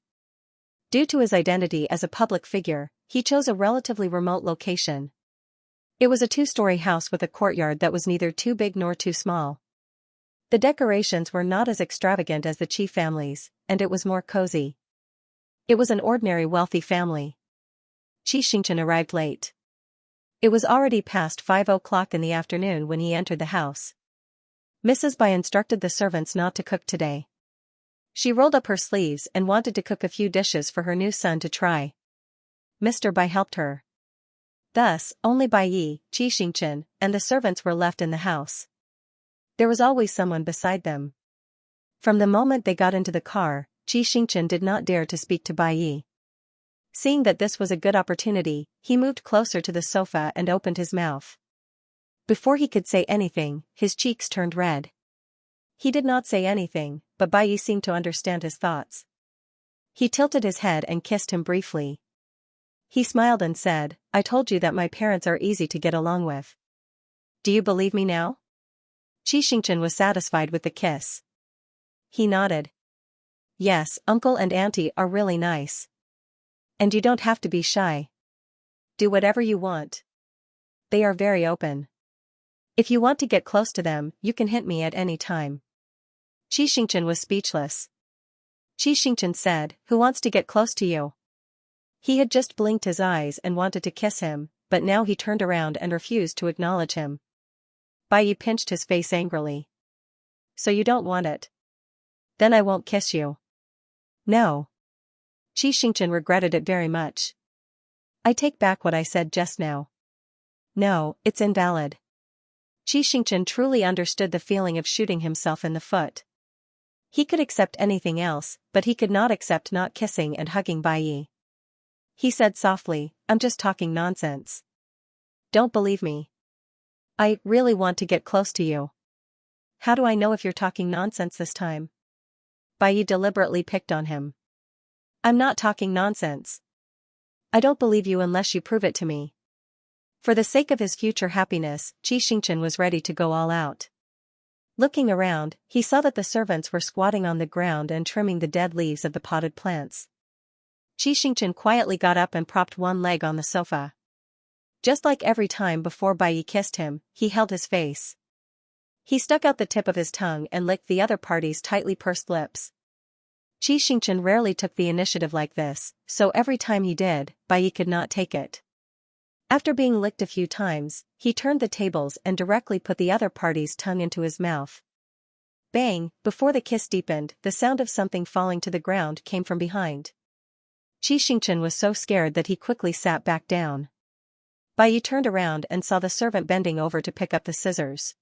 Due to his identity as a public figure, he chose a relatively remote location. It was a 2-story house with a courtyard that was neither too big nor too small. The decorations were not as extravagant as the Qi family's, and it was more cozy. It was an ordinary wealthy family. Xianxia arrived late. It was already past 5 o'clock in the afternoon when he entered the house. Mrs. Bai instructed the servants not to cook today. She rolled up her sleeves and wanted to cook a few dishes for her new son to try. Mr. Bai helped her. Thus, only Bai Yi, Xianxia, and the servants were left in the house. There was always someone beside them. From the moment they got into the car, Xianxia did not dare to speak to Bai Yi. Seeing that this was a good opportunity, he moved closer to the sofa and opened his mouth. Before he could say anything, his cheeks turned red. He did not say anything, but Bai Yi seemed to understand his thoughts. He tilted his head and kissed him briefly. He smiled and said, "I told you that my parents are easy to get along with. Do you believe me now?" Xianxia was satisfied with the kiss. He nodded. "Yes, uncle and auntie are really nice. And you don't have to be shy. Do whatever you want. They are very open. If you want to get close to them, you can hit me at any time." Xianxia was speechless. Xianxia said, "Who wants to get close to you?" He had just blinked his eyes and wanted to kiss him, but now he turned around and refused to acknowledge him. Bai Yi pinched his face angrily. "So you don't want it? Then I won't kiss you." "No." Xianxia regretted it very much. "I take back what I said just now. No, it's invalid." Xianxia truly understood the feeling of shooting himself in the foot. He could accept anything else, but he could not accept not kissing and hugging Bai Yi. He said softly, "I'm just talking nonsense. Don't believe me. I really want to get close to you." "How do I know if you're talking nonsense this time?" Bai Yi deliberately picked on him. "I'm not talking nonsense. I don't believe you unless you prove it to me." For the sake of his future happiness, Xianxia was ready to go all out. Looking around, he saw that the servants were squatting on the ground and trimming the dead leaves of the potted plants. Xianxia quietly got up and propped one leg on the sofa. Just like every time before Bai Yi kissed him, he held his face. He stuck out the tip of his tongue and licked the other party's tightly pursed lips. Xianxia rarely took the initiative like this, so every time he did, Bai Yi could not take it. After being licked a few times, he turned the tables and directly put the other party's tongue into his mouth. Bang! Before the kiss deepened, the sound of something falling to the ground came from behind. Xianxia was so scared that he quickly sat back down. Bai Yi turned around and saw the servant bending over to pick up the scissors.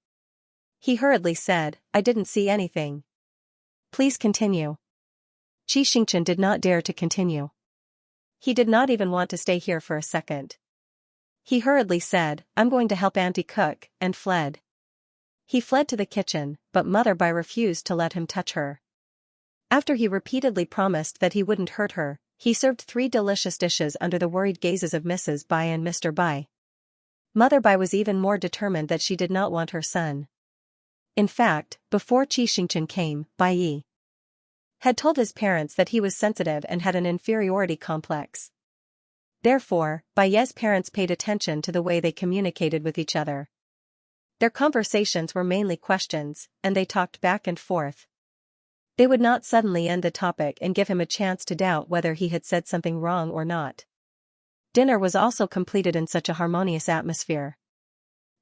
He hurriedly said, "I didn't see anything. Please continue." Xianxia did not dare to continue. He did not even want to stay here for a second. He hurriedly said, "I'm going to help Auntie cook," and fled. He fled to the kitchen, but Mother Bai refused to let him touch her. After he repeatedly promised that he wouldn't hurt her, he served 3 delicious dishes under the worried gazes of Mrs. Bai and Mr. Bai. Mother Bai was even more determined that she did not want her son. In fact, before Xianxia came, Bai Yi had told his parents that he was sensitive and had an inferiority complex. Therefore, Bai Yi's parents paid attention to the way they communicated with each other. Their conversations were mainly questions, and they talked back and forth. They would not suddenly end the topic and give him a chance to doubt whether he had said something wrong or not. Dinner was also completed in such a harmonious atmosphere.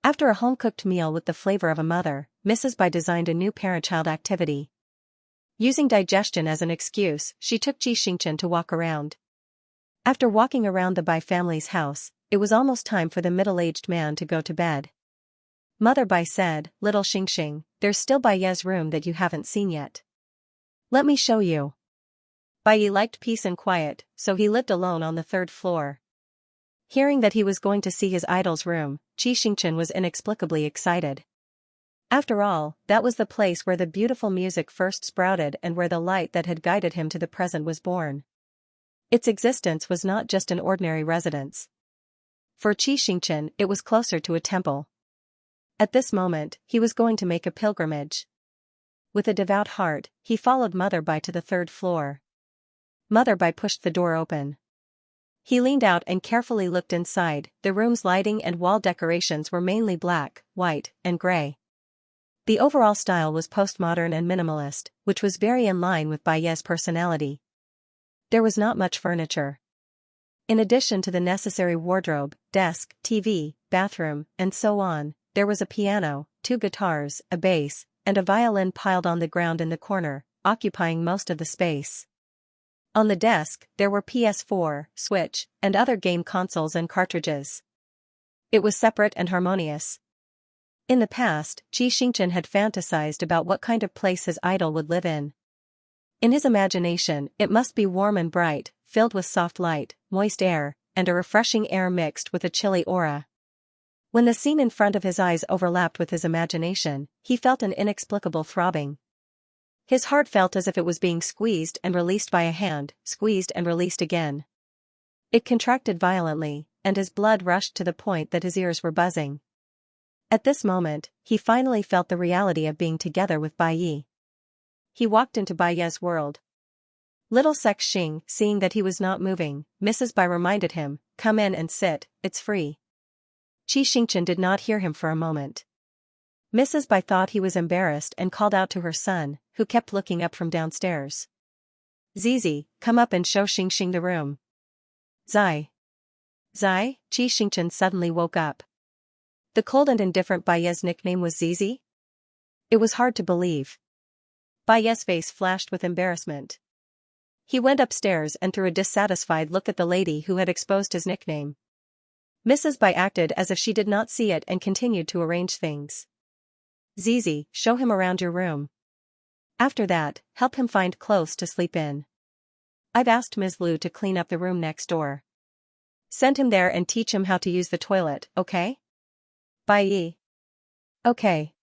After a home-cooked meal with the flavor of a mother, Mrs. Bai designed a new parent-child activity. Using digestion as an excuse, she took Xianxia to walk around. After walking around the Bai family's house, it was almost time for the middle-aged man to go to bed. Mother Bai said, "Little Xianxia, there's still Baiye's room that you haven't seen yet. Let me show you." Baiye liked peace and quiet, so he lived alone on the third floor. Hearing that he was going to see his idol's room, Xianxia was inexplicably excited. After all, that was the place where the beautiful music first sprouted and where the light that had guided him to the present was born. Its existence was not just an ordinary residence. For Xianxia, it was closer to a temple. At this moment, he was going to make a pilgrimage. With a devout heart, he followed Mother Bai to the third floor. Mother Bai pushed the door open. He leaned out and carefully looked inside. The room's lighting and wall decorations were mainly black, white, and gray. The overall style was postmodern and minimalist, which was very in line with Baiye's personality. There was not much furniture. In addition to the necessary wardrobe, desk, TV, bathroom, and so on, there was a piano, 2 guitars, a bass, and a violin piled on the ground in the corner, occupying most of the space. On the desk, there were PS4, Switch, and other game consoles and cartridges. It was separate and harmonious. In the past, Xianxia had fantasized about what kind of place his idol would live in. In his imagination, it must be warm and bright, filled with soft light, moist air, and a refreshing air mixed with a chilly aura. When the scene in front of his eyes overlapped with his imagination, he felt an inexplicable throbbing. His heart felt as if it was being squeezed and released by a hand, squeezed and released again. It contracted violently, and his blood rushed to the point that his ears were buzzing. At this moment, he finally felt the reality of being together with Baiye. He walked into Baiye's world. Little Xianxia, seeing that he was not moving, Mrs. Bai reminded him, "Come in and sit, it's free." Xianxia did not hear him for a moment. Mrs. Bai thought he was embarrassed and called out to her son, who kept looking up from downstairs. "Zizi, come up and show Xianxia the room." "Zai." "Zai?" Xianxia suddenly woke up. The cold and indifferent Baiye's nickname was Zizi? It was hard to believe. Baiye's face flashed with embarrassment. He went upstairs and threw a dissatisfied look at the lady who had exposed his nickname. Mrs. Bai acted as if she did not see it and continued to arrange things. "Zizi, show him around your room. After that, help him find clothes to sleep in. I've asked Ms. Lu to clean up the room next door. Send him there and teach him how to use the toilet, okay? Baiye." "Okay.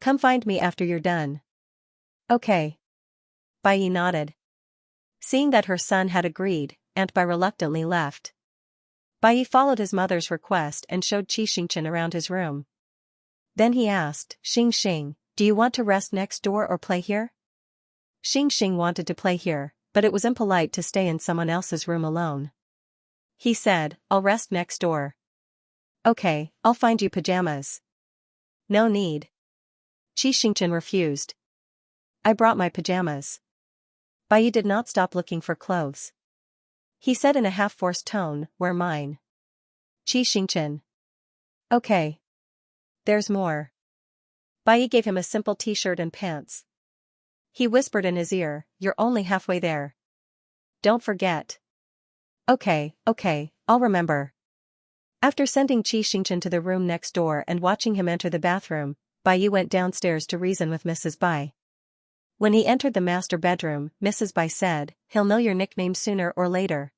Come find me after you're done." "Okay." Baiye nodded. Seeing that her son had agreed, Aunt Bai reluctantly left. Baiye followed his mother's request and showed Xianxia around his room. Then he asked, "Xianxia, do you want to rest next door or play here?" Xianxia wanted to play here, but it was impolite to stay in someone else's room alone. He said, "I'll rest next door." "Okay, I'll find you pajamas." "No need." Xianxia refused. "I brought my pajamas." Baiye did not stop looking for clothes. He said in a half-forced tone, "Wear mine." Xianxia. "Okay. There's more." Baiye gave him a simple t-shirt and pants. He whispered in his ear, "You're only halfway there. Don't forget." Okay, I'll remember." After sending Xianxia to the room next door and watching him enter the bathroom, Baiye went downstairs to reason with Mrs. Bai. When he entered the master bedroom, Mrs. Bai said, "He'll know your nickname sooner or later.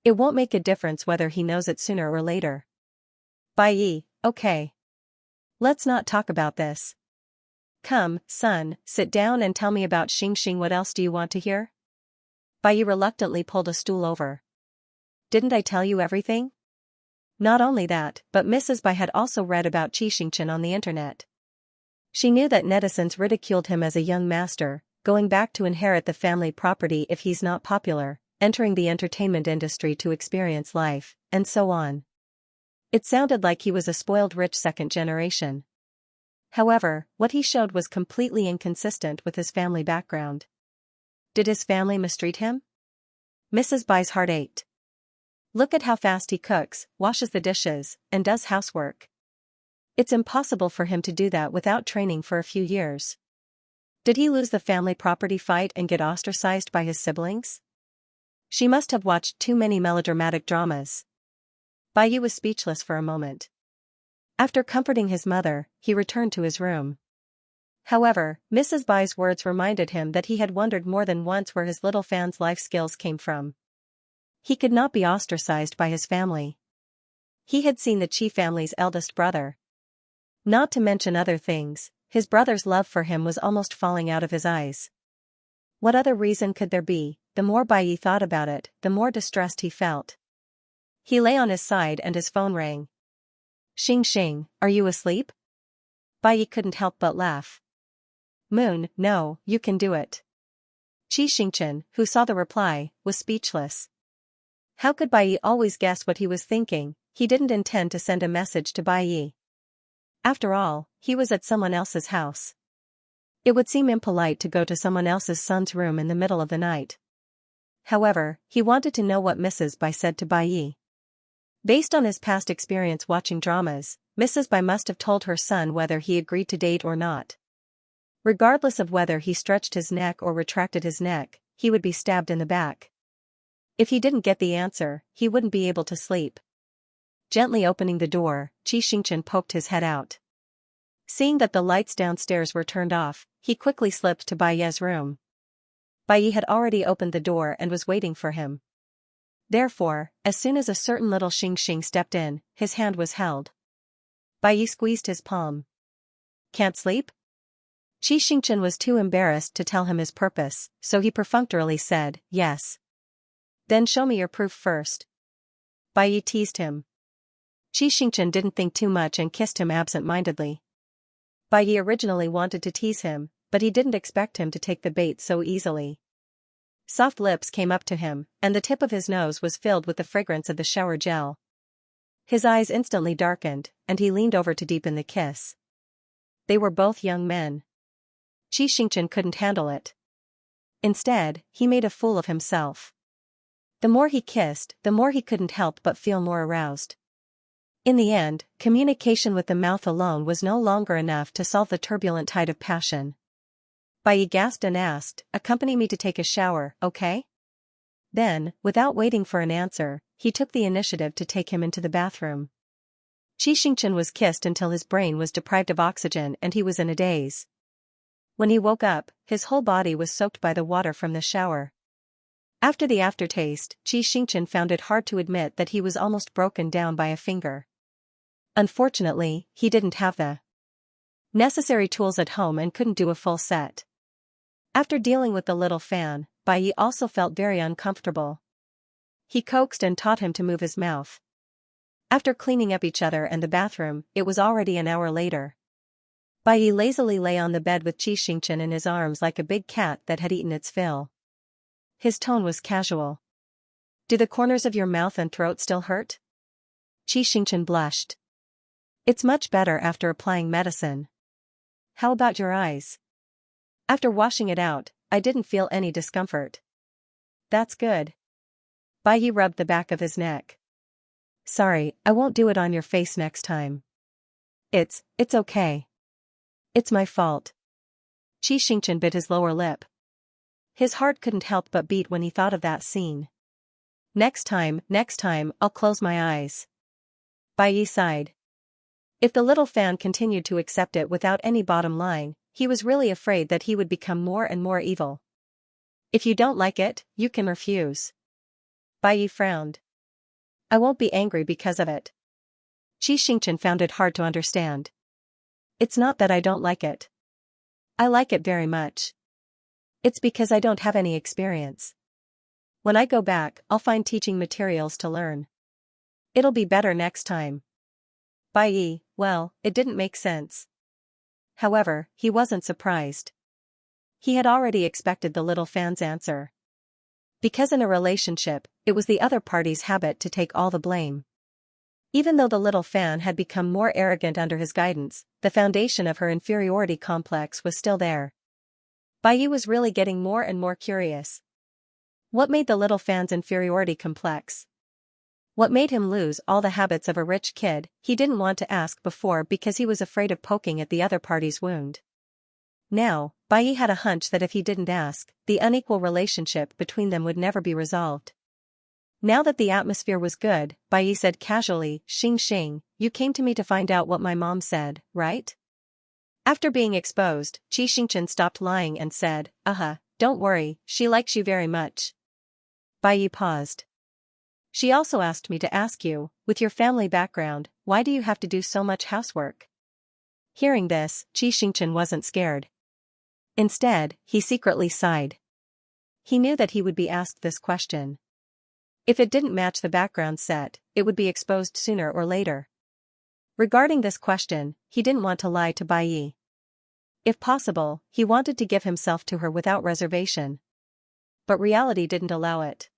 It won't make a difference whether he knows it sooner or later." Baiye, "Okay. Let's not talk about this. Come, son, sit down and tell me about Xianxia. What else do you want to hear?" Baiye reluctantly pulled a stool over. "Didn't I tell you everything?" Not only that, but Mrs. Bai had also read about Xianxia on the internet. She knew that netizens ridiculed him as a young master, going back to inherit the family property if he's not popular, entering the entertainment industry to experience life, and so on. It sounded like he was a spoiled rich second generation. However, what he showed was completely inconsistent with his family background. Did his family mistreat him? Mrs. Bai's heart ached. Look at how fast he cooks, washes the dishes, and does housework. It's impossible for him to do that without training for a few years. Did he lose the family property fight and get ostracized by his siblings? She must have watched too many melodramatic dramas. Bai Yi was speechless for a moment. After comforting his mother, he returned to his room. However, Mrs. Bai's words reminded him that he had wondered more than once where his little fan's life skills came from. He could not be ostracized by his family. He had seen the Qi family's eldest brother. Not to mention other things, his brother's love for him was almost falling out of his eyes. What other reason could there be? The more Bai Yi thought about it, the more distressed he felt. He lay on his side and his phone rang. Xing, are you asleep? Bai Yi couldn't help but laugh. Moon, no, you can do it. Xianxia, who saw the reply, was speechless. How could Bai Yi always guess what he was thinking? He didn't intend to send a message to Bai Yi. After all, he was at someone else's house. It would seem impolite to go to someone else's son's room in the middle of the night. However, he wanted to know what Mrs. Bai said to Bai Yi. Based on his past experience watching dramas, Mrs. Bai must have told her son whether he agreed to date or not. Regardless of whether he stretched his neck or retracted his neck, he would be stabbed in the back. If he didn't get the answer, he wouldn't be able to sleep. Gently opening the door, Xianxia poked his head out. Seeing that the lights downstairs were turned off, he quickly slipped to Bai Yi's room. Bai Yi had already opened the door and was waiting for him. Therefore, as soon as a certain little Xing stepped in, his hand was held. Bai Yi squeezed his palm. Can't sleep? Xianxia was too embarrassed to tell him his purpose, so he perfunctorily said, yes. Then show me your proof first. Bai Yi teased him. Xianxia didn't think too much and kissed him absent-mindedly. Bai Yi originally wanted to tease him, but he didn't expect him to take the bait so easily. Soft lips came up to him, and the tip of his nose was filled with the fragrance of the shower gel. His eyes instantly darkened, and he leaned over to deepen the kiss. They were both young men. Xianxia couldn't handle it. Instead, he made a fool of himself. The more he kissed, the more he couldn't help but feel more aroused. In the end, communication with the mouth alone was no longer enough to solve the turbulent tide of passion. Bai Yi gasped and asked, accompany me to take a shower, okay? Then, without waiting for an answer, he took the initiative to take him into the bathroom. Xianxia was kissed until his brain was deprived of oxygen and he was in a daze. When he woke up, his whole body was soaked by the water from the shower. After the aftertaste, Xianxia found it hard to admit that he was almost broken down by a finger. Unfortunately, he didn't have the necessary tools at home and couldn't do a full set. After dealing with the little fan, Bai Yi also felt very uncomfortable. He coaxed and taught him to move his mouth. After cleaning up each other and the bathroom, it was already an hour later. Bai Yi lazily lay on the bed with Xianxia in his arms like a big cat that had eaten its fill. His tone was casual. Do the corners of your mouth and throat still hurt? Xianxia blushed. It's much better after applying medicine. How about your eyes? After washing it out, I didn't feel any discomfort. That's good. Bai Yi rubbed the back of his neck. Sorry, I won't do it on your face next time. It's okay. It's my fault. Xianxia bit his lower lip. His heart couldn't help but beat when he thought of that scene. Next time, I'll close my eyes. Bai Yi sighed. If the little fan continued to accept it without any bottom line, he was really afraid that he would become more and more evil. If you don't like it, you can refuse. Bai Yi frowned. I won't be angry because of it. Xianxia found it hard to understand. It's not that I don't like it. I like it very much. It's because I don't have any experience. When I go back, I'll find teaching materials to learn. It'll be better next time. Bai Yi, well, it didn't make sense. However, he wasn't surprised. He had already expected the little fan's answer. Because in a relationship, it was the other party's habit to take all the blame. Even though the little fan had become more arrogant under his guidance, the foundation of her inferiority complex was still there. Bai Yi was really getting more and more curious. What made the little fan's inferiority complex? What made him lose all the habits of a rich kid? He didn't want to ask before because he was afraid of poking at the other party's wound. Now, Bai Yi had a hunch that if he didn't ask, the unequal relationship between them would never be resolved. Now that the atmosphere was good, Bai Yi said casually, Xing, you came to me to find out what my mom said, right? After being exposed, Xianxia stopped lying and said, don't worry, she likes you very much. Bai Yi paused. She also asked me to ask you, with your family background, why do you have to do so much housework? Hearing this, Xianxia wasn't scared. Instead, he secretly sighed. He knew that he would be asked this question. If it didn't match the background set, it would be exposed sooner or later. Regarding this question, he didn't want to lie to Bai Yi. If possible, he wanted to give himself to her without reservation. But reality didn't allow it.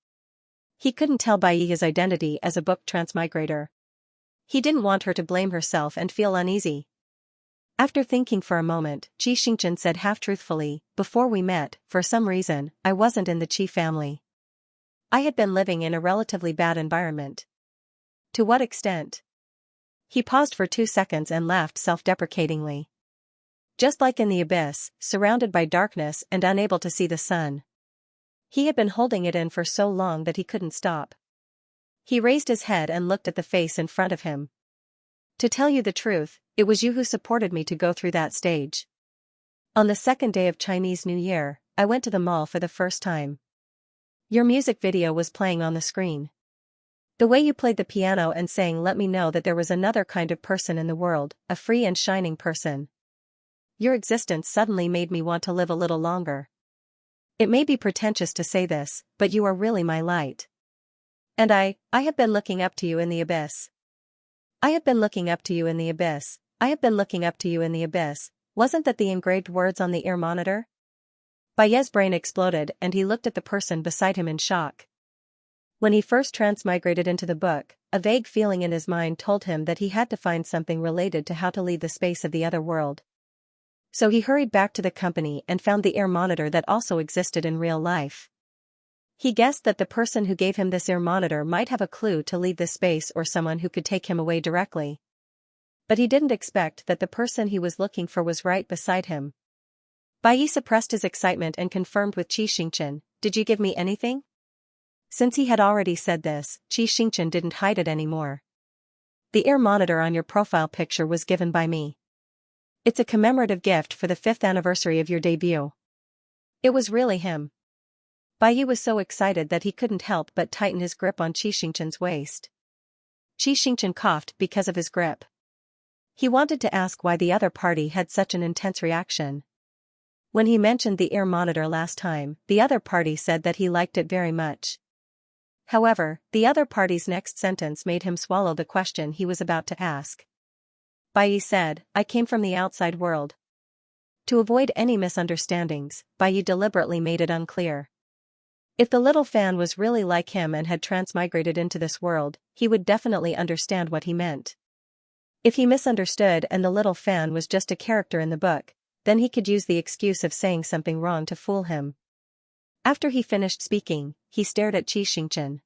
He couldn't tell Bai Yi his identity as a book transmigrator. He didn't want her to blame herself and feel uneasy. After thinking for a moment, Xianxia said half-truthfully, before we met, for some reason, I wasn't in the Qi family. I had been living in a relatively bad environment. To what extent? He paused for 2 seconds and laughed self-deprecatingly. Just like in the abyss, surrounded by darkness and unable to see the sun. He had been holding it in for so long that he couldn't stop. He raised his head and looked at the face in front of him. To tell you the truth, it was you who supported me to go through that stage. On the second day of Chinese New Year, I went to the mall for the first time. Your music video was playing on the screen. The way you played the piano and sang let me know that there was another kind of person in the world, a free and shining person. Your existence suddenly made me want to live a little longer. It may be pretentious to say this, but you are really my light. And I have been looking up to you in the abyss. I have been looking up to you in the abyss. I have been looking up to you in the abyss. Wasn't that the engraved words on the ear monitor? Bai Yi's brain exploded and he looked at the person beside him in shock. When he first transmigrated into the book, a vague feeling in his mind told him that he had to find something related to how to leave the space of the other world. So he hurried back to the company and found the ear monitor that also existed in real life. He guessed that the person who gave him this ear monitor might have a clue to leave the space or someone who could take him away directly. But he didn't expect that the person he was looking for was right beside him. Bai Yi suppressed his excitement and confirmed with Xianxia, did you give me anything? Since he had already said this, Xianxia didn't hide it anymore. The ear monitor on your profile picture was given by me. It's a commemorative gift for the 5th anniversary of your debut. It was really him. Bai Yi was so excited that he couldn't help but tighten his grip on Xianxia's waist. Xianxia coughed because of his grip. He wanted to ask why the other party had such an intense reaction. When he mentioned the ear monitor last time, the other party said that he liked it very much. However, the other party's next sentence made him swallow the question he was about to ask. Bai Yi said, I came from the outside world. To avoid any misunderstandings, Bai Yi deliberately made it unclear. If the little fan was really like him and had transmigrated into this world, he would definitely understand what he meant. If he misunderstood and the little fan was just a character in the book, then he could use the excuse of saying something wrong to fool him. After he finished speaking, he stared at Xianxia.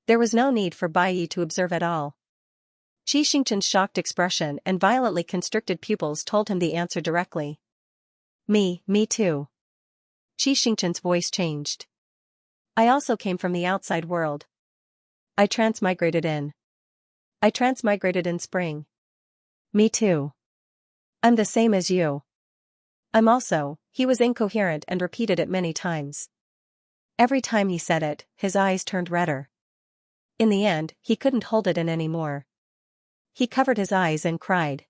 There was no need for Bai Yi to observe at all. Xianxia's shocked expression and violently constricted pupils told him the answer directly. Me too. Xianxia's voice changed. I also came from the outside world. I transmigrated in spring. Me too. I'm the same as you. I'm also, he was incoherent and repeated it many times. Every time he said it, his eyes turned redder. In the end, he couldn't hold it in anymore. He covered his eyes and cried.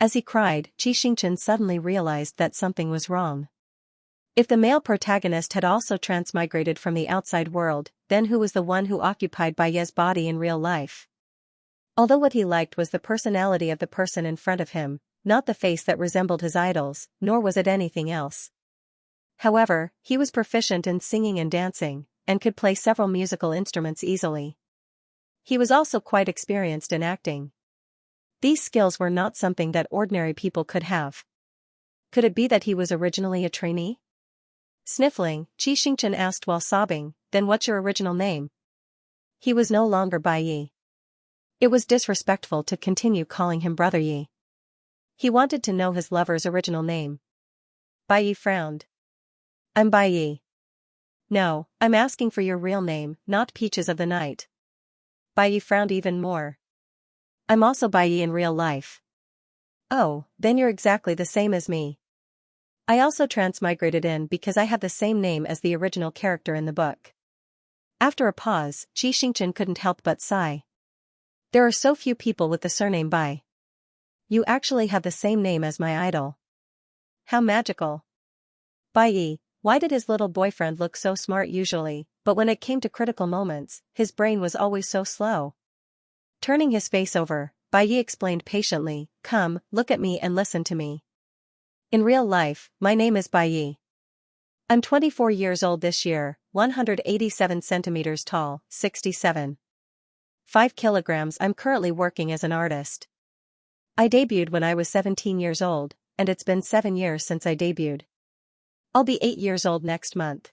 As he cried, Xianxia suddenly realized that something was wrong. If the male protagonist had also transmigrated from the outside world, then who was the one who occupied Bai Yi's body in real life? Although what he liked was the personality of the person in front of him, not the face that resembled his idol's, nor was it anything else. However, he was proficient in singing and dancing, and could play several musical instruments easily. He was also quite experienced in acting. These skills were not something that ordinary people could have. Could it be that he was originally a trainee? Sniffling, Xianxia asked while sobbing, then what's your original name? He was no longer Bai Yi. It was disrespectful to continue calling him Brother Yi. He wanted to know his lover's original name. Bai Yi frowned. I'm Bai Yi. No, I'm asking for your real name, not Peaches of the Night. Bai Yi frowned even more. I'm also Bai Yi in real life. Oh, then you're exactly the same as me. I also transmigrated in because I have the same name as the original character in the book. After a pause, Xianxia couldn't help but sigh. There are so few people with the surname Bai. You actually have the same name as my idol. How magical. Bai Yi, why did his little boyfriend look so smart usually, but when it came to critical moments, his brain was always so slow? Turning his face over, Bai Yi explained patiently, come, look at me and listen to me. In real life, my name is Bai Yi. I'm 24 years old this year, 187 centimeters tall, 5 kilograms. I'm currently working as an artist. I debuted when I was 17 years old, and it's been 7 years since I debuted. I'll be 8 years old next month.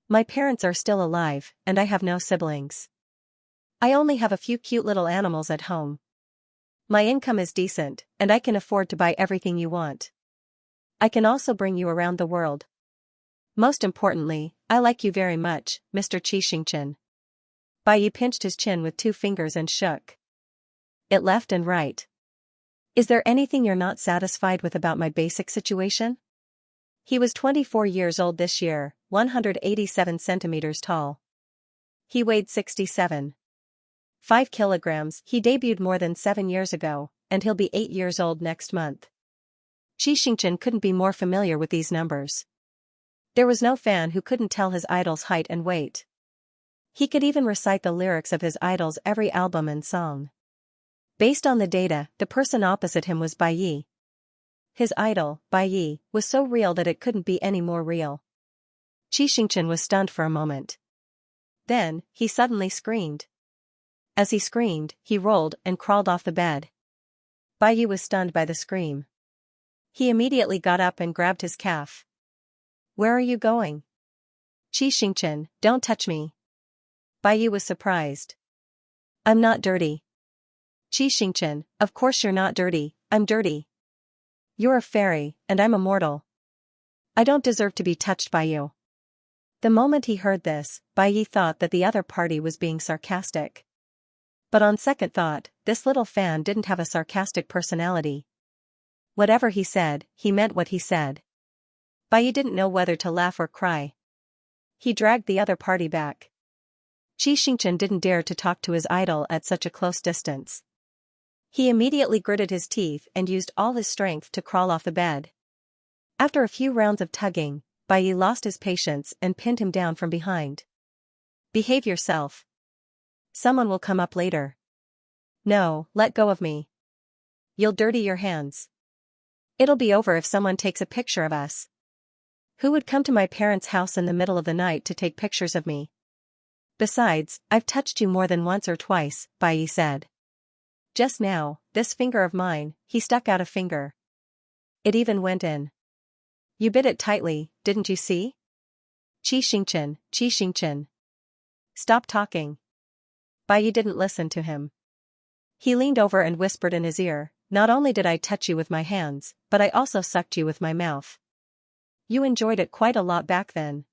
My parents are still alive, and I have no siblings. I only have a few cute little animals at home. My income is decent, and I can afford to buy everything you want. I can also bring you around the world. Most importantly, I like you very much, Mr. Xianxia. Bai Yi pinched his chin with 2 fingers and shook it left and right. Is there anything you're not satisfied with about my basic situation? He was 24 years old this year, 187 centimeters tall. He weighed 5 kilograms. He debuted more than 7 years ago, and he'll be 8 years old next month. Xianxia couldn't be more familiar with these numbers. There was no fan who couldn't tell his idol's height and weight. He could even recite the lyrics of his idol's every album and song. Based on the data, the person opposite him was Bai Yi. His idol, Bai Yi, was so real that it couldn't be any more real. Xianxia was stunned for a moment. Then, he suddenly screamed. As he screamed, he rolled and crawled off the bed. Bai Yi was stunned by the scream. He immediately got up and grabbed his calf. Where are you going? Xianxia, don't touch me. Bai Yi was surprised. I'm not dirty. Xianxia, of course you're not dirty, I'm dirty. You're a fairy, and I'm a mortal. I don't deserve to be touched by you. The moment he heard this, Bai Yi thought that the other party was being sarcastic. But on second thought, this little fan didn't have a sarcastic personality. Whatever he said, he meant what he said. Bai Yi didn't know whether to laugh or cry. He dragged the other party back. Xianxia didn't dare to talk to his idol at such a close distance. He immediately gritted his teeth and used all his strength to crawl off the bed. After a few rounds of tugging, Bai Yi lost his patience and pinned him down from behind. Behave yourself. Someone will come up later. No, let go of me. You'll dirty your hands. It'll be over if someone takes a picture of us. Who would come to my parents' house in the middle of the night to take pictures of me? Besides, I've touched you more than once or twice, Bai Yi said. Just now, this finger of mine, he stuck out a finger. It even went in. You bit it tightly, didn't you see? Xianxia. Stop talking. Bai Yi didn't listen to him. He leaned over and whispered in his ear, not only did I touch you with my hands, but I also sucked you with my mouth. You enjoyed it quite a lot back then.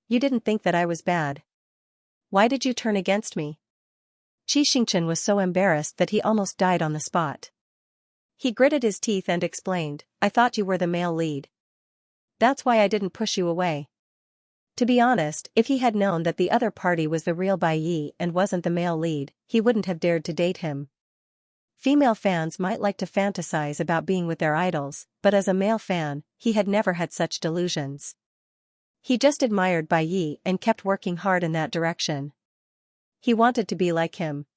You didn't think that I was bad. Why did you turn against me? Xianxia was so embarrassed that he almost died on the spot. He gritted his teeth and explained, I thought you were the male lead. That's why I didn't push you away. To be honest, if he had known that the other party was the real Bai Yi and wasn't the male lead, he wouldn't have dared to date him. Female fans might like to fantasize about being with their idols, but as a male fan, he had never had such delusions. He just admired Bai Yi and kept working hard in that direction. He wanted to be like him.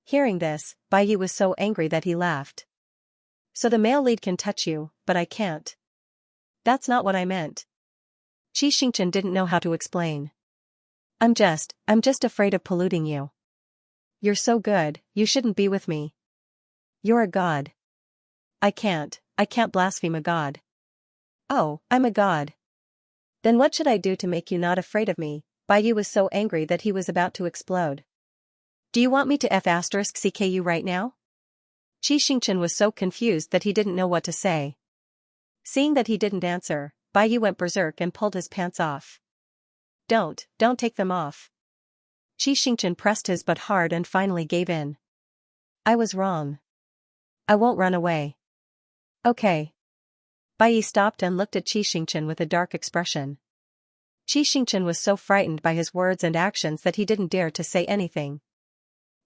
Hearing this, Bai Yi was so angry that he laughed. So the male lead can touch you, but I can't. That's not what I meant. Xianxia didn't know how to explain. I'm just afraid of polluting you. You're so good, you shouldn't be with me. You're a god. I can't blaspheme a god. Oh, I'm a god. Then what should I do to make you not afraid of me? Bai Yi was so angry that he was about to explode. Do you want me to *CK you right now? Xianxia was so confused that he didn't know what to say. Seeing that he didn't answer, Bai Yi went berserk and pulled his pants off. Don't take them off. Xianxia pressed his butt hard and finally gave in. I was wrong. I won't run away. Okay. Bai stopped and looked at Xianxia with a dark expression. Xianxia was so frightened by his words and actions that he didn't dare to say anything.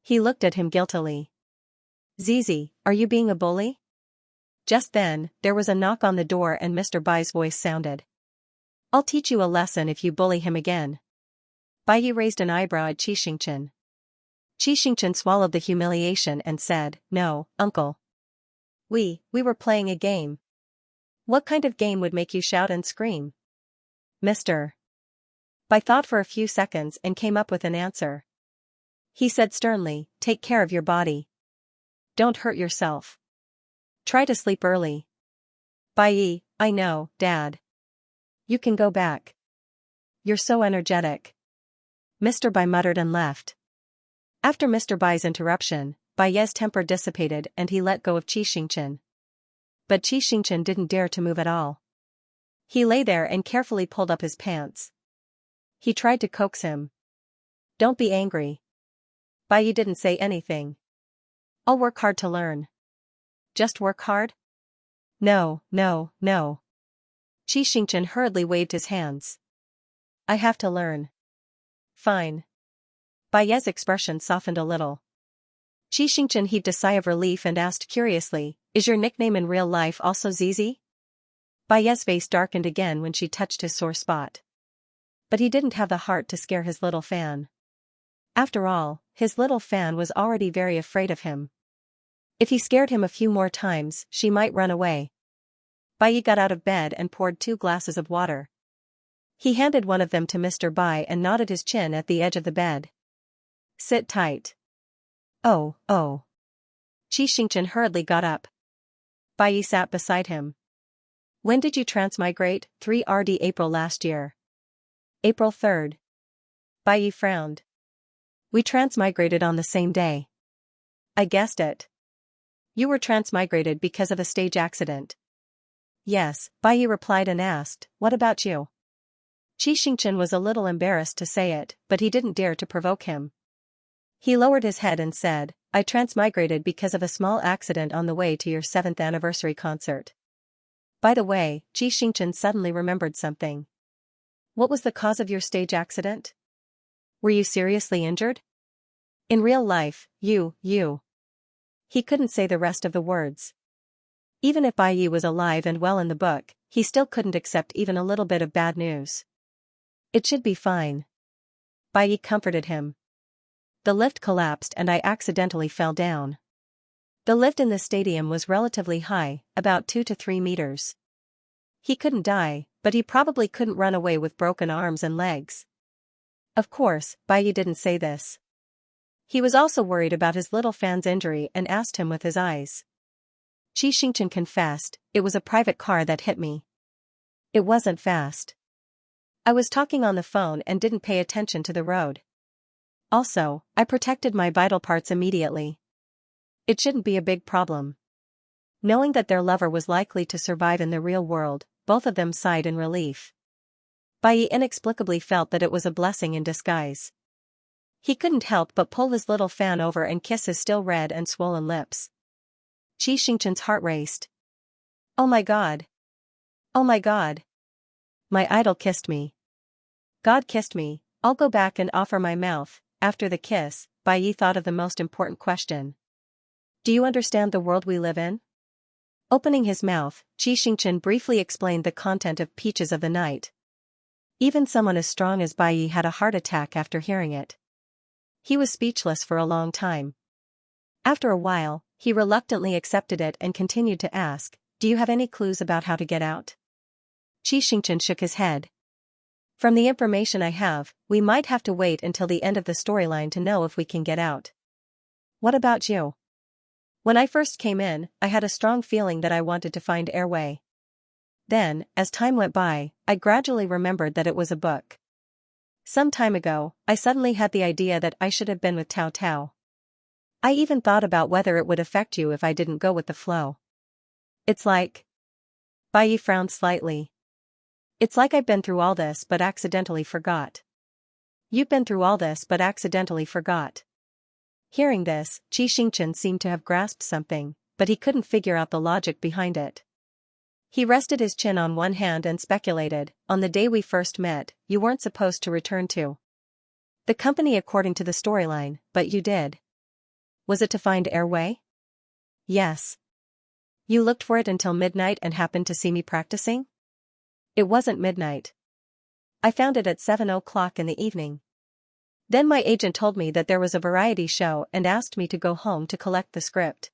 He looked at him guiltily. Zizi, are you being a bully? Just then, there was a knock on the door and Mr. Bai's voice sounded. I'll teach you a lesson if you bully him again. Bai raised an eyebrow at Xianxia. Xianxia swallowed the humiliation and said, No, uncle. We were playing a game. What kind of game would make you shout and scream? Mr. Bai thought for a few seconds and came up with an answer. He said sternly, Take care of your body. Don't hurt yourself. Try to sleep early. Bai, I know, Dad. You can go back. You're so energetic. Mr. Bai muttered and left. After Mr. Bai's interruption, Bai's temper dissipated and he let go of Xianxia. But Xianxia didn't dare to move at all. He lay there and carefully pulled up his pants. He tried to coax him. Don't be angry. Bai didn't say anything. I'll work hard to learn. Just work hard? No. Xianxia hurriedly waved his hands. I have to learn. Fine. Bai's expression softened a little. Xianxia heaved a sigh of relief and asked curiously, Is your nickname in real life also Zizi? Bai's face darkened again when she touched his sore spot. But he didn't have the heart to scare his little fan. After all, his little fan was already very afraid of him. If he scared him a few more times, she might run away. Bai got out of bed and poured 2 glasses of water. He handed one of them to Mr. Bai and nodded his chin at the edge of the bed. Sit tight. Oh. Xianxia hurriedly got up. Bai sat beside him. When did you transmigrate? 3rd April last year. April 3rd. Bai frowned. We transmigrated on the same day. I guessed it. You were transmigrated because of a stage accident. Yes, Bai replied and asked, What about you? Xianxia was a little embarrassed to say it, but he didn't dare to provoke him. He lowered his head and said, I transmigrated because of a small accident on the way to your 7th anniversary concert. By the way, Xianxia suddenly remembered something. What was the cause of your stage accident? Were you seriously injured? In real life, you. He couldn't say the rest of the words. Even if Bai was alive and well in the book, he still couldn't accept even a little bit of bad news. It should be fine. Bai comforted him. The lift collapsed and I accidentally fell down. The lift in the stadium was relatively high, about 2 to 3 meters. He couldn't die, but he probably couldn't run away with broken arms and legs. Of course, Bai didn't say this. He was also worried about his little fan's injury and asked him with his eyes. Xianxia confessed, It was a private car that hit me. It wasn't fast. I was talking on the phone and didn't pay attention to the road. Also, I protected my vital parts immediately. It shouldn't be a big problem. Knowing that their lover was likely to survive in the real world, both of them sighed in relief. Bai inexplicably felt that it was a blessing in disguise. He couldn't help but pull his little fan over and kiss his still red and swollen lips. Xianxia's heart raced. Oh my God. Oh my God. My idol kissed me. God kissed me, I'll go back and offer my mouth. After the kiss, Bai thought of the most important question. Do you understand the world we live in? Opening his mouth, Xianxia briefly explained the content of Peaches of the Night. Even someone as strong as Bai had a heart attack after hearing it. He was speechless for a long time. After a while, he reluctantly accepted it and continued to ask, Do you have any clues about how to get out? Xianxia shook his head. From the information I have, we might have to wait until the end of the storyline to know if we can get out. What about you? When I first came in, I had a strong feeling that I wanted to find Airway. Then, as time went by, I gradually remembered that it was a book. Some time ago, I suddenly had the idea that I should have been with Tao Tao. I even thought about whether it would affect you if I didn't go with the flow. It's like... Bai frowned slightly. It's like I've been through all this but accidentally forgot. You've been through all this but accidentally forgot. Hearing this, Xianxia seemed to have grasped something, but he couldn't figure out the logic behind it. He rested his chin on one hand and speculated, on the day we first met, you weren't supposed to return to the company according to the storyline, but you did. Was it to find Airway? Yes. You looked for it until midnight and happened to see me practicing? It wasn't midnight. I found it at 7 o'clock in the evening. Then my agent told me that there was a variety show and asked me to go home to collect the script.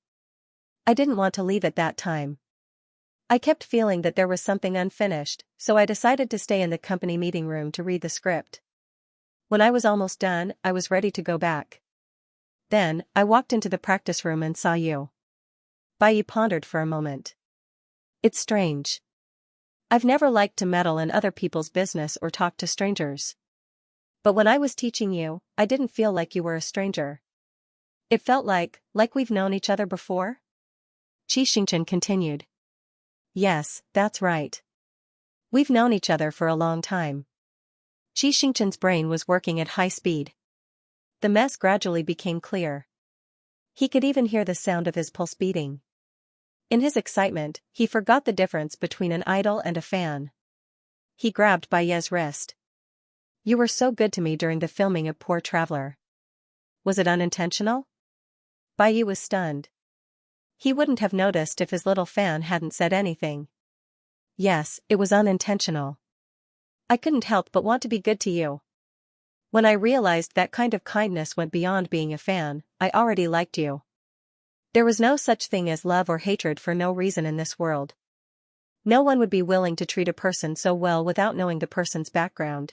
I didn't want to leave at that time. I kept feeling that there was something unfinished, so I decided to stay in the company meeting room to read the script. When I was almost done, I was ready to go back. Then, I walked into the practice room and saw you. Bai pondered for a moment. It's strange. I've never liked to meddle in other people's business or talk to strangers. But when I was teaching you, I didn't feel like you were a stranger. It felt like we've known each other before? Xianxia continued. Yes, that's right. We've known each other for a long time. Xianxia's brain was working at high speed. The mess gradually became clear. He could even hear the sound of his pulse beating. In his excitement, he forgot the difference between an idol and a fan. He grabbed Bai's wrist. You were so good to me during the filming of Poor Traveler. Was it unintentional? Bai was stunned. He wouldn't have noticed if his little fan hadn't said anything. Yes, it was unintentional. I couldn't help but want to be good to you. When I realized that kind of kindness went beyond being a fan, I already liked you. There was no such thing as love or hatred for no reason in this world. No one would be willing to treat a person so well without knowing the person's background.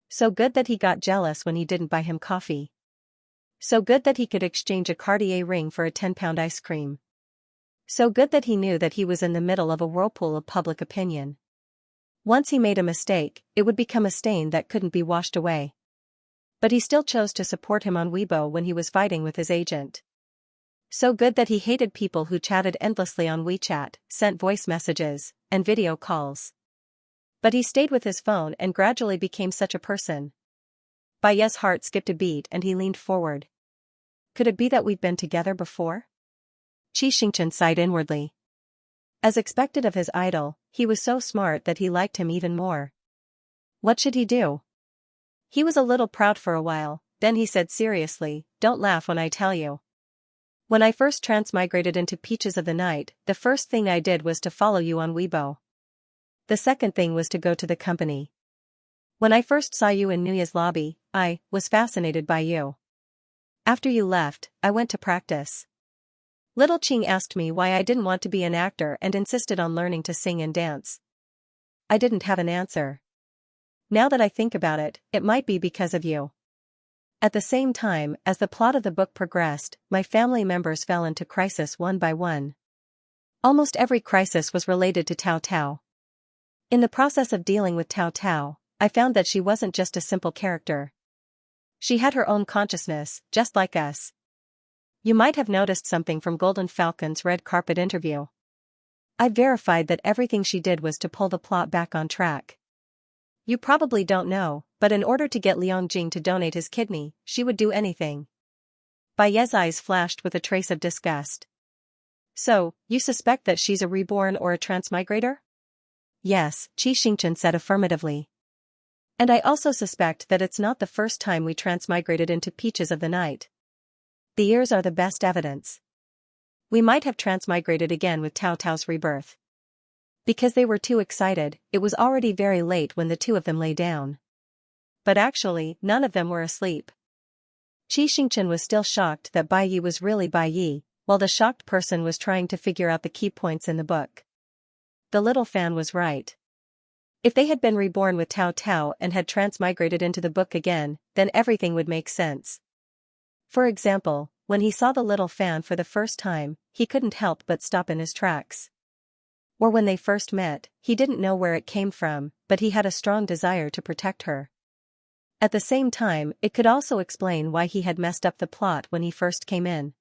So good that he got jealous when he didn't buy him coffee. So good that he could exchange a Cartier ring for a 10-pound ice cream. So good that he knew that he was in the middle of a whirlpool of public opinion. Once he made a mistake, it would become a stain that couldn't be washed away. But he still chose to support him on Weibo when he was fighting with his agent. So good that he hated people who chatted endlessly on WeChat, sent voice messages, and video calls. But he stayed with his phone and gradually became such a person. Bai's heart skipped a beat and he leaned forward. Could it be that we've been together before? Xianxia sighed inwardly. As expected of his idol, he was so smart that he liked him even more. What should he do? He was a little proud for a while, then he said seriously, don't laugh when I tell you. When I first transmigrated into Peaches of the Night, the first thing I did was to follow you on Weibo. The second thing was to go to the company. When I first saw you in Nuya's lobby, I was fascinated by you. After you left, I went to practice. Little Qing asked me why I didn't want to be an actor and insisted on learning to sing and dance. I didn't have an answer. Now that I think about it, it might be because of you. At the same time, as the plot of the book progressed, my family members fell into crisis one by one. Almost every crisis was related to Tao Tao. In the process of dealing with Tao Tao, I found that she wasn't just a simple character. She had her own consciousness, just like us. You might have noticed something from Golden Falcon's red carpet interview. I verified that everything she did was to pull the plot back on track. You probably don't know, but in order to get Liang Jing to donate his kidney, she would do anything. Bai's eyes flashed with a trace of disgust. So, you suspect that she's a reborn or a transmigrator? Yes, Xianxia said affirmatively. And I also suspect that it's not the first time we transmigrated into Peaches of the Night. The ears are the best evidence. We might have transmigrated again with Tao Tao's rebirth. Because they were too excited, it was already very late when the two of them lay down. But actually, none of them were asleep. Xianxia was still shocked that Bai Yi was really Bai Yi, while the shocked person was trying to figure out the key points in the book. The little fan was right. If they had been reborn with Tao Tao and had transmigrated into the book again, then everything would make sense. For example, when he saw the little fan for the first time, he couldn't help but stop in his tracks. Or when they first met, he didn't know where it came from, but he had a strong desire to protect her. At the same time, it could also explain why he had messed up the plot when he first came in.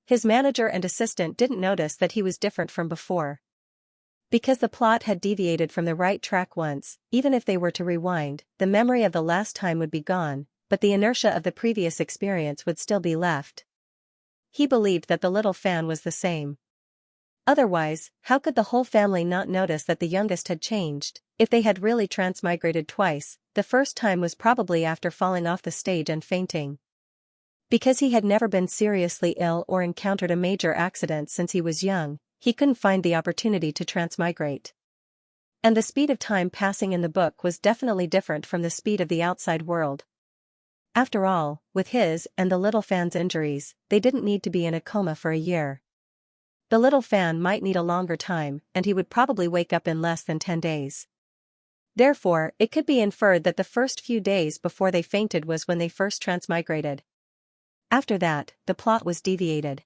His manager and assistant didn't notice that he was different from before. Because the plot had deviated from the right track once, even if they were to rewind, the memory of the last time would be gone, but the inertia of the previous experience would still be left. He believed that the little fan was the same. Otherwise, how could the whole family not notice that the youngest had changed? If they had really transmigrated twice, the first time was probably after falling off the stage and fainting. Because he had never been seriously ill or encountered a major accident since he was young, he couldn't find the opportunity to transmigrate. And the speed of time passing in the book was definitely different from the speed of the outside world. After all, with his and the little fan's injuries, they didn't need to be in a coma for a year. The little fan might need a longer time, and he would probably wake up in less than 10 days. Therefore, it could be inferred that the first few days before they fainted was when they first transmigrated. After that, the plot was deviated.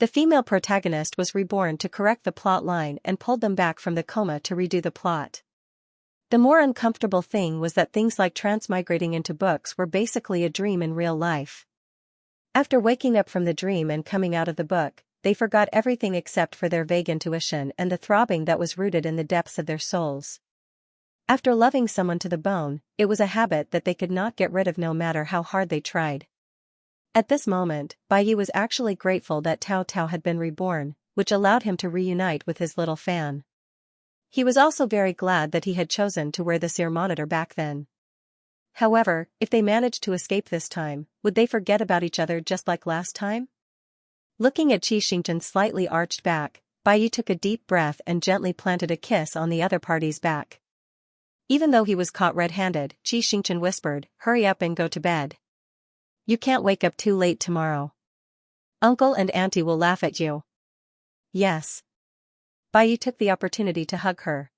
The female protagonist was reborn to correct the plot line and pulled them back from the coma to redo the plot. The more uncomfortable thing was that things like transmigrating into books were basically a dream in real life. After waking up from the dream and coming out of the book, they forgot everything except for their vague intuition and the throbbing that was rooted in the depths of their souls. After loving someone to the bone, it was a habit that they could not get rid of no matter how hard they tried. At this moment, Baiyi was actually grateful that Tao Tao had been reborn, which allowed him to reunite with his little fan. He was also very glad that he had chosen to wear the seer monitor back then. However, if they managed to escape this time, would they forget about each other just like last time? Looking at Xianxia's slightly arched back, Baiyi took a deep breath and gently planted a kiss on the other party's back. Even though he was caught red-handed, Xianxia whispered, "Hurry up and go to bed. You can't wake up too late tomorrow. Uncle and Auntie will laugh at you." "Yes." Baiyi took the opportunity to hug her.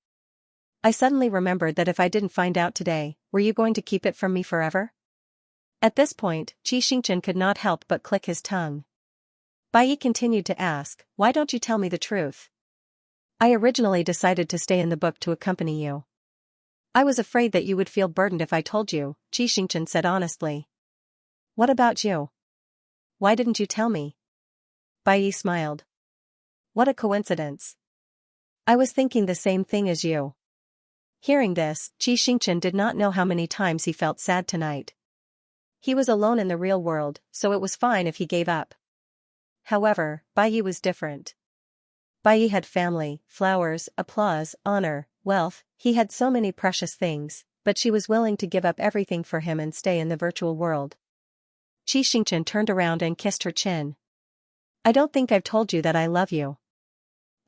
"I suddenly remembered that if I didn't find out today, were you going to keep it from me forever?" At this point, Xianxia could not help but click his tongue. Baiyi continued to ask, "Why don't you tell me the truth?" "I originally decided to stay in the book to accompany you. I was afraid that you would feel burdened if I told you," Xianxia said honestly. "What about you? Why didn't you tell me?" Baiyi smiled. "What a coincidence. I was thinking the same thing as you." Hearing this, Xianxia did not know how many times he felt sad tonight. He was alone in the real world, so it was fine if he gave up. However, Baiyi was different. Baiyi had family, flowers, applause, honor, wealth. He had so many precious things, but she was willing to give up everything for him and stay in the virtual world. Xianxia turned around and kissed her chin. "I don't think I've told you that I love you."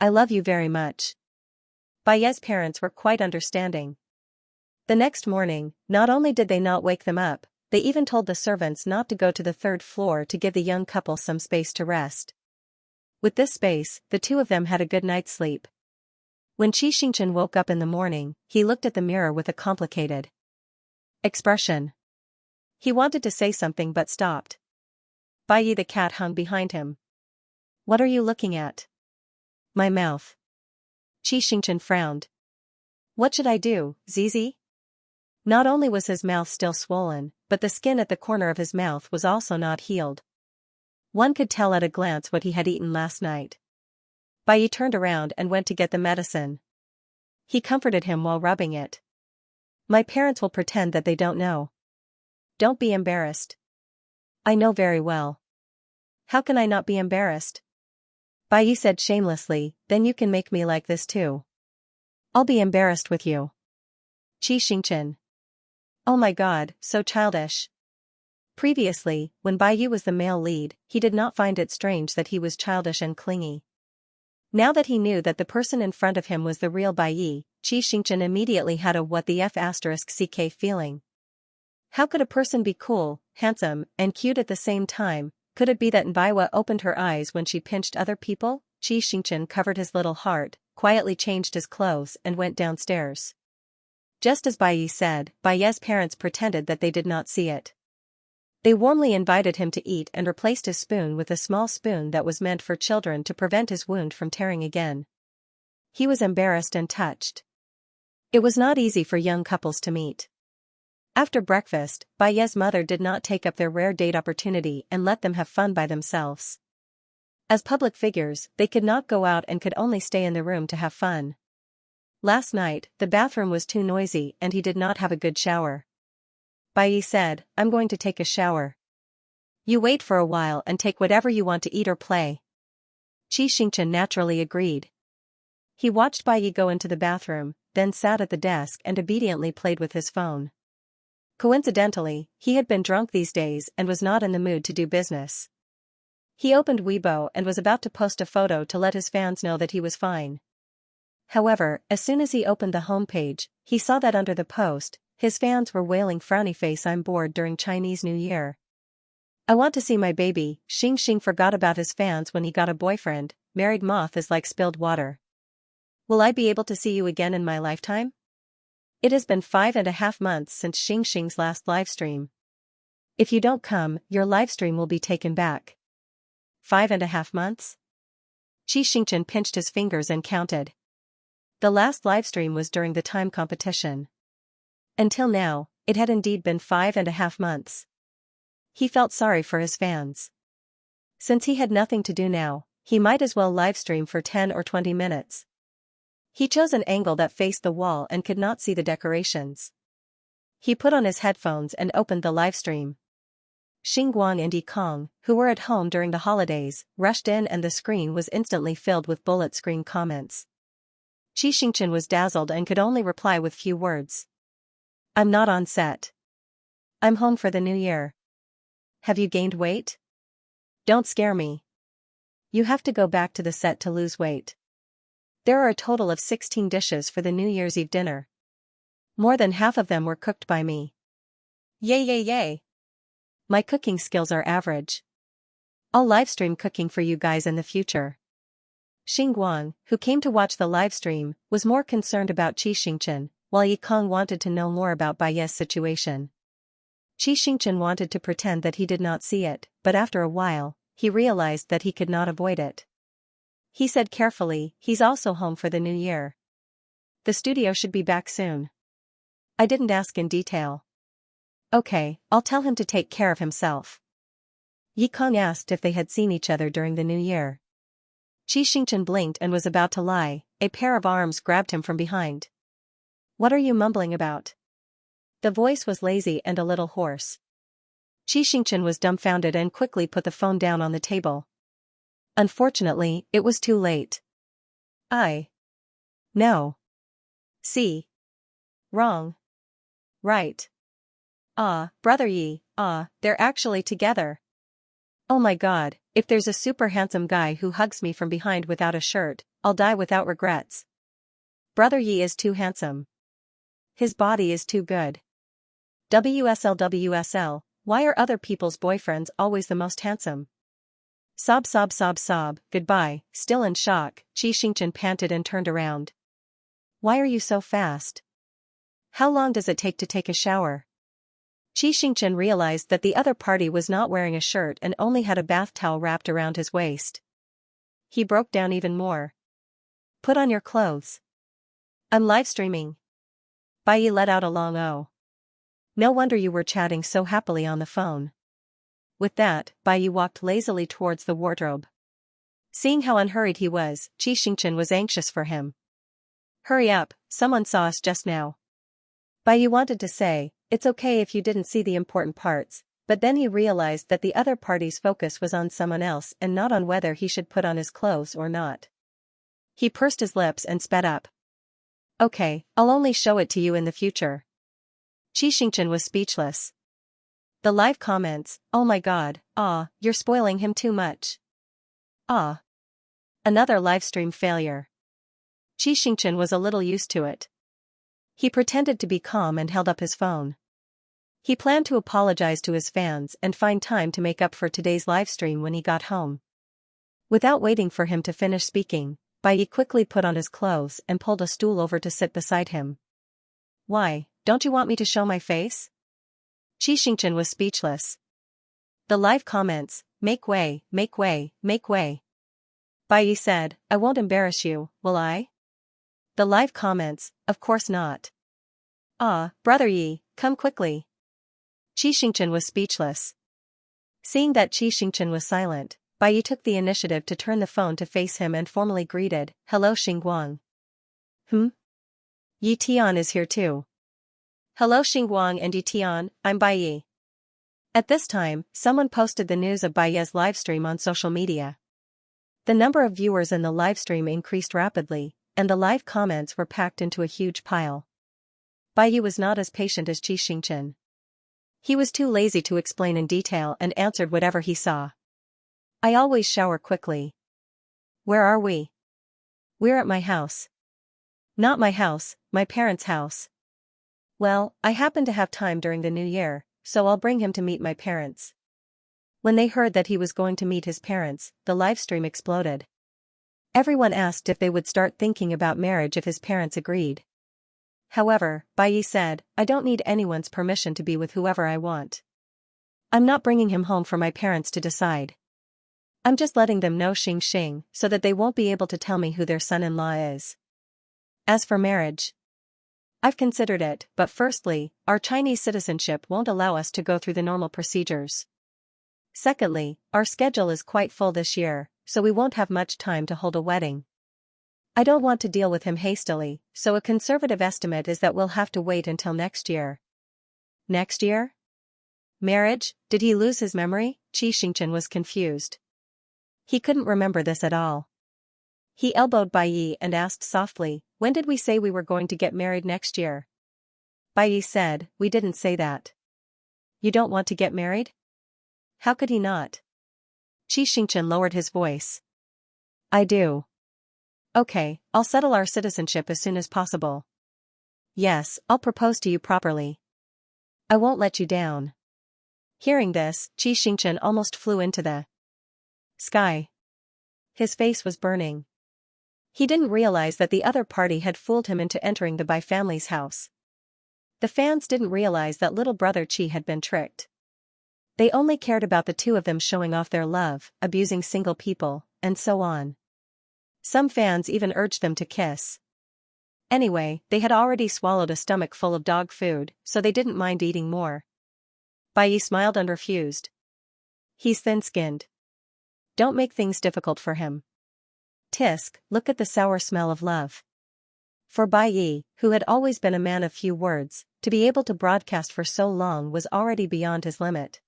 "I love you very much." Baiyi's parents were quite understanding. The next morning, not only did they not wake them up, they even told the servants not to go to the third floor to give the young couple some space to rest. With this space, the two of them had a good night's sleep. When Xianxia woke up in the morning, he looked at the mirror with a complicated expression. He wanted to say something but stopped. Baiyi the cat hung behind him. "What are you looking at?" "My mouth." Xianxia frowned. "What should I do, Zizi?" Not only was his mouth still swollen, but the skin at the corner of his mouth was also not healed. One could tell at a glance what he had eaten last night. Baiyi turned around and went to get the medicine. He comforted him while rubbing it. "My parents will pretend that they don't know. Don't be embarrassed." "I know very well." "How can I not be embarrassed?" Baiyi said shamelessly, "Then you can make me like this too." "I'll be embarrassed with you." Xianxia. "Oh my God, so childish." Previously, when Baiyi was the male lead, he did not find it strange that he was childish and clingy. Now that he knew that the person in front of him was the real Baiyi, Xianxia immediately had a what the f***ck feeling. How could a person be cool, handsome, and cute at the same time? Could it be that Baiwa opened her eyes when she pinched other people? Xianxia covered his little heart, quietly changed his clothes and went downstairs. Just as Baiyi said, Baiyi's parents pretended that they did not see it. They warmly invited him to eat and replaced his spoon with a small spoon that was meant for children to prevent his wound from tearing again. He was embarrassed and touched. It was not easy for young couples to meet. After breakfast, Baiyi's mother did not take up their rare date opportunity and let them have fun by themselves. As public figures, they could not go out and could only stay in the room to have fun. Last night, the bathroom was too noisy and he did not have a good shower. Bai said, I'm going to take a shower. You wait for a while and take whatever you want to eat or play. Xianxia naturally agreed. He watched Bai go into the bathroom, then sat at the desk and obediently played with his phone. Coincidentally, he had been drunk these days and was not in the mood to do business. He opened Weibo and was about to post a photo to let his fans know that he was fine. However, as soon as he opened the homepage, he saw that under the post, his fans were wailing frowny face, I'm bored during Chinese New Year. I want to see my baby. Xianxia forgot about his fans when he got a boyfriend. Married moth is like spilled water. Will I be able to see you again in my lifetime? It has been 5.5 months since Xianxia's last livestream. If you don't come, your livestream will be taken back. 5.5 months? Xianxia pinched his fingers and counted. The last livestream was during the time competition. Until now, it had indeed been 5.5 months. He felt sorry for his fans. Since he had nothing to do now, he might as well livestream for 10 or 20 minutes. He chose an angle that faced the wall and could not see the decorations. He put on his headphones and opened the livestream. Xinguang and Yikong, who were at home during the holidays, rushed in and the screen was instantly filled with bullet screen comments. Xianxia was dazzled and could only reply with few words. I'm not on set. I'm home for the new year. Have you gained weight? Don't scare me. You have to go back to the set to lose weight. There are a total of 16 dishes for the New Year's Eve dinner. More than half of them were cooked by me. Yay yay yay. My cooking skills are average. I'll livestream cooking for you guys in the future. Xinguang, who came to watch the livestream, was more concerned about Xianxia, while Yikong wanted to know more about Bai's situation. Xianxia wanted to pretend that he did not see it, but after a while, he realized that he could not avoid it. He said carefully, he's also home for the new year. The studio should be back soon. I didn't ask in detail. Okay, I'll tell him to take care of himself. Yikong asked if they had seen each other during the new year. Xianxia blinked and was about to lie. A pair of arms grabbed him from behind. What are you mumbling about? The voice was lazy and a little hoarse. Xianxia was dumbfounded and quickly put the phone down on the table. Unfortunately, it was too late. No. See. Wrong. Right. Brother Yi, they're actually together. Oh my god, if there's a super handsome guy who hugs me from behind without a shirt, I'll die without regrets. Brother Yi is too handsome. His body is too good. WSL, why are other people's boyfriends always the most handsome? Sob, goodbye. Still in shock, Xianxia panted and turned around. Why are you so fast? How long does it take a shower? Xianxia realized that the other party was not wearing a shirt and only had a bath towel wrapped around his waist. He broke down even more. Put on your clothes. I'm live streaming. Bai let out a long "oh." No wonder you were chatting so happily on the phone. With that, Bai walked lazily towards the wardrobe. Seeing how unhurried he was, Xianxia was anxious for him. Hurry up, someone saw us just now. Bai wanted to say, it's okay if you didn't see the important parts, but then he realized that the other party's focus was on someone else and not on whether he should put on his clothes or not. He pursed his lips and sped up. Okay, I'll only show it to you in the future. Xianxia was speechless. The live comments, oh my god, you're spoiling him too much. Another livestream failure. Xianxia was a little used to it. He pretended to be calm and held up his phone. He planned to apologize to his fans and find time to make up for today's livestream when he got home. Without waiting for him to finish speaking, Bai quickly put on his clothes and pulled a stool over to sit beside him. Why, don't you want me to show my face? Xianxia was speechless. The live comments, make way. Bai said, I won't embarrass you, will I? The live comments, of course not. Brother Yi, come quickly. Xianxia was speechless. Seeing that Xianxia was silent, Bai took the initiative to turn the phone to face him and formally greeted, hello Xinguang. Yi Tian is here too. Hello Xingguang and Yi Tian, I'm Bai Yi. At this time, someone posted the news of Bai Yi's livestream on social media. The number of viewers in the livestream increased rapidly, and the live comments were packed into a huge pile. Bai Yi was not as patient as Xianxia. He was too lazy to explain in detail and answered whatever he saw. I always shower quickly. Where are we? We're at my house. Not my house, my parents' house. Well, I happen to have time during the new year, so I'll bring him to meet my parents. When they heard that he was going to meet his parents, the livestream exploded. Everyone asked if they would start thinking about marriage if his parents agreed. However, Bai Yi said, I don't need anyone's permission to be with whoever I want. I'm not bringing him home for my parents to decide. I'm just letting them know Xing so that they won't be able to tell me who their son-in-law is. As for marriage, I've considered it, but firstly, our Chinese citizenship won't allow us to go through the normal procedures. Secondly, our schedule is quite full this year, so we won't have much time to hold a wedding. I don't want to deal with him hastily, so a conservative estimate is that we'll have to wait until next year. Next year? Marriage? Did he lose his memory? Xianxia was confused. He couldn't remember this at all. He elbowed Bai Yi and asked softly, when did we say we were going to get married next year? Bai Yi said, we didn't say that. You don't want to get married? How could he not? Xianxia lowered his voice. I do. Okay, I'll settle our citizenship as soon as possible. Yes, I'll propose to you properly. I won't let you down. Hearing this, Xianxia almost flew into the sky. His face was burning. He didn't realize that the other party had fooled him into entering the Bai family's house. The fans didn't realize that little brother Qi had been tricked. They only cared about the two of them showing off their love, abusing single people, and so on. Some fans even urged them to kiss. Anyway, they had already swallowed a stomach full of dog food, so they didn't mind eating more. Bai Yi smiled and refused. He's thin-skinned. Don't make things difficult for him. Tisk, look at the sour smell of love. For Bai Yi, who had always been a man of few words, to be able to broadcast for so long was already beyond his limit.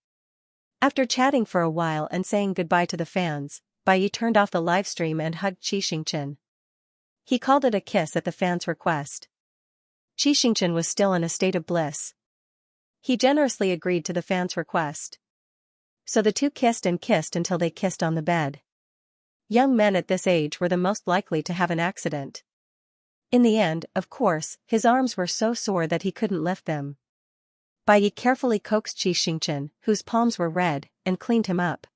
After chatting for a while and saying goodbye to the fans, Bai Yi turned off the livestream and hugged Xianxia. He called it a kiss at the fans' request. Xianxia was still in a state of bliss. He generously agreed to the fans' request. So the two kissed and kissed until they kissed on the bed. Young men at this age were the most likely to have an accident. In the end, of course, his arms were so sore that he couldn't lift them. Bai Yi carefully coaxed Xianxia, whose palms were red, and cleaned him up.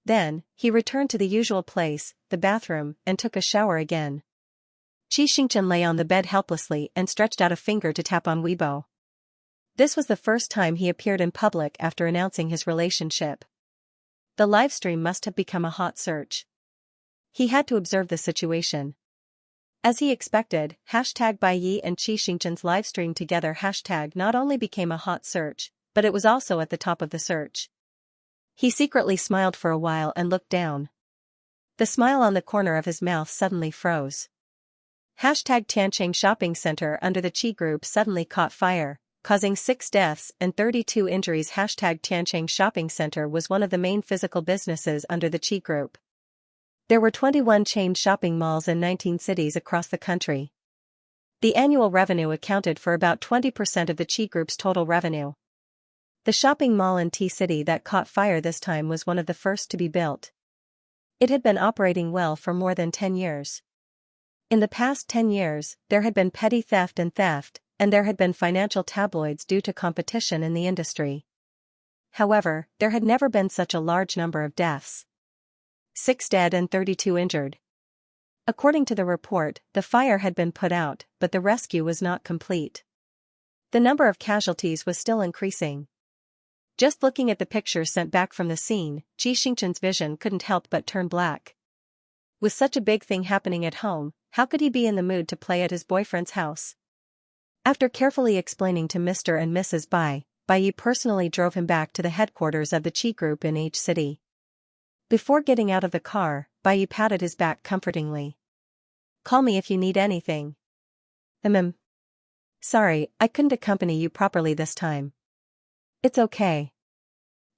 Then, he returned to the usual place, the bathroom, and took a shower again. Xianxia lay on the bed helplessly and stretched out a finger to tap on Weibo. This was the first time he appeared in public after announcing his relationship. The livestream must have become a hot search. He had to observe the situation. As he expected, #Bai Yi and Xianxia's livestream together # not only became a hot search, but it was also at the top of the search. He secretly smiled for a while and looked down. The smile on the corner of his mouth suddenly froze. #Tiancheng shopping center under the Qi group suddenly caught fire, causing 6 deaths and 32 injuries. #Tiancheng shopping center was one of the main physical businesses under the Qi group. There were 21 chain shopping malls in 19 cities across the country. The annual revenue accounted for about 20% of the Qi group's total revenue. The shopping mall in T City that caught fire this time was one of the first to be built. It had been operating well for more than 10 years. In the past 10 years, there had been petty theft, and there had been financial tabloids due to competition in the industry. However, there had never been such a large number of deaths. 6 dead and 32 injured. According to the report, the fire had been put out, but the rescue was not complete. The number of casualties was still increasing. Just looking at the pictures sent back from the scene, Xianxia's vision couldn't help but turn black. With such a big thing happening at home, how could he be in the mood to play at his boyfriend's house? After carefully explaining to Mr. and Mrs. Bai Yi personally drove him back to the headquarters of the Qi group in each city. Before getting out of the car, Bai Yi patted his back comfortingly. Call me if you need anything. Sorry, I couldn't accompany you properly this time. It's okay.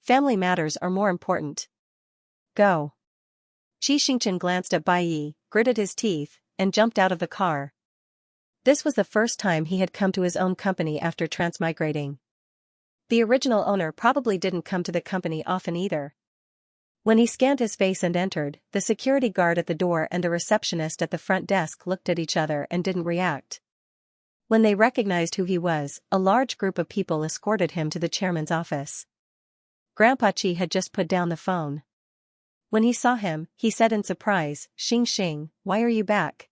Family matters are more important. Go. Xianxia glanced at Bai Yi, gritted his teeth, and jumped out of the car. This was the first time he had come to his own company after transmigrating. The original owner probably didn't come to the company often either. When he scanned his face and entered, the security guard at the door and the receptionist at the front desk looked at each other and didn't react. When they recognized who he was, a large group of people escorted him to the chairman's office. Grandpa Qi had just put down the phone. When he saw him, he said in surprise, "Xing, why are you back?"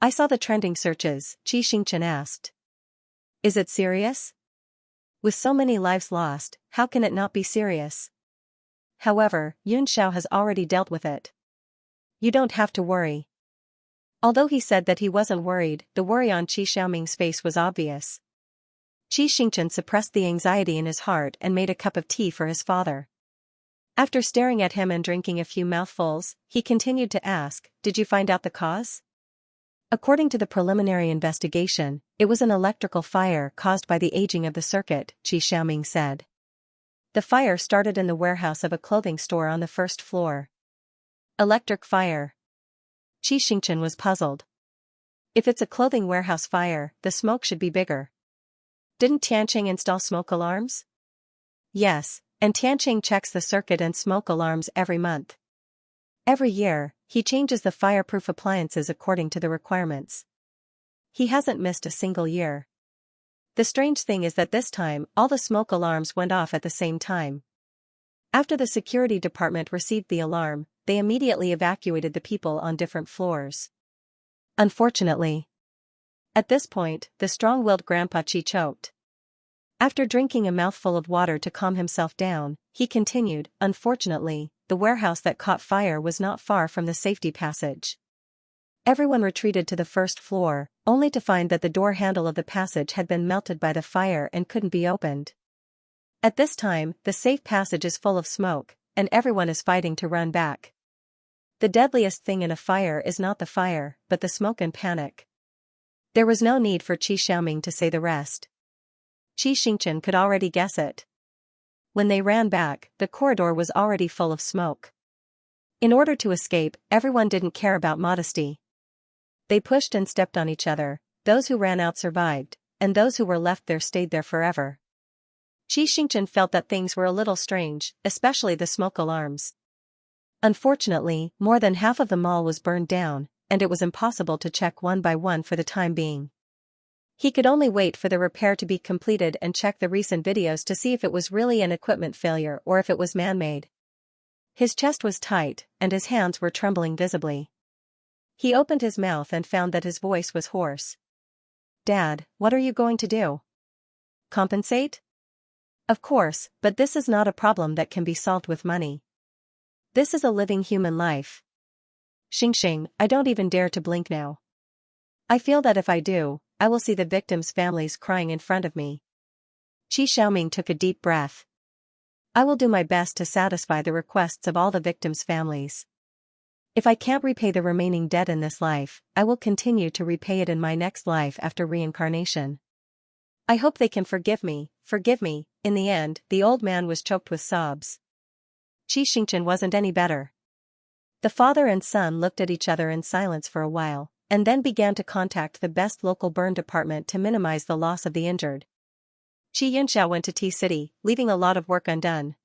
"I saw the trending searches," Xianxia asked. "Is it serious?" "With so many lives lost, how can it not be serious?" "However, Xiao has already dealt with it. You don't have to worry." Although he said that he wasn't worried, the worry on Xiaoming's face was obvious. Xianxia suppressed the anxiety in his heart and made a cup of tea for his father. After staring at him and drinking a few mouthfuls, he continued to ask, "Did you find out the cause?" "According to the preliminary investigation, it was an electrical fire caused by the aging of the circuit," Xiaoming said. "The fire started in the warehouse of a clothing store on the first floor." Electric fire. Xianxia was puzzled. If it's a clothing warehouse fire, the smoke should be bigger. Didn't Tianqing install smoke alarms? Yes, and Tianqing checks the circuit and smoke alarms every month. Every year, he changes the fireproof appliances according to the requirements. He hasn't missed a single year. The strange thing is that this time, all the smoke alarms went off at the same time. After the security department received the alarm, they immediately evacuated the people on different floors. Unfortunately. At this point, the strong-willed Grandpa Qi choked. After drinking a mouthful of water to calm himself down, he continued, "Unfortunately, the warehouse that caught fire was not far from the safety passage. Everyone retreated to the first floor, only to find that the door handle of the passage had been melted by the fire and couldn't be opened. At this time, the safe passage is full of smoke, and everyone is fighting to run back. The deadliest thing in a fire is not the fire, but the smoke and panic." There was no need for Xiaoming to say the rest. Xianxia could already guess it. When they ran back, the corridor was already full of smoke. In order to escape, everyone didn't care about modesty. They pushed and stepped on each other. Those who ran out survived, and those who were left there stayed there forever. Xianxia felt that things were a little strange, especially the smoke alarms. Unfortunately, more than half of the mall was burned down, and it was impossible to check one by one for the time being. He could only wait for the repair to be completed and check the recent videos to see if it was really an equipment failure or if it was man-made. His chest was tight, and his hands were trembling visibly. He opened his mouth and found that his voice was hoarse. "Dad, what are you going to do? Compensate?" "Of course, but this is not a problem that can be solved with money. This is a living human life. Xing, I don't even dare to blink now. I feel that if I do, I will see the victims' families crying in front of me." Xiaoming took a deep breath. "I will do my best to satisfy the requests of all the victims' families. If I can't repay the remaining debt in this life, I will continue to repay it in my next life after reincarnation. I hope they can forgive me, forgive me." In the end, the old man was choked with sobs. Xianxia wasn't any better. The father and son looked at each other in silence for a while, and then began to contact the best local burn department to minimize the loss of the injured. Xianxia went to T-City, leaving a lot of work undone.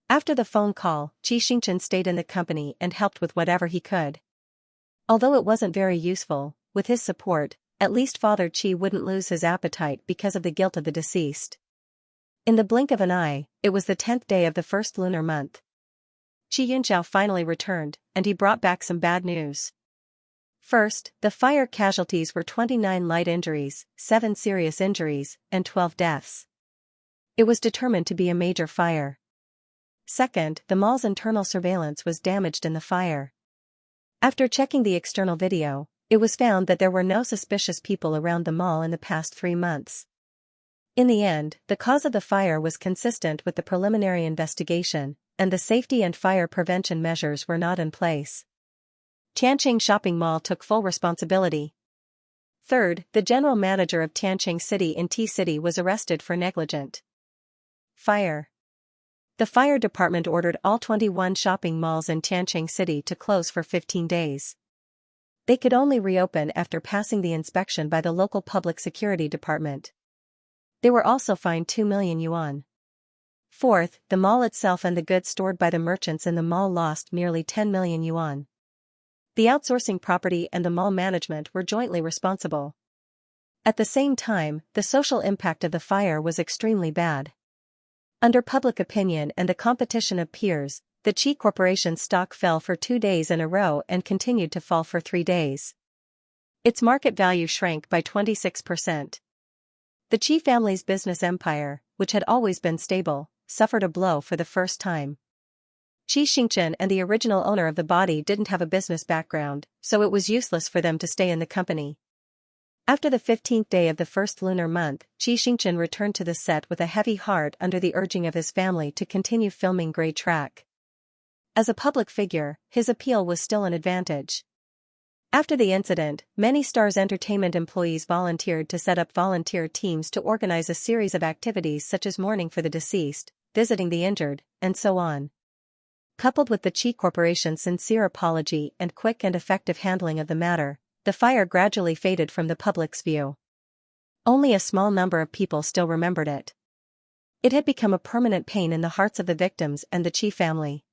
After the phone call, Xianxia stayed in the company and helped with whatever he could. Although it wasn't very useful, with his support, at least Father Qi wouldn't lose his appetite because of the guilt of the deceased. In the blink of an eye, it was the 10th day of the first lunar month. Xianxia finally returned, and he brought back some bad news. First, the fire casualties were 29 light injuries, 7 serious injuries, and 12 deaths. It was determined to be a major fire. Second, the mall's internal surveillance was damaged in the fire. After checking the external video, it was found that there were no suspicious people around the mall in the past 3 months. In the end, the cause of the fire was consistent with the preliminary investigation, and the safety and fire prevention measures were not in place. Tianqing Shopping Mall took full responsibility. Third, the general manager of Tianqing City in T-City was arrested for negligent fire. The fire department ordered all 21 shopping malls in Tianqing City to close for 15 days. They could only reopen after passing the inspection by the local public security department. They were also fined 2 million yuan. Fourth, the mall itself and the goods stored by the merchants in the mall lost nearly 10 million yuan. The outsourcing property and the mall management were jointly responsible. At the same time, the social impact of the fire was extremely bad. Under public opinion and the competition of peers, the Qi Corporation's stock fell for 2 days in a row and continued to fall for 3 days. Its market value shrank by 26%. The Qi family's business empire, which had always been stable, suffered a blow for the first time. Xianxia and the original owner of the body didn't have a business background, so it was useless for them to stay in the company. After the 15th day of the first lunar month, Xianxia returned to the set with a heavy heart under the urging of his family to continue filming Grey Track. As a public figure, his appeal was still an advantage. After the incident, many Stars Entertainment employees volunteered to set up volunteer teams to organize a series of activities such as mourning for the deceased, visiting the injured, and so on. Coupled with the Qi Corporation's sincere apology and quick and effective handling of the matter, the fire gradually faded from the public's view. Only a small number of people still remembered it. It had become a permanent pain in the hearts of the victims and the Qi family.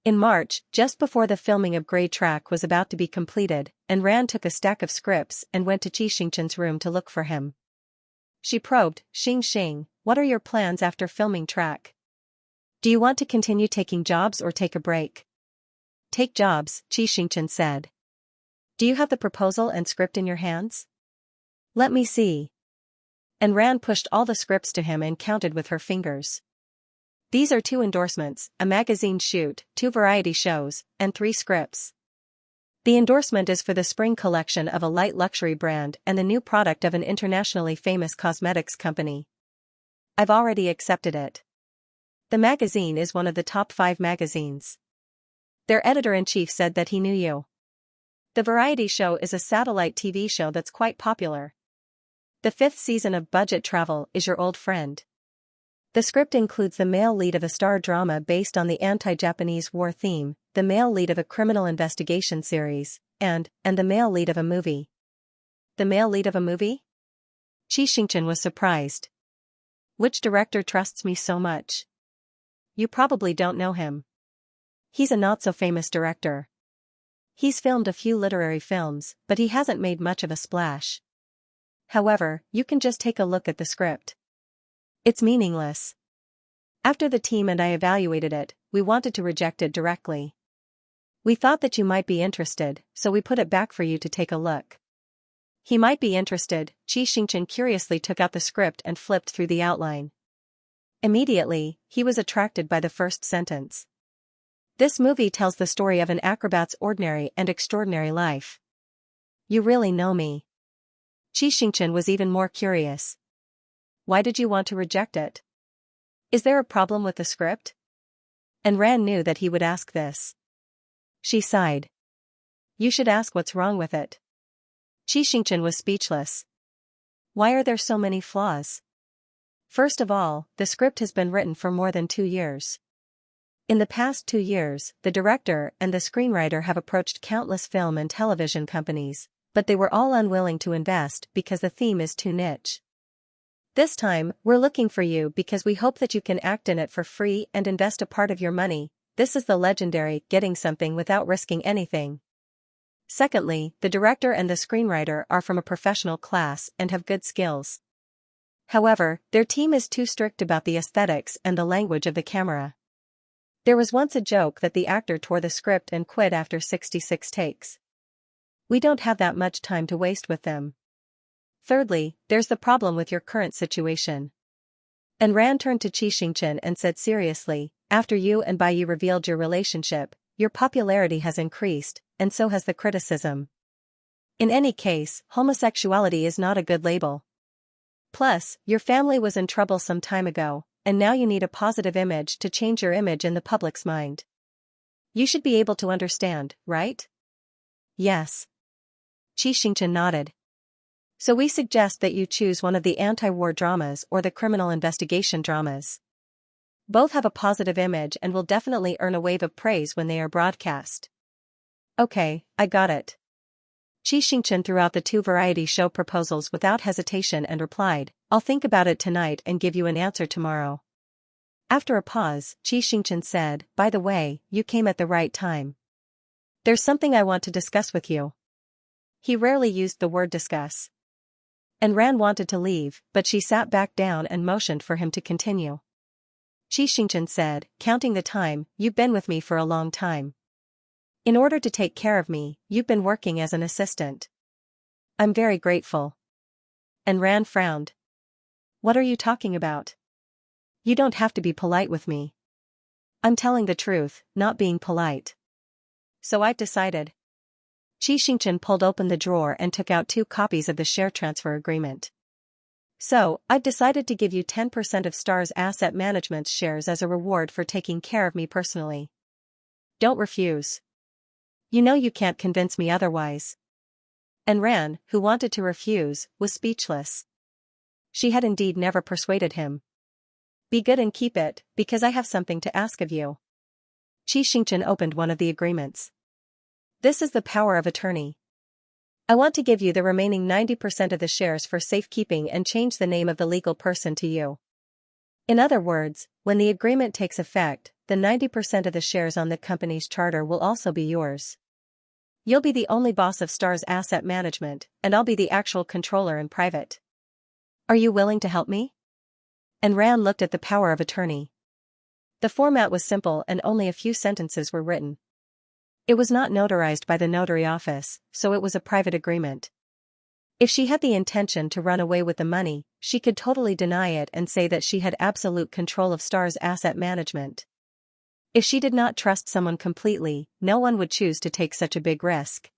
In March, just before the filming of Grey Track was about to be completed, Ran took a stack of scripts and went to Xianxia's room to look for him. She probed, "Xing, what are your plans after filming Track? Do you want to continue taking jobs or take a break?" "Take jobs," Xianxia said. "Do you have the proposal and script in your hands?" "Let me see." Ran pushed all the scripts to him and counted with her fingers. "These are 2 endorsements, a magazine shoot, 2 variety shows, and 3 scripts. The endorsement is for the spring collection of a light luxury brand and the new product of an internationally famous cosmetics company. I've already accepted it. The magazine is one of the top 5 magazines. Their editor-in-chief said that he knew you. The variety show is a satellite TV show that's quite popular. The 5th season of Budget Travel is your old friend. The script includes the male lead of a star drama based on the anti-Japanese war theme, the male lead of a criminal investigation series, and the male lead of a movie." "The male lead of a movie?" Xianxia was surprised. "Which director trusts me so much?" "You probably don't know him. He's a not-so-famous director. He's filmed a few literary films, but he hasn't made much of a splash. However, you can just take a look at the script. It's meaningless. After the team and I evaluated it, we wanted to reject it directly. We thought that you might be interested, so we put it back for you to take a look." "He might be interested." Xianxia curiously took out the script and flipped through the outline. Immediately, he was attracted by the first sentence. "This movie tells the story of an acrobat's ordinary and extraordinary life." "You really know me." Xianxia was even more curious. "Why did you want to reject it? Is there a problem with the script?" Ran knew that he would ask this. She sighed. "You should ask what's wrong with it." Xianxia was speechless. "Why are there so many flaws? First of all, the script has been written for more than 2 years. In the past 2 years, the director and the screenwriter have approached countless film and television companies, but they were all unwilling to invest because the theme is too niche. This time, we're looking for you because we hope that you can act in it for free and invest a part of your money. This is the legendary getting something without risking anything. Secondly, the director and the screenwriter are from a professional class and have good skills. However, their team is too strict about the aesthetics and the language of the camera. There was once a joke that the actor tore the script and quit after 66 takes. We don't have that much time to waste with them. Thirdly, there's the problem with your current situation." Ran turned to Xianxia and said seriously, "After you and Bai Yi revealed your relationship, your popularity has increased, and so has the criticism. In any case, homosexuality is not a good label. Plus, your family was in trouble some time ago, and now you need a positive image to change your image in the public's mind. You should be able to understand, right?" "Yes." Xianxia nodded. So we suggest that you choose one of the anti-war dramas or the criminal investigation dramas. Both have a positive image and will definitely earn a wave of praise when they are broadcast. Okay, I got it. Xianxia threw out the two variety show proposals without hesitation and replied, I'll think about it tonight and give you an answer tomorrow. After a pause, Xianxia said, by the way, you came at the right time. There's something I want to discuss with you. He rarely used the word discuss. And Ran wanted to leave, but she sat back down and motioned for him to continue. Xianxia said, counting the time, you've been with me for a long time. In order to take care of me, you've been working as an assistant. I'm very grateful. And Ran frowned. What are you talking about? You don't have to be polite with me. I'm telling the truth, not being polite. So I've decided. Xianxia pulled open the drawer and took out 2 copies of the share transfer agreement. So, I've decided to give you 10% of Star's Asset Management's shares as a reward for taking care of me personally. Don't refuse. You know you can't convince me otherwise. And Ran, who wanted to refuse, was speechless. She had indeed never persuaded him. Be good and keep it, because I have something to ask of you. Xianxia opened one of the agreements. This is the power of attorney. I want to give you the remaining 90% of the shares for safekeeping and change the name of the legal person to you. In other words, when the agreement takes effect, the 90% of the shares on the company's charter will also be yours. You'll be the only boss of Star's Asset Management, and I'll be the actual controller in private. Are you willing to help me? And Ran looked at the power of attorney. The format was simple and only a few sentences were written. It was not notarized by the notary office, so it was a private agreement. If she had the intention to run away with the money, she could totally deny it and say that she had absolute control of Star's asset management. If she did not trust someone completely, no one would choose to take such a big risk.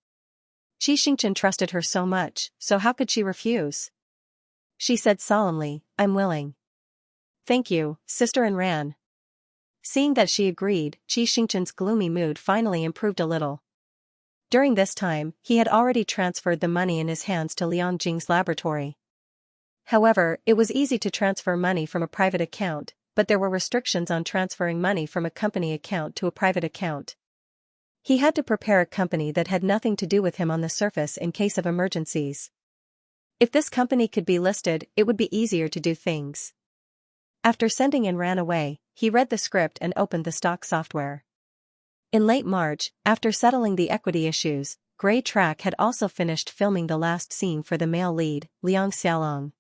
Xianxia trusted her so much, so how could she refuse? She said solemnly, I'm willing. Thank you, Sister and Ran. Seeing that she agreed, Xianxia's gloomy mood finally improved a little. During this time, he had already transferred the money in his hands to Liang Jing's laboratory. However, it was easy to transfer money from a private account, but there were restrictions on transferring money from a company account to a private account. He had to prepare a company that had nothing to do with him on the surface in case of emergencies. If this company could be listed, it would be easier to do things. After sending in Ran away, he read the script and opened the stock software. In late March, after settling the equity issues, Grey Track had also finished filming the last scene for the male lead, Xianxia.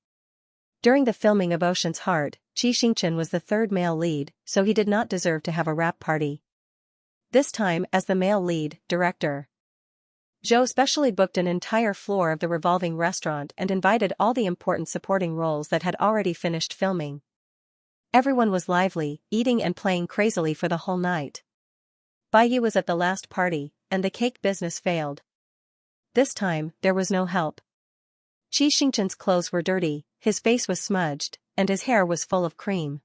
During the filming of Ocean's Heart, Xianxia was the third male lead, so he did not deserve to have a wrap party. This time as the male lead, director. Zhou specially booked an entire floor of the revolving restaurant and invited all the important supporting roles that had already finished filming. Everyone was lively, eating and playing crazily for the whole night. Bai Yi was at the last party, and the cake business failed. This time, there was no help. Xianxia's clothes were dirty, his face was smudged, and his hair was full of cream.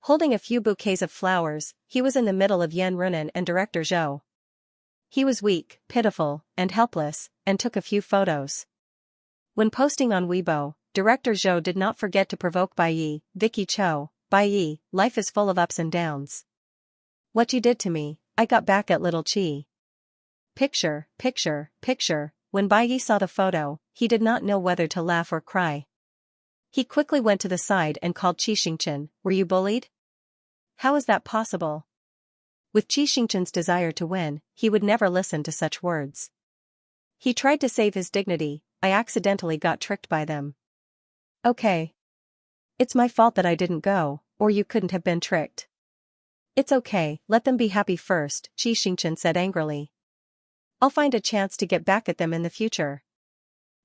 Holding a few bouquets of flowers, he was in the middle of Yan Runan and director Zhou. He was weak, pitiful, and helpless, and took a few photos. When posting on Weibo, director Zhou did not forget to provoke Bai Yi, Vicky Cho. Bai Yi, life is full of ups and downs. What you did to me, I got back at little Chi. Picture, picture, picture. When Bai Yi saw the photo, he did not know whether to laugh or cry. He quickly went to the side and called Xianxia, were you bullied? How is that possible? With Xianxia's desire to win, he would never listen to such words. He tried to save his dignity, I accidentally got tricked by them. Okay. It's my fault that I didn't go, or you couldn't have been tricked. It's okay, let them be happy first, Xianxia said angrily. I'll find a chance to get back at them in the future.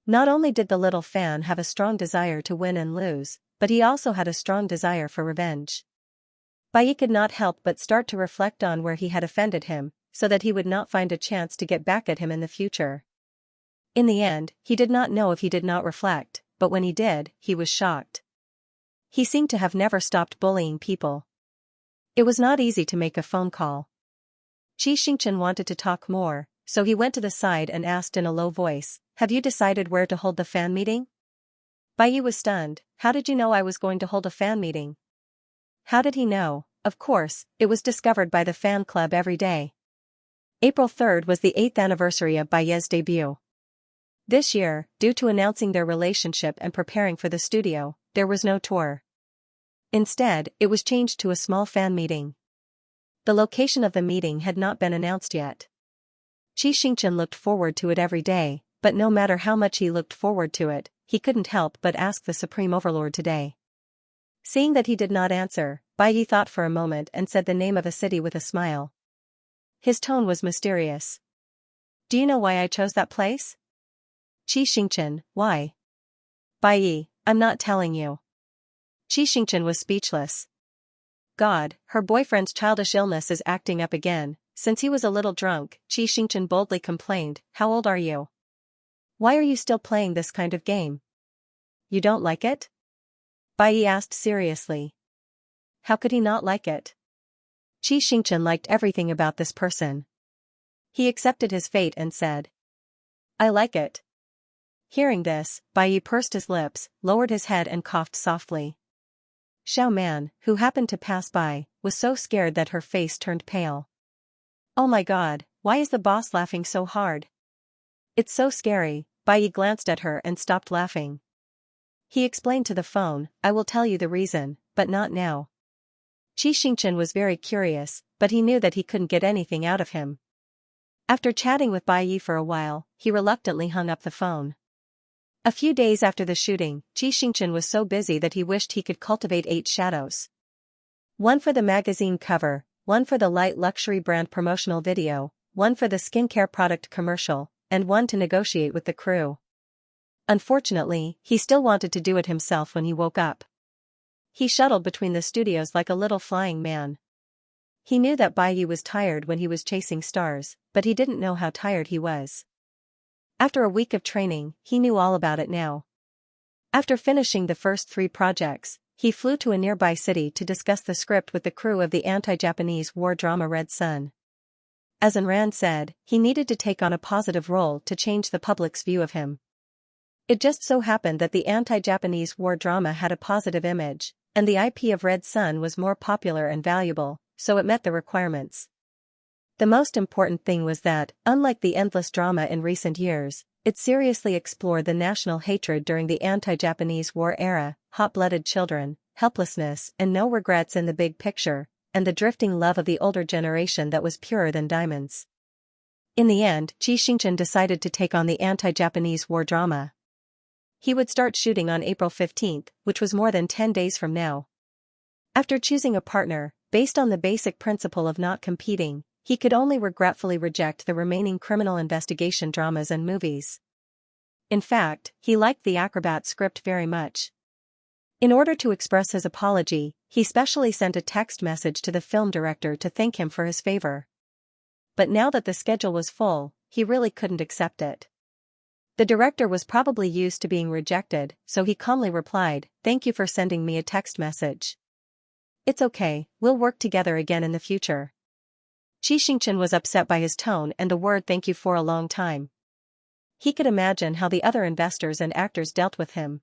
Not only did the little fan have a strong desire to win and lose, but he also had a strong desire for revenge. Bai Yi could not help but start to reflect on where he had offended him, so that he would not find a chance to get back at him in the future. In the end, he did not know if he did not reflect, but when he did, he was shocked. He seemed to have never stopped bullying people. It was not easy to make a phone call. Xianxia wanted to talk more, so he went to the side and asked in a low voice, "Have you decided where to hold the fan meeting?" Bai Yi was stunned. "How did you know I was going to hold a fan meeting?" How did he know? Of course, it was discovered by the fan club every day. April 3rd was the 8th anniversary of Bai Yi's debut. This year, due to announcing their relationship and preparing for the studio, there was no tour. Instead, it was changed to a small fan meeting. The location of the meeting had not been announced yet. Xianxia looked forward to it every day, but no matter how much he looked forward to it, he couldn't help but ask the Supreme Overlord today. Seeing that he did not answer, Bai Yi thought for a moment and said the name of a city with a smile. His tone was mysterious. "Do you know why I chose that place?" Xianxia, why? Bai Yi, I'm not telling you. Xianxia was speechless. God, her boyfriend's childish illness is acting up again. Since he was a little drunk, Xianxia boldly complained, "How old are you? Why are you still playing this kind of game? You don't like it?" Bai Yi asked seriously. How could he not like it? Xianxia liked everything about this person. He accepted his fate and said, "I like it." Hearing this, Bai Yi pursed his lips, lowered his head and coughed softly. Xiao Man, who happened to pass by, was so scared that her face turned pale. "Oh my God, why is the boss laughing so hard? It's so scary." Bai Yi glanced at her and stopped laughing. He explained to the phone, "I will tell you the reason, but not now." Xianxia was very curious, but he knew that he couldn't get anything out of him. After chatting with Bai Yi for a while, he reluctantly hung up the phone. A few days after the shooting, Xianxia was so busy that he wished he could cultivate 8 shadows. One for the magazine cover, one for the light luxury brand promotional video, one for the skincare product commercial, and one to negotiate with the crew. Unfortunately, he still wanted to do it himself when he woke up. He shuttled between the studios like a little flying man. He knew that Bai Yi was tired when he was chasing stars, but he didn't know how tired he was. After a week of training, he knew all about it now. After finishing the first 3 projects, he flew to a nearby city to discuss the script with the crew of the anti-Japanese war drama Red Sun. As Ayn Rand said, he needed to take on a positive role to change the public's view of him. It just so happened that the anti-Japanese war drama had a positive image, and the IP of Red Sun was more popular and valuable, so it met the requirements. The most important thing was that, unlike the endless drama in recent years, it seriously explored the national hatred during the anti-Japanese war era, hot-blooded children, helplessness and no regrets in the big picture, and the drifting love of the older generation that was purer than diamonds. In the end, Xianxia decided to take on the anti-Japanese war drama. He would start shooting on April 15th, which was more than 10 days from now. After choosing a partner, based on the basic principle of not competing, he could only regretfully reject the remaining criminal investigation dramas and movies. In fact, he liked the Acrobat script very much. In order to express his apology, he specially sent a text message to the film director to thank him for his favor. But now that the schedule was full, he really couldn't accept it. The director was probably used to being rejected, so he calmly replied, "Thank you for sending me a text message. It's okay, we'll work together again in the future." Xianxia was upset by his tone and the word "thank you" for a long time. He could imagine how the other investors and actors dealt with him.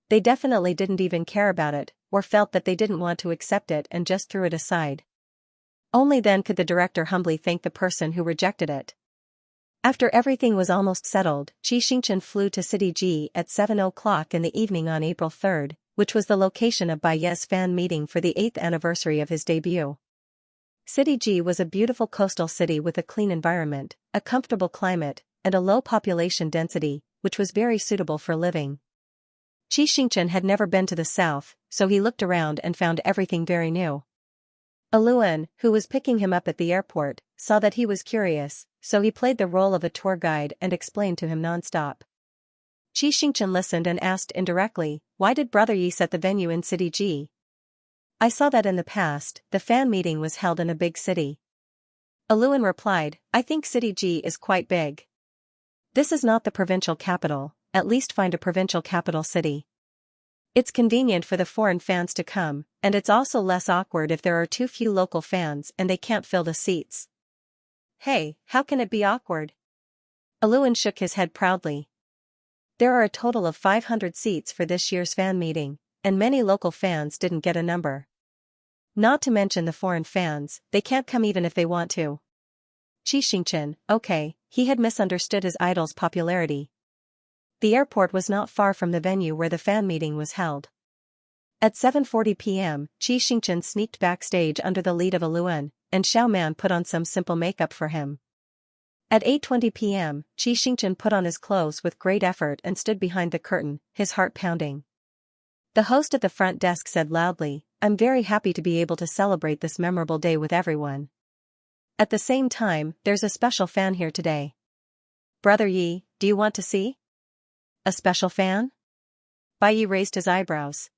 They definitely didn't even care about it, or felt that they didn't want to accept it and just threw it aside. Only then could the director humbly thank the person who rejected it. After everything was almost settled, Xianxia flew to City G at 7 o'clock in the evening on April 3rd, which was the location of Bai Yi's fan meeting for the 8th anniversary of his debut. City G was a beautiful coastal city with a clean environment, a comfortable climate, and a low population density, which was very suitable for living. Xianxia had never been to the south, so he looked around and found everything very new. Aluan, who was picking him up at the airport, saw that he was curious, so he played the role of a tour guide and explained to him non-stop. Xianxia listened and asked indirectly, "Why did Brother Yi set the venue in City G?" "I saw that in the past, the fan meeting was held in a big city." Aluan replied, "I think City G is quite big. This is not the provincial capital, at least find a provincial capital city. It's convenient for the foreign fans to come, and it's also less awkward if there are too few local fans and they can't fill the seats." Hey, how can it be awkward? Aluan shook his head proudly. There are a total of 500 seats for this year's fan meeting, and many local fans didn't get a number. Not to mention the foreign fans, they can't come even if they want to. Xianxia, okay, he had misunderstood his idol's popularity. The airport was not far from the venue where the fan meeting was held. At 7:40 p.m., Xianxia sneaked backstage under the lead of Aluan, and Xiao Man put on some simple makeup for him. At 8:20 p.m., Xianxia put on his clothes with great effort and stood behind the curtain, his heart pounding. The host at the front desk said loudly, "I'm very happy to be able to celebrate this memorable day with everyone. At the same time, there's a special fan here today. Brother Yi, do you want to see? A special fan?" Bai Yi raised his eyebrows.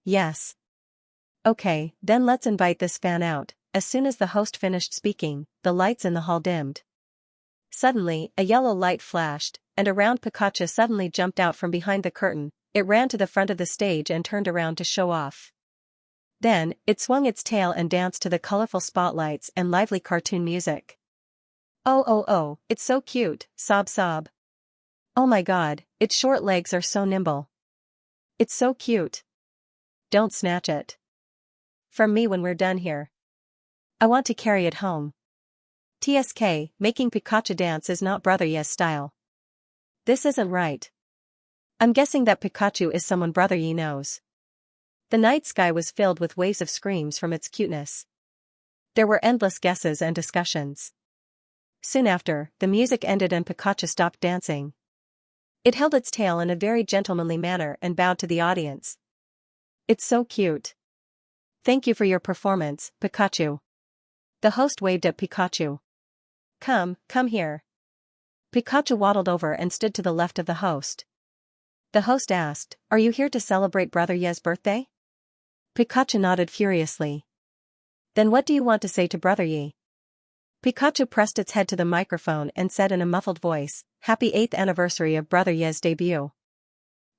Yes. Okay, then let's invite this fan out. As soon as the host finished speaking, the lights in the hall dimmed. Suddenly, a yellow light flashed, and a round Pikachu suddenly jumped out from behind the curtain. It ran to the front of the stage and turned around to show off. Then, it swung its tail and danced to the colorful spotlights and lively cartoon music. Oh, it's so cute, sob sob. Oh my god, its short legs are so nimble. It's so cute. Don't snatch it from me when we're done here. I want to carry it home. TSK, making Pikachu dance is not Brother Yi's style. This isn't right. I'm guessing that Pikachu is someone Brother Yi knows. The night sky was filled with waves of screams from its cuteness. There were endless guesses and discussions. Soon after, the music ended and Pikachu stopped dancing. It held its tail in a very gentlemanly manner and bowed to the audience. It's so cute. Thank you for your performance, Pikachu. The host waved at Pikachu. Come here. Pikachu waddled over and stood to the left of the host. The host asked, "Are you here to celebrate Brother Yi's birthday?" Pikachu nodded furiously. Then what do you want to say to Brother Yi? Pikachu pressed its head to the microphone and said in a muffled voice, "Happy 8th anniversary of Brother Yi's debut.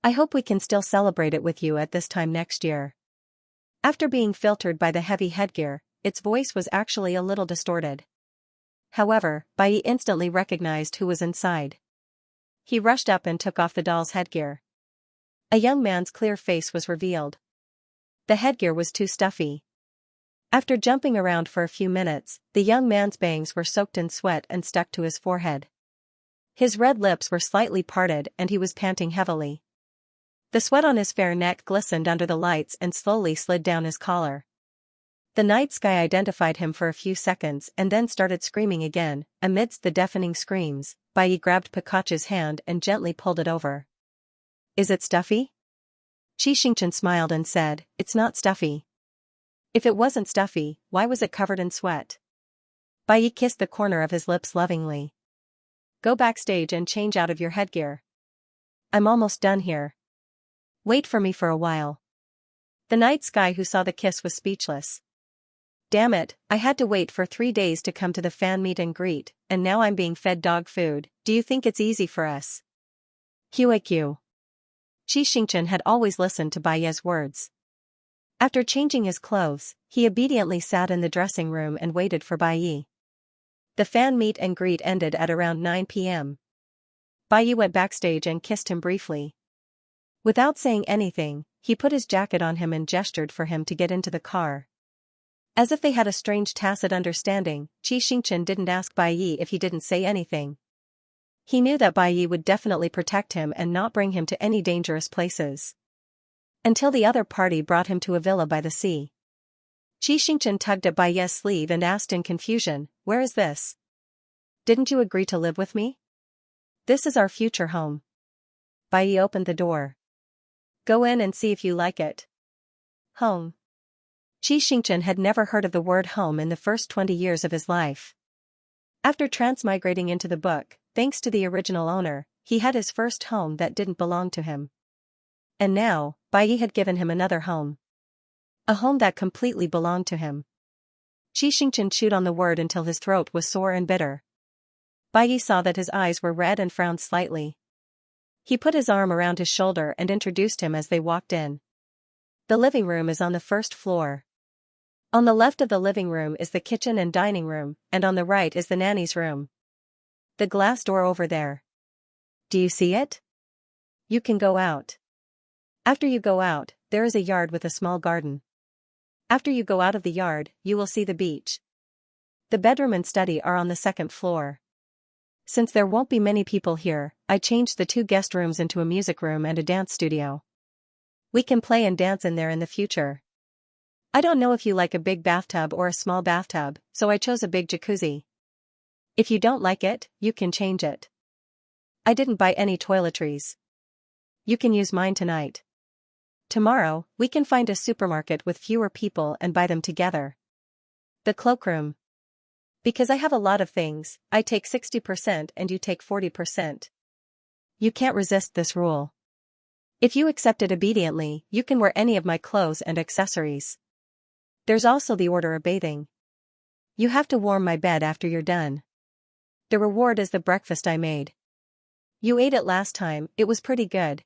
I hope we can still celebrate it with you at this time next year." After being filtered by the heavy headgear, its voice was actually a little distorted. However, Bai Yi instantly recognized who was inside. He rushed up and took off the doll's headgear. A young man's clear face was revealed. The headgear was too stuffy. After jumping around for a few minutes, the young man's bangs were soaked in sweat and stuck to his forehead. His red lips were slightly parted and he was panting heavily. The sweat on his fair neck glistened under the lights and slowly slid down his collar. The night sky identified him for a few seconds and then started screaming again. Amidst the deafening screams, Bai Yi grabbed Pikachu's hand and gently pulled it over. Is it stuffy? Xianxia smiled and said, "It's not stuffy." If it wasn't stuffy, why was it covered in sweat? Bai Yi kissed the corner of his lips lovingly. Go backstage and change out of your headgear. I'm almost done here. Wait for me for a while. The night sky who saw the kiss was speechless. Damn it, I had to wait for 3 days to come to the fan meet and greet, and now I'm being fed dog food. Do you think it's easy for us? QAQ. Xianxia had always listened to Bai Yi's words. After changing his clothes, he obediently sat in the dressing room and waited for Bai Yi. The fan meet and greet ended at around 9 p.m. Bai Yi went backstage and kissed him briefly. Without saying anything, he put his jacket on him and gestured for him to get into the car. As if they had a strange tacit understanding, Xianxia didn't ask Bai Yi if he didn't say anything. He knew that Bai Yi would definitely protect him and not bring him to any dangerous places. Until the other party brought him to a villa by the sea. Xianxia tugged at Bai Yi's sleeve and asked in confusion, "Where is this? Didn't you agree to live with me? This is our future home." Bai Yi opened the door. Go in and see if you like it. Home. Xianxia had never heard of the word home in the first 20 years of his life. After transmigrating into the book, thanks to the original owner, he had his first home that didn't belong to him. And now, Bai Yi had given him another home. A home that completely belonged to him. Xianxia chewed on the word until his throat was sore and bitter. Bai Yi saw that his eyes were red and frowned slightly. He put his arm around his shoulder and introduced him as they walked in. The living room is on the first floor. On the left of the living room is the kitchen and dining room, and on the right is the nanny's room. The glass door over there. Do you see it? You can go out. After you go out, there is a yard with a small garden. After you go out of the yard, you will see the beach. The bedroom and study are on the second floor. Since there won't be many people here, I changed the 2 guest rooms into a music room and a dance studio. We can play and dance in there in the future. I don't know if you like a big bathtub or a small bathtub, so I chose a big jacuzzi. If you don't like it, you can change it. I didn't buy any toiletries. You can use mine tonight. Tomorrow, we can find a supermarket with fewer people and buy them together. The cloakroom. Because I have a lot of things, I take 60% and you take 40%. You can't resist this rule. If you accept it obediently, you can wear any of my clothes and accessories. There's also the order of bathing. You have to warm my bed after you're done. The reward is the breakfast I made. You ate it last time, it was pretty good.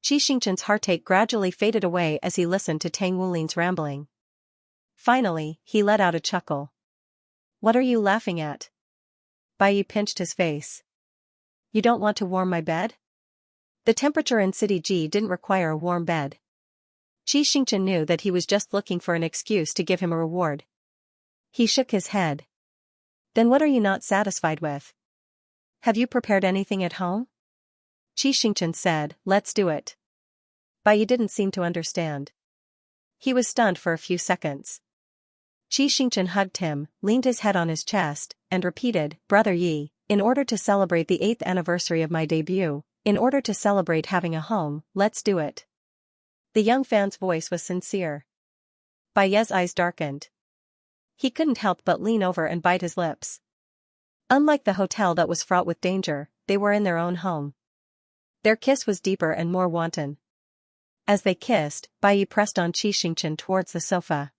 Xianxia's heartache gradually faded away as he listened to Tang Wulin's rambling. Finally, he let out a chuckle. What are you laughing at? Bai Yi pinched his face. You don't want to warm my bed? The temperature in City G didn't require a warm bed. Xianxia knew that he was just looking for an excuse to give him a reward. He shook his head. Then what are you not satisfied with? Have you prepared anything at home? Xianxia said, let's do it. Bai Yi didn't seem to understand. He was stunned for a few seconds. Xianxia hugged him, leaned his head on his chest, and repeated, Brother Yi, in order to celebrate the 8th anniversary of my debut, in order to celebrate having a home, let's do it. The young fan's voice was sincere. Bai Yi's eyes darkened. He couldn't help but lean over and bite his lips. Unlike the hotel that was fraught with danger, they were in their own home. Their kiss was deeper and more wanton. As they kissed, Bai Yi pressed on Xianxia towards the sofa.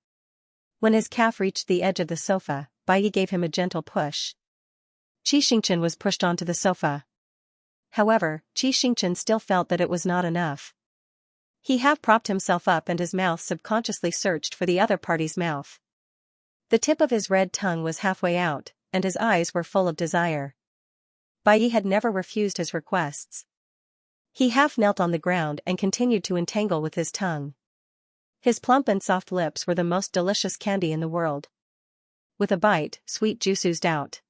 When his calf reached the edge of the sofa, Bai Yi gave him a gentle push. Xianxia was pushed onto the sofa. However, Xianxia still felt that it was not enough. He half-propped himself up and his mouth subconsciously searched for the other party's mouth. The tip of his red tongue was halfway out, and his eyes were full of desire. Bai Yi had never refused his requests. He half knelt on the ground and continued to entangle with his tongue. His plump and soft lips were the most delicious candy in the world. With a bite, sweet juice oozed out.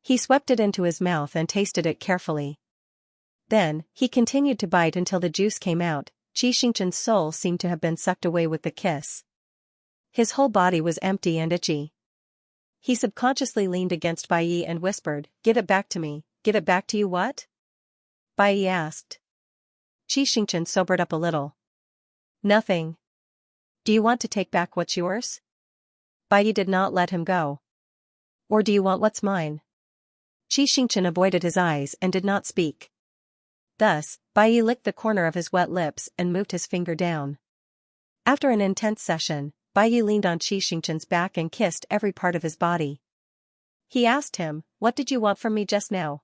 He swept it into his mouth and tasted it carefully. Then, he continued to bite until the juice came out. Xianxia's soul seemed to have been sucked away with the kiss. His whole body was empty and itchy. He subconsciously leaned against Bai Yi and whispered, Give it back to me. Give it back to you what? Bai Yi asked. Xianxia sobered up a little. Nothing. Do you want to take back what's yours? Bai Yi did not let him go. Or do you want what's mine? Xianxia avoided his eyes and did not speak. Thus, Bai Yi licked the corner of his wet lips and moved his finger down. After an intense session, Bai Yi leaned on Xianxia's back and kissed every part of his body. He asked him, What did you want from me just now?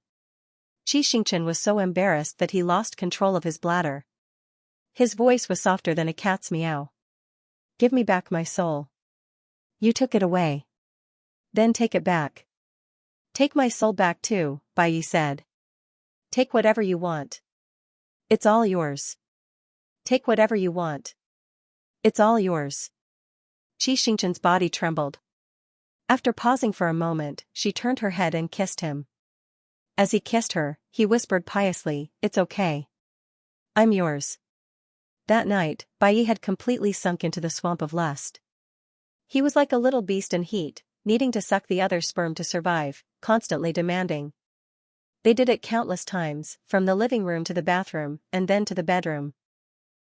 Xianxia was so embarrassed that he lost control of his bladder. His voice was softer than a cat's meow. Give me back my soul. You took it away. Then take it back. Take my soul back too, Bai Yi said. Take whatever you want. It's all yours. Take whatever you want. It's all yours. Xianxia's body trembled. After pausing for a moment, she turned her head and kissed him. As he kissed her, he whispered piously, It's okay. I'm yours. That night, Bai Yi had completely sunk into the swamp of lust. He was like a little beast in heat, needing to suck the other's sperm to survive, constantly demanding. They did it countless times, from the living room to the bathroom, and then to the bedroom.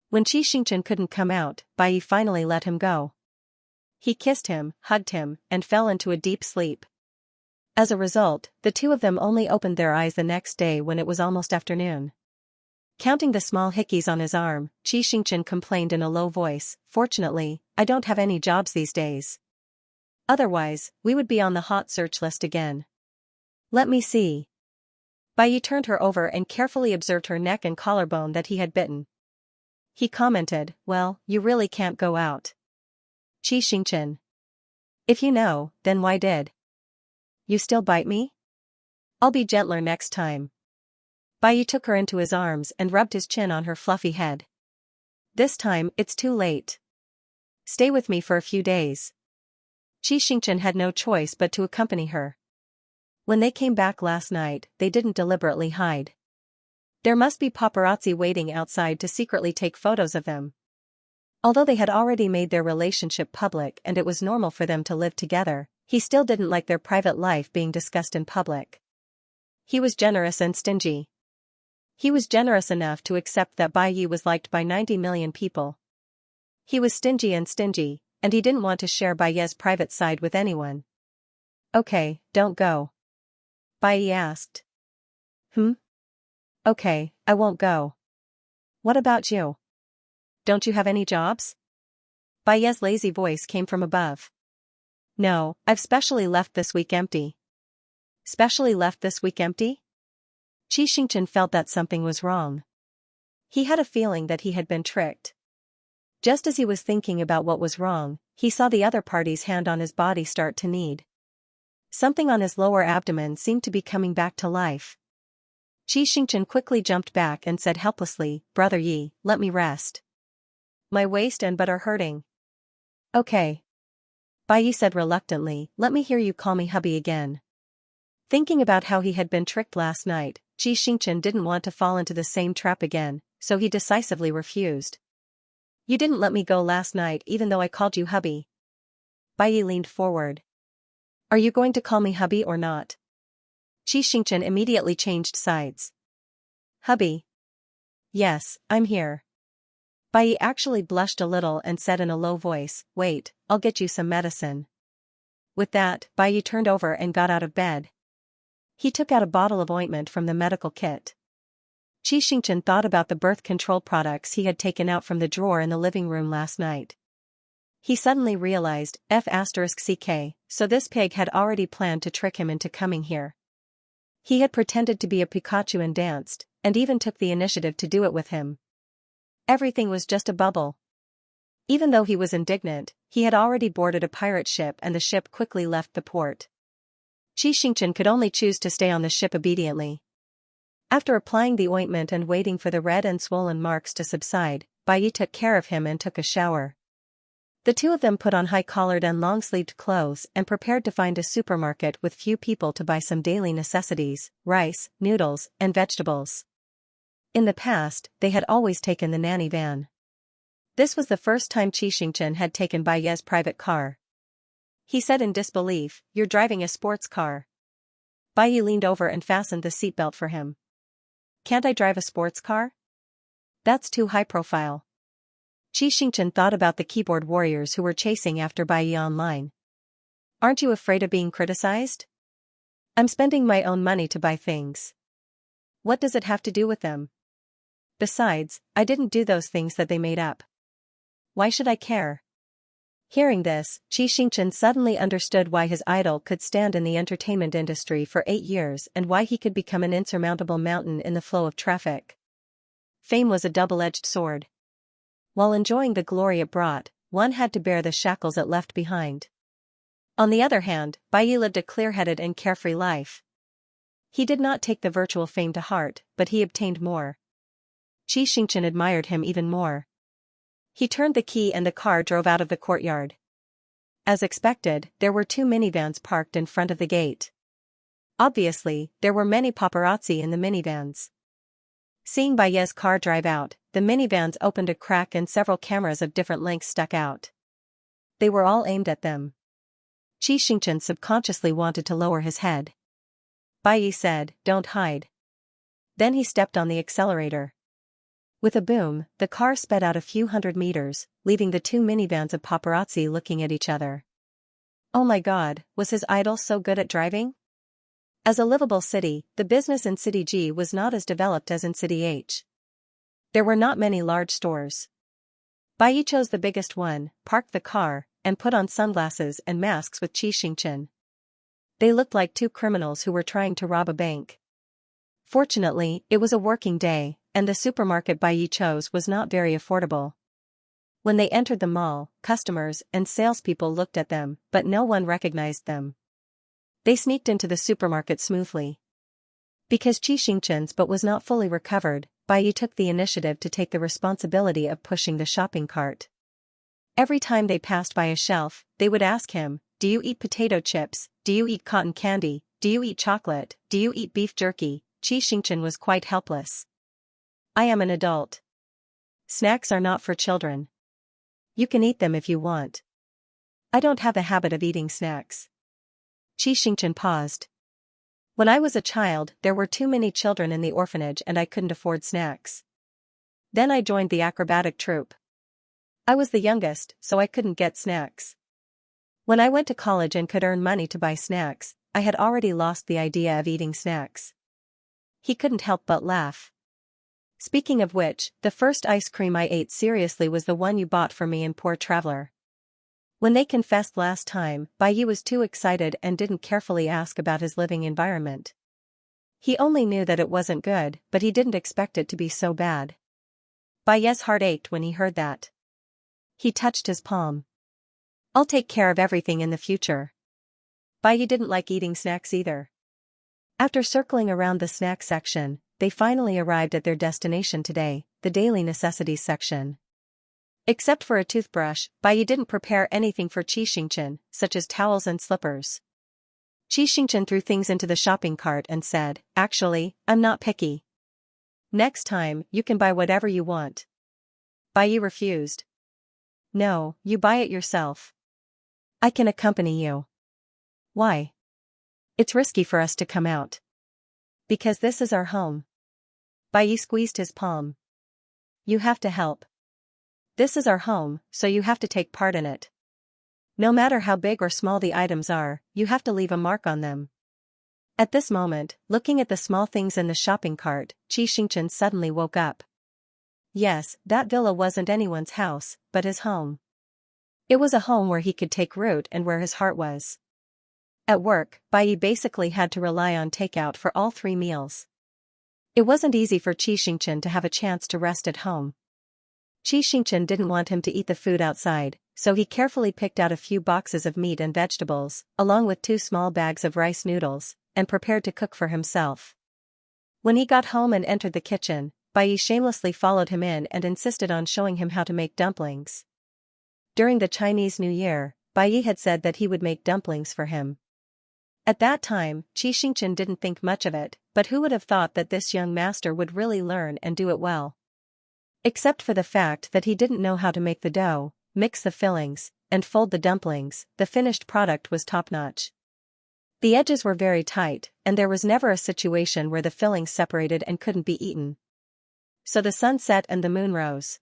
When Xianxia couldn't come out, Bai Yi finally let him go. He kissed him, hugged him, and fell into a deep sleep. As a result, the two of them only opened their eyes the next day when it was almost afternoon. Counting the small hickeys on his arm, Xianxia complained in a low voice, Fortunately, I don't have any jobs these days. Otherwise, we would be on the hot search list again. Let me see. Bai Yi turned her over and carefully observed her neck and collarbone that he had bitten. He commented, Well, you really can't go out. Xianxia. If you know, then why did you still bite me? I'll be gentler next time. Bai took her into his arms and rubbed his chin on her fluffy head. This time, it's too late. Stay with me for a few days. Xianxia had no choice but to accompany her. When they came back last night, they didn't deliberately hide. There must be paparazzi waiting outside to secretly take photos of them. Although they had already made their relationship public and it was normal for them to live together, he still didn't like their private life being discussed in public. He was generous and stingy. He was generous enough to accept that Bai Yi was liked by 90 million people. He was stingy, and he didn't want to share Bai Yi's private side with anyone. Okay, don't go. Bai Yi asked. Okay, I won't go. What about you? Don't you have any jobs? Bai Yi's lazy voice came from above. No, I've specially left this week empty. Specially left this week empty? Xianxia felt that something was wrong. He had a feeling that he had been tricked. Just as he was thinking about what was wrong, he saw the other party's hand on his body start to knead. Something on his lower abdomen seemed to be coming back to life. Xianxia quickly jumped back and said helplessly, Brother Yi, let me rest. My waist and butt are hurting. Okay. Bai Yi said reluctantly, let me hear you call me hubby again. Thinking about how he had been tricked last night, Xianxia didn't want to fall into the same trap again, so he decisively refused. You didn't let me go last night even though I called you hubby. Bai Yi leaned forward. Are you going to call me hubby or not? Xianxia immediately changed sides. Hubby. Yes, I'm here. Bai Yi actually blushed a little and said in a low voice, wait, I'll get you some medicine. With that, Bai Yi turned over and got out of bed. He took out a bottle of ointment from the medical kit. Xianxia thought about the birth control products he had taken out from the drawer in the living room last night. He suddenly realized, F***ck, so this pig had already planned to trick him into coming here. He had pretended to be a Pikachu and danced, and even took the initiative to do it with him. Everything was just a bubble. Even though he was indignant, he had already boarded a pirate ship and the ship quickly left the port. Xianxia could only choose to stay on the ship obediently. After applying the ointment and waiting for the red and swollen marks to subside, Bai Yi took care of him and took a shower. The two of them put on high-collared and long-sleeved clothes and prepared to find a supermarket with few people to buy some daily necessities, rice, noodles, and vegetables. In the past, they had always taken the nanny van. This was the first time Xianxia had taken Bai Yi's private car. He said in disbelief, You're driving a sports car. Bai Yi leaned over and fastened the seatbelt for him. Can't I drive a sports car? That's too high profile. Xianxia thought about the keyboard warriors who were chasing after Bai Yi online. Aren't you afraid of being criticized? I'm spending my own money to buy things. What does it have to do with them? Besides, I didn't do those things that they made up. Why should I care? Hearing this, Xianxia suddenly understood why his idol could stand in the entertainment industry for 8 years and why he could become an insurmountable mountain in the flow of traffic. Fame was a double-edged sword. While enjoying the glory it brought, one had to bear the shackles it left behind. On the other hand, Bai Yi lived a clear-headed and carefree life. He did not take the virtual fame to heart, but he obtained more. Xianxia admired him even more. He turned the key and the car drove out of the courtyard. As expected, there were 2 minivans parked in front of the gate. Obviously, there were many paparazzi in the minivans. Seeing Bai Yi's car drive out, the minivans opened a crack and several cameras of different lengths stuck out. They were all aimed at them. Xianxia subconsciously wanted to lower his head. Bai Yi said, Don't hide. Then he stepped on the accelerator. With a boom, the car sped out a few hundred meters, leaving the 2 minivans of paparazzi looking at each other. Oh my God, was his idol so good at driving? As a livable city, the business in City G was not as developed as in City H. There were not many large stores. Bai Yi chose the biggest one, parked the car, and put on sunglasses and masks with Xianxia. They looked like 2 criminals who were trying to rob a bank. Fortunately, it was a working day, and the supermarket Bai Yi chose was not very affordable. When they entered the mall, customers and salespeople looked at them, but no one recognized them. They sneaked into the supermarket smoothly. Because Xianxia's boat was not fully recovered, Bai took the initiative to take the responsibility of pushing the shopping cart. Every time they passed by a shelf, they would ask him, "Do you eat potato chips? Do you eat cotton candy? Do you eat chocolate? Do you eat beef jerky?" Xianxia was quite helpless. "I am an adult. Snacks are not for children. You can eat them if you want. I don't have the habit of eating snacks." Xianxia paused. "When I was a child, there were too many children in the orphanage and I couldn't afford snacks. Then I joined the acrobatic troupe. I was the youngest, so I couldn't get snacks. When I went to college and could earn money to buy snacks, I had already lost the idea of eating snacks." He couldn't help but laugh. "Speaking of which, the first ice cream I ate seriously was the one you bought for me in Poor Traveler." When they confessed last time, Bai was too excited and didn't carefully ask about his living environment. He only knew that it wasn't good, but he didn't expect it to be so bad. Bai's heart ached when he heard that. He touched his palm. "I'll take care of everything in the future." Bai didn't like eating snacks either. After circling around the snack section, they finally arrived at their destination today, the daily necessities section. Except for a toothbrush, Bai didn't prepare anything for Xianxia, such as towels and slippers. Xianxia threw things into the shopping cart and said, "Actually, I'm not picky. Next time, you can buy whatever you want." Bai refused. "No, you buy it yourself. I can accompany you." "Why?" "It's risky for us to come out. Because this is our home." Bai squeezed his palm. "You have to help. This is our home, so you have to take part in it. No matter how big or small the items are, you have to leave a mark on them." At this moment, looking at the small things in the shopping cart, Xianxia suddenly woke up. Yes, that villa wasn't anyone's house, but his home. It was a home where he could take root and where his heart was. At work, Bai basically had to rely on takeout for all 3 meals. It wasn't easy for Xianxia to have a chance to rest at home. Xianxia didn't want him to eat the food outside, so he carefully picked out a few boxes of meat and vegetables, along with 2 small bags of rice noodles, and prepared to cook for himself. When he got home and entered the kitchen, Bai shamelessly followed him in and insisted on showing him how to make dumplings. During the Chinese New Year, Bai had said that he would make dumplings for him. At that time, Xianxia didn't think much of it, but who would have thought that this young master would really learn and do it well? Except for the fact that he didn't know how to make the dough, mix the fillings, and fold the dumplings, the finished product was top-notch. The edges were very tight, and there was never a situation where the fillings separated and couldn't be eaten. So the sun set and the moon rose.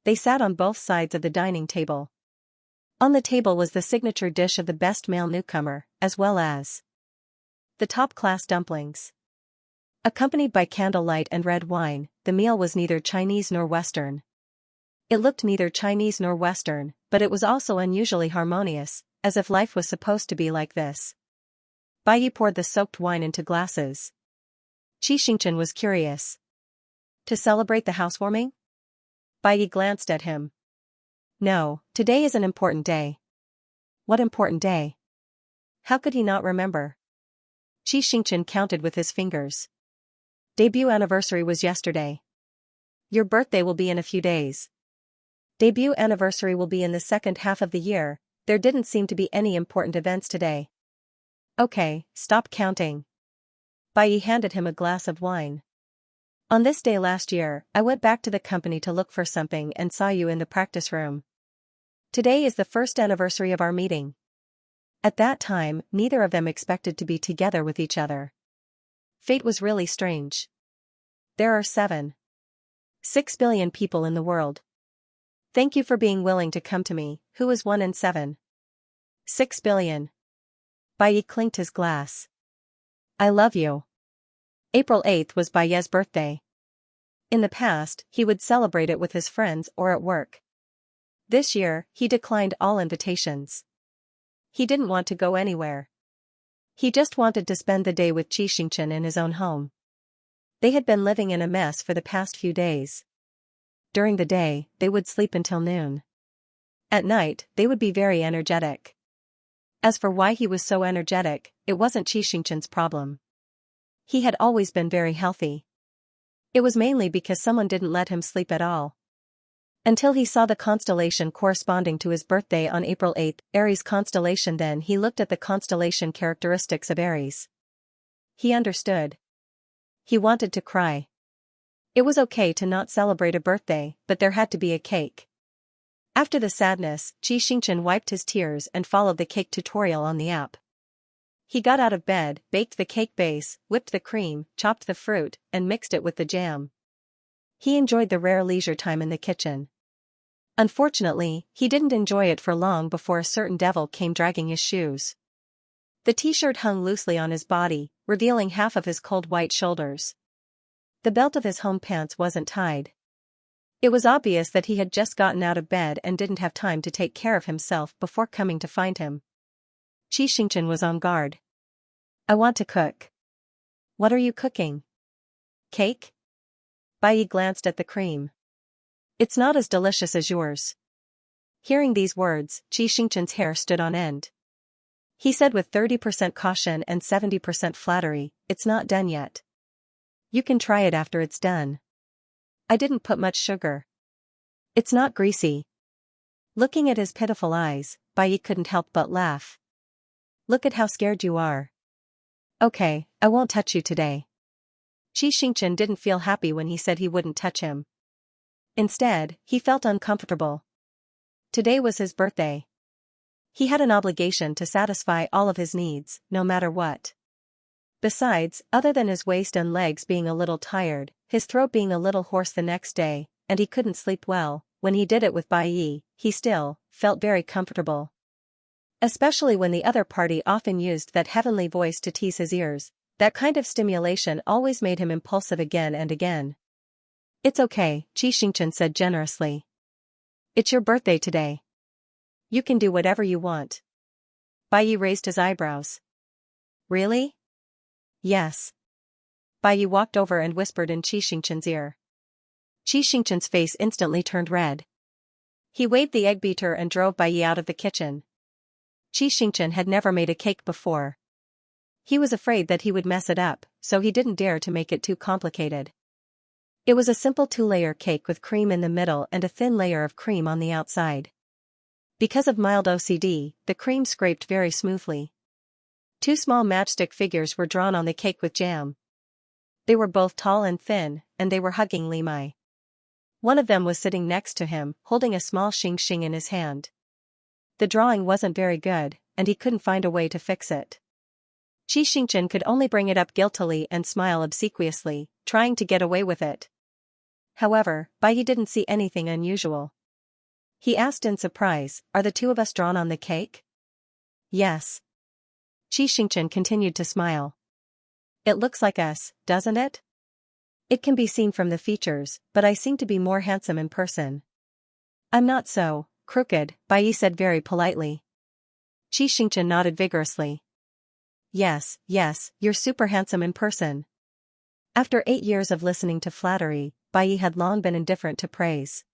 They sat on both sides of the dining table. On the table was the signature dish of the best male newcomer, as well as the top-class dumplings. Accompanied by candlelight and red wine, the meal was neither Chinese nor Western. It looked neither Chinese nor Western, but it was also unusually harmonious, as if life was supposed to be like this. Bai poured the soaked wine into glasses. Xianxia was curious. "To celebrate the housewarming?" Bai glanced at him. "No, today is an important day." "What important day?" How could he not remember? Xianxia counted with his fingers. "Debut anniversary was yesterday. Your birthday will be in a few days. Debut anniversary will be in the second half of the year. There didn't seem to be any important events today." "Okay, stop counting." Bai handed him a glass of wine. "On this day last year, I went back to the company to look for something and saw you in the practice room. Today is the first anniversary of our meeting." At that time, neither of them expected to be together with each other. Fate was really strange. There are 6 billion people in the world. Thank you for being willing to come to me, who is 1 in 7. 6 billion. Bai clinked his glass. "I love you." April 8th was Bai's birthday. In the past, he would celebrate it with his friends or at work. This year, he declined all invitations. He didn't want to go anywhere. He just wanted to spend the day with Xianxia in his own home. They had been living in a mess for the past few days. during the day, they would sleep until noon. At night, they would be very energetic. As for why he was so energetic, it wasn't Xianxia's problem. He had always been very healthy. It was mainly because someone didn't let him sleep at all. Until he saw the constellation corresponding to his birthday on April 8, Aries constellation. Then he looked at the constellation characteristics of Aries. He understood. He wanted to cry. It was okay to not celebrate a birthday, but there had to be a cake. After the sadness, Xianxia wiped his tears and followed the cake tutorial on the app. He got out of bed, baked the cake base, whipped the cream, chopped the fruit, and mixed it with the jam. He enjoyed the rare leisure time in the kitchen. Unfortunately, he didn't enjoy it for long before a certain devil came dragging his shoes. The t-shirt hung loosely on his body, revealing half of his cold white shoulders. The belt of his home pants wasn't tied. It was obvious that he had just gotten out of bed and didn't have time to take care of himself before coming to find him. Xianxia was on guard. I want to cook. What are you cooking? Cake? Bai glanced at the cream. It's not as delicious as yours. Hearing these words, Xianxia's hair stood on end. He said with 30% caution and 70% flattery, it's not done yet. You can try it after it's done. I didn't put much sugar. It's not greasy. Looking at his pitiful eyes, Bai couldn't help but laugh. Look at how scared you are. Okay, I won't touch you today. Xianxia didn't feel happy when he said he wouldn't touch him. Instead, he felt uncomfortable. Today was his birthday. He had an obligation to satisfy all of his needs, no matter what. Besides, other than his waist and legs being a little tired, his throat being a little hoarse the next day, and he couldn't sleep well, when he did it with Bai, he still felt very comfortable. Especially when the other party often used that heavenly voice to tease his ears, that kind of stimulation always made him impulsive again and again. It's okay, Xianxia said generously. It's your birthday today. You can do whatever you want. Bai raised his eyebrows. Really? Yes. Bai walked over and whispered in Xianxia's ear. Xianxia's face instantly turned red. He waved the egg beater and drove Bai out of the kitchen. Xianxia had never made a cake before. He was afraid that he would mess it up, so he didn't dare to make it too complicated. It was a simple 2-layer cake with cream in the middle and a thin layer of cream on the outside. Because of mild OCD, the cream scraped very smoothly. 2 small matchstick figures were drawn on the cake with jam. They were both tall and thin, and they were hugging Limai. One of them was sitting next to him, holding a small Xianxia in his hand. The drawing wasn't very good, and he couldn't find a way to fix it. Xianxia could only bring it up guiltily and smile obsequiously, trying to get away with it. However, Bai didn't see anything unusual. He asked in surprise, are the 2 of us drawn on the cake? Yes. Xianxia continued to smile. It looks like us, doesn't it? It can be seen from the features, but I seem to be more handsome in person. I'm not so crooked, Bai said very politely. Xianxia nodded vigorously. Yes, you're super handsome in person. After 8 years of listening to flattery, Bai had long been indifferent to praise.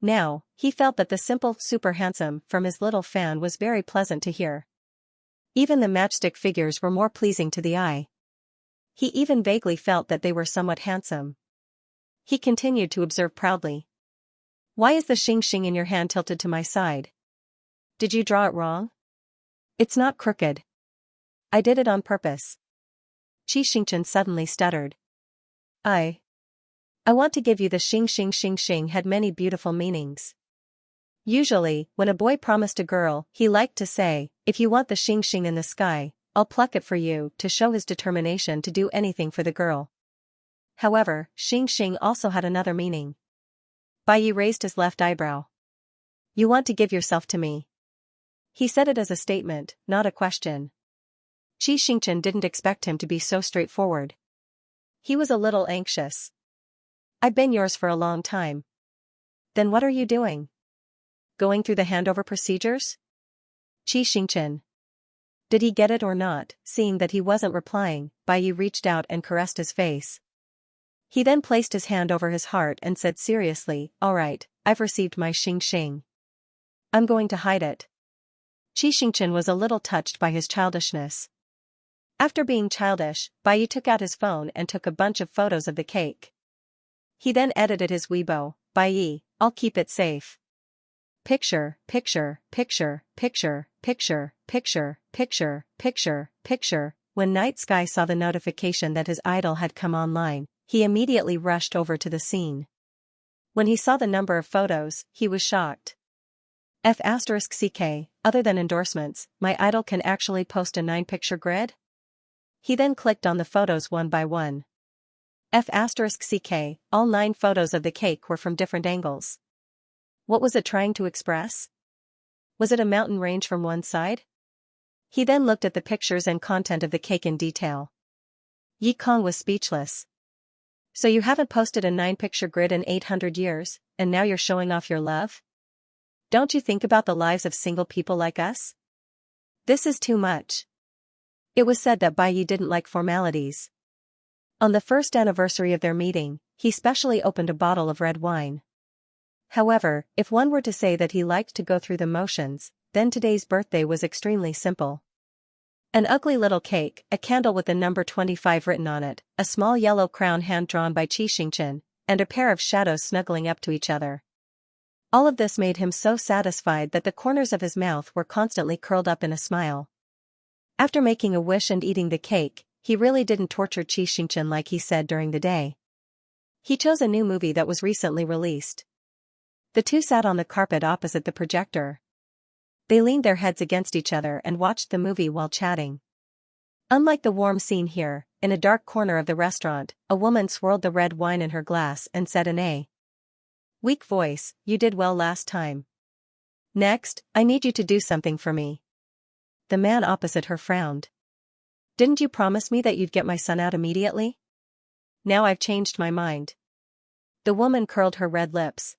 Now, he felt that the simple super handsome from his little fan was very pleasant to hear. Even the matchstick figures were more pleasing to the eye. He even vaguely felt that they were somewhat handsome. He continued to observe proudly. Why is the Xianxia in your hand tilted to my side? Did you draw it wrong? It's not crooked. I did it on purpose. Xianxia suddenly stuttered. I want to give you the Xing had many beautiful meanings. Usually, when a boy promised a girl, he liked to say, if you want the Xing in the sky, I'll pluck it for you, to show his determination to do anything for the girl. However, Xing also had another meaning. Bai raised his left eyebrow. You want to give yourself to me. He said it as a statement, not a question. Xianxia didn't expect him to be so straightforward. He was a little anxious. I've been yours for a long time. Then what are you doing? Going through the handover procedures? Xianxia. Did he get it or not? Seeing that he wasn't replying, Bai reached out and caressed his face. He then placed his hand over his heart and said seriously, "All right, I've received my Xing. I'm going to hide it." Xianxia was a little touched by his childishness. After being childish, Bai Yi took out his phone and took a bunch of photos of the cake. He then edited his Weibo, "Bai Yi, I'll keep it safe. Picture, picture, picture, picture, picture, picture, picture, picture, picture." When Night Sky saw the notification that his idol had come online, he immediately rushed over to the scene. When he saw the number of photos, he was shocked. F*ck, other than endorsements, my idol can actually post a 9-picture grid? He then clicked on the photos one by one. F*ck, all 9 photos of the cake were from different angles. What was it trying to express? Was it a mountain range from one side? He then looked at the pictures and content of the cake in detail. Yi Kong was speechless. So you haven't posted a 9-picture grid in 800 years, and now you're showing off your love? Don't you think about the lives of single people like us? This is too much. It was said that Bai Yi didn't like formalities. On the first anniversary of their meeting, he specially opened a bottle of red wine. However, if one were to say that he liked to go through the motions, then today's birthday was extremely simple. An ugly little cake, a candle with the number 25 written on it, a small yellow crown hand-drawn by Xianxia, and a pair of shadows snuggling up to each other. All of this made him so satisfied that the corners of his mouth were constantly curled up in a smile. After making a wish and eating the cake, he really didn't torture Xianxia like he said during the day. He chose a new movie that was recently released. The two sat on the carpet opposite the projector. They leaned their heads against each other and watched the movie while chatting. Unlike the warm scene here, in a dark corner of the restaurant, a woman swirled the red wine in her glass and said in a weak voice, "You did well last time. Next, I need you to do something for me." The man opposite her frowned. "Didn't you promise me that you'd get my son out immediately? Now I've changed my mind." The woman curled her red lips.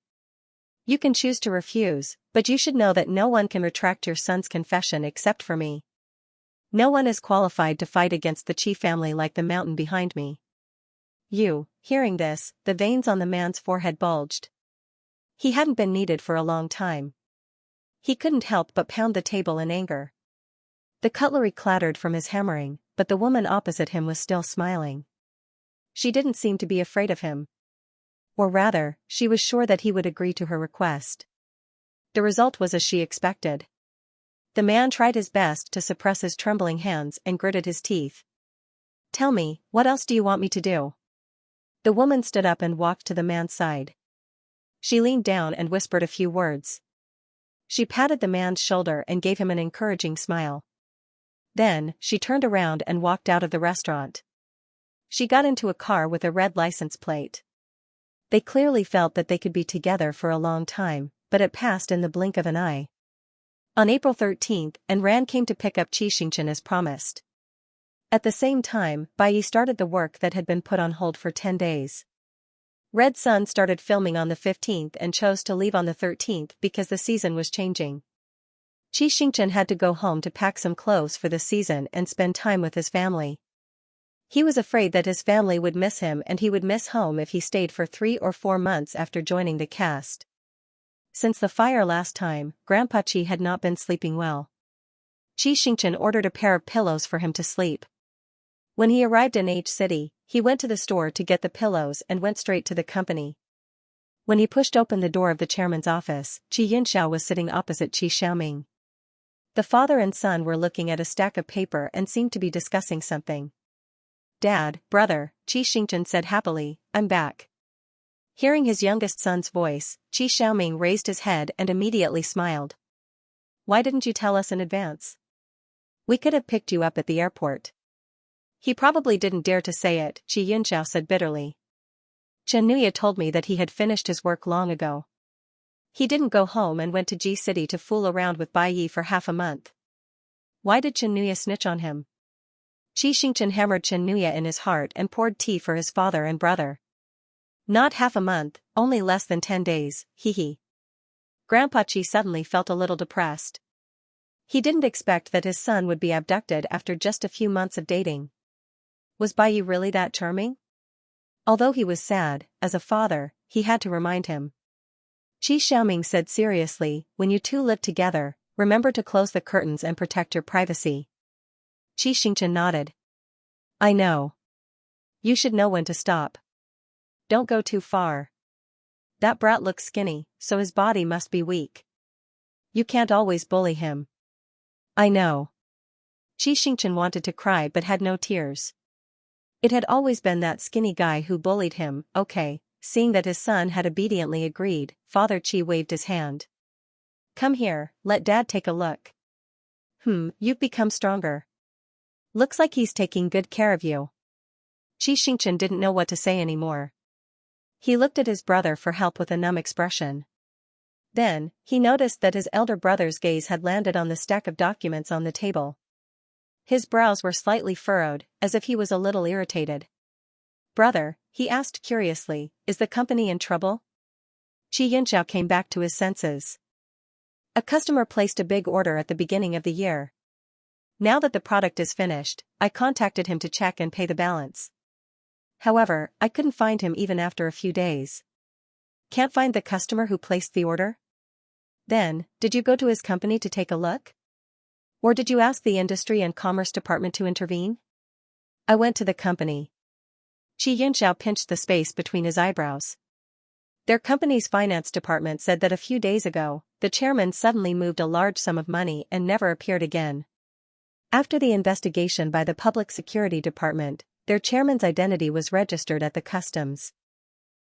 "You can choose to refuse, but you should know that no one can retract your son's confession except for me. No one is qualified to fight against the Qi family like the mountain behind me." Hearing this, the veins on the man's forehead bulged. He hadn't been needed for a long time. He couldn't help but pound the table in anger. The cutlery clattered from his hammering, but the woman opposite him was still smiling. She didn't seem to be afraid of him. Or rather, she was sure that he would agree to her request. The result was as she expected. The man tried his best to suppress his trembling hands and gritted his teeth. "Tell me, what else do you want me to do?" The woman stood up and walked to the man's side. She leaned down and whispered a few words. She patted the man's shoulder and gave him an encouraging smile. Then, she turned around and walked out of the restaurant. She got into a car with a red license plate. They clearly felt that they could be together for a long time, but it passed in the blink of an eye. On April 13th, Ran came to pick up Xianxia as promised. At the same time, Bai Yi started the work that had been put on hold for 10 days. Red Sun started filming on the 15th and chose to leave on the 13th because the season was changing. Xianxia had to go home to pack some clothes for the season and spend time with his family. He was afraid that his family would miss him and he would miss home if he stayed for 3 or 4 months after joining the cast. Since the fire last time, Grandpa Qi had not been sleeping well. Xianxia ordered a pair of pillows for him to sleep. When he arrived in H City, he went to the store to get the pillows and went straight to the company. When he pushed open the door of the chairman's office, Xianxia was sitting opposite Xiaoming. The father and son were looking at a stack of paper and seemed to be discussing something. "Dad, brother," Xianxia said happily, "I'm back." Hearing his youngest son's voice, Xiaoming raised his head and immediately smiled. "Why didn't you tell us in advance? We could have picked you up at the airport." "He probably didn't dare to say it," Xianxia said bitterly. "Xianxia told me that he had finished his work long ago. He didn't go home and went to G City to fool around with Bai Yi for half a month." "Why did Xianxia snitch on him?" Xianxia hammered Xianxia in his heart and poured tea for his father and brother. "Not half a month, only less than 10 days, hee. Grandpa Qi suddenly felt a little depressed. He didn't expect that his son would be abducted after just a few months of dating. Was Bai Yi really that charming? Although he was sad, as a father, he had to remind him. Xiaoming said seriously, when you two live together, remember to close the curtains and protect your privacy. Xianxia nodded. I know. You should know when to stop. Don't go too far. That brat looks skinny, so his body must be weak. You can't always bully him. I know. Xianxia wanted to cry but had no tears. It had always been that skinny guy who bullied him. Okay, seeing that his son had obediently agreed, Father Qi waved his hand. Come here, let Dad take a look. You've become stronger. Looks like he's taking good care of you. Xianxia didn't know what to say anymore. He looked at his brother for help with a numb expression. Then, he noticed that his elder brother's gaze had landed on the stack of documents on the table. His brows were slightly furrowed, as if he was a little irritated. Brother, he asked curiously, is the company in trouble? Xianxia came back to his senses. A customer placed a big order at the beginning of the year. Now that the product is finished, I contacted him to check and pay the balance. However, I couldn't find him even after a few days. Can't find the customer who placed the order? Then, did you go to his company to take a look? Or did you ask the Industry and Commerce Department to intervene? I went to the company. Xianxia pinched the space between his eyebrows. Their company's finance department said that a few days ago, the chairman suddenly moved a large sum of money and never appeared again. After the investigation by the Public Security Department, their chairman's identity was registered at the customs.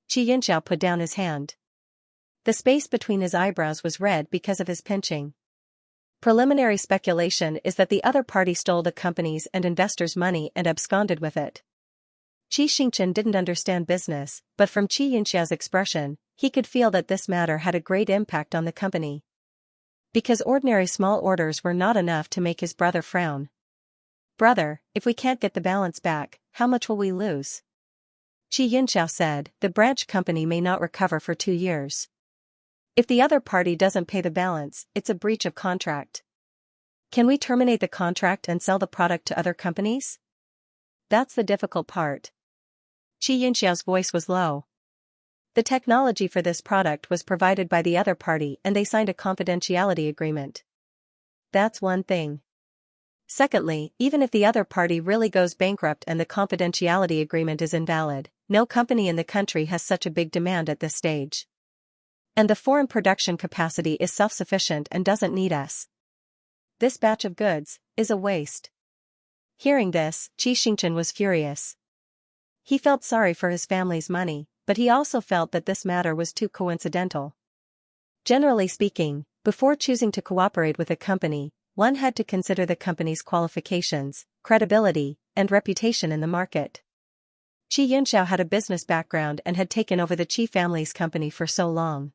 Xianxia put down his hand. The space between his eyebrows was red because of his pinching. Preliminary speculation is that the other party stole the company's and investors' money and absconded with it. Xianxia didn't understand business, but from Xianxia's expression, he could feel that this matter had a great impact on the company. Because ordinary small orders were not enough to make his brother frown. Brother, if we can't get the balance back, how much will we lose? Xianxia said, the branch company may not recover for 2 years. If the other party doesn't pay the balance, it's a breach of contract. Can we terminate the contract and sell the product to other companies? That's the difficult part. Xianxia's voice was low. The technology for this product was provided by the other party and they signed a confidentiality agreement. That's one thing. Secondly, even if the other party really goes bankrupt and the confidentiality agreement is invalid, no company in the country has such a big demand at this stage. And the foreign production capacity is self-sufficient and doesn't need us. This batch of goods is a waste. Hearing this, Xianxia was furious. He felt sorry for his family's money, but he also felt that this matter was too coincidental. Generally speaking, before choosing to cooperate with a company, one had to consider the company's qualifications, credibility, and reputation in the market. Xianxia had a business background and had taken over the Qi family's company for so long.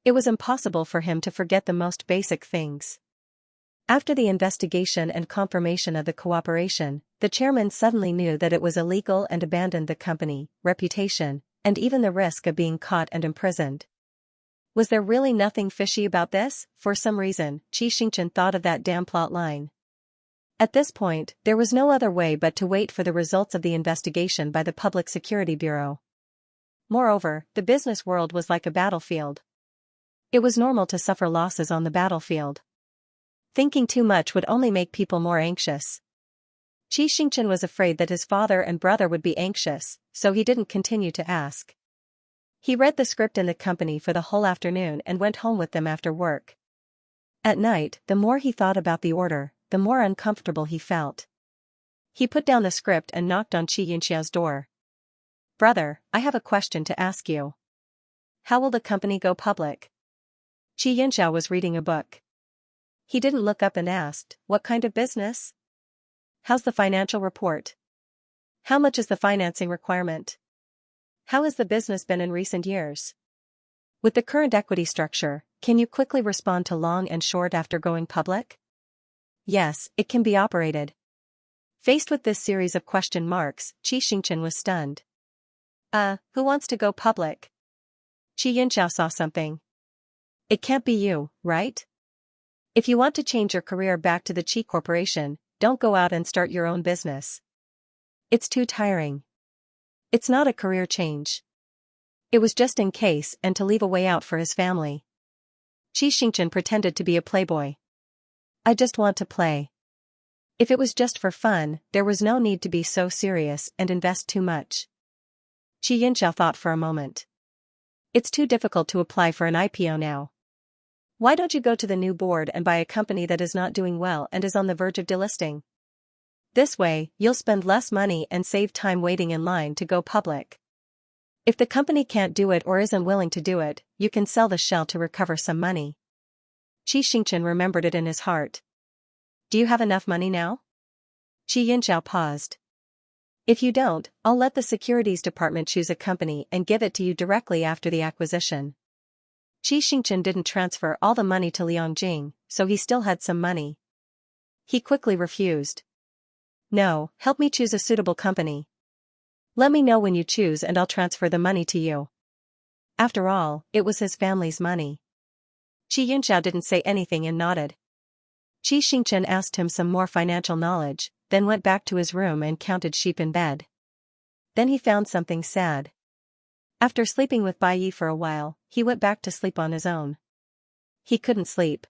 It was impossible for him to forget the most basic things. After the investigation and confirmation of the cooperation, the chairman suddenly knew that it was illegal and abandoned the company, reputation, and even the risk of being caught and imprisoned. Was there really nothing fishy about this? For some reason, Xianxia thought of that damn plot line. At this point, there was no other way but to wait for the results of the investigation by the Public Security Bureau. Moreover, the business world was like a battlefield. It was normal to suffer losses on the battlefield. Thinking too much would only make people more anxious. Xianxia was afraid that his father and brother would be anxious, so he didn't continue to ask. He read the script in the company for the whole afternoon and went home with them after work. At night, the more he thought about the order, the more uncomfortable he felt. He put down the script and knocked on Xianxia's door. Brother, I have a question to ask you. How will the company go public? Xianxia was reading a book. He didn't look up and asked, what kind of business? How's the financial report? How much is the financing requirement? How has the business been in recent years? With the current equity structure, can you quickly respond to long and short after going public? Yes, it can be operated. Faced with this series of question marks, Xianxia was stunned. Who wants to go public? Xianxia saw something. It can't be you, right? If you want to change your career back to the Qi Corporation, don't go out and start your own business. It's too tiring. It's not a career change. It was just in case and to leave a way out for his family. Xianxia pretended to be a playboy. I just want to play. If it was just for fun, there was no need to be so serious and invest too much. Xianxia thought for a moment. It's too difficult to apply for an IPO now. Why don't you go to the new board and buy a company that is not doing well and is on the verge of delisting? This way, you'll spend less money and save time waiting in line to go public. If the company can't do it or isn't willing to do it, you can sell the shell to recover some money. Xianxia remembered it in his heart. Do you have enough money now? Xianxia paused. If you don't, I'll let the securities department choose a company and give it to you directly after the acquisition. Xianxia didn't transfer all the money to Liangjing, so he still had some money. He quickly refused. No, help me choose a suitable company. Let me know when you choose and I'll transfer the money to you. After all, it was his family's money. Xianxia didn't say anything and nodded. Xianxia asked him some more financial knowledge, then went back to his room and counted sheep in bed. Then he found something sad. After sleeping with Bai Yi for a while, he went back to sleep on his own. He couldn't sleep.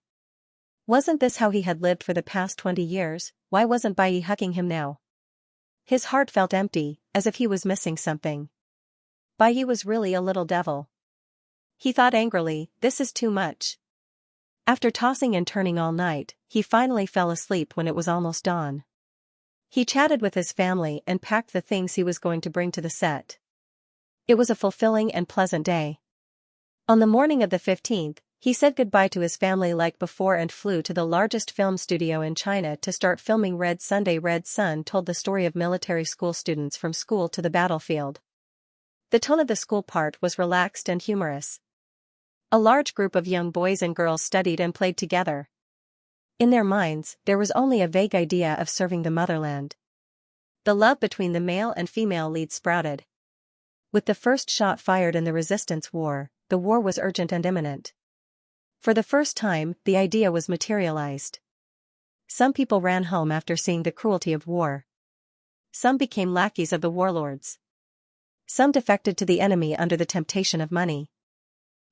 Wasn't this how he had lived for the past 20 years? Why wasn't Bai Yi hugging him now? His heart felt empty, as if he was missing something. Bai Yi was really a little devil. He thought angrily, this is too much. After tossing and turning all night, he finally fell asleep when it was almost dawn. He chatted with his family and packed the things he was going to bring to the set. It was a fulfilling and pleasant day. On the morning of the 15th, he said goodbye to his family like before and flew to the largest film studio in China to start filming Red Sunday. Red Sun told the story of military school students from school to the battlefield. The tone of the school part was relaxed and humorous. A large group of young boys and girls studied and played together. In their minds, there was only a vague idea of serving the motherland. The love between the male and female lead sprouted. With the first shot fired in the resistance war, the war was urgent and imminent. For the first time, the idea was materialized. Some people ran home after seeing the cruelty of war. Some became lackeys of the warlords. Some defected to the enemy under the temptation of money.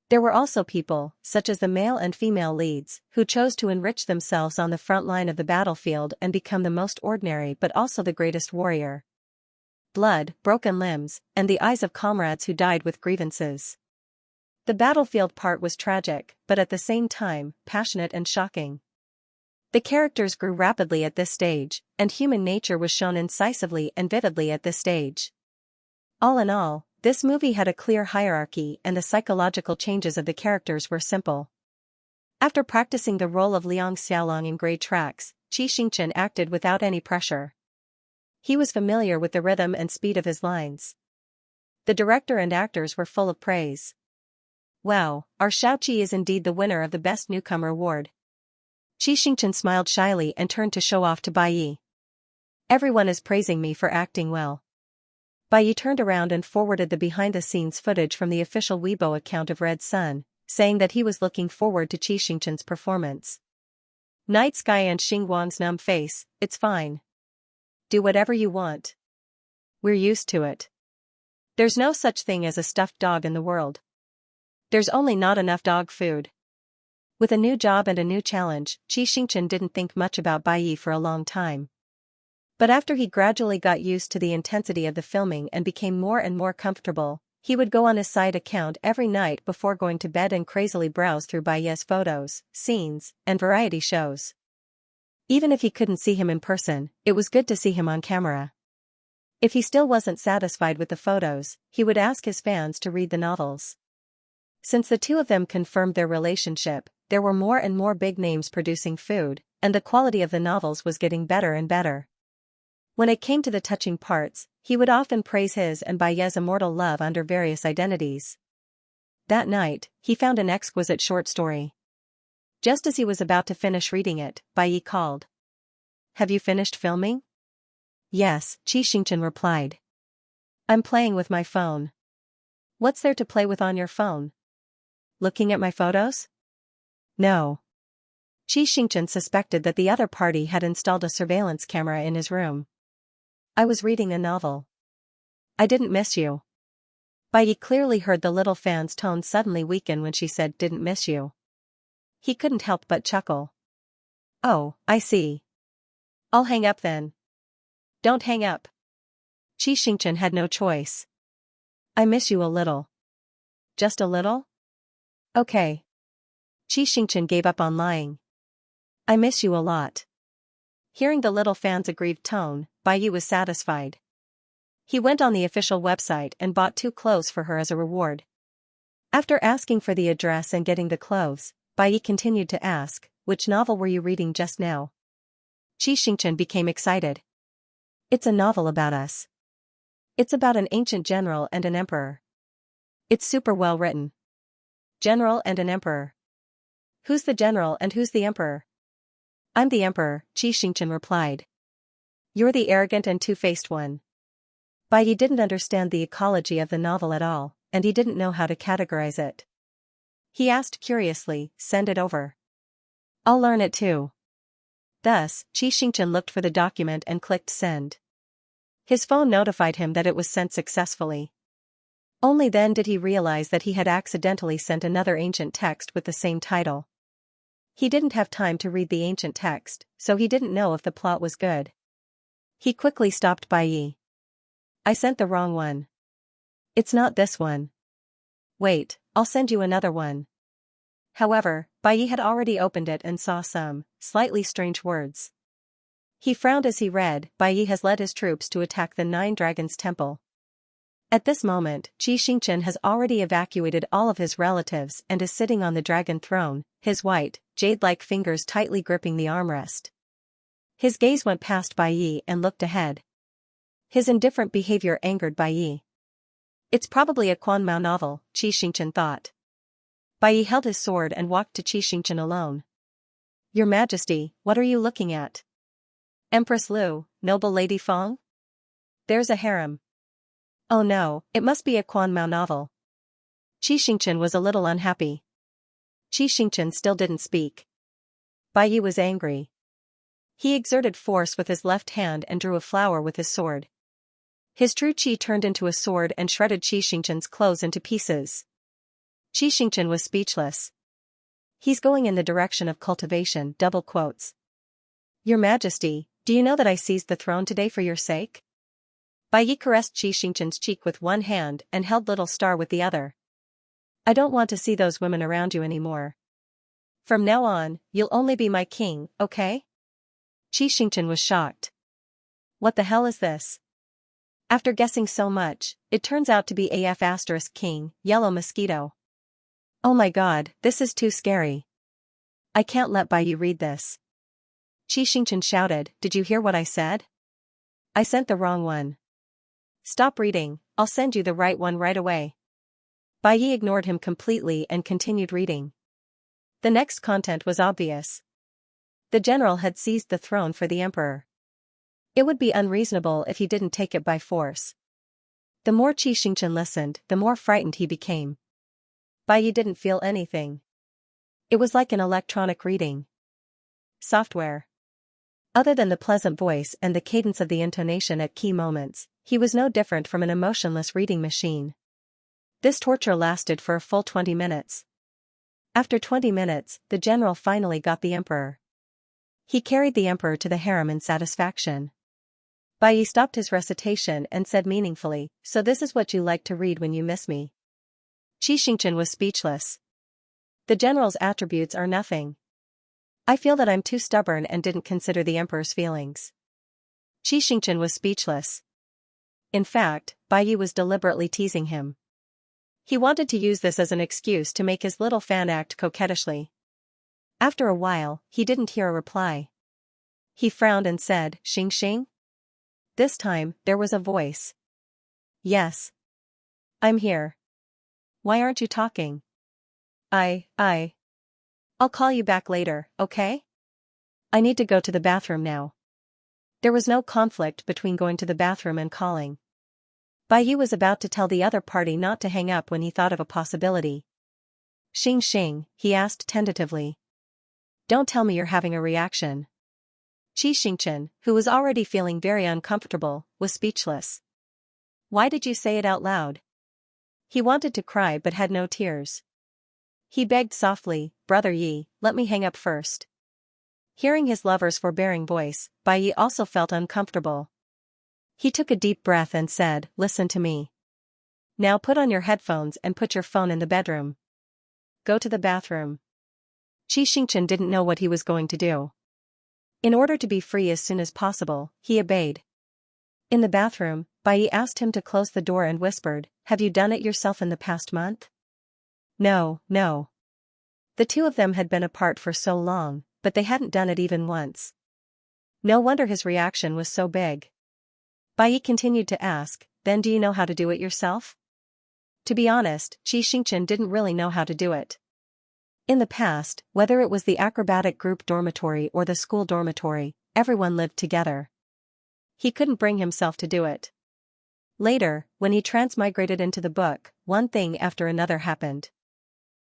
There were also people, such as the male and female leads, who chose to enrich themselves on the front line of the battlefield and become the most ordinary but also the greatest warrior. Blood, broken limbs, and the eyes of comrades who died with grievances. The battlefield part was tragic, but at the same time, passionate and shocking. The characters grew rapidly at this stage, and human nature was shown incisively and vividly at this stage. All in all, this movie had a clear hierarchy and the psychological changes of the characters were simple. After practicing the role of Liang Xiaolong in Grey Tracks, Xianxia acted without any pressure. He was familiar with the rhythm and speed of his lines. The director and actors were full of praise. Wow, our Xiaoqi is indeed the winner of the Best Newcomer award. Xianxia smiled shyly and turned to show off to Bai Yi. Everyone is praising me for acting well. Bai Yi turned around and forwarded the behind-the-scenes footage from the official Weibo account of Red Sun, saying that he was looking forward to Xianxia's performance. Night Sky and Xing Wang's numb face, it's fine. Do whatever you want. We're used to it. There's no such thing as a stuffed dog in the world. There's only not enough dog food. With a new job and a new challenge, Xianxia didn't think much about Bai Yi for a long time. But after he gradually got used to the intensity of the filming and became more and more comfortable, he would go on his side account every night before going to bed and crazily browse through Bai Yi's photos, scenes, and variety shows. Even if he couldn't see him in person, it was good to see him on camera. If he still wasn't satisfied with the photos, he would ask his fans to read the novels. Since the two of them confirmed their relationship, there were more and more big names producing food, and the quality of the novels was getting better and better. When it came to the touching parts, he would often praise his and Bai Yi's immortal love under various identities. That night, he found an exquisite short story. Just as he was about to finish reading it, Bai Yi called. Have you finished filming? Yes, Xianxia replied. I'm playing with my phone. What's there to play with on your phone? Looking at my photos? No. Xianxia suspected that the other party had installed a surveillance camera in his room. I was reading a novel. I didn't miss you. Bai Yi clearly heard the little fan's tone suddenly weaken when she said didn't miss you. He couldn't help but chuckle. Oh, I see. I'll hang up then. Don't hang up. Xianxia had no choice. I miss you a little. Just a little? Okay. Xianxia gave up on lying. I miss you a lot. Hearing the little fan's aggrieved tone, Bai Yi was satisfied. He went on the official website and bought 2 clothes for her as a reward. After asking for the address and getting the clothes, Bai Yi continued to ask, which novel were you reading just now? Xianxia became excited. It's a novel about us. It's about an ancient general and an emperor. It's super well written. General and an emperor. Who's the general and who's the emperor? I'm the emperor, Xianxia replied. You're the arrogant and two-faced one. Bai Yi didn't understand the ecology of the novel at all, and he didn't know how to categorize it. He asked curiously, send it over. I'll learn it too. Thus, Xianxia looked for the document and clicked send. His phone notified him that it was sent successfully. Only then did he realize that he had accidentally sent another ancient text with the same title. He didn't have time to read the ancient text, so he didn't know if the plot was good. He quickly stopped Bai Yi. I sent the wrong one. It's not this one. Wait, I'll send you another one. However, Bai Yi had already opened it and saw some slightly strange words. He frowned as he read, Bai Yi has led his troops to attack the 9 Dragons Temple. At this moment, Xianxia has already evacuated all of his relatives and is sitting on the dragon throne, his white, jade-like fingers tightly gripping the armrest. His gaze went past Bai Yi and looked ahead. His indifferent behavior angered Bai Yi. It's probably a Quan Mao novel, Xianxia thought. Bai Yi held his sword and walked to Xianxia alone. Your Majesty, what are you looking at? Empress Lu, noble Lady Feng? There's a harem. Oh no, it must be a Quan Mao novel. Xianxia was a little unhappy. Xianxia still didn't speak. Bai Yi was angry. He exerted force with his left hand and drew a flower with his sword. His true qi turned into a sword and shredded Xianxia's clothes into pieces. Xianxia was speechless. He's going in the direction of cultivation, double quotes. Your Majesty, do you know that I seized the throne today for your sake? Bai Yi caressed Xianxia's cheek with one hand and held little star with the other. I don't want to see those women around you anymore. From now on, you'll only be my king, okay? Xianxia was shocked. What the hell is this? After guessing so much, it turns out to be AF** king, yellow mosquito. Oh my god, this is too scary. I can't let Bai Yi read this. Xianxia shouted, did you hear what I said? I sent the wrong one. Stop reading, I'll send you the right one right away. Bai Yi ignored him completely and continued reading. The next content was obvious. The general had seized the throne for the emperor. It would be unreasonable if he didn't take it by force. The more Xianxia listened, the more frightened he became. Bai Yi didn't feel anything. It was like an electronic reading software. Other than the pleasant voice and the cadence of the intonation at key moments, he was no different from an emotionless reading machine. This torture lasted for a full 20 minutes. After 20 minutes, the general finally got the emperor. He carried the emperor to the harem in satisfaction. Bai Yi stopped his recitation and said meaningfully, so this is what you like to read when you miss me. Xianxia was speechless. The general's attributes are nothing. I feel that I'm too stubborn and didn't consider the emperor's feelings. Xianxia was speechless. In fact, Bai Yi was deliberately teasing him. He wanted to use this as an excuse to make his little fan act coquettishly. After a while, he didn't hear a reply. He frowned and said, Xing? This time, there was a voice. Yes. I'm here. Why aren't you talking? I'll call you back later, okay? I need to go to the bathroom now. There was no conflict between going to the bathroom and calling. Bai Yi was about to tell the other party not to hang up when he thought of a possibility. Xing, he asked tentatively. Don't tell me you're having a reaction. Xianxia, who was already feeling very uncomfortable, was speechless. Why did you say it out loud? He wanted to cry but had no tears. He begged softly, Brother Yi, let me hang up first. Hearing his lover's forbearing voice, Bai Yi also felt uncomfortable. He took a deep breath and said, listen to me. Now put on your headphones and put your phone in the bedroom. Go to the bathroom. Xianxia didn't know what he was going to do. In order to be free as soon as possible, he obeyed. In the bathroom, Bai Yi asked him to close the door and whispered, have you done it yourself in the past month? No, no. The two of them had been apart for so long, but they hadn't done it even once. No wonder his reaction was so big. Bai Yi continued to ask, then do you know how to do it yourself? To be honest, Xianxia didn't really know how to do it. In the past, whether it was the acrobatic group dormitory or the school dormitory, everyone lived together. He couldn't bring himself to do it. Later, when he transmigrated into the book, one thing after another happened.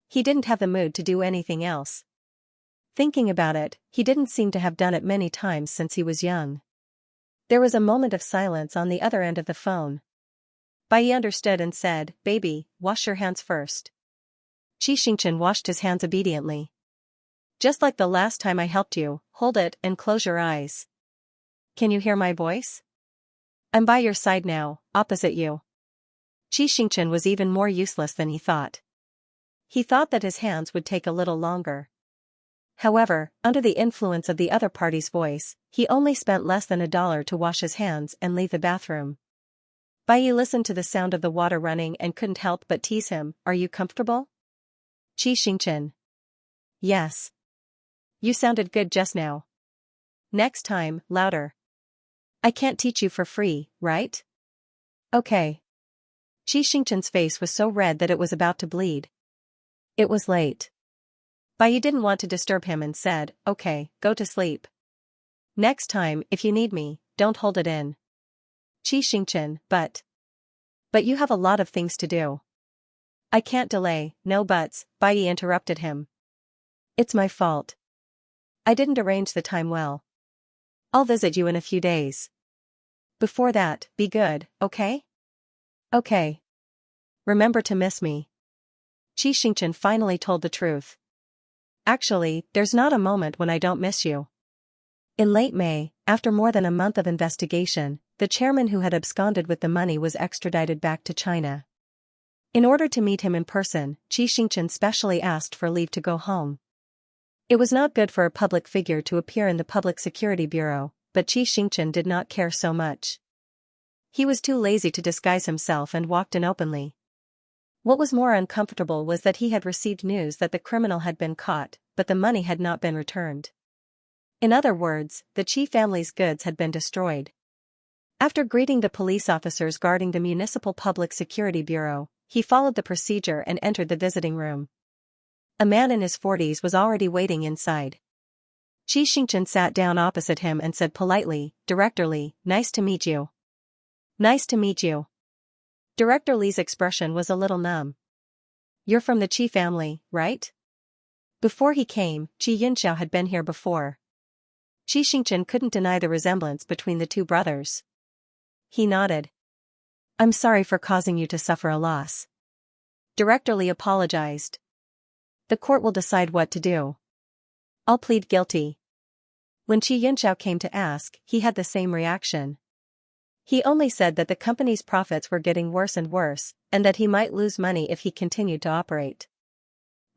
He didn't have the mood to do anything else. Thinking about it, he didn't seem to have done it many times since he was young. There was a moment of silence on the other end of the phone. Bai Yi understood and said, baby, wash your hands first. Xianxia washed his hands obediently. Just like the last time I helped you, hold it and close your eyes. Can you hear my voice? I'm by your side now, opposite you. Xianxia was even more useless than he thought. He thought that his hands would take a little longer. However, under the influence of the other party's voice, he only spent less than $1 to wash his hands and leave the bathroom. Bai Yi listened to the sound of the water running and couldn't help but tease him, are you comfortable? Xianxia. Yes. You sounded good just now. Next time, louder. I can't teach you for free, right? Okay. Xianxia's face was so red that it was about to bleed. It was late. Bai Yi didn't want to disturb him and said, okay, go to sleep. Next time, if you need me, don't hold it in. Xianxia, but you have a lot of things to do. I can't delay, no buts, Bai Yi interrupted him. It's my fault. I didn't arrange the time well. I'll visit you in a few days. Before that, be good, okay? Okay. Remember to miss me. Xianxia finally told the truth. Actually, there's not a moment when I don't miss you. In late May, after more than a month of investigation, the chairman who had absconded with the money was extradited back to China. In order to meet him in person, Xianxia specially asked for leave to go home. It was not good for a public figure to appear in the Public Security Bureau, but Xianxia did not care so much. He was too lazy to disguise himself and walked in openly. What was more uncomfortable was that he had received news that the criminal had been caught, but the money had not been returned. In other words, the Qi family's goods had been destroyed. After greeting the police officers guarding the Municipal Public Security Bureau, he followed the procedure and entered the visiting room. A man in his 40s was already waiting inside. Xianxia sat down opposite him and said politely, Director Li, nice to meet you. Nice to meet you. Director Li's expression was a little numb. You're from the Qi family, right? Before he came, Xianxia had been here before. Xianxia couldn't deny the resemblance between the two brothers. He nodded. I'm sorry for causing you to suffer a loss. Director Li apologized. The court will decide what to do. I'll plead guilty. When Xianxia came to ask, he had the same reaction. He only said that the company's profits were getting worse and worse, and that he might lose money if he continued to operate.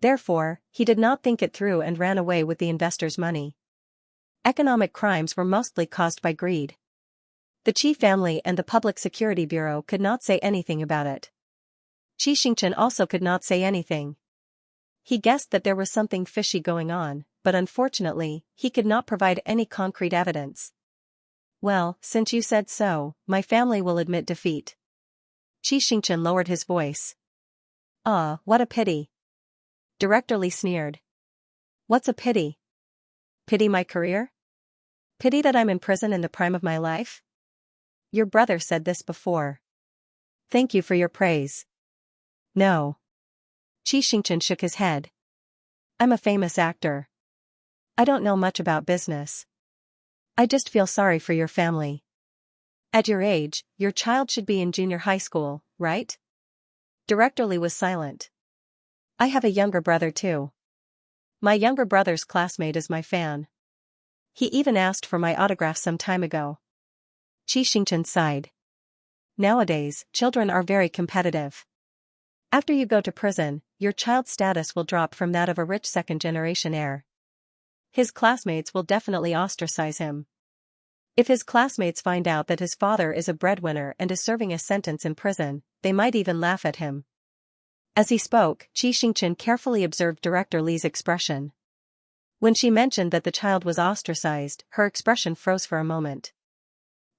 Therefore, he did not think it through and ran away with the investors' money. Economic crimes were mostly caused by greed. The Qi family and the Public Security Bureau could not say anything about it. Xianxia also could not say anything. He guessed that there was something fishy going on, but unfortunately, he could not provide any concrete evidence. Well, since you said so, my family will admit defeat. Xianxia lowered his voice. Ah, what a pity. Director Li sneered. What's a pity? Pity my career? Pity that I'm in prison in the prime of my life? Your brother said this before. Thank you for your praise. No. Xianxia shook his head. I'm a famous actor. I don't know much about business. I just feel sorry for your family. At your age, your child should be in junior high school, right? Director Lee was silent. I have a younger brother too. My younger brother's classmate is my fan. He even asked for my autograph some time ago. Xianxia sighed. Nowadays, children are very competitive. After you go to prison, your child's status will drop from that of a rich second-generation heir. His classmates will definitely ostracize him. If his classmates find out that his father is a breadwinner and is serving a sentence in prison, they might even laugh at him. As he spoke, Xianxia carefully observed Director Lee's expression. When she mentioned that the child was ostracized, her expression froze for a moment.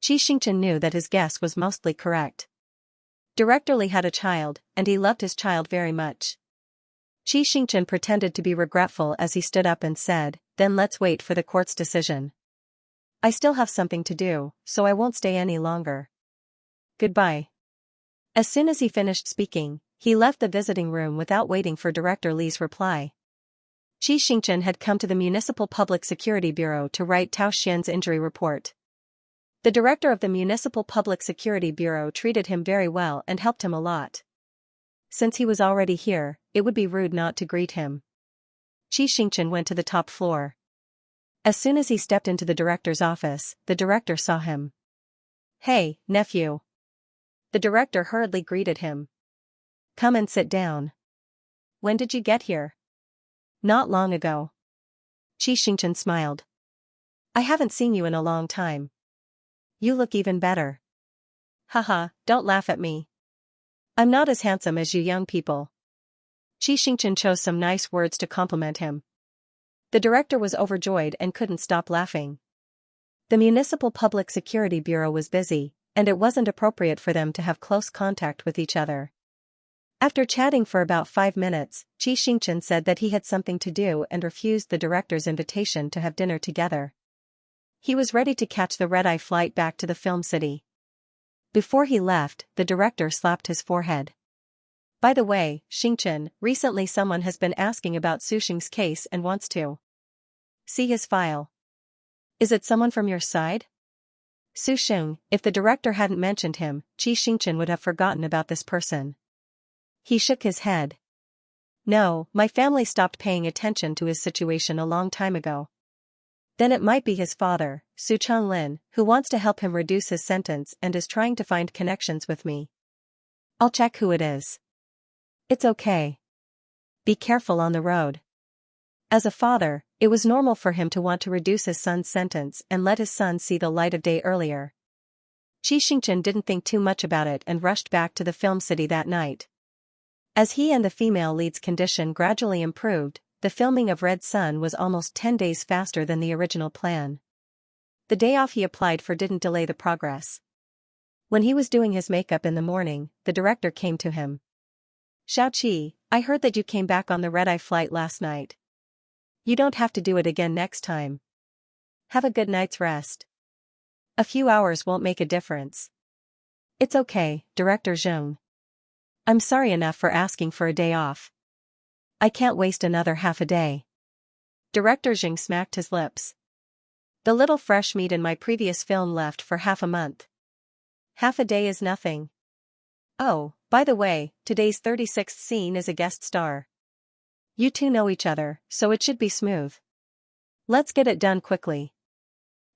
Xianxia knew that his guess was mostly correct. Director Lee had a child, and he loved his child very much. Xianxia pretended to be regretful as he stood up and said, "Then let's wait for the court's decision. I still have something to do, so I won't stay any longer. Goodbye." As soon as he finished speaking, he left the visiting room without waiting for Director Lee's reply. Xianxia had come to the Municipal Public Security Bureau to write Tao Xian's injury report. The director of the Municipal Public Security Bureau treated him very well and helped him a lot. Since he was already here, it would be rude not to greet him. Xianxia went to the top floor. As soon as he stepped into the director's office, the director saw him. "Hey, nephew." The director hurriedly greeted him. "Come and sit down." "When did you get here?" "Not long ago." Xianxia smiled. "I haven't seen you in a long time. You look even better." "Haha, don't laugh at me. I'm not as handsome as you young people." Xianxia chose some nice words to compliment him. The director was overjoyed and couldn't stop laughing. The Municipal Public Security Bureau was busy, and it wasn't appropriate for them to have close contact with each other. After chatting for about 5 minutes, Xianxia said that he had something to do and refused the director's invitation to have dinner together. He was ready to catch the red-eye flight back to the film city. Before he left, the director slapped his forehead. "By the way, Xianxia, recently someone has been asking about Su Xing's case and wants to see his file. Is it someone from your side?" Su Xing, if the director hadn't mentioned him, Xianxia would have forgotten about this person. He shook his head. "No, my family stopped paying attention to his situation a long time ago." "Then it might be his father, Su Changlin, who wants to help him reduce his sentence and is trying to find connections with me. I'll check who it is." "It's okay. Be careful on the road." As a father, it was normal for him to want to reduce his son's sentence and let his son see the light of day earlier. Xianxia didn't think too much about it and rushed back to the film city that night. As he and the female lead's condition gradually improved, the filming of Red Sun was almost 10 days faster than the original plan. The day off he applied for didn't delay the progress. When he was doing his makeup in the morning, the director came to him. "Xiaoqi, I heard that you came back on the red-eye flight last night. You don't have to do it again next time. Have a good night's rest. A few hours won't make a difference." "It's okay, Director Zheng. I'm sorry enough for asking for a day off. I can't waste another half a day." Director Zheng smacked his lips. "The little fresh meat in my previous film left for half a month. Half a day is nothing. Oh, by the way, today's 36th scene is a guest star. You two know each other, so it should be smooth. Let's get it done quickly.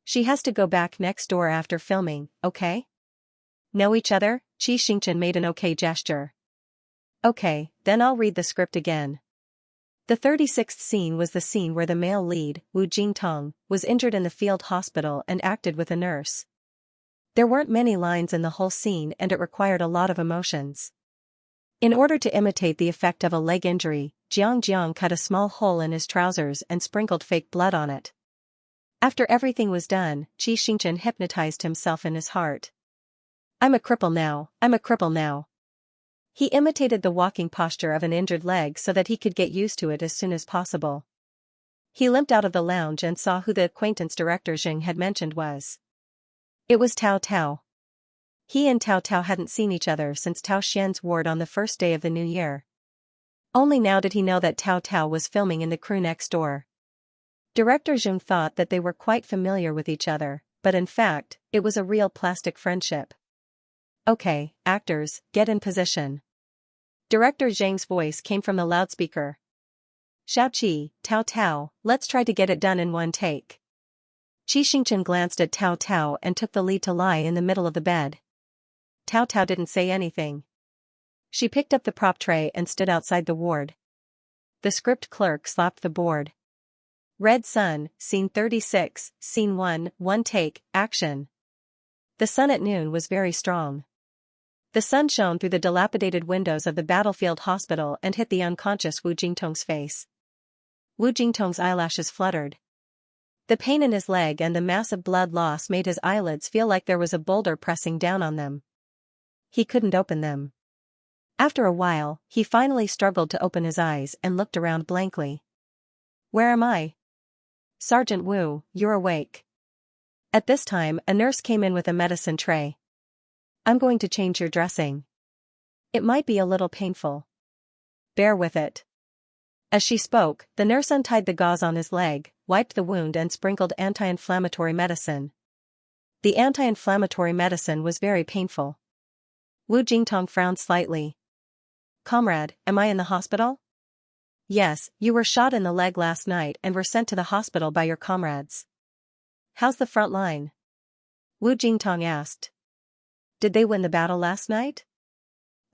She has to go back next door after filming, okay?" "Know each other?" Xianxia made an okay gesture. "Okay, then I'll read the script again." The 36th scene was the scene where the male lead, Wu Jingtong, was injured in the field hospital and acted with a nurse. There weren't many lines in the whole scene and it required a lot of emotions. In order to imitate the effect of a leg injury, Jiang cut a small hole in his trousers and sprinkled fake blood on it. After everything was done, Xianxia hypnotized himself in his heart. I'm a cripple now. He imitated the walking posture of an injured leg so that he could get used to it as soon as possible. He limped out of the lounge and saw who the acquaintance Director Zheng had mentioned was. It was Tao Tao. He and Tao Tao hadn't seen each other since Tao Xian's ward on the first day of the new year. Only now did he know that Tao Tao was filming in the crew next door. Director Zheng thought that they were quite familiar with each other, but in fact, it was a real plastic friendship. Okay, actors, get in position. Director Zhang's voice came from the loudspeaker. Xiaoqi, Tao Tao, let's try to get it done in one take. Xianxia glanced at Tao Tao and took the lead to lie in the middle of the bed. Tao Tao didn't say anything. She picked up the prop tray and stood outside the ward. The script clerk slapped the board. Red Sun, Scene 36, Scene 1, one take, action. The sun at noon was very strong. The sun shone through the dilapidated windows of the battlefield hospital and hit the unconscious Wu Jingtong's face. Wu Jingtong's eyelashes fluttered. The pain in his leg and the massive blood loss made his eyelids feel like there was a boulder pressing down on them. He couldn't open them. After a while, he finally struggled to open his eyes and looked around blankly. Where am I? Sergeant Wu, you're awake. At this time, a nurse came in with a medicine tray. I'm going to change your dressing. It might be a little painful. Bear with it. As she spoke, the nurse untied the gauze on his leg, wiped the wound and sprinkled anti-inflammatory medicine. The anti-inflammatory medicine was very painful. Wu Jingtong frowned slightly. Comrade, am I in the hospital? Yes, you were shot in the leg last night and were sent to the hospital by your comrades. How's the front line? Wu Jingtong asked. Did they win the battle last night?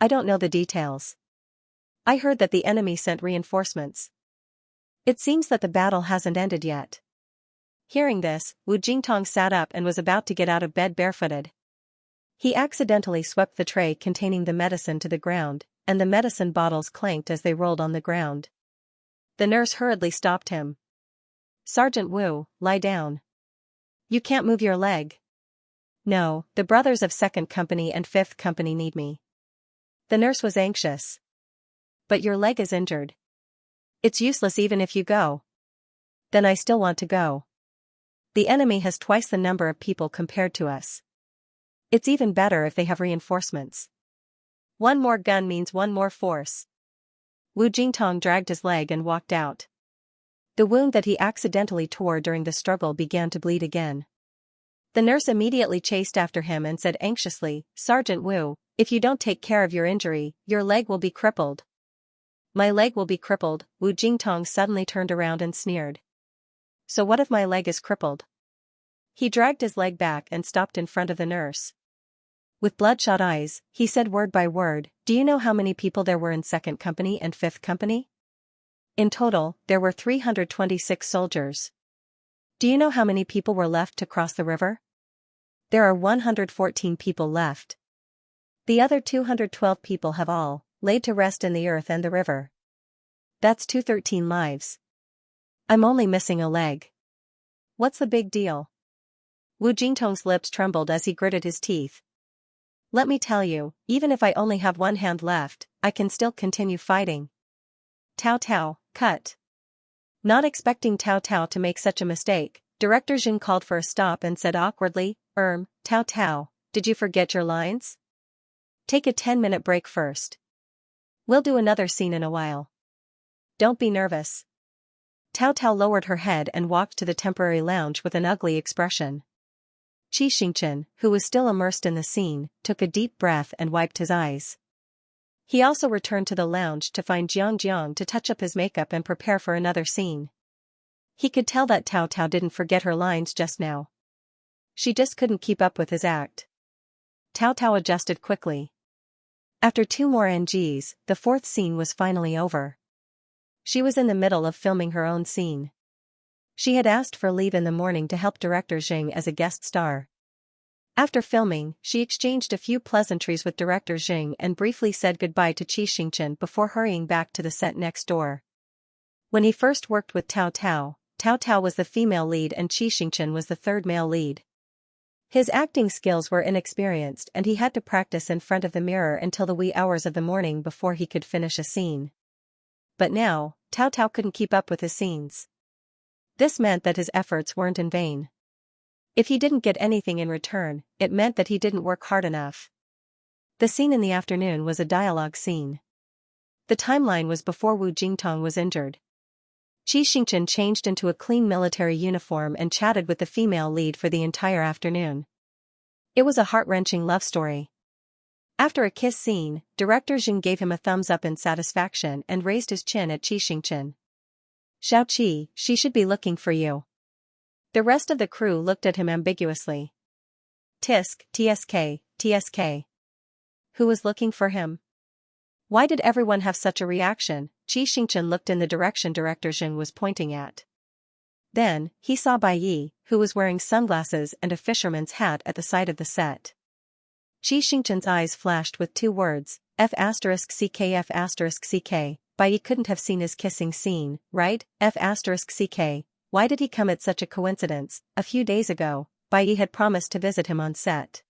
I don't know the details. I heard that the enemy sent reinforcements. It seems that the battle hasn't ended yet. Hearing this, Wu Jingtong sat up and was about to get out of bed barefooted. He accidentally swept the tray containing the medicine to the ground, and the medicine bottles clanked as they rolled on the ground. The nurse hurriedly stopped him. Sergeant Wu, lie down. You can't move your leg. No, the brothers of 2nd Company and 5th Company need me. The nurse was anxious. But your leg is injured. It's useless even if you go. Then I still want to go. The enemy has twice the number of people compared to us. It's even better if they have reinforcements. One more gun means one more force. Wu Jingtong dragged his leg and walked out. The wound that he accidentally tore during the struggle began to bleed again. The nurse immediately chased after him and said anxiously, Sergeant Wu, if you don't take care of your injury, your leg will be crippled. My leg will be crippled, Wu Jingtong suddenly turned around and sneered. So what if my leg is crippled? He dragged his leg back and stopped in front of the nurse. With bloodshot eyes, he said word by word, do you know how many people there were in 2nd Company and 5th Company? In total, there were 326 soldiers. Do you know how many people were left to cross the river? There are 114 people left. The other 212 people have all laid to rest in the earth and the river. That's 213 lives. I'm only missing a leg. What's the big deal? Wu Jingtong's lips trembled as he gritted his teeth. Let me tell you, even if I only have one hand left, I can still continue fighting. Tao Tao, cut. Not expecting Tao Tao to make such a mistake, Director Zhang called for a stop and said awkwardly, Tao Tao, did you forget your lines? Take a 10-minute break first. We'll do another scene in a while. Don't be nervous. Tao Tao lowered her head and walked to the temporary lounge with an ugly expression. Xianxia, who was still immersed in the scene, took a deep breath and wiped his eyes. He also returned to the lounge to find Jiang to touch up his makeup and prepare for another scene. He could tell that Tao Tao didn't forget her lines just now. She just couldn't keep up with his act. Tao Tao adjusted quickly. After 2 more NGs, the 4th scene was finally over. She was in the middle of filming her own scene. She had asked for leave in the morning to help Director Zhang as a guest star. After filming, she exchanged a few pleasantries with Director Zhang and briefly said goodbye to Xianxia before hurrying back to the set next door. When he first worked with Tao Tao, Tao Tao was the female lead and Xianxia was the 3rd male lead. His acting skills were inexperienced and he had to practice in front of the mirror until the wee hours of the morning before he could finish a scene. But now, Tao Tao couldn't keep up with his scenes. This meant that his efforts weren't in vain. If he didn't get anything in return, it meant that he didn't work hard enough. The scene in the afternoon was a dialogue scene. The timeline was before Wu Jingtong was injured. Xianxia changed into a clean military uniform and chatted with the female lead for the entire afternoon. It was a heart-wrenching love story. After a kiss scene, director Xiang gave him a thumbs up in satisfaction and raised his chin at Xianxia. Xiaoqi, she should be looking for you. The rest of the crew looked at him ambiguously. TSK. Who was looking for him? Why did everyone have such a reaction? Xianxia looked in the direction director Xiang was pointing at. Then, he saw Bai Yi, who was wearing sunglasses and a fisherman's hat at the side of the set. Xianxia's eyes flashed with two words, F***ck. Bai Yi couldn't have seen his kissing scene, right? F***ck. Why did he come at such a coincidence? A few days ago, Bai Yi had promised to visit him on set.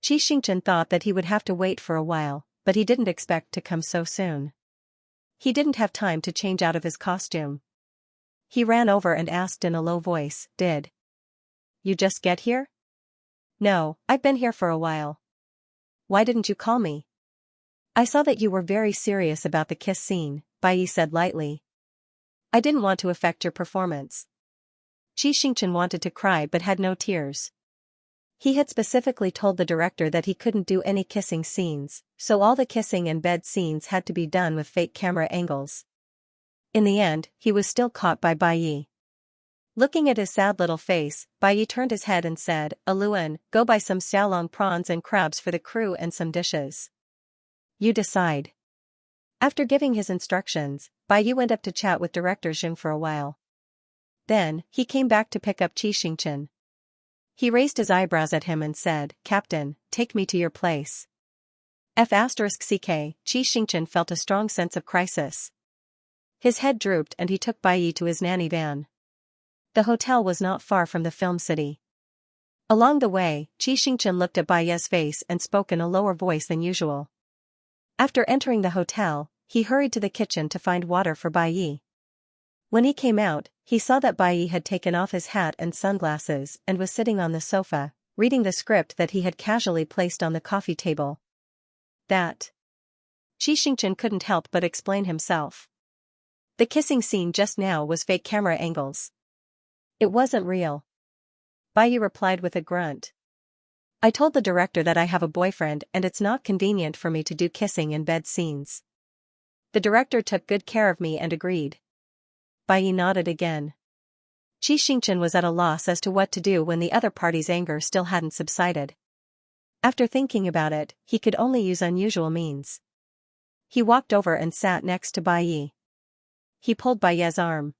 Xianxia thought that he would have to wait for a while, but he didn't expect to come so soon. He didn't have time to change out of his costume. He ran over and asked in a low voice, Did you just get here? No, I've been here for a while. Why didn't you call me? I saw that you were very serious about the kiss scene, Bai Yi said lightly. I didn't want to affect your performance. Xianxia wanted to cry but had no tears. He had specifically told the director that he couldn't do any kissing scenes, so all the kissing and bed scenes had to be done with fake camera angles. In the end, he was still caught by Bai Yi. Looking at his sad little face, Bai Yi turned his head and said, Aluan, go buy some xiaolong prawns and crabs for the crew and some dishes. You decide. After giving his instructions, Bai Yi went up to chat with director Xiang for a while. Then, he came back to pick up Xianxia. He raised his eyebrows at him and said, Captain, take me to your place. F***ck. Xianxia felt a strong sense of crisis. His head drooped and he took Bai Yi to his nanny van. The hotel was not far from the film city. Along the way, Xianxia looked at Bai Yi's face and spoke in a lower voice than usual. After entering the hotel, he hurried to the kitchen to find water for Bai Yi. When he came out, he saw that Bai Yi had taken off his hat and sunglasses and was sitting on the sofa, reading the script that he had casually placed on the coffee table. That. Xianxia couldn't help but explain himself. The kissing scene just now was fake camera angles. It wasn't real. Bai Yi replied with a grunt. I told the director that I have a boyfriend and it's not convenient for me to do kissing in bed scenes. The director took good care of me and agreed. Bai Yi nodded again. Xianxia was at a loss as to what to do when the other party's anger still hadn't subsided. After thinking about it, he could only use unusual means. He walked over and sat next to Bai Yi. He pulled Bai Yi's arm.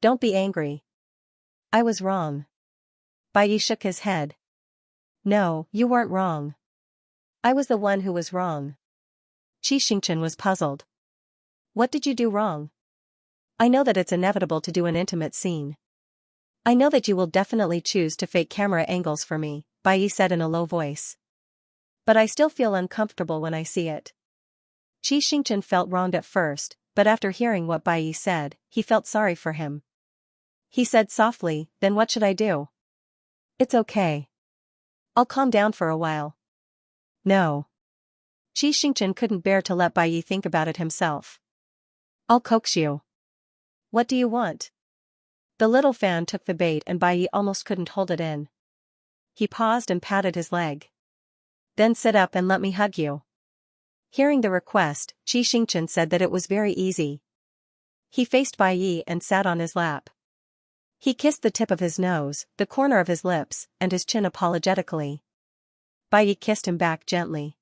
Don't be angry. I was wrong. Bai Yi shook his head. No, you weren't wrong. I was the one who was wrong. Xianxia was puzzled. What did you do wrong? I know that it's inevitable to do an intimate scene. I know that you will definitely choose to fake camera angles for me, Bai Yi said in a low voice. But I still feel uncomfortable when I see it. Xianxia felt wronged at first, but after hearing what Bai Yi said, he felt sorry for him. He said softly, then what should I do? It's okay. I'll calm down for a while. No. Xianxia couldn't bear to let Bai Yi think about it himself. I'll coax you. What do you want? The little fan took the bait and Bai Yi almost couldn't hold it in. He paused and patted his leg. Then sit up and let me hug you. Hearing the request, Xianxia said that it was very easy. He faced Bai Yi and sat on his lap. He kissed the tip of his nose, the corner of his lips, and his chin apologetically. Bai Yi kissed him back gently.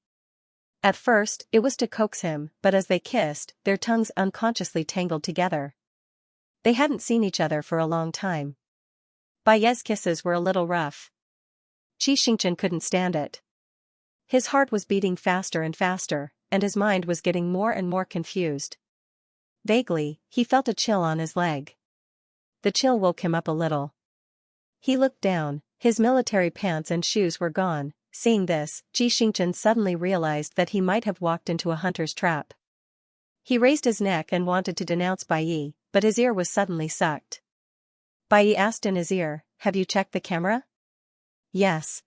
At first, it was to coax him, but as they kissed, their tongues unconsciously tangled together. They hadn't seen each other for a long time. Bai Yi's kisses were a little rough. Xianxia couldn't stand it. His heart was beating faster and faster, and his mind was getting more and more confused. Vaguely, he felt a chill on his leg. The chill woke him up a little. He looked down, his military pants and shoes were gone. Seeing this, Xianxia suddenly realized that he might have walked into a hunter's trap. He raised his neck and wanted to denounce Bai Yi, but his ear was suddenly sucked. Bai Yi asked in his ear, have you checked the camera? Yes.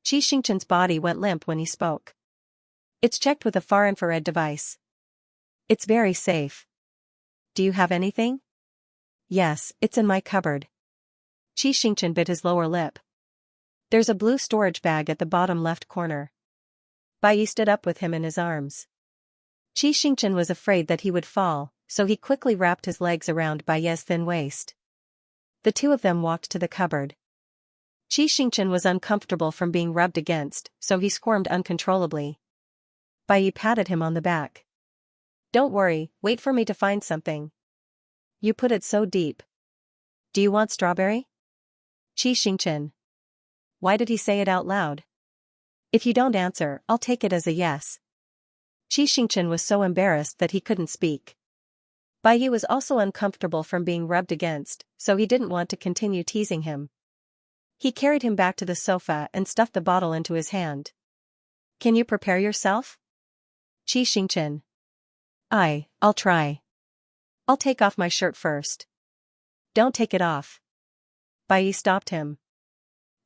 Xianxia's body went limp when he spoke. It's checked with a far-infrared device. It's very safe. Do you have anything? Yes, it's in my cupboard. Xianxia bit his lower lip. There's a blue storage bag at the bottom left corner. Bai stood up with him in his arms. Xianxia was afraid that he would fall, so he quickly wrapped his legs around Bai's thin waist. The two of them walked to the cupboard. Xianxia was uncomfortable from being rubbed against, so he squirmed uncontrollably. Bai patted him on the back. Don't worry, wait for me to find something. You put it so deep. Do you want strawberry? Xianxia. Why did he say it out loud? If you don't answer, I'll take it as a yes. Xianxia was so embarrassed that he couldn't speak. Bai was also uncomfortable from being rubbed against, so he didn't want to continue teasing him. He carried him back to the sofa and stuffed the bottle into his hand. Can you prepare yourself? Xianxia. I'll try. I'll take off my shirt first. Don't take it off. Bai stopped him.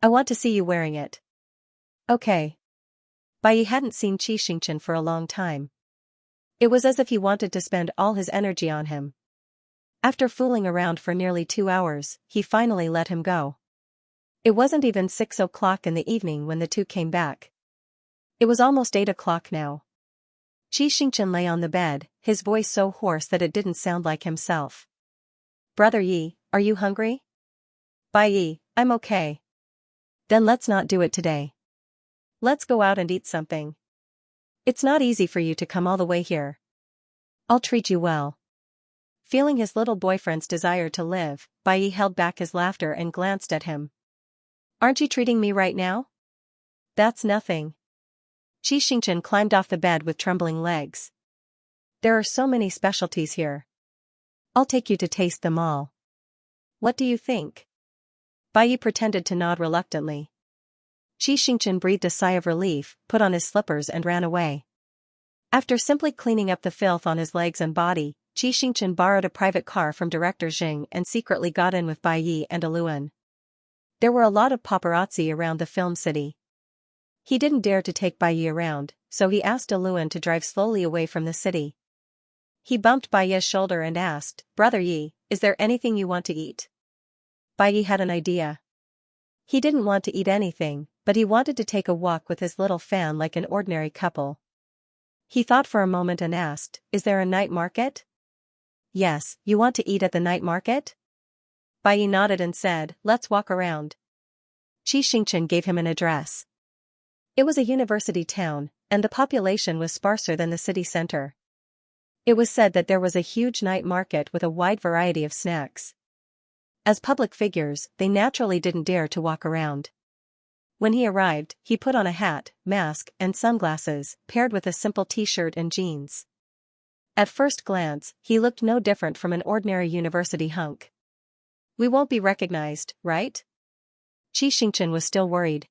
I want to see you wearing it. Okay. Bai hadn't seen Xianxia for a long time. It was as if he wanted to spend all his energy on him. After fooling around for nearly 2 hours, he finally let him go. It wasn't even 6 o'clock in the evening when the two came back. It was almost 8 o'clock now. Xianxia lay on the bed, his voice so hoarse that it didn't sound like himself. Brother Yi, are you hungry? Bai, I'm okay. Then let's not do it today. Let's go out and eat something. It's not easy for you to come all the way here. I'll treat you well. Feeling his little boyfriend's desire to live, Bai held back his laughter and glanced at him. Aren't you treating me right now? That's nothing. Xianxia climbed off the bed with trembling legs. There are so many specialties here. I'll take you to taste them all. What do you think? Bai pretended to nod reluctantly. Xianxia breathed a sigh of relief, put on his slippers and ran away. After simply cleaning up the filth on his legs and body, Xianxia borrowed a private car from Director Xing and secretly got in with Bai and Aluan. There were a lot of paparazzi around the film city. He didn't dare to take Bai around, so he asked Aluan to drive slowly away from the city. He bumped Bai's shoulder and asked, Brother Yi, is there anything you want to eat? Bai had an idea. He didn't want to eat anything, but he wanted to take a walk with his little fan like an ordinary couple. He thought for a moment and asked, is there a night market? Yes, you want to eat at the night market? Bai nodded and said, let's walk around. Xianxia gave him an address. It was a university town, and the population was sparser than the city center. It was said that there was a huge night market with a wide variety of snacks. As public figures, they naturally didn't dare to walk around. When he arrived, he put on a hat, mask, and sunglasses, paired with a simple t-shirt and jeans. At first glance, he looked no different from an ordinary university hunk. We won't be recognized, right? Xianxia was still worried.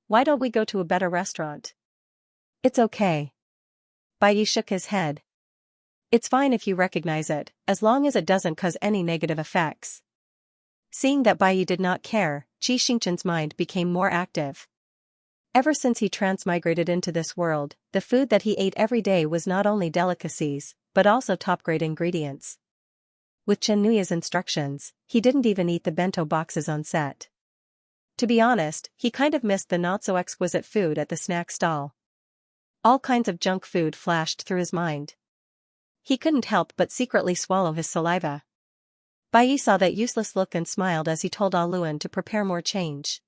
Why don't we go to a better restaurant? It's okay. Bai shook his head. It's fine if you recognize it, as long as it doesn't cause any negative effects. Seeing that Bai did not care, Xianxia's mind became more active. Ever since he transmigrated into this world, the food that he ate every day was not only delicacies, but also top-grade ingredients. With Xianxia's instructions, he didn't even eat the bento boxes on set. To be honest, he kind of missed the not-so-exquisite food at the snack stall. All kinds of junk food flashed through his mind. He couldn't help but secretly swallow his saliva. Bai saw that useless look and smiled as he told Aluan to prepare more change.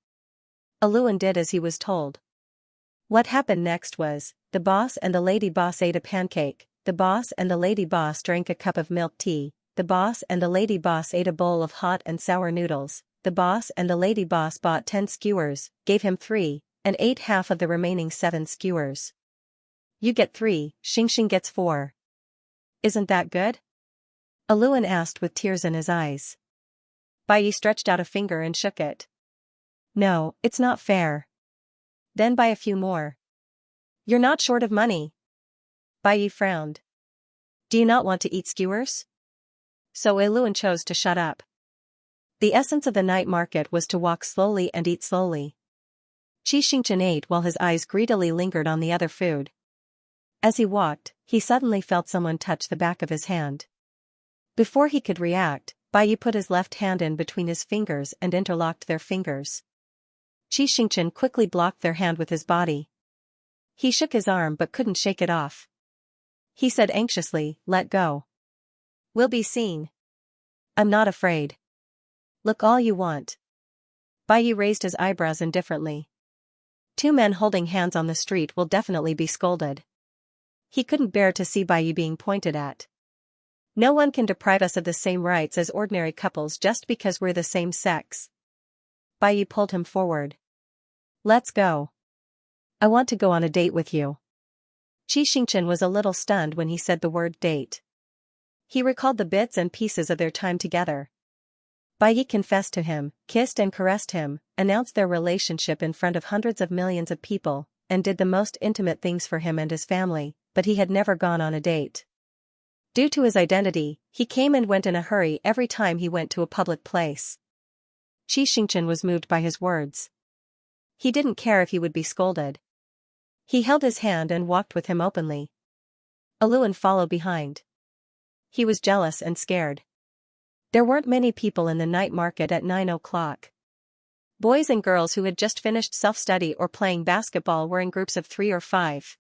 Aluan did as he was told. What happened next was, the boss and the lady boss ate a pancake, the boss and the lady boss drank a cup of milk tea, the boss and the lady boss ate a bowl of hot and sour noodles, the boss and the lady boss bought 10 skewers, gave him 3, and ate half of the remaining 7 skewers. You get 3, Xianxia gets 4. Isn't that good? Aluan asked with tears in his eyes. Bai stretched out a finger and shook it. No, it's not fair. Then buy a few more. You're not short of money. Bai frowned. Do you not want to eat skewers? So Aluan chose to shut up. The essence of the night market was to walk slowly and eat slowly. Xianxia ate while his eyes greedily lingered on the other food. As he walked, he suddenly felt someone touch the back of his hand. Before he could react, Bai put his left hand in between his fingers and interlocked their fingers. Xianxia quickly blocked their hand with his body. He shook his arm but couldn't shake it off. He said anxiously, "Let go. We'll be seen." "I'm not afraid. Look all you want." Bai raised his eyebrows indifferently. Two men holding hands on the street will definitely be scolded. He couldn't bear to see Bai being pointed at. No one can deprive us of the same rights as ordinary couples just because we're the same sex. Bai pulled him forward. "Let's go. I want to go on a date with you." Xianxia was a little stunned when he said the word date. He recalled the bits and pieces of their time together. Bai confessed to him, kissed and caressed him, announced their relationship in front of hundreds of millions of people, and did the most intimate things for him and his family, but he had never gone on a date. Due to his identity, he came and went in a hurry every time he went to a public place. Xianxia was moved by his words. He didn't care if he would be scolded. He held his hand and walked with him openly. Aluan followed behind. He was jealous and scared. There weren't many people in the night market at 9 o'clock. Boys and girls who had just finished self-study or playing basketball were in groups of 3 or 5.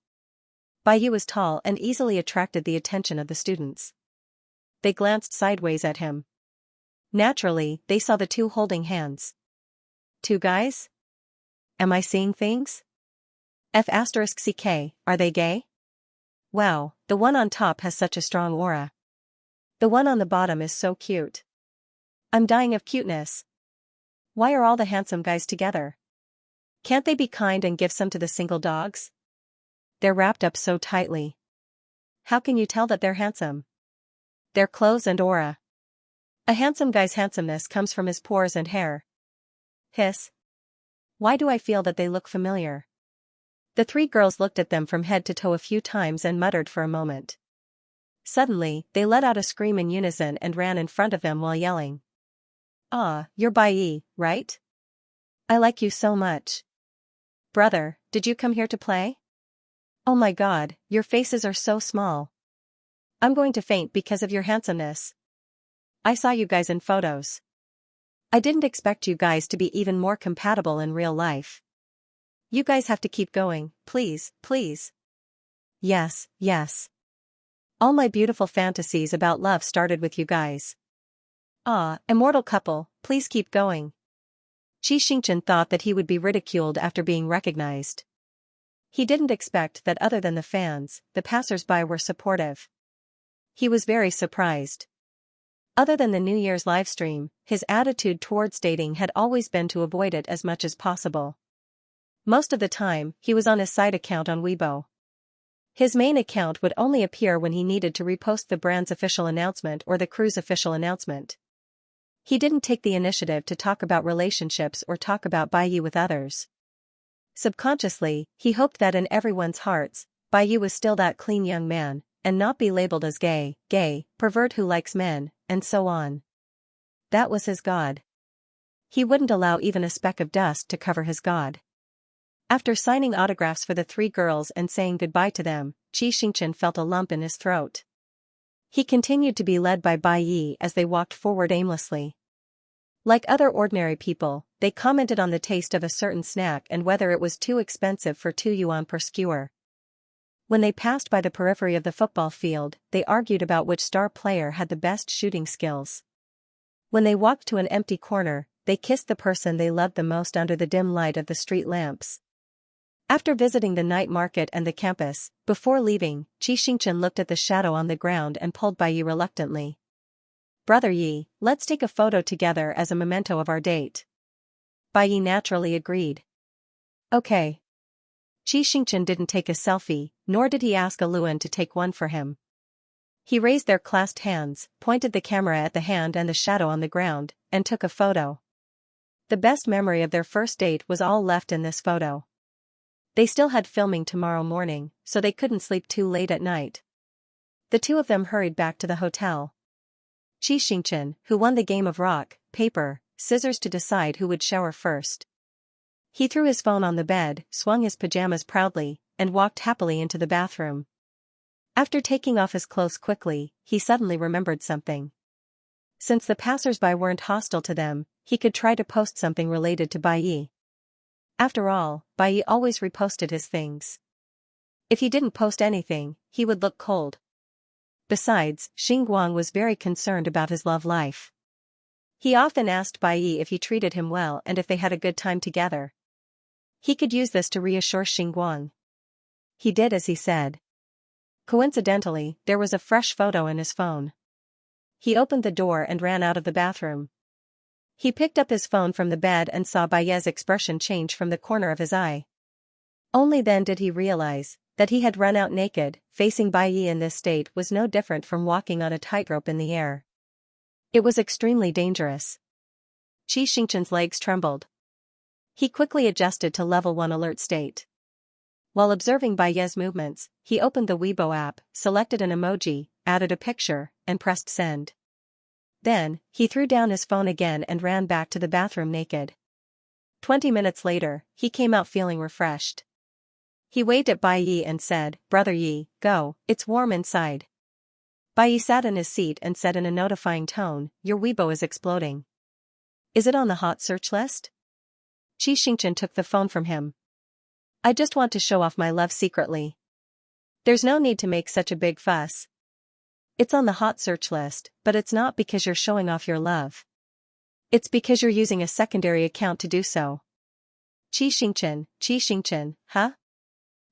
Bai was tall and easily attracted the attention of the students. They glanced sideways at him. Naturally, they saw the two holding hands. Two guys? Am I seeing things? F***ck, are they gay? Wow, the one on top has such a strong aura. The one on the bottom is so cute. I'm dying of cuteness. Why are all the handsome guys together? Can't they be kind and give some to the single dogs? They're wrapped up so tightly. How can you tell that they're handsome? Their clothes and aura. A handsome guy's handsomeness comes from his pores and hair. Hiss. Why do I feel that they look familiar? The three girls looked at them from head to toe a few times and muttered for a moment. Suddenly, they let out a scream in unison and ran in front of them while yelling. "Ah, you're Bai, right? I like you so much. Brother, did you come here to play? Oh my god, your faces are so small. I'm going to faint because of your handsomeness. I saw you guys in photos. I didn't expect you guys to be even more compatible in real life. You guys have to keep going, please, please." Yes, yes. All my beautiful fantasies about love started with you guys. Ah, immortal couple, please keep going. Xianxia thought that he would be ridiculed after being recognized. He didn't expect that other than the fans, the passers-by were supportive. He was very surprised. Other than the New Year's livestream, his attitude towards dating had always been to avoid it as much as possible. Most of the time, he was on his side account on Weibo. His main account would only appear when he needed to repost the brand's official announcement or the crew's official announcement. He didn't take the initiative to talk about relationships or talk about Bai with others. Subconsciously, he hoped that in everyone's hearts, Bai was still that clean young man, and not be labeled as gay, pervert who likes men, and so on. That was his god. He wouldn't allow even a speck of dust to cover his god. After signing autographs for the three girls and saying goodbye to them, Xianxia felt a lump in his throat. He continued to be led by Bai as they walked forward aimlessly. Like other ordinary people, they commented on the taste of a certain snack and whether it was too expensive for 2 yuan per skewer. When they passed by the periphery of the football field, they argued about which star player had the best shooting skills. When they walked to an empty corner, they kissed the person they loved the most under the dim light of the street lamps. After visiting the night market and the campus, before leaving, Xianxia looked at the shadow on the ground and pulled Bai reluctantly. "Brother Yi, let's take a photo together as a memento of our date." Bai naturally agreed. Okay. Xianxia didn't take a selfie, nor did he ask Aluan to take one for him. He raised their clasped hands, pointed the camera at the hand and the shadow on the ground, and took a photo. The best memory of their first date was all left in this photo. They still had filming tomorrow morning, so they couldn't sleep too late at night. The two of them hurried back to the hotel. Xianxia, who won the game of rock, paper, scissors to decide who would shower first. He threw his phone on the bed, swung his pajamas proudly, and walked happily into the bathroom. After taking off his clothes quickly, he suddenly remembered something. Since the passers-by weren't hostile to them, he could try to post something related to Bai Yi. After all, Bai Yi always reposted his things. If he didn't post anything, he would look cold. Besides, Xinguang was very concerned about his love life. He often asked Bai Yi if he treated him well and if they had a good time together. He could use this to reassure Xinguang. He did as he said. Coincidentally, there was a fresh photo in his phone. He opened the door and ran out of the bathroom. He picked up his phone from the bed and saw Bai Yi's expression change from the corner of his eye. Only then did he realize that he had run out naked. Facing Bai Yi in this state was no different from walking on a tightrope in the air. It was extremely dangerous. Xianxia's legs trembled. He quickly adjusted to level 1 alert state. While observing Bai Yi's movements, he opened the Weibo app, selected an emoji, added a picture, and pressed send. Then, he threw down his phone again and ran back to the bathroom naked. 20 minutes later, he came out feeling refreshed. He waved at Bai Yi and said, "Brother Yi, go, it's warm inside." Bai Yi sat in his seat and said in a notifying tone, "Your Weibo is exploding. Is it on the hot search list?" Xianxia took the phone from him. "I just want to show off my love secretly. There's no need to make such a big fuss. It's on the hot search list, but it's not because you're showing off your love. It's because you're using a secondary account to do so." Xianxia, huh?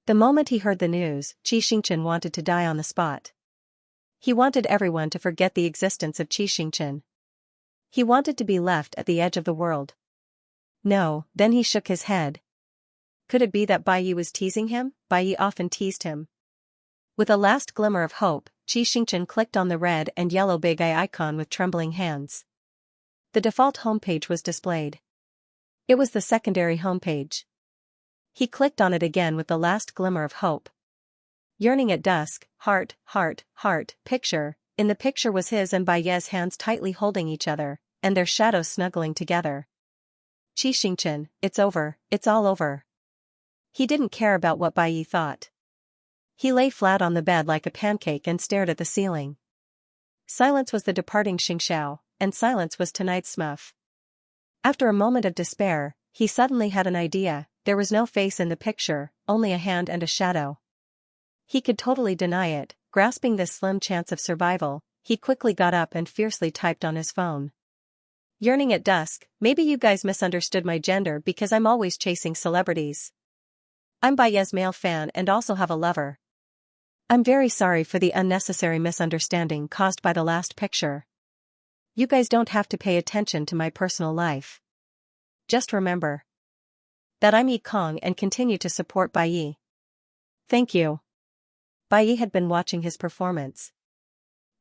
The moment he heard the news, Xianxia wanted to die on the spot. He wanted everyone to forget the existence of Xianxia. He wanted to be left at the edge of the world. No, then he shook his head. Could it be that Bai Yi was teasing him? Bai Yi often teased him. With a last glimmer of hope, Xianxia clicked on the red and yellow big eye icon with trembling hands. The default homepage was displayed. It was the secondary homepage. He clicked on it again with the last glimmer of hope. Yearning at dusk, heart, picture. In the picture was his and Bai Yi's hands tightly holding each other, and their shadows snuggling together. Xianxia, it's over, it's all over. He didn't care about what Bai Yi thought. He lay flat on the bed like a pancake and stared at the ceiling. Silence was the departing Xianxia, and silence was tonight's Smuff. After a moment of despair, he suddenly had an idea. There was no face in the picture, only a hand and a shadow. He could totally deny it. Grasping this slim chance of survival, he quickly got up and fiercely typed on his phone. Yearning at dusk, maybe you guys misunderstood my gender because I'm always chasing celebrities. I'm Bai Yi's male fan and also have a lover. I'm very sorry for the unnecessary misunderstanding caused by the last picture. You guys don't have to pay attention to my personal life. Just remember that I'm Yi Kong and continue to support Bai Yi. Thank you. Bai Yi had been watching his performance.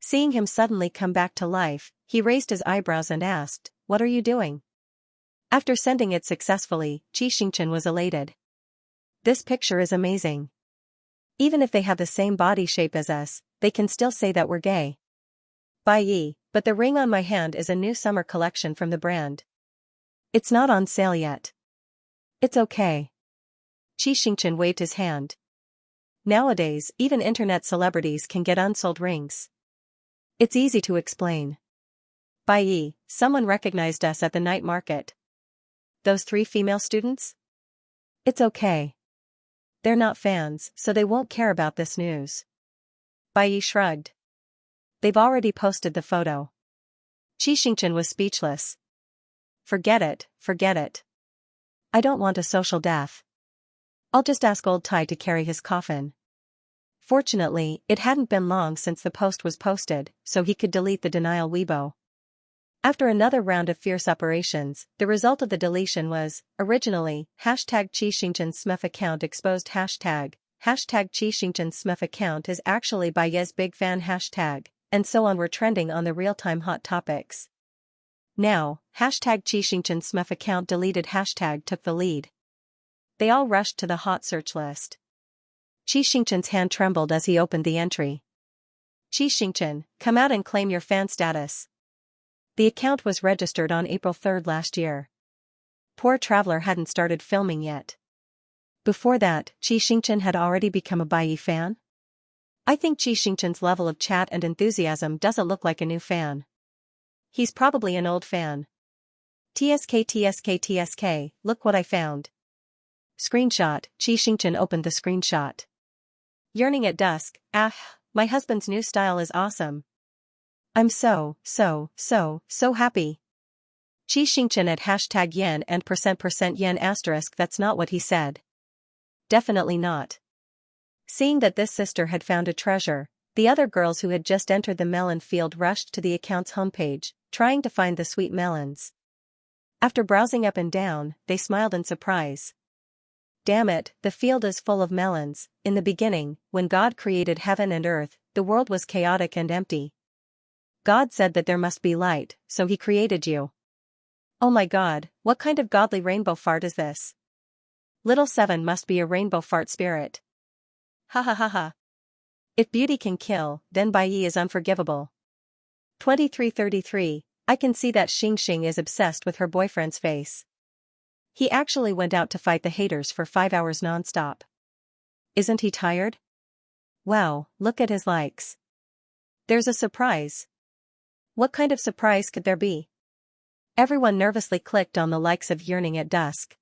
Seeing him suddenly come back to life, he raised his eyebrows and asked, "What are you doing?" After sending it successfully, Xianxia was elated. This picture is amazing. Even if they have the same body shape as us, they can still say that we're gay. Bai Yi, but the ring on my hand is a new summer collection from the brand. It's not on sale yet. It's okay. Xianxia waved his hand. Nowadays, even internet celebrities can get unsold rings. It's easy to explain. Bai Yi, someone recognized us at the night market. Those 3 female students? It's okay. They're not fans, so they won't care about this news. Bai Yi shrugged. They've already posted the photo. Xianxia was speechless. Forget it. I don't want a social death. I'll just ask old Tai to carry his coffin. Fortunately, it hadn't been long since the post was posted, so he could delete the denial Weibo. After another round of fierce operations, the result of the deletion was, originally, #Xianxia's Smuff account exposed #Xianxia's Smuff account is actually Bai Yi's big fan #, and so on were trending on the real-time hot topics. Now, #Xianxia's Smuff account deleted # took the lead. They all rushed to the hot search list. Xianxia's hand trembled as he opened the entry. Xianxia, come out and claim your fan status. The account was registered on April 3 last year. Poor Traveler hadn't started filming yet. Before that, Xianxia had already become a Bai Yi fan? I think Xianxia's level of chat and enthusiasm doesn't look like a new fan. He's probably an old fan. TSK, look what I found. Screenshot. Xianxia opened the screenshot. Yearning at dusk. My husband's new style is awesome. I'm so happy. Xianxia at hashtag yen and % yen asterisk. That's not what he said. Definitely not. Seeing that this sister had found a treasure, the other girls who had just entered the melon field rushed to the account's homepage, trying to find the sweet melons. After browsing up and down, they smiled in surprise. Damn it, the field is full of melons. In the beginning, when God created heaven and earth, the world was chaotic and empty. God said that there must be light, so he created you. Oh my God, what kind of godly rainbow fart is this? Little Seven must be a rainbow fart spirit. Ha ha ha ha. If beauty can kill, then Bai Yi is unforgivable. 2333, I can see that Xianxia is obsessed with her boyfriend's face. He actually went out to fight the haters for 5 hours non-stop. Isn't he tired? Wow, look at his likes. There's a surprise. What kind of surprise could there be? Everyone nervously clicked on the likes of Yearning at Dusk.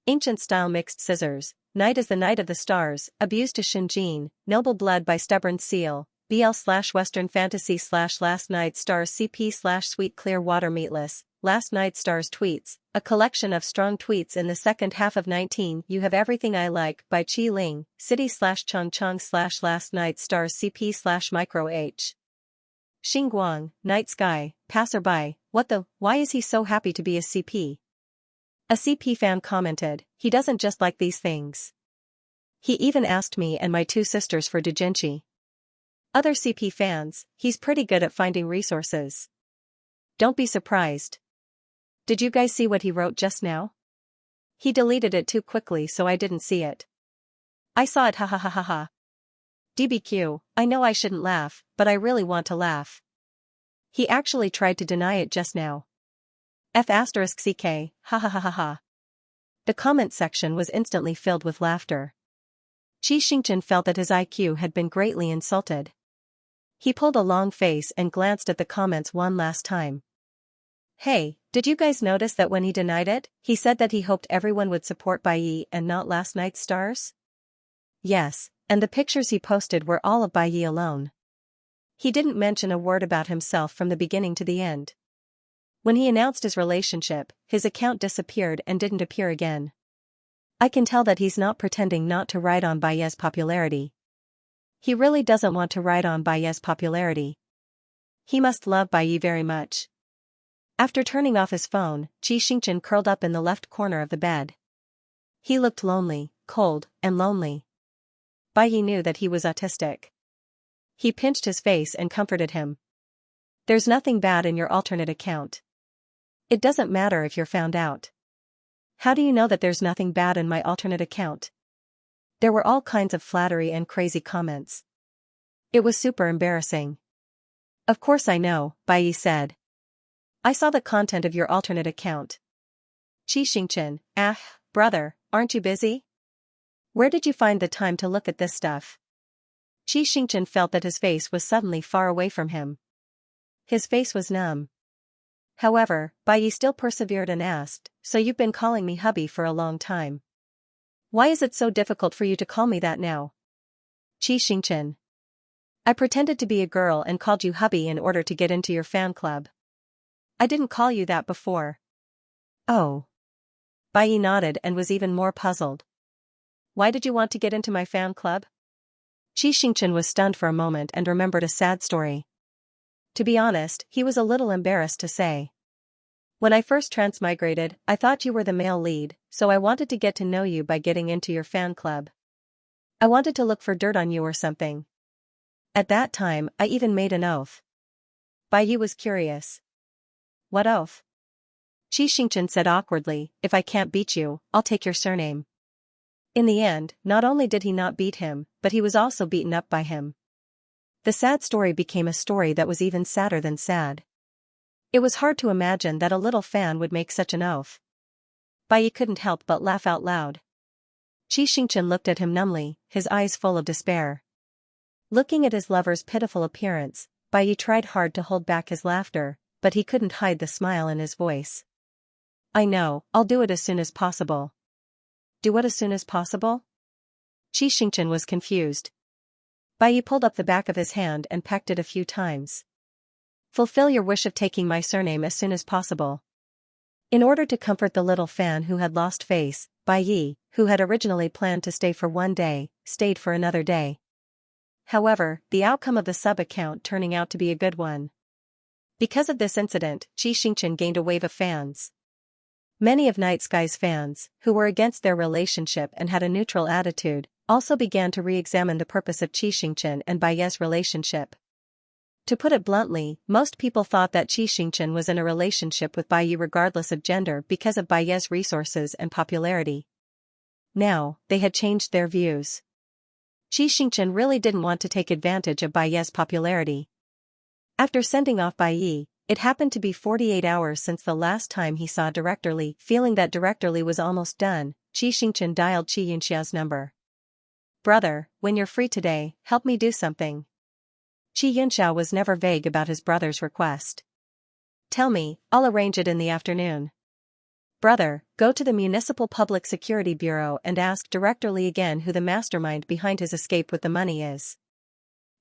Ancient style mixed scissors, Night is the night of the stars, Abused to Shinjin, Noble blood by stubborn seal, BL/Western fantasy/ Last Night Stars CP/ Sweet clear water meatless, Last Night Stars tweets, a collection of strong tweets in the second half of 19. You have everything I like by Qi Ling, City/Chongchong/ Last Night Stars CP/Micro H. Xinguang, Night Sky, Passerby, why is he so happy to be a CP? A CP fan commented, he doesn't just like these things. He even asked me and my 2 sisters for doujinshi. Other CP fans, he's pretty good at finding resources. Don't be surprised. Did you guys see what he wrote just now? He deleted it too quickly so I didn't see it. I saw it, ha ha ha ha ha. DBQ, I know I shouldn't laugh, but I really want to laugh. He actually tried to deny it just now. F*CK, ha ha ha ha ha. The comment section was instantly filled with laughter. Xianxia felt that his IQ had been greatly insulted. He pulled a long face and glanced at the comments one last time. Hey, did you guys notice that when he denied it, he said that he hoped everyone would support Bai Yi and not Last Night's Stars? Yes, and the pictures he posted were all of Bai Yi alone. He didn't mention a word about himself from the beginning to the end. When he announced his relationship, his account disappeared and didn't appear again. I can tell that he's not pretending not to ride on Bai Yi's popularity. He really doesn't want to ride on Bai Yi's popularity. He must love Bai Yi very much. After turning off his phone, Xianxia curled up in the left corner of the bed. He looked lonely, cold, and lonely. Bai Yi knew that he was autistic. He pinched his face and comforted him. There's nothing bad in your alternate account. It doesn't matter if you're found out. How do you know that there's nothing bad in my alternate account? There were all kinds of flattery and crazy comments. It was super embarrassing. Of course I know, Bai Yi said. I saw the content of your alternate account. Xianxia, brother, aren't you busy? Where did you find the time to look at this stuff? Xianxia felt that his face was suddenly far away from him. His face was numb. However, Bai Yi still persevered and asked, so you've been calling me hubby for a long time. Why is it so difficult for you to call me that now? Xianxia. I pretended to be a girl and called you hubby in order to get into your fan club. I didn't call you that before. Oh. Bai Yi nodded and was even more puzzled. Why did you want to get into my fan club? Xianxia was stunned for a moment and remembered a sad story. To be honest, he was a little embarrassed to say. When I first transmigrated, I thought you were the male lead, so I wanted to get to know you by getting into your fan club. I wanted to look for dirt on you or something. At that time, I even made an oath. Bai Yi was curious. What oath? Xianxia said awkwardly, if I can't beat you, I'll take your surname. In the end, not only did he not beat him, but he was also beaten up by him. The sad story became a story that was even sadder than sad. It was hard to imagine that a little fan would make such an oath. Bai Yi couldn't help but laugh out loud. Xianxia looked at him numbly, his eyes full of despair. Looking at his lover's pitiful appearance, Bai Yi tried hard to hold back his laughter, but he couldn't hide the smile in his voice. I know, I'll do it as soon as possible. Do what as soon as possible? Xianxia was confused. Bai pulled up the back of his hand and pecked it a few times. Fulfill your wish of taking my surname as soon as possible. In order to comfort the little fan who had lost face, Bai, who had originally planned to stay for one day, stayed for another day. However, the outcome of the sub-account turning out to be a good one. Because of this incident, Xianxia gained a wave of fans. Many of Night Sky's fans, who were against their relationship and had a neutral attitude, also began to re-examine the purpose of Xianxia and Bai's relationship. To put it bluntly, most people thought that Xianxia was in a relationship with Bai regardless of gender because of Bai's resources and popularity. Now, they had changed their views. Xianxia really didn't want to take advantage of Bai's popularity. After sending off Bai, it happened to be 48 hours since the last time he saw Director Li. Feeling that Director Li was almost done, Xianxia dialed Xianxia's number. Brother, when you're free today, help me do something. Xianxia was never vague about his brother's request. Tell me, I'll arrange it in the afternoon. Brother, go to the Municipal Public Security Bureau and ask Director Li again who the mastermind behind his escape with the money is.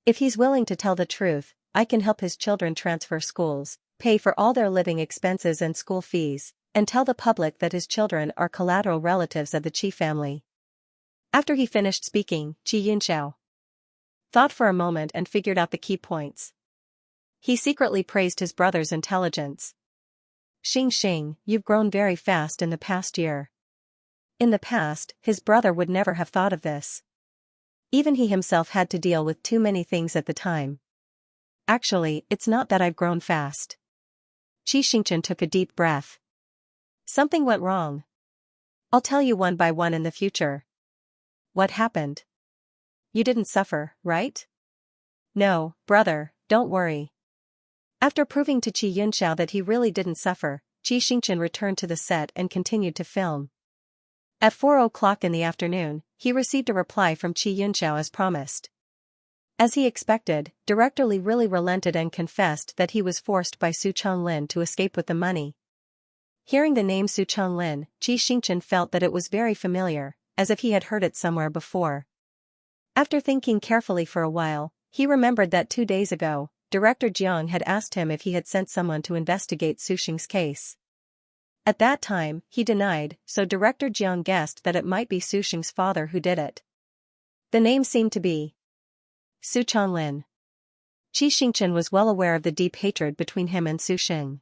If he's willing to tell the truth, I can help his children transfer schools, pay for all their living expenses and school fees, and tell the public that his children are collateral relatives of the Qi family. After he finished speaking, Xianxia thought for a moment and figured out the key points. He secretly praised his brother's intelligence. Xing, you've grown very fast in the past year. In the past, his brother would never have thought of this. Even he himself had to deal with too many things at the time. Actually, it's not that I've grown fast. Xianxia took a deep breath. Something went wrong. I'll tell you one by one in the future. What happened? You didn't suffer, right? No, brother, don't worry. After proving to Xianxia that he really didn't suffer, Xianxia returned to the set and continued to film. At 4:00 in the afternoon, he received a reply from Xianxia as promised. As he expected, Director Li really relented and confessed that he was forced by Su Changlin to escape with the money. Hearing the name Su Changlin, Xianxia felt that it was very familiar, as if he had heard it somewhere before. After thinking carefully for a while, he remembered that 2 days ago, Director Jiang had asked him if he had sent someone to investigate Su Xing's case. At that time, he denied, so Director Jiang guessed that it might be Su Xing's father who did it. The name seemed to be Su Changlin. Xianxia was well aware of the deep hatred between him and Su Xing.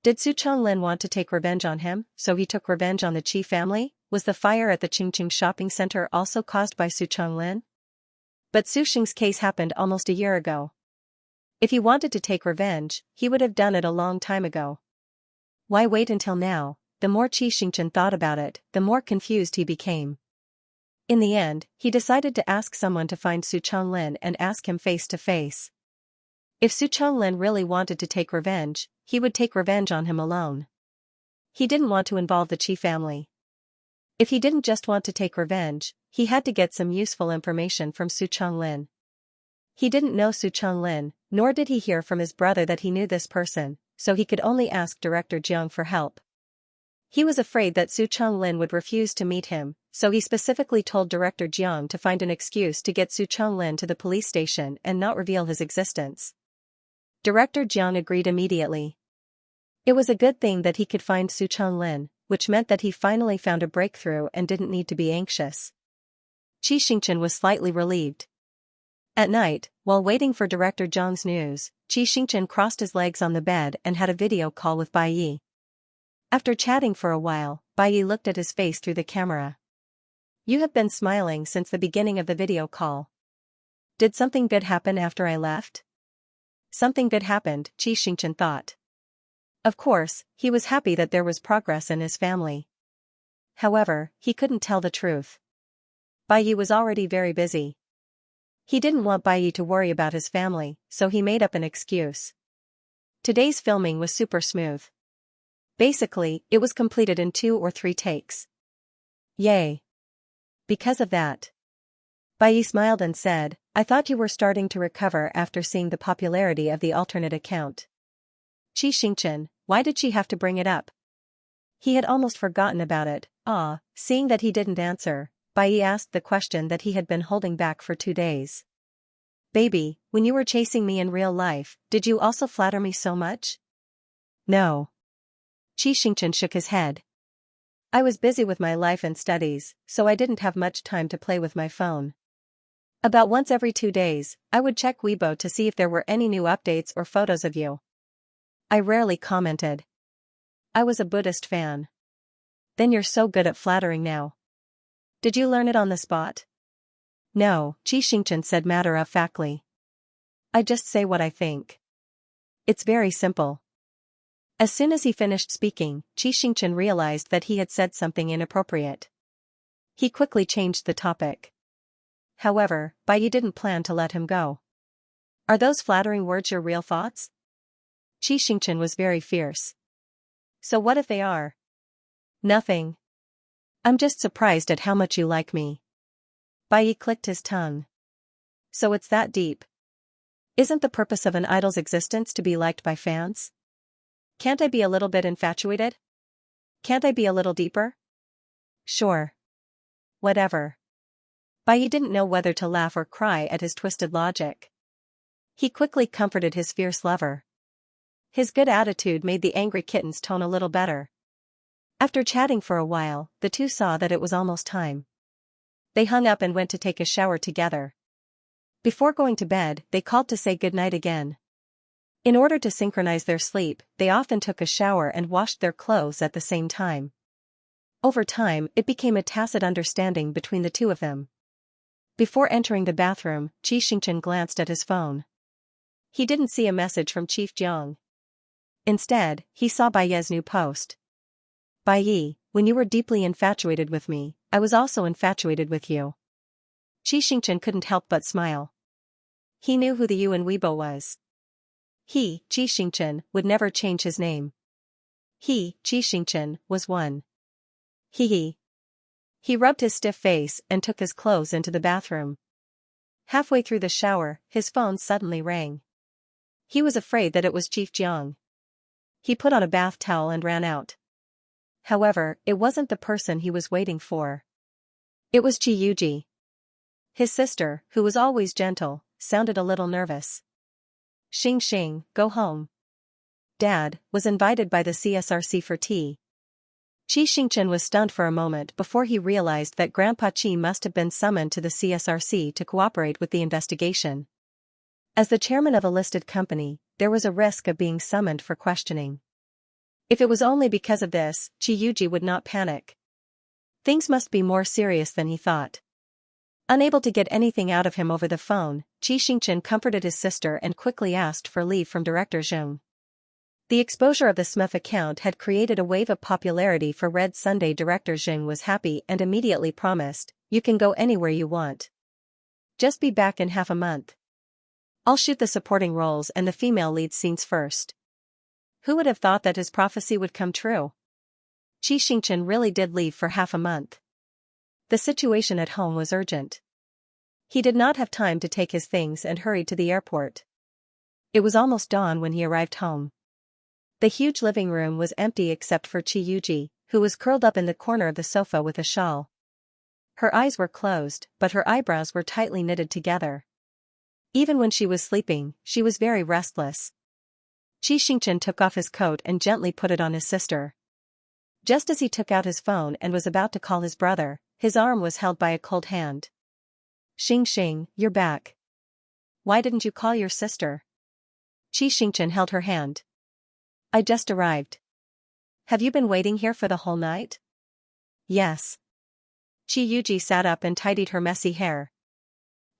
Did Su Changlin want to take revenge on him, so he took revenge on the Qi family? Was the fire at the Qingqing shopping center also caused by Su Changlin? But Su Xing's case happened almost a year ago. If he wanted to take revenge, he would have done it a long time ago. Why wait until now? The more Xianxia thought about it, the more confused he became. In the end, he decided to ask someone to find Su Changlin and ask him face to face. If Su Changlin really wanted to take revenge, he would take revenge on him alone. He didn't want to involve the Qi family. If he didn't just want to take revenge, he had to get some useful information from Su Changlin. He didn't know Su Changlin, nor did he hear from his brother that he knew this person, so he could only ask Director Jiang for help. He was afraid that Su Changlin would refuse to meet him, so he specifically told Director Jiang to find an excuse to get Su Changlin to the police station and not reveal his existence. Director Jiang agreed immediately. It was a good thing that he could find Su Changlin, which meant that he finally found a breakthrough and didn't need to be anxious. Xianxia was slightly relieved. At night, while waiting for Director Jiang's news, Xianxia crossed his legs on the bed and had a video call with Bai. After chatting for a while, Bai looked at his face through the camera. You have been smiling since the beginning of the video call. Did something good happen after I left? Something good happened, Xianxia thought. Of course, he was happy that there was progress in his family. However, he couldn't tell the truth. Bai was already very busy. He didn't want Bai to worry about his family, so he made up an excuse. Today's filming was super smooth. Basically, it was completed in 2 or 3 takes. Yay! Because of that. Bai smiled and said, I thought you were starting to recover after seeing the popularity of the alternate account. Xianxia, why did she have to bring it up? He had almost forgotten about it. Seeing that he didn't answer, Bai asked the question that he had been holding back for 2 days. Baby, when you were chasing me in real life, did you also flatter me so much? No. Xianxia shook his head. I was busy with my life and studies, so I didn't have much time to play with my phone. About once every 2 days, I would check Weibo to see if there were any new updates or photos of you. I rarely commented. I was a Buddhist fan. Then you're so good at flattering now. Did you learn it on the spot? No, Xianxia said matter-of-factly. I just say what I think. It's very simple. As soon as he finished speaking, Xianxia realized that he had said something inappropriate. He quickly changed the topic. However, Bai didn't plan to let him go. Are those flattering words your real thoughts? Xianxia was very fierce. So what if they are? Nothing. I'm just surprised at how much you like me. Bai clicked his tongue. So it's that deep. Isn't the purpose of an idol's existence to be liked by fans? Can't I be a little bit infatuated? Can't I be a little deeper? Sure. Whatever. Bai didn't know whether to laugh or cry at his twisted logic. He quickly comforted his fierce lover. His good attitude made the angry kitten's tone a little better. After chatting for a while, the two saw that it was almost time. They hung up and went to take a shower together. Before going to bed, they called to say goodnight again. In order to synchronize their sleep, they often took a shower and washed their clothes at the same time. Over time, it became a tacit understanding between the two of them. Before entering the bathroom, Xianxia glanced at his phone. He didn't see a message from Chief Jiang. Instead, he saw Bai's new post. Bai, when you were deeply infatuated with me, I was also infatuated with you. Xianxia couldn't help but smile. He knew who the you in Weibo was. He, Xianxia, would never change his name. He, Xianxia, was one. He rubbed his stiff face and took his clothes into the bathroom. Halfway through the shower, his phone suddenly rang. He was afraid that it was Chief Jiang. He put on a bath towel and ran out. However, it wasn't the person he was waiting for. It was Chiyuji. His sister, who was always gentle, sounded a little nervous. Xing, go home. Dad was invited by the CSRC for tea. Xianxia was stunned for a moment before he realized that Grandpa Qi must have been summoned to the CSRC to cooperate with the investigation. As the chairman of a listed company, there was a risk of being summoned for questioning. If it was only because of this, Chiyuji would not panic. Things must be more serious than he thought. Unable to get anything out of him over the phone, Xianxia comforted his sister and quickly asked for leave from Director Zheng. The exposure of the Smith account had created a wave of popularity for Red Sunday. Director Zheng was happy and immediately promised, "You can go anywhere you want. Just be back in half a month. I'll shoot the supporting roles and the female lead scenes first." Who would have thought that his prophecy would come true? Xianxia really did leave for half a month. The situation at home was urgent. He did not have time to take his things and hurried to the airport. It was almost dawn when he arrived home. The huge living room was empty except for Chiyuji, who was curled up in the corner of the sofa with a shawl. Her eyes were closed, but her eyebrows were tightly knitted together. Even when she was sleeping, she was very restless. Xianxia took off his coat and gently put it on his sister. Just as he took out his phone and was about to call his brother, his arm was held by a cold hand. Xing, you're back. Why didn't you call your sister? Xianxia held her hand. I just arrived. Have you been waiting here for the whole night? Yes. Chiyuji sat up and tidied her messy hair.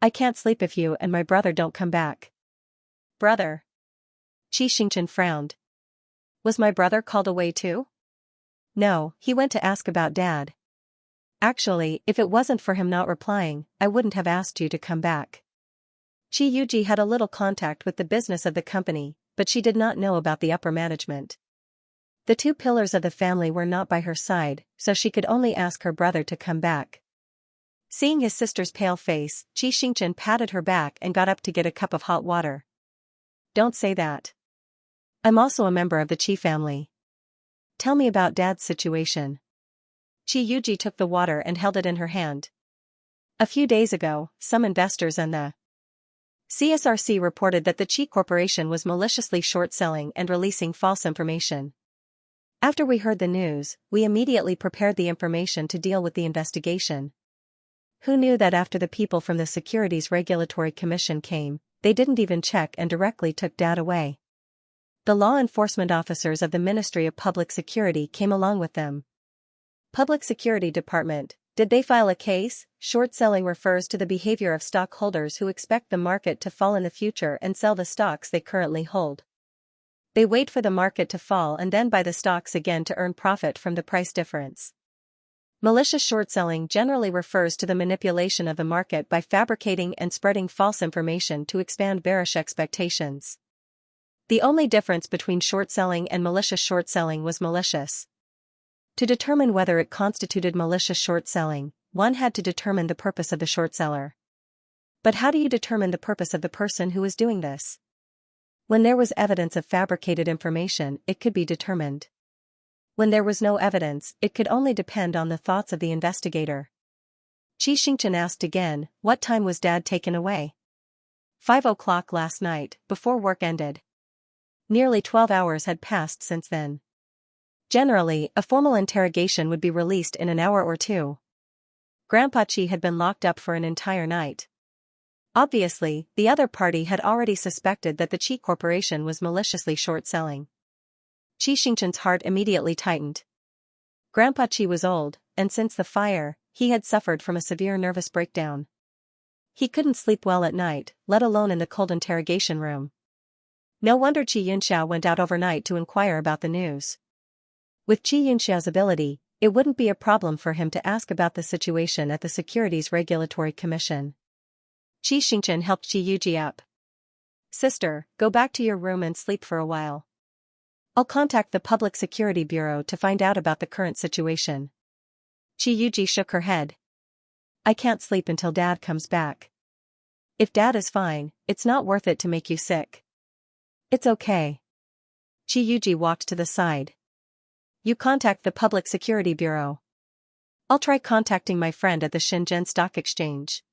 I can't sleep if you and my brother don't come back. Brother? Xianxia frowned. Was my brother called away too? No, he went to ask about Dad. Actually, if it wasn't for him not replying, I wouldn't have asked you to come back. Chiyuji had a little contact with the business of the company, but she did not know about the upper management. The two pillars of the family were not by her side, so she could only ask her brother to come back. Seeing his sister's pale face, Xianxia patted her back and got up to get a cup of hot water. Don't say that. I'm also a member of the Qi family. Tell me about Dad's situation. Qi Yuji took the water and held it in her hand. A few days ago, some investors and the CSRC reported that the Qi Corporation was maliciously short-selling and releasing false information. After we heard the news, we immediately prepared the information to deal with the investigation. Who knew that after the people from the Securities Regulatory Commission came, they didn't even check and directly took Dad away. The law enforcement officers of the Ministry of Public Security came along with them. Public Security Department, did they file a case? Short selling refers to the behavior of stockholders who expect the market to fall in the future and sell the stocks they currently hold. They wait for the market to fall and then buy the stocks again to earn profit from the price difference. Malicious short selling generally refers to the manipulation of the market by fabricating and spreading false information to expand bearish expectations. The only difference between short selling and malicious short selling was malicious. To determine whether it constituted malicious short selling, one had to determine the purpose of the short seller. But how do you determine the purpose of the person who is doing this? When there was evidence of fabricated information, it could be determined. When there was no evidence, it could only depend on the thoughts of the investigator. Xianxia asked again, what time was Dad taken away? 5 o'clock last night, before work ended. Nearly 12 hours had passed since then. Generally, a formal interrogation would be released in an hour or two. Grandpa Qi had been locked up for an entire night. Obviously, the other party had already suspected that the Qi Corporation was maliciously short-selling. Xianxia's heart immediately tightened. Grandpa Qi was old, and since the fire, he had suffered from a severe nervous breakdown. He couldn't sleep well at night, let alone in the cold interrogation room. No wonder Xianxia went out overnight to inquire about the news. With Xianxia's ability, it wouldn't be a problem for him to ask about the situation at the Securities Regulatory Commission. Xianxia helped Qi Yuji up. Sister, go back to your room and sleep for a while. I'll contact the Public Security Bureau to find out about the current situation. Qi Yuji shook her head. I can't sleep until Dad comes back. If Dad is fine, it's not worth it to make you sick. It's okay. Qi Yuji walked to the side. You contact the Public Security Bureau. I'll try contacting my friend at the Shenzhen Stock Exchange.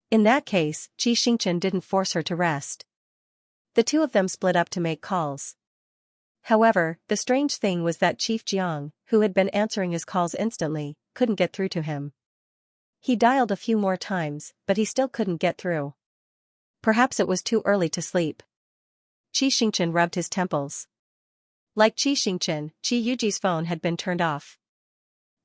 In that case, Xianxia didn't force her to rest. The two of them split up to make calls. However, the strange thing was that Chief Jiang, who had been answering his calls instantly, couldn't get through to him. He dialed a few more times, but he still couldn't get through. Perhaps it was too early to sleep. Xianxia rubbed his temples. Like Xianxia, Qi Yuji's phone had been turned off.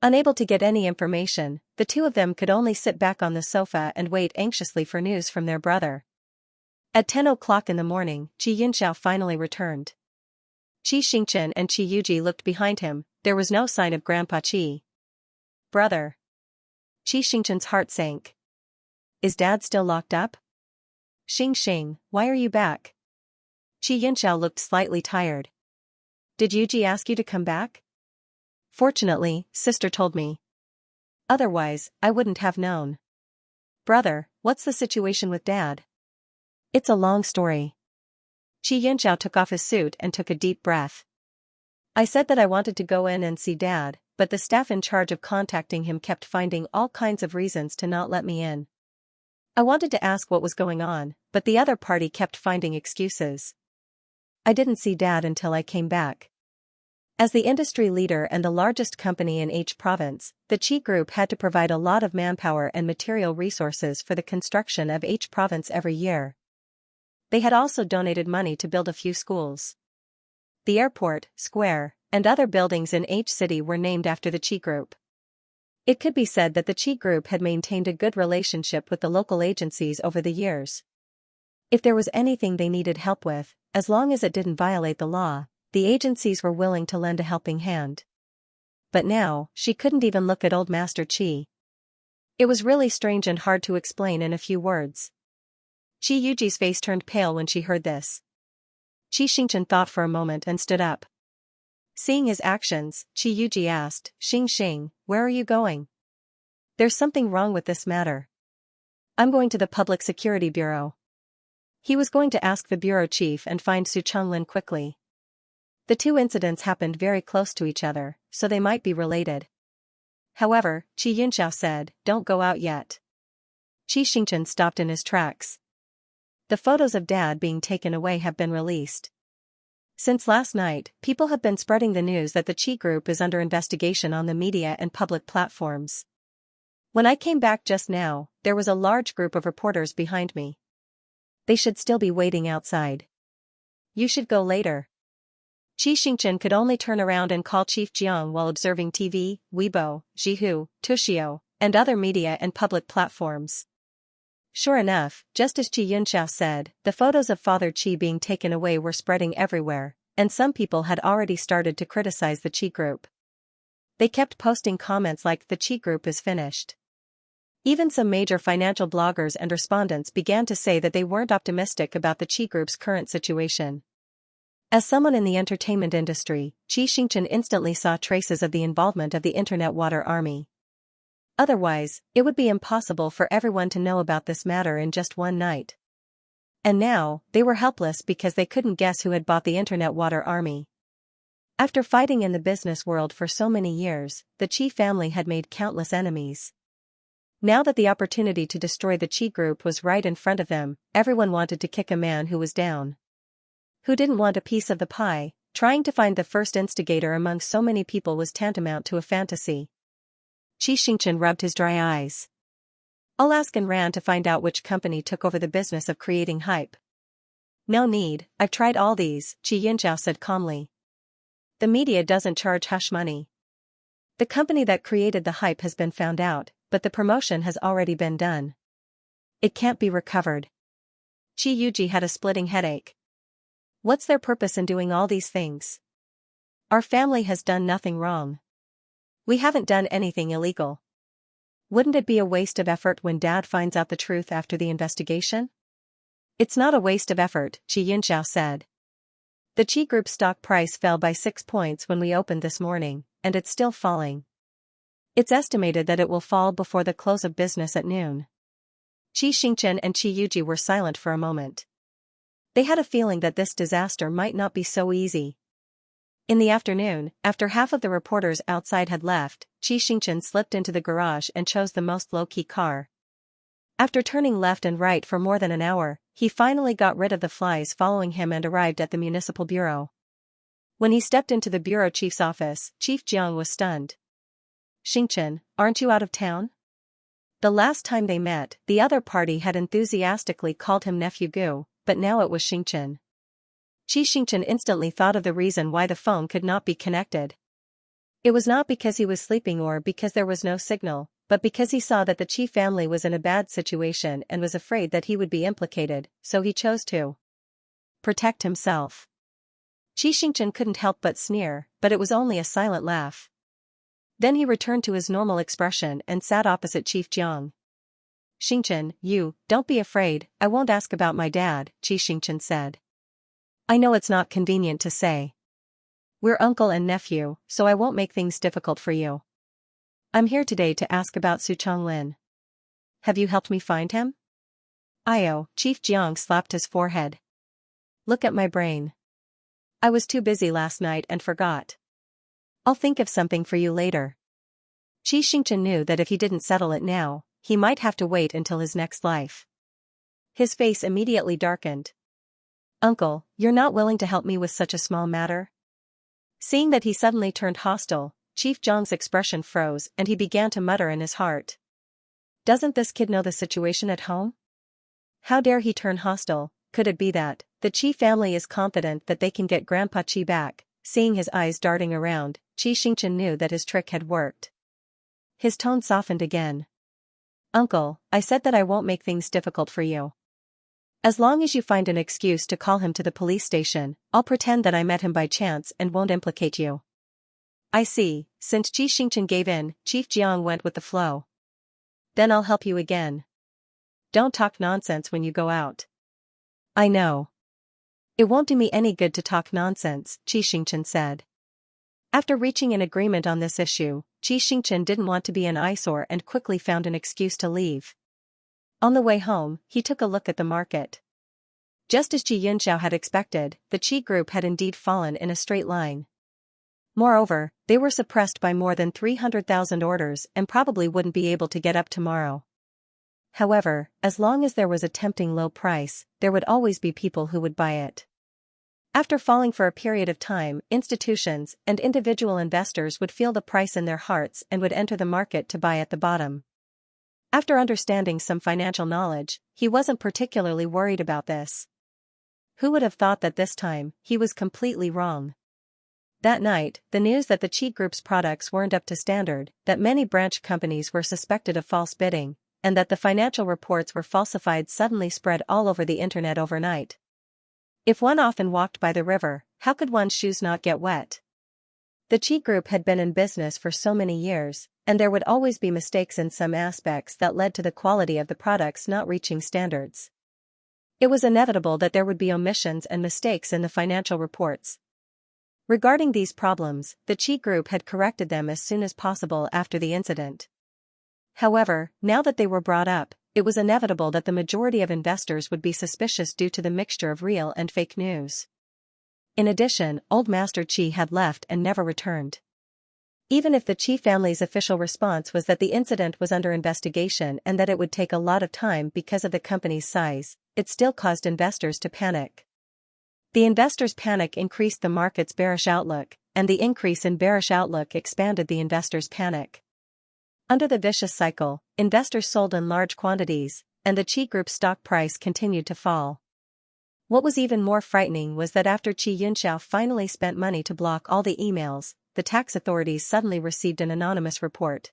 Unable to get any information, the two of them could only sit back on the sofa and wait anxiously for news from their brother. At 10 o'clock in the morning, Xianxia finally returned. Xianxia and Qi Yuji looked behind him, there was no sign of Grandpa Qi. Brother. Xianxia's heart sank. Is Dad still locked up? Xing, why are you back? Xianxia looked slightly tired. Did Yuji ask you to come back? Fortunately, sister told me. Otherwise, I wouldn't have known. Brother, what's the situation with Dad? It's a long story. Xianxia took off his suit and took a deep breath. I said that I wanted to go in and see Dad, but the staff in charge of contacting him kept finding all kinds of reasons to not let me in. I wanted to ask what was going on, but the other party kept finding excuses. I didn't see Dad until I came back. As the industry leader and the largest company in H province, the Qi Group had to provide a lot of manpower and material resources for the construction of H province every year. They had also donated money to build a few schools. The airport, square, and other buildings in H city were named after the Qi Group. It could be said that the Qi Group had maintained a good relationship with the local agencies over the years. If there was anything they needed help with, as long as it didn't violate the law, the agencies were willing to lend a helping hand. But now, she couldn't even look at old Master Qi. It was really strange and hard to explain in a few words. Qi Yuji's face turned pale when she heard this. Xianxia thought for a moment and stood up. Seeing his actions, Qi Yuji asked, Xing, where are you going? There's something wrong with this matter. I'm going to the Public Security Bureau. He was going to ask the bureau chief and find Su Chonglin quickly. The two incidents happened very close to each other, so they might be related. However, Xianxia said, "Don't go out yet." Xianxia stopped in his tracks. The photos of Dad being taken away have been released. Since last night, people have been spreading the news that the Qi group is under investigation on the media and public platforms. When I came back just now, there was a large group of reporters behind me. They should still be waiting outside. You should go later. Xianxia could only turn around and call Chief Jiang while observing TV, Weibo, Zhihu, Tuxiu, and other media and public platforms. Sure enough, just as Xianxia said, the photos of Father Qi being taken away were spreading everywhere, and some people had already started to criticize the Qi group. They kept posting comments like, "The Qi group is finished." Even some major financial bloggers and respondents began to say that they weren't optimistic about the Qi group's current situation. As someone in the entertainment industry, Xianxia instantly saw traces of the involvement of the Internet Water Army. Otherwise, it would be impossible for everyone to know about this matter in just one night. And now, they were helpless because they couldn't guess who had bought the Internet Water Army. After fighting in the business world for so many years, the Qi family had made countless enemies. Now that the opportunity to destroy the Qi group was right in front of them, everyone wanted to kick a man who was down. Who didn't want a piece of the pie? Trying to find the first instigator among so many people was tantamount to a fantasy. Xianxia rubbed his dry eyes. I'll ask and ran to find out which company took over the business of creating hype. No need, I've tried all these, Xianxia said calmly. The media doesn't charge hush money. The company that created the hype has been found out, but the promotion has already been done. It can't be recovered. Qi Yuji had a splitting headache. What's their purpose in doing all these things? Our family has done nothing wrong. We haven't done anything illegal. Wouldn't it be a waste of effort when Dad finds out the truth after the investigation? It's not a waste of effort, Xianxia said. The Qi Group's stock price fell by 6 points when we opened this morning, and it's still falling. It's estimated that it will fall before the close of business at noon. Xianxia and Qi Yuji were silent for a moment. They had a feeling that this disaster might not be so easy. In the afternoon, after half of the reporters outside had left, Xianxia slipped into the garage and chose the most low-key car. After turning left and right for more than an hour, he finally got rid of the flies following him and arrived at the municipal bureau. When he stepped into the bureau chief's office, Chief Jiang was stunned. "Xianxia, aren't you out of town?" The last time they met, the other party had enthusiastically called him Nephew Gu, but now it was Xianxia. Xianxia instantly thought of the reason why the phone could not be connected. It was not because he was sleeping or because there was no signal, but because he saw that the Qi family was in a bad situation and was afraid that he would be implicated, so he chose to protect himself. Xianxia couldn't help but sneer, but it was only a silent laugh. Then he returned to his normal expression and sat opposite Chief Jiang. "Xianxia, don't be afraid, I won't ask about my dad," Xianxia said. "I know it's not convenient to say. We're uncle and nephew, so I won't make things difficult for you. I'm here today to ask about Su Chonglin. Have you helped me find him?" Chief Jiang slapped his forehead. "Look at my brain. I was too busy last night and forgot. I'll think of something for you later." Xianxia knew that if he didn't settle it now, he might have to wait until his next life. His face immediately darkened. "Uncle, you're not willing to help me with such a small matter?" Seeing that he suddenly turned hostile, Chief Jiang's expression froze and he began to mutter in his heart. Doesn't this kid know the situation at home? How dare he turn hostile? Could it be that the Qi family is confident that they can get Grandpa Qi back? Seeing his eyes darting around, Xianxia knew that his trick had worked. His tone softened again. "Uncle, I said that I won't make things difficult for you. As long as you find an excuse to call him to the police station, I'll pretend that I met him by chance and won't implicate you." "I see." Since Xianxia gave in, Chief Jiang went with the flow. "Then I'll help you again. Don't talk nonsense when you go out." "I know. It won't do me any good to talk nonsense," Xianxia said. After reaching an agreement on this issue, Xianxia didn't want to be an eyesore and quickly found an excuse to leave. On the way home, he took a look at the market. Just as Xianxia had expected, the Qi group had indeed fallen in a straight line. Moreover, they were suppressed by more than 300,000 orders and probably wouldn't be able to get up tomorrow. However, as long as there was a tempting low price, there would always be people who would buy it. After falling for a period of time, institutions and individual investors would feel the price in their hearts and would enter the market to buy at the bottom. After understanding some financial knowledge, he wasn't particularly worried about this. Who would have thought that this time, he was completely wrong? That night, the news that the Qi Group's products weren't up to standard, that many branch companies were suspected of false bidding, and that the financial reports were falsified suddenly spread all over the internet overnight. If one often walked by the river, how could one's shoes not get wet? The Qi Group had been in business for so many years, and there would always be mistakes in some aspects that led to the quality of the products not reaching standards. It was inevitable that there would be omissions and mistakes in the financial reports. Regarding these problems, the Qi Group had corrected them as soon as possible after the incident. However, now that they were brought up, it was inevitable that the majority of investors would be suspicious due to the mixture of real and fake news. In addition, Old Master Qi had left and never returned. Even if the Qi family's official response was that the incident was under investigation and that it would take a lot of time because of the company's size, it still caused investors to panic. The investors' panic increased the market's bearish outlook, and the increase in bearish outlook expanded the investors' panic. Under the vicious cycle, investors sold in large quantities, and the Qi Group's stock price continued to fall. What was even more frightening was that after Xianxia finally spent money to block all the emails, the tax authorities suddenly received an anonymous report.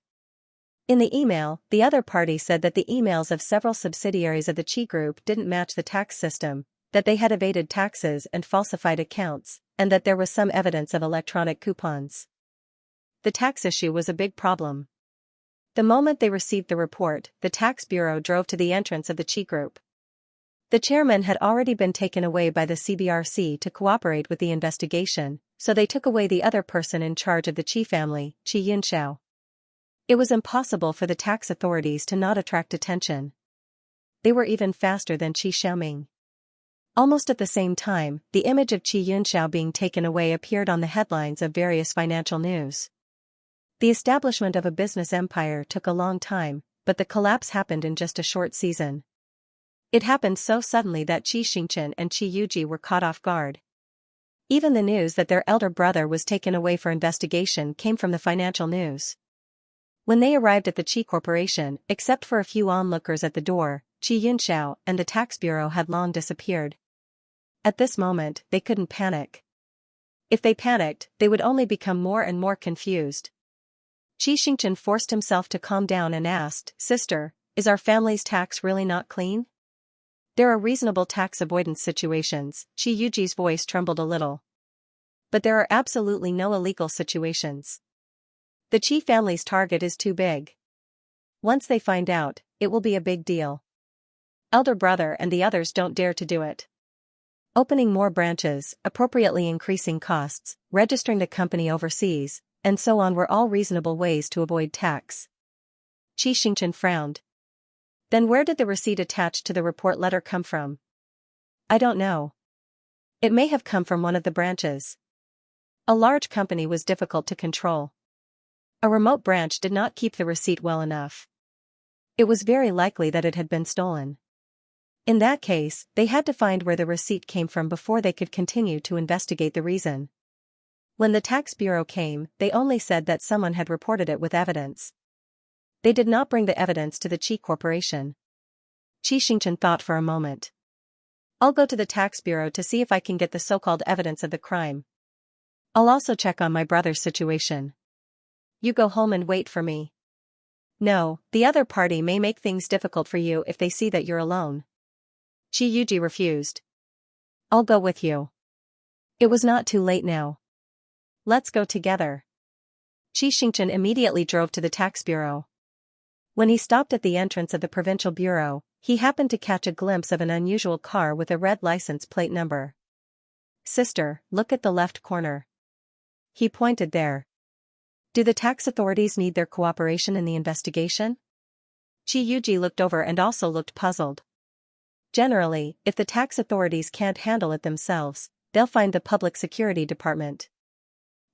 In the email, the other party said that the emails of several subsidiaries of the Qi Group didn't match the tax system, that they had evaded taxes and falsified accounts, and that there was some evidence of electronic coupons. The tax issue was a big problem. The moment they received the report, the tax bureau drove to the entrance of the Qi Group. The chairman had already been taken away by the CBRC to cooperate with the investigation, so they took away the other person in charge of the Qi family, Xianxia. It was impossible for the tax authorities to not attract attention. They were even faster than Qi Xiaoming. Almost at the same time, the image of Xianxia being taken away appeared on the headlines of various financial news. The establishment of a business empire took a long time, but the collapse happened in just a short season. It happened so suddenly that Qi Xingchen and Qi Yuji were caught off guard. Even the news that their elder brother was taken away for investigation came from the financial news. When they arrived at the Qi Corporation, except for a few onlookers at the door, Xianxia and the tax bureau had long disappeared. At this moment, they couldn't panic. If they panicked, they would only become more and more confused. Qi Xingchen forced himself to calm down and asked, "Sister, is our family's tax really not clean?" "There are reasonable tax avoidance situations," Qi Yuji's voice trembled a little. "But there are absolutely no illegal situations. The Qi family's target is too big. Once they find out, it will be a big deal. Elder brother and the others don't dare to do it. Opening more branches, appropriately increasing costs, registering the company overseas, and so on were all reasonable ways to avoid tax." Qi Xingchen frowned. "Then where did the receipt attached to the report letter come from?" "I don't know. It may have come from one of the branches. A large company was difficult to control. A remote branch did not keep the receipt well enough. It was very likely that it had been stolen. In that case, they had to find where the receipt came from before they could continue to investigate the reason. When the tax bureau came, they only said that someone had reported it with evidence. They did not bring the evidence to the Qi Corporation." Qi Xingchen thought for a moment. "I'll go to the tax bureau to see if I can get the so-called evidence of the crime. I'll also check on my brother's situation. You go home and wait for me." "No, the other party may make things difficult for you if they see that you're alone." Qi Yuji refused. "I'll go with you." It was not too late now. "Let's go together." Qi Xingchen immediately drove to the tax bureau. When he stopped at the entrance of the provincial bureau, he happened to catch a glimpse of an unusual car with a red license plate number. "Sister, look at the left corner." He pointed there. "Do the tax authorities need their cooperation in the investigation?" Qi Yuji looked over and also looked puzzled. Generally, if the tax authorities can't handle it themselves, they'll find the public security department.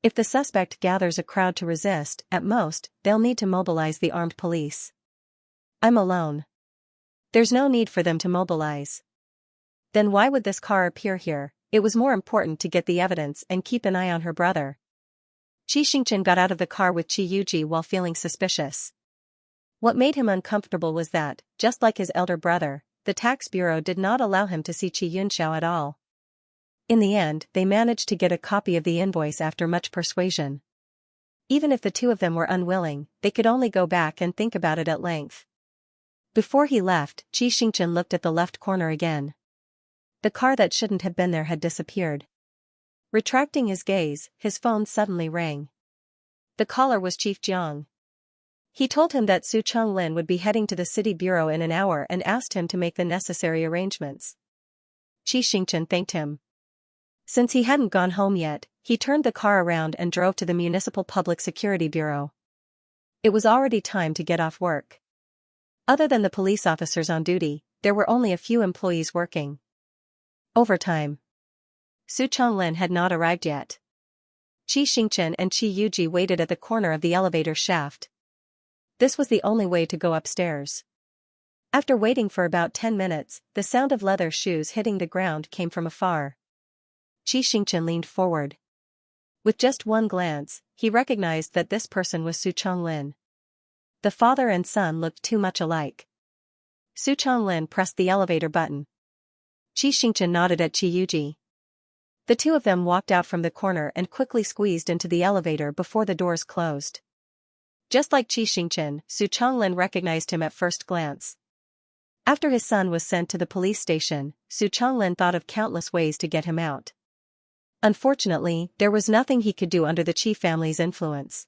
If the suspect gathers a crowd to resist, at most, they'll need to mobilize the armed police. I'm alone. There's no need for them to mobilize. Then why would this car appear here? It was more important to get the evidence and keep an eye on her brother. Xianxia got out of the car with Qiuji while feeling suspicious. What made him uncomfortable was that, just like his elder brother, the tax bureau did not allow him to see Xianxia at all. In the end, they managed to get a copy of the invoice after much persuasion. Even if the two of them were unwilling, they could only go back and think about it at length. Before he left, Xianxia looked at the left corner again. The car that shouldn't have been there had disappeared. Retracting his gaze, his phone suddenly rang. The caller was Chief Jiang. He told him that Su Chonglin would be heading to the city bureau in an hour and asked him to make the necessary arrangements. Xianxia thanked him. Since he hadn't gone home yet, he turned the car around and drove to the Municipal Public Security Bureau. It was already time to get off work. Other than the police officers on duty, there were only a few employees working overtime. Su Chonglin had not arrived yet. Xianxia and Qiuji waited at the corner of the elevator shaft. This was the only way to go upstairs. After waiting for about 10 minutes, the sound of leather shoes hitting the ground came from afar. Xianxia leaned forward. With just one glance, he recognized that this person was Su Chonglin. The father and son looked too much alike. Su Chonglin pressed the elevator button. Xianxia nodded at Qiuji. The two of them walked out from the corner and quickly squeezed into the elevator before the doors closed. Just like Xianxia, Su Chonglin recognized him at first glance. After his son was sent to the police station, Su Chonglin thought of countless ways to get him out. Unfortunately, there was nothing he could do under the Qi family's influence.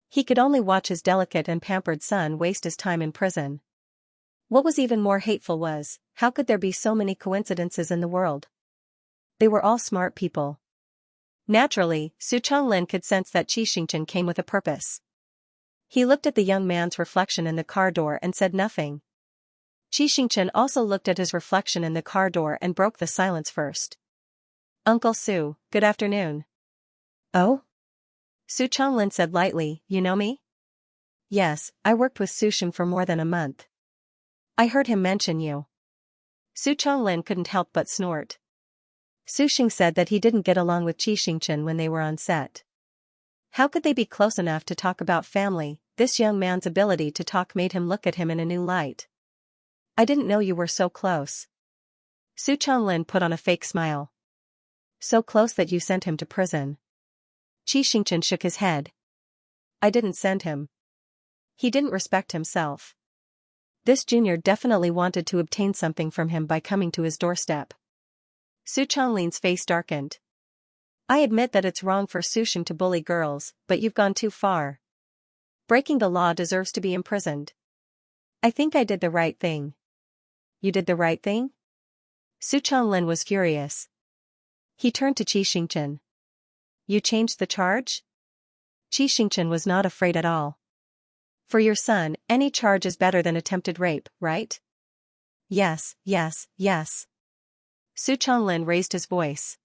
He could only watch his delicate and pampered son waste his time in prison. What was even more hateful was, how could there be so many coincidences in the world? They were all smart people. Naturally, Su Chonglin could sense that Xianxia came with a purpose. He looked at the young man's reflection in the car door and said nothing. Xianxia also looked at his reflection in the car door and broke the silence first. Uncle Su, good afternoon. Oh? Su Chonglin said lightly, you know me? Yes, I worked with Sushin for more than a month. I heard him mention you. Su Chonglin couldn't help but snort. Sushin said that he didn't get along with Xianxia when they were on set. How could they be close enough to talk about family? This young man's ability to talk made him look at him in a new light. I didn't know you were so close. Su Chonglin put on a fake smile. So close that you sent him to prison. Xianxia shook his head. I didn't send him. He didn't respect himself. This junior definitely wanted to obtain something from him by coming to his doorstep. Su Chonglin's face darkened. I admit that it's wrong for Sushin to bully girls, but you've gone too far. Breaking the law deserves to be imprisoned. I think I did the right thing. You did the right thing? Su Chonglin was furious. He turned to Xianxia. You changed the charge? Xianxia was not afraid at all. For your son, any charge is better than attempted rape, right? Yes, yes, yes. Su Chonglin raised his voice.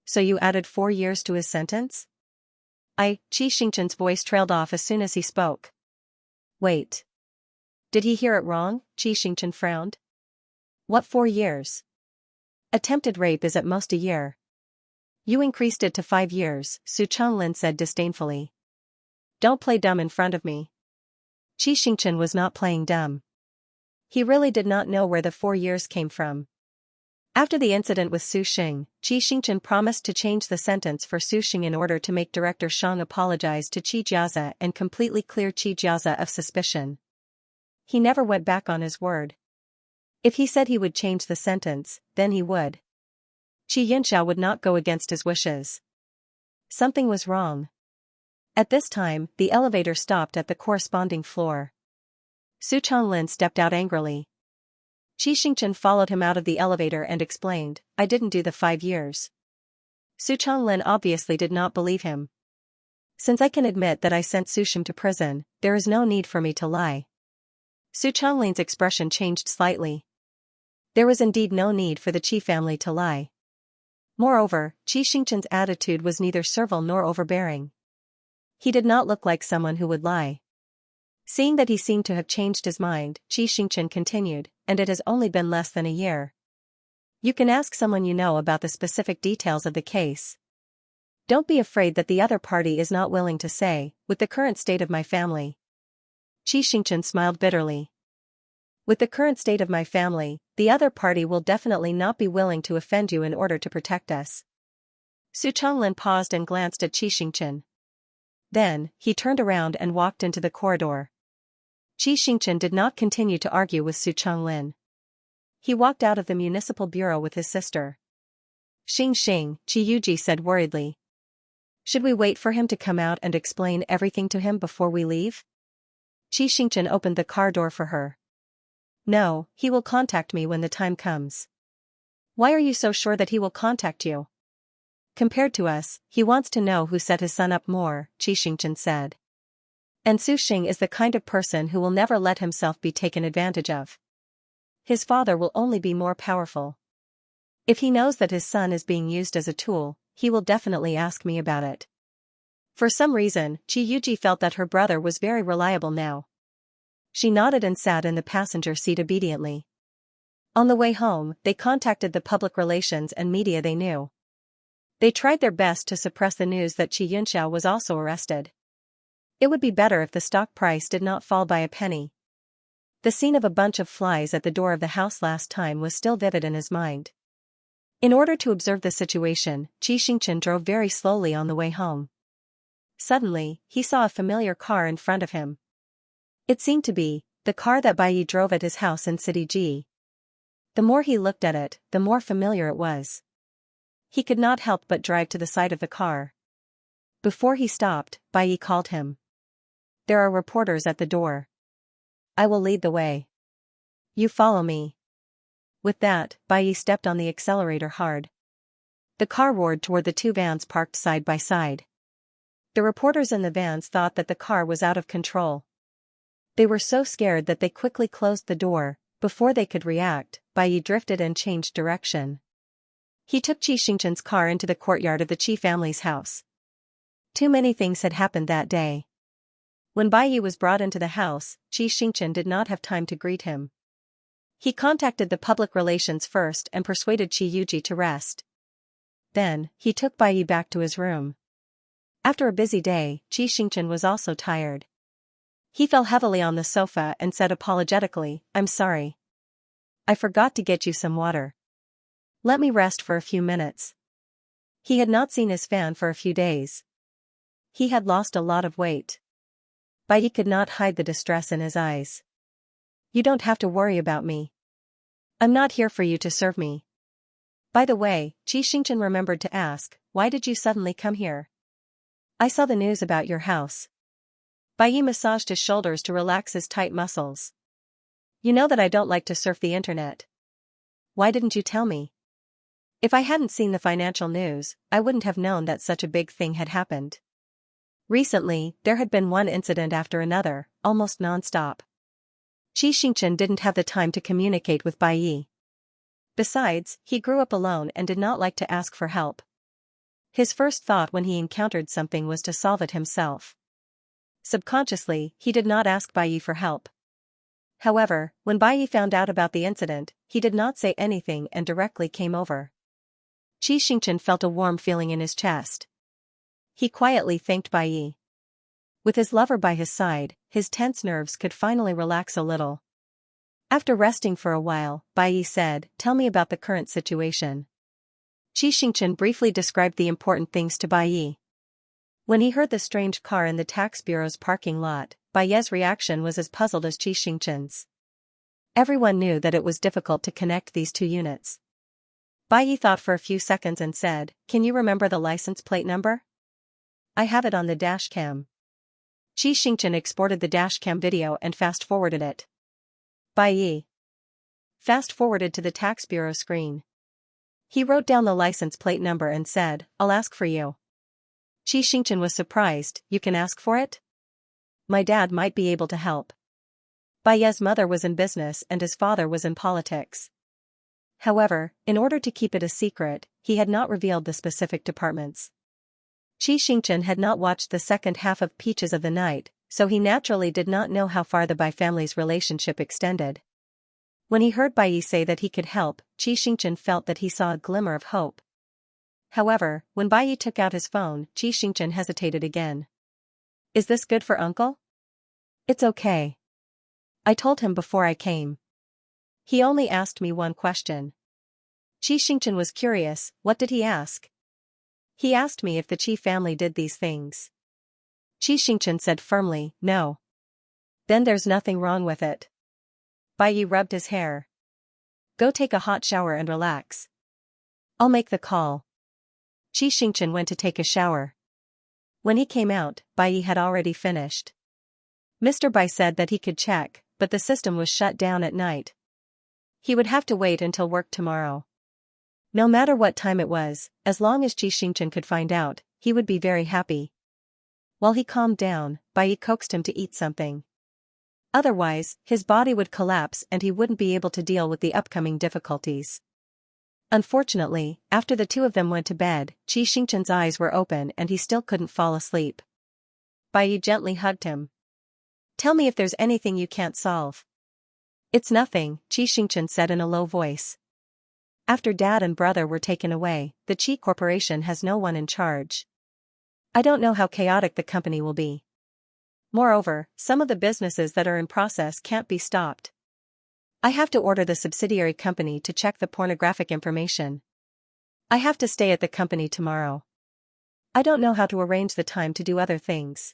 So you added 4 years to his sentence? Xianxia's voice trailed off as soon as he spoke. Wait. Did he hear it wrong? Xianxia frowned. What 4 years? Attempted rape is at most a year. You increased it to 5 years, Su Chonglin said disdainfully. Don't play dumb in front of me. Xianxia was not playing dumb. He really did not know where the 4 years came from. After the incident with Su Xing, Xianxia promised to change the sentence for Su Xing in order to make Director Shang apologize to Qijiaza and completely clear Qijiaza of suspicion. He never went back on his word. If he said he would change the sentence, then he would. Xianxia would not go against his wishes. Something was wrong. At this time, the elevator stopped at the corresponding floor. Su Chonglin stepped out angrily. Xianxia followed him out of the elevator and explained, I didn't do the 5 years. Su Chonglin obviously did not believe him. Since I can admit that I sent Sushin to prison, there is no need for me to lie. Su Chonglin's expression changed slightly. There was indeed no need for the Qi family to lie. Moreover, Qi Xingqian's attitude was neither servile nor overbearing. He did not look like someone who would lie. Seeing that he seemed to have changed his mind, Qi Xingqian continued, and it has only been less than a year. You can ask someone you know about the specific details of the case. Don't be afraid that the other party is not willing to say, with the current state of my family. Qi Xingqian smiled bitterly. With the current state of my family, the other party will definitely not be willing to offend you in order to protect us. Su Chonglin paused and glanced at Qi Xingqian. Then, he turned around and walked into the corridor. Qi Xingqian did not continue to argue with Su Chonglin. He walked out of the municipal bureau with his sister. Xing, Qi Yuji said worriedly. Should we wait for him to come out and explain everything to him before we leave? Qi Xingqian opened the car door for her. No, he will contact me when the time comes. Why are you so sure that he will contact you? Compared to us, he wants to know who set his son up more, Qi Xingqian said. And Su Xing is the kind of person who will never let himself be taken advantage of. His father will only be more powerful. If he knows that his son is being used as a tool, he will definitely ask me about it. For some reason, Qi Yuji felt that her brother was very reliable now. She nodded and sat in the passenger seat obediently. On the way home, they contacted the public relations and media they knew. They tried their best to suppress the news that Xianxia was also arrested. It would be better if the stock price did not fall by a penny. The scene of a bunch of flies at the door of the house last time was still vivid in his mind. In order to observe the situation, Qi Xingqian drove very slowly on the way home. Suddenly, he saw a familiar car in front of him. It seemed to be the car that Bai Yi drove at his house in City G. The more he looked at it, the more familiar it was. He could not help but drive to the side of the car. Before he stopped, Bai Yi called him. There are reporters at the door. I will lead the way. You follow me. With that, Bai Yi stepped on the accelerator hard. The car roared toward the two vans parked side by side. The reporters in the vans thought that the car was out of control. They were so scared that they quickly closed the door. Before they could react, Bai Yi drifted and changed direction. He took Qi Xingqian's car into the courtyard of the Qi family's house. Too many things had happened that day. When Bai Yi was brought into the house, Qi Xingqian did not have time to greet him. He contacted the public relations first and persuaded Qi Yuji to rest. Then, he took Bai Yi back to his room. After a busy day, Qi Xingqian was also tired. He fell heavily on the sofa and said apologetically, I'm sorry. I forgot to get you some water. Let me rest for a few minutes. He had not seen his fan for a few days. He had lost a lot of weight. Bai Yi could not hide the distress in his eyes. You don't have to worry about me. I'm not here for you to serve me. By the way, Qi Xingqian remembered to ask, why did you suddenly come here? I saw the news about your house. Bai Yi massaged his shoulders to relax his tight muscles. You know that I don't like to surf the internet. Why didn't you tell me? If I hadn't seen the financial news, I wouldn't have known that such a big thing had happened. Recently, there had been one incident after another, almost non-stop. Qi Xingqian didn't have the time to communicate with Bai Yi. Besides, he grew up alone and did not like to ask for help. His first thought when he encountered something was to solve it himself. Subconsciously, he did not ask Bai Yi for help. However, when Bai Yi found out about the incident, he did not say anything and directly came over. Qi Xingqian felt a warm feeling in his chest. He quietly thanked Bai Yi. With his lover by his side, his tense nerves could finally relax a little. After resting for a while, Bai Yi said, Tell me about the current situation. Qi Xingqian briefly described the important things to Bai Yi. When he heard the strange car in the tax bureau's parking lot, Bai Yi's reaction was as puzzled as Qi Xingqian's. Everyone knew that it was difficult to connect these two units. Bai Yi thought for a few seconds and said, Can you remember the license plate number? I have it on the dashcam. Qi Xingqian exported the dashcam video and fast-forwarded it. Bai Yi fast-forwarded to the tax bureau screen. He wrote down the license plate number and said, I'll ask for you. Qi Xingqian was surprised, You can ask for it? My dad might be able to help. Bai Yi's mother was in business and his father was in politics. However, in order to keep it a secret, he had not revealed the specific departments. Xianxia had not watched the second half of Peaches of the Night, so he naturally did not know how far the Bai family's relationship extended. When he heard Bai Yi say that he could help, Xianxia felt that he saw a glimmer of hope. However, when Bai Yi took out his phone, Xianxia hesitated again. Is this good for Uncle? It's okay. I told him before I came. He only asked me one question. Xianxia was curious. What did he ask? He asked me if the Qi family did these things. Xianxia said firmly, no. Then there's nothing wrong with it. Bai Yi rubbed his hair. Go take a hot shower and relax. I'll make the call. Xianxia went to take a shower. When he came out, Bai Yi had already finished. Mr. Bai said that he could check, but the system was shut down at night. He would have to wait until work tomorrow. No matter what time it was, as long as Xianxia could find out, he would be very happy. While he calmed down, Bai Yi coaxed him to eat something. Otherwise, his body would collapse and he wouldn't be able to deal with the upcoming difficulties. Unfortunately, after the two of them went to bed, Xianxia's eyes were open and he still couldn't fall asleep. Bai Yi gently hugged him. Tell me if there's anything you can't solve. It's nothing, Xianxia said in a low voice. After Dad and brother were taken away, the Qi Corporation has no one in charge. I don't know how chaotic the company will be. Moreover, some of the businesses that are in process can't be stopped. I have to order the subsidiary company to check the pornographic information. I have to stay at the company tomorrow. I don't know how to arrange the time to do other things.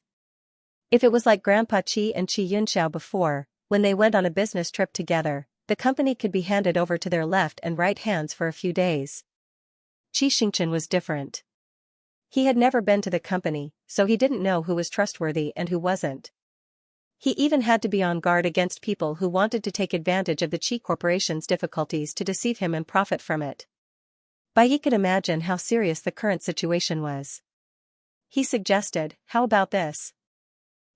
If it was like Grandpa Qi and Qi Yunxiao before, when they went on a business trip together, the company could be handed over to their left and right hands for a few days. Xianxia was different. He had never been to the company, so he didn't know who was trustworthy and who wasn't. He even had to be on guard against people who wanted to take advantage of the Qi Corporation's difficulties to deceive him and profit from it. Bai Yi could imagine how serious the current situation was. He suggested, how about this?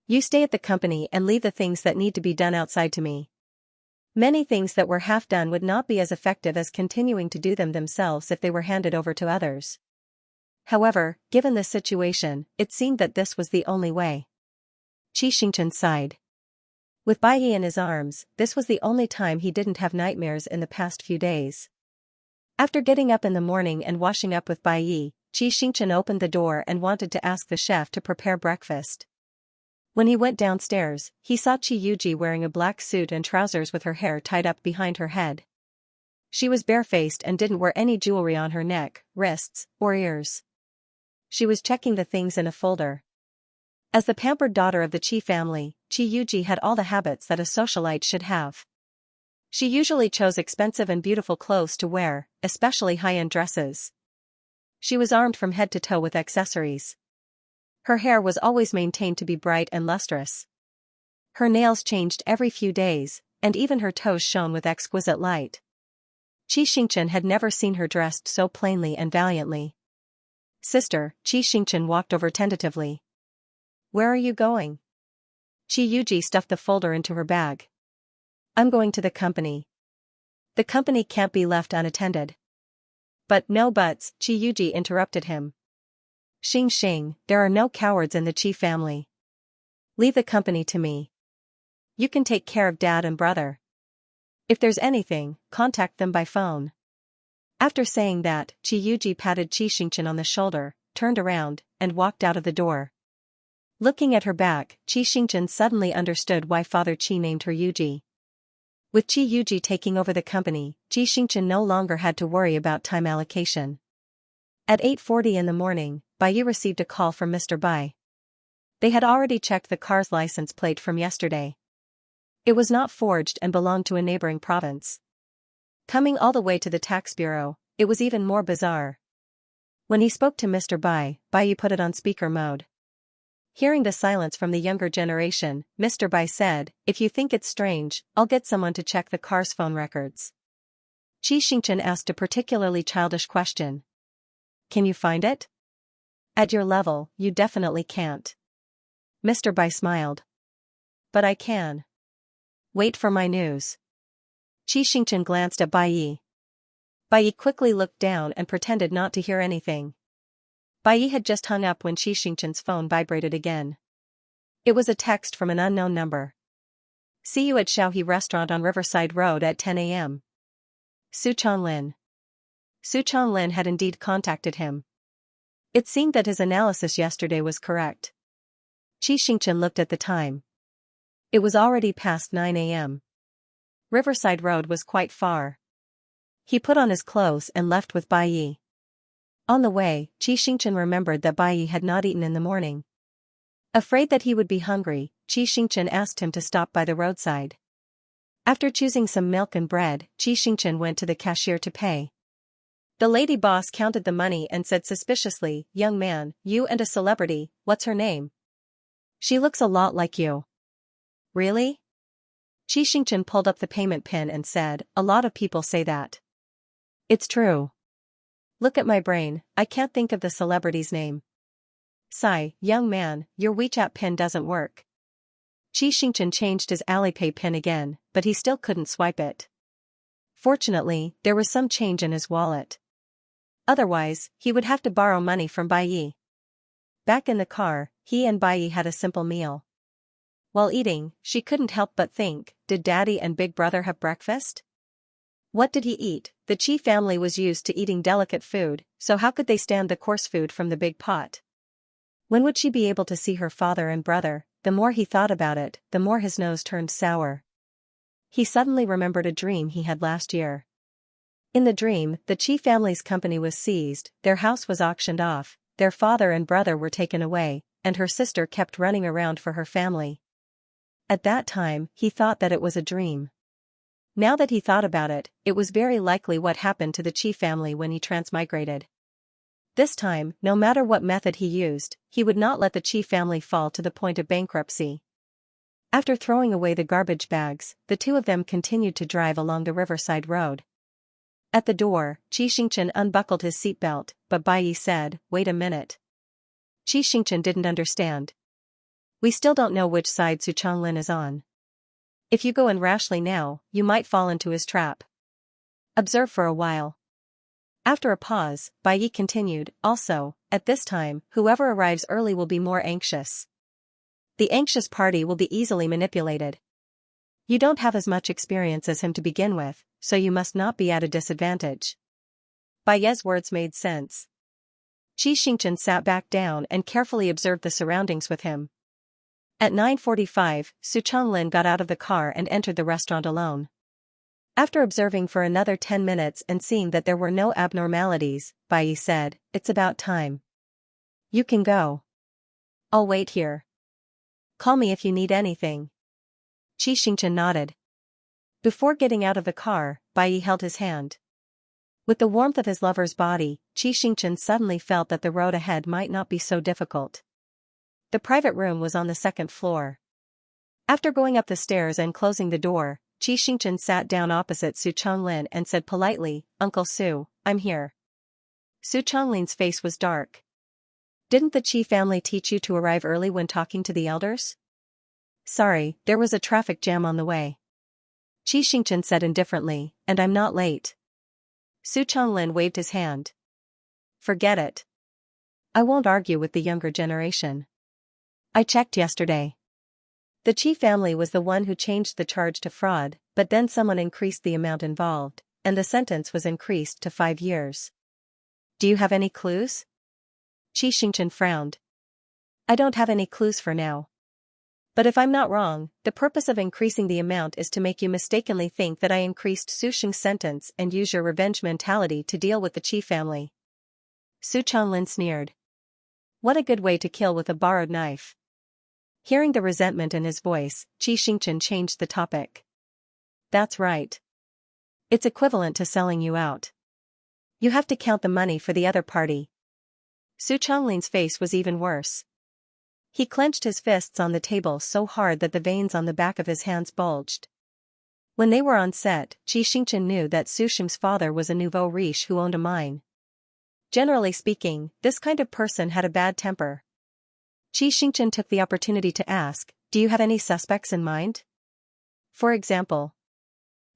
You stay at the company and leave the things that need to be done outside to me. Many things that were half done would not be as effective as continuing to do them themselves if they were handed over to others. However, given this situation, it seemed that this was the only way. Xianxia sighed. With Bai Yi in his arms, this was the only time he didn't have nightmares in the past few days. After getting up in the morning and washing up with Bai Yi, Xianxia opened the door and wanted to ask the chef to prepare breakfast. When he went downstairs, he saw Qi Yuji wearing a black suit and trousers with her hair tied up behind her head. She was barefaced and didn't wear any jewelry on her neck, wrists, or ears. She was checking the things in a folder. As the pampered daughter of the Qi family, Qi Yuji had all the habits that a socialite should have. She usually chose expensive and beautiful clothes to wear, especially high-end dresses. She was armed from head to toe with accessories. Her hair was always maintained to be bright and lustrous. Her nails changed every few days, and even her toes shone with exquisite light. Xianxia had never seen her dressed so plainly and valiantly. Sister, Xianxia walked over tentatively. Where are you going? Qi Yuji stuffed the folder into her bag. I'm going to the company. The company can't be left unattended. But no buts, Qi Yuji interrupted him. Xing, there are no cowards in the Qi family. Leave the company to me. You can take care of Dad and brother. If there's anything, contact them by phone. After saying that, Qi Yuji patted Xianxia on the shoulder, turned around, and walked out of the door. Looking at her back, Xianxia suddenly understood why Father Qi named her Yuji. With Qi Yuji taking over the company, Xianxia no longer had to worry about time allocation. At 8:40 in the morning, Bai Yi received a call from Mr. Bai. They had already checked the car's license plate from yesterday. It was not forged and belonged to a neighboring province. Coming all the way to the tax bureau, it was even more bizarre. When he spoke to Mr. Bai, Bai Yi put it on speaker mode. Hearing the silence from the younger generation, Mr. Bai said, if you think it's strange, I'll get someone to check the car's phone records. Xianxia asked a particularly childish question. Can you find it? At your level, you definitely can't. Mr. Bai smiled. But I can. Wait for my news. Xianxia glanced at Bai Yi. Bai quickly looked down and pretended not to hear anything. Bai had just hung up when Xianxia's phone vibrated again. It was a text from an unknown number. See you at Xiaohe Restaurant on Riverside Road at 10 a.m. Su Changlin. Su Changlin had indeed contacted him. It seemed that his analysis yesterday was correct. Xianxia looked at the time. It was already past 9 a.m. Riverside Road was quite far. He put on his clothes and left with Bai. On the way, Xianxia remembered that Bai had not eaten in the morning. Afraid that he would be hungry, Xianxia asked him to stop by the roadside. After choosing some milk and bread, Xianxia went to the cashier to pay. The lady boss counted the money and said suspiciously, "Young man, you and a celebrity, what's her name? She looks a lot like you." Really? Xianxia pulled up the payment pin and said, "A lot of people say that." It's true. Look at my brain, I can't think of the celebrity's name. Sigh, young man, your WeChat pin doesn't work. Xianxia changed his Alipay pin again, but he still couldn't swipe it. Fortunately, there was some change in his wallet. Otherwise, he would have to borrow money from Bai. Back in the car, he and Bai had a simple meal. While eating, she couldn't help but think, did Daddy and Big Brother have breakfast? What did he eat? The Chi family was used to eating delicate food, so how could they stand the coarse food from the big pot? When would she be able to see her father and brother? The more he thought about it, the more his nose turned sour. He suddenly remembered a dream he had last year. In the dream, the Chi family's company was seized, their house was auctioned off, their father and brother were taken away, and her sister kept running around for her family. At that time, he thought that it was a dream. Now that he thought about it, it was very likely what happened to the Chi family when he transmigrated. This time, no matter what method he used, he would not let the Chi family fall to the point of bankruptcy. After throwing away the garbage bags, the two of them continued to drive along the Riverside Road. At the door, Xianxia unbuckled his seatbelt, but Bai said, "Wait a minute." Xianxia didn't understand. "We still don't know which side Su Changlin is on. If you go in rashly now, you might fall into his trap. Observe for a while." After a pause, Bai continued, "Also, at this time, whoever arrives early will be more anxious. The anxious party will be easily manipulated. You don't have as much experience as him to begin with, so you must not be at a disadvantage." Bai's words made sense. Xianxia sat back down and carefully observed the surroundings with him. At 9:45, Su Changlin got out of the car and entered the restaurant alone. After observing for another 10 minutes and seeing that there were no abnormalities, Bai said, "It's about time. You can go. I'll wait here. Call me if you need anything." Xianxia nodded. Before getting out of the car, Bai held his hand. With the warmth of his lover's body, Xianxia suddenly felt that the road ahead might not be so difficult. The private room was on the second floor. After going up the stairs and closing the door, Xianxia sat down opposite Su Changlin and said politely, "Uncle Su, I'm here." Su Changlin's face was dark. "Didn't the Chi family teach you to arrive early when talking to the elders?" "Sorry, there was a traffic jam on the way." Xianxia said indifferently, "And I'm not late." Su Changlin waved his hand. "Forget it. I won't argue with the younger generation. I checked yesterday. The Chi family was the one who changed the charge to fraud, but then someone increased the amount involved, and the sentence was increased to 5 years. Do you have any clues?" Xianxia frowned. "I don't have any clues for now. But if I'm not wrong, the purpose of increasing the amount is to make you mistakenly think that I increased Su Sheng's sentence and use your revenge mentality to deal with the Chi family." Su Changlin sneered. "What a good way to kill with a borrowed knife." Hearing the resentment in his voice, Xianxia changed the topic. "That's right. It's equivalent to selling you out. You have to count the money for the other party." Su Changlin's face was even worse. He clenched his fists on the table so hard that the veins on the back of his hands bulged. When they were on set, Xianxia knew that Su Sheng's father was a nouveau riche who owned a mine. Generally speaking, this kind of person had a bad temper. Xianxia took the opportunity to ask, "Do you have any suspects in mind? For example,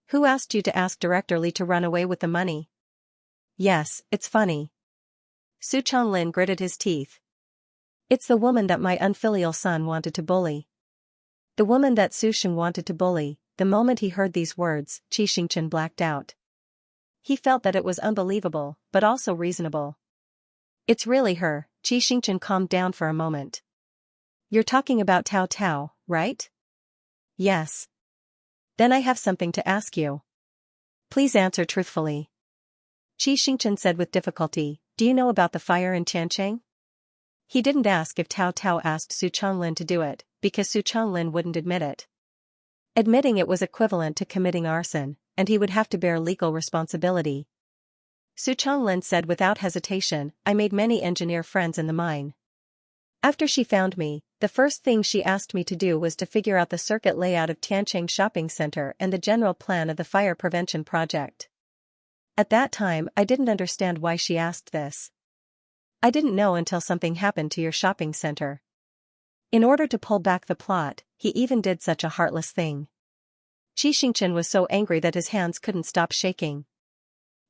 who asked you to ask Director Li to run away with the money?" Yes, it's funny. Su Changlin gritted his teeth. It's the woman that my unfilial son wanted to bully. The woman that Su Sheng wanted to bully. The moment he heard these words, Qi Xingchen blacked out. He felt that it was unbelievable, but also reasonable. It's really her. Qi Xingchen calmed down for a moment. You're talking about Tao Tao, right? Yes. Then I have something to ask you. Please answer truthfully. Qi Xingchen said with difficulty, do you know about the fire in Xianxia? He didn't ask if Tao Tao asked Su Changlin to do it, because Su Changlin wouldn't admit it. Admitting it was equivalent to committing arson, and he would have to bear legal responsibility. Su Changlin said without hesitation, I made many engineer friends in the mine. After she found me, the first thing she asked me to do was to figure out the circuit layout of Tiancheng Shopping Center and the general plan of the fire prevention project. At that time I didn't understand why she asked this. I didn't know until something happened to your shopping center. In order to pull back the plot, he even did such a heartless thing. Qi Xingchen was so angry that his hands couldn't stop shaking.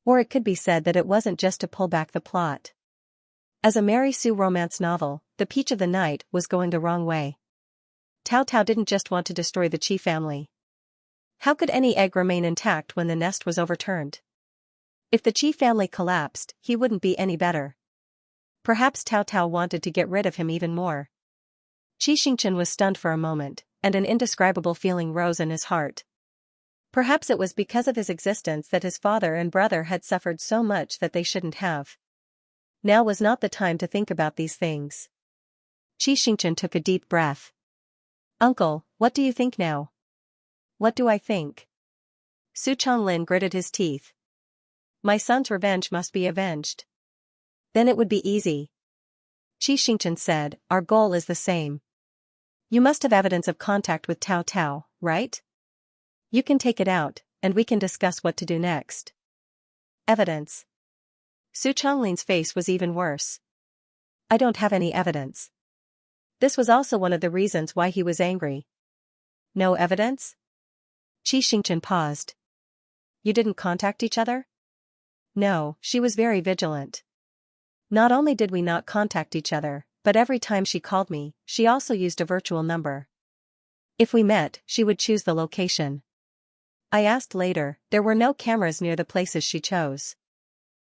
Or it could be said that it wasn't just to pull back the plot. As a Mary Sue romance novel, The Peach of the Night was going the wrong way. Tao Tao didn't just want to destroy the Qi family. How could any egg remain intact when the nest was overturned? If the Qi family collapsed, he wouldn't be any better. Perhaps Tao Tao wanted to get rid of him even more. Qi Xingchen was stunned for a moment, and an indescribable feeling rose in his heart. Perhaps it was because of his existence that his father and brother had suffered so much that they shouldn't have. Now was not the time to think about these things. Qi Xingchen took a deep breath. Uncle, what do you think now? What do I think? Su Changlin gritted his teeth. My son's revenge must be avenged. Then it would be easy. Qi Xingchen said, our goal is the same. You must have evidence of contact with Tao Tao, right? You can take it out, and we can discuss what to do next. Evidence. Su Changlin's face was even worse. I don't have any evidence. This was also one of the reasons why he was angry. No evidence? Qi Xingchen paused. You didn't contact each other? No, she was very vigilant. Not only did we not contact each other, but every time she called me, she also used a virtual number. If we met, she would choose the location. I asked later, there were no cameras near the places she chose.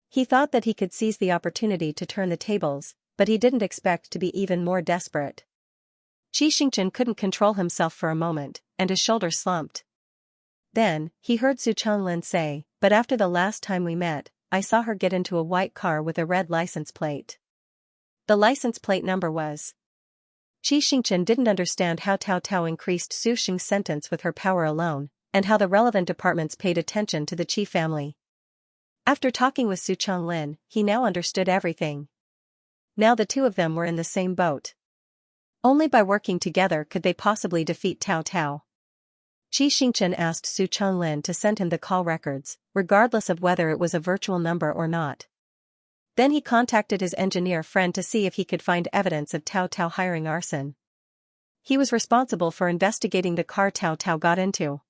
He thought that he could seize the opportunity to turn the tables, but he didn't expect to be even more desperate. Qi Xingchen couldn't control himself for a moment, and his shoulders slumped. Then, he heard Su Changlin say, but after the last time we met, I saw her get into a white car with a red license plate. The license plate number was. Qi Xingchen didn't understand how Tao Tao increased Su Sheng's sentence with her power alone, and how the relevant departments paid attention to the Qi family. After talking with Su Changlin, he now understood everything. Now the two of them were in the same boat. Only by working together could they possibly defeat Tao Tao. Qi Xingchen asked Su Changlin to send him the call records, regardless of whether it was a virtual number or not. Then he contacted his engineer friend to see if he could find evidence of Tao Tao hiring arson. He was responsible for investigating the car Tao Tao got into.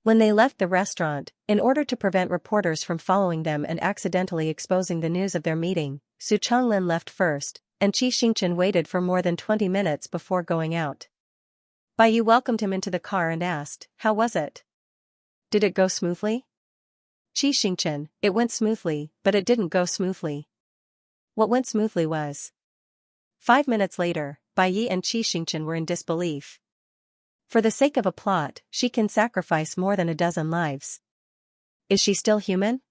When they left the restaurant, in order to prevent reporters from following them and accidentally exposing the news of their meeting, Su Changlin left first, and Qi Xingchen waited for more than 20 minutes before going out. Bai Yu welcomed him into the car and asked, how was it? Did it go smoothly? Qi Xingchen, it went smoothly, but it didn't go smoothly. What went smoothly was. 5 minutes later, Bai Yi and Qi Xingchen were in disbelief. For the sake of a plot, she can sacrifice more than a dozen lives. Is she still human?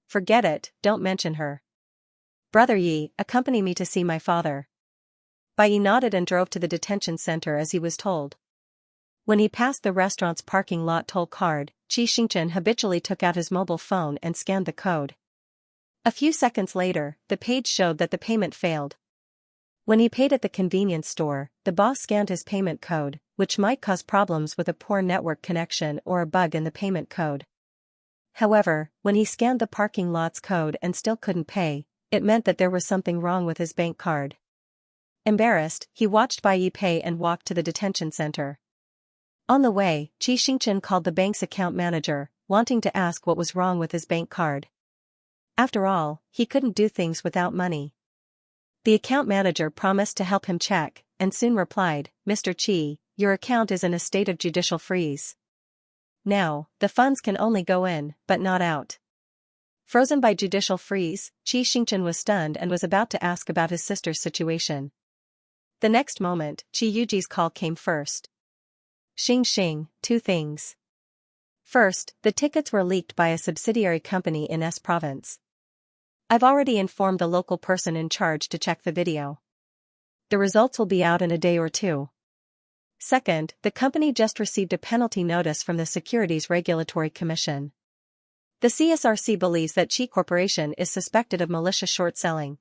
Forget it, don't mention her. Brother Yi, accompany me to see my father. Bai Yi nodded and drove to the detention center as he was told. When he passed the restaurant's parking lot toll card, Qi Xingchen habitually took out his mobile phone and scanned the code. A few seconds later, the page showed that the payment failed. When he paid at the convenience store, the boss scanned his payment code, which might cause problems with a poor network connection or a bug in the payment code. However, when he scanned the parking lot's code and still couldn't pay, it meant that there was something wrong with his bank card. Embarrassed, he watched Bai Yi pay and walked to the detention center. On the way, Qi Xingchen called the bank's account manager, wanting to ask what was wrong with his bank card. After all, he couldn't do things without money. The account manager promised to help him check, and soon replied, "Mr. Qi, your account is in a state of judicial freeze. Now, the funds can only go in, but not out." Frozen by judicial freeze, Xianxia was stunned and was about to ask about his sister's situation. The next moment, Qi Yuji's call came first. Xing, two things. First, the tickets were leaked by a subsidiary company in S province. I've already informed the local person in charge to check the video. The results will be out in a day or two. Second, the company just received a penalty notice from the Securities Regulatory Commission. The CSRC believes that Qi Corporation is suspected of malicious short selling.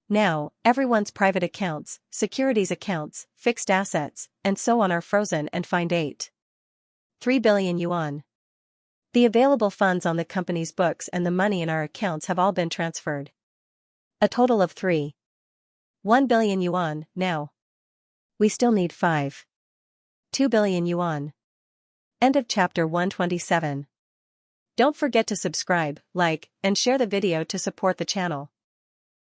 Now, everyone's private accounts, securities accounts, fixed assets, and so on are frozen and fined 8.3 billion yuan. The available funds on the company's books and the money in our accounts have all been transferred. A total of 3.1 billion yuan, now. We still need 5.2 billion yuan. End of chapter 127. Don't forget to subscribe, like, and share the video to support the channel.